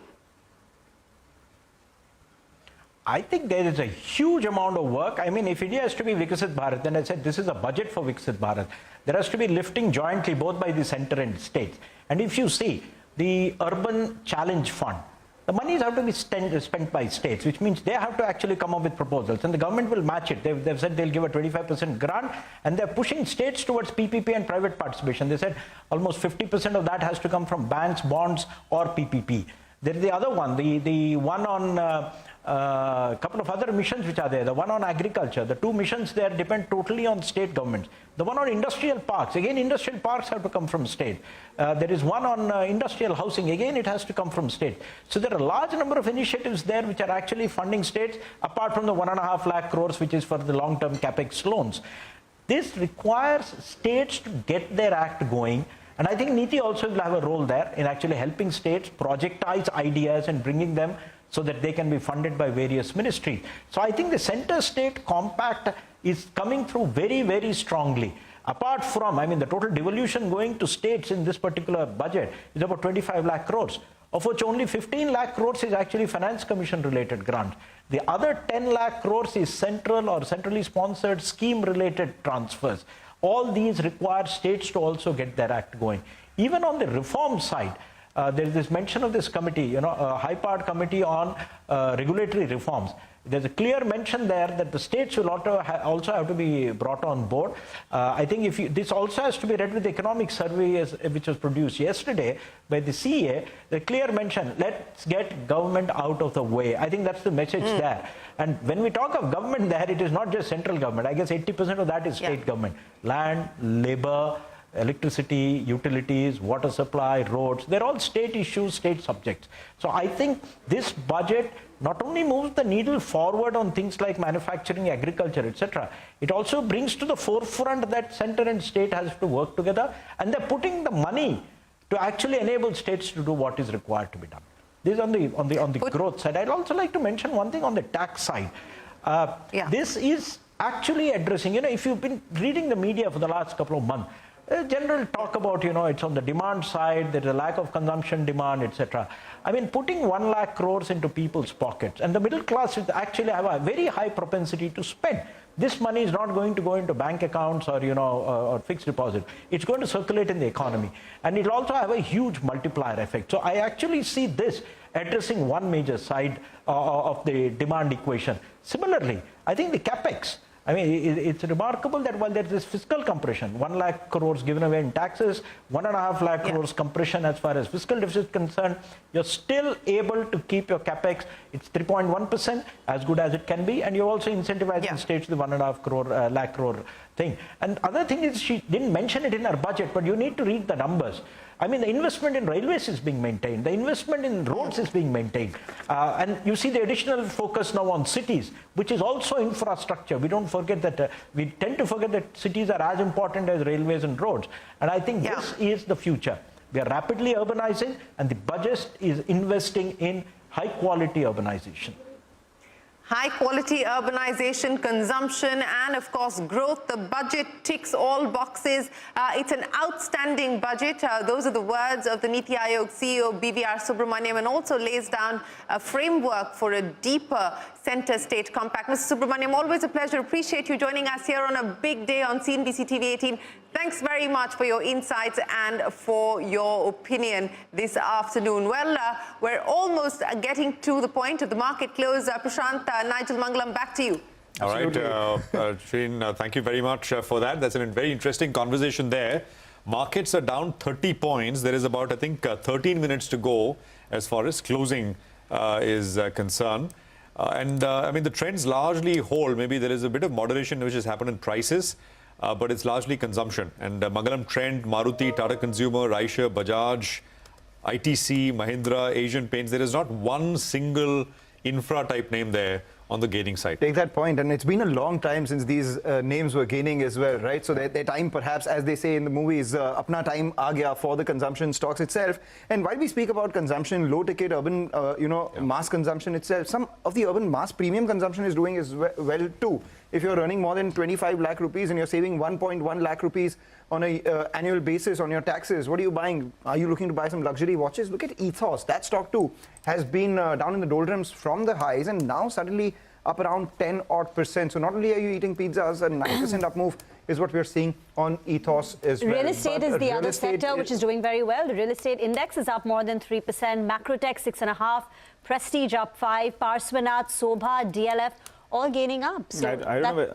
I think there is a huge amount of work. I mean, if India has to be Viksit Bharat, then I said this is a budget for Viksit Bharat. There has to be lifting jointly both by the centre and states. And if you see the Urban Challenge Fund, the monies have to be spent by states, which means they have to actually come up with proposals, and the government will match it. They've said they'll give a 25% grant, and they're pushing states towards PPP and private participation. They said almost 50% of that has to come from banks, bonds, or PPP. There's the other one, the one on a couple of other missions which are there. The one on agriculture, the two missions there depend totally on state governments. The one on industrial parks, again, industrial parks have to come from state. There is one on industrial housing, again, it has to come from state. So there are a large number of initiatives there which are actually funding states, apart from the 1.5 lakh crores, which is for the long-term capex loans. This requires states to get their act going. And I think NITI also will have a role there in actually helping states projectize ideas and bringing them so that they can be funded by various ministries. So I think the centre-state compact is coming through very, very strongly. Apart from, I mean, the total devolution going to states in this particular budget is about 25 lakh crores, of which only 15 lakh crores is actually Finance Commission related grants. The other 10 lakh crores is central or centrally sponsored scheme related transfers. All these require states to also get their act going. Even on the reform side, there is this mention of this committee, a high-powered committee on regulatory reforms. There's a clear mention there that the states will also have to be brought on board. I think this also has to be read with the economic survey which was produced yesterday by the CA. The clear mention, let's get government out of the way. I think that's the message there. And when we talk of government there, it is not just central government. I guess 80% of that is state government. Land, labor, electricity, utilities, water supply, roads, they're all state issues, state subjects. So I think this budget not only moves the needle forward on things like manufacturing, agriculture, etc., it also brings to the forefront that center and state has to work together, and they're putting the money to actually enable states to do what is required to be done. This is on the growth side. I'd also like to mention one thing on the tax side. This is actually addressing, if you've been reading the media for the last couple of months, general talk about, it's on the demand side, there's a lack of consumption demand, etc. I mean, putting 1 lakh crores into people's pockets, and the middle class actually have a very high propensity to spend. This money is not going to go into bank accounts or, or fixed deposit. It's going to circulate in the economy. And it'll also have a huge multiplier effect. So I actually see this addressing one major side of the demand equation. Similarly, I think the capex, I mean, it's remarkable that while there's this fiscal compression, 1 lakh crores given away in taxes, 1.5 lakh crores compression as far as fiscal deficit is concerned, you're still able to keep your capex. It's 3.1%, as good as it can be, and you're also incentivizing states to the 1.5 lakh crore thing. And other thing is, she didn't mention it in her budget, but you need to read the numbers. I mean, the investment in railways is being maintained. The investment in roads is being maintained. And you see the additional focus now on cities, which is also infrastructure. We don't forget that, we tend to forget that cities are as important as railways and roads. And I think this is the future. We are rapidly urbanizing, and the budget is investing in high quality urbanization. High quality urbanization, consumption, and of course growth. The budget ticks all boxes. It's an outstanding budget. Those are the words of the Niti Aayog CEO BVR Subramaniam, and also lays down a framework for a deeper center-state compact. Mr. Subramaniam, always a pleasure. Appreciate you joining us here on a big day on CNBC TV 18. Thanks very much for your insights and for your opinion this afternoon. Well, we're almost getting to the point of the market close. Prashant, Nigel Mangalam, back to you. All right, Shreen, thank you very much for that. That's a very interesting conversation there. Markets are down 30 points. There is about, I think, 13 minutes to go as far as closing is concerned. I mean, the trends largely hold. Maybe there is a bit of moderation which has happened in prices, but it's largely consumption. And Mangalam Trend, Maruti, Tata Consumer, Eicher, Bajaj, ITC, Mahindra, Asian Paints, there is not one single infra type name there on the gaining side. Take that point, and it's been a long time since these names were gaining as well, right? So their time, perhaps, as they say in the movies, apna time aa gaya for the consumption stocks itself. And while we speak about consumption, low ticket, urban, mass consumption itself, some of the urban mass premium consumption is doing as well too. If you're earning more than 25 lakh rupees and you're saving 1.1 lakh rupees on a annual basis on your taxes, what are you buying? Are you looking to buy some luxury watches? Look at Ethos. That stock too has been down in the doldrums from the highs and now suddenly up around 10% So not only are you eating pizzas, a 9% up move is what we're seeing on Ethos as well. Real estate is the other sector which is doing very well. The real estate index is up more than 3%. Macrotech 6.5%, Prestige up 5%, Parsvanatha, Sobha, DLF all gaining up. So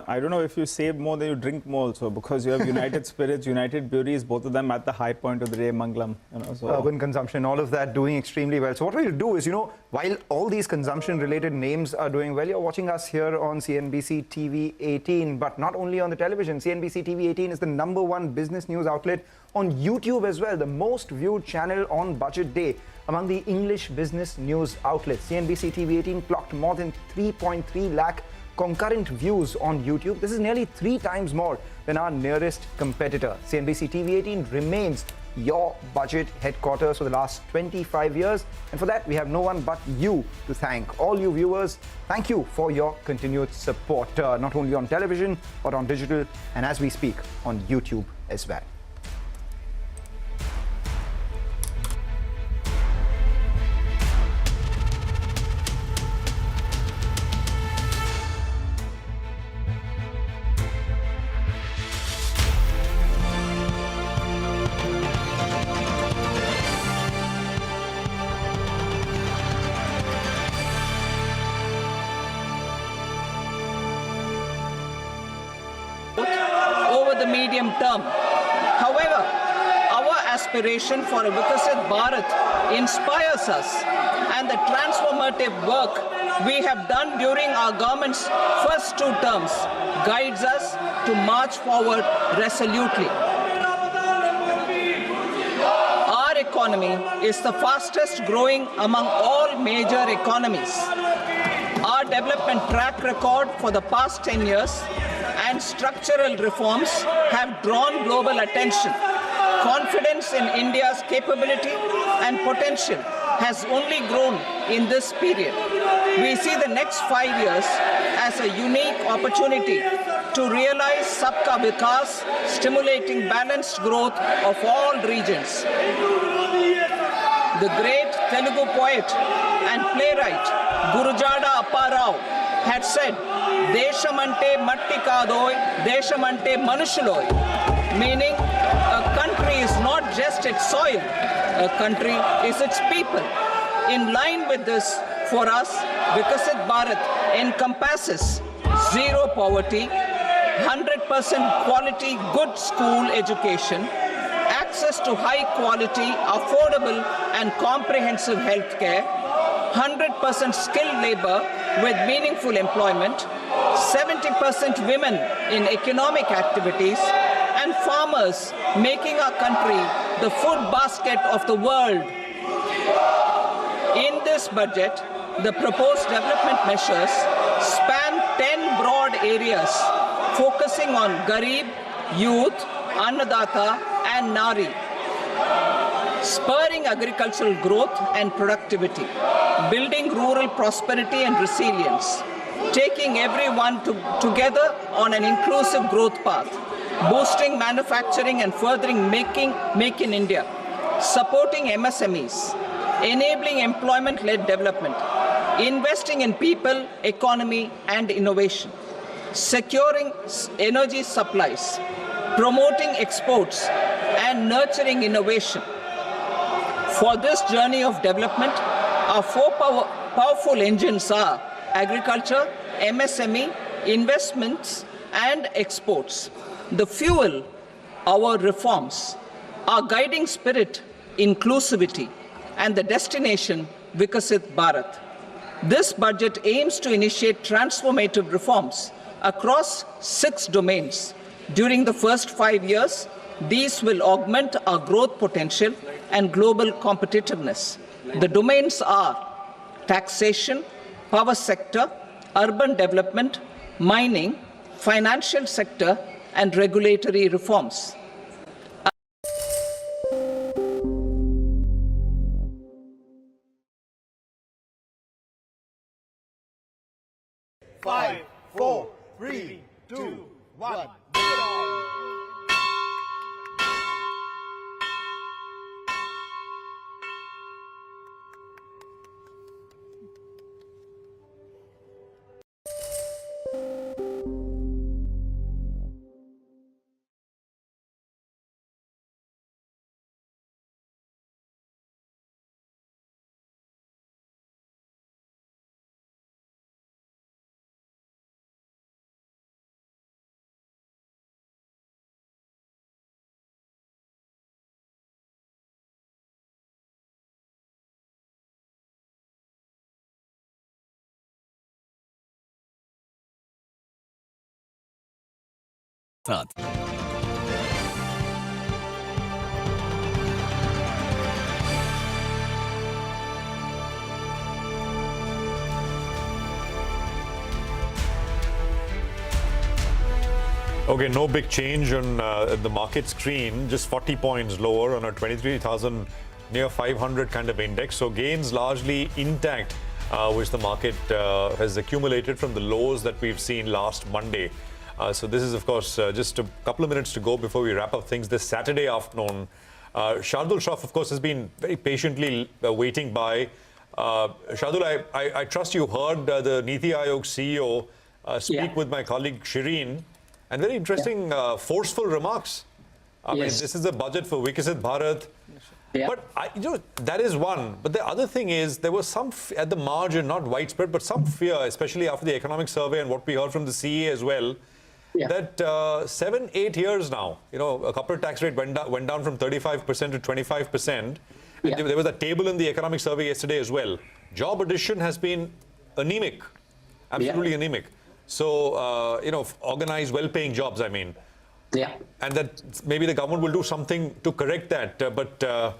I don't know if you save more than you drink more also, because you have United Spirits, United Breweries, both of them at the high point of the day, Mangalam. So urban consumption, all of that doing extremely well. So what we'll do is, while all these consumption-related names are doing well, you're watching us here on CNBC TV 18, but not only on the television. CNBC TV 18 is the #1 business news outlet on YouTube as well, the most viewed channel on budget day among the English business news outlets. CNBC TV 18 clocked more than 3.3 lakh concurrent views on YouTube. This is nearly 3 times more than our nearest competitor. CNBC TV 18 remains your budget headquarters for the last 25 years. And for that, we have no one but you to thank. All you viewers, thank you for your continued support, not only on television, but on digital, and as we speak, on YouTube as well. Over the medium term. However, our aspiration for a Vikasit Bharat inspires us, and the transformative work we have done during our government's first 2 terms guides us to march forward resolutely. Our economy is the fastest growing among all major economies. Our development track record for the past 10 years and structural reforms have drawn global attention. Confidence in India's capability and potential has only grown in this period. We see the next 5 years as a unique opportunity to realize Sabka Vikas, stimulating balanced growth of all regions. The great Telugu poet and playwright Gurujada Apparao had said, Deshamante matti kadoy, Deshamante manushuloy, meaning a country is not just its soil, a country is its people. In line with this, for us, Vikasit Bharat encompasses zero poverty, 100% quality good school education, access to high quality, affordable and comprehensive health care, 100% skilled labor with meaningful employment, 70% women in economic activities, and farmers making our country the food basket of the world. In this budget, the proposed development measures span 10 broad areas, focusing on Garib, Youth, Annadata, and Nari, spurring agricultural growth and productivity, building rural prosperity and resilience, taking everyone together on an inclusive growth path, boosting manufacturing and furthering Make in India, supporting MSMEs, enabling employment-led development, investing in people, economy, and innovation, securing energy supplies, promoting exports, and nurturing innovation. For this journey of development, our 4 powerful engines are agriculture, MSME, investments, and exports. The fuel, our reforms, our guiding spirit, inclusivity, and the destination, Vikasit Bharat. This budget aims to initiate transformative reforms across 6 domains. During the first 5 years, these will augment our growth potential and global competitiveness. The domains are taxation, power sector, urban development, mining, financial sector, and regulatory reforms. Five, 4, 3, 2, 1. Okay, no big change on the market screen, just 40 points lower on a 23,000 near 500 kind of index. So gains largely intact, which the market has accumulated from the lows that we've seen last Monday. So this is, of course, just a couple of minutes to go before we wrap up things this Saturday afternoon. Shardul Shroff, of course, has been very patiently waiting by. Shardul, I trust you heard the Niti Aayog CEO speak with my colleague Shireen, and very interesting, forceful remarks. I mean, this is a budget for Vikasit Bharat. But that is one. But the other thing is, there was some at the margin, not widespread, but some fear, especially after the economic survey and what we heard from the CA as well, that 7-8 years now, a corporate tax rate went down from 35% to 25%. And there was a table in the economic survey yesterday as well. Job addition has been anemic, absolutely anemic. So, organized, well-paying jobs, I mean. And that maybe the government will do something to correct that. But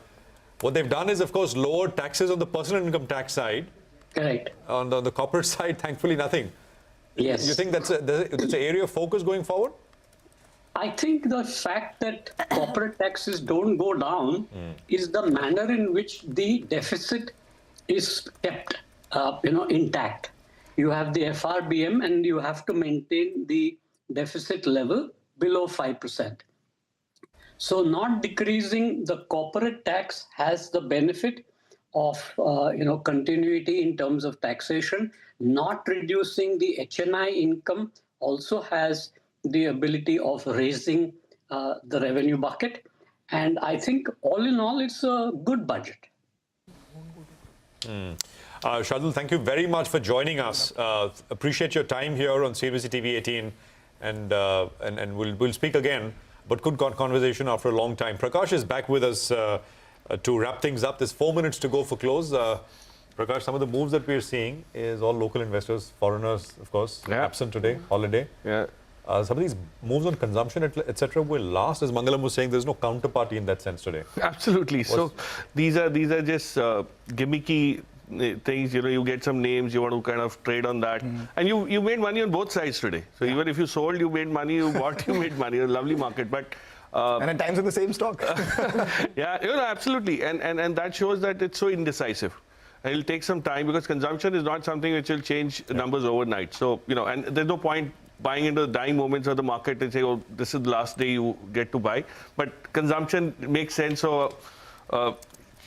what they've done is, of course, lower taxes on the personal income tax side. Correct. On the corporate side, thankfully, nothing. Yes. You think that's an area of focus going forward? I think the fact that corporate taxes don't go down is the manner in which the deficit is kept, intact. You have the FRBM and you have to maintain the deficit level below 5%. So not decreasing the corporate tax has the benefit of continuity in terms of taxation. Not reducing the HNI income also has the ability of raising the revenue bucket. And I think all in all, it's a good budget. Shardul, thank you very much for joining us. Appreciate your time here on CNBC TV 18, and we'll speak again. But good conversation after a long time. Prakash is back with us to wrap things up. There's 4 minutes to go for close. Prakash, some of the moves that we're seeing is all local investors, foreigners, of course, absent today, holiday. Some of these moves on consumption, etc., will last. As Mangalam was saying, there's no counterparty in that sense today. Absolutely. So these are just gimmicky things. You get some names, you want to kind of trade on that, and you made money on both sides today. So even if you sold, you made money. You bought, you made money. A lovely market, but. And at times in the same stock. Absolutely, and that shows that it's so indecisive. It'll take some time because consumption is not something which will change numbers overnight. So and there's no point buying into the dying moments of the market and say, oh, this is the last day you get to buy. But consumption makes sense. So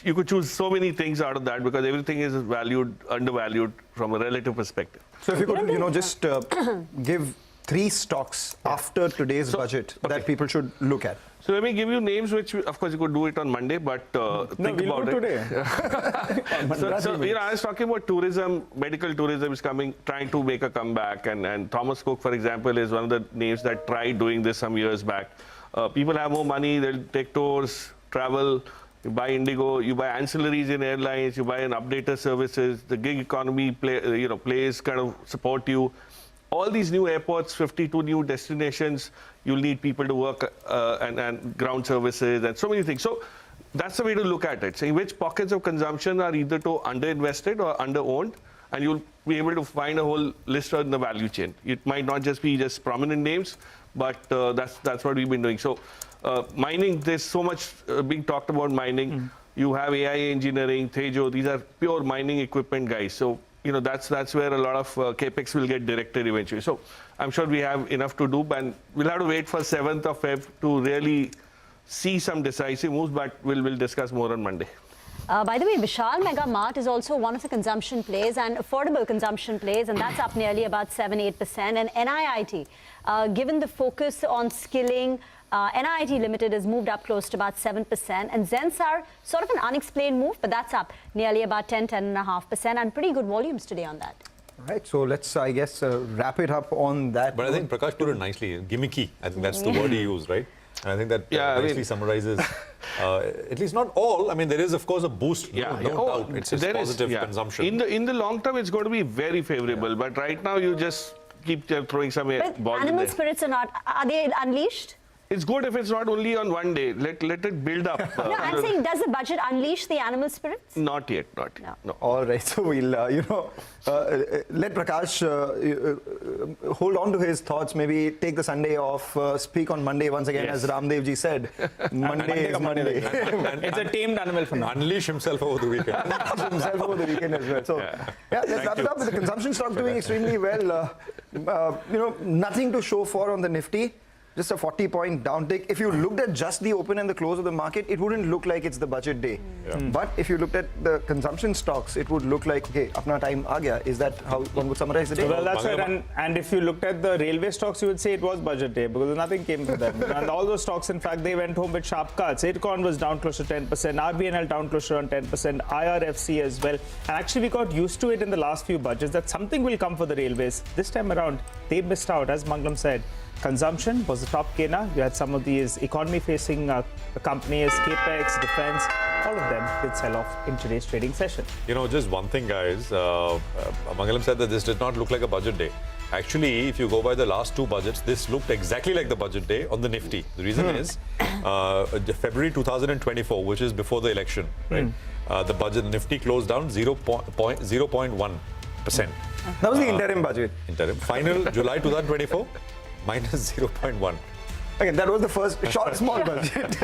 you could choose so many things out of that because everything is undervalued from a relative perspective. So if you could, just give 3 stocks after today's budget that people should look at. So let me give you names which, of course, you could do it on Monday, but think about it. Today. I was talking about tourism. Medical tourism is trying to make a comeback, and Thomas Cook, for example, is one of the names that tried doing this some years back. People have more money, they'll take tours, travel. you buy Indigo, you buy ancillaries in airlines, you buy an updater services, the gig economy plays kind of support you. All these new airports, 52 new destinations, you'll need people to work and ground services and so many things. So that's the way to look at it, saying which pockets of consumption are either too underinvested or underowned, and you'll be able to find a whole list in the value chain. It might not just be just prominent names, but that's what we've been doing. So mining, there's so much being talked about mining. You have AI engineering, Tejo, these are pure mining equipment guys. So that's where a lot of capex will get directed eventually. So I'm sure we have enough to do, and we'll have to wait for 7th of Feb to really see some decisive moves, but we'll discuss more on Monday. By the way, Vishal Mega Mart is also one of the consumption plays and affordable consumption plays, and that's up nearly about 7-8%. And NIIT, given the focus on skilling, NIIT Limited has moved up close to about 7%, and Zensar, sort of an unexplained move, but that's up nearly about 10-10.5%, and pretty good volumes today on that. All right, so let's, I guess, wrap it up on that. But I think Prakash put it nicely, gimmicky. I think that's the word he used, right? And I think that nicely summarizes, at least not all. I mean, there is, of course, a boost, no doubt. It's just positive consumption. In the long term, it's going to be very favorable. But right now, you just keep throwing some balls in there. Animal spirits are they unleashed? It's good if it's not only on one day. Let it build up. No, I'm saying, does the budget unleash the animal spirits? Not yet, no. All right, so we'll, let Prakash hold on to his thoughts, maybe take the Sunday off, speak on Monday once again, as Ramdev ji said. Monday is Monday. It's a tamed animal for now. Unleash himself over the weekend. Unleash himself over the weekend as well. So, let's wrap it up with the consumption stock doing extremely well. Nothing to show for on the Nifty. Just a 40-point downtick. If you looked at just the open and the close of the market, it wouldn't look like it's the budget day. But if you looked at the consumption stocks, it would look like, okay, apna time aa gaya. Is that how one would summarize the day? Well, that's right. And if you looked at the railway stocks, you would say it was budget day because nothing came to them. And all those stocks, in fact, they went home with sharp cuts. Aircon was down close to 10%, RBNL down close to around 10%, IRFC as well. And actually, we got used to it in the last few budgets that something will come for the railways. This time around, they missed out, as Mangalam said. Consumption was the top gainer. You had some of these economy-facing companies, Capex, Defense, all of them did sell off in today's trading session. Just one thing, guys. Mangalam said that this did not look like a budget day. Actually, if you go by the last two budgets, this looked exactly like the budget day on the Nifty. The reason is February 2024, which is before the election, right? The budget, the Nifty closed down 0.1%. That was the interim budget. Final July 2024. Minus 0.1. Again, that was the first small budget.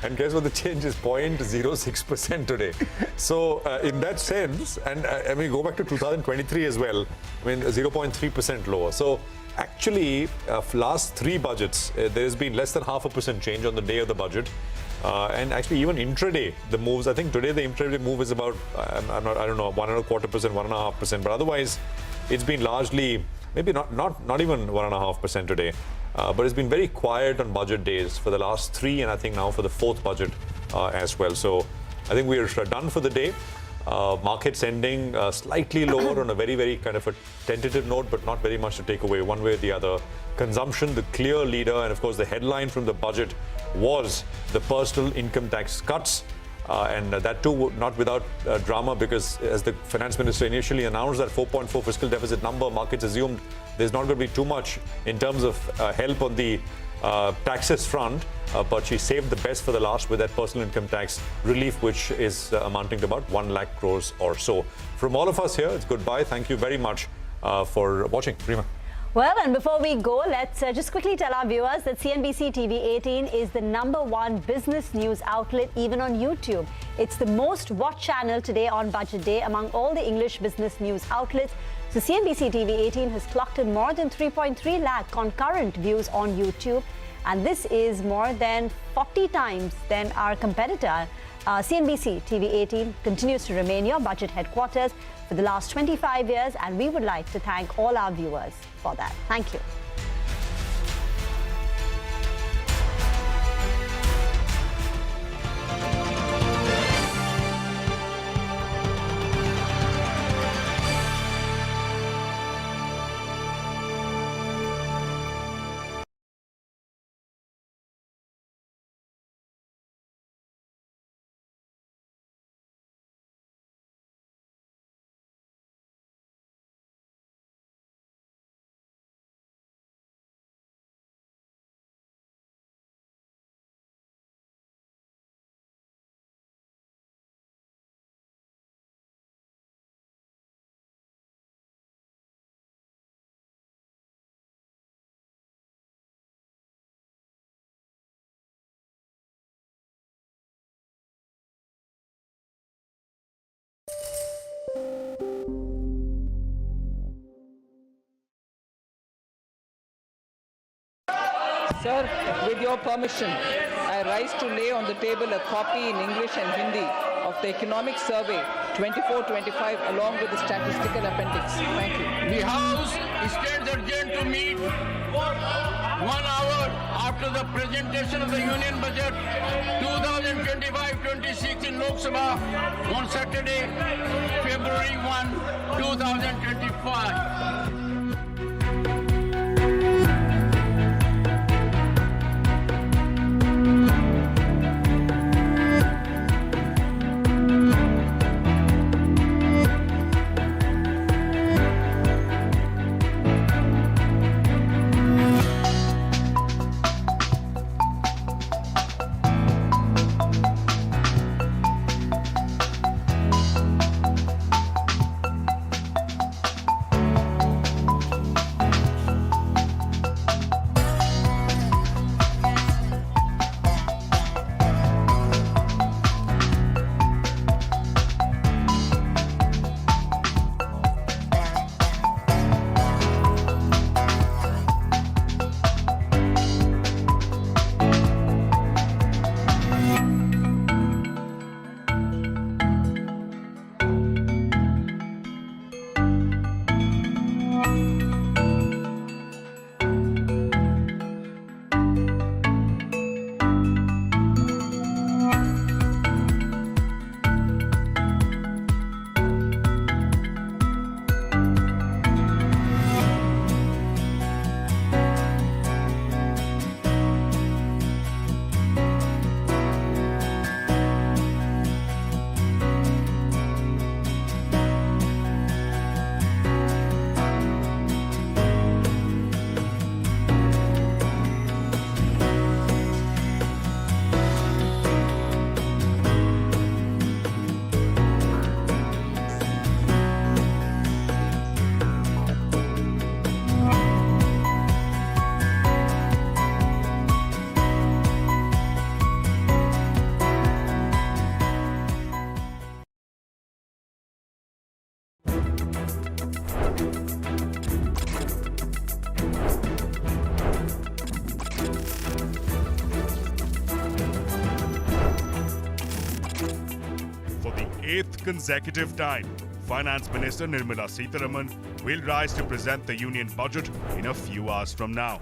And guess what? The change is 0.06% today. So in that sense, and I mean, go back to 2023 as well. I mean, 0.3% lower. So actually, last three budgets, there has been less than 0.5% change on the day of the budget. And actually, even intraday, the moves. I think today the intraday move is about I don't know, 1.25%, 1.5%. But otherwise, it's been largely. Maybe not even 1.5% today, but it's been very quiet on budget days for the last three, and I think now for the fourth budget as well. So I think we're done for the day. Markets ending slightly lower on a very, very kind of a tentative note, but not very much to take away one way or the other. Consumption, the clear leader, and of course the headline from the budget was the personal income tax cuts. And that too not without drama, because as the finance minister initially announced that 4.4 fiscal deficit number, markets assumed there's not going to be too much in terms of help on the taxes front, but she saved the best for the last with that personal income tax relief, which is amounting to about 1 lakh crores or so. From all of us here, it's goodbye. Thank you very much for watching. Prima. Well, and before we go, let's just quickly tell our viewers that CNBC TV 18 is the #1 business news outlet, even on YouTube. It's the most watched channel today on Budget Day among all the English business news outlets. So CNBC TV 18 has clocked in more than 3.3 lakh concurrent views on YouTube. And this is more than 40 times than our competitor. CNBC TV 18 continues to remain your budget headquarters for the last 25 years, and we would like to thank all our viewers for that. Thank you. Sir, with your permission, I rise to lay on the table a copy in English and Hindi of the Economic Survey 24-25 along with the statistical appendix. Thank you. The House stands urgent to meet 1 hour after the presentation of the Union Budget 2025-26 in Lok Sabha on Saturday, February 1, 2025. Eighth consecutive time, Finance Minister Nirmala Sitharaman will rise to present the Union Budget in a few hours from now.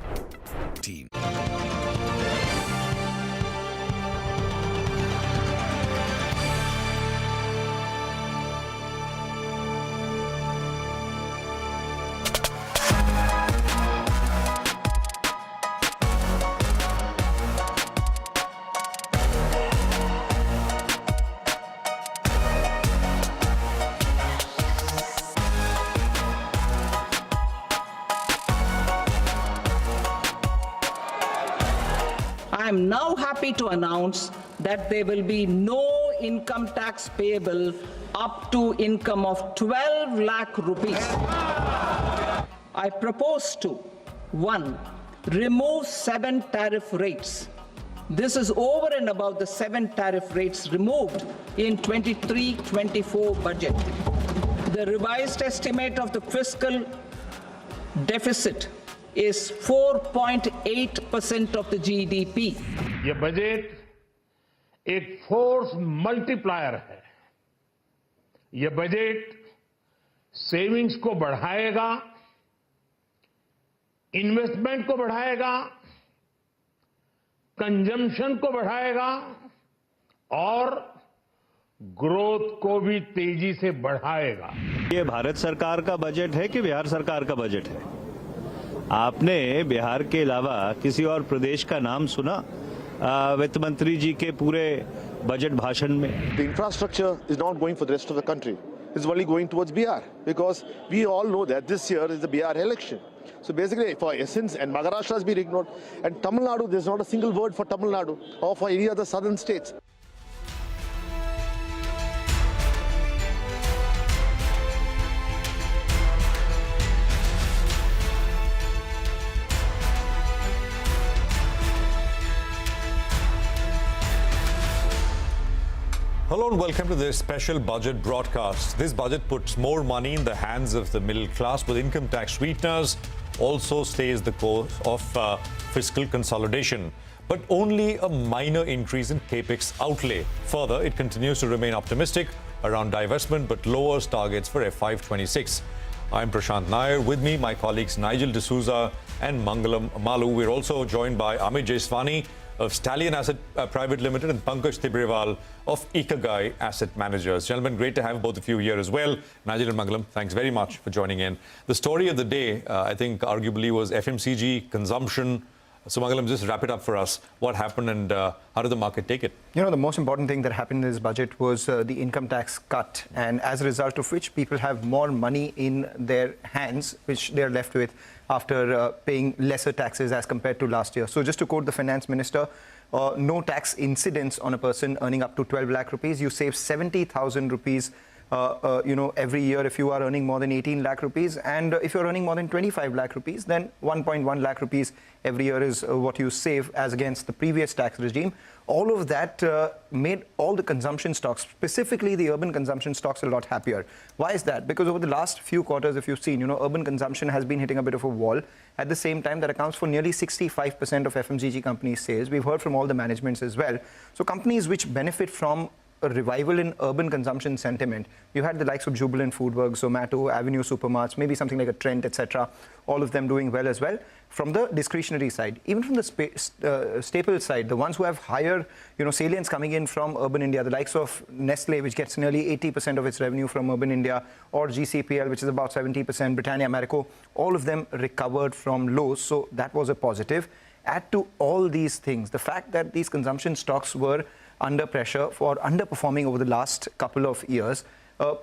I am now happy to announce that there will be no income tax payable up to income of 12 lakh rupees. I propose to 1. Remove 7 tariff rates. This is over and above the 7 tariff rates removed in 23-24 budget. The revised estimate of the fiscal deficit is 4.8% of the GDP. ये budget एक force multiplier है। ये budget savings को बढ़ाएगा, investment को बढ़ाएगा, consumption को बढ़ाएगा और ग्रोथ को भी तेजी से बढ़ाएगा। ये भारत सरकार का बजट है कि बिहार सरकार का बजट है? आपने बिहार के अलावा किसी और प्रदेश का नाम सुना वित्त मंत्री जी के पूरे बजट भाषण में? The infrastructure is not going for the rest of the country. It's only going towards Bihar because we all know that this year is the Bihar election. So basically, for essence, and Maharashtra has been ignored, and Tamil Nadu, there's not a single word for Tamil Nadu or for any other southern states. Hello Hello and welcome to this special budget broadcast. This budget puts more money in the hands of the middle class with income tax sweeteners, also stays the course of fiscal consolidation, but only a minor increase in capex outlay. Further, it continues to remain optimistic around divestment but lowers targets for FY26. I'm Prashant Nair. With me, my colleagues Nigel D'Souza and Mangalam Malu. We're also joined by Amit Jaiswani of Stallion Asset Private Limited and Pankaj Tibrewal of Ikagai Asset Managers. Gentlemen, great to have both of you here as well. Nigel and Mangalam, thanks very much for joining in. The story of the day, I think, arguably was FMCG consumption. So, Mangalam, just wrap it up for us. What happened and how did the market take it? You know, the most important thing that happened in this budget was the income tax cut, and as a result of which people have more money in their hands, which they're left with after paying lesser taxes as compared to last year. So just to quote the finance minister, no tax incidence on a person earning up to 12 lakh rupees. You save 70,000 rupees every year if you are earning more than 18 lakh rupees. And if you're earning more than 25 lakh rupees, then 1.1 lakh rupees every year is what you save as against the previous tax regime. All of that made all the consumption stocks, specifically the urban consumption stocks, a lot happier. Why is that? Because over the last few quarters, if you've seen, urban consumption has been hitting a bit of a wall. At the same time, that accounts for nearly 65% of FMCG companies' sales. We've heard from all the managements as well. So companies which benefit from a revival in urban consumption sentiment. You had the likes of Jubilant FoodWorks, Zomato, Avenue Supermarts, maybe something like a Trent, etc. All of them doing well as well. From the discretionary side, even from the staple side, the ones who have higher, salience coming in from urban India, the likes of Nestle, which gets nearly 80% of its revenue from urban India, or GCPL, which is about 70%, Britannia, Marico, all of them recovered from lows. So that was a positive. Add to all these things, the fact that these consumption stocks were under pressure for underperforming over the last couple of years,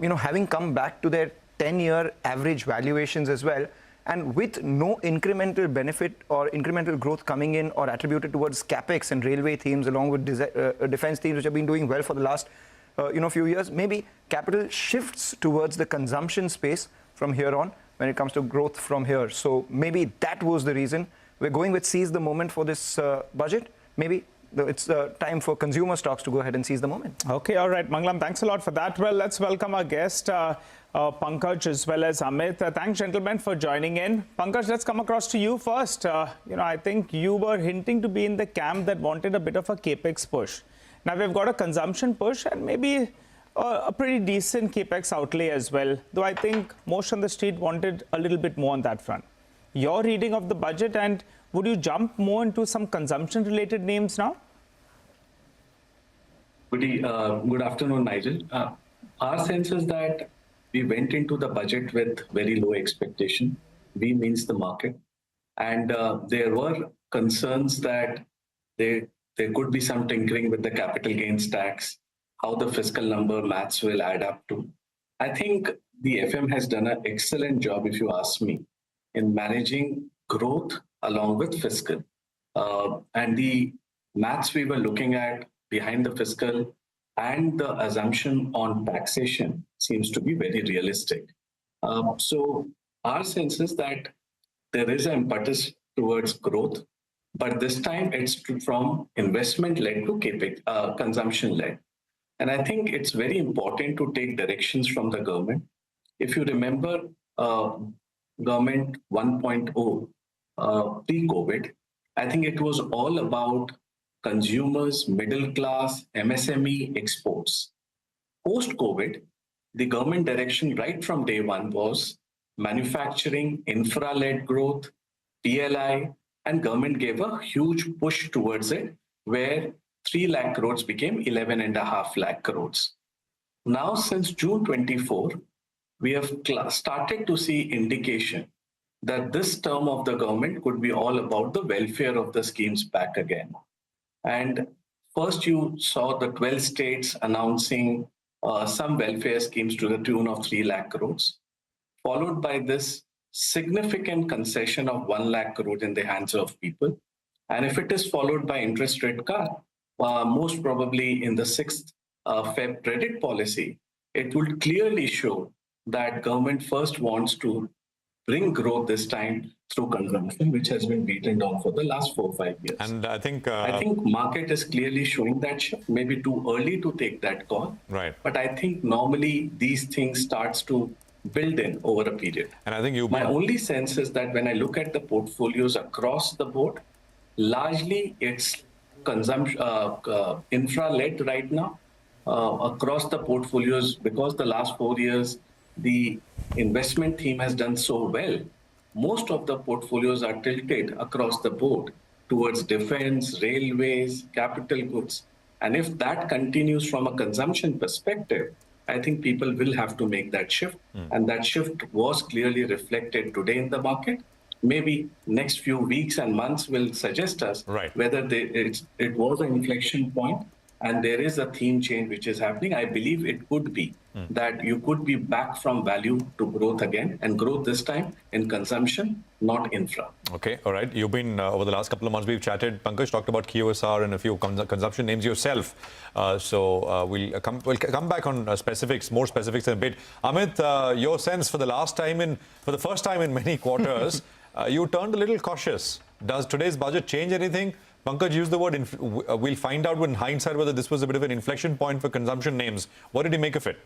having come back to their 10-year average valuations as well, and with no incremental benefit or incremental growth coming in or attributed towards capex and railway themes along with defense themes, which have been doing well for the last few years, maybe capital shifts towards the consumption space from here on when it comes to growth from here. So maybe that was the reason. We're going with seize the moment for this budget. Maybe it's time for consumer stocks to go ahead and seize the moment. Okay, all right, Mangalam, thanks a lot for that. Well, let's welcome our guest, Pankaj, as well as Amit. Thanks, gentlemen, for joining in. Pankaj, let's come across to you first. I think you were hinting to be in the camp that wanted a bit of a capex push. Now, we've got a consumption push and maybe a pretty decent capex outlay as well, though I think most on the street wanted a little bit more on that front. Your reading of the budget, and would you jump more into some consumption-related names now? Good afternoon, Nigel. Our sense is that we went into the budget with very low expectation. We means the market. And there were concerns that there could be some tinkering with the capital gains tax, how the fiscal number maths will add up to. I think the FM has done an excellent job, if you ask me, in managing growth along with fiscal. And the maths we were looking at behind the fiscal and the assumption on taxation seems to be very realistic. So our sense is that there is an impetus towards growth, but this time it's from investment-led to capex, consumption-led. And I think it's very important to take directions from the government. If you remember, Government 1.0 pre-COVID, I think it was all about consumers, middle class, MSME, exports. Post-COVID, the government direction right from day one was manufacturing, infra-led growth, PLI, and government gave a huge push towards it, where 3 lakh crores became 11.5 lakh crores. Now, since June 24, we have started to see indication that this term of the government could be all about the welfare of the schemes back again. And first you saw the 12 states announcing some welfare schemes to the tune of 3 lakh crores, followed by this significant concession of 1 lakh crores in the hands of people. And if it is followed by interest rate cut, most probably in the 6th Feb credit policy, it will clearly show that government first wants to bring growth this time through consumption, which has been beaten down for the last 4 or 5 years. And I think market is clearly showing that shift. Maybe too early to take that call. Right. But I think normally these things starts to build in over a period. And I think my only sense is that when I look at the portfolios across the board, largely it's consumption infra-led right now across the portfolios, because the last 4 years the investment theme has done so well. Most of the portfolios are tilted across the board towards defense, railways, capital goods. And if that continues from a consumption perspective, I think people will have to make that shift. And that shift was clearly reflected today in the market. Maybe next few weeks and months will suggest us whether it was an inflection point and there is a theme change which is happening. I believe it could be that you could be back from value to growth again, and growth this time in consumption, not infra. Okay, all right. You've been, over the last couple of months, we've chatted. Pankaj talked about QSR and a few consumption names yourself. We'll come back on specifics, more specifics in a bit. Amit, your sense for the first time in many quarters, you turned a little cautious. Does today's budget change anything? Pankaj used the word, we'll find out in hindsight whether this was a bit of an inflection point for consumption names. What did you make of it?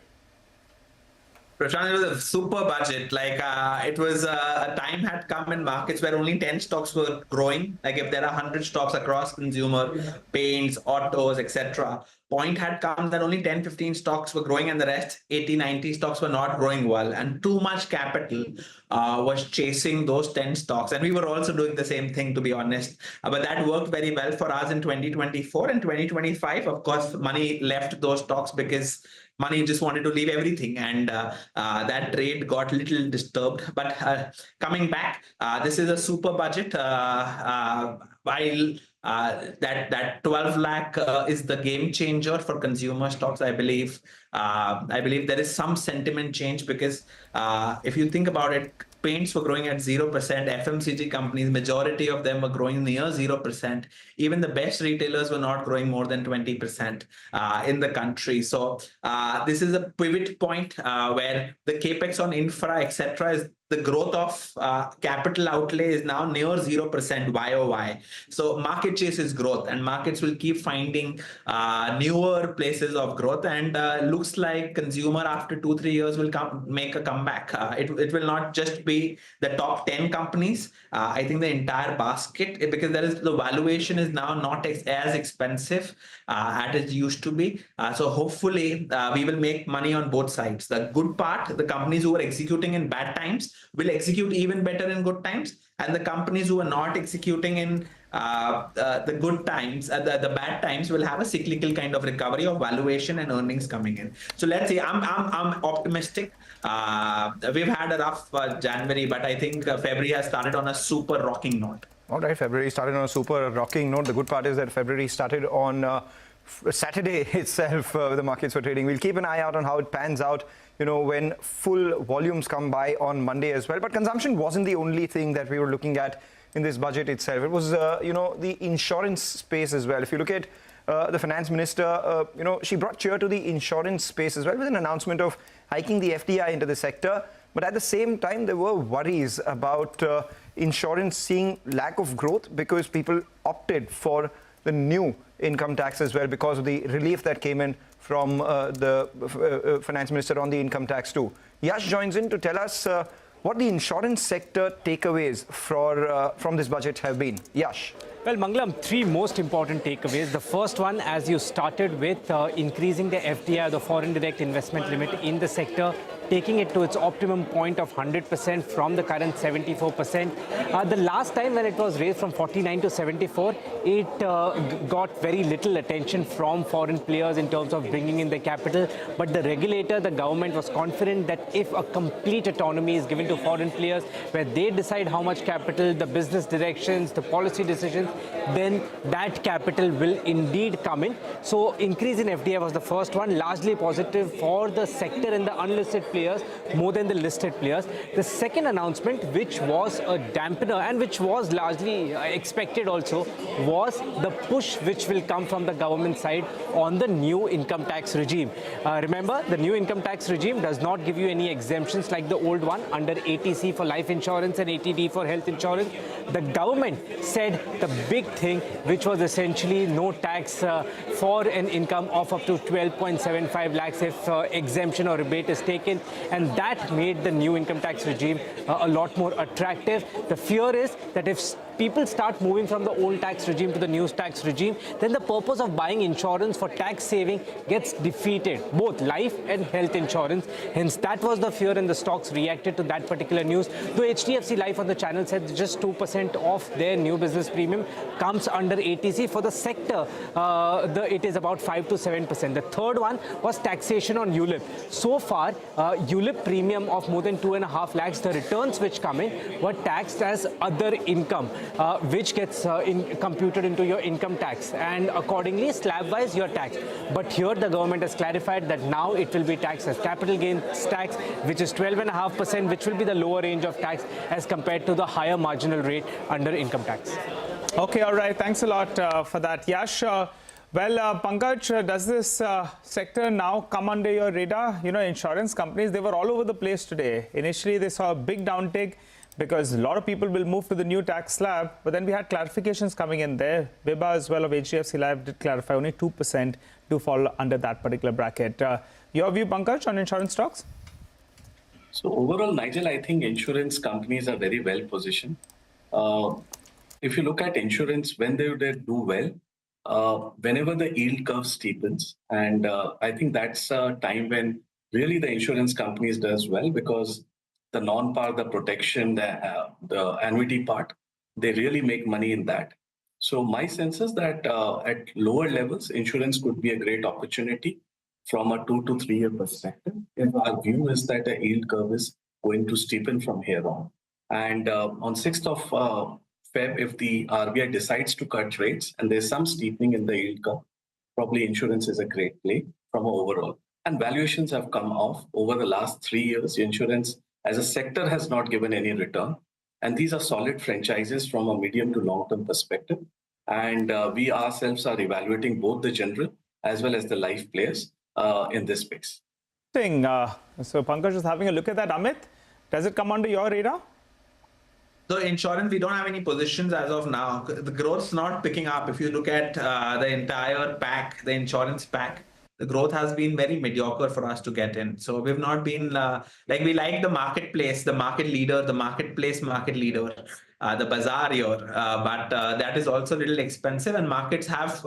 Prashant, it was a super budget. It was a time had come in markets where only 10 stocks were growing. Like if there are 100 stocks across consumer, paints, autos, etc. Point had come that only 10, 15 stocks were growing and the rest 80, 90 stocks were not growing well. And too much capital was chasing those 10 stocks. And we were also doing the same thing, to be honest. But that worked very well for us in 2024 and 2025. Of course, money left those stocks because money just wanted to leave everything, and that trade got a little disturbed. But coming back, this is a super budget. While that 12 lakh is the game changer for consumer stocks, I believe there is some sentiment change because if you think about it, paints were growing at 0%. FMCG companies, majority of them were growing near 0%. Even the best retailers were not growing more than 20% in the country. So this is a pivot point where the capex on infra, etc., is the growth of capital outlay is now near 0% YOY. So market chases growth, and markets will keep finding newer places of growth. And looks like consumer after 2-3 years will make a comeback. It will not just be the top 10 companies. I think the entire basket, because the valuation is now not as expensive as it used to be. So hopefully we will make money on both sides. The good part, the companies who are executing in bad times will execute even better in good times, and the companies who are not executing in the good times, the bad times, will have a cyclical kind of recovery of valuation and earnings coming in. So let's see. I'm optimistic. We've had a rough January, but I think February has started on a super rocking note. All right, February started on a super rocking note. The good part is that February started on Saturday itself, the markets were trading. We'll keep an eye out on how it pans out, when full volumes come by on Monday as well. But consumption wasn't the only thing that we were looking at in this budget itself. It was, the insurance space as well. If you look at the finance minister, she brought cheer to the insurance space as well with an announcement of hiking the FDI into the sector. But at the same time, there were worries about insurance seeing lack of growth because people opted for the new income tax as well because of the relief that came in from the finance minister on the income tax too. Yash joins in to tell us what the insurance sector takeaways from this budget have been. Yash. Well, Mangalam, three most important takeaways. The first one, as you started with, increasing the FDI, the foreign direct investment limit in the sector, taking it to its optimum point of 100% from the current 74%. The last time when it was raised from 49 to 74, it got very little attention from foreign players in terms of bringing in the capital. But the regulator, the government, was confident that if a complete autonomy is given to foreign players, where they decide how much capital, the business directions, the policy decisions, then that capital will indeed come in. So increase in FDI was the first one, largely positive for the sector and the unlisted players more than the listed players. The second announcement, which was a dampener and which was largely expected also, was the push which will come from the government side on the new income tax regime. Remember, the new income tax regime does not give you any exemptions like the old one under ATC for life insurance and ATD for health insurance. The government said the big thing, which was essentially no tax for an income of up to 12.75 lakhs if exemption or rebate is taken, and that made the new income tax regime a lot more attractive. The fear is that if people start moving from the old tax regime to the new tax regime, then the purpose of buying insurance for tax saving gets defeated, both life and health insurance. Hence, that was the fear, and the stocks reacted to that particular news. Though HDFC Life on the channel said just 2% of their new business premium comes under ATC. For the sector, it is about 5 to 7%. The third one was taxation on ULIP. So far, ULIP premium of more than 2.5 lakhs, the returns which come in were taxed as other income, which gets computed into your income tax, and accordingly slab-wise you're taxed. But here the government has clarified that now it will be taxed as capital gains tax, which is 12.5%, which will be the lower range of tax as compared to the higher marginal rate under income tax. Okay, all right. Thanks a lot for that, Yash. Pankaj, does this sector now come under your radar? You know, insurance companies, they were all over the place today. Initially, they saw a big downtick because a lot of people will move to the new tax slab, but then we had clarifications coming in there. Biba as well of HDFC Life did clarify only 2% do fall under that particular bracket. Your view, Pankaj, on insurance stocks? So overall, Nigel, I think insurance companies are very well positioned. If you look at insurance, when they do well, whenever the yield curve steepens, and I think that's a time when really the insurance companies does well, because the non-par, the protection, the annuity part, they really make money in that. So my sense is that at lower levels, insurance could be a great opportunity from a 2 to 3 year perspective. If our view is that the yield curve is going to steepen from here on. And on 6th of Feb, if the RBI decides to cut rates and there's some steepening in the yield curve, probably insurance is a great play from overall. And valuations have come off over the last 3 years. Insurance as a sector has not given any return. And these are solid franchises from a medium to long-term perspective. And we ourselves are evaluating both the general as well as the life players in this space. So Pankaj is having a look at that. Amit, does it come under your radar? So insurance, we don't have any positions as of now. The growth's not picking up. If you look at the entire pack, the insurance pack, the growth has been very mediocre for us to get in. So we've not been we like the marketplace, the market leader, the marketplace market leader, the bazaar here, but that is also a little expensive, and markets have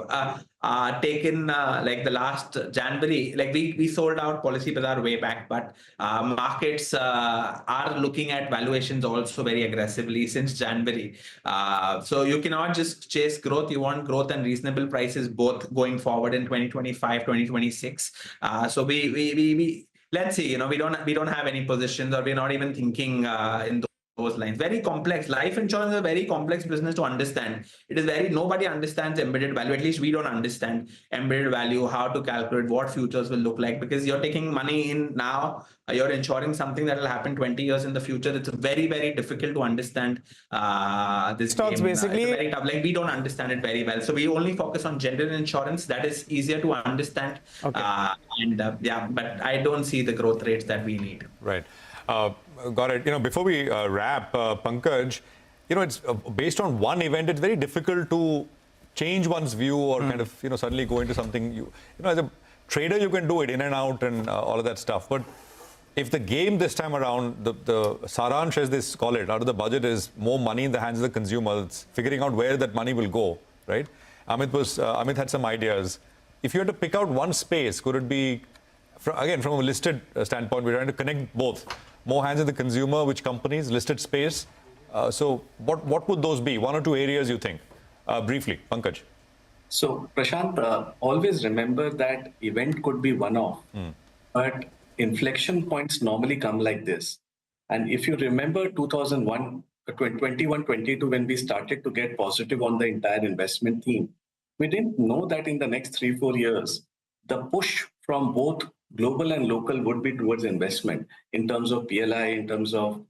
taken the last January, we sold out Policy Bazaar way back, but markets are looking at valuations also very aggressively since January. So you cannot just chase growth. You want growth and reasonable prices both going forward in 2025, 2026. So we let's see, we don't have any positions, or we're not even thinking in those lines. Very complex. Life insurance is a very complex business to understand. It is nobody understands embedded value. At least we don't understand embedded value, how to calculate what futures will look like, because you're taking money in now, you're insuring something that will happen 20 years in the future. It's very, very difficult to understand this stocks game. Basically, it's very tough. We don't understand it very well. So we only focus on general insurance. That is easier to understand. Okay. But I don't see the growth rates that we need. Right. Got it. Before we wrap, Pankaj, it's based on one event. It's very difficult to change one's view or kind of suddenly go into something. As a trader, you can do it in and out and all of that stuff. But if the game this time around, the saransh, as they call it, out of the budget is more money in the hands of the consumer, it's figuring out where that money will go, right? Amit had some ideas. If you had to pick out one space, could it be, again, from a listed standpoint, we're trying to connect both. More hands in the consumer, which companies, listed space. So what would those be? One or two areas you think? Briefly, Pankaj. So Prashant, always remember that event could be one-off, but inflection points normally come like this. And if you remember 2001, 21-22, when we started to get positive on the entire investment theme, we didn't know that in the next 3-4 years, the push from both global and local would be towards investment in terms of PLI, in terms of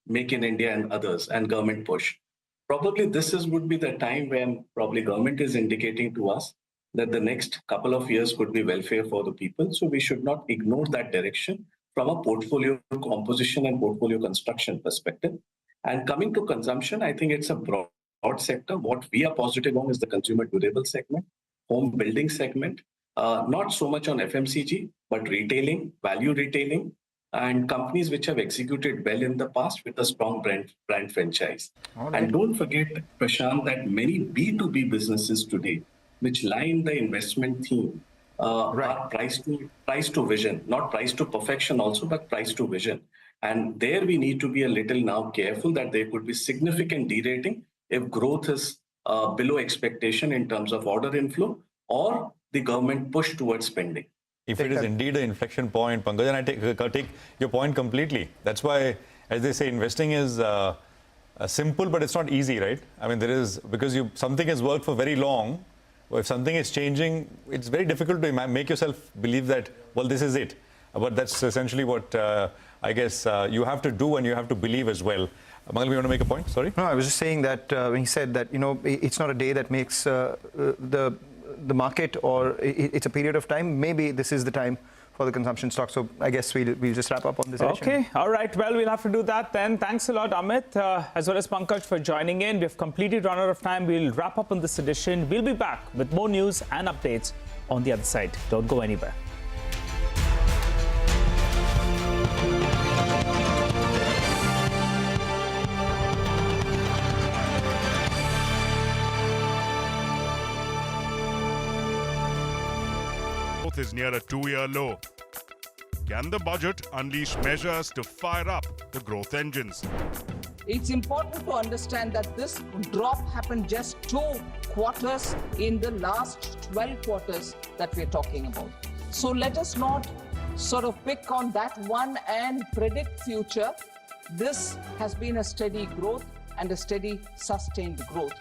Make in India and others, and government push. Probably would be the time when probably government is indicating to us that the next couple of years could be welfare for the people. So we should not ignore that direction from a portfolio composition and portfolio construction perspective. And coming to consumption, I think it's a broad sector. What we are positive on is the consumer durable segment, home building segment, not so much on FMCG, but retailing, value retailing, and companies which have executed well in the past with a strong brand franchise. Right. And don't forget, Prashant, that many B2B businesses today, which lie in the investment theme, are price to vision, not price to perfection also, but price to vision. And there we need to be a little now careful that there could be significant derating if growth is below expectation in terms of order inflow or the government push towards spending. If it is indeed an inflection point, Pankaj, and I take your point completely. That's why, as they say, investing is simple, but it's not easy, right? I mean, because something has worked for very long. Or if something is changing, it's very difficult to make yourself believe that, well, this is it. But that's essentially what I guess you have to do, and you have to believe as well. Mangal, you want to make a point? Sorry? No, I was just saying that when he said that, it's not a day that makes the market, or it's a period of time. Maybe this is the time for the consumption stock. So I guess we'll just wrap up on this edition. Okay, all right. Well, we'll have to do that then. Thanks a lot, Amit, as well as Pankaj, for joining in. We've completely run out of time. We'll wrap up on this edition. We'll be back with more news and updates on the other side. Don't go anywhere. Is near a 2-year low. Can the budget unleash measures to fire up the growth engines? It's important to understand that this drop happened just 2 quarters in the last 12 quarters that we're talking about. So let us not sort of pick on that one and predict future. This has been a steady growth and a steady sustained growth.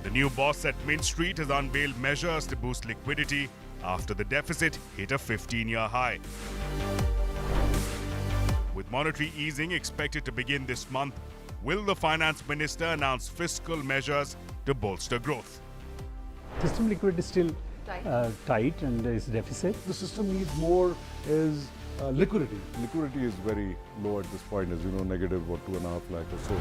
The new boss at Mint Street has unveiled measures to boost liquidity after the deficit hit a 15-year high. With monetary easing expected to begin this month, will the finance minister announce fiscal measures to bolster growth? System liquidity is still tight and there is deficit. The system needs more liquidity. Liquidity is very low at this point, as you know, negative or 2.5 lakh or so.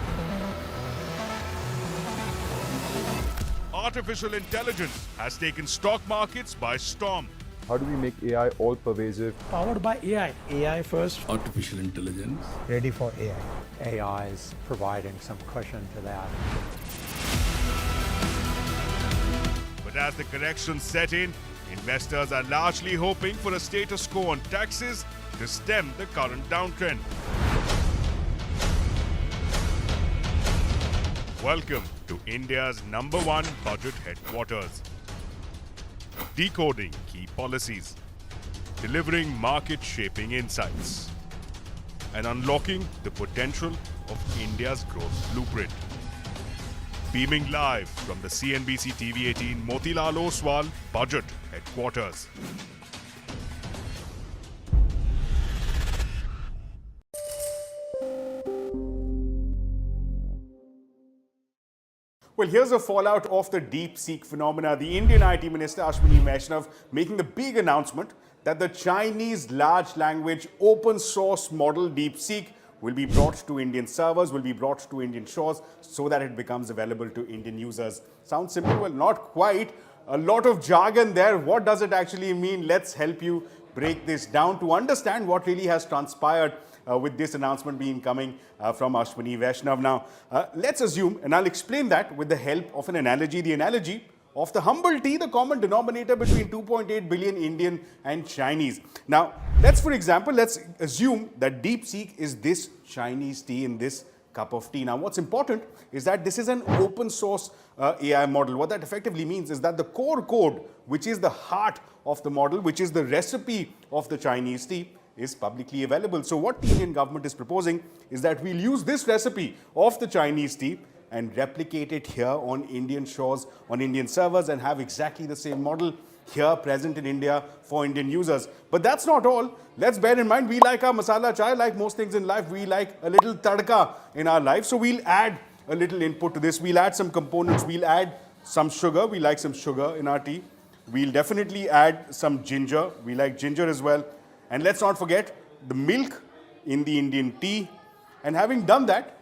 Artificial intelligence has taken stock markets by storm. How do we make AI all pervasive? Powered by AI. AI first. Artificial intelligence. Ready for AI. AI is providing some cushion to that. But as the corrections set in, investors are largely hoping for a status quo on taxes to stem the current downtrend. Welcome to India's #1 budget headquarters. Decoding key policies, delivering market-shaping insights, and unlocking the potential of India's growth blueprint. Beaming live from the CNBC TV 18 Motilal Oswal Budget Headquarters. Well, here's a fallout of the DeepSeek phenomena. The Indian IT Minister Ashwini Vaishnav making the big announcement that the Chinese large language open source model DeepSeek will be brought to Indian servers, will be brought to Indian shores so that it becomes available to Indian users. Sounds simple? Well, not quite. A lot of jargon there. What does it actually mean? Let's help you break this down to understand what really has transpired with this announcement being coming from Ashwini Vaishnav. Now, let's assume, and I'll explain that with the help of an analogy, the analogy of the humble tea, the common denominator between 2.8 billion Indian and Chinese. Now, let's assume that DeepSeek is this Chinese tea in this cup of tea. Now, what's important is that this is an open source AI model. What that effectively means is that the core code, which is the heart of the model, which is the recipe of the Chinese tea, is publicly available. So what the Indian government is proposing is that we'll use this recipe of the Chinese tea and replicate it here on Indian shores, on Indian servers, and have exactly the same model here present in India for Indian users. But that's not all. Let's bear in mind, we like our masala chai. Like most things in life, we like a little tadka in our life. So we'll add a little input to this. We'll add some components. We'll add some sugar. We like some sugar in our tea. We'll definitely add some ginger. We like ginger as well. And let's not forget the milk in the Indian tea. And having done that,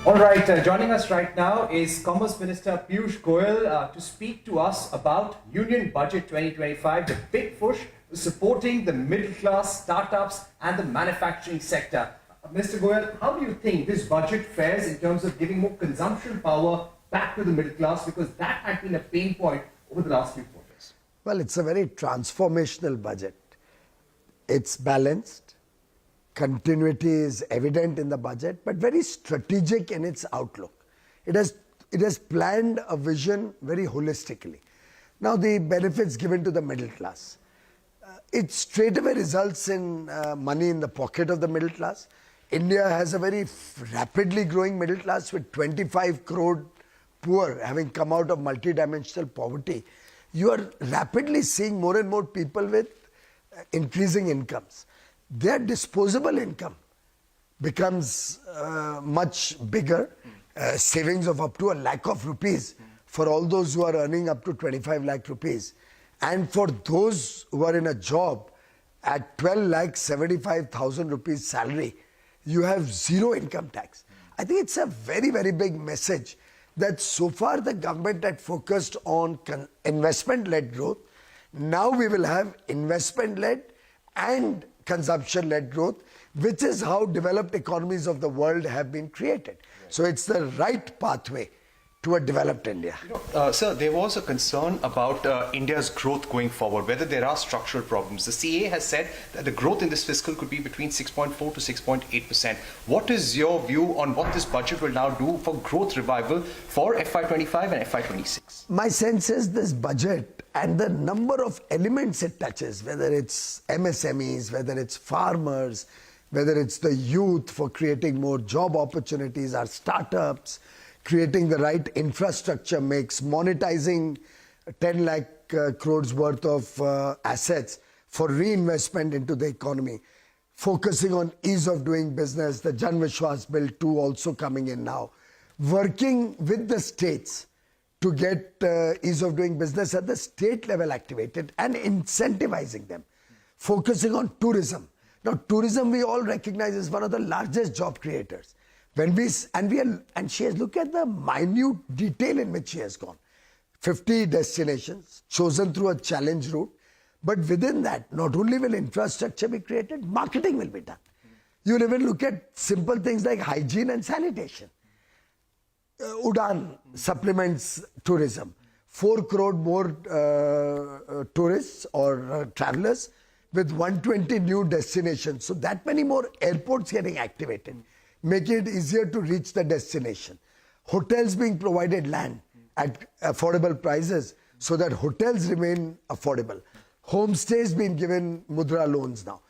all right, joining us right now is Commerce Minister Piyush Goyal to speak to us about Union Budget 2025, the big push supporting the middle class, startups and the manufacturing sector. Mr. Goyal, how do you think this budget fares in terms of giving more consumption power back to the middle class? Because that had been a pain point over the last few quarters. Well, it's a very transformational budget. It's balanced. Continuity is evident in the budget, but very strategic in its outlook. It has planned a vision very holistically. Now, the benefits given to the middle class. It straightaway results in money in the pocket of the middle class. India has a very rapidly growing middle class with 25 crore poor having come out of multidimensional poverty. You are rapidly seeing more and more people with increasing incomes. Their disposable income becomes much bigger, savings of up to ₹1 lakh for all those who are earning up to 25 lakh rupees. And for those who are in a job at 12,75,000 rupees salary, you have zero income tax. I think it's a very, very big message that so far the government had focused on investment-led growth. Now we will have investment-led and consumption-led growth, which is how developed economies of the world have been created. So it's the right pathway to a developed India. Sir, there was a concern about India's growth going forward, whether there are structural problems. The CA has said that the growth in this fiscal could be between 6.4 to 6.8%. What is your view on what this budget will now do for growth revival for FY25 and FY26? My sense is this budget and the number of elements it touches, whether it's MSMEs, whether it's farmers, whether it's the youth for creating more job opportunities, our startups, creating the right infrastructure mix, monetizing 10 lakh crores worth of assets for reinvestment into the economy, focusing on ease of doing business, the Jan Vishwas Bill 2 also coming in now, working with the states to get ease of doing business at the state level activated and incentivizing them, focusing on tourism. Now, tourism we all recognize is one of the largest job creators. When and she has looked at the minute detail in which she has gone. 50 destinations chosen through a challenge route. But within that, not only will infrastructure be created, marketing will be done. You will even look at simple things like hygiene and sanitation. Udan supplements tourism. 4 crore more tourists or travelers with 120 new destinations. So that many more airports getting activated. Make it easier to reach the destination. Hotels being provided land at affordable prices so that hotels remain affordable. Homestays being given mudra loans now.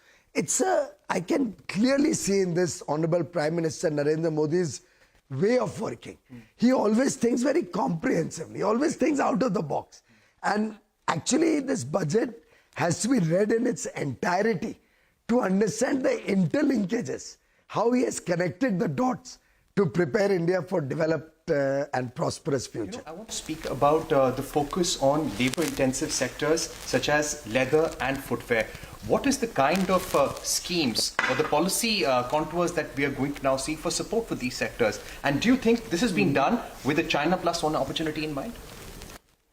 I can clearly see in this Honorable Prime Minister Narendra Modi's way of working. He always thinks very comprehensively. He always thinks out of the box. And actually this budget has to be read in its entirety to understand the interlinkages, how he has connected the dots to prepare India for developed and prosperous future. I want to speak about the focus on labor-intensive sectors such as leather and footwear. What is the kind of schemes or the policy contours that we are going to now see for support for these sectors? And do you think this has been done with the China Plus One opportunity in mind?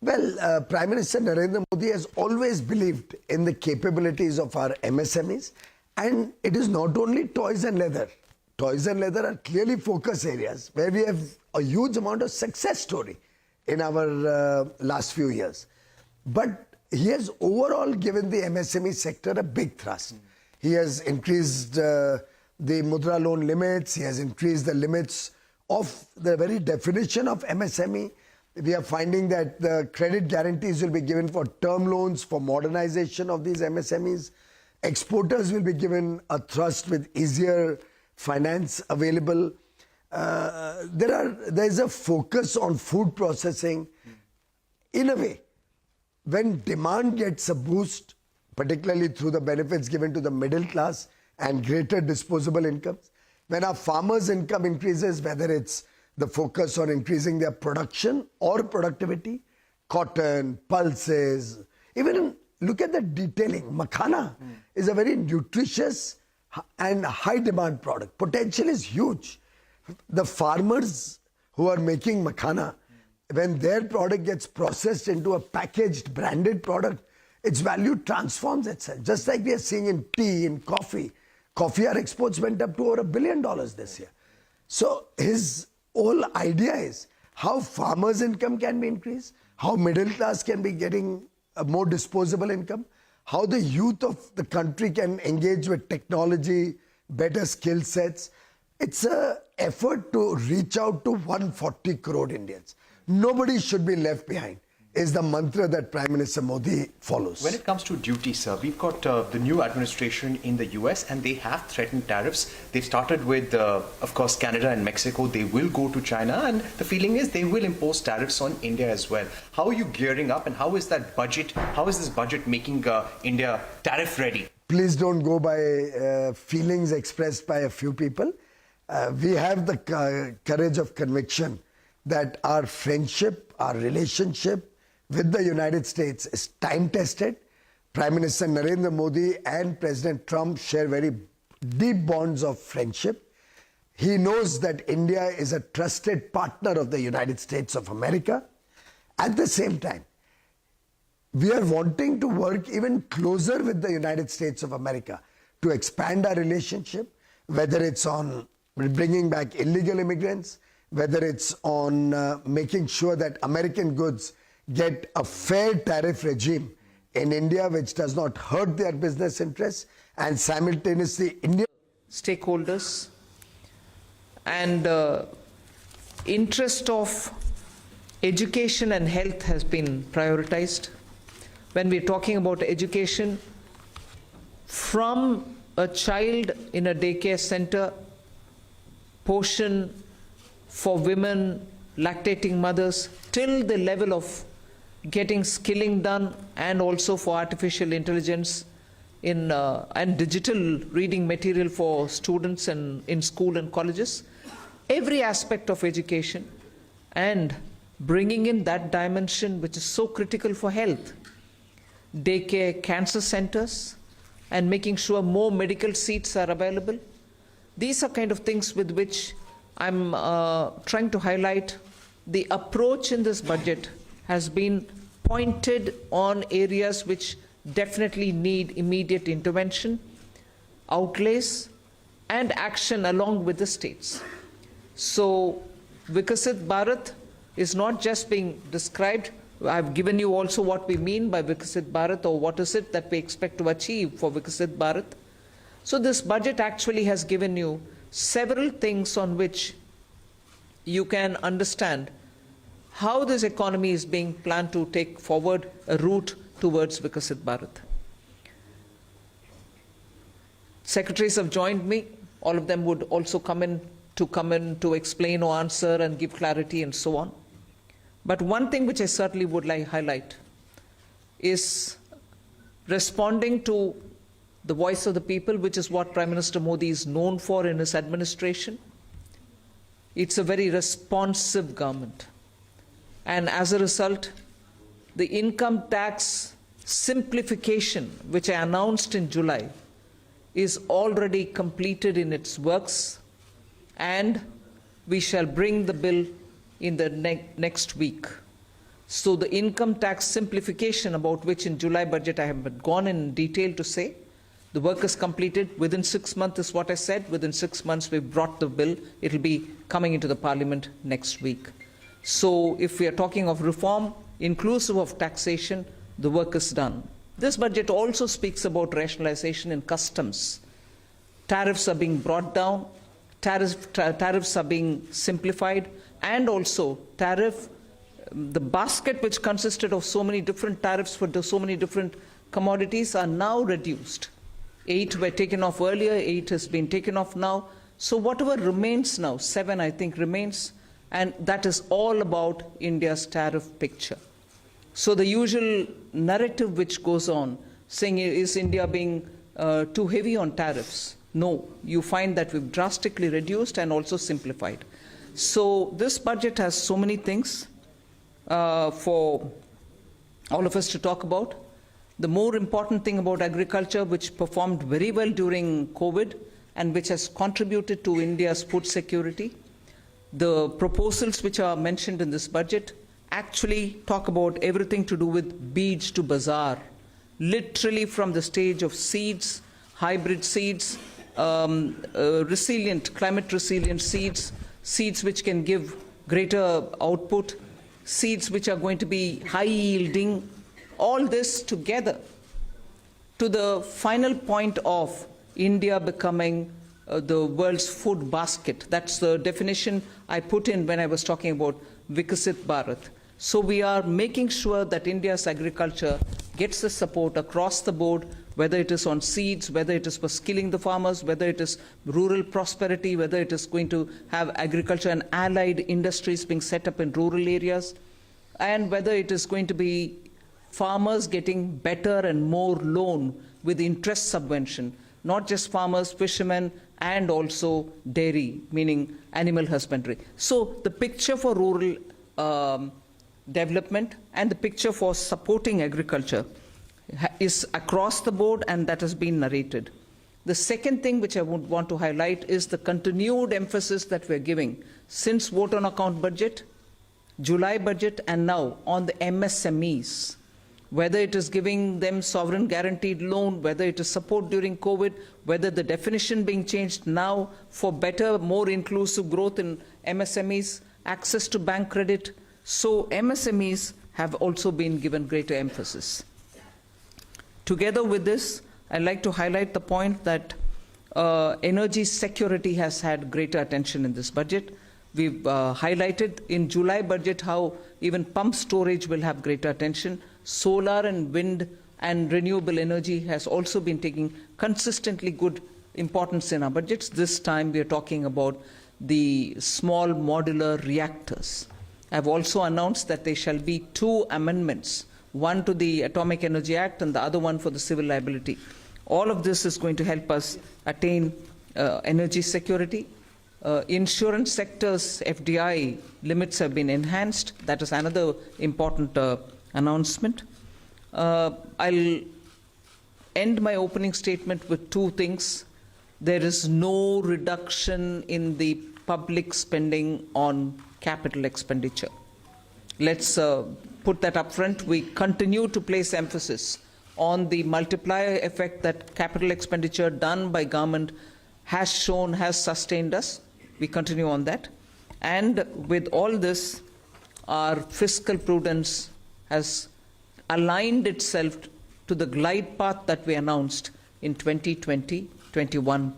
Well, Prime Minister Narendra Modi has always believed in the capabilities of our MSMEs. And it is not only toys and leather. Toys and leather are clearly focus areas where we have a huge amount of success story in our last few years. But he has overall given the MSME sector a big thrust. He has increased the mudra loan limits. He has increased the limits of the very definition of MSME. We are finding that the credit guarantees will be given for term loans, for modernization of these MSMEs. Exporters will be given a thrust with easier finance available. There is a focus on food processing. In a way, when demand gets a boost, particularly through the benefits given to the middle class and greater disposable incomes, when our farmers' income increases, whether it's the focus on increasing their production or productivity, cotton, pulses, even look at the detailing. Makhana is a very nutritious and high demand product. Potential is huge. The farmers who are making makhana, when their product gets processed into a packaged, branded product, its value transforms itself. Just like we are seeing in tea, in coffee. Coffee, our exports went up to over $1 billion this year. So his whole idea is how farmers' income can be increased, how middle class can be getting a more disposable income, how the youth of the country can engage with technology, better skill sets. It's an effort to reach out to 140 crore Indians. Nobody should be left behind, is the mantra that Prime Minister Modi follows. When it comes to duty, sir, we've got the new administration in the US and they have threatened tariffs. They've started with, of course, Canada and Mexico. They will go to China, and the feeling is they will impose tariffs on India as well. How are you gearing up, and how is that budget, how is this budget making India tariff ready? Please don't go by feelings expressed by a few people. We have the courage of conviction that our friendship, our relationship with the United States is time-tested. Prime Minister Narendra Modi and President Trump share very deep bonds of friendship. He knows that India is a trusted partner of the United States of America. At the same time, we are wanting to work even closer with the United States of America to expand our relationship, whether it's on bringing back illegal immigrants, whether it's on making sure that American goods get a fair tariff regime in India which does not hurt their business interests, and simultaneously India stakeholders and interest of education and health has been prioritized. When we're talking about education, from a child in a daycare center, Poshan for women, lactating mothers, till the level of getting skilling done, and also for artificial intelligence and digital reading material for students and in school and colleges. Every aspect of education, and bringing in that dimension which is so critical for health. Daycare, cancer centers, and making sure more medical seats are available. These are kind of things with which I'm trying to highlight. The approach in this budget has been pointed on areas which definitely need immediate intervention, outlays, and action along with the states. So Vikasit Bharat is not just being described. I've given you also what we mean by Vikasit Bharat, or what is it that we expect to achieve for Vikasit Bharat. So this budget actually has given you several things on which you can understand how this economy is being planned to take forward a route towards Vikasit Bharat. Secretaries have joined me. All of them would also come in to explain or answer and give clarity and so on. But one thing which I certainly would like to highlight is responding to the voice of the people, which is what Prime Minister Modi is known for in his administration. It's a very responsive government. And as a result, the income tax simplification, which I announced in July, is already completed in its works, and we shall bring the bill in the next week. So the income tax simplification, about which in July budget I have gone in detail to say, the work is completed. Within 6 months is what I said. Within 6 months we've brought the bill. It'll be coming into the parliament next week. So if we are talking of reform, inclusive of taxation, the work is done. This budget also speaks about rationalization in customs. Tariffs are being brought down. tariffs are being simplified, and also the basket which consisted of so many different tariffs for so many different commodities are now reduced. 8 were taken off earlier, 8 has been taken off now. So whatever remains now, 7 I think remains, and that is all about India's tariff picture. So the usual narrative which goes on, saying is India being too heavy on tariffs? No, you find that we've drastically reduced and also simplified. So this budget has so many things for all of us to talk about. The more important thing about agriculture, which performed very well during COVID and which has contributed to India's food security, the proposals which are mentioned in this budget actually talk about everything to do with beej to bazaar, literally from the stage of seeds, hybrid seeds, climate resilient seeds, seeds which can give greater output, seeds which are going to be high yielding, all this together to the final point of India becoming the world's food basket. That's the definition I put in when I was talking about Vikasit Bharat. So we are making sure that India's agriculture gets the support across the board, whether it is on seeds, whether it is for skilling the farmers, whether it is rural prosperity, whether it is going to have agriculture and allied industries being set up in rural areas, and whether it is going to be farmers getting better and more loan with interest subvention, not just farmers, fishermen, and also dairy, meaning animal husbandry. So the picture for rural development and the picture for supporting agriculture is across the board, and that has been narrated. The second thing which I would want to highlight is the continued emphasis that we're giving since vote on account budget, July budget, and now on the MSMEs. Whether it is giving them sovereign guaranteed loan, whether it is support during COVID, whether the definition being changed now for better, more inclusive growth in MSMEs, access to bank credit. So MSMEs have also been given greater emphasis. Together with this, I'd like to highlight the point that energy security has had greater attention in this budget. We've highlighted in July budget how even pump storage will have greater attention. Solar and wind and renewable energy has also been taking consistently good importance in our budgets. This time we are talking about the small modular reactors. I've also announced that there shall be 2 amendments, one to the Atomic Energy Act and the other one for the civil liability. All of this is going to help us attain energy security. Insurance sector's FDI limits have been enhanced. That is another important announcement. I'll end my opening statement with 2 things. There is no reduction in the public spending on capital expenditure. Let's put that up front. We continue to place emphasis on the multiplier effect that capital expenditure done by government has shown, has sustained us. We continue on that. And with all this, our fiscal prudence has aligned itself to the glide path that we announced in 2020-21.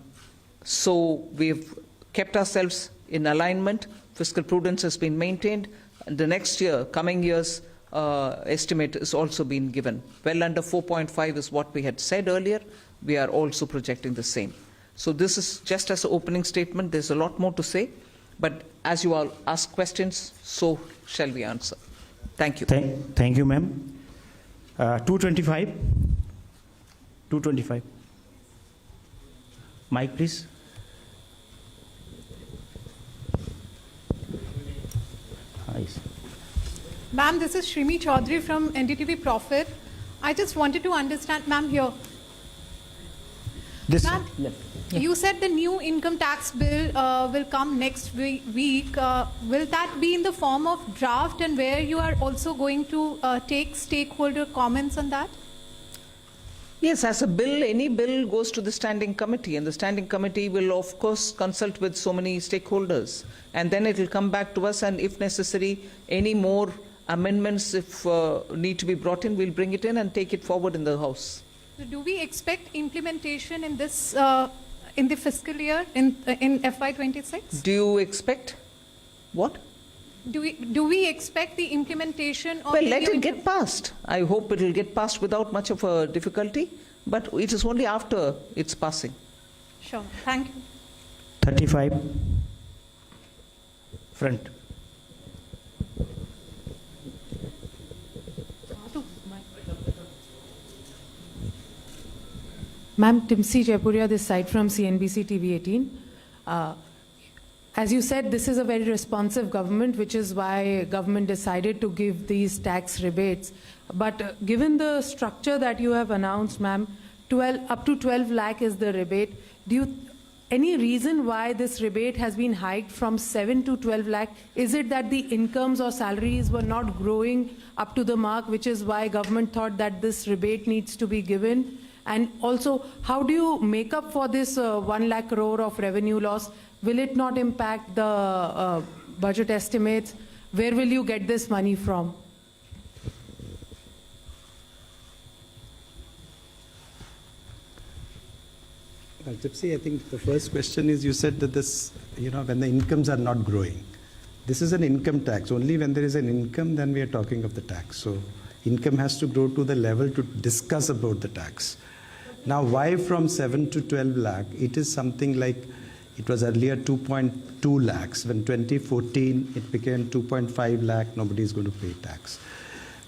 So we've kept ourselves in alignment. Fiscal prudence has been maintained. And the next year, coming years, estimate has also been given. Well under 4.5 is what we had said earlier. We are also projecting the same. So this is just as an opening statement. There's a lot more to say. But as you all ask questions, so shall we answer. Thank you. Thank you, ma'am. 225. 225. Mic, please. Ma'am, this is Shrimi Chaudhary from NDTV Profit. I just wanted to understand, ma'am, here. Ma'am, you said the new income tax bill will come next week. Will that be in the form of draft, and where you are also going to take stakeholder comments on that? Yes, as a bill, any bill goes to the standing committee, and the standing committee will, of course, consult with so many stakeholders. And then it will come back to us, and if necessary, any more amendments, if need to be brought in, we'll bring it in and take it forward in the House. So do we expect implementation in this in the fiscal year in FY26? Do you expect what? Do we expect the implementation of Well, let it get passed. I hope it will get passed without much of a difficulty, but it is only after it's passing. Sure. Thank you. 35. Front. Ma'am, Timsi Jaipuria, this side from CNBC TV 18. As you said, this is a very responsive government, which is why government decided to give these tax rebates. But given the structure that you have announced, ma'am, up to 12 lakh is the rebate. Any reason why this rebate has been hiked from 7 to 12 lakh? Is it that the incomes or salaries were not growing up to the mark, which is why government thought that this rebate needs to be given? And also, how do you make up for this 1 lakh crore of revenue loss? Will it not impact the budget estimates? Where will you get this money from? Well, Tipsy, I think the first question is you said that this, when the incomes are not growing. This is an income tax. Only when there is an income, then we are talking of the tax. So income has to grow to the level to discuss about the tax. Now, why from 7 to 12 lakh? It is something like, it was earlier 2.2 lakhs. When 2014, it became 2.5 lakh, nobody is going to pay tax.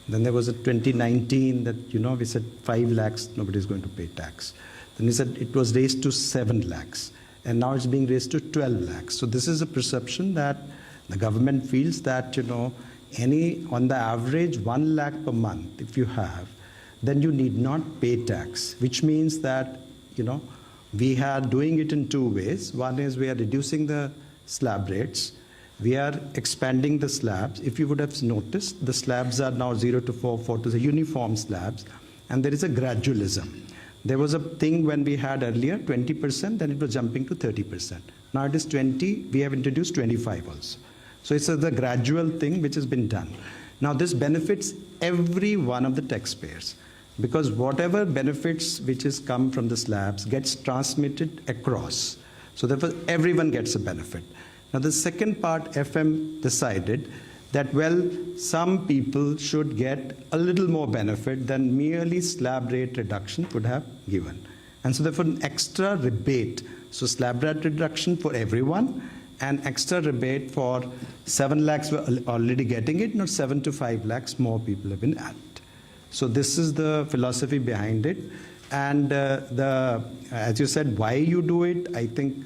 Then there was a 2019 that, we said 5 lakhs, nobody is going to pay tax. Then we said it was raised to 7 lakhs. And now it's being raised to 12 lakhs. So this is a perception that the government feels that, on the average 1 lakh per month, if you have, then you need not pay tax, which means that, we are doing it in two ways. One is we are reducing the slab rates. We are expanding the slabs. If you would have noticed, the slabs are now 0 to 4, 4 to the uniform slabs, and there is a gradualism. There was a thing when we had earlier 20%, then it was jumping to 30%. Now it is 20, we have introduced 25 also. So it's the gradual thing which has been done. Now this benefits every one of the taxpayers, because whatever benefits which has come from the slabs gets transmitted across. So therefore everyone gets a benefit. Now the second part, FM decided that, some people should get a little more benefit than merely slab rate reduction would have given. And so therefore an extra rebate. So slab rate reduction for everyone, and extra rebate for 7 lakhs were already getting it, not 7 to 5 lakhs more people have been added. So this is the philosophy behind it. And as you said, why you do it, I think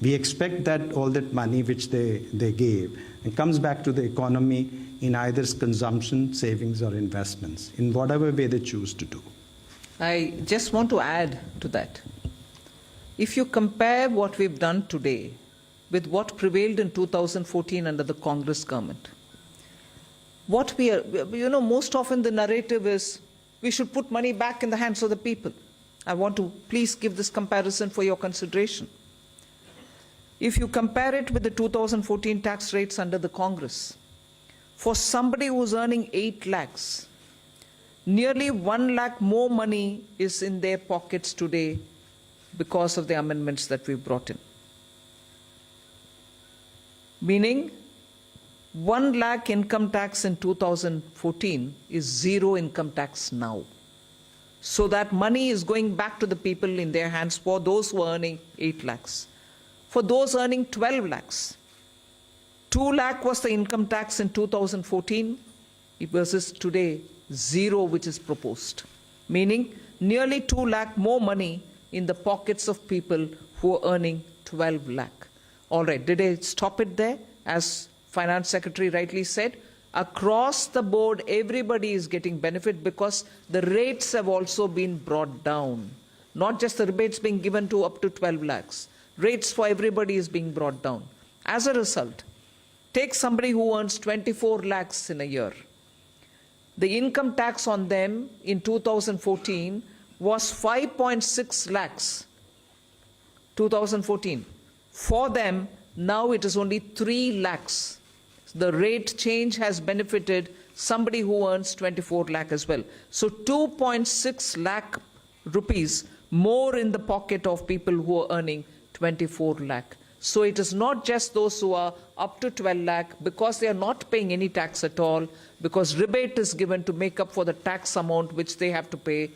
we expect that all that money which they gave, it comes back to the economy in either consumption, savings, or investments, in whatever way they choose to do. I just want to add to that. If you compare what we've done today with what prevailed in 2014 under the Congress government, what we are, most often the narrative is we should put money back in the hands of the people. I want to please give this comparison for your consideration. If you compare it with the 2014 tax rates under the Congress, for somebody who's earning 8 lakhs, nearly 1 lakh more money is in their pockets today because of the amendments that we've brought in. Meaning, 1 lakh income tax in 2014 is 0 income tax now. So that money is going back to the people in their hands for those who are earning 8 lakhs. For those earning 12 lakhs, 2 lakh was the income tax in 2014 versus today 0 which is proposed. Meaning nearly 2 lakh more money in the pockets of people who are earning 12 lakh. All right, did I stop it there? As Finance Secretary rightly said, across the board, everybody is getting benefit because the rates have also been brought down. Not just the rebates being given to up to 12 lakhs. Rates for everybody is being brought down. As a result, take somebody who earns 24 lakhs in a year. The income tax on them in 2014 was 5.6 lakhs. 2014. For them, now it is only 3 lakhs. The rate change has benefited somebody who earns 24 lakh as well. So 2.6 lakh rupees more in the pocket of people who are earning 24 lakh. So it is not just those who are up to 12 lakh because they are not paying any tax at all, because rebate is given to make up for the tax amount which they have to pay.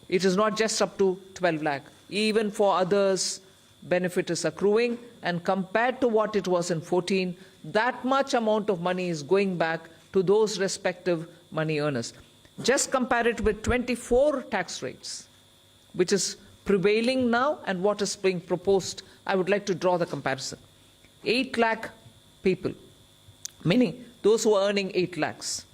It is not just up to 12 lakh. Even for others, benefit is accruing, and compared to what it was in 14, that much amount of money is going back to those respective money earners. Just compare it with 24 tax rates, which is prevailing now, and what is being proposed. I would like to draw the comparison. 8 lakh people, meaning those who are earning 8 lakhs.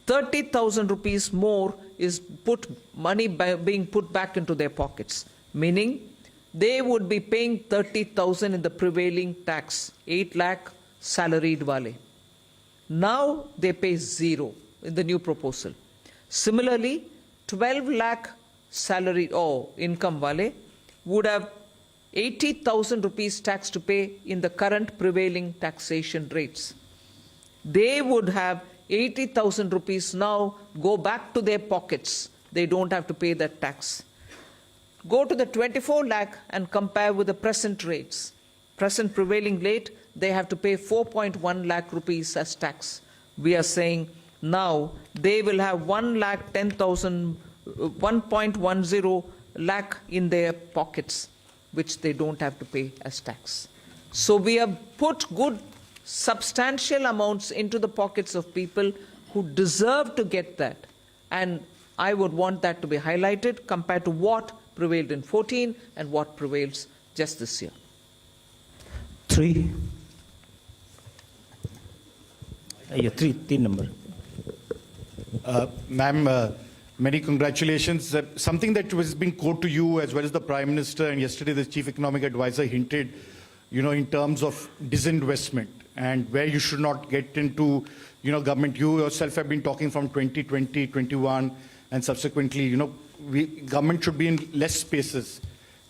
30,000 rupees more is being put back into their pockets, meaning they would be paying 30,000 in the prevailing tax, 8 lakh salaried wale. Now they pay 0 in the new proposal. Similarly, 12 lakh salary or income wale would have 80,000 rupees tax to pay in the current prevailing taxation rates. They would have 80,000 rupees now go back to their pockets. They don't have to pay that tax. Go to the 24 lakh and compare with the present rates. Present prevailing rate, they have to pay 4.1 lakh rupees as tax. We are saying now they will have 1.10 lakh in their pockets, which they don't have to pay as tax. So we have put good substantial amounts into the pockets of people who deserve to get that. And I would want that to be highlighted compared to what prevailed in 14 and what prevails just this year. 3. Three number. Ma'am, many congratulations. Something that has been quoted to you as well as the Prime Minister and yesterday the Chief Economic Advisor hinted, in terms of disinvestment and where you should not get into, government. You yourself have been talking from 2020, 21 and subsequently, government should be in less spaces.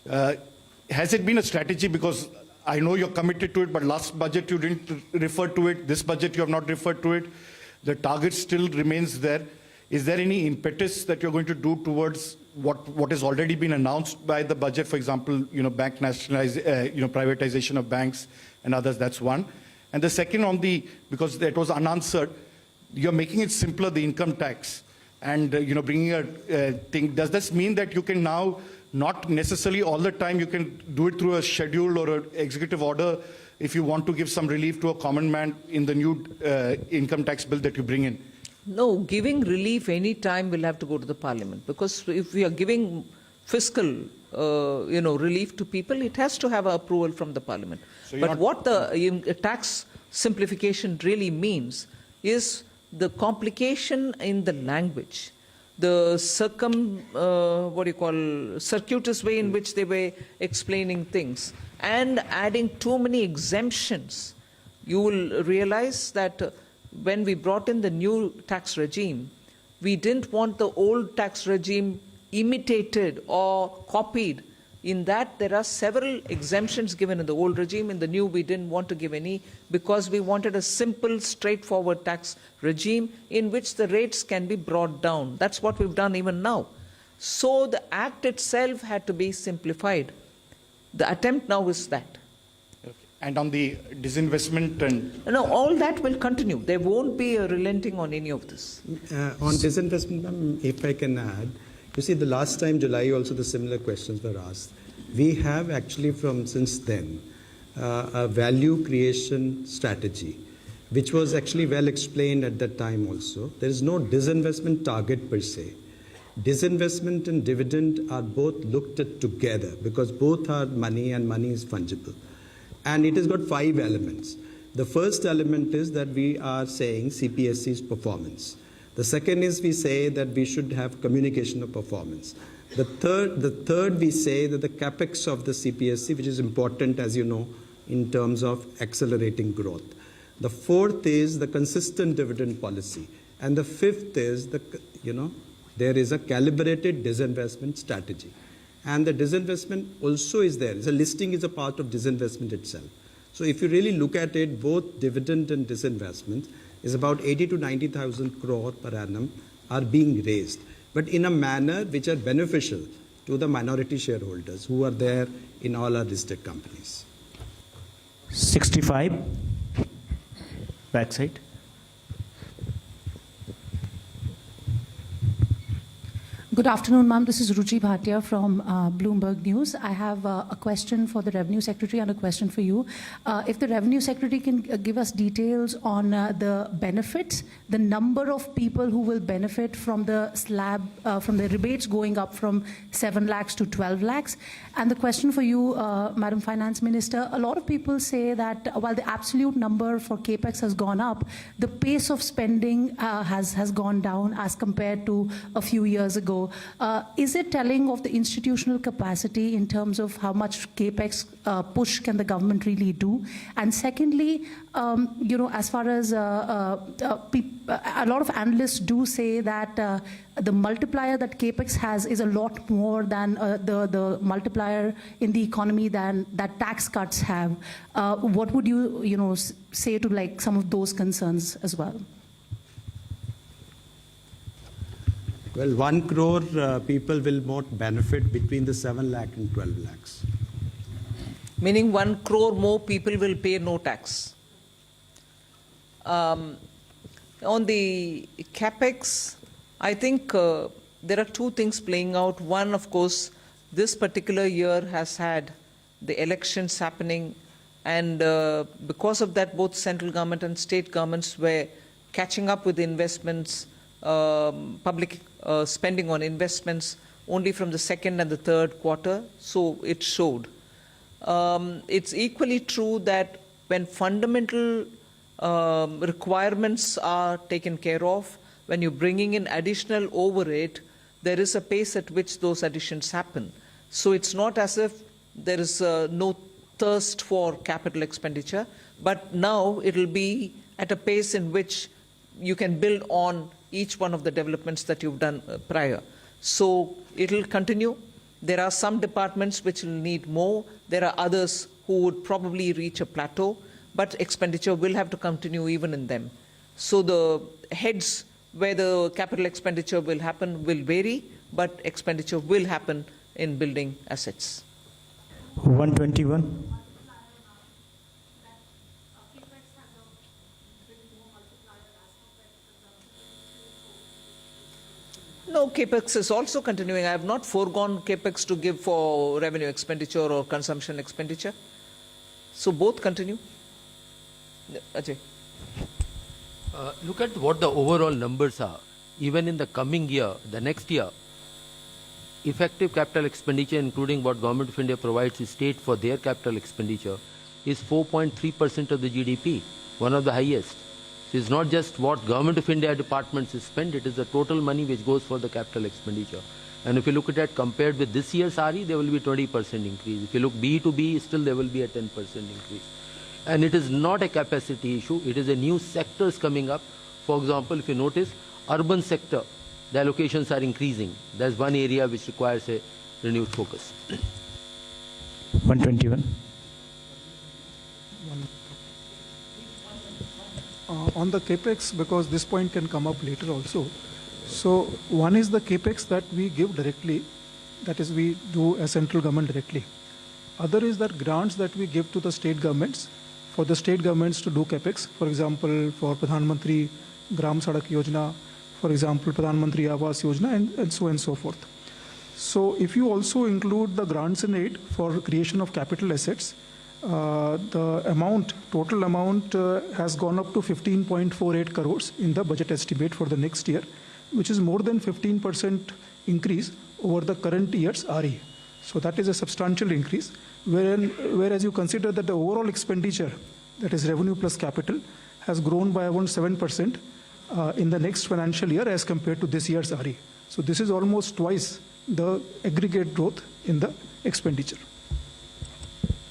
Has it been a strategy? Because I know you're committed to it, but last budget you didn't refer to it. This budget you have not referred to it. The target still remains there. Is there any impetus that you're going to do towards what has already been announced by the budget? For example, bank privatization of banks and others. That's one. And the second because that was unanswered, you're making it simpler, the income tax, and bringing a thing. Does this mean that you can now not necessarily all the time you can do it through a schedule or an executive order if you want to give some relief to a common man in the new income tax bill that you bring in? No, giving relief any time will have to go to the parliament, because if we are giving fiscal relief to people, it has to have approval from the parliament. So but what the tax simplification really means is the complication in the language, the circuitous way in which they were explaining things, and adding too many exemptions. You will realize that when we brought in the new tax regime, we didn't want the old tax regime imitated or copied. In that, there are several exemptions given in the old regime. In the new, we didn't want to give any because we wanted a simple, straightforward tax regime in which the rates can be brought down. That's what we've done even now. So the act itself had to be simplified. The attempt now is that. And on the disinvestment and... No, all that will continue. There won't be a relenting on any of this. On disinvestment, if I can add, you see, the last time, July, also the similar questions were asked. We have actually since then, a value creation strategy, which was actually well explained at that time also. There is no disinvestment target per se. Disinvestment and dividend are both looked at together because both are money and money is fungible. And it has got 5 elements. The first element is that we are saying CPSC's performance. The second is we say that we should have communication of performance. The third we say that the capex of the CPSC, which is important, as you know, in terms of accelerating growth. The fourth is the consistent dividend policy. And the fifth is there is a calibrated disinvestment strategy. And the disinvestment also is there. The listing is a part of disinvestment itself. So if you really look at it, both dividend and disinvestment is about 80 to 90,000 crore per annum are being raised, but in a manner which are beneficial to the minority shareholders who are there in all our listed companies. 65, backside. Good afternoon, ma'am. This is Ruchi Bhatia from Bloomberg News. I have a question for the Revenue Secretary and a question for you. If the Revenue Secretary can give us details on the benefits, the number of people who will benefit from the slab, from the rebates going up from 7 lakhs to 12 lakhs. And the question for you, Madam Finance Minister, a lot of people say that while the absolute number for CAPEX has gone up, the pace of spending has gone down as compared to a few years ago. Is it telling of the institutional capacity in terms of how much CAPEX push can the government really do? And secondly, as far as a lot of analysts do say that the multiplier that CAPEX has is a lot more than the multiplier in the economy than that tax cuts have. What would you, say to like some of those concerns as well? Well, 1 crore people will not benefit between the 7 lakh and 12 lakhs. Meaning 1 crore more people will pay no tax. On the CAPEX, I think there are two things playing out. One, of course, this particular year has had the elections happening, and because of that, both central government and state governments were catching up with investments, public spending on investments only from the second and the third quarter, so it showed. It's equally true that when fundamental requirements are taken care of, when you're bringing in additional overhead, there is a pace at which those additions happen. So it's not as if there is no thirst for capital expenditure, but now it'll be at a pace in which you can build on each one of the developments that you've done prior. So it'll continue. There are some departments which will need more. There are others who would probably reach a plateau, but expenditure will have to continue even in them. So the heads where the capital expenditure will happen will vary, but expenditure will happen in building assets. 121. No, CAPEX is also continuing. I have not foregone CAPEX to give for revenue expenditure or consumption expenditure. So both continue. Ajay. Look at what the overall numbers are. Even in the coming year, the next year, effective capital expenditure, including what Government of India provides to state for their capital expenditure, is 4.3% of the GDP, one of the highest. So it's not just what Government of India departments spend, it is the total money which goes for the capital expenditure. And if you look at that compared with this year's RE, there will be 20% increase. If you look B to B, still there will be a 10% increase. And it is not a capacity issue, it is a new sectors coming up. For example, if you notice, urban sector, the allocations are increasing. That's one area which requires a renewed focus. 121. On the CAPEX, because this point can come up later also. So one is the CAPEX that we give directly, that is we do as central government directly. Other is that grants that we give to the state governments, for the state governments to do CAPEX. For example, for Pradhan Mantri Gram Sadak Yojana, for example, Pradhan Mantri Awas Yojana, and so on and so forth. So if you also include the grants and aid for creation of capital assets, the amount, total amount has gone up to 15.48 crores in the budget estimate for the next year, which is more than 15% increase over the current year's RE. So that is a substantial increase, whereas you consider that the overall expenditure, that is revenue plus capital, has grown by around 7% in the next financial year as compared to this year's RE. So this is almost twice the aggregate growth in the expenditure.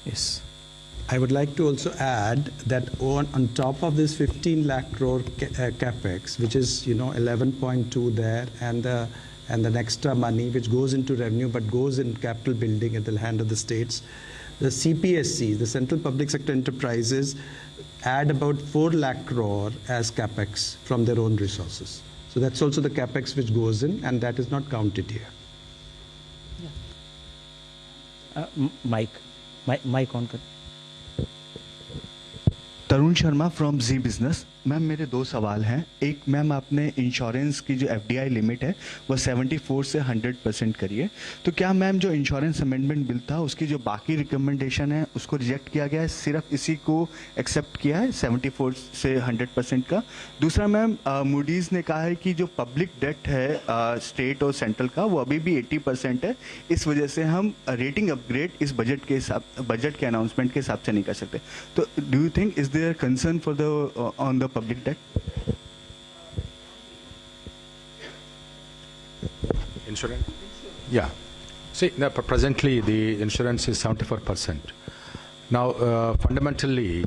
Yes. I would like to also add that on top of this 15 lakh crore capex, which is 11.2 there, and the extra money which goes into revenue but goes in capital building at the hand of the states, the CPSC, the Central Public Sector Enterprises, add about 4 lakh crore as capex from their own resources. So that's also the capex which goes in, and that is not counted here. Mike on कर। Tarun Sharma from Zee business. Ma'am मेरे दो सवाल हैं। एक, ma'am आपने insurance की जो FDI limit है वो 74 से 100% करी है, तो क्या मैम जो इंश्योरेंस अमेंडमेंट बिल था उसकी जो बाकी रिकमेंडेशन है उसको रिजेक्ट किया गया है, सिर्फ इसी को एक्सेप्ट किया है 74 से 100% का? दूसरा मैम, मूडीज़ ने कहा है कि जो पब्लिक डेट है स्टेट और सेंट्रल का वो अभी भी 80% है, इस वजह से हम रेटिंग अपग्रेड इस बजट के अनाउंसमेंट के हिसाब से नहीं कर सकते। तो do you think is there concern for the on the public debt? Insurance? Yeah. See, now, presently the insurance is 74%. Now, fundamentally,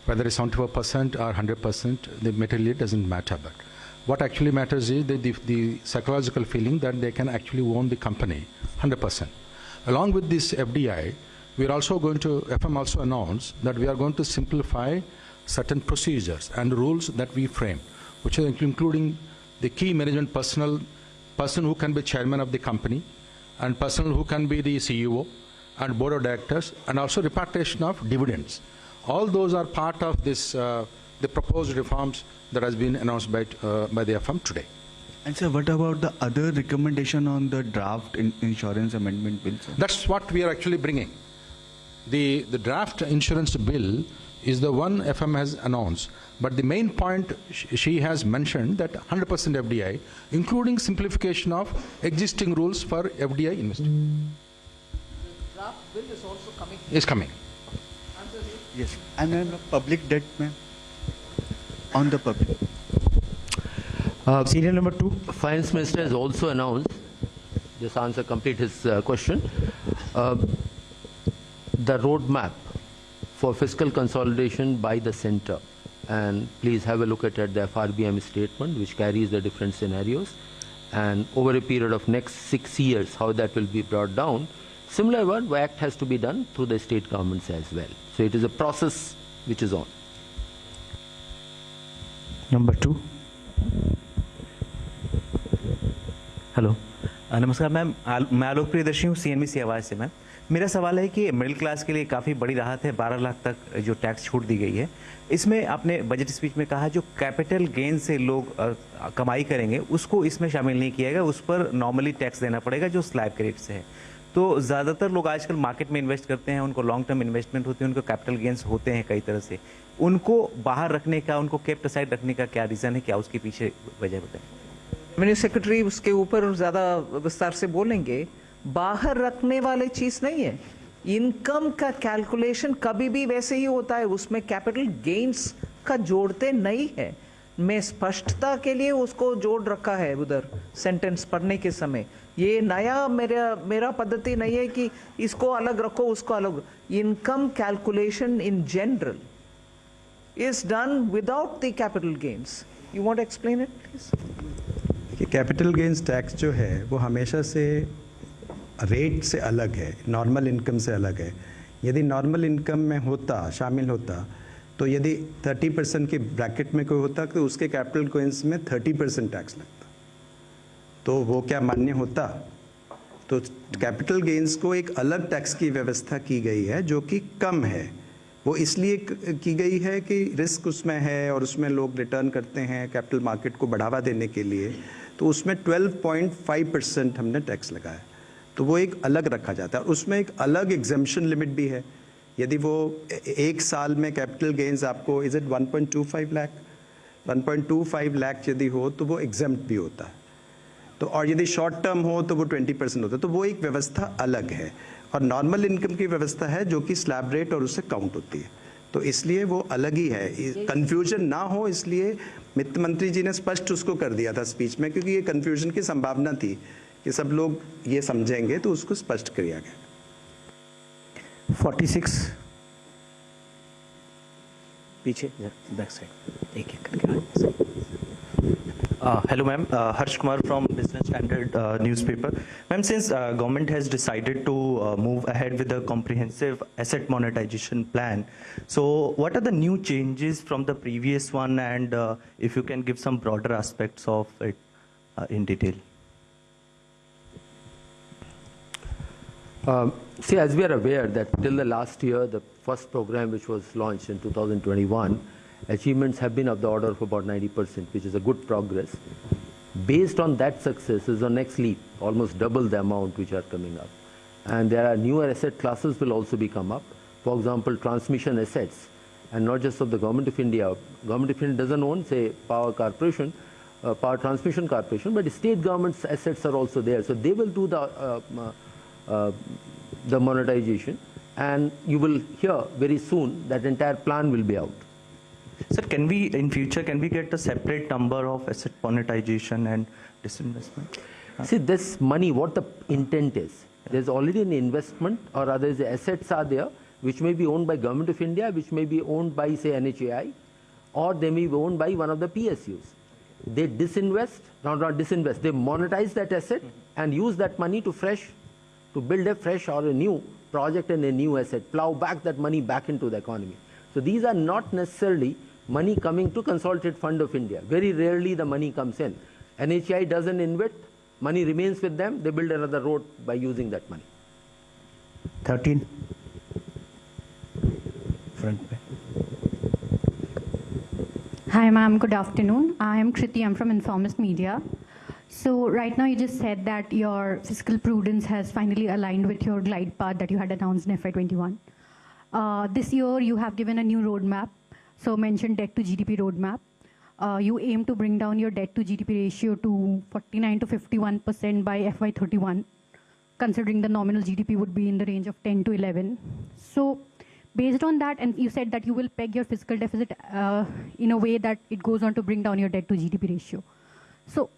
whether it's 74% or 100%, the materially doesn't matter. But what actually matters is the psychological feeling that they can actually own the company 100%. Along with this FDI, we are also going to, FM also announced that we are going to simplify certain procedures and rules that we frame, which are including the key management person who can be chairman of the company, and person who can be the CEO and board of directors, and also repatriation of dividends. All those are part of this, the proposed reforms that has been announced by the FM today. And sir, what about the other recommendation on the draft insurance amendment bill, sir? That's what we are actually bringing. The draft insurance bill is the one FM has announced, but the main point she has mentioned that 100% FDI, including simplification of existing rules for FDI investing. The draft bill is also coming. Is coming. Yes, and then public debt, ma'am. On the public. Serial number 2. Finance Minister has also announced, just answer complete his question, the roadmap for fiscal consolidation by the center, and please have a look at the FRBM statement which carries the different scenarios, and over a period of next 6 years how that will be brought down. Similar work has to be done through the state governments as well. So it is a process which is on. Number 2. Hello, नमस्कार ma'am, मैं आलोक प्रियदर्शी हूँ CNBC आवाज़ से। Ma'am मेरा सवाल है कि middle class के लिए काफ़ी बड़ी राहत है, 12 लाख तक जो टैक्स छूट दी गई है। इसमें आपने बजट स्पीच में कहा जो कैपिटल गेन से लोग कमाई करेंगे उसको इसमें शामिल नहीं किया गया, उस पर नॉर्मली टैक्स देना पड़ेगा जो स्लैब के रेट से है। तो ज़्यादातर लोग आजकल मार्केट में इन्वेस्ट करते हैं, उनको लॉन्ग टर्म इन्वेस्टमेंट होती है, उनको कैपिटल गेन्स होते हैं कई तरह से, उनको बाहर रखने का, उनको केप्ट असाइड रखने का क्या रीज़न है, क्या उसके पीछे वजह बताएं? रेवेन्यू सेक्रेटरी उसके ऊपर ज़्यादा विस्तार से बोलेंगे। बाहर रखने वाली चीज़ नहीं है, इनकम का कैलकुलेशन कभी भी वैसे ही होता है, उसमें कैपिटल गेन्स का जोड़ते नहीं है। मैं स्पष्टता के लिए उसको जोड़ रखा है उधर सेंटेंस पढ़ने के समय। ये नया मेरा पद्धति नहीं है कि इसको अलग रखो उसको अलग। Income calculation in general is done without the capital gains. You want to explain it please? Capital gains tax जो है वो हमेशा से रेट से अलग है, नॉर्मल इनकम से अलग है। यदि नॉर्मल इनकम में होता, शामिल होता, तो यदि 30% के ब्रैकेट में कोई होता तो उसके कैपिटल गेन्स में 30% टैक्स लगता, तो वो क्या मान्य होता? तो कैपिटल गेन्स को एक अलग टैक्स की व्यवस्था की गई है जो कि कम है। वो इसलिए की गई है कि रिस्क उसमें है और उसमें लोग रिटर्न करते हैं कैपिटल मार्केट को बढ़ावा देने के लिए, तो उसमें 12.5% हमने टैक्स लगाया, तो वो एक अलग रखा जाता है। उसमें एक अलग एग्जेम्पशन लिमिट भी है। यदि वो एक साल में कैपिटल गेन्स आपको इज इट 1.25 लाख 1.25 लाख यदि हो तो वो एग्जेम्प्ट भी होता है, तो और यदि शॉर्ट टर्म हो तो वो 20% होता है, तो वो एक व्यवस्था अलग है। और नॉर्मल इनकम की व्यवस्था है जो कि स्लैब रेट और उससे काउंट होती है, तो इसलिए वो अलग ही है। कन्फ्यूजन ना हो इसलिए वित्त मंत्री जी ने स्पष्ट उसको कर दिया था स्पीच में, क्योंकि ये कन्फ्यूजन की संभावना थी कि सब लोग ये समझेंगे, तो उसको स्पष्ट किया गया। 46 पीछे बैक साइड एक करके। Hello ma'am, Harsh Kumar from Business Standard newspaper. Ma'am, since government has decided to move ahead with a comprehensive asset monetization plan, so what are the new changes from the previous one, and if you can give some broader aspects of it in detail? See, as we are aware that till the last year, the first program which was launched in 2021, achievements have been of the order of about 90%, which is a good progress. Based on that success is the next leap, almost double the amount which are coming up. And there are newer asset classes will also be come up. For example, transmission assets, and not just of the Government of India. Government of India doesn't own, say, Power Corporation, Power Transmission Corporation, but state government's assets are also there. So they will do the monetization, and you will hear very soon that entire plan will be out. Sir, can we, in future, can we get a separate number of asset monetization and disinvestment? See, this money, what the intent is, there's already an investment, or rather the assets are there, which may be owned by Government of India, which may be owned by, say, NHAI, or they may be owned by one of the PSUs. They disinvest, not disinvest, they monetize that asset and use that money to build a fresh or a new project and a new asset, plow back that money back into the economy. So these are not necessarily money coming to Consolidated Fund of India. Very rarely the money comes in. NHAI doesn't invest, money remains with them, they build another road by using that money. 13. Front. Hi ma'am, good afternoon. I am Kriti, I'm from Informist Media. So right now you just said that your fiscal prudence has finally aligned with your glide path that you had announced in FY21. This year you have given a new roadmap, so mentioned debt to GDP roadmap. You aim to bring down your debt to GDP ratio to 49 to 51% by FY31, considering the nominal GDP would be in the range of 10 to 11. So based on that, and you said that you will peg your fiscal deficit in a way that it goes on to bring down your debt to GDP ratio. So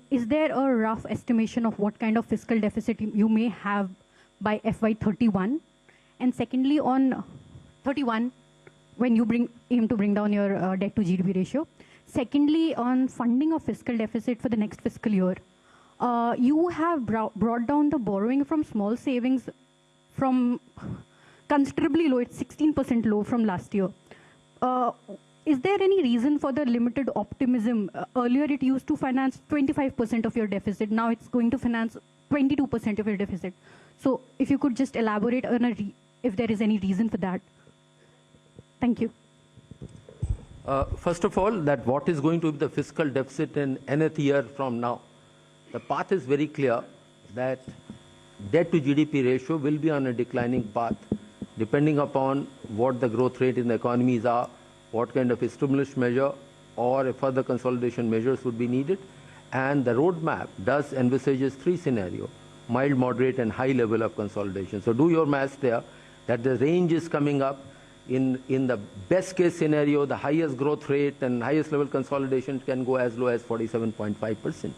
is there a rough estimation of what kind of fiscal deficit you may have by FY31? And secondly, on 31, when you aim to bring down your debt to GDP ratio. Secondly, on funding of fiscal deficit for the next fiscal year, you have brought down the borrowing from small savings from considerably low, it's 16% low from last year. Is there any reason for the limited optimism? Earlier it used to finance 25% of your deficit, now it's going to finance 22% of your deficit. So if you could just elaborate on if there is any reason for that. Thank you. First of all, that what is going to be the fiscal deficit in nth year from now? The path is very clear that debt to GDP ratio will be on a declining path, depending upon what the growth rate in the economies are, what kind of a stimulus measure or further consolidation measures would be needed. And the roadmap does envisages three scenarios: mild, moderate, and high level of consolidation. So do your math there, that the range is coming up. In the best case scenario, the highest growth rate and highest level consolidation can go as low as 47.5%.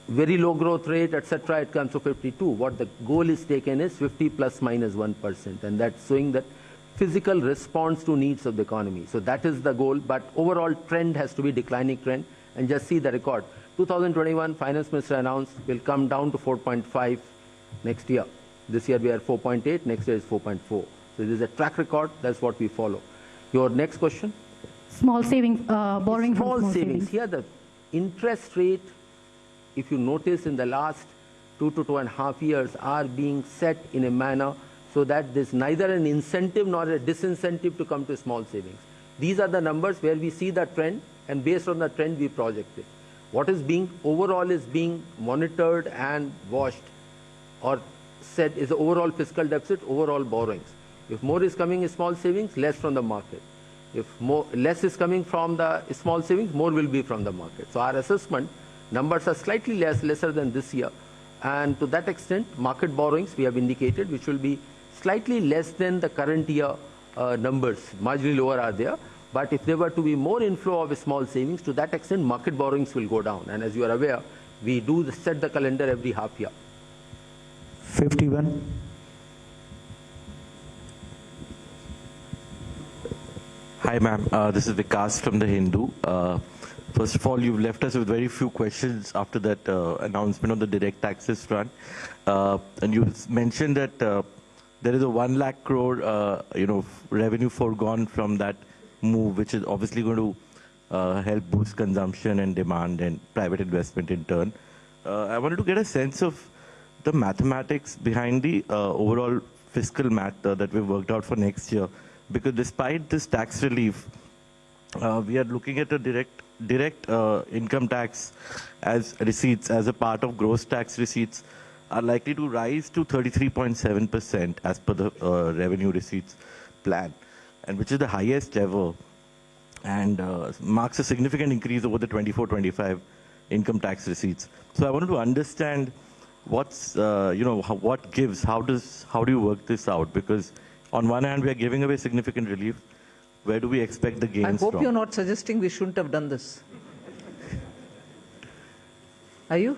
Very low growth rate, etc., it comes to 52. What the goal is taken is 50 plus minus 1%, and that's showing that physical response to needs of the economy. So that is the goal, but overall trend has to be declining trend. And just see the record. 2021, Finance Minister announced will come down to 4.5 next year. This year we are 4.8, next year is 4.4. So this is a track record, that's what we follow. Your next question? Small savings, borrowing small from small savings. Here the interest rate, if you notice in the last 2 to 2.5 years, are being set in a manner so that there's neither an incentive nor a disincentive to come to small savings. These are the numbers where we see the trend, and based on the trend we project it. What is being overall is being monitored and watched or said is the overall fiscal deficit, overall borrowings. If more is coming in small savings, less from the market. If less is coming from the small savings, more will be from the market. So our assessment numbers are slightly lesser than this year. And to that extent, market borrowings we have indicated, which will be slightly less than the current year numbers, marginally lower are there. But if there were to be more inflow of small savings, to that extent, market borrowings will go down. And as you are aware, we do set the calendar every half year. 51. Hi, ma'am. This is Vikas from The Hindu. First of all, you've left us with very few questions after that announcement on the direct taxes front. And you mentioned that there is a 1 lakh crore, revenue foregone from that move, which is obviously going to help boost consumption and demand and private investment in turn. I wanted to get a sense of the mathematics behind the overall fiscal math that we've worked out for next year. Because despite this tax relief, we are looking at a direct income tax as receipts as a part of gross tax receipts are likely to rise to 33.7% as per the revenue receipts plan, and which is the highest ever, and marks a significant increase over the 24-25 income tax receipts. So I wanted to understand what's what gives, how do you work this out? Because on one hand we are giving away significant relief. Where do we expect the gains I hope from? you're not suggesting we shouldn't have done this. Are you?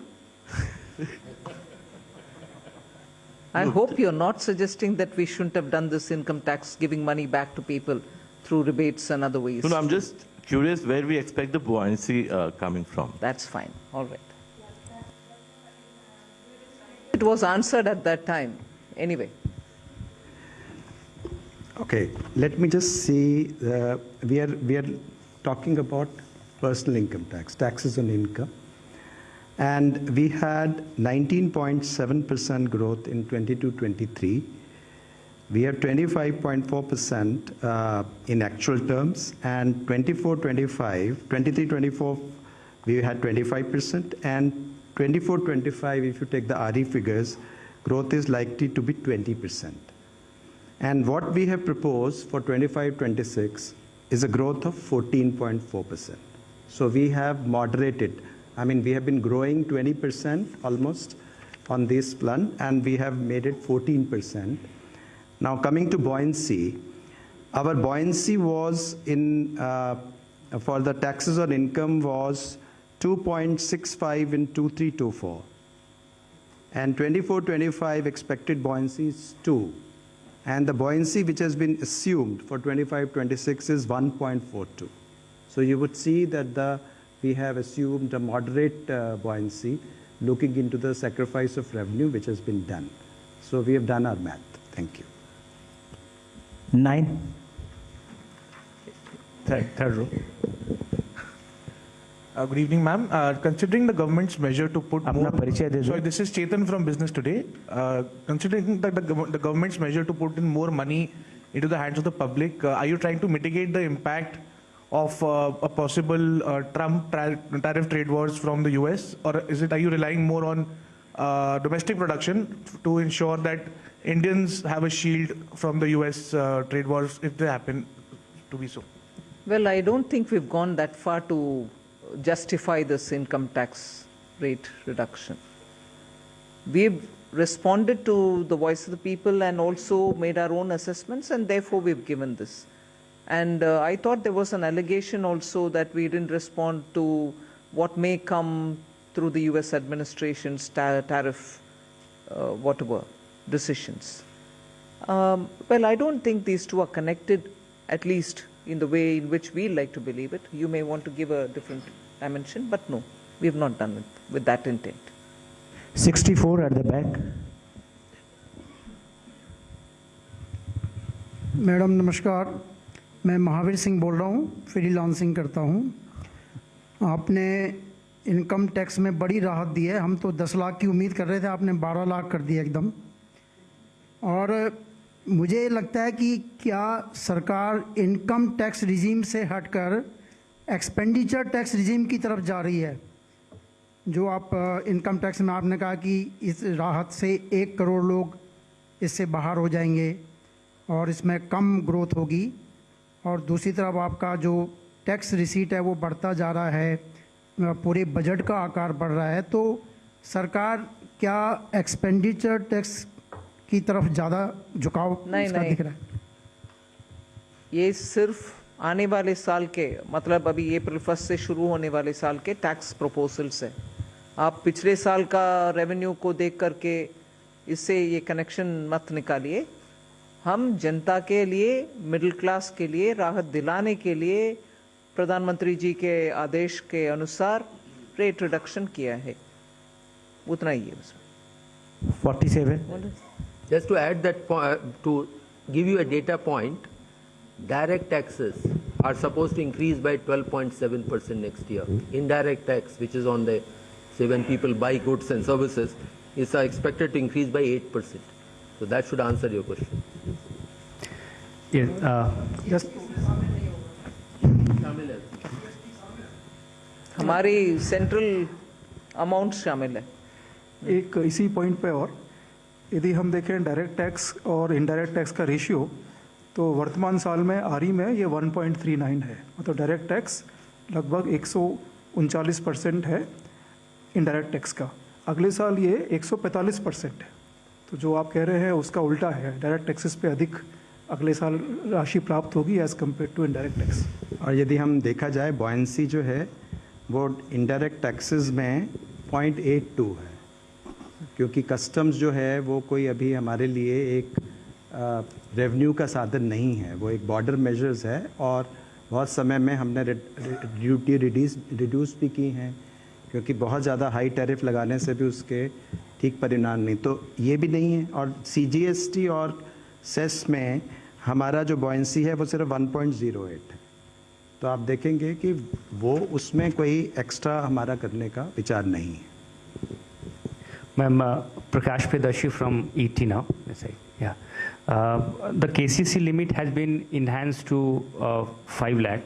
I hope you're not suggesting that we shouldn't have done this income tax, giving money back to people through rebates and other ways. No, I'm just curious where we expect the buoyancy coming from. That's fine. All right. It was answered at that time. Anyway. Okay, let me just see. We are talking about personal income tax, taxes on income, and we had 19.7% growth in 22-23. We have 25.4% in actual terms, and 24-25, 23-24, we had 25%, and 24-25, if you take the RE figures, growth is likely to be 20%. And what we have proposed for 25-26 is a growth of 14.4%. So we have moderated. I mean, we have been growing 20% almost on this plan, and we have made it 14%. Now coming to buoyancy, our buoyancy was in, for the taxes on income was 2.65 in 23-24. And 24-25 expected buoyancy is 2. And the buoyancy which has been assumed for 25-26 is 1.42. So you would see that we have assumed a moderate buoyancy looking into the sacrifice of revenue which has been done. So we have done our math. Thank you. 9. Third row. Good evening, ma'am. Considering the government's measure to put more... Sorry, this is Chetan from Business Today. Considering that the government's measure to put in more money into the hands of the public, are you trying to mitigate the impact of a possible Trump tariff trade wars from the US? Or are you relying more on domestic production to ensure that Indians have a shield from the US trade wars if they happen to be so? Well, I don't think we've gone that far to justify this income tax rate reduction. We've responded to the voice of the people and also made our own assessments, and therefore we've given this. And I thought there was an allegation also that we didn't respond to what may come through the US administration's tariff whatever decisions. Well, I don't think these two are connected, at least in the way in which we like to believe it. You may want to give a different dimension, but no, we have not done it with that intent. 64 at the back. Madam नमस्कार, मैं महावीर सिंह बोल रहा हूँ, freelancing करता हूँ। आपने income tax में बड़ी राहत दी है, हम तो 10 लाख की उम्मीद कर रहे थे, आपने 12 लाख कर दिया एकदम। और मुझे लगता है कि क्या सरकार इनकम टैक्स रिजीम से हटकर एक्सपेंडिचर टैक्स रिजीम की तरफ जा रही है? जो आप इनकम टैक्स में आपने कहा कि इस राहत से 1 करोड़ लोग इससे बाहर हो जाएंगे और इसमें कम ग्रोथ होगी, और दूसरी तरफ आपका जो टैक्स रिसीट है वो बढ़ता जा रहा है, पूरे बजट का आकार बढ़ रहा है, तो सरकार क्या एक्सपेंडिचर टैक्स की तरफ ज़्यादा झुकाव इसका दिख रहा है? ये सिर्फ आने वाले साल के, मतलब अभी अप्रैल 1 से शुरू होने वाले साल के टैक्स प्रपोजल्स है। आप पिछले साल का रेवेन्यू को देख करके इससे ये कनेक्शन मत निकालिए। हम जनता के लिए, मिडिल क्लास के लिए राहत दिलाने के लिए प्रधानमंत्री जी के आदेश के अनुसार रेट रिडक्शन किया है, उतना ही है उसमें। 47. Just to add that point, to give you a data point, direct taxes are supposed to increase by 12.7% next year. Indirect tax, which is on the, say when people buy goods and services, is expected to increase by 8%. So that should answer your question. Yes. Just हमारी central amount शामिल है. एक इसी point पे और यदि हम देखें डायरेक्ट टैक्स और इनडायरेक्ट टैक्स का रेशियो, तो वर्तमान साल में आरई में ये 1.39 है. मतलब डायरेक्ट टैक्स लगभग 139% है इनडायरेक्ट टैक्स का. अगले साल ये 145% है. तो जो आप कह रहे हैं उसका उल्टा है, डायरेक्ट टैक्सेस पे अधिक अगले साल राशि प्राप्त होगी as compare to indirect tax. और यदि हम देखा जाए बॉयंसी जो है वो इनडायरेक्ट टैक्सेस में 0.82 है, क्योंकि कस्टम्स जो है वो कोई अभी हमारे लिए एक रेवेन्यू का साधन नहीं है, वो एक बॉर्डर मेजर्स है. और बहुत समय में हमने ड्यूटी रिड्यूस भी की हैं, क्योंकि बहुत ज़्यादा हाई टैरिफ लगाने से भी उसके ठीक परिणाम नहीं. तो ये भी नहीं है. और CGST और सेस में हमारा जो बॉयंसी है वो सिर्फ 1.08 है. तो आप देखेंगे कि वो उसमें कोई एक्स्ट्रा हमारा करने का विचार नहीं है. Ma'am, Prakash Predarshi from ET now. Yeah. The KCC limit has been enhanced to 5 lakh.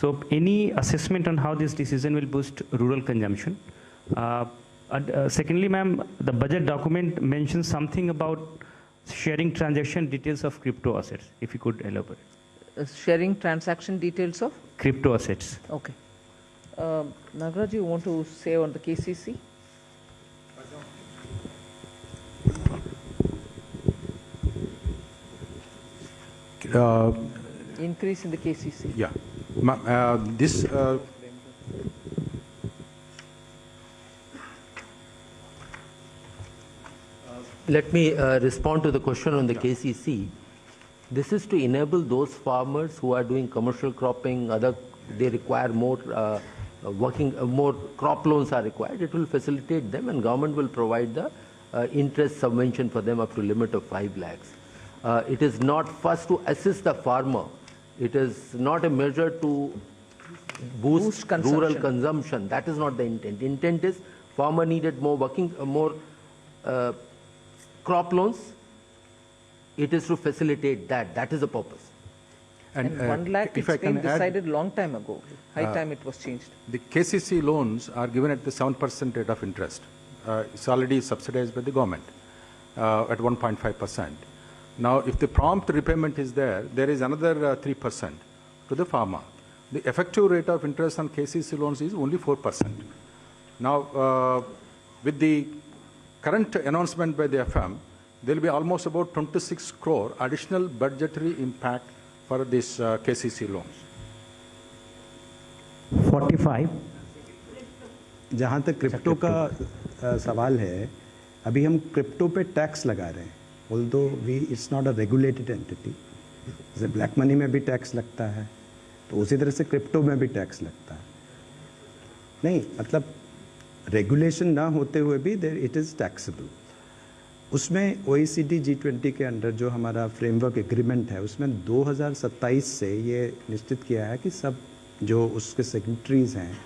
So any assessment on how this decision will boost rural consumption? Secondly, ma'am, the budget document mentions something about sharing transaction details of crypto assets. If you could elaborate. Sharing transaction details of Crypto assets. Okay. Nagaraj, you want to say on the KCC? Increase in the KCC. Yeah. This Let me respond to the question on the KCC. This is to enable those farmers who are doing commercial cropping, they require more more crop loans are required. It will facilitate them, and government will provide the interest subvention for them up to limit of 5 lakhs. It is not first to assist the farmer. It is not a measure to boost rural consumption. That is not the intent. The intent is farmer needed more crop loans. It is to facilitate that. That is the purpose. And 1 lakh, it's been decided long time ago. High time it was changed. The KCC loans are given at the 7% rate of interest. It's already subsidized by the government at 1.5%. Now, if the prompt repayment is there, there is another 3% to the farmer. The effective rate of interest on KCC loans is only 4%. Now, with the current announcement by the FM, there will be almost about 26 crore additional budgetary impact for these KCC loans. 45. जहाँ तक crypto का सवाल है, अभी हम crypto पे tax लगा रहे हैं. Although it's not a regulated entity, जैसे ब्लैक मनी में भी टैक्स लगता है, तो उसी तरह से क्रिप्टो में भी टैक्स लगता है. नहीं, मतलब रेगुलेशन ना होते हुए भी इट इज़ टैक्सेबल. उसमें OECD G20 के अंडर जो हमारा फ्रेमवर्क एग्रीमेंट है, उसमें 2027 से ये निश्चित किया है कि सब जो उसके सेक्रेटरीज हैं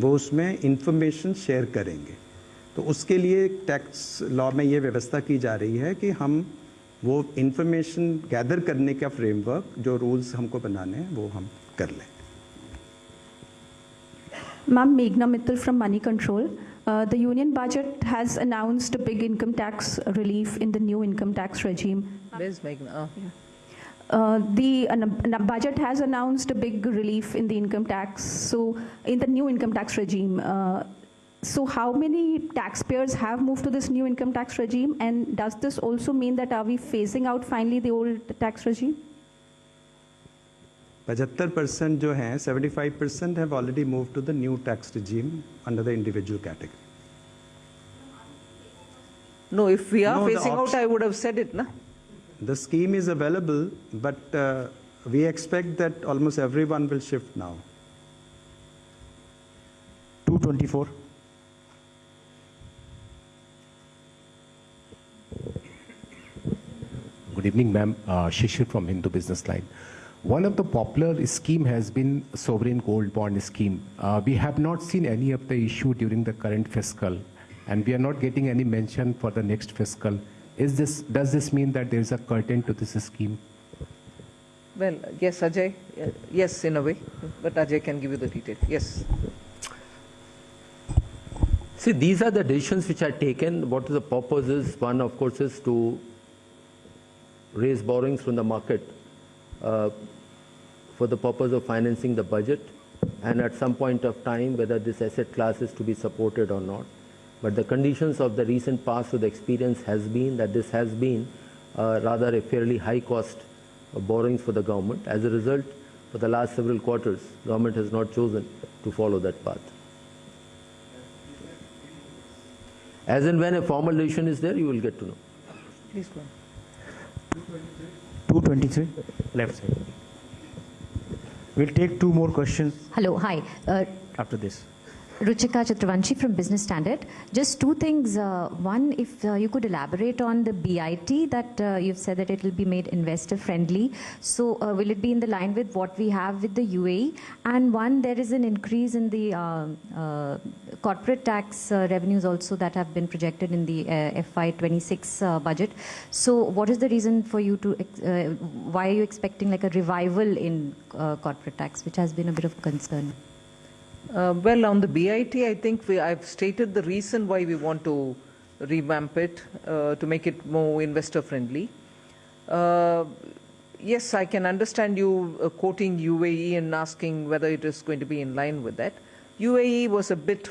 वो उसमें इंफॉर्मेशन शेयर करेंगे. तो उसके लिए टैक्स लॉ में ये व्यवस्था की जा रही है कि हम वो इंफॉर्मेशन गैदर करने का फ्रेमवर्क, जो रूल्स हमको बनाने हैं, वो हम कर लें. Ma'am, Meghna Mittal from Money Control. The union budget has announced a big income tax relief in the new income tax regime. Where's Meghna? The budget has announced a big relief in the income tax, so in the new income tax regime. So how many taxpayers have moved to this new income tax regime, and does this also mean that are we phasing out finally the old tax regime? 75% जो हैं, 75% have already moved to the new tax regime under the individual category. No, if we are phasing out, I would have said it, na? The scheme is available, but we expect that almost everyone will shift now. 224. Good evening, ma'am. Shishir from Hindu Business Line. One of the popular scheme has been sovereign gold bond scheme. We have not seen any of the issue during the current fiscal. and we are not getting any mention for the next fiscal. Does this mean that there is a curtain to this scheme? Well, yes, Ajay. Yes, in a way, but Ajay can give you the detail. Yes. See, these are the decisions which are taken. What the purpose is? One, of course, is to raise borrowings from the market for the purpose of financing the budget, and at some point of time, whether this asset class is to be supported or not. But the conditions of the recent past with the experience has been that this has been rather a fairly high cost of borrowings for the government. As a result, for the last several quarters, government has not chosen to follow that path. As and when a formal decision is there, you will get to know. Please go on. 223, left side. We'll take two more questions. Hello, hi. After this. Ruchika Chatravanshi from Business Standard. Just two things. One, if you could elaborate on the BIT that you've said that it will be made investor friendly. So will it be in the line with what we have with the UAE? And one, there is an increase in the corporate tax revenues also that have been projected in the FY26 budget. So what is the reason for you to, why are you expecting like a revival in corporate tax, which has been a bit of concern? Well, on the BIT, I think I've stated the reason why we want to revamp it, to make it more investor friendly. Yes, I can understand you quoting UAE and asking whether it is going to be in line with that. UAE was a bit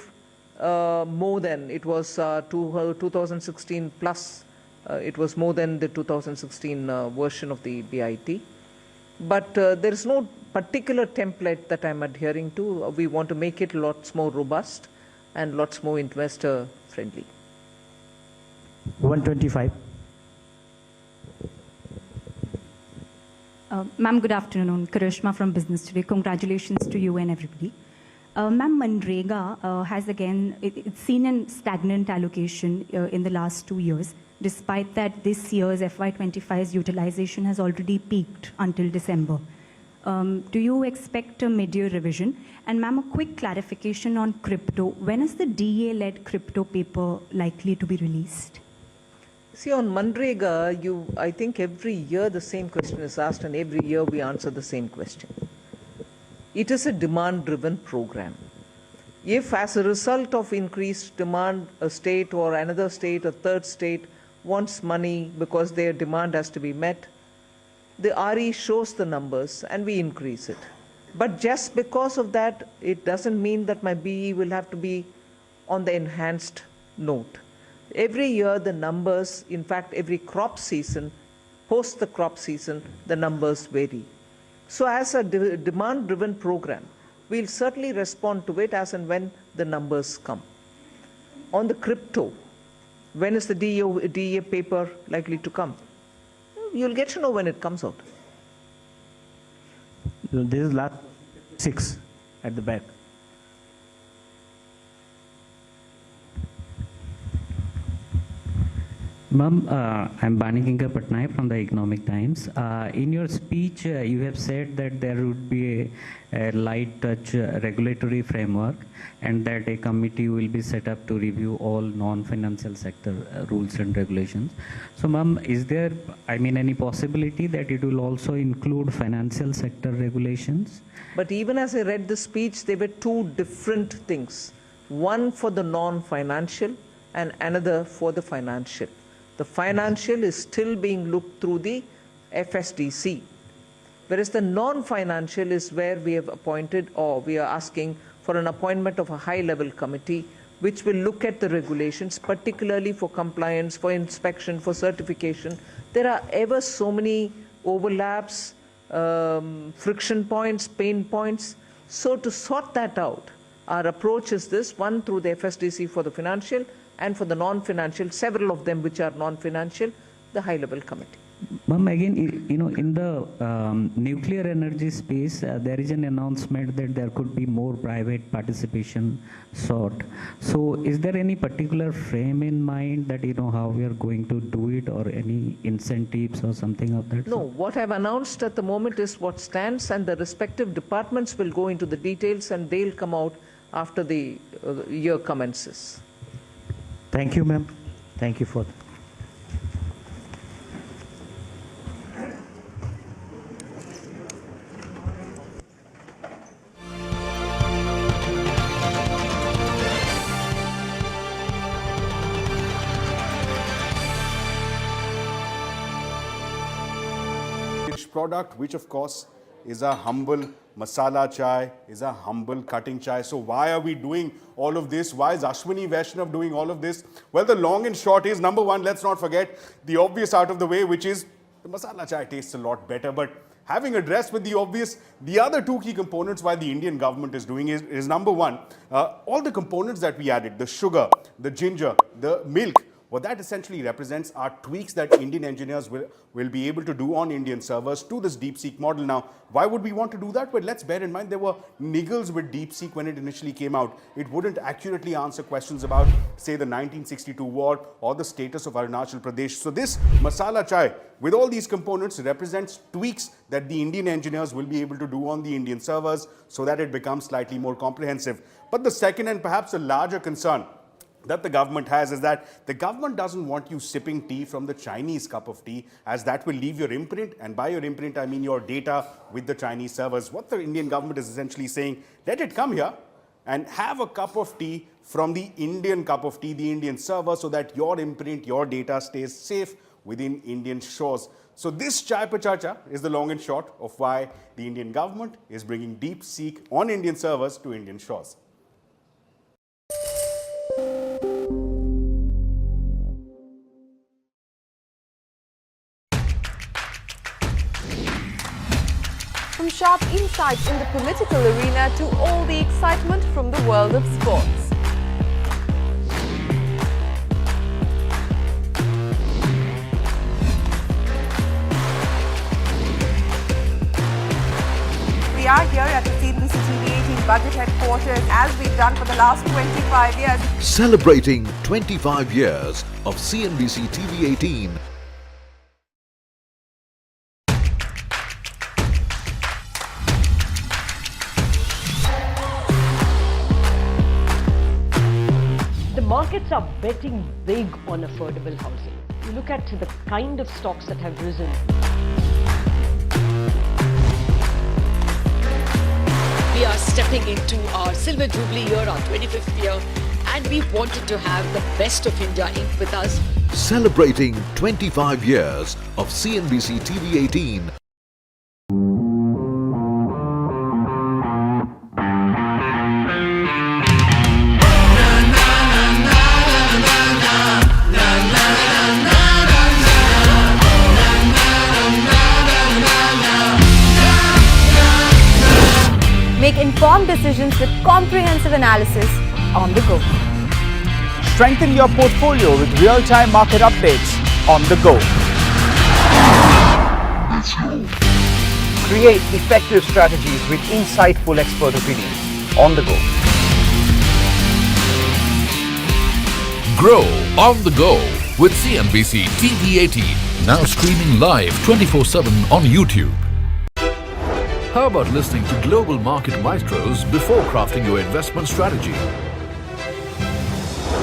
more than, it was 2016 plus, it was more than the 2016 version of the BIT. But there is no particular template that I'm adhering to. We want to make it lots more robust and lots more investor friendly. 125. Ma'am, good afternoon. Karishma from Business Today. Congratulations to you and everybody. Ma'am, Manrega has again, it's seen a stagnant allocation in the last 2 years, despite that this year's FY25's utilization has already peaked until December. Do you expect a mid-year revision? And ma'am, a quick clarification on crypto. When is the DA-led crypto paper likely to be released? See, on Manrega, I think every year the same question is asked, and every year we answer the same question. It is a demand-driven program. If as a result of increased demand, a state or another state, a third state wants money because their demand has to be met, the RE shows the numbers and we increase it. But just because of that, it doesn't mean that my BE will have to be on the enhanced note. Every year the numbers, in fact every crop season, post the crop season, the numbers vary. So as a demand-driven program, we'll certainly respond to it as and when the numbers come. On the crypto, when is the DA paper likely to come? You'll get to know when it comes out. This is last 6 at the back. Ma'am, I'm Banikinka Patnaik from the Economic Times. In your speech, you have said that there would be a light touch regulatory framework and that a committee will be set up to review all non-financial sector rules and regulations. So, ma'am, is there, any possibility that it will also include financial sector regulations? But even as I read the speech, there were two different things. One for the non-financial and another for the financial. The financial is still being looked through the FSDC, whereas the non-financial is where we have appointed, or we are asking for an appointment of a high-level committee which will look at the regulations, particularly for compliance, for inspection, for certification. There are ever so many overlaps, friction points, pain points. So to sort that out, our approach is this: one, through the FSDC for the financial, and for the non-financial, several of them which are non-financial, the high-level committee. Ma'am, again, in the nuclear energy space, there is an announcement that there could be more private participation sought. So is there any particular frame in mind that, how we are going to do it, or any incentives or something of that? No, what I've announced at the moment is what stands, and the respective departments will go into the details and they'll come out after the year commences. Thank you, ma'am. Thank you for. Product, which of course is a humble masala chai, is a humble cutting chai. So why are we doing all of this? Why is Ashwini Vaishnav doing all of this? Well, the long and short is, number one, let's not forget the obvious out of the way, which is the masala chai tastes a lot better. But having addressed with the obvious, the other two key components why the Indian government is doing is number one, all the components that we added, the sugar, the ginger, the milk, what that essentially represents are tweaks that Indian engineers will be able to do on Indian servers to this DeepSeek model. Now, why would we want to do that? Well, let's bear in mind there were niggles with DeepSeek when it initially came out. It wouldn't accurately answer questions about, say, the 1962 war or the status of Arunachal Pradesh. So this masala chai, with all these components, represents tweaks that the Indian engineers will be able to do on the Indian servers so that it becomes slightly more comprehensive. But the second and perhaps a larger concern that the government has is that the government doesn't want you sipping tea from the Chinese cup of tea, as that will leave your imprint, and by your imprint I mean your data with the Chinese servers. What the Indian government is essentially saying, let it come here and have a cup of tea from the Indian cup of tea, the Indian server, so that your imprint, your data stays safe within Indian shores. So this chai pa chacha is the long and short of why the Indian government is bringing DeepSeek on Indian servers to Indian shores. From sharp insights in the political arena to all the excitement from the world of sports. We are here at the CNBC TV 18 budget headquarters, as we've done for the last 25 years. Celebrating 25 years of CNBC TV 18. Markets are betting big on affordable housing. You look at the kind of stocks that have risen. We are stepping into our Silver Jubilee year, our 25th year, and we wanted to have the best of India Inc. with us. Celebrating 25 years of CNBC TV 18. Make informed decisions with comprehensive analysis on the go. Strengthen your portfolio with real-time market updates on the go. Create effective strategies with insightful expert opinions on the go. Grow on the go with CNBC TV 18. Now streaming live 24/7 on YouTube. How about listening to global market maestros before crafting your investment strategy?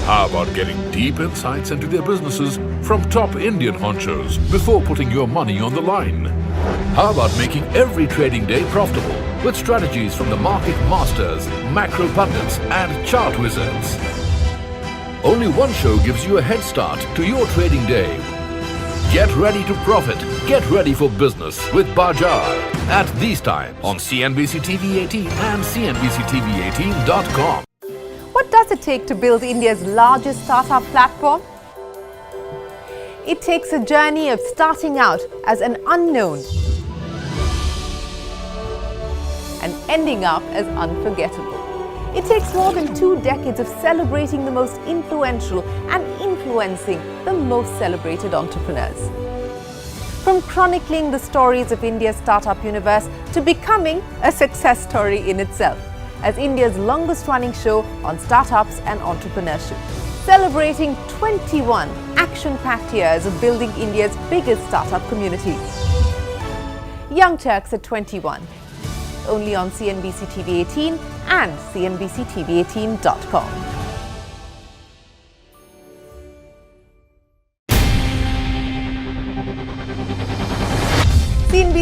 How about getting deep insights into their businesses from top Indian honchos before putting your money on the line? How about making every trading day profitable with strategies from the market masters, macro pundits and chart wizards? Only one show gives you a head start to your trading day. Get ready to profit. Get ready for business with Bajar at these times on CNBC TV 18 and CNBCTV18.com. What does it take to build India's largest startup platform? It takes a journey of starting out as an unknown and ending up as unforgettable. It takes more than 2 decades of celebrating the most influential and influencing the most celebrated entrepreneurs. From chronicling the stories of India's startup universe to becoming a success story in itself, as India's longest running show on startups and entrepreneurship. Celebrating 21 action-packed years of building India's biggest startup community. Young Turks at 21. Only on CNBC TV 18 and CNBCTV18.com.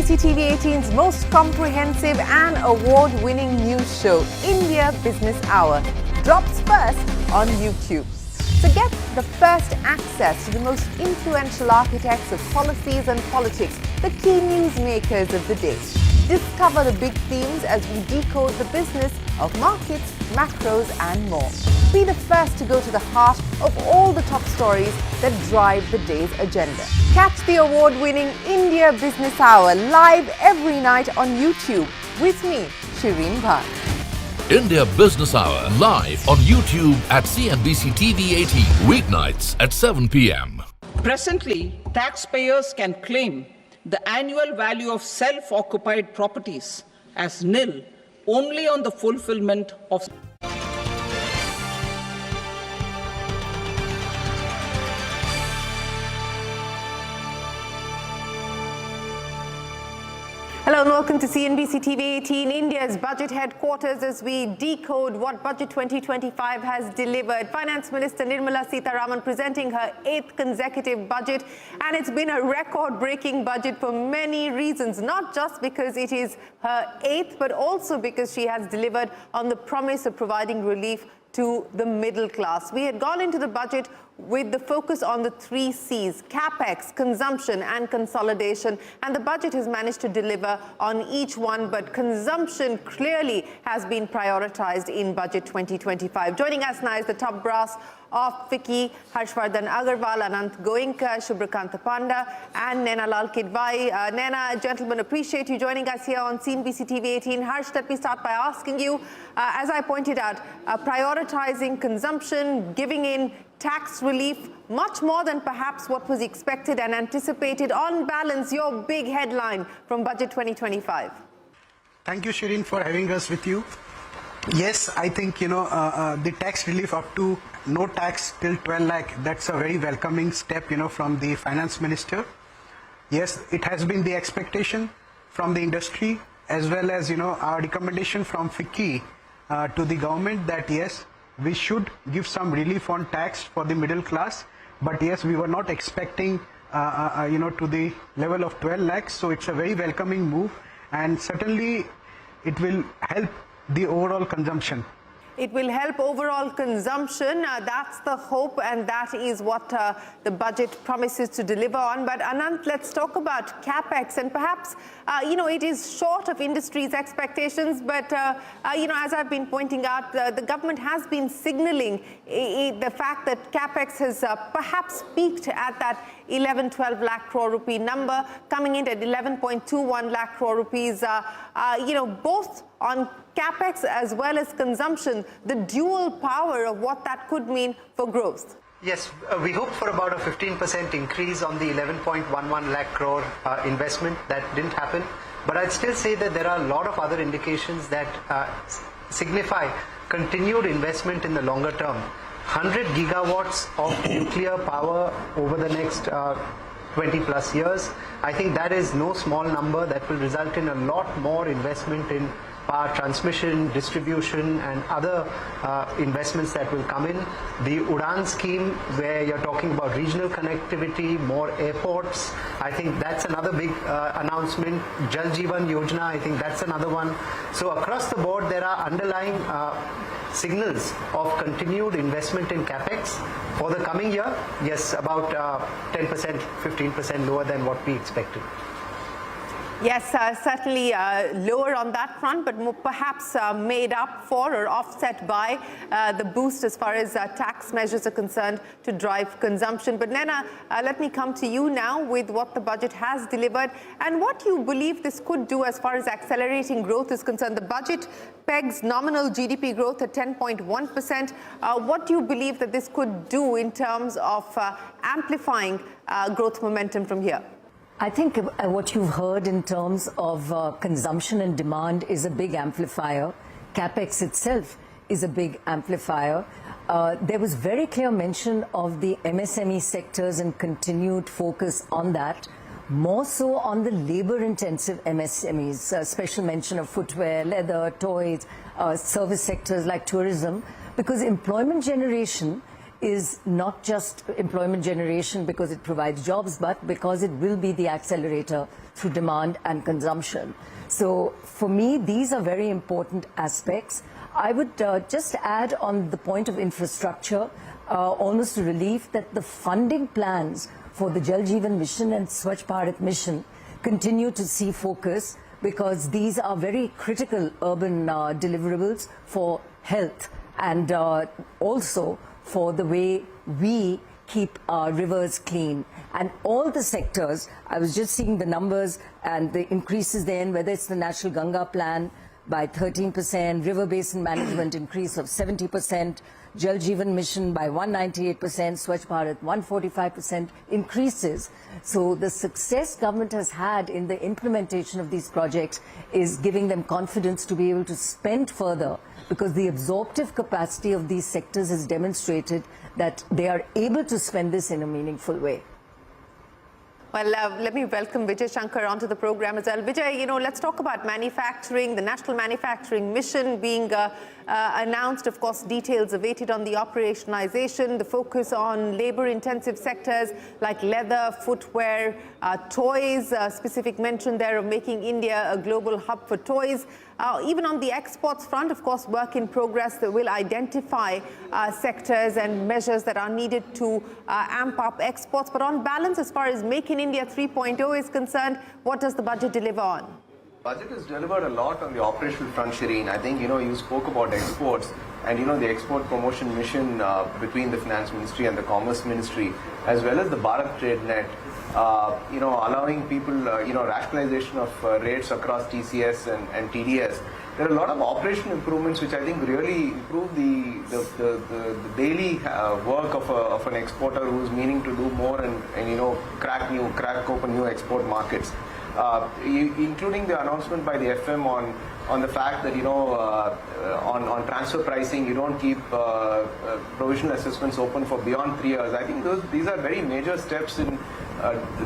CNBC TV 18's most comprehensive and award-winning news show, India Business Hour, drops first on YouTube. So get the first access to the most influential architects of policies and politics, the key newsmakers of the day. Discover the big themes as we decode the business of markets, macros and more. Be the first to go to the heart of all the top stories that drive the day's agenda. Catch the award-winning India Business Hour live every night on YouTube with me, Shireen Bhan. India Business Hour live on YouTube at CNBC TV 18, weeknights at 7 p.m. Presently, taxpayers can claim the annual value of self-occupied properties as nil only on the fulfillment of Hello and welcome to CNBC TV 18, India's budget headquarters, as we decode what Budget 2025 has delivered. Finance Minister Nirmala Sitharaman presenting her 8th consecutive budget, and it's been a record-breaking budget for many reasons, not just because it is her 8th, but also because she has delivered on the promise of providing relief to the middle class. We had gone into the budget with the focus on the 3 C's, capex, consumption and consolidation, and the budget has managed to deliver on each one, but consumption clearly has been prioritized in Budget 2025. Joining us now is the top brass of FICCI, Harshvardhan Agarwal, Anant Goenka, Shubhrakanta Panda and Naina Lal Kidwai. Naina, gentlemen, appreciate you joining us here on CNBC TV 18. Harsh, let me start by asking you, as I pointed out, prioritizing consumption, giving in tax relief, much more than perhaps what was expected and anticipated. On balance, your big headline from Budget 2025. Thank you, Shireen, for having us with you. Yes, I think, the tax relief up to no tax till 12 lakh, that's a very welcoming step, from the finance minister. Yes, it has been the expectation from the industry as well as, our recommendation from FICCI to the government that, yes, we should give some relief on tax for the middle class. But yes, we were not expecting, to the level of 12 lakhs. So it's a very welcoming move, and certainly it will help the overall consumption. It will help overall consumption. That's the hope, and that is what the budget promises to deliver on. But Anant, let's talk about capex, and perhaps it is short of industry's expectations. But as I've been pointing out, the government has been signalling the fact that capex has perhaps peaked at that 11-12 lakh crore rupee number, coming in at 11.21 lakh crore rupees. Both on capex as well as consumption, the dual power of what that could mean for growth. Yes, we hope for about a 15% increase on the 11.11 lakh crore investment. That didn't happen. But I'd still say that there are a lot of other indications that signify continued investment in the longer term. 100 gigawatts of nuclear power over the next 20 plus years. I think that is no small number that will result in a lot more investment in power transmission, distribution and other investments that will come in. The UDAN scheme, where you're talking about regional connectivity, more airports, I think that's another big announcement. Jal Jeevan Yojana, I think that's another one. So across the board, there are underlying signals of continued investment in capex for the coming year. Yes, about 10%, 15% lower than what we expected. Yes, certainly lower on that front, but more perhaps made up for or offset by the boost as far as tax measures are concerned to drive consumption. But Naina, let me come to you now with what the budget has delivered and what you believe this could do as far as accelerating growth is concerned. The budget pegs nominal GDP growth at 10.1%. What do you believe that this could do in terms of amplifying growth momentum from here? I think what you've heard in terms of consumption and demand is a big amplifier. CapEx itself is a big amplifier. There was very clear mention of the MSME sectors and continued focus on that, more so on the labor-intensive MSMEs, special mention of footwear, leather, toys, service sectors like tourism, because employment generation is not just employment generation because it provides jobs, but because it will be the accelerator through demand and consumption. So for me, these are very important aspects. I would just add on the point of infrastructure, almost a relief that the funding plans for the Jal Jeevan Mission and Swachh Bharat Mission continue to see focus, because these are very critical urban deliverables for health and also for the way we keep our rivers clean. And all the sectors, I was just seeing the numbers and the increases then, whether it's the National Ganga Plan by 13%, River Basin Management increase of 70%, Jal Jeevan Mission by 198%, Swachh Bharat 145% increases. So the success government has had in the implementation of these projects is giving them confidence to be able to spend further, because the absorptive capacity of these sectors has demonstrated that they are able to spend this in a meaningful way. Well, let me welcome Vijay Shankar onto the program as well. Vijay, let's talk about manufacturing, the National Manufacturing Mission being announced. Of course, details awaited on the operationalization, the focus on labor-intensive sectors like leather, footwear, toys, specific mention there of making India a global hub for toys. Even on the exports front, of course, work in progress that will identify sectors and measures that are needed to amp up exports. But on balance, as far as Make in India 3.0 is concerned, what does the budget deliver on? Budget has delivered a lot on the operational front, Shireen. I think, you spoke about exports and, the export promotion mission between the Finance Ministry and the Commerce Ministry, as well as the Bharat Trade Net, allowing people, rationalization of rates across TCS and TDS. There are a lot of operational improvements which I think really improve the daily work of an exporter who's meaning to do more and crack open new export markets. Including the announcement by the FM on the fact that on transfer pricing you don't keep provisional assessments open for beyond 3 years. I think these are very major steps in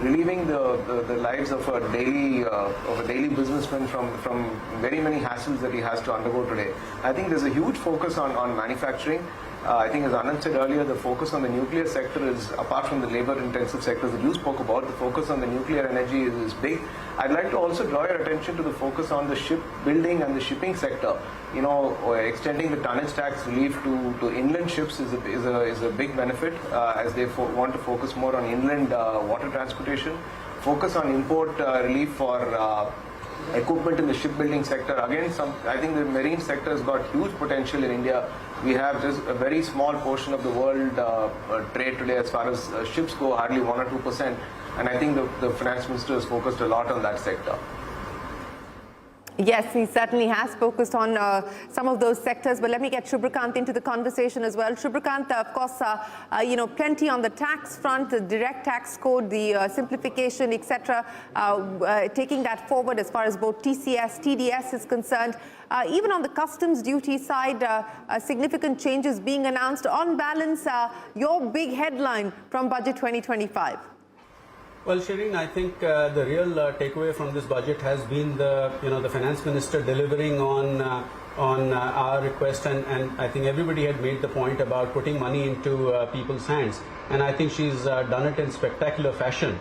relieving the lives of a daily businessman from very many hassles that he has to undergo today. I think there's a huge focus on manufacturing. I think, as Anand said earlier, the focus on the nuclear sector is, apart from the labor-intensive sectors that you spoke about, the focus on the nuclear energy is big. I'd like to also draw your attention to the focus on the shipbuilding and the shipping sector. Extending the tonnage tax relief to inland ships is a big benefit, as they want to focus more on inland water transportation. Focus on import relief for equipment in the shipbuilding sector. Again, I think the marine sector has got huge potential in India. We have just a very small portion of the world trade today as far as ships go, hardly 1 or 2%. And I think the finance minister has focused a lot on that sector. Yes, he certainly has focused on some of those sectors, but let me get Shubhrakant into the conversation as well. Shubhrakant, of course, plenty on the tax front, the direct tax code, the simplification, etc., taking that forward as far as both TCS, TDS is concerned. Even on the customs duty side, significant changes being announced. On balance, your big headline from Budget 2025. Well, Shireen, I think the real takeaway from this budget has been the finance minister delivering on our request, and I think everybody had made the point about putting money into people's hands, and I think she's done it in spectacular fashion.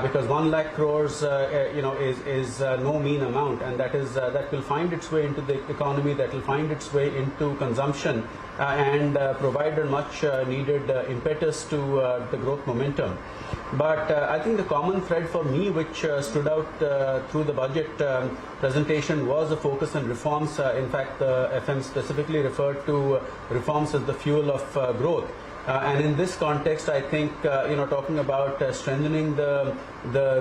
Because 1 lakh crores, is no mean amount, and that will find its way into the economy, that will find its way into consumption, and provide a much needed impetus to the growth momentum. But I think the common thread for me, which stood out through the budget presentation, was the focus on reforms. In fact, the FM specifically referred to reforms as the fuel of growth. And in this context, I think talking about strengthening the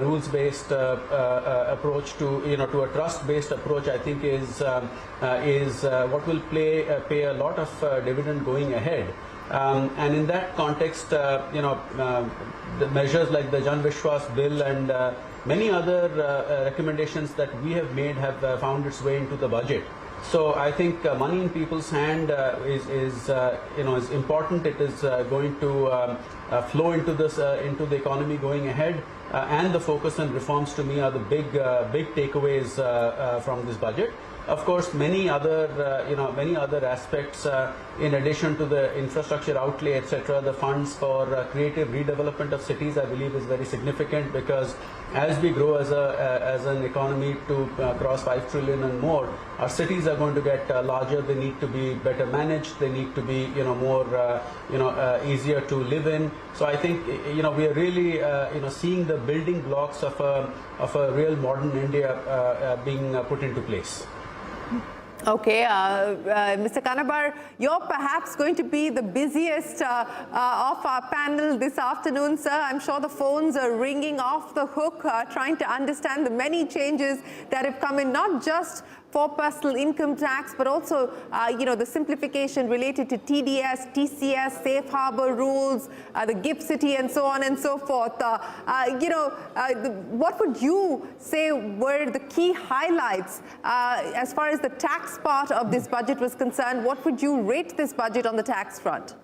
rules-based approach to a trust-based approach, I think is what will pay a lot of dividend going ahead. And in that context, the measures like the Jan Vishwas bill and many other recommendations that we have made have found its way into the budget. So I think money in people's hand is important. It is going to flow into the economy going ahead, and the focus on reforms to me are the big takeaways from this budget. of course, many other aspects in addition to the infrastructure outlay, etc. The funds for creative redevelopment of cities, I believe, is very significant, because as we grow as an economy to cross 5 trillion and more, our cities are going to get larger. They need to be better managed. They need to be more easier to live in. So I think we are really seeing the building blocks of a real modern India being put into place. Okay, Mr. Kanabar, you're perhaps going to be the busiest of our panel this afternoon, sir. I'm sure the phones are ringing off the hook, trying to understand the many changes that have come in, not just for personal income tax, but also, the simplification related to TDS, TCS, safe harbor rules, the GIFT City, and so on and so forth. What would you say were the key highlights as far as the tax part of this budget was concerned? What would you rate this budget on the tax front?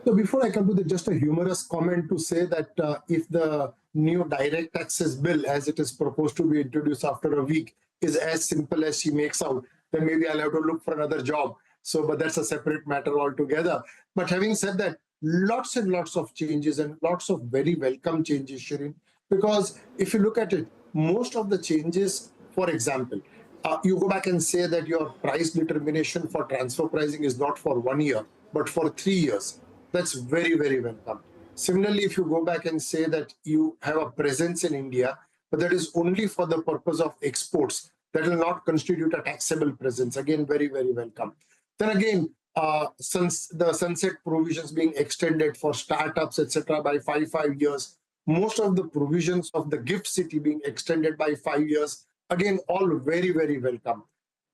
So before I come to just a humorous comment to say that if the new direct taxes bill, as it is proposed to be introduced after a week, is as simple as she makes out, then maybe I'll have to look for another job. So, but that's a separate matter altogether. But having said that, lots and lots of changes and lots of very welcome changes, Shireen, because if you look at it, most of the changes, for example, you go back and say that your price determination for transfer pricing is not for 1 year, but for 3 years. That's very, very welcome. Similarly, if you go back and say that you have a presence in India, but that is only for the purpose of exports, that will not constitute a taxable presence. Again, very, very welcome. Then again, since the sunset provisions being extended for startups, etc., by 5 years, most of the provisions of the GIFT City being extended by 5 years, again, all very, very welcome.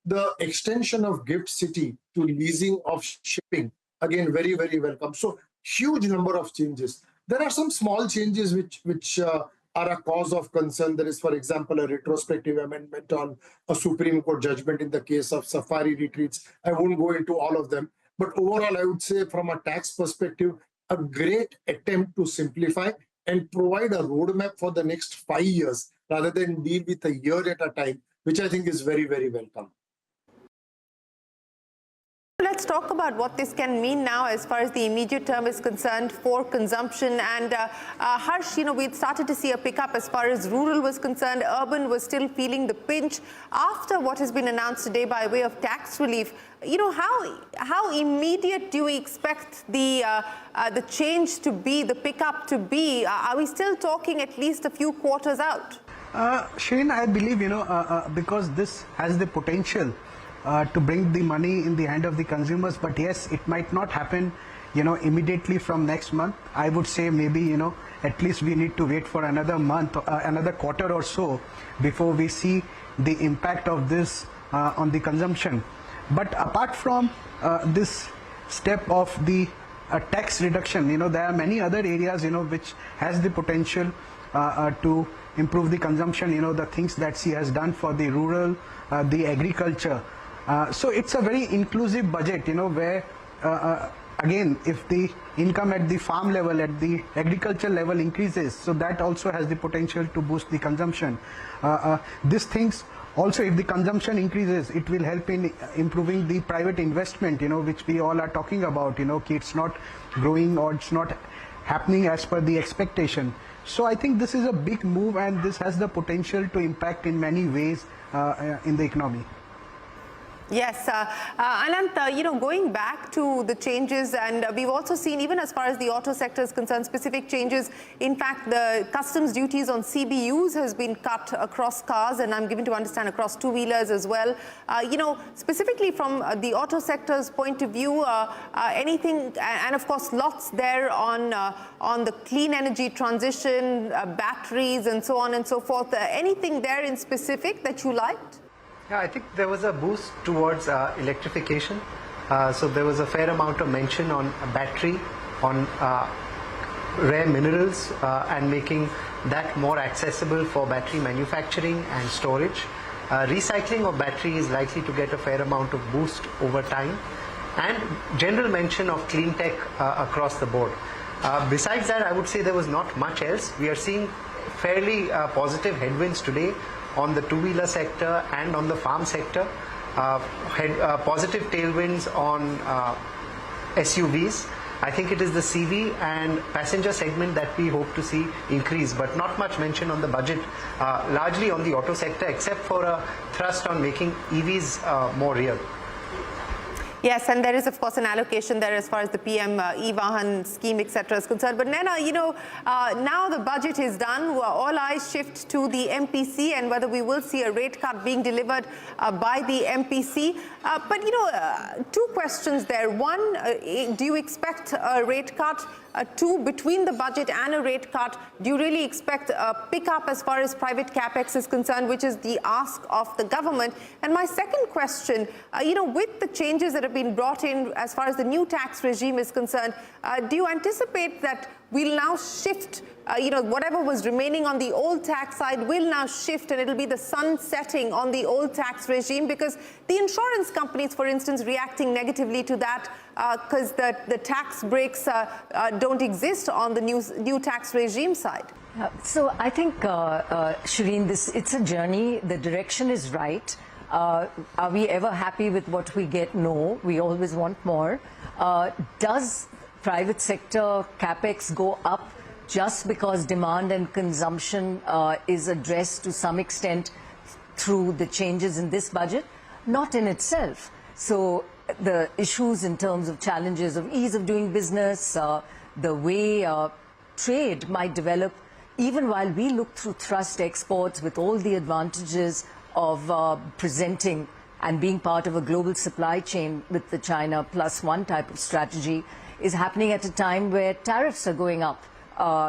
The extension of GIFT City to leasing of shipping, again, very, very welcome. So huge number of changes. There are some small changes which are a cause of concern. There is, for example, a retrospective amendment on a Supreme Court judgment in the case of safari retreats. I won't go into all of them. But overall, I would say from a tax perspective, a great attempt to simplify and provide a roadmap for the next 5 years rather than deal with a year at a time, which I think is very, very welcome. Let's talk about what this can mean now as far as the immediate term is concerned for consumption. And Harsh, we'd started to see a pickup as far as rural was concerned. Urban was still feeling the pinch. After what has been announced today by way of tax relief, how immediate do we expect the change to be, the pickup to be? Are we still talking at least a few quarters out? Shireen, I believe, because this has the potential to bring the money in the hand of the consumers, but yes, it might not happen, immediately from next month. I would say maybe, at least we need to wait for another month, another quarter or so before we see the impact of this on the consumption. But apart from this step of the tax reduction, there are many other areas, which has the potential to improve the consumption, the things that she has done for the rural, the agriculture. So it's a very inclusive budget, where again, if the income at the farm level, at the agriculture level increases, so that also has the potential to boost the consumption. These things also, if the consumption increases, it will help in improving the private investment, which we all are talking about. It's not growing or it's not happening as per the expectation. So I think this is a big move, and this has the potential to impact in many ways in the economy. Yes, Anant, going back to the changes, and we've also seen, even as far as the auto sector is concerned, specific changes. In fact, the customs duties on CBUs has been cut across cars, and I'm given to understand across two-wheelers as well. Specifically from the auto sector's point of view, anything, and of course lots there on the clean energy transition, batteries, and so on and so forth. Anything there in specific that you liked? Yeah, I think there was a boost towards electrification. So there was a fair amount of mention on battery, on rare minerals, and making that more accessible for battery manufacturing and storage. Recycling of battery is likely to get a fair amount of boost over time, and general mention of clean tech across the board. Besides that, I would say there was not much else. We are seeing fairly positive headwinds today on the two-wheeler sector and on the farm sector. positive tailwinds on SUVs. I think it is the CV and passenger segment that we hope to see increase, but not much mention on the budget, largely on the auto sector, except for a thrust on making EVs more real. Yes, and there is, of course, an allocation there as far as the PM e-Vahan scheme, etc. is concerned. But Naina, now the budget is done. All eyes shift to the MPC and whether we will see a rate cut being delivered by the MPC. But, two questions there. One, do you expect a rate cut? Two, between the budget and a rate cut, do you really expect a pickup as far as private capex is concerned, which is the ask of the government? And my second question, with the changes that have been brought in as far as the new tax regime is concerned, do you anticipate that we'll now shift, whatever was remaining on the old tax side will now shift and it'll be the sunsetting on the old tax regime? Because the insurance companies, for instance, reacting negatively to that because the tax breaks don't exist on the new tax regime side. So I think, Shireen, it's a journey. The direction is right. Are we ever happy with what we get? No, we always want more. Does private sector capex go up just because demand and consumption is addressed to some extent through the changes in this budget? Not in itself. So the issues in terms of challenges of ease of doing business, the way trade might develop, even while we look through thrust exports with all the advantages of presenting and being part of a global supply chain with the China +1 type of strategy, is happening at a time where tariffs are going up,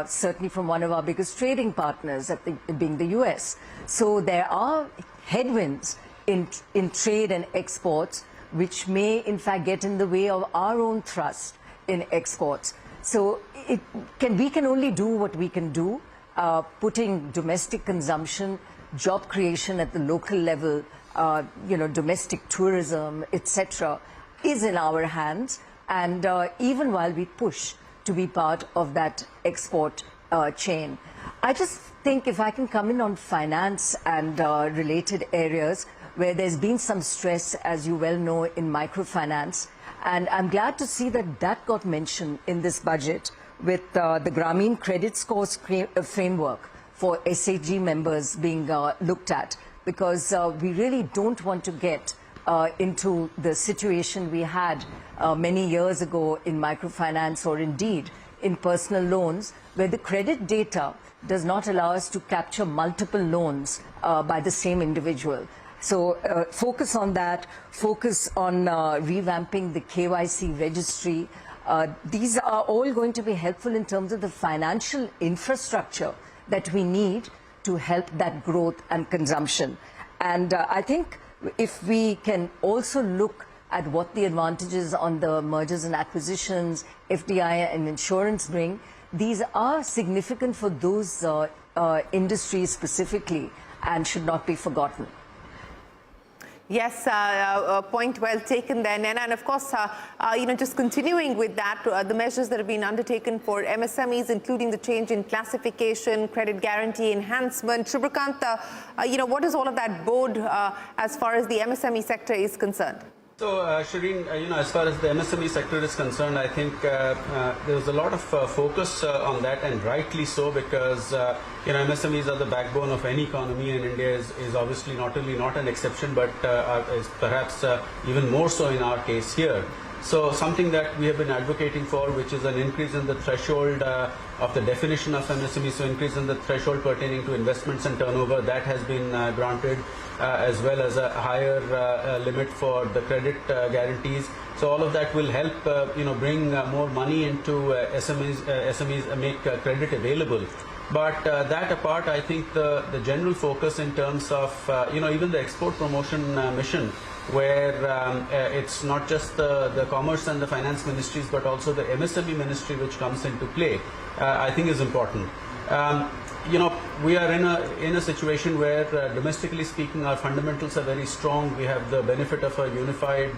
certainly from one of our biggest trading partners, being the US. So there are headwinds in trade and exports, which may in fact get in the way of our own thrust in exports. So we can only do what we can do, putting domestic consumption, job creation at the local level, domestic tourism, etc., is in our hands. And even while we push to be part of that export chain. I just think if I can come in on finance and related areas where there's been some stress, as you well know, in microfinance. And I'm glad to see that that got mentioned in this budget with the Grameen Credit Scores framework for SAG members being looked at, because we really don't want to get into the situation we had many years ago in microfinance, or indeed in personal loans, where the credit data does not allow us to capture multiple loans by the same individual. So focus on that, focus on revamping the KYC registry. These are all going to be helpful in terms of the financial infrastructure that we need to help that growth and consumption. And I think if we can also look at what the advantages on the mergers and acquisitions, FDI and insurance bring, these are significant for those industries specifically and should not be forgotten. Yes, point well taken there, Naina. And of course, just continuing with that, the measures that have been undertaken for MSMEs, including the change in classification, credit guarantee enhancement. Shubhrikant, what does all of that bode as far as the MSME sector is concerned? So, Shireen, as far as the MSME sector is concerned, I think there was a lot of focus on that, and rightly so, because MSMEs are the backbone of any economy, and India is obviously not only not an exception, but is perhaps even more so in our case here. So something that we have been advocating for, which is an increase in the threshold of the definition of MSME, so increase in the threshold pertaining to investments and turnover, that has been granted, as well as a higher limit for the credit guarantees. So all of that will help, bring more money into SMEs, make credit available. But that apart, I think the general focus in terms of, even the export promotion mission, where it's not just the commerce and the finance ministries, but also the MSME ministry which comes into play, I think is important. We are in a situation where domestically speaking, our fundamentals are very strong. We have the benefit of a unified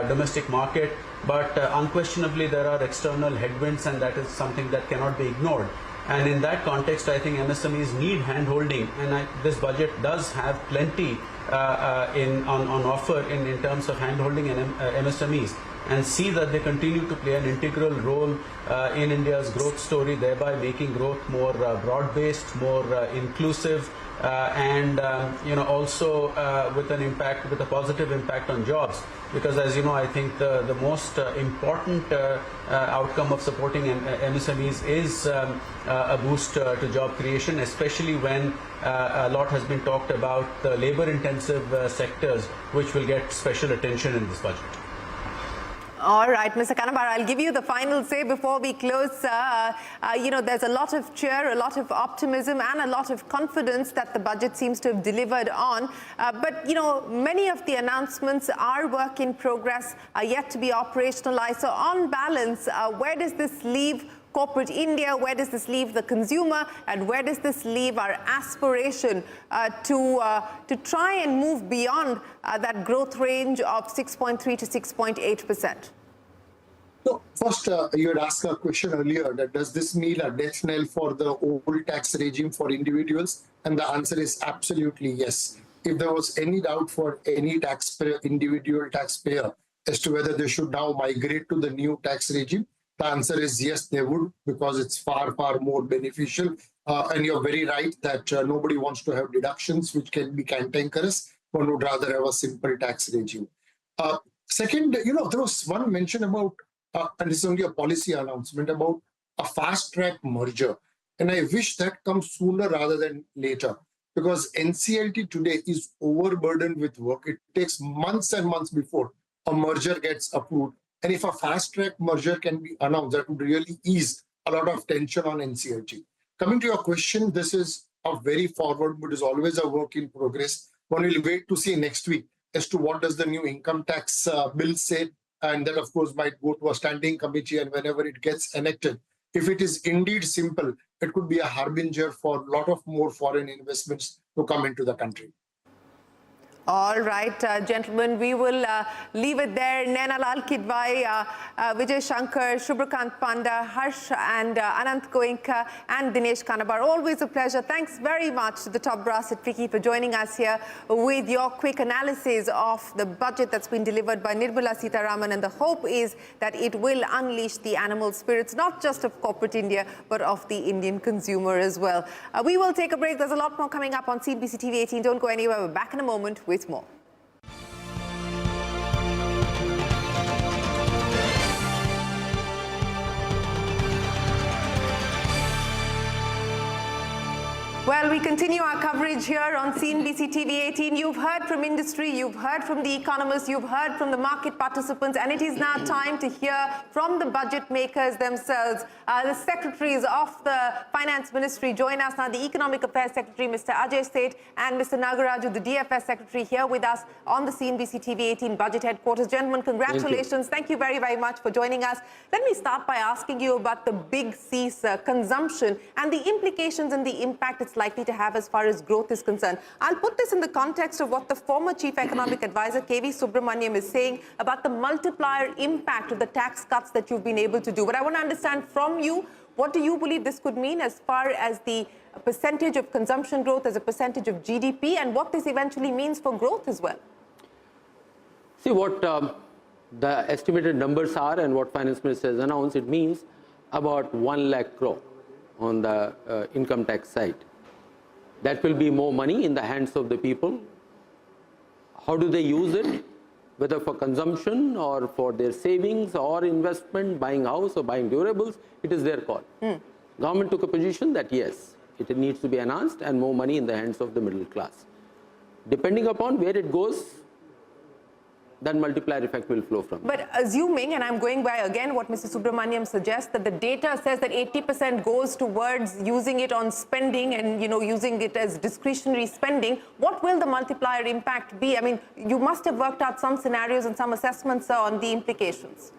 domestic market, but unquestionably there are external headwinds, and that is something that cannot be ignored. And in that context, I think MSMEs need hand-holding, and this budget does have plenty on offer in terms of hand-holding MSMEs, and see that they continue to play an integral role in India's growth story, thereby making growth more broad-based, more inclusive, and also with a positive impact on jobs. Because, as you know, I think the most important outcome of supporting MSMEs is a boost to job creation, especially when a lot has been talked about the labor-intensive sectors, which will get special attention in this budget. All right, Mr. Kanabar, I'll give you the final say before we close. There's a lot of cheer, a lot of optimism, and a lot of confidence that the budget seems to have delivered on. But many of the announcements are work in progress, are yet to be operationalized. So on balance, where does this leave corporate India? Where does this leave the consumer? And where does this leave our aspiration to try and move beyond that growth range of 6.3 to 6.8%? So first, you had asked a question earlier that does this mean a death knell for the old tax regime for individuals? And the answer is absolutely yes. If there was any doubt for any taxpayer, individual taxpayer, as to whether they should now migrate to the new tax regime, the answer is yes, they would, because it's far, far more beneficial. And you're very right that nobody wants to have deductions, which can be cantankerous. One would rather have a simple tax regime. Second, there was one mention about, and this is only a policy announcement, about a fast-track merger. And I wish that comes sooner rather than later, because NCLT today is overburdened with work. It takes months and months before a merger gets approved. And if a fast-track merger can be announced, that would really ease a lot of tension on NCLT. Coming to your question, this is a very forward, but is always a work in progress. One will wait to see next week as to what does the new income tax bill say. And that, of course, might go to a standing committee, and whenever it gets enacted, if it is indeed simple, it could be a harbinger for a lot of more foreign investments to come into the country. All right, gentlemen, we will leave it there. Naina Lal Kidwai, Vijay Shankar, Shubhrakant Panda, Harsh and Anant Goenka and Dinesh Kanabar. Always a pleasure. Thanks very much to the top brass at FICCI for joining us here with your quick analysis of the budget that's been delivered by Nirmala Sitharaman. And the hope is that it will unleash the animal spirits, not just of corporate India, but of the Indian consumer as well. We will take a break. There's a lot more coming up on CNBC TV 18. Don't go anywhere. We're back in a moment with more. Well, we continue our coverage here on CNBC TV 18. You've heard from industry, you've heard from the economists, you've heard from the market participants, and it is now time to hear from the budget makers themselves. The secretaries of the Finance Ministry join us now. The Economic Affairs Secretary, Mr. Ajay Seth, and Mr. Nagaraju, the DFS Secretary, here with us on the CNBC TV 18 Budget Headquarters. Gentlemen, congratulations. Thank you very, very much for joining us. Let me start by asking you about the big C's consumption and the implications and the impact it's likely to have as far as growth is concerned. I'll put this in the context of what the former Chief Economic Advisor, K.V. Subramaniam, is saying about the multiplier impact of the tax cuts that you've been able to do. But I want to understand from you, what do you believe this could mean as far as the percentage of consumption growth as a percentage of GDP, and what this eventually means for growth as well? See what the estimated numbers are and what Finance Minister has announced. It means about 1 lakh crore on the income tax side. That will be more money in the hands of the people. How do they use it? Whether for consumption or for their savings or investment, buying house or buying durables, it is their call. Government took a position that yes, it needs to be enhanced and more money in the hands of the middle class. Depending upon where it goes, that multiplier effect will flow from. But assuming, and I'm going by again what Mr. Subramaniam suggests, that the data says that 80% goes towards using it on spending and using it as discretionary spending, what will the multiplier impact be? I mean, you must have worked out some scenarios and some assessments on the implications.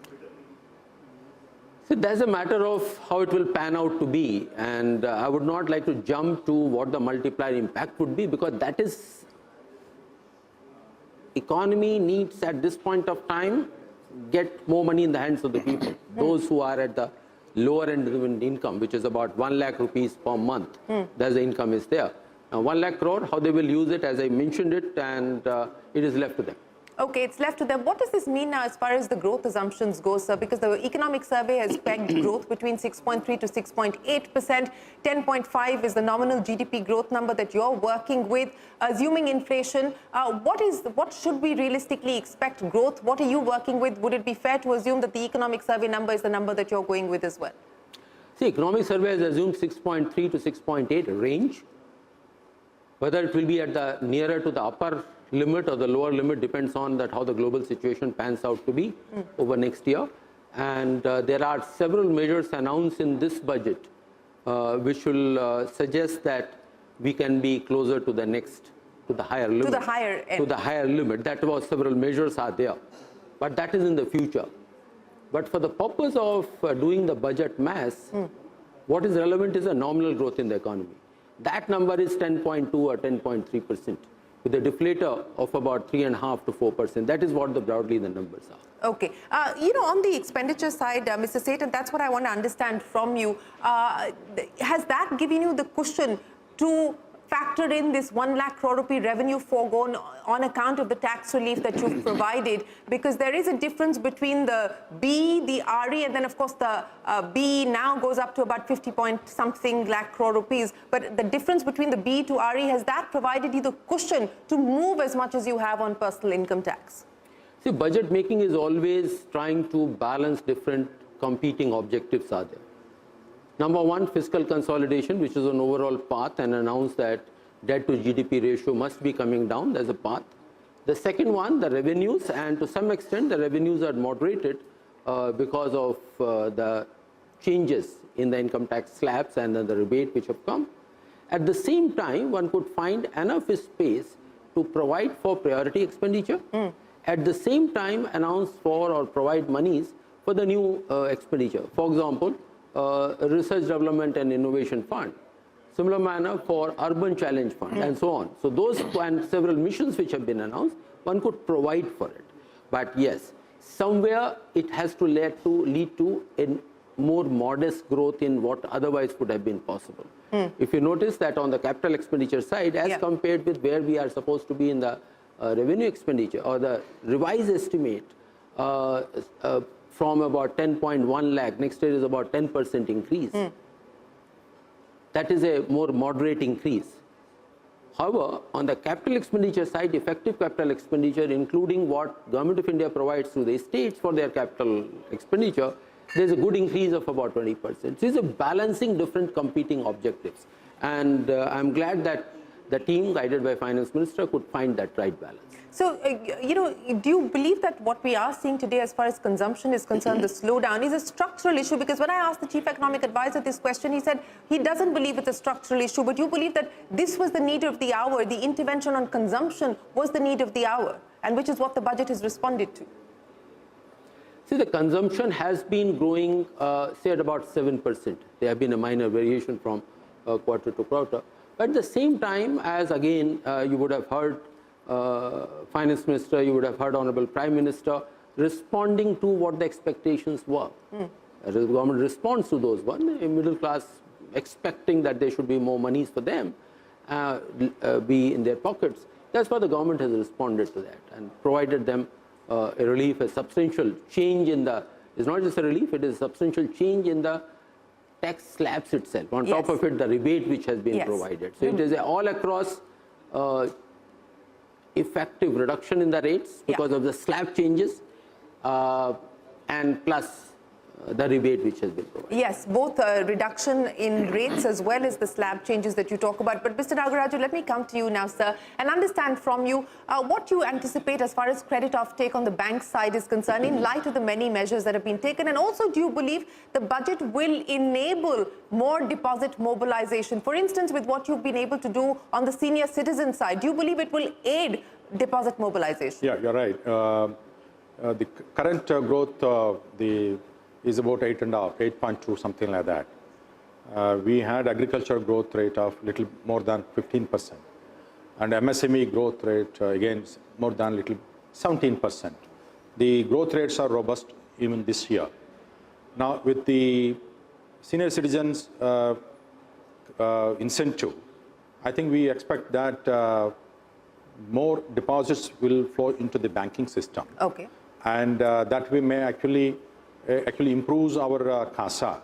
So that's a matter of how it will pan out to be, and I would not like to jump to what the multiplier impact would be, because that is economy needs at this point of time get more money in the hands of the people, those who are at the lower end of income, which is about 1 lakh rupees per month. That's the income is there. Now 1 lakh crore, how they will use it, as I mentioned it, and it is left to them. Okay, it's left to them. What does this mean now as far as the growth assumptions go, sir? Because the economic survey has pegged growth between 6.3 to 6.8%. 10.5 is the nominal GDP growth number that you're working with. Assuming inflation, what should we realistically expect growth? What are you working with? Would it be fair to assume that the economic survey number is the number that you're going with as well? See, economic survey has assumed 6.3 to 6.8 range. Whether it will be at the nearer to the upper limit or the lower limit depends on that how the global situation pans out to be over next year. And there are several measures announced in this budget which will suggest that we can be closer to the next, to the higher limit. To the higher end. To the higher limit. That was several measures are there. But that is in the future. But for the purpose of doing the budget mass, what is relevant is a nominal growth in the economy. That number is 10.2 or 10.3%. With a deflator of about 3.5 to 4%. That is what broadly the numbers are. Okay. On the expenditure side, Mr. Seth, and that's what I want to understand from you. Has that given you the cushion to factor in this 1 lakh crore rupee revenue foregone on account of the tax relief that you've provided? Because there is a difference between the B, the RE, and then of course the B now goes up to about 50 point something lakh crore rupees. But the difference between the B to RE, has that provided you the cushion to move as much as you have on personal income tax? See, budget making is always trying to balance different competing objectives are there. Number one, fiscal consolidation, which is an overall path, and announced that debt to GDP ratio must be coming down. There's a path. The second one, the revenues, and to some extent the revenues are moderated because of the changes in the income tax slabs and the rebate which have come. At the same time, one could find enough space to provide for priority expenditure. At the same time, announce for or provide monies for the new expenditure. For example, Research, Development and Innovation Fund. Similar manner for Urban Challenge Fund and so on. So those and several missions which have been announced, one could provide for it. But yes, somewhere it has to lead to a more modest growth in what otherwise could have been possible. If you notice that on the capital expenditure side, as compared with where we are supposed to be in the revenue expenditure or the revised estimate, from about 10.1 lakh, next year is about 10% increase. That is a more moderate increase. However, on the capital expenditure side, effective capital expenditure, including what Government of India provides to the states for their capital expenditure, there is a good increase of about 20%. So it's a balancing different competing objectives. And I'm glad that the team guided by Finance Minister could find that right balance. So, do you believe that what we are seeing today as far as consumption is concerned, the slowdown, is a structural issue? Because when I asked the Chief Economic Advisor this question, he said he doesn't believe it's a structural issue, but you believe that this was the need of the hour, the intervention on consumption was the need of the hour, and which is what the budget has responded to. See, the consumption has been growing, say, at about 7%. There have been a minor variation from quarter to quarter. But at the same time, as again, you would have heard Finance Minister, you would have heard Honorable Prime Minister responding to what the expectations were. As the government responds to those one, a middle class expecting that there should be more monies for them be in their pockets. That's why the government has responded to that and provided them a relief, a substantial change in the, it's not just a relief, it is a substantial change in the tax slabs itself. On top of it, the rebate which has been provided. So it is a all across effective reduction in the rates because of the slab changes and plus the rebate which has been provided. Yes, both reduction in rates as well as the slab changes that you talk about. But Mr. Nagaraju, let me come to you now, sir, and understand from you what you anticipate as far as credit offtake on the bank side is concerned in light of the many measures that have been taken. And also, do you believe the budget will enable more deposit mobilization? For instance, with what you've been able to do on the senior citizen side, do you believe it will aid deposit mobilization? Yeah, you're right. The current growth, is about 8.5, 8.2, something like that. We had agriculture growth rate of little more than 15%. And MSME growth rate, again, more than little 17%. The growth rates are robust even this year. Now, with the senior citizens incentive, I think we expect that more deposits will flow into the banking system. Okay. And that we may actually improves our CASA.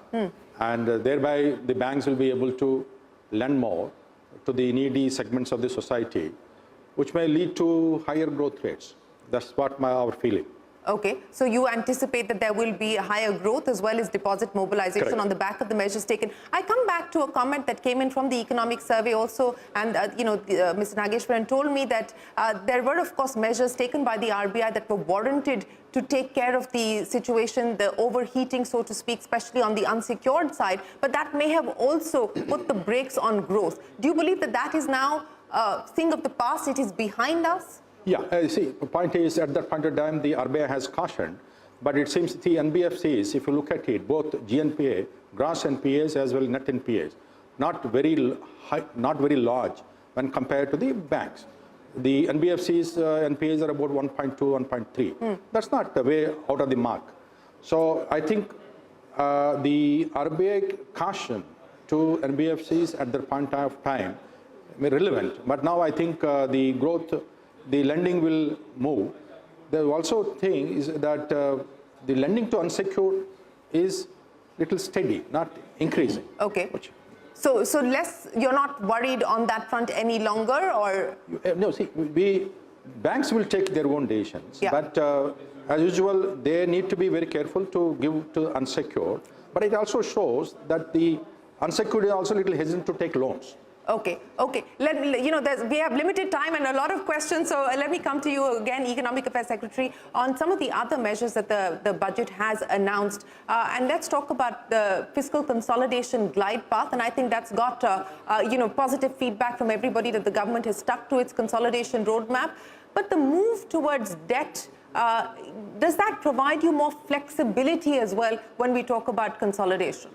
And thereby the banks will be able to lend more to the needy segments of the society, which may lead to higher growth rates. That's what our feeling. Okay, so you anticipate that there will be higher growth as well as deposit mobilization Correct. on the back of the measures taken. I come back to a comment that came in from the economic survey also, and Mr. Nageshwaran told me that there were of course measures taken by the RBI that were warranted to take care of the situation, the overheating, so to speak, especially on the unsecured side, but that may have also put the brakes on growth. Do you believe that that is now a thing of the past, it is behind us? Yeah, see, the point is at that point of time, the RBI has cautioned, but it seems the NBFCs, if you look at it, both GNPA, gross NPAs as well as net NPAs, not very high, not very large when compared to the banks. The NBFCs NPAs are about 1.2, 1.3. That's not the way out of the mark. So I think the RBI caution to NBFCs at that point of time may be relevant, but now I think the growth, the lending will move. The also thing is that the lending to unsecured is little steady, not increasing. Okay. So less, you're not worried on that front any longer, or? No, see, banks will take their own decisions, but as usual, they need to be very careful to give to unsecured. But it also shows that the unsecured is also a little hesitant to take loans. Okay, okay. We have limited time and a lot of questions, so let me come to you again, Economic Affairs Secretary, on some of the other measures that the budget has announced. And let's talk about the fiscal consolidation glide path. And I think that's got positive feedback from everybody that the government has stuck to its consolidation roadmap. But the move towards debt, does that provide you more flexibility as well when we talk about consolidation?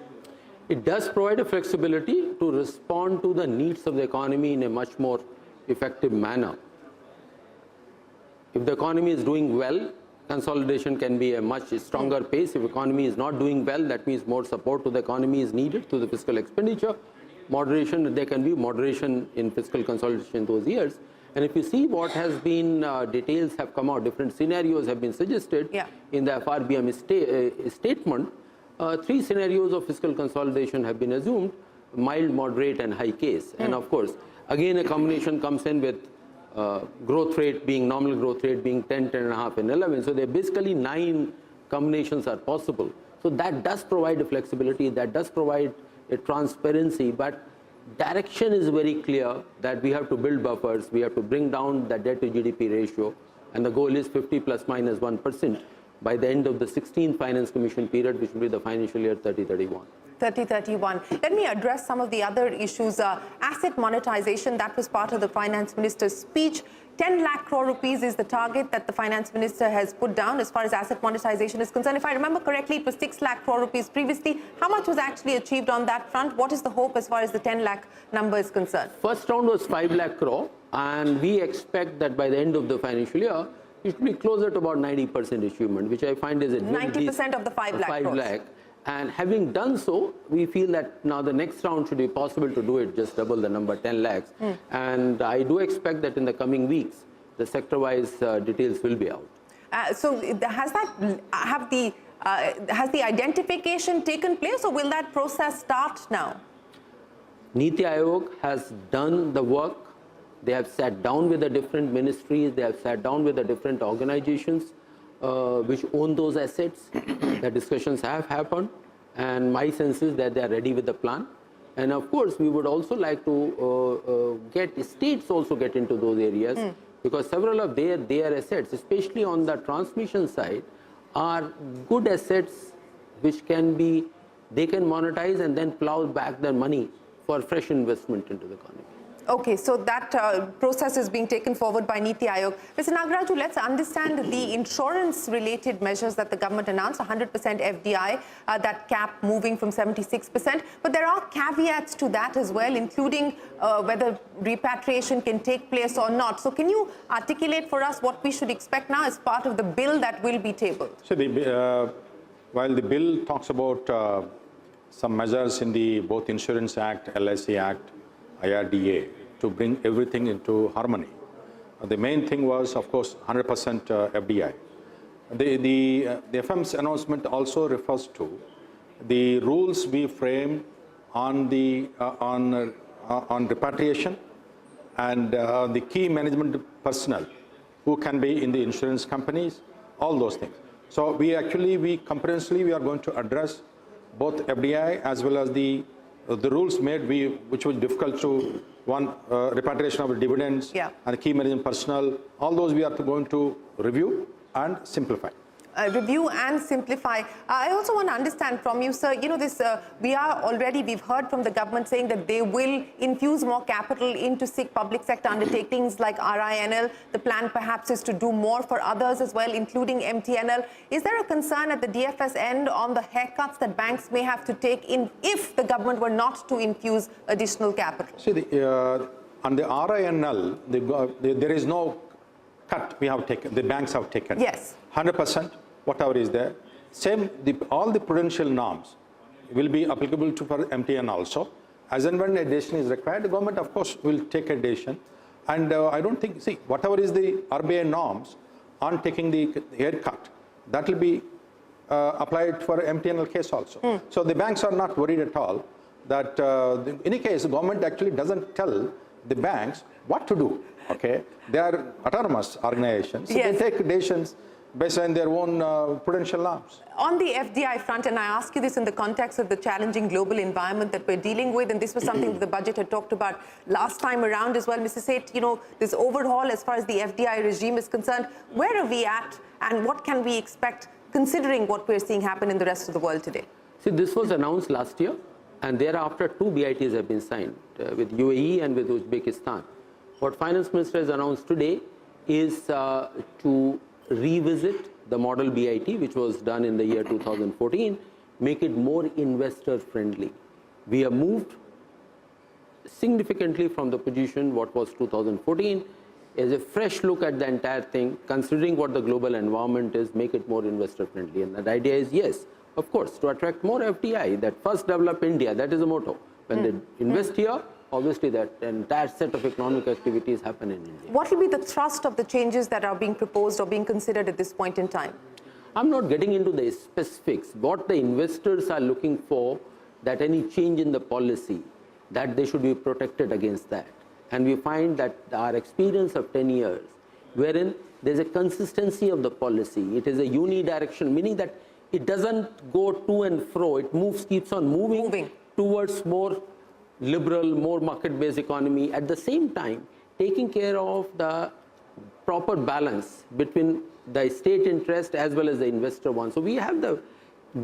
It does provide a flexibility to respond to the needs of the economy in a much more effective manner. If the economy is doing well, consolidation can be a much stronger pace. If the economy is not doing well, that means more support to the economy is needed to the fiscal expenditure. Moderation, there can be moderation in fiscal consolidation in those years. And if you see what has been, details have come out, different scenarios have been suggested in the FRBM statement. 3 scenarios of fiscal consolidation have been assumed: mild, moderate, and high case. And of course, again, a combination comes in with growth rate being, nominal growth rate being 10, 10.5, and 11. So there are basically 9 combinations are possible. So that does provide a flexibility, that does provide a transparency, but direction is very clear that we have to build buffers, we have to bring down the debt to GDP ratio, and the goal is 50 plus minus 1%. By the end of the 16th Finance Commission period, which will be the financial year 30-31. 30-31. Let me address some of the other issues. Asset monetization, that was part of the Finance Minister's speech. 10 lakh crore rupees is the target that the Finance Minister has put down as far as asset monetization is concerned. If I remember correctly, it was 6 lakh crore rupees previously. How much was actually achieved on that front? What is the hope as far as the 10 lakh number is concerned? First round was 5 lakh crore, and we expect that by the end of the financial year, it will be closer to about 90% achievement, which I find is a 90% of the 5 lakh crores. 5 lakh. And having done so, we feel that now the next round should be possible to do it, just double the number, 10 lakhs. And I do expect that in the coming weeks, the sector-wise details will be out. So has the identification taken place, or will that process start now? Niti Aayog has done the work. They have sat down with the different ministries, they have sat down with the different organizations which own those assets. The discussions have happened, and my sense is that they are ready with the plan. And of course, we would also like to get states also get into those areas, because several of their assets, especially on the transmission side, are good assets which can be, they can monetize and then plow back their money for fresh investment into the economy. Okay, so that process is being taken forward by Niti Aayog. Mr. Nagaraju, let's understand the insurance-related measures that the government announced, 100% FDI, that cap moving from 76%. But there are caveats to that as well, including whether repatriation can take place or not. So can you articulate for us what we should expect now as part of the bill that will be tabled? So while the bill talks about some measures in the both Insurance Act, LIC Act, IRDA to bring everything into harmony. The main thing was, of course, 100% FDI. The FM's announcement also refers to the rules we framed on the on repatriation and the key management personnel who can be in the insurance companies, all those things. So we comprehensively are going to address both FDI as well as the rules made which was difficult to repatriation of dividends and key management personnel. All those we are going to review and simplify. Review and simplify. I also want to understand from you, sir, you know, we've heard from the government saying that they will infuse more capital into public sector undertakings like RINL. The plan perhaps is to do more for others as well, including MTNL. Is there a concern at the DFS end on the haircuts that banks may have to take in if the government were not to infuse additional capital? See, on the RINL, there is no cut we have taken, the banks have taken. Yes. 100%. Whatever is there. Same, all the prudential norms will be applicable for MTN also. As and when addition is required, the government, of course, will take addition. And I don't think, see, whatever is the RBI norms on taking the haircut, that will be applied for MTNL case also. So the banks are not worried at all that, in any case, the government actually doesn't tell the banks what to do. Okay, they are autonomous organizations, so they take decisions based on their own prudential norms. On the FDI front, and I ask you this in the context of the challenging global environment that we're dealing with, and this was something that the budget had talked about last time around as well, Mr. Seth, you know, this overhaul as far as the FDI regime is concerned, where are we at and what can we expect considering what we're seeing happen in the rest of the world today? See, this was announced last year, and thereafter 2 BITs have been signed with UAE and with Uzbekistan. What Finance Minister has announced today is to revisit the model BIT, which was done in the year 2014, make it more investor friendly. We have moved significantly from the position what was 2014 as a fresh look at the entire thing, considering what the global environment is, make it more investor friendly. And that idea is, yes, of course, to attract more FDI, that first develop India, that is the motto. When they invest here, obviously that entire set of economic activities happen in India. What will be the thrust of the changes that are being proposed or being considered at this point in time? I'm not getting into the specifics. What the investors are looking for, that any change in the policy, that they should be protected against that. And we find that our experience of 10 years, wherein there's a consistency of the policy, it is a unidirection, meaning that it doesn't go to and fro, it moves, keeps on moving. Towards more liberal, more market-based economy, at the same time taking care of the proper balance between the state interest as well as the investor one. So we have the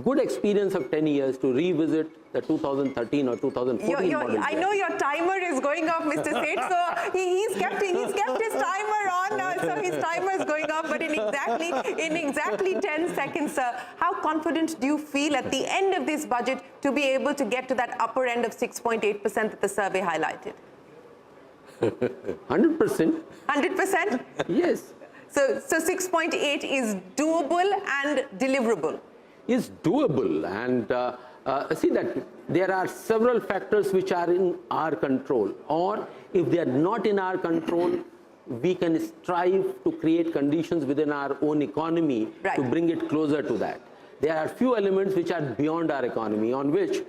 good experience of 10 years to revisit the 2013 or 2014 model. I know your timer is going off, Mr. Seth, so he's kept his timer on, so his timer is going off, but in exactly 10 seconds, sir, how confident do you feel at the end of this budget to be able to get to that upper end of 6.8% that the survey highlighted? 100%. 100%? Yes. So 6.8 is doable and deliverable? Is doable, and see that there are several factors which are in our control, or if they are not in our control, we can strive to create conditions within our own economy to bring it closer to that. There are few elements which are beyond our economy, on which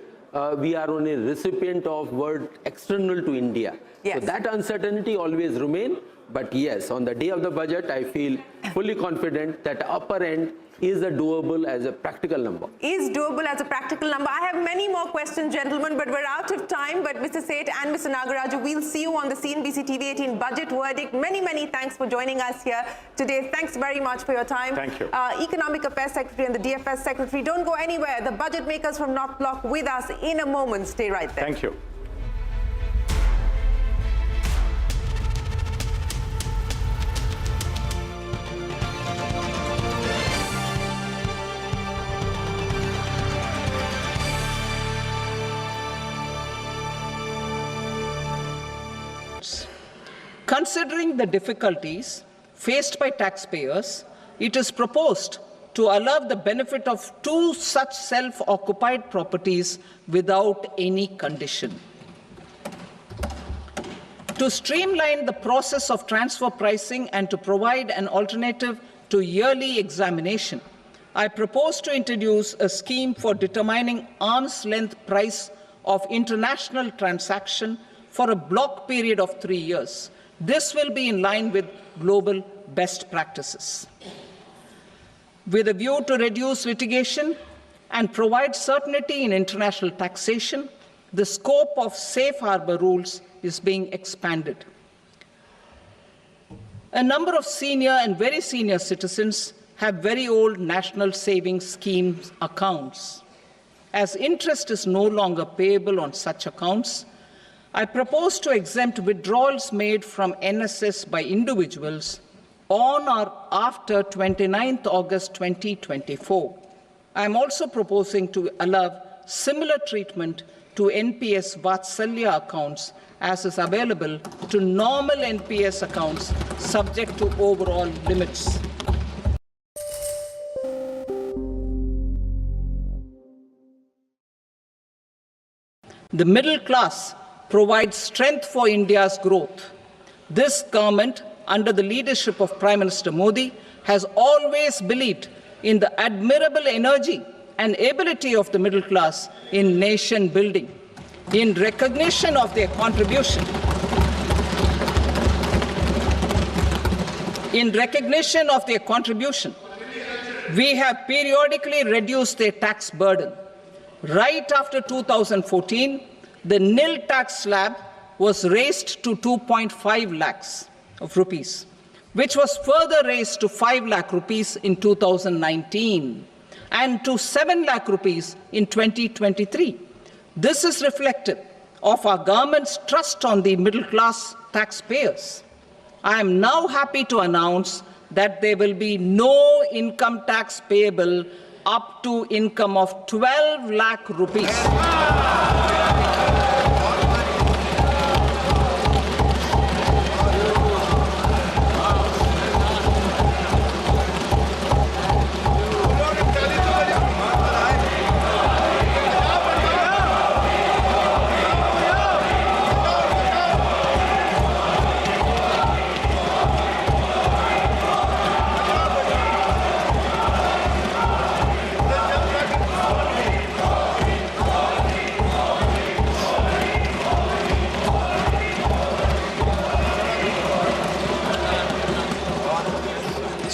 we are only recipient of word external to India. So that uncertainty always remain. But yes, on the day of the budget, I feel fully confident that upper end is doable as a practical number. Is doable as a practical number. I have many more questions, gentlemen, but we're out of time. But Mr. Seth and Mr. Nagaraju, we'll see you on the CNBC TV 18 budget verdict. Many thanks for joining us here today. Thanks very much for your time. Thank you. Economic Affairs Secretary and the DFS Secretary. Don't go anywhere. The budget makers from North Block with us in a moment. Stay right there. Thank you. Considering the difficulties faced by taxpayers, it is proposed to allow the benefit of 2 such self-occupied properties without any condition. To streamline the process of transfer pricing and to provide an alternative to yearly examination, I propose to introduce a scheme for determining arm's length price of international transaction for a block period of 3 years. This will be in line with global best practices. With a view to reduce litigation and provide certainty in international taxation, the scope of safe harbor rules is being expanded. A number of senior and very senior citizens have very old national savings schemes accounts. As interest is no longer payable on such accounts, I propose to exempt withdrawals made from NSS by individuals on or after 29th August 2024. I am also proposing to allow similar treatment to NPS Vatsalya accounts as is available to normal NPS accounts subject to overall limits. The middle class provides strength for India's growth. This government, under the leadership of Prime Minister Modi, has always believed in the admirable energy and ability of the middle class in nation building. In recognition of their contribution, we have periodically reduced their tax burden. Right after 2014, the nil tax slab was raised to 2.5 lakhs of rupees, which was further raised to 5 lakh rupees in 2019 and to 7 lakh rupees in 2023. This is reflective of our government's trust on the middle class taxpayers. I am now happy to announce that there will be no income tax payable up to income of 12 lakh rupees.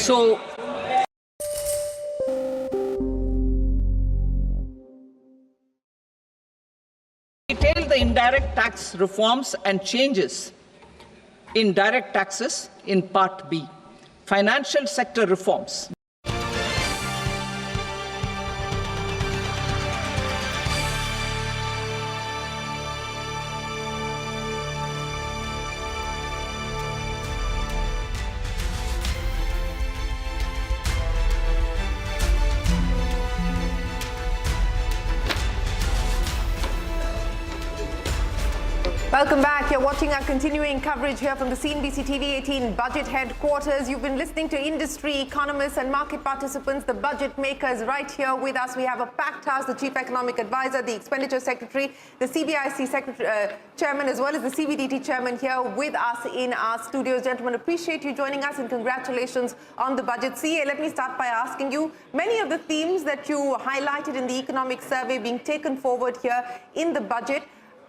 So, detail the indirect tax reforms and changes in direct taxes in Part B, financial sector reforms. Welcome back. You're watching our continuing coverage here from the CNBC TV 18 budget headquarters. You've been listening to industry, economists and market participants, the budget makers right here with us. We have a packed house, the Chief Economic Advisor, the Expenditure Secretary, the CBIC Chairman, as well as the CBDT Chairman here with us in our studios. Gentlemen, appreciate you joining us and congratulations on the budget. CA, let me start by asking you, many of the themes that you highlighted in the economic survey being taken forward here in the budget.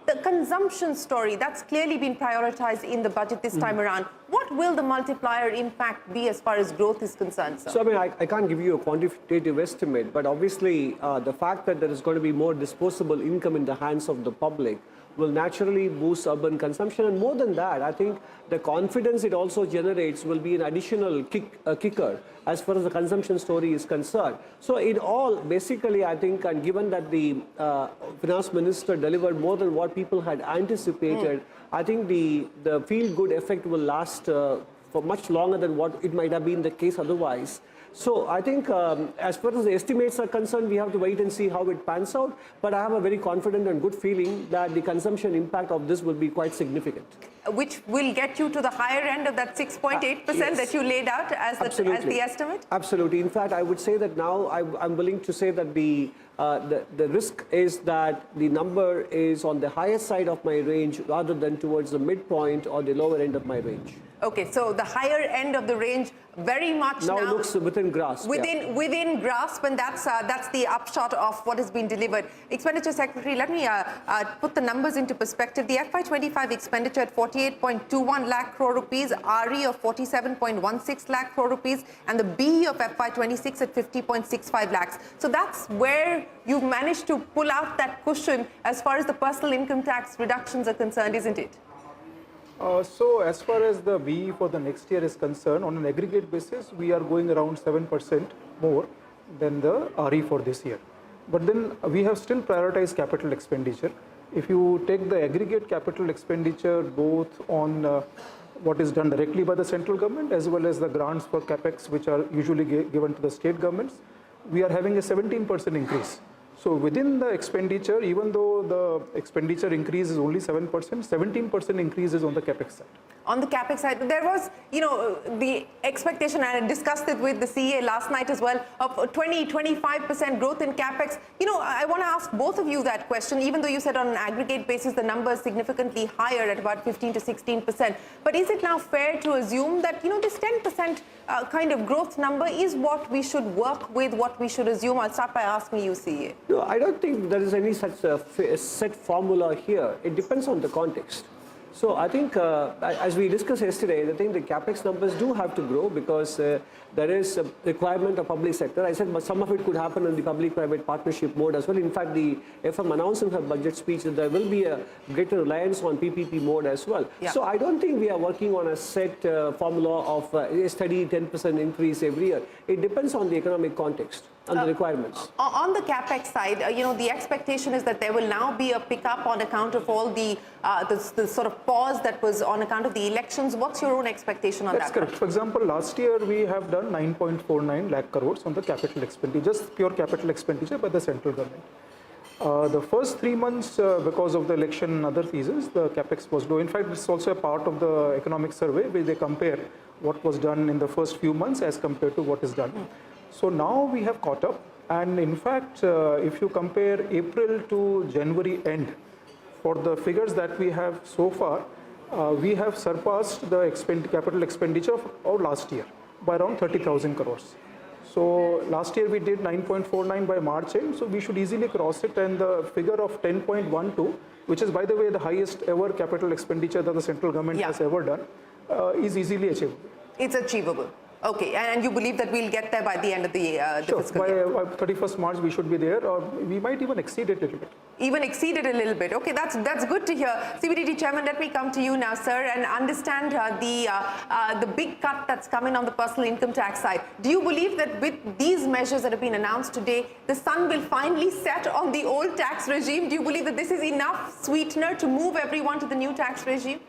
The consumption story, that's clearly been prioritized in the budget this time around. What will the multiplier impact be as far as growth is concerned, sir? So, I mean, I can't give you a quantitative estimate, but obviously the fact that there is going to be more disposable income in the hands of the public will naturally boost urban consumption. And more than that, I think the confidence it also generates will be an additional kicker as far as the consumption story is concerned. So in all, basically, I think, and given that the finance minister delivered more than what people had anticipated, I think the feel-good effect will last for much longer than what it might have been the case otherwise. So I think as far as the estimates are concerned, we have to wait and see how it pans out. But I have a very confident and good feeling that the consumption impact of this will be quite significant. Which will get you to the higher end of that 6.8% that you laid out as the estimate? Absolutely. In fact, I would say that now I'm willing to say that the risk is that the number is on the higher side of my range rather than towards the midpoint or the lower end of my range. Okay, so the higher end of the range very much now looks within grasp. Within grasp, and that's the upshot of what has been delivered. Expenditure Secretary, let me put the numbers into perspective. The FY25 expenditure at 48.21 lakh crore rupees, RE of 47.16 lakh crore rupees, and the BE of FY26 at 50.65 lakhs. So that's where you've managed to pull out that cushion as far as the personal income tax reductions are concerned, isn't it? So as far as the BE for the next year is concerned, on an aggregate basis, we are going around 7% more than the RE for this year. But then we have still prioritized capital expenditure. If you take the aggregate capital expenditure both on what is done directly by the central government as well as the grants for capex which are usually given to the state governments, we are having a 17% increase. So within the expenditure, even though the expenditure increase is only 7%, 17% increase is on the capex side. On the capex side, there was, the expectation, and I discussed it with the CA last night as well, of 20-25% growth in capex. I want to ask both of you that question, even though you said on an aggregate basis the number is significantly higher at about 15 to 16%. But is it now fair to assume that, this 10% kind of growth number is what we should work with, what we should assume? I'll start by asking you, CA. No, I don't think there is any such set formula here. It depends on the context. So I think, as we discussed yesterday, I think the capex numbers do have to grow because there is a requirement of public sector. I said some of it could happen in the public-private partnership mode as well. In fact, the FM announced in her budget speech that there will be a greater reliance on PPP mode as well. Yeah. So I don't think we are working on a set formula of a steady 10% increase every year. It depends on the economic context and the requirements. On the capex side, the expectation is that there will now be a pickup on account of all the sort of pause that was on account of the elections. What's your own expectation on that? That's correct. For example, last year we have done 9.49 lakh crores on the capital expenditure, just pure capital expenditure by the central government. The first 3 months, because of the election and other reasons, the capex was low. In fact, it's also a part of the economic survey where they compare what was done in the first few months as compared to what is done. So now we have caught up, and in fact, if you compare April to January end, for the figures that we have so far, we have surpassed the capital expenditure of last year by around 30,000 crores. So last year we did 9.49 by March end, so we should easily cross it, and the figure of 10.12, which is by the way the highest ever capital expenditure that the central government has ever done, is easily achievable. It's achievable. Okay, and you believe that we'll get there by the end of the fiscal year? By 31st March we should be there, or we might even exceed it a little bit. Even exceed it a little bit. Okay, that's good to hear. CBDT Chairman, let me come to you now, sir, and understand the big cut that's coming on the personal income tax side. Do you believe that with these measures that have been announced today, the sun will finally set on the old tax regime? Do you believe that this is enough sweetener to move everyone to the new tax regime?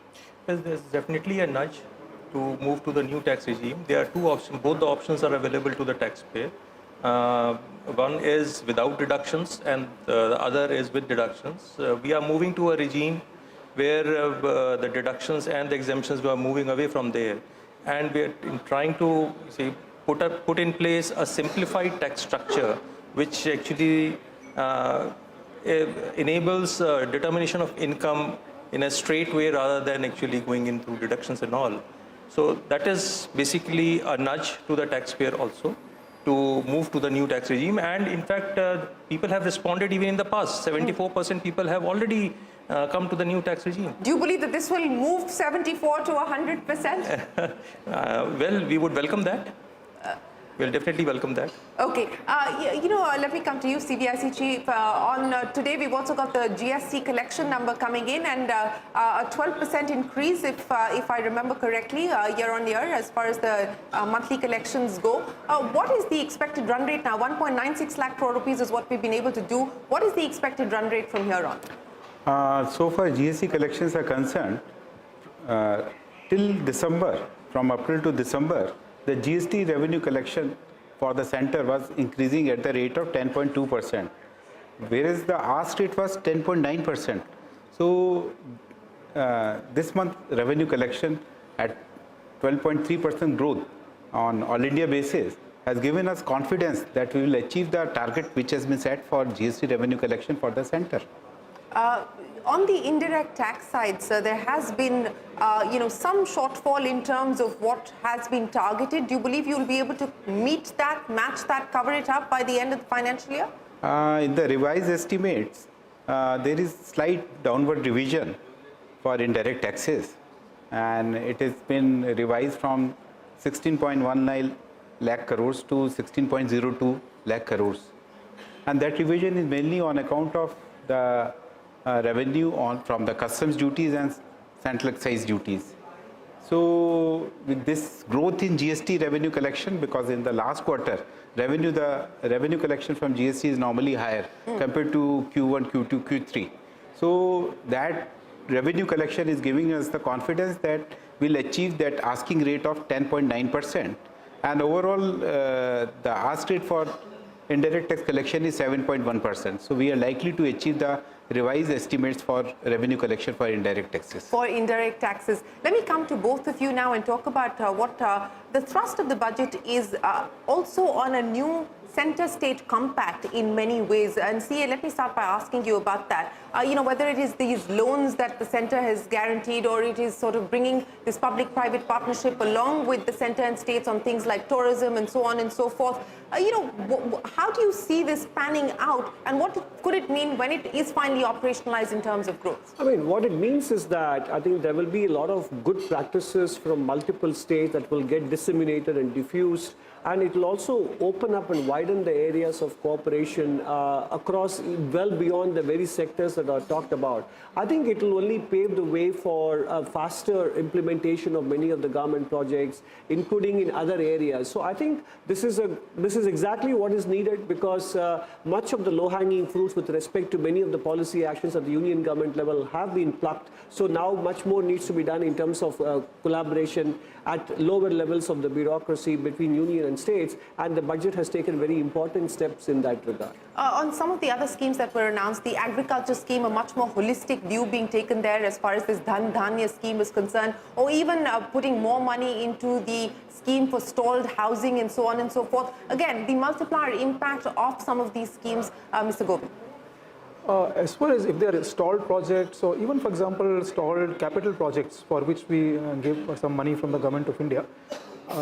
Yes, there's definitely a nudge to move to the new tax regime. There are two options. Both the options are available to the taxpayer. One is without deductions and the other is with deductions. We are moving to a regime where the deductions and the exemptions were moving away from there. And we are trying to put in place a simplified tax structure which actually enables determination of income in a straight way rather than actually going into deductions and all. So that is basically a nudge to the taxpayer also to move to the new tax regime. And in fact, people have responded even in the past. 74% people have already come to the new tax regime. Do you believe that this will move 74 to 100%? Well, we would welcome that. We'll definitely welcome that. Okay, let me come to you, CBIC Chief. Today, we've also got the GST collection number coming in, and a 12% increase, if I remember correctly, year on year, as far as the monthly collections go. What is the expected run rate now? 1.96 lakh crore rupees is what we've been able to do. What is the expected run rate from here on? So far, GST collections are concerned, till December, from April to December, the GST revenue collection for the center was increasing at the rate of 10.2%, whereas the ask rate was 10.9%. So this month revenue collection at 12.3% growth on all India basis has given us confidence that we will achieve the target which has been set for GST revenue collection for the center. On the indirect tax side, sir, there has been, some shortfall in terms of what has been targeted. Do you believe you will be able to meet that, match that, cover it up by the end of the financial year? In the revised estimates, there is slight downward revision for indirect taxes, and it has been revised from 16.19 lakh crores to 16.02 lakh crores. And that revision is mainly on account of the revenue from the customs duties and central excise duties. So with this growth in GST revenue collection, because in the last quarter, the revenue collection from GST is normally higher compared to Q1, Q2, Q3. So that revenue collection is giving us the confidence that we'll achieve that asking rate of 10.9%. And overall, the ask rate for indirect tax collection is 7.1%. So we are likely to achieve the revised estimates for revenue collection for indirect taxes. For indirect taxes. Let me come to both of you now and talk about what the thrust of the budget is also on a new center-state compact in many ways. And CA, let me start by asking you about that. Whether it is these loans that the center has guaranteed, or it is sort of bringing this public-private partnership along with the center and states on things like tourism and so on and so forth. How do you see this panning out, and what could it mean when it is finally operationalized in terms of growth? I mean, what it means is that I think there will be a lot of good practices from multiple states that will get disseminated and diffused, and it will also open up and widen the areas of cooperation across well beyond the very sectors that are talked about. I think it will only pave the way for a faster implementation of many of the government projects, including in other areas. So I think this is exactly what is needed, because much of the low-hanging fruits with respect to many of the policy actions at the union government level have been plucked. So now much more needs to be done in terms of collaboration at lower levels of the bureaucracy between union and states, and the budget has taken very important steps in that regard. On some of the other schemes that were announced, the agriculture scheme, a much more holistic view being taken there as far as this Dhan Dhanya scheme is concerned, or even putting more money into the scheme for stalled housing and so on and so forth. Again, the multiplier impact of some of these schemes, Mr. Govind. As far as if there are stalled projects, or even, for example, stalled capital projects for which we give some money from the Government of India,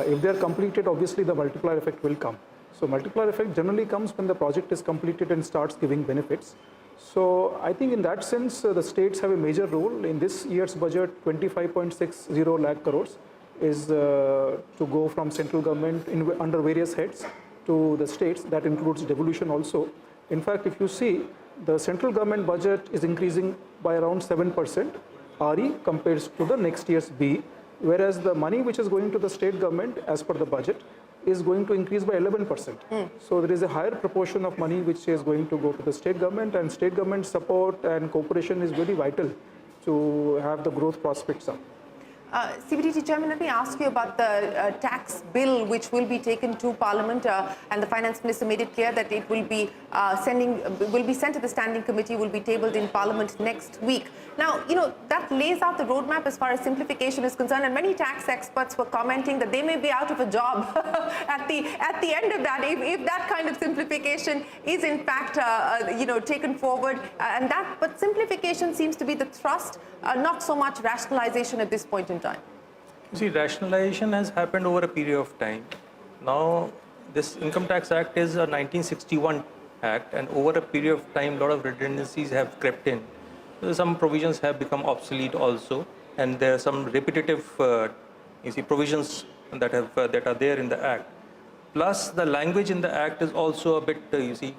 if they are completed, obviously the multiplier effect will come. So multiplier effect generally comes when the project is completed and starts giving benefits. So I think in that sense, the states have a major role. In this year's budget, 25.60 lakh crores is to go from central government under various heads to the states. That includes devolution also. In fact, if you see, the central government budget is increasing by around 7% RE compared to the next year's B, whereas the money which is going to the state government as per the budget is going to increase by 11%. So there is a higher proportion of money which is going to go to the state government, and state government support and cooperation is very vital to have the growth prospects up. CBDT Chairman, let me ask you about the tax bill which will be taken to Parliament, and the Finance Minister made it clear that it will be sent to the Standing Committee, will be tabled in Parliament next week. Now, that lays out the roadmap as far as simplification is concerned, and many tax experts were commenting that they may be out of a job at the end of that if that kind of simplification is in fact taken forward, but simplification seems to be the thrust, not so much rationalization at this point in time. See, rationalization has happened over a period of time. Now, this Income Tax Act is a 1961 act, and over a period of time, a lot of redundancies have crept in. Some provisions have become obsolete also, and there are some repetitive provisions that are there in the act. Plus, the language in the act is also a bit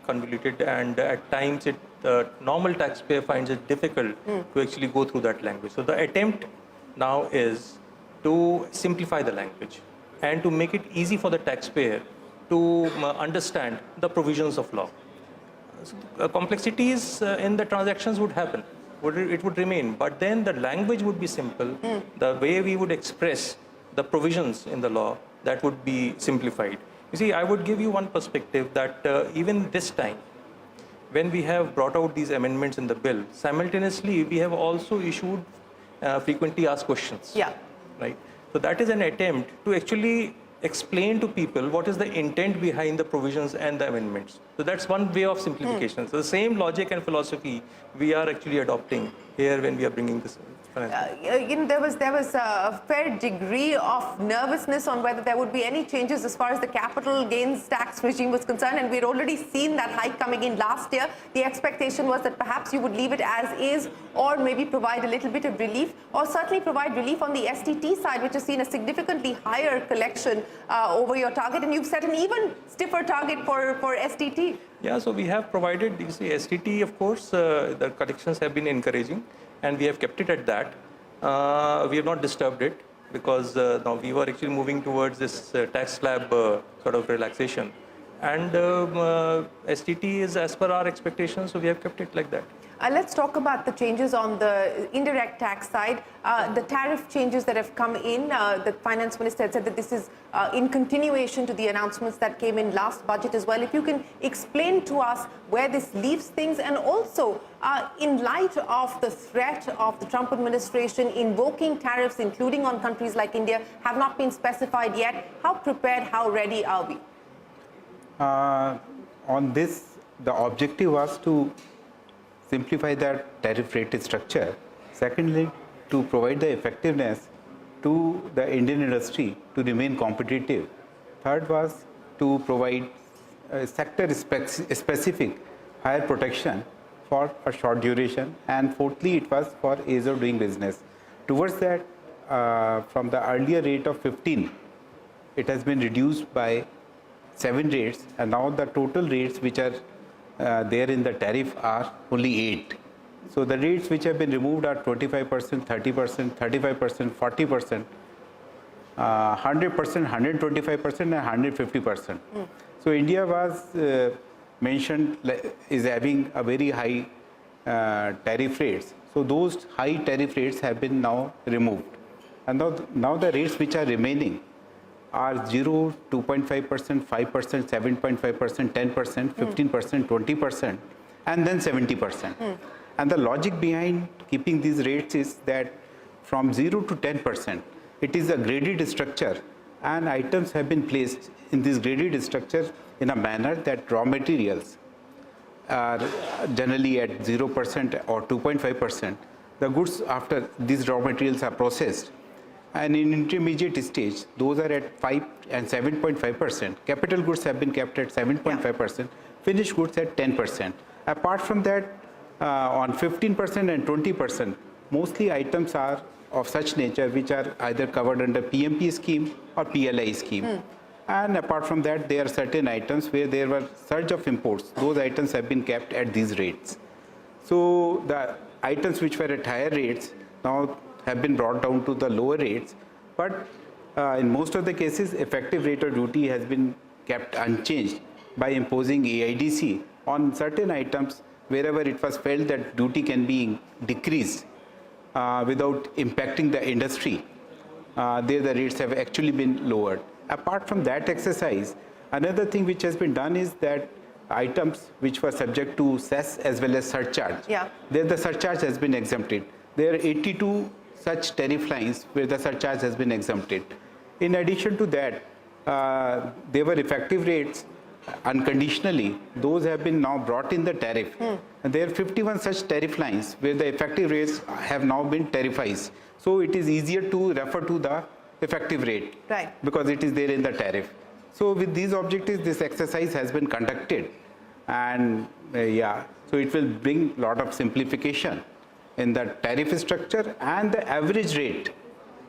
convoluted, and at times normal taxpayer finds it difficult to actually go through that language. So the attempt now is to simplify the language and to make it easy for the taxpayer to understand the provisions of law. So, complexities in the transactions would happen, it would remain, but then the language would be simple. The way we would express the provisions in the law, that would be simplified. You see, I would give you one perspective that even this time, when we have brought out these amendments in the bill, simultaneously we have also issued frequently asked questions. Yeah. Right. So that is an attempt to actually explain to people what is the intent behind the provisions and the amendments. So that's one way of simplification. So the same logic and philosophy we are actually adopting here when we are bringing this. There was a fair degree of nervousness on whether there would be any changes as far as the capital gains tax regime was concerned, and we'd already seen that hike coming in last year. The expectation was that perhaps you would leave it as is, or maybe provide a little bit of relief, or certainly provide relief on the STT side, which has seen a significantly higher collection over your target, and you've set an even stiffer target for STT. Yeah, so we have provided, you see, STT, of course, the collections have been encouraging, and we have kept it at that. We have not disturbed it because now we were actually moving towards this tax slab sort of relaxation. And STT is as per our expectations, so we have kept it like that. Let's talk about the changes on the indirect tax side. The tariff changes that have come in, the finance minister had said that this is in continuation to the announcements that came in last budget as well. If you can explain to us where this leaves things, and also in light of the threat of the Trump administration invoking tariffs, including on countries like India, have not been specified yet. How prepared, how ready are we? On this, the objective was to simplify the tariff rate structure. Secondly, to provide the effectiveness to the Indian industry to remain competitive. Third was to provide sector-specific higher protection for a short duration. And fourthly, it was for ease of doing business. Towards that, from the earlier rate of 15, it has been reduced by 7 rates, and now the total rates which are there in the tariff are only 8. So the rates which have been removed are 25%, 30%, 35%, 40%, 100%, 125%, and 150%. So India was mentioned is having a very high tariff rates. So those high tariff rates have been now removed, and now the rates which are remaining are 0, 2.5%, 5%, 7.5%, 10%, 15%, 20%, and then 70%. And the logic behind keeping these rates is that from 0 to 10%, it is a graded structure, and items have been placed in this graded structure in a manner that raw materials are generally at 0% or 2.5%. The goods after these raw materials are processed, and in intermediate stage, those are at 5 and 7.5%. Capital goods have been kept at 7.5%, finished goods at 10%. Apart from that, on 15% and 20%, mostly items are of such nature which are either covered under PMP scheme or PLI scheme. And apart from that, there are certain items where there were surge of imports. Those items have been kept at these rates. So the items which were at higher rates now have been brought down to the lower rates, but in most of the cases, effective rate of duty has been kept unchanged by imposing AIDC on certain items wherever it was felt that duty can be decreased without impacting the industry. There the rates have actually been lowered. Apart from that exercise, another thing which has been done is that items which were subject to cess as well as surcharge, there the surcharge has been exempted. There are 82 such tariff lines where the surcharge has been exempted. In addition to that, there were effective rates unconditionally. Those have been now brought in the tariff. And there are 51 such tariff lines where the effective rates have now been tariffized. So it is easier to refer to the effective rate because it is there in the tariff. So with these objectives, this exercise has been conducted, and so it will bring a lot of simplification in the tariff structure, and the average rate,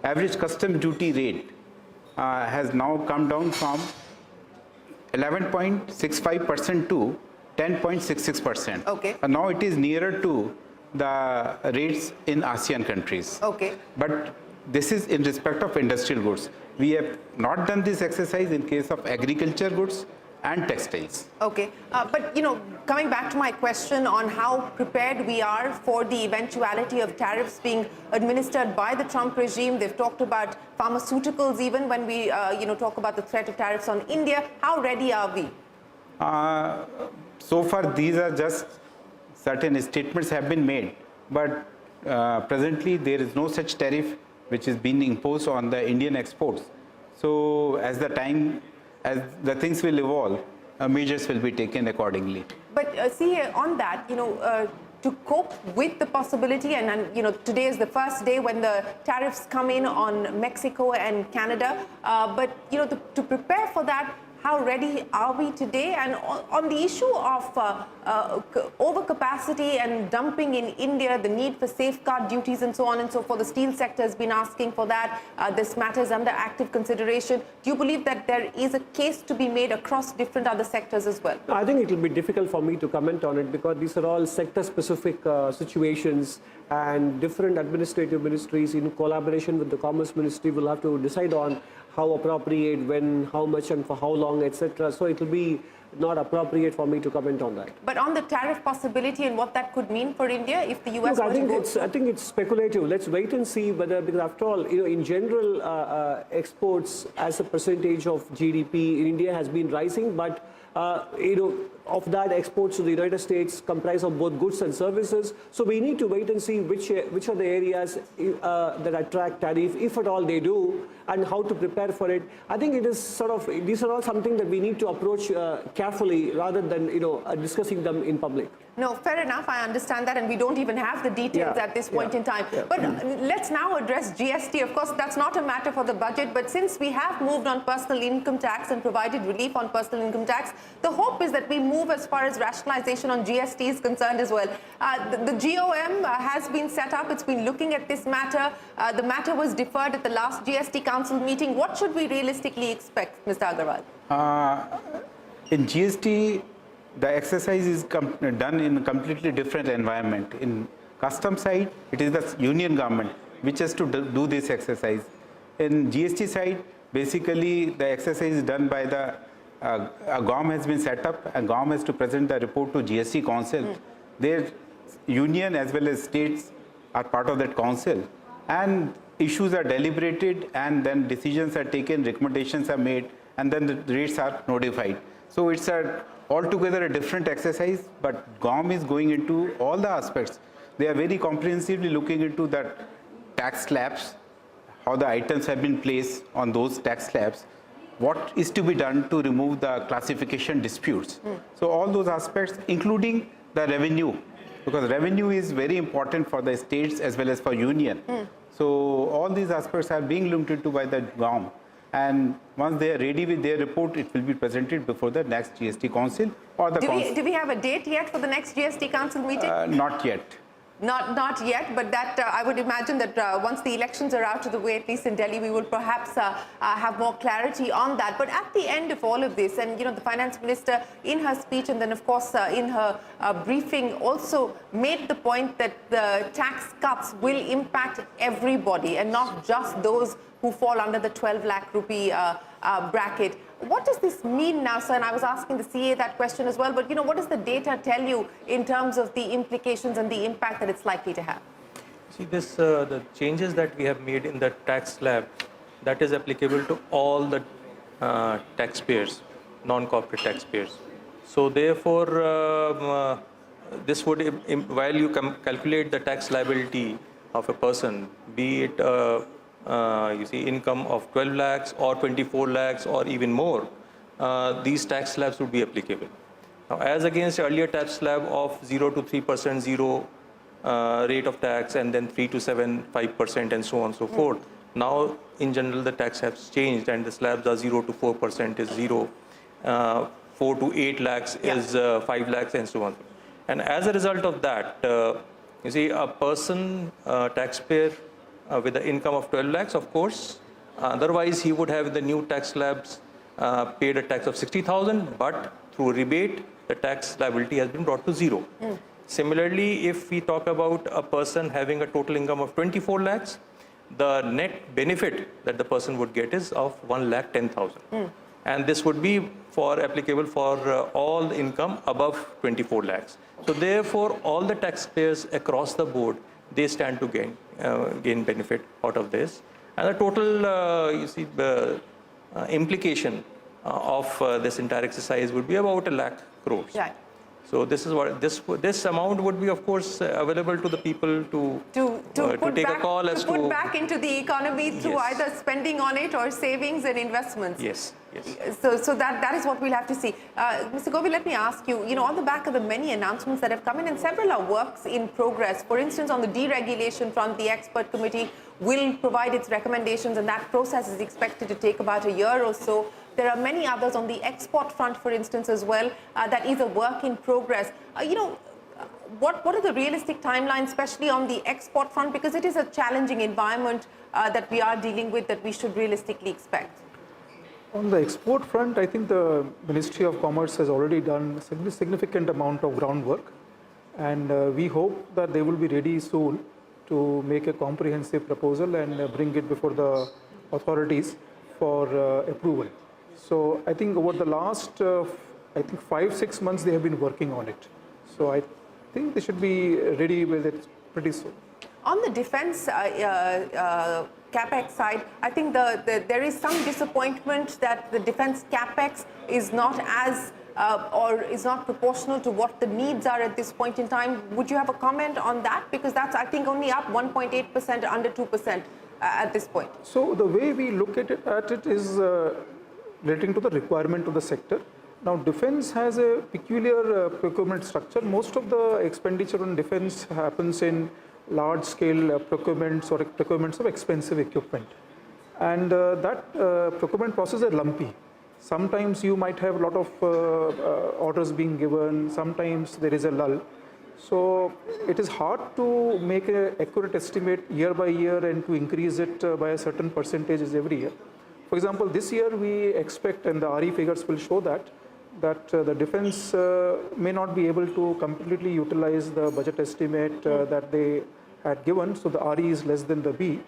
average custom duty rate has now come down from 11.65% to 10.66%. Okay. And now it is nearer to the rates in ASEAN countries. Okay. But this is in respect of industrial goods. We have not done this exercise in case of agriculture goods and textiles. Okay, but coming back to my question on how prepared we are for the eventuality of tariffs being administered by the Trump regime. They've talked about pharmaceuticals even when we talk about the threat of tariffs on India. How ready are we? So far, these are just certain statements have been made, but presently there is no such tariff which is being imposed on the Indian exports. So as the things will evolve, measures will be taken accordingly. But see, on that, to cope with the possibility, and today is the first day when the tariffs come in on Mexico and Canada, but to prepare for that, how ready are we today? And on the issue of overcapacity and dumping in India, the need for safeguard duties and so on and so forth, the steel sector has been asking for that. This matter is under active consideration. Do you believe that there is a case to be made across different other sectors as well? I think it will be difficult for me to comment on it because these are all sector-specific situations, and different administrative ministries in collaboration with the Commerce Ministry will have to decide on how appropriate, when, how much and for how long, etc. So it will be not appropriate for me to comment on that. But on the tariff possibility and what that could mean for India if the US I think it's speculative. Let's wait and see whether, because after all, in general, exports as a percentage of GDP in India has been rising, but of that, exports to the United States comprise of both goods and services. So we need to wait and see which are the areas that attract tariff, if at all they do, and how to prepare for it. I think it is these are all something that we need to approach carefully rather than discussing them in public. No, fair enough. I understand that, and we don't even have the details at this point in time. But let's now address GST. Of course, that's not a matter for the budget, but since we have moved on personal income tax and provided relief on personal income tax, the hope is that we move as far as rationalization on GST is concerned as well. The GOM has been set up. It's been looking at this matter. The matter was deferred at the last GST Council meeting. What should we realistically expect, Mr. Agarwal? In GST, the exercise is done in a completely different environment. In customs side, it is the union government which has to do this exercise. In GST side, basically the exercise is done by the a GOM has been set up, and GOM has to present the report to GST Council. Their union as well as states are part of that council, and issues are deliberated, and then decisions are taken, recommendations are made, and then the rates are notified. So it's altogether a different exercise, but GOM is going into all the aspects. They are very comprehensively looking into the tax slabs, how the items have been placed on those tax slabs, what is to be done to remove the classification disputes. So all those aspects, including the revenue, because revenue is very important for the states as well as for union. So all these aspects are being looked into by the GOM. And once they are ready with their report, it will be presented before the next GST Council or the Council. Do we have a date yet for the next GST Council meeting? Not yet. Not yet, but that I would imagine that once the elections are out of the way, at least in Delhi, we will perhaps have more clarity on that. But at the end of all of this, and the Finance Minister in her speech and then of course in her briefing also made the point that the tax cuts will impact everybody and not just those who fall under the 12 lakh rupee bracket. What does this mean now, sir? And I was asking the CA that question as well, but what does the data tell you in terms of the implications and the impact that it's likely to have? See, the changes that we have made in the tax slab, that is applicable to all the taxpayers, non-corporate taxpayers. So therefore, this would, while you calculate the tax liability of a person, be it you see income of 12 lakhs or 24 lakhs or even more, these tax slabs would be applicable. Now, as against earlier tax slab of 0 to 3%, zero rate of tax, and then 3 to 7, 5%, and so on and so forth. Now, in general, the tax has changed, and the slabs are 0 to 4% is 0, 4 to 8 lakhs is 5 lakhs, and so on. And as a result of that, you see, a person, taxpayer, with the income of 12 lakhs, of course, otherwise he would have the new tax slabs paid a tax of 60,000, but through rebate, the tax liability has been brought to 0. Similarly, if we talk about a person having a total income of 24 lakhs, the net benefit that the person would get is of 1,10,000. And this would be applicable for all income above 24 lakhs. So therefore, all the taxpayers across the board, they stand to gain benefit out of this. And the total, implication of this entire exercise would be about 1 lakh crores. Right. So this is what this amount would be, of course, available to the people to take a call as to put back into the economy through either spending on it or savings and investments. Yes, yes. So that is what we'll have to see. Mr. Govind, let me ask you, on the back of the many announcements that have come in, and several are works in progress. For instance, on the deregulation front, the expert committee will provide its recommendations, and that process is expected to take about a year or so. There are many others on the export front, for instance, as well, that is a work in progress. What are the realistic timelines, especially on the export front? Because it is a challenging environment that we are dealing with that we should realistically expect. On the export front, I think the Ministry of Commerce has already done a significant amount of groundwork. And we hope that they will be ready soon to make a comprehensive proposal and bring it before the authorities for approval. So I think over the last, 5-6 months, they have been working on it. So I think they should be ready with it pretty soon. On the defense capex side, I think there is some disappointment that the defense capex is not as or is not proportional to what the needs are at this point in time. Would you have a comment on that? Because that's, I think, only up 1.8%, under 2% at this point. So the way we look at it is relating to the requirement of the sector. Now, defense has a peculiar procurement structure. Most of the expenditure on defense happens in large-scale procurements or procurements of expensive equipment. And that procurement process is lumpy. Sometimes you might have a lot of orders being given, sometimes there is a lull. So it is hard to make an accurate estimate year by year and to increase it by a certain percentages every year. For example, this year we expect, and the RE figures will show that the defense may not be able to completely utilize the budget estimate that they had given, so the RE is less than the B.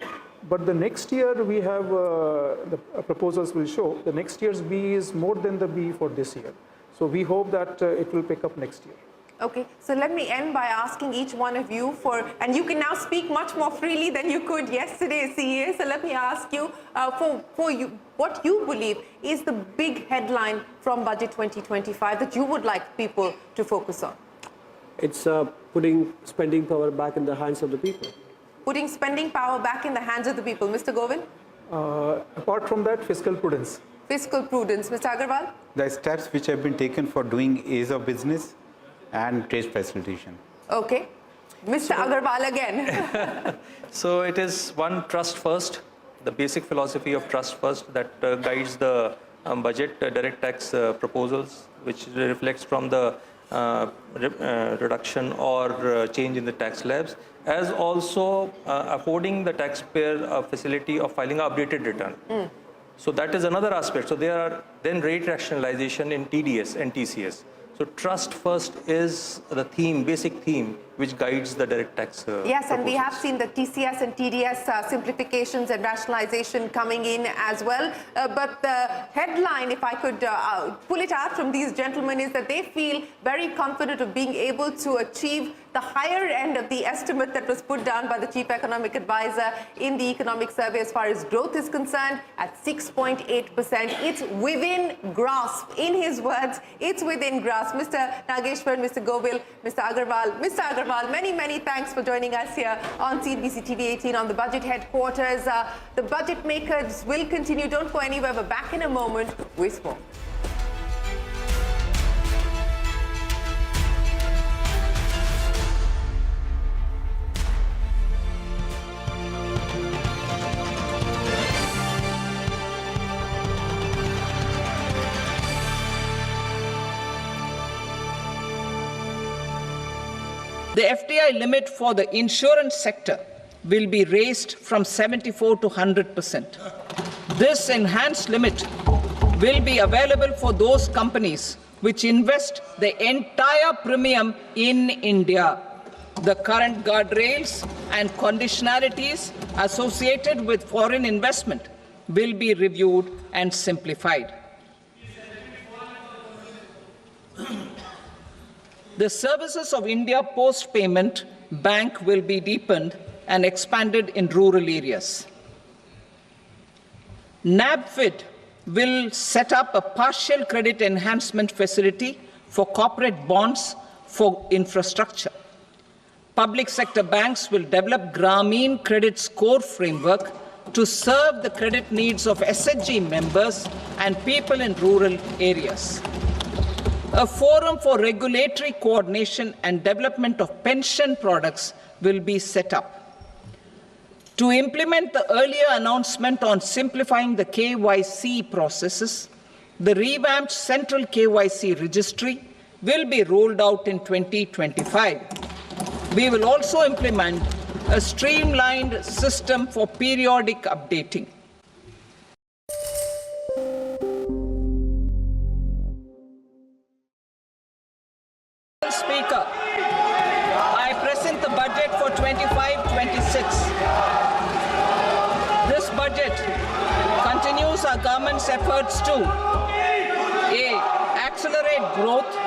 But the next year we have, the proposals will show, the next year's B is more than the B for this year. So we hope that it will pick up next year. Okay, so let me end by asking each one of you and you can now speak much more freely than you could yesterday at CEA. So let me ask you, for you, what you believe is the big headline from Budget 2025 that you would like people to focus on? It's putting spending power back in the hands of the people. Putting spending power back in the hands of the people. Mr. Govind? Apart from that, fiscal prudence. Fiscal prudence. Mr. Agarwal? The steps which have been taken for doing ease of business and trade facilitation. Okay. Mr. Agarwal again. So it is one, trust first, the basic philosophy of trust first that guides the budget direct tax proposals, which reflects from the reduction or change in the tax slabs, as also affording the taxpayer a facility of filing an updated return. So that is another aspect. So there are then rate rationalization in TDS and TCS. So trust first is the theme, basic theme, which guides the direct tax Yes, and we proposals. have seen the TCS and TDS simplifications and rationalization coming in as well. But the headline, if I could pull it out from these gentlemen, is that they feel very confident of being able to achieve the higher end of the estimate that was put down by the Chief Economic Advisor in the economic survey as far as growth is concerned at 6.8%. It's within grasp. In his words, it's within grasp. Mr. Nageshwar, Mr. Govil, Mr. Agarwal. Mr. Agarwal, many thanks for joining us here on CNBC TV 18 on the budget headquarters. The budget makers will continue. Don't go anywhere. We're back in a moment with more. The FDI limit for the insurance sector will be raised from 74 to 100%. This enhanced limit will be available for those companies which invest the entire premium in India. The current guardrails and conditionalities associated with foreign investment will be reviewed and simplified. The services of India Post Payment Bank will be deepened and expanded in rural areas. NABFID will set up a partial credit enhancement facility for corporate bonds for infrastructure. Public sector banks will develop Grameen Credit Score Framework to serve the credit needs of SHG members and people in rural areas. A forum for regulatory coordination and development of pension products will be set up. To implement the earlier announcement on simplifying the KYC processes, the revamped Central KYC Registry will be rolled out in 2025. We will also implement a streamlined system for periodic updating. Speaker, I present the budget for 25-26. This budget continues our government's efforts to A. Accelerate growth,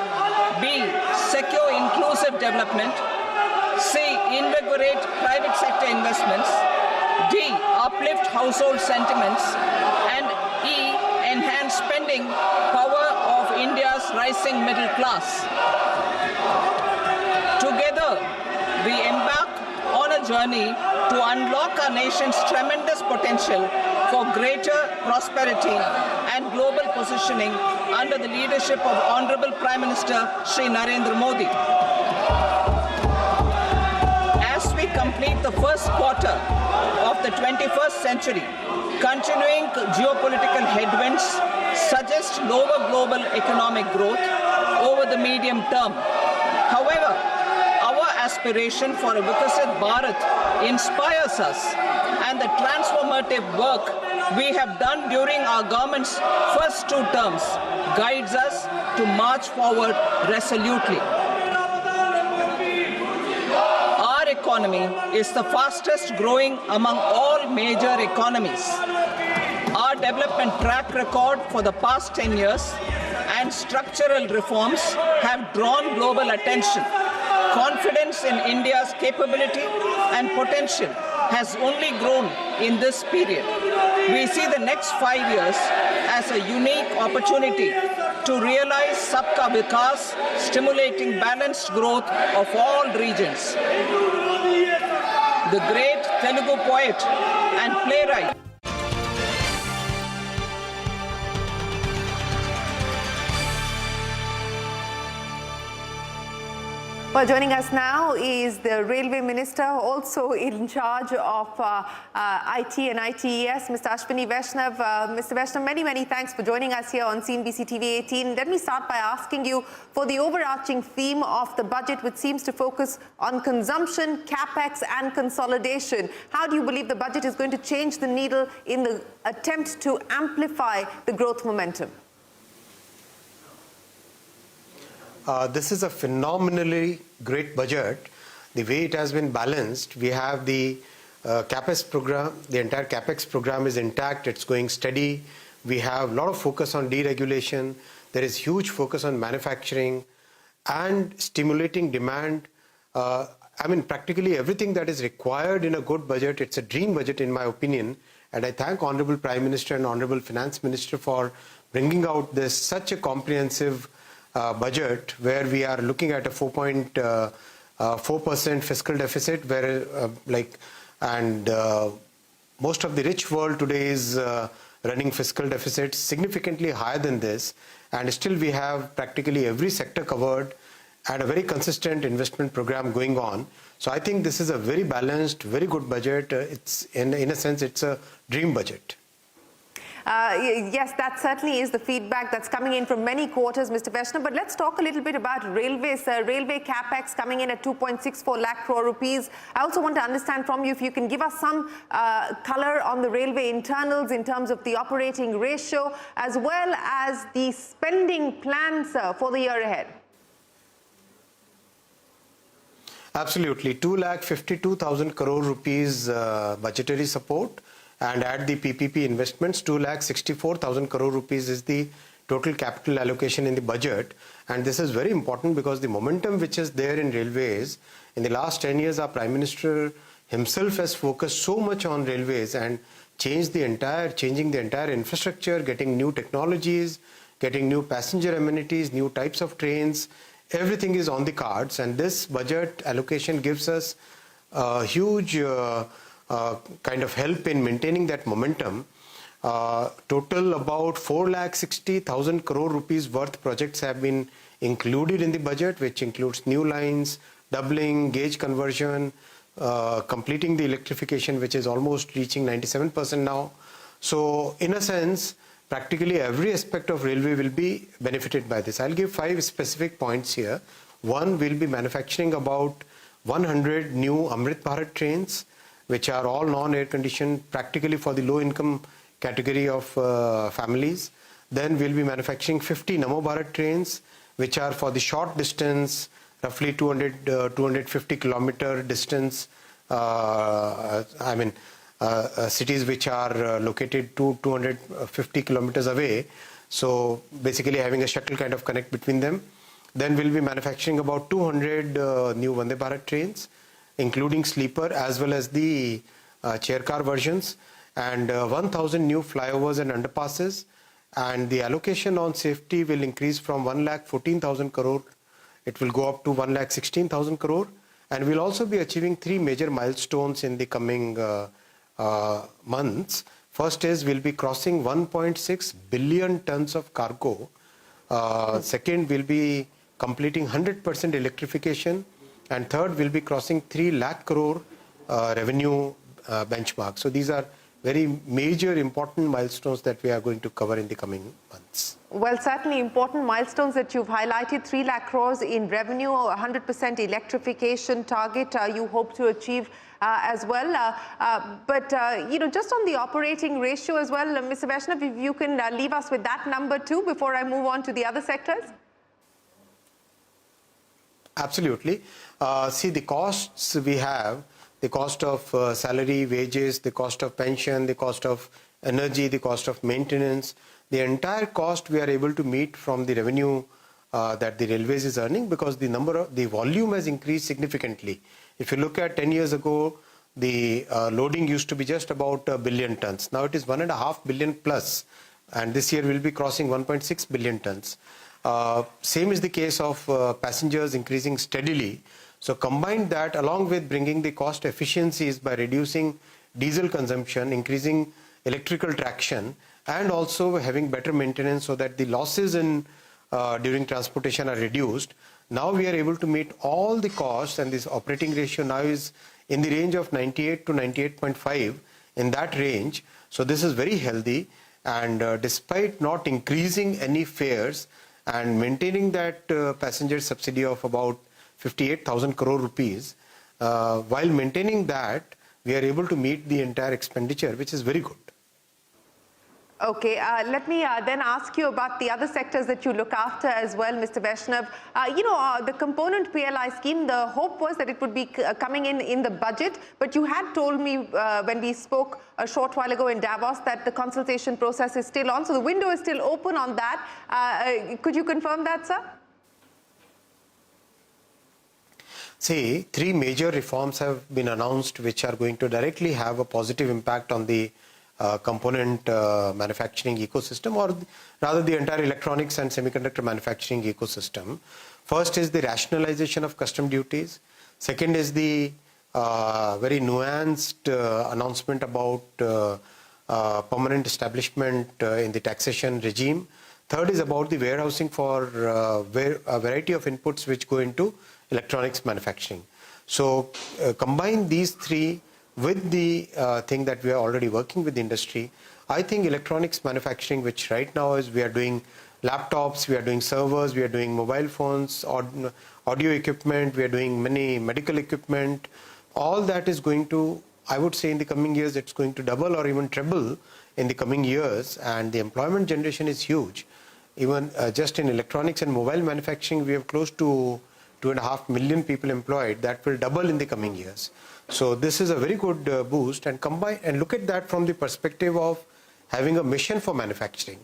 B. Secure inclusive development, C. Invigorate private sector investments, D. Uplift household sentiments, and E. Enhance spending power of India's rising middle class. Together, we embark on a journey to unlock our nation's tremendous potential for greater prosperity and global positioning under the leadership of Honorable Prime Minister Shri Narendra Modi. As we complete the first quarter of the 21st century, continuing geopolitical headwinds suggest lower global economic growth over the medium term. However, our aspiration for a Vikasit Bharat inspires us, and the transformative work we have done during our government's first 2 terms guides us to march forward resolutely. Our economy is the fastest growing among all major economies. Our development track record for the past 10 years and structural reforms have drawn global attention. Confidence in India's capability and potential has only grown in this period. We see the next 5 years as a unique opportunity to realize Sabka Vikas, stimulating balanced growth of all regions. The great Telugu poet and playwright Well, joining us now is the Railway Minister, also in charge of IT and ITES, Mr. Ashwini Vaishnav. Mr. Vaishnav, many thanks for joining us here on CNBC TV 18. Let me start by asking you for the overarching theme of the budget, which seems to focus on consumption, capex and consolidation. How do you believe the budget is going to change the needle in the attempt to amplify the growth momentum? This is a phenomenally great budget. The way it has been balanced, we have the CAPEX program, the entire CAPEX program is intact, it's going steady. We have a lot of focus on deregulation. There is huge focus on manufacturing and stimulating demand. I mean, practically everything that is required in a good budget. It's a dream budget in my opinion. And I thank Honorable Prime Minister and Honorable Finance Minister for bringing out this such a comprehensive budget where we are looking at a 4.4% fiscal deficit, where most of the rich world today is running fiscal deficits significantly higher than this, and still we have practically every sector covered and a very consistent investment program going on. So I think this is a very balanced, very good budget. It's in a sense, it's a dream budget. Yes, that certainly is the feedback that's coming in from many quarters, Mr. Vaishnav. But let's talk a little bit about railways. Railway capex coming in at 2.64 lakh crore rupees. I also want to understand from you if you can give us some color on the railway internals in terms of the operating ratio as well as the spending plans for the year ahead. Absolutely. 2,52,000 crore rupees budgetary support. And at the PPP investments, 2,64,000 crore rupees is the total capital allocation in the budget. And this is very important because the momentum which is there in railways, in the last 10 years, our Prime Minister himself has focused so much on railways and changing the entire infrastructure, getting new technologies, getting new passenger amenities, new types of trains. Everything is on the cards, and this budget allocation gives us a huge kind of help in maintaining that momentum. Total about 4,60,000 crore rupees worth projects have been included in the budget, which includes new lines, doubling, gauge conversion, completing the electrification, which is almost reaching 97% now. So in a sense, practically every aspect of railway will be benefited by this. I'll give 5 specific points here. One, will be manufacturing about 100 new Amrit Bharat trains, which are all non-air conditioned, practically for the low income category of families. Then we'll be manufacturing 50 Namo Bharat trains, which are for the short distance, roughly 250 kilometer distance, cities which are located 250 kilometers away. So basically having a shuttle kind of connect between them. Then we'll be manufacturing about 200 new Vande Bharat trains, including sleeper as well as the chair car versions, and 1,000 new flyovers and underpasses. And the allocation on safety will increase from 1,14,000 crore. It will go up to 1,16,000 crore. And we'll also be achieving 3 major milestones in the coming months. First is we'll be crossing 1.6 billion tons of cargo. Second, we'll be completing 100% electrification. And third, we'll be crossing 3 lakh crore revenue benchmark. So these are very major important milestones that we are going to cover in the coming months. Well, certainly important milestones that you've highlighted. 3 lakh crores in revenue, 100% electrification target you hope to achieve as well. But just on the operating ratio as well, Mr. Vaishnav, if you can leave us with that number too before I move on to the other sectors. Absolutely. See, the costs we have, the cost of salary, wages, the cost of pension, the cost of energy, the cost of maintenance, the entire cost we are able to meet from the revenue that the railways is earning, because the volume has increased significantly. If you look at 10 years ago, the loading used to be just about 1 billion tons. Now it is 1.5 billion plus, and this year we'll be crossing 1.6 billion tons. Same is the case of passengers increasing steadily. So combine that along with bringing the cost efficiencies by reducing diesel consumption, increasing electrical traction, and also having better maintenance so that the losses during transportation are reduced. Now we are able to meet all the costs, and this operating ratio now is in the range of 98 to 98.5, in that range. So this is very healthy, and despite not increasing any fares and maintaining that passenger subsidy of about 58,000 crore rupees, while maintaining that, we are able to meet the entire expenditure, which is very good. Okay, let me then ask you about the other sectors that you look after as well, Mr. Vaishnav. The component PLI scheme, the hope was that it would be coming in the budget, but you had told me when we spoke a short while ago in Davos that the consultation process is still on, so the window is still open on that. Could you confirm that, sir? See, 3 major reforms have been announced which are going to directly have a positive impact on the component manufacturing ecosystem, or rather the entire electronics and semiconductor manufacturing ecosystem. First is the rationalization of custom duties. Second is the very nuanced announcement about permanent establishment in the taxation regime. Third is about the warehousing for a variety of inputs which go into electronics manufacturing. So combine these 3 with the thing that we are already working with the industry. I think electronics manufacturing, which right now is, we are doing laptops, we are doing servers, we are doing mobile phones, audio equipment, we are doing many medical equipment. All that is going to, I would say in the coming years, it's going to double or even treble in the coming years, and the employment generation is huge. Even just in electronics and mobile manufacturing, we have close to 2.5 million people employed. That will double in the coming years. So this is a very good boost, and combine and look at that from the perspective of having a mission for manufacturing.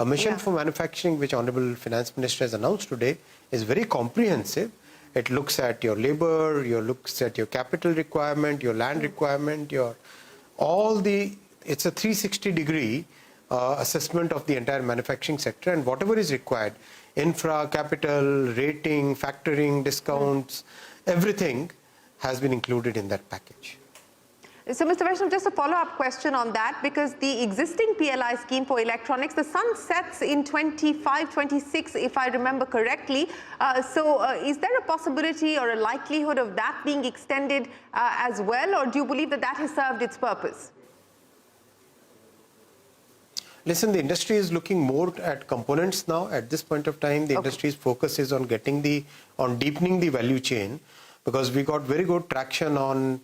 A mission for manufacturing, which Honorable Finance Minister has announced today, is very comprehensive. It looks at your labor, looks at your capital requirement, your land requirement, it's a 360-degree assessment of the entire manufacturing sector, and whatever is required, infra, capital, rating, factoring, discounts, everything has been included in that package. So, Mr. Vaishnav, just a follow-up question on that, because the existing PLI scheme for electronics, the sun sets in 25-26, if I remember correctly. Is there a possibility or a likelihood of that being extended as well, or do you believe that that has served its purpose? Listen, the industry is looking more at components now. At this point of time, the industry's focus is on deepening the value chain, because we got very good traction on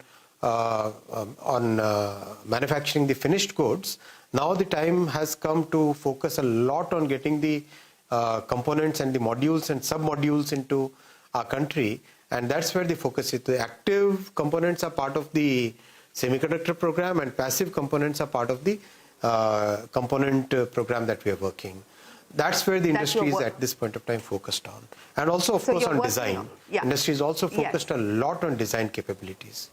manufacturing the finished goods. Now the time has come to focus a lot on getting the components and the modules and sub-modules into our country, and that's where the focus is. The active components are part of the semiconductor program, and passive components are part of the component program that we are working. That's where the industry is at this point of time focused on. And also, of course, on design. Industry is also focused a lot on design capabilities.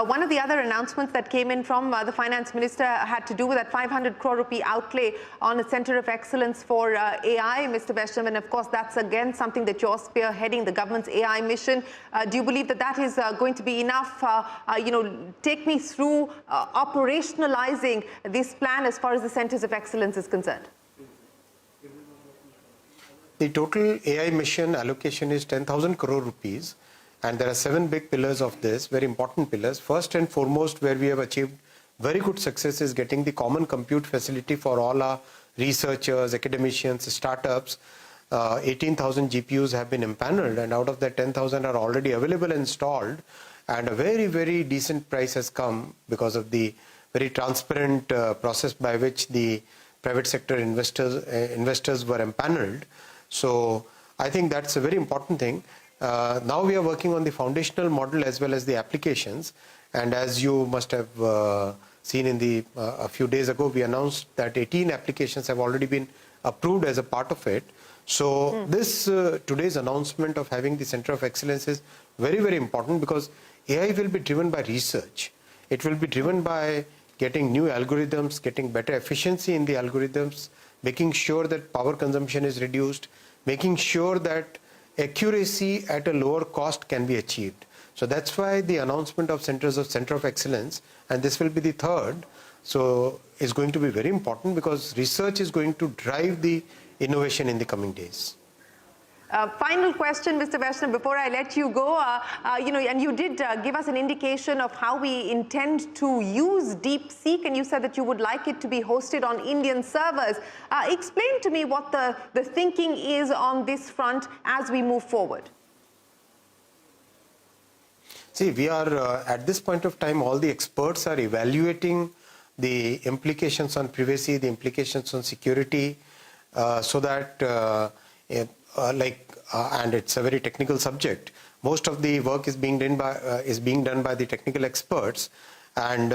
One of the other announcements that came in from the Finance Minister had to do with that 500 crore rupee outlay on a Centre of Excellence for AI, Mr. Vaishnav, and of course that's again something that you're spearheading, the government's AI mission. Do you believe that that is going to be enough? Take me through operationalizing this plan as far as the Centres of Excellence is concerned. The total AI mission allocation is 10,000 crore rupees. And there are 7 big pillars of this, very important pillars. First and foremost, where we have achieved very good success, is getting the common compute facility for all our researchers, academicians, startups. 18,000 GPUs have been empaneled, and out of that 10,000 are already available and installed. And a very, very decent price has come because of the very transparent process by which the private sector investors were empaneled. So I think that's a very important thing. Now we are working on the foundational model as well as the applications, and as you must have seen in a few days ago, we announced that 18 applications have already been approved as a part of it. So this today's announcement of having the Centre of Excellence is very, very important, because AI will be driven by research. It will be driven by getting new algorithms, getting better efficiency in the algorithms, making sure that power consumption is reduced, making sure that accuracy at a lower cost can be achieved. So that's why the announcement of Centre of Excellence, and this will be the third, so is going to be very important, because research is going to drive the innovation in the coming days. Final question, Mr. Vaishnav, before I let you go. And you did give us an indication of how we intend to use DeepSeek, and you said that you would like it to be hosted on Indian servers. Explain to me what the thinking is on this front as we move forward. See, we are, at this point of time, all the experts are evaluating the implications on privacy, the implications on security, so that and it's a very technical subject. Most of the work is being done by the technical experts, and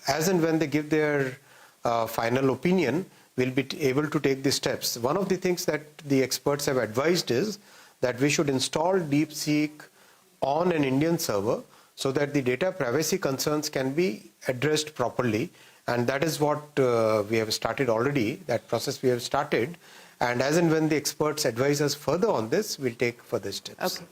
as and when they give their final opinion, we'll be able to take the steps. One of the things that the experts have advised is that we should install DeepSeek on an Indian server, so that the data privacy concerns can be addressed properly, and that is what we have started already. That process we have started. And as and when the experts advise us further on this, we'll take further steps. Okay.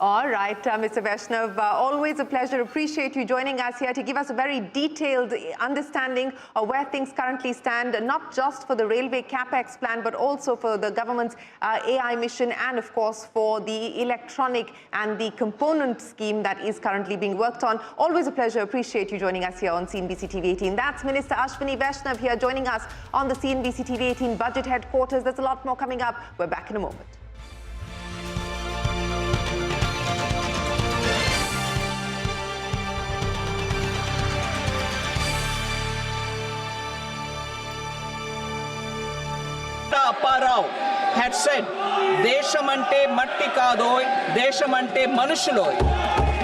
All right, Mr. Vaishnav, always a pleasure. Appreciate you joining us here to give us a very detailed understanding of where things currently stand, not just for the railway capex plan, but also for the government's AI mission, and of course for the electronic and the component scheme that is currently being worked on. Always a pleasure. Appreciate you joining us here on CNBC TV 18. That's Minister Ashwini Vaishnav here joining us on the CNBC TV 18 budget headquarters. There's a lot more coming up. We're back in a moment. Apparao had said, Deshamante matti kadoy, Deshamante manushuloy,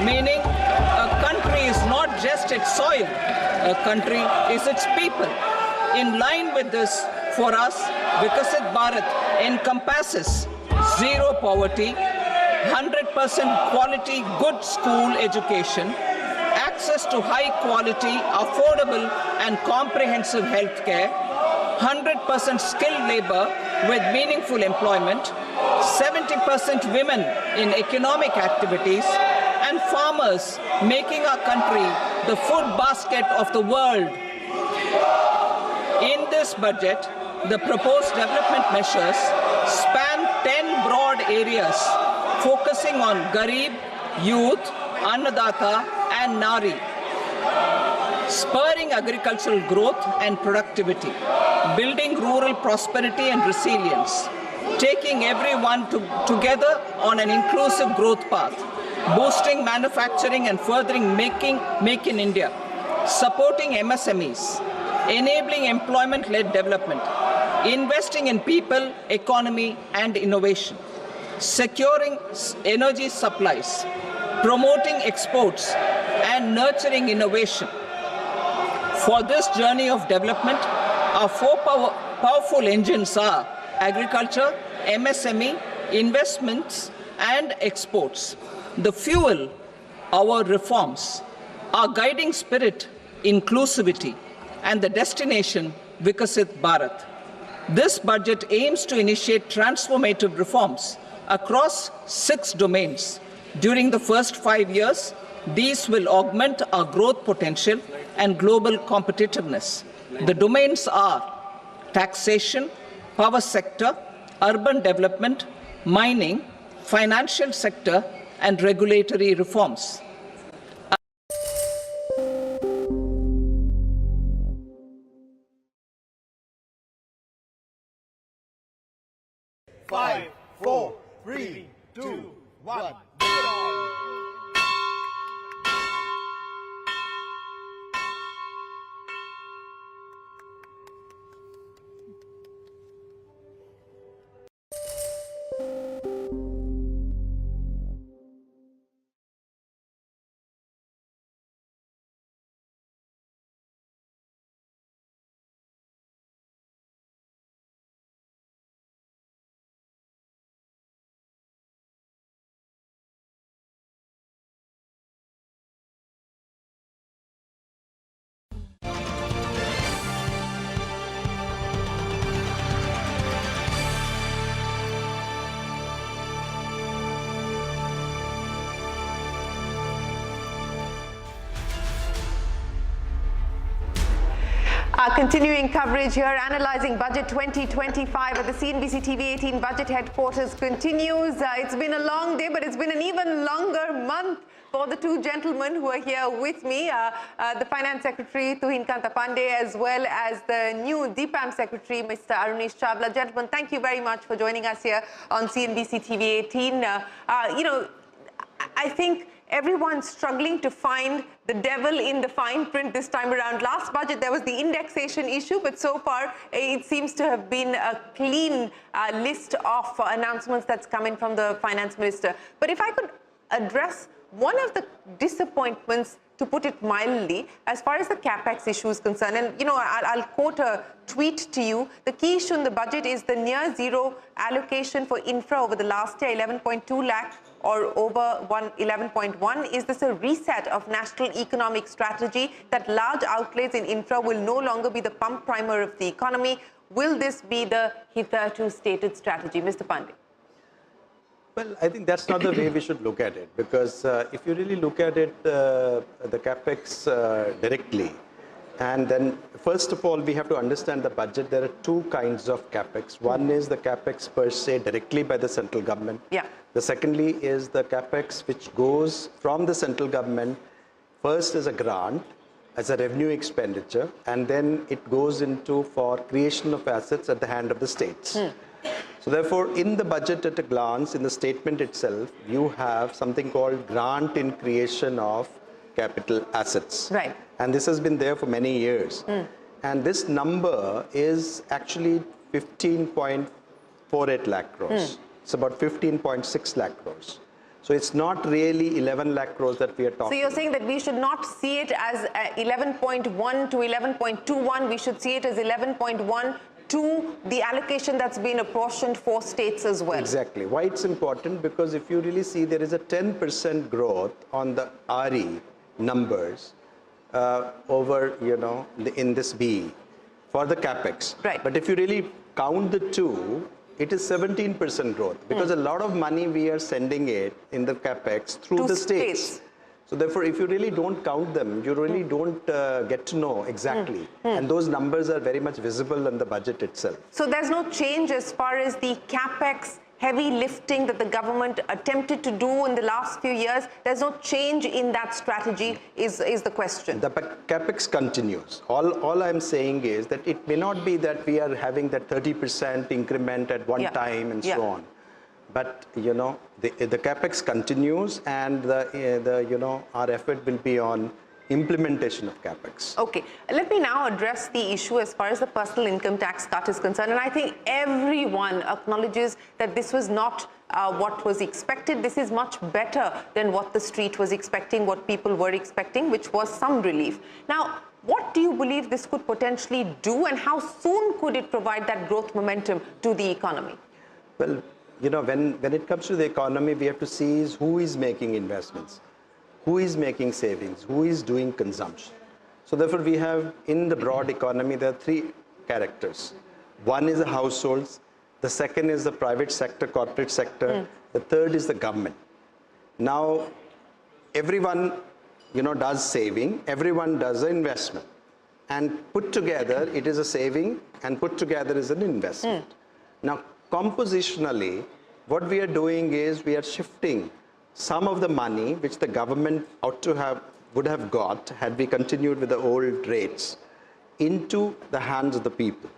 meaning a country is not just its soil, a country is its people. In line with this, For us, Vikasit Bharat encompasses zero poverty, 100% quality good school education, access to high quality, affordable and comprehensive health care, 100% skilled labor with meaningful employment, 70% women in economic activities, and farmers making our country the food basket of the world. In this budget, the proposed development measures span 10 broad areas, focusing on Garib, Youth, Annadata, and Nari, spurring agricultural growth and productivity, building rural prosperity and resilience, taking everyone together on an inclusive growth path, boosting manufacturing and furthering Make in India, supporting MSMEs, enabling employment-led development, investing in people, economy, and innovation, securing energy supplies, promoting exports, and nurturing innovation. For this journey of development, our four powerful engines are agriculture, MSME, investments, and exports. The fuel, our reforms, our guiding spirit, inclusivity, and the destination, Vikasit Bharat. This budget aims to initiate transformative reforms across 6 domains. During the first 5 years, these will augment our growth potential and global competitiveness. The domains are taxation, power sector, urban development, mining, financial sector, and regulatory reforms. Five, four, three, two, one. Continuing coverage here, analysing Budget 2025 at the CNBC TV 18 Budget Headquarters continues. It's been a long day, but it's been an even longer month for the two gentlemen who are here with me, the Finance Secretary Tuhin Kanta Pandey, as well as the new DPAM Secretary, Mr. Arunesh Chawla. Gentlemen, thank you very much for joining us here on CNBC TV 18. I think everyone's struggling to find the devil in the fine print this time around. Last budget, there was the indexation issue, but so far it seems to have been a clean list of announcements that's coming from the Finance Minister. But if I could address one of the disappointments, to put it mildly, as far as the capex issue is concerned, and I'll quote a tweet to you. The key issue in the budget is the near zero allocation for infra over the last year, 11.2 lakh or over 11.1. Is this a reset of national economic strategy that large outlays in infra will no longer be the pump primer of the economy? Will this be the hitherto stated strategy? Mr. Pandey. Well, I think that's not the way we should look at it, because if you really look at it, the capex directly, and then first of all, we have to understand the budget. There are two kinds of capex. One is the capex per se directly by the central government. Yeah. The secondly is the capex which goes from the central government first as a grant, as a revenue expenditure, and then it goes into for creation of assets at the hand of the states. So therefore, in the budget at a glance, in the statement itself, you have something called grant in creation of capital assets. Right. And this has been there for many years. And this number is actually 15.48 lakh crores. It's about 15.6 lakh crores. So it's not really 11 lakh crores that we are talking. So you're saying that we should not see it as 11.1 to 11.21. We should see it as 11.1 to the allocation that's been apportioned for states as well. Exactly. Why it's important? Because if you really see, there is a 10% growth on the RE numbers over, in this BE for the capex. Right. But if you really count the two, it is 17% growth, because a lot of money we are sending it in the capex through To the states. states. So therefore, if you really don't count them, you really don't get to know exactly. And those numbers are very much visible in the budget itself. So there's no change as far as the capex heavy lifting that the government attempted to do in the last few years. There's no change in that strategy is the question. The capex continues. All I'm saying is that it may not be that we are having that 30% increment at one time and so on. But the capex continues, and our effort will be on implementation of capex. Okay, let me now address the issue as far as the personal income tax cut is concerned. And I think everyone acknowledges that this was not what was expected. This is much better than what the street was expecting, what people were expecting, which was some relief. Now, what do you believe this could potentially do, and how soon could it provide that growth momentum to the economy? Well, when it comes to the economy, we have to see is who is making investments, who is making savings, who is doing consumption. So therefore, we have in the broad economy, there are three characters. One is the households, the second is the private sector, corporate sector, the third is the government. Now, everyone, does saving, everyone does an investment. And put together, it is a saving, and put together is an investment. Now, compositionally, what we are doing is we are shifting some of the money which the government would have got had we continued with the old rates into the hands of the people.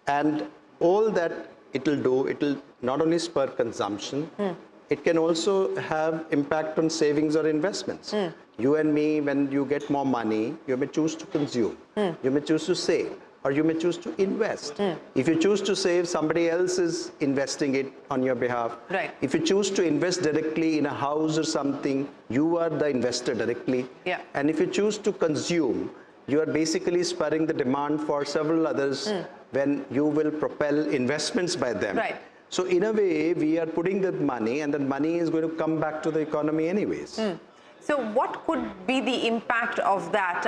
And all that it will do, it will not only spur consumption, it can also have impact on savings or investments. You and me, when you get more money, you may choose to consume, you may choose to save, or you may choose to invest. If you choose to save, somebody else is investing it on your behalf. Right. If you choose to invest directly in a house or something, you are the investor directly. Yeah. And if you choose to consume, you are basically spurring the demand for several others when you will propel investments by them. Right. So in a way, we are putting that money, and that money is going to come back to the economy anyways. So what could be the impact of that?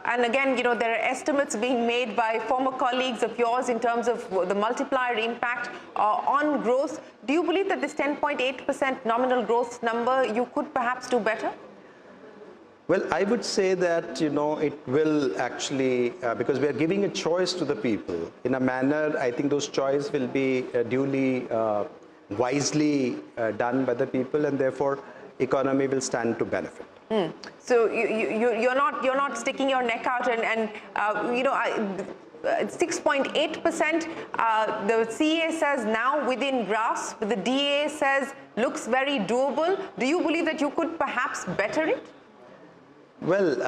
And again, there are estimates being made by former colleagues of yours in terms of the multiplier impact on growth. Do you believe that this 10.8% nominal growth number, you could perhaps do better? Well, I would say that, it will actually, because we are giving a choice to the people in a manner, I think those choices will be duly, wisely done by the people, and therefore economy will stand to benefit. So you're not sticking your neck out and 6.8%. The CA says now within grasp. The DA says looks very doable. Do you believe that you could perhaps better it? Well,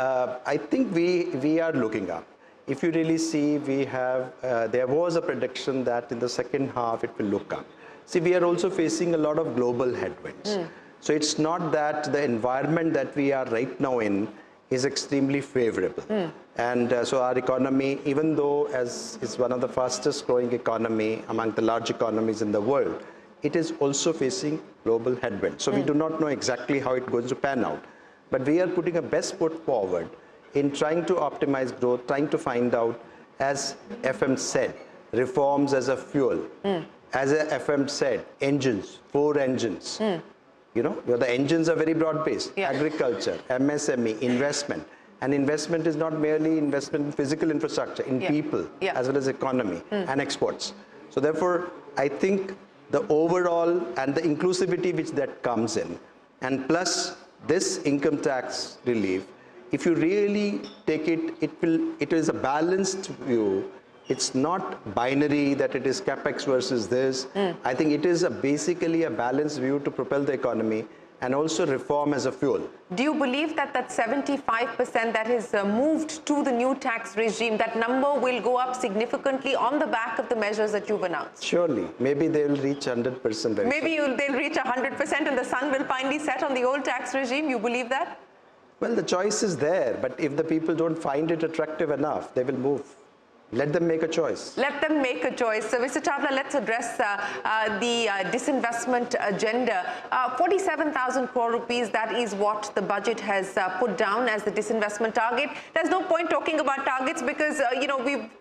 I think we are looking up. If you really see, we have there was a prediction that in the second half it will look up. See, we are also facing a lot of global headwinds. So it's not that the environment that we are right now in is extremely favorable. And so our economy, even though as is one of the fastest growing economy among the large economies in the world, it is also facing global headwinds. So we do not know exactly how it's going to pan out. But we are putting a best foot forward in trying to optimize growth, trying to find out, as FM said, reforms as a fuel. As FM said, engines, 4 engines. The engines are very broad-based. Agriculture, MSME, investment. And investment is not merely investment in physical infrastructure, in people, as well as economy and exports. So therefore, I think the overall and the inclusivity which that comes in, and plus this income tax relief, if you really take it, it is a balanced view. It's not binary that it is capex versus this. I think it is basically a balanced view to propel the economy and also reform as a fuel. Do you believe that 75% that is moved to the new tax regime, that number will go up significantly on the back of the measures that you've announced? Surely. Maybe they will reach 100%. Maybe they'll reach 100% and the sun will finally set on the old tax regime. You believe that? Well, the choice is there, but if the people don't find it attractive enough, they will move. Let them make a choice. Let them make a choice. So, Mr. Chawla, let's address the disinvestment agenda. 47,000 crore rupees, that is what the budget has put down as the disinvestment target. There's no point talking about targets because,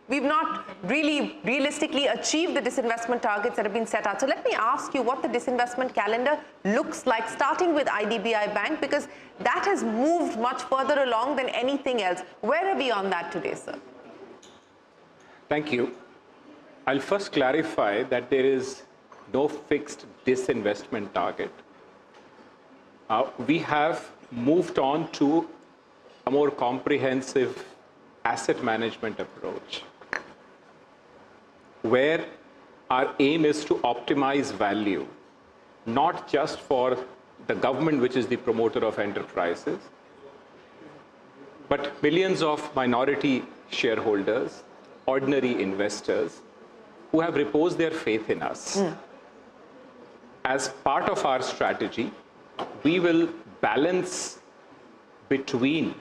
we've not really realistically achieved the disinvestment targets that have been set out. So let me ask you what the disinvestment calendar looks like, starting with IDBI Bank, because that has moved much further along than anything else. Where are we on that today, sir? Thank you. I'll first clarify that there is no fixed disinvestment target. We have moved on to a more comprehensive asset management approach, where our aim is to optimize value, not just for the government, which is the promoter of enterprises, but millions of minority shareholders, ordinary investors who have reposed their faith in us. As part of our strategy, we will balance between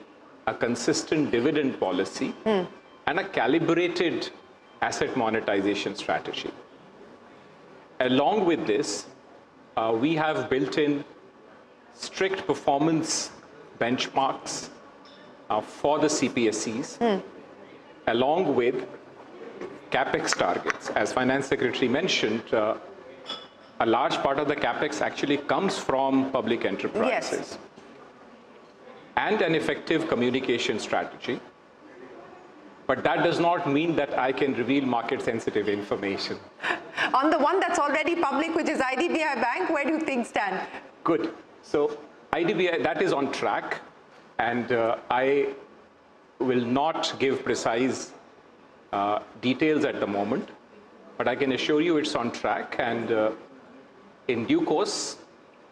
a consistent dividend policy and a calibrated asset monetization strategy. Along with this, we have built in strict performance benchmarks for the CPSEs, along with CapEx targets. As Finance Secretary mentioned, a large part of the CapEx actually comes from public enterprises. Yes. And an effective communication strategy. But that does not mean that I can reveal market-sensitive information. On the one that's already public, which is IDBI Bank, where do things stand? Good. So IDBI, that is on track, and I will not give precise details at the moment, but I can assure you it's on track, and in due course,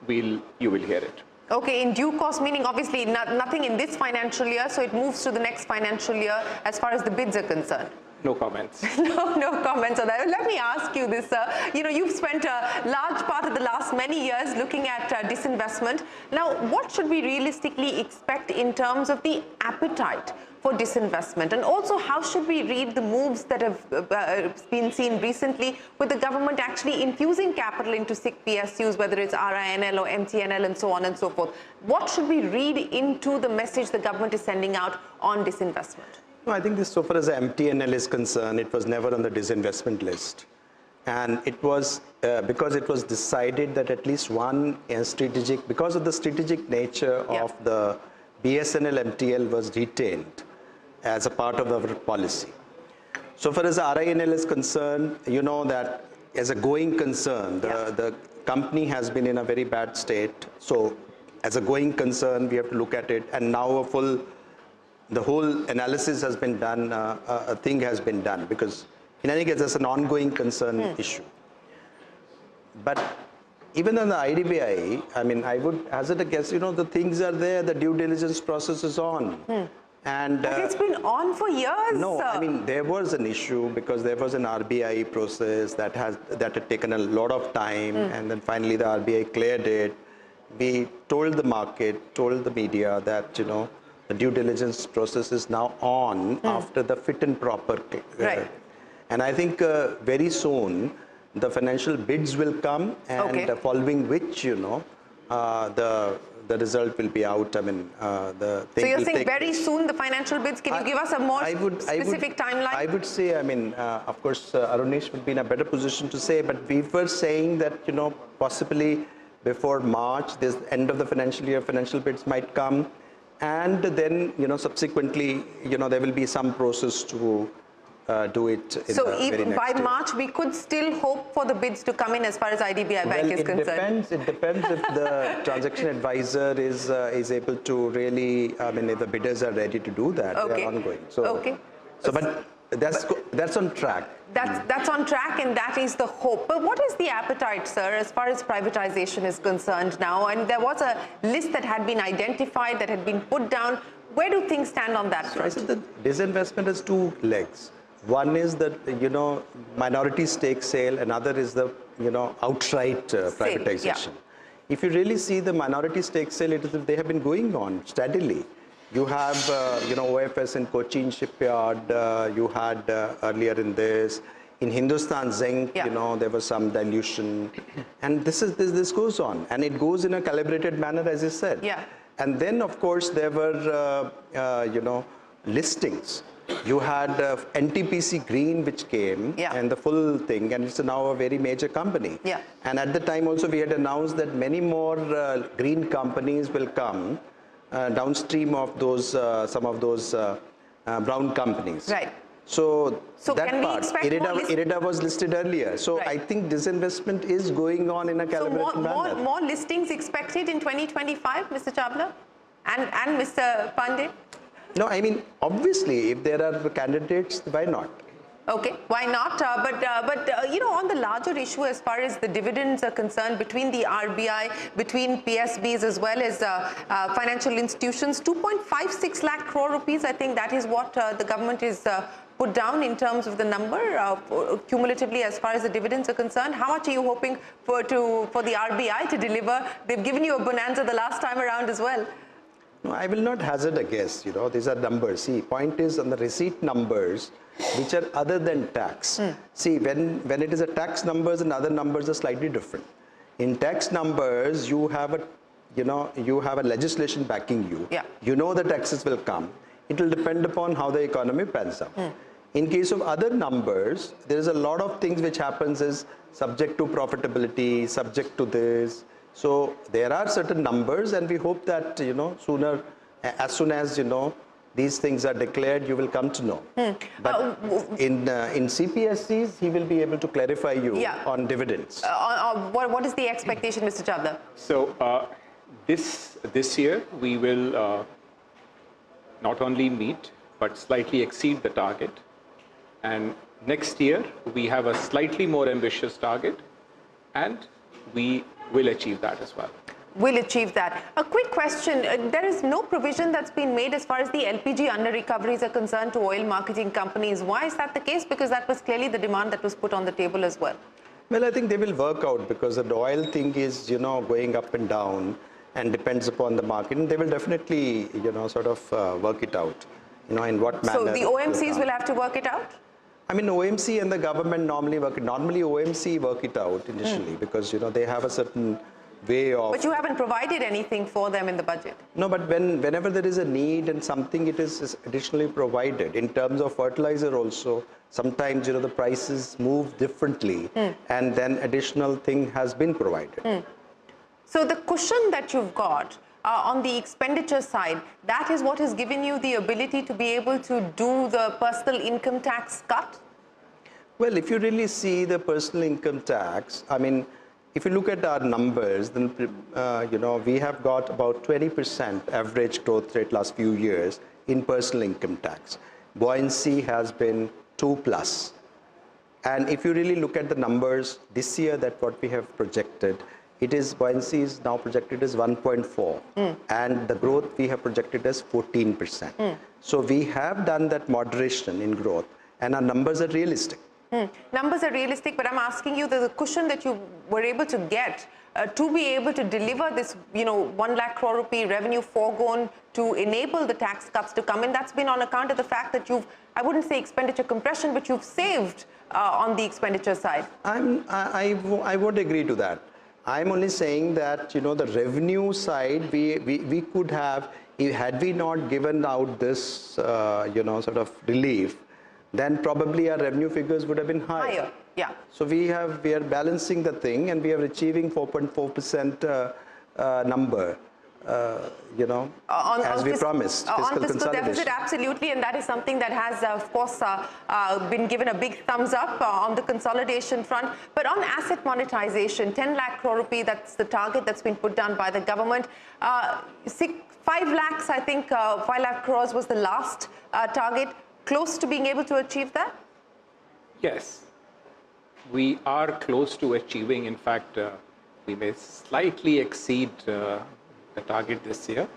you will hear it. Okay, in due course, meaning obviously nothing in this financial year, so it moves to the next financial year as far as the bids are concerned. No comments. No comments on that. Let me ask you this, sir. You've spent a large part of the last many years looking at disinvestment. Now, what should we realistically expect in terms of the appetite for disinvestment? And also, how should we read the moves that have been seen recently with the government actually infusing capital into SIC PSUs, whether it's RINL or MTNL and so on and so forth? What should we read into the message the government is sending out on disinvestment? No, I think this, so far as the MTNL is concerned, it was never on the disinvestment list. And it was because it was decided that at least one strategic, because of the strategic nature of the BSNL MTL was retained as a part of our policy. So far as the RINL is concerned, you know that as a going concern, the company has been in a very bad state. So as a going concern, we have to look at it. And now the whole analysis has been done, a thing has been done, because in any case, it's an ongoing concern issue. But even on the IDBI, I mean, I would hazard a guess, the things are there, the due diligence process is on. And but it's been on for years. No, I mean, there was an issue because there was an RBI process that had taken a lot of time, and then finally the RBI cleared it. We told the market, told the media that, the due diligence process is now on after the fit and proper. Right. And I think very soon the financial bids will come, and following which, the result will be out. I mean, the thing. So you're saying very soon the financial bids. Can you give us a more specific timeline? I would say, I mean, of course, Arunesh would be in a better position to say, but we were saying that, possibly before March, this end of the financial year, financial bids might come. And then, subsequently, there will be some process to do it in so the very next by year. March, we could still hope for the bids to come in as far as IDBI Bank is concerned. It depends if the transaction advisor is able to really, I mean, if the bidders are ready to do that, they are ongoing. So, but that's on track. That's on track, and that is the hope. But what is the appetite, sir, as far as privatization is concerned now? And there was a list that had been identified, that had been put down. Where do things stand on that front? I said that disinvestment has two legs. One is that, minority stake sale. Another is the, outright privatization. If you really see the minority stake sale, they have been going on steadily. You have, OFS in Cochin shipyard, you had earlier in this. In Hindustan Zinc, there was some dilution. And this goes on. And it goes in a calibrated manner, as you said. Yeah. And then, of course, there were, listings. You had NTPC Green, which came, and the full thing, and it's now a very major company. Yeah. And at the time also, we had announced that many more green companies will come downstream of those, some of those brown companies. Right. So that can we part, expect Irida was listed earlier. So I think disinvestment is going on in a calibrated manner. More listings expected in 2025, Mr. Chawla and Mr. Pandey? No, I mean, obviously, if there are candidates, why not? Okay, why not? On the larger issue as far as the dividends are concerned, between the RBI, between PSBs as well as financial institutions, 2.56 lakh crore rupees, I think that is what the government is put down in terms of the number cumulatively as far as the dividends are concerned. How much are you hoping for the RBI to deliver? They've given you a bonanza the last time around as well. No, I will not hazard a guess. These are numbers. See, point is on the receipt numbers, which are other than tax. See, when it is a tax numbers and other numbers are slightly different. In tax numbers, you have a legislation backing you. Yeah. You know the taxes will come. It will depend upon how the economy pans out. In case of other numbers, there is a lot of things which happens is subject to profitability, subject to this. So there are certain numbers, and we hope that as soon as these things are declared, you will come to know. But in CPSCs, he will be able to clarify you on dividends. What is the expectation, Mr. Chawla? So this year we will not only meet but slightly exceed the target, and next year we have a slightly more ambitious target, and we will achieve that as well. Will achieve that. A quick question. There is no provision that's been made as far as the LPG under-recoveries are concerned to oil marketing companies. Why is that the case? Because that was clearly the demand that was put on the table as well. Well, I think they will work out, because the oil thing is, going up and down and depends upon the market. And they will definitely, work it out, in what manner. So the OMCs will have to work it out? I mean, OMC and the government normally work it. Normally, OMC work it out initially because, they have a certain way of... But you haven't provided anything for them in the budget. No, but whenever there is a need and something, it is additionally provided. In terms of fertilizer also, sometimes, the prices move differently and then additional thing has been provided. So the cushion that you've got on the expenditure side, that is what has given you the ability to be able to do the personal income tax cut? Well, if you really see the personal income tax, I mean, if you look at our numbers, then, we have got about 20% average growth rate last few years in personal income tax. Buoyancy has been 2+. And if you really look at the numbers this year, that what we have projected, buoyancy is now projected as 1.4, and the growth we have projected as 14%. So we have done that moderation in growth, and our numbers are realistic. Numbers are realistic, but I'm asking you the cushion that you were able to get to be able to deliver this, 1 lakh crore rupee revenue foregone to enable the tax cuts to come in. That's been on account of the fact that I wouldn't say expenditure compression, but you've saved on the expenditure side. I would agree to that. I'm only saying that, the revenue side, we could have, had we not given out this, sort of relief, then probably our revenue figures would have been higher. Yeah. So we are balancing the thing, and we are achieving 4.4% number, as we promised. On fiscal deficit, absolutely, and that is something that has, of course, been given a big thumbs up on the consolidation front. But on asset monetization, 10 lakh crore rupee, that's the target that's been put down by the government. 5 lakhs, I think, 5 lakh crores was the last target. Close to being able to achieve that? Yes, we are close to achieving. In fact, we may slightly exceed the target this year,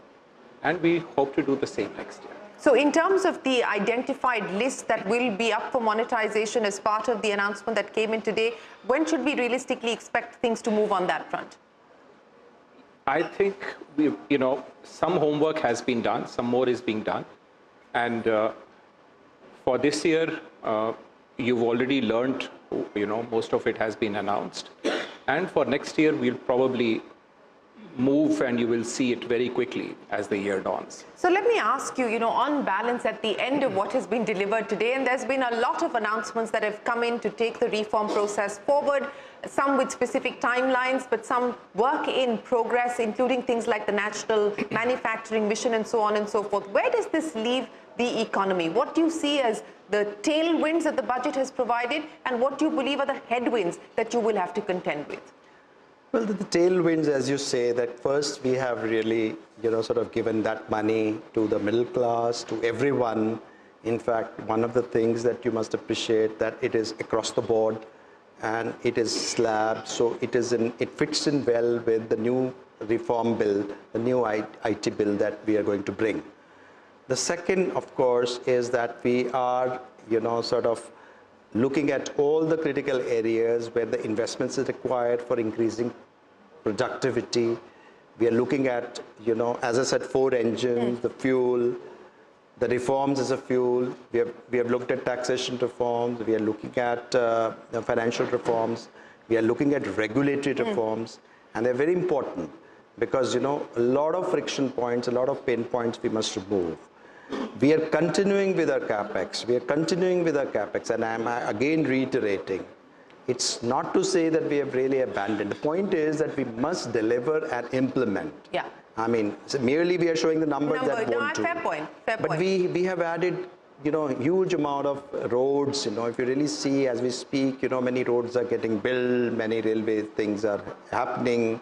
and we hope to do the same next year. So in terms of the identified list that will be up for monetization as part of the announcement that came in today, when should we realistically expect things to move on that front? I think some homework has been done, some more is being done. And for this year, you've already learned, most of it has been announced. And for next year, we'll probably move and you will see it very quickly as the year dawns. So let me ask you, on balance at the end of what has been delivered today, and there's been a lot of announcements that have come in to take the reform process forward, some with specific timelines, but some work in progress, including things like the National Manufacturing Mission and so on and so forth. Where does this leave the economy? What do you see as the tailwinds that the budget has provided, and what do you believe are the headwinds that you will have to contend with? Well, the tailwinds, as you say, that first we have really, sort of given that money to the middle class, to everyone. In fact, one of the things that you must appreciate that it is across the board and it is slab, so it fits in well with the new reform bill, the new IT bill that we are going to bring. The second, of course, is that we are, sort of looking at all the critical areas where the investments are required for increasing productivity. We are looking at, as I said, 4 engines, the fuel, the reforms as a fuel. We have looked at taxation reforms. We are looking at financial reforms. We are looking at regulatory reforms. And they're very important because, a lot of friction points, a lot of pain points we must remove. We are continuing with our capex. And I'm again reiterating, it's not to say that we have really abandoned. The point is that we must deliver and implement. Yeah. I mean, so merely we are showing the numbers that won't do. Fair point. But we have added, huge amount of roads. If you really see as we speak, many roads are getting built, many railway things are happening.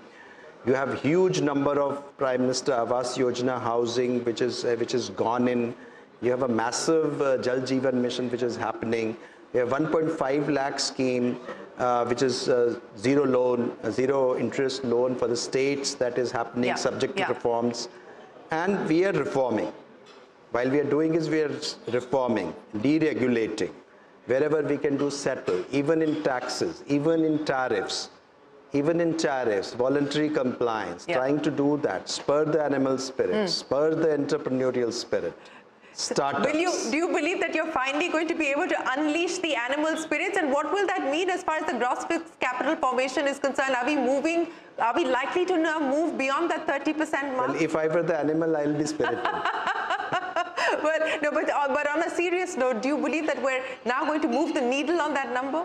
You have huge number of Prime Minister Awas Yojana housing, which is gone in. You have a massive Jal Jeevan mission, which is happening. We have 1.5 lakh scheme, which is zero interest loan for the states that is happening, subject to reforms. And we are reforming. While we are doing is we are reforming, deregulating. Wherever we can do settle, even in taxes, even in tariffs, voluntary compliance, trying to do that, spur the animal spirit, spur the entrepreneurial spirit. Startups. Do you believe that you're finally going to be able to unleash the animal spirits, and what will that mean as far as the gross fixed capital formation is concerned? Are we likely to now move beyond that 30% mark? Well, if I were the animal, I'll be spirited. Well, no, but on a serious note, do you believe that we're now going to move the needle on that number?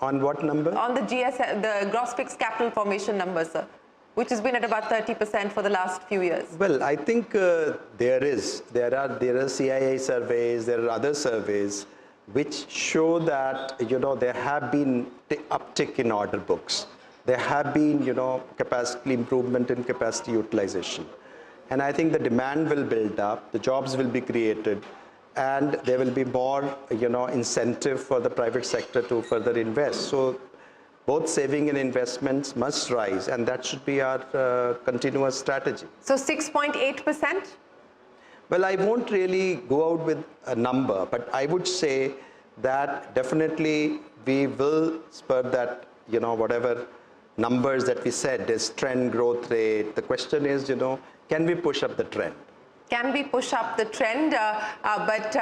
On what number? On the the gross fixed capital formation number, sir, which has been at about 30% for the last few years. Well, I think there are CIA surveys, there are other surveys which show that there have been uptick in order books. There have been capacity improvement in capacity utilization, and I think the demand will build up, the jobs will be created, and there will be more incentive for the private sector to further invest. So both saving and investments must rise, and that should be our continuous strategy. So 6.8%? Well, I won't really go out with a number, but I would say that definitely we will spur that, whatever numbers that we said, this trend growth rate. The question is, can we push up the trend? Can we push up the trend? But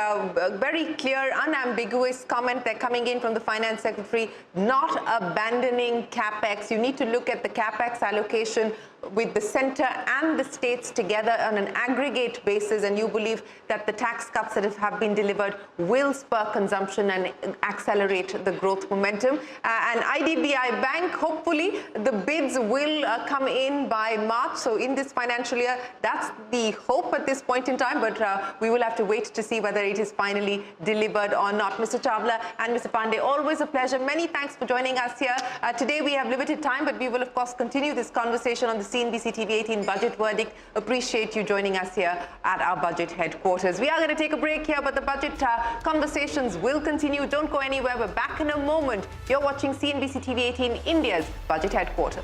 very clear, unambiguous comment they're coming in from the Finance Secretary, not abandoning CapEx. You need to look at the CapEx allocation with the center and the states together on an aggregate basis, and you believe that the tax cuts that have been delivered will spur consumption and accelerate the growth momentum. And IDBI Bank, hopefully the bids will come in by March. So in this financial year, that's the hope at this point in time, but we will have to wait to see whether it is finally delivered or not. Mr. Chawla and Mr. Pandey, always a pleasure. Many thanks for joining us here. Today we have limited time, but we will of course continue this conversation on the CNBC TV 18 budget verdict. Appreciate you joining us here at our budget headquarters. We are going to take a break here, but the budget conversations will continue. Don't go anywhere. We're back in a moment. You're watching CNBC TV 18, India's budget headquarters.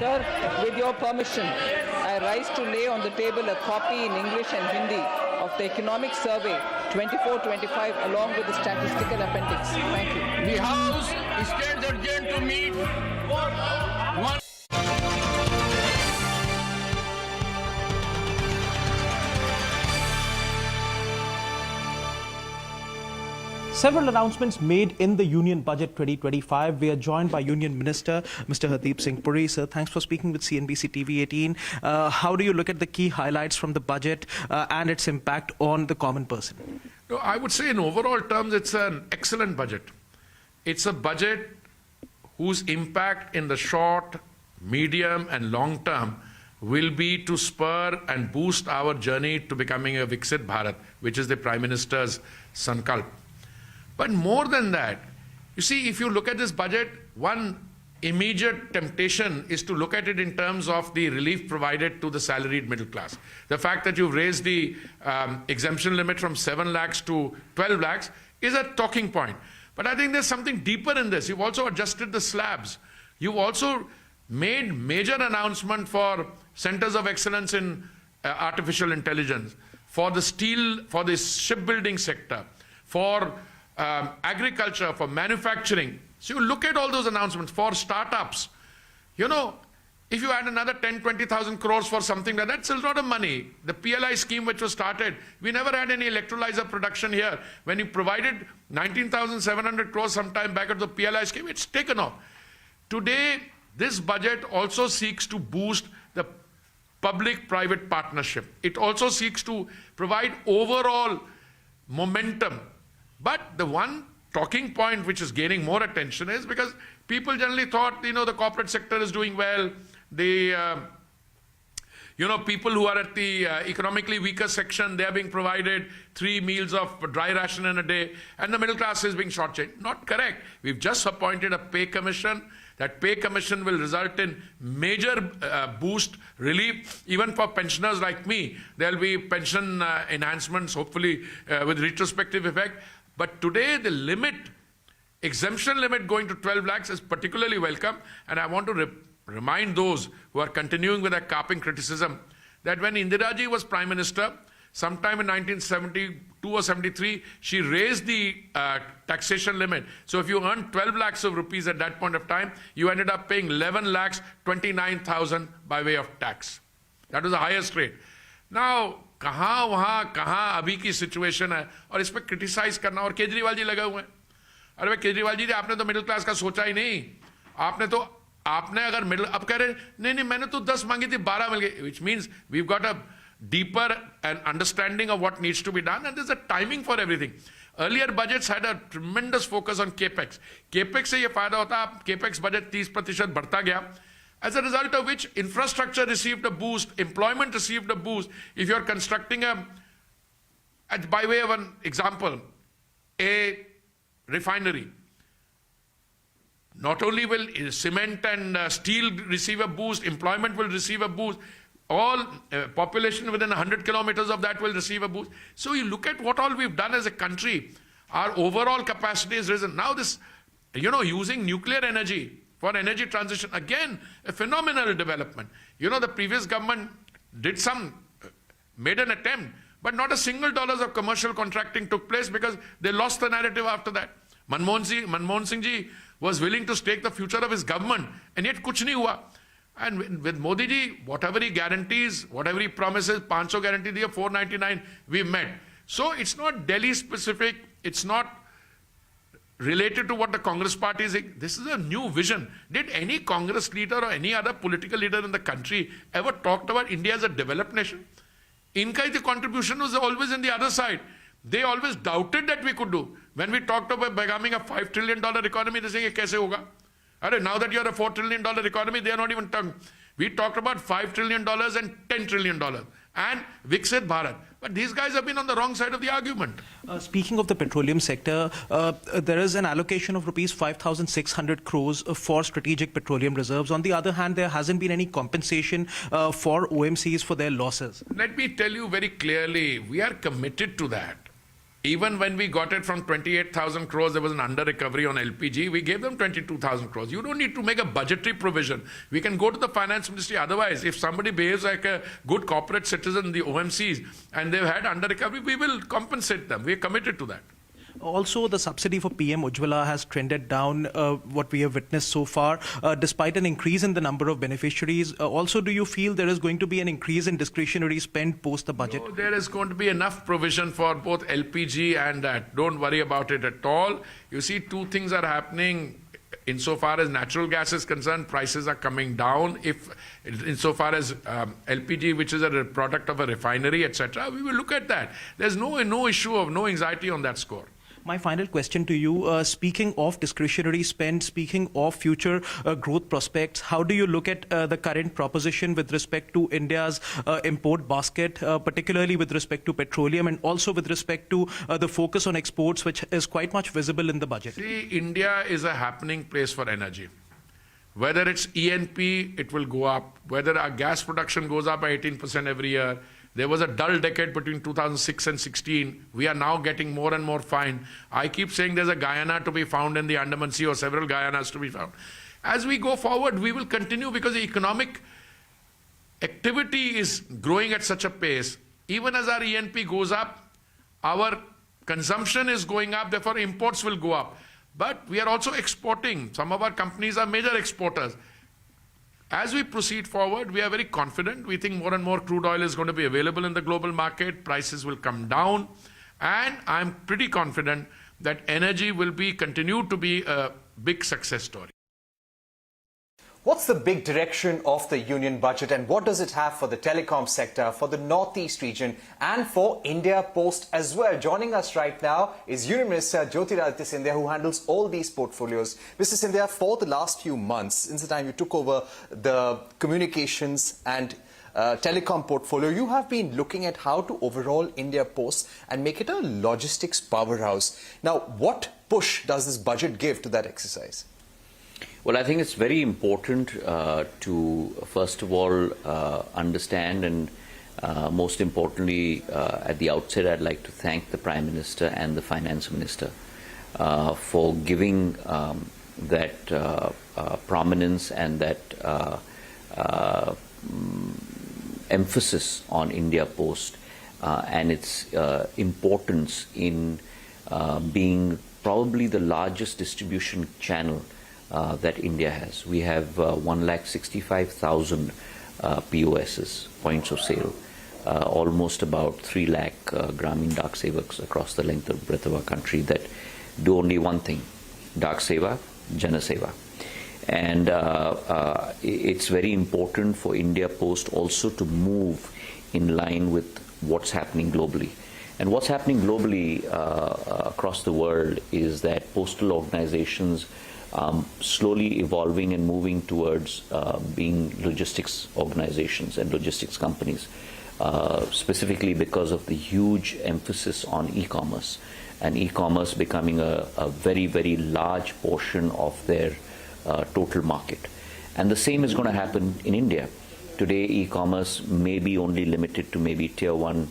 Sir, with your permission, I rise to lay on the table a copy in English and Hindi of the Economic Survey 24-25 along with the statistical appendix. Thank you. The House stands urgent to meet one. Several announcements made in the Union Budget 2025. We are joined by Union Minister, Mr. Hardeep Singh Puri. Sir, thanks for speaking with CNBC TV 18. How do you look at the key highlights from the budget and its impact on the common person? No, I would say in overall terms, it's an excellent budget. It's a budget whose impact in the short, medium and long term will be to spur and boost our journey to becoming a Viksit Bharat, which is the Prime Minister's Sankalp. But more than that, you see, if you look at this budget, one immediate temptation is to look at it in terms of the relief provided to the salaried middle class. The fact that you've raised the exemption limit from 7 lakhs to 12 lakhs is a talking point. But I think there's something deeper in this. You've also adjusted the slabs. You've also made major announcement for centers of excellence in artificial intelligence, for the steel, for the shipbuilding sector, for agriculture, for manufacturing. So you look at all those announcements for startups. You know, if you add another 10-20,000 crores for something like that, that's a lot of money. The PLI scheme which was started, we never had any electrolyzer production here. When you provided 19,700 crores sometime back at the PLI scheme, it's taken off. Today, this budget also seeks to boost the public-private partnership. It also seeks to provide overall momentum. But the one talking point which is gaining more attention is because people generally thought, you know, the corporate sector is doing well. The, you know, people who are at the economically weaker section, they are being provided 3 meals of dry ration in a day, and the middle class is being shortchanged. Not correct. We've just appointed a pay commission. That pay commission will result in major boost, relief, even for pensioners like me. There will be pension enhancements, hopefully with retrospective effect. But today, the limit, exemption limit going to 12 lakhs is particularly welcome. And I want to remind those who are continuing with their carping criticism that when Indira Ji was Prime Minister, sometime in 1972 or 73, she raised the taxation limit. So if you earned 12 lakhs of rupees at that point of time, you ended up paying 11 lakhs 29,000 by way of tax. That was the highest rate. Now, कहाँ वहाँ कहाँ अभी की situation है और इस पर criticise करना और केजरीवाल जी लगे हुए हैं अरे भाई केजरीवाल जी आपने तो मिडिल क्लास का सोचा ही नहीं आपने अगर मिडिल अब कह रहे नहीं मैंने तो 10 मांगी थी 12 मिल गई which means we've got a deeper understanding of what needs to be done and there's a timing for everything. Earlier budgets had a tremendous focus on capex. Capex से ये फायदा होता capex budget 30% बढ़ता गया. As a result of which, infrastructure received a boost, employment received a boost. If you're constructing by way of an example, a refinery, not only will cement and steel receive a boost, employment will receive a boost, all population within 100 kilometers of that will receive a boost. So you look at what all we've done as a country, our overall capacity has risen. Now this, you know, using nuclear energy, for energy transition, again, a phenomenal development. You know, the previous government made an attempt, but not a single dollar of commercial contracting took place because they lost the narrative after that. Manmohan Singh ji was willing to stake the future of his government, and yet kuch nahi hua. And with Modi ji, whatever he guarantees, whatever he promises, 500 guarantee diya, 499, we met. So it's not Delhi specific, it's not related to what the Congress party is saying. This is a new vision. Did any Congress leader or any other political leader in the country ever talked about India as a developed nation? Inka the contribution was always in the other side. They always doubted that we could do. When we talked about becoming a $5 trillion economy, they say, kaise hoga? Now that you're a $4 trillion economy, they are not even talking. We talked about $5 trillion and $10 trillion and Viksit Bharat. But these guys have been on the wrong side of the argument. Speaking of the petroleum sector, there is an allocation of rupees 5,600 crores for strategic petroleum reserves. On the other hand, there hasn't been any compensation for OMCs for their losses. Let me tell you very clearly, we are committed to that. Even when we got it from 28,000 crores, there was an under recovery on LPG. We gave them 22,000 crores. You don't need to make a budgetary provision. We can go to the finance ministry. Otherwise, if somebody behaves like a good corporate citizen in the OMCs and they've had under recovery, we will compensate them. We are committed to that. Also, the subsidy for PM Ujjwala has trended down, what we have witnessed so far, despite an increase in the number of beneficiaries. Also, do you feel there is going to be an increase in discretionary spend post the budget? No, there is going to be enough provision for both LPG and that. Don't worry about it at all. You see, two things are happening. Insofar as natural gas is concerned, prices are coming down. Insofar as LPG, which is a product of a refinery, etc., we will look at that. There's no issue of no anxiety on that score. My final question to you, speaking of discretionary spend, speaking of future growth prospects, how do you look at the current proposition with respect to India's import basket, particularly with respect to petroleum and also with respect to the focus on exports, which is quite much visible in the budget? See, India is a happening place for energy. Whether it's E&P, it will go up. Whether our gas production goes up by 18% every year. There was a dull decade between 2006 and 16. We are now getting more and more fine. I keep saying there's a Guyana to be found in the Andaman Sea or several Guyanas to be found. As we go forward, we will continue because the economic activity is growing at such a pace. Even as our E&P goes up, our consumption is going up, therefore imports will go up. But we are also exporting. Some of our companies are major exporters. As we proceed forward, we are very confident. We think more and more crude oil is going to be available in the global market. Prices will come down. And I'm pretty confident that energy will continue to be a big success story. What's the big direction of the union budget and what does it have for the telecom sector, for the Northeast region and for India Post as well? Joining us right now is Union Minister Jyotiraditya Scindia, who handles all these portfolios. Mr. Scindia, for the last few months, since the time you took over the communications and telecom portfolio, you have been looking at how to overhaul India Post and make it a logistics powerhouse. Now, what push does this budget give to that exercise? Well, I think it's very important to, first of all, understand and most importantly, at the outset, I'd like to thank the Prime Minister and the Finance Minister for giving that prominence and that emphasis on India Post and its importance in being probably the largest distribution channel that India has. We have 165,000 POSs, points of sale, almost about 3 lakh Gramin Dak Sevaks across the length and breadth of our country that do only one thing, Dak Seva, Jana Seva. And it's very important for India Post also to move in line with what's happening globally. And what's happening globally across the world is that postal organizations slowly evolving and moving towards being logistics organizations and logistics companies, specifically because of the huge emphasis on e-commerce and e-commerce becoming a very, very large portion of their total market. And the same is going to happen in India. Today, e-commerce may be only limited to maybe tier 1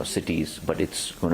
cities, but it's going to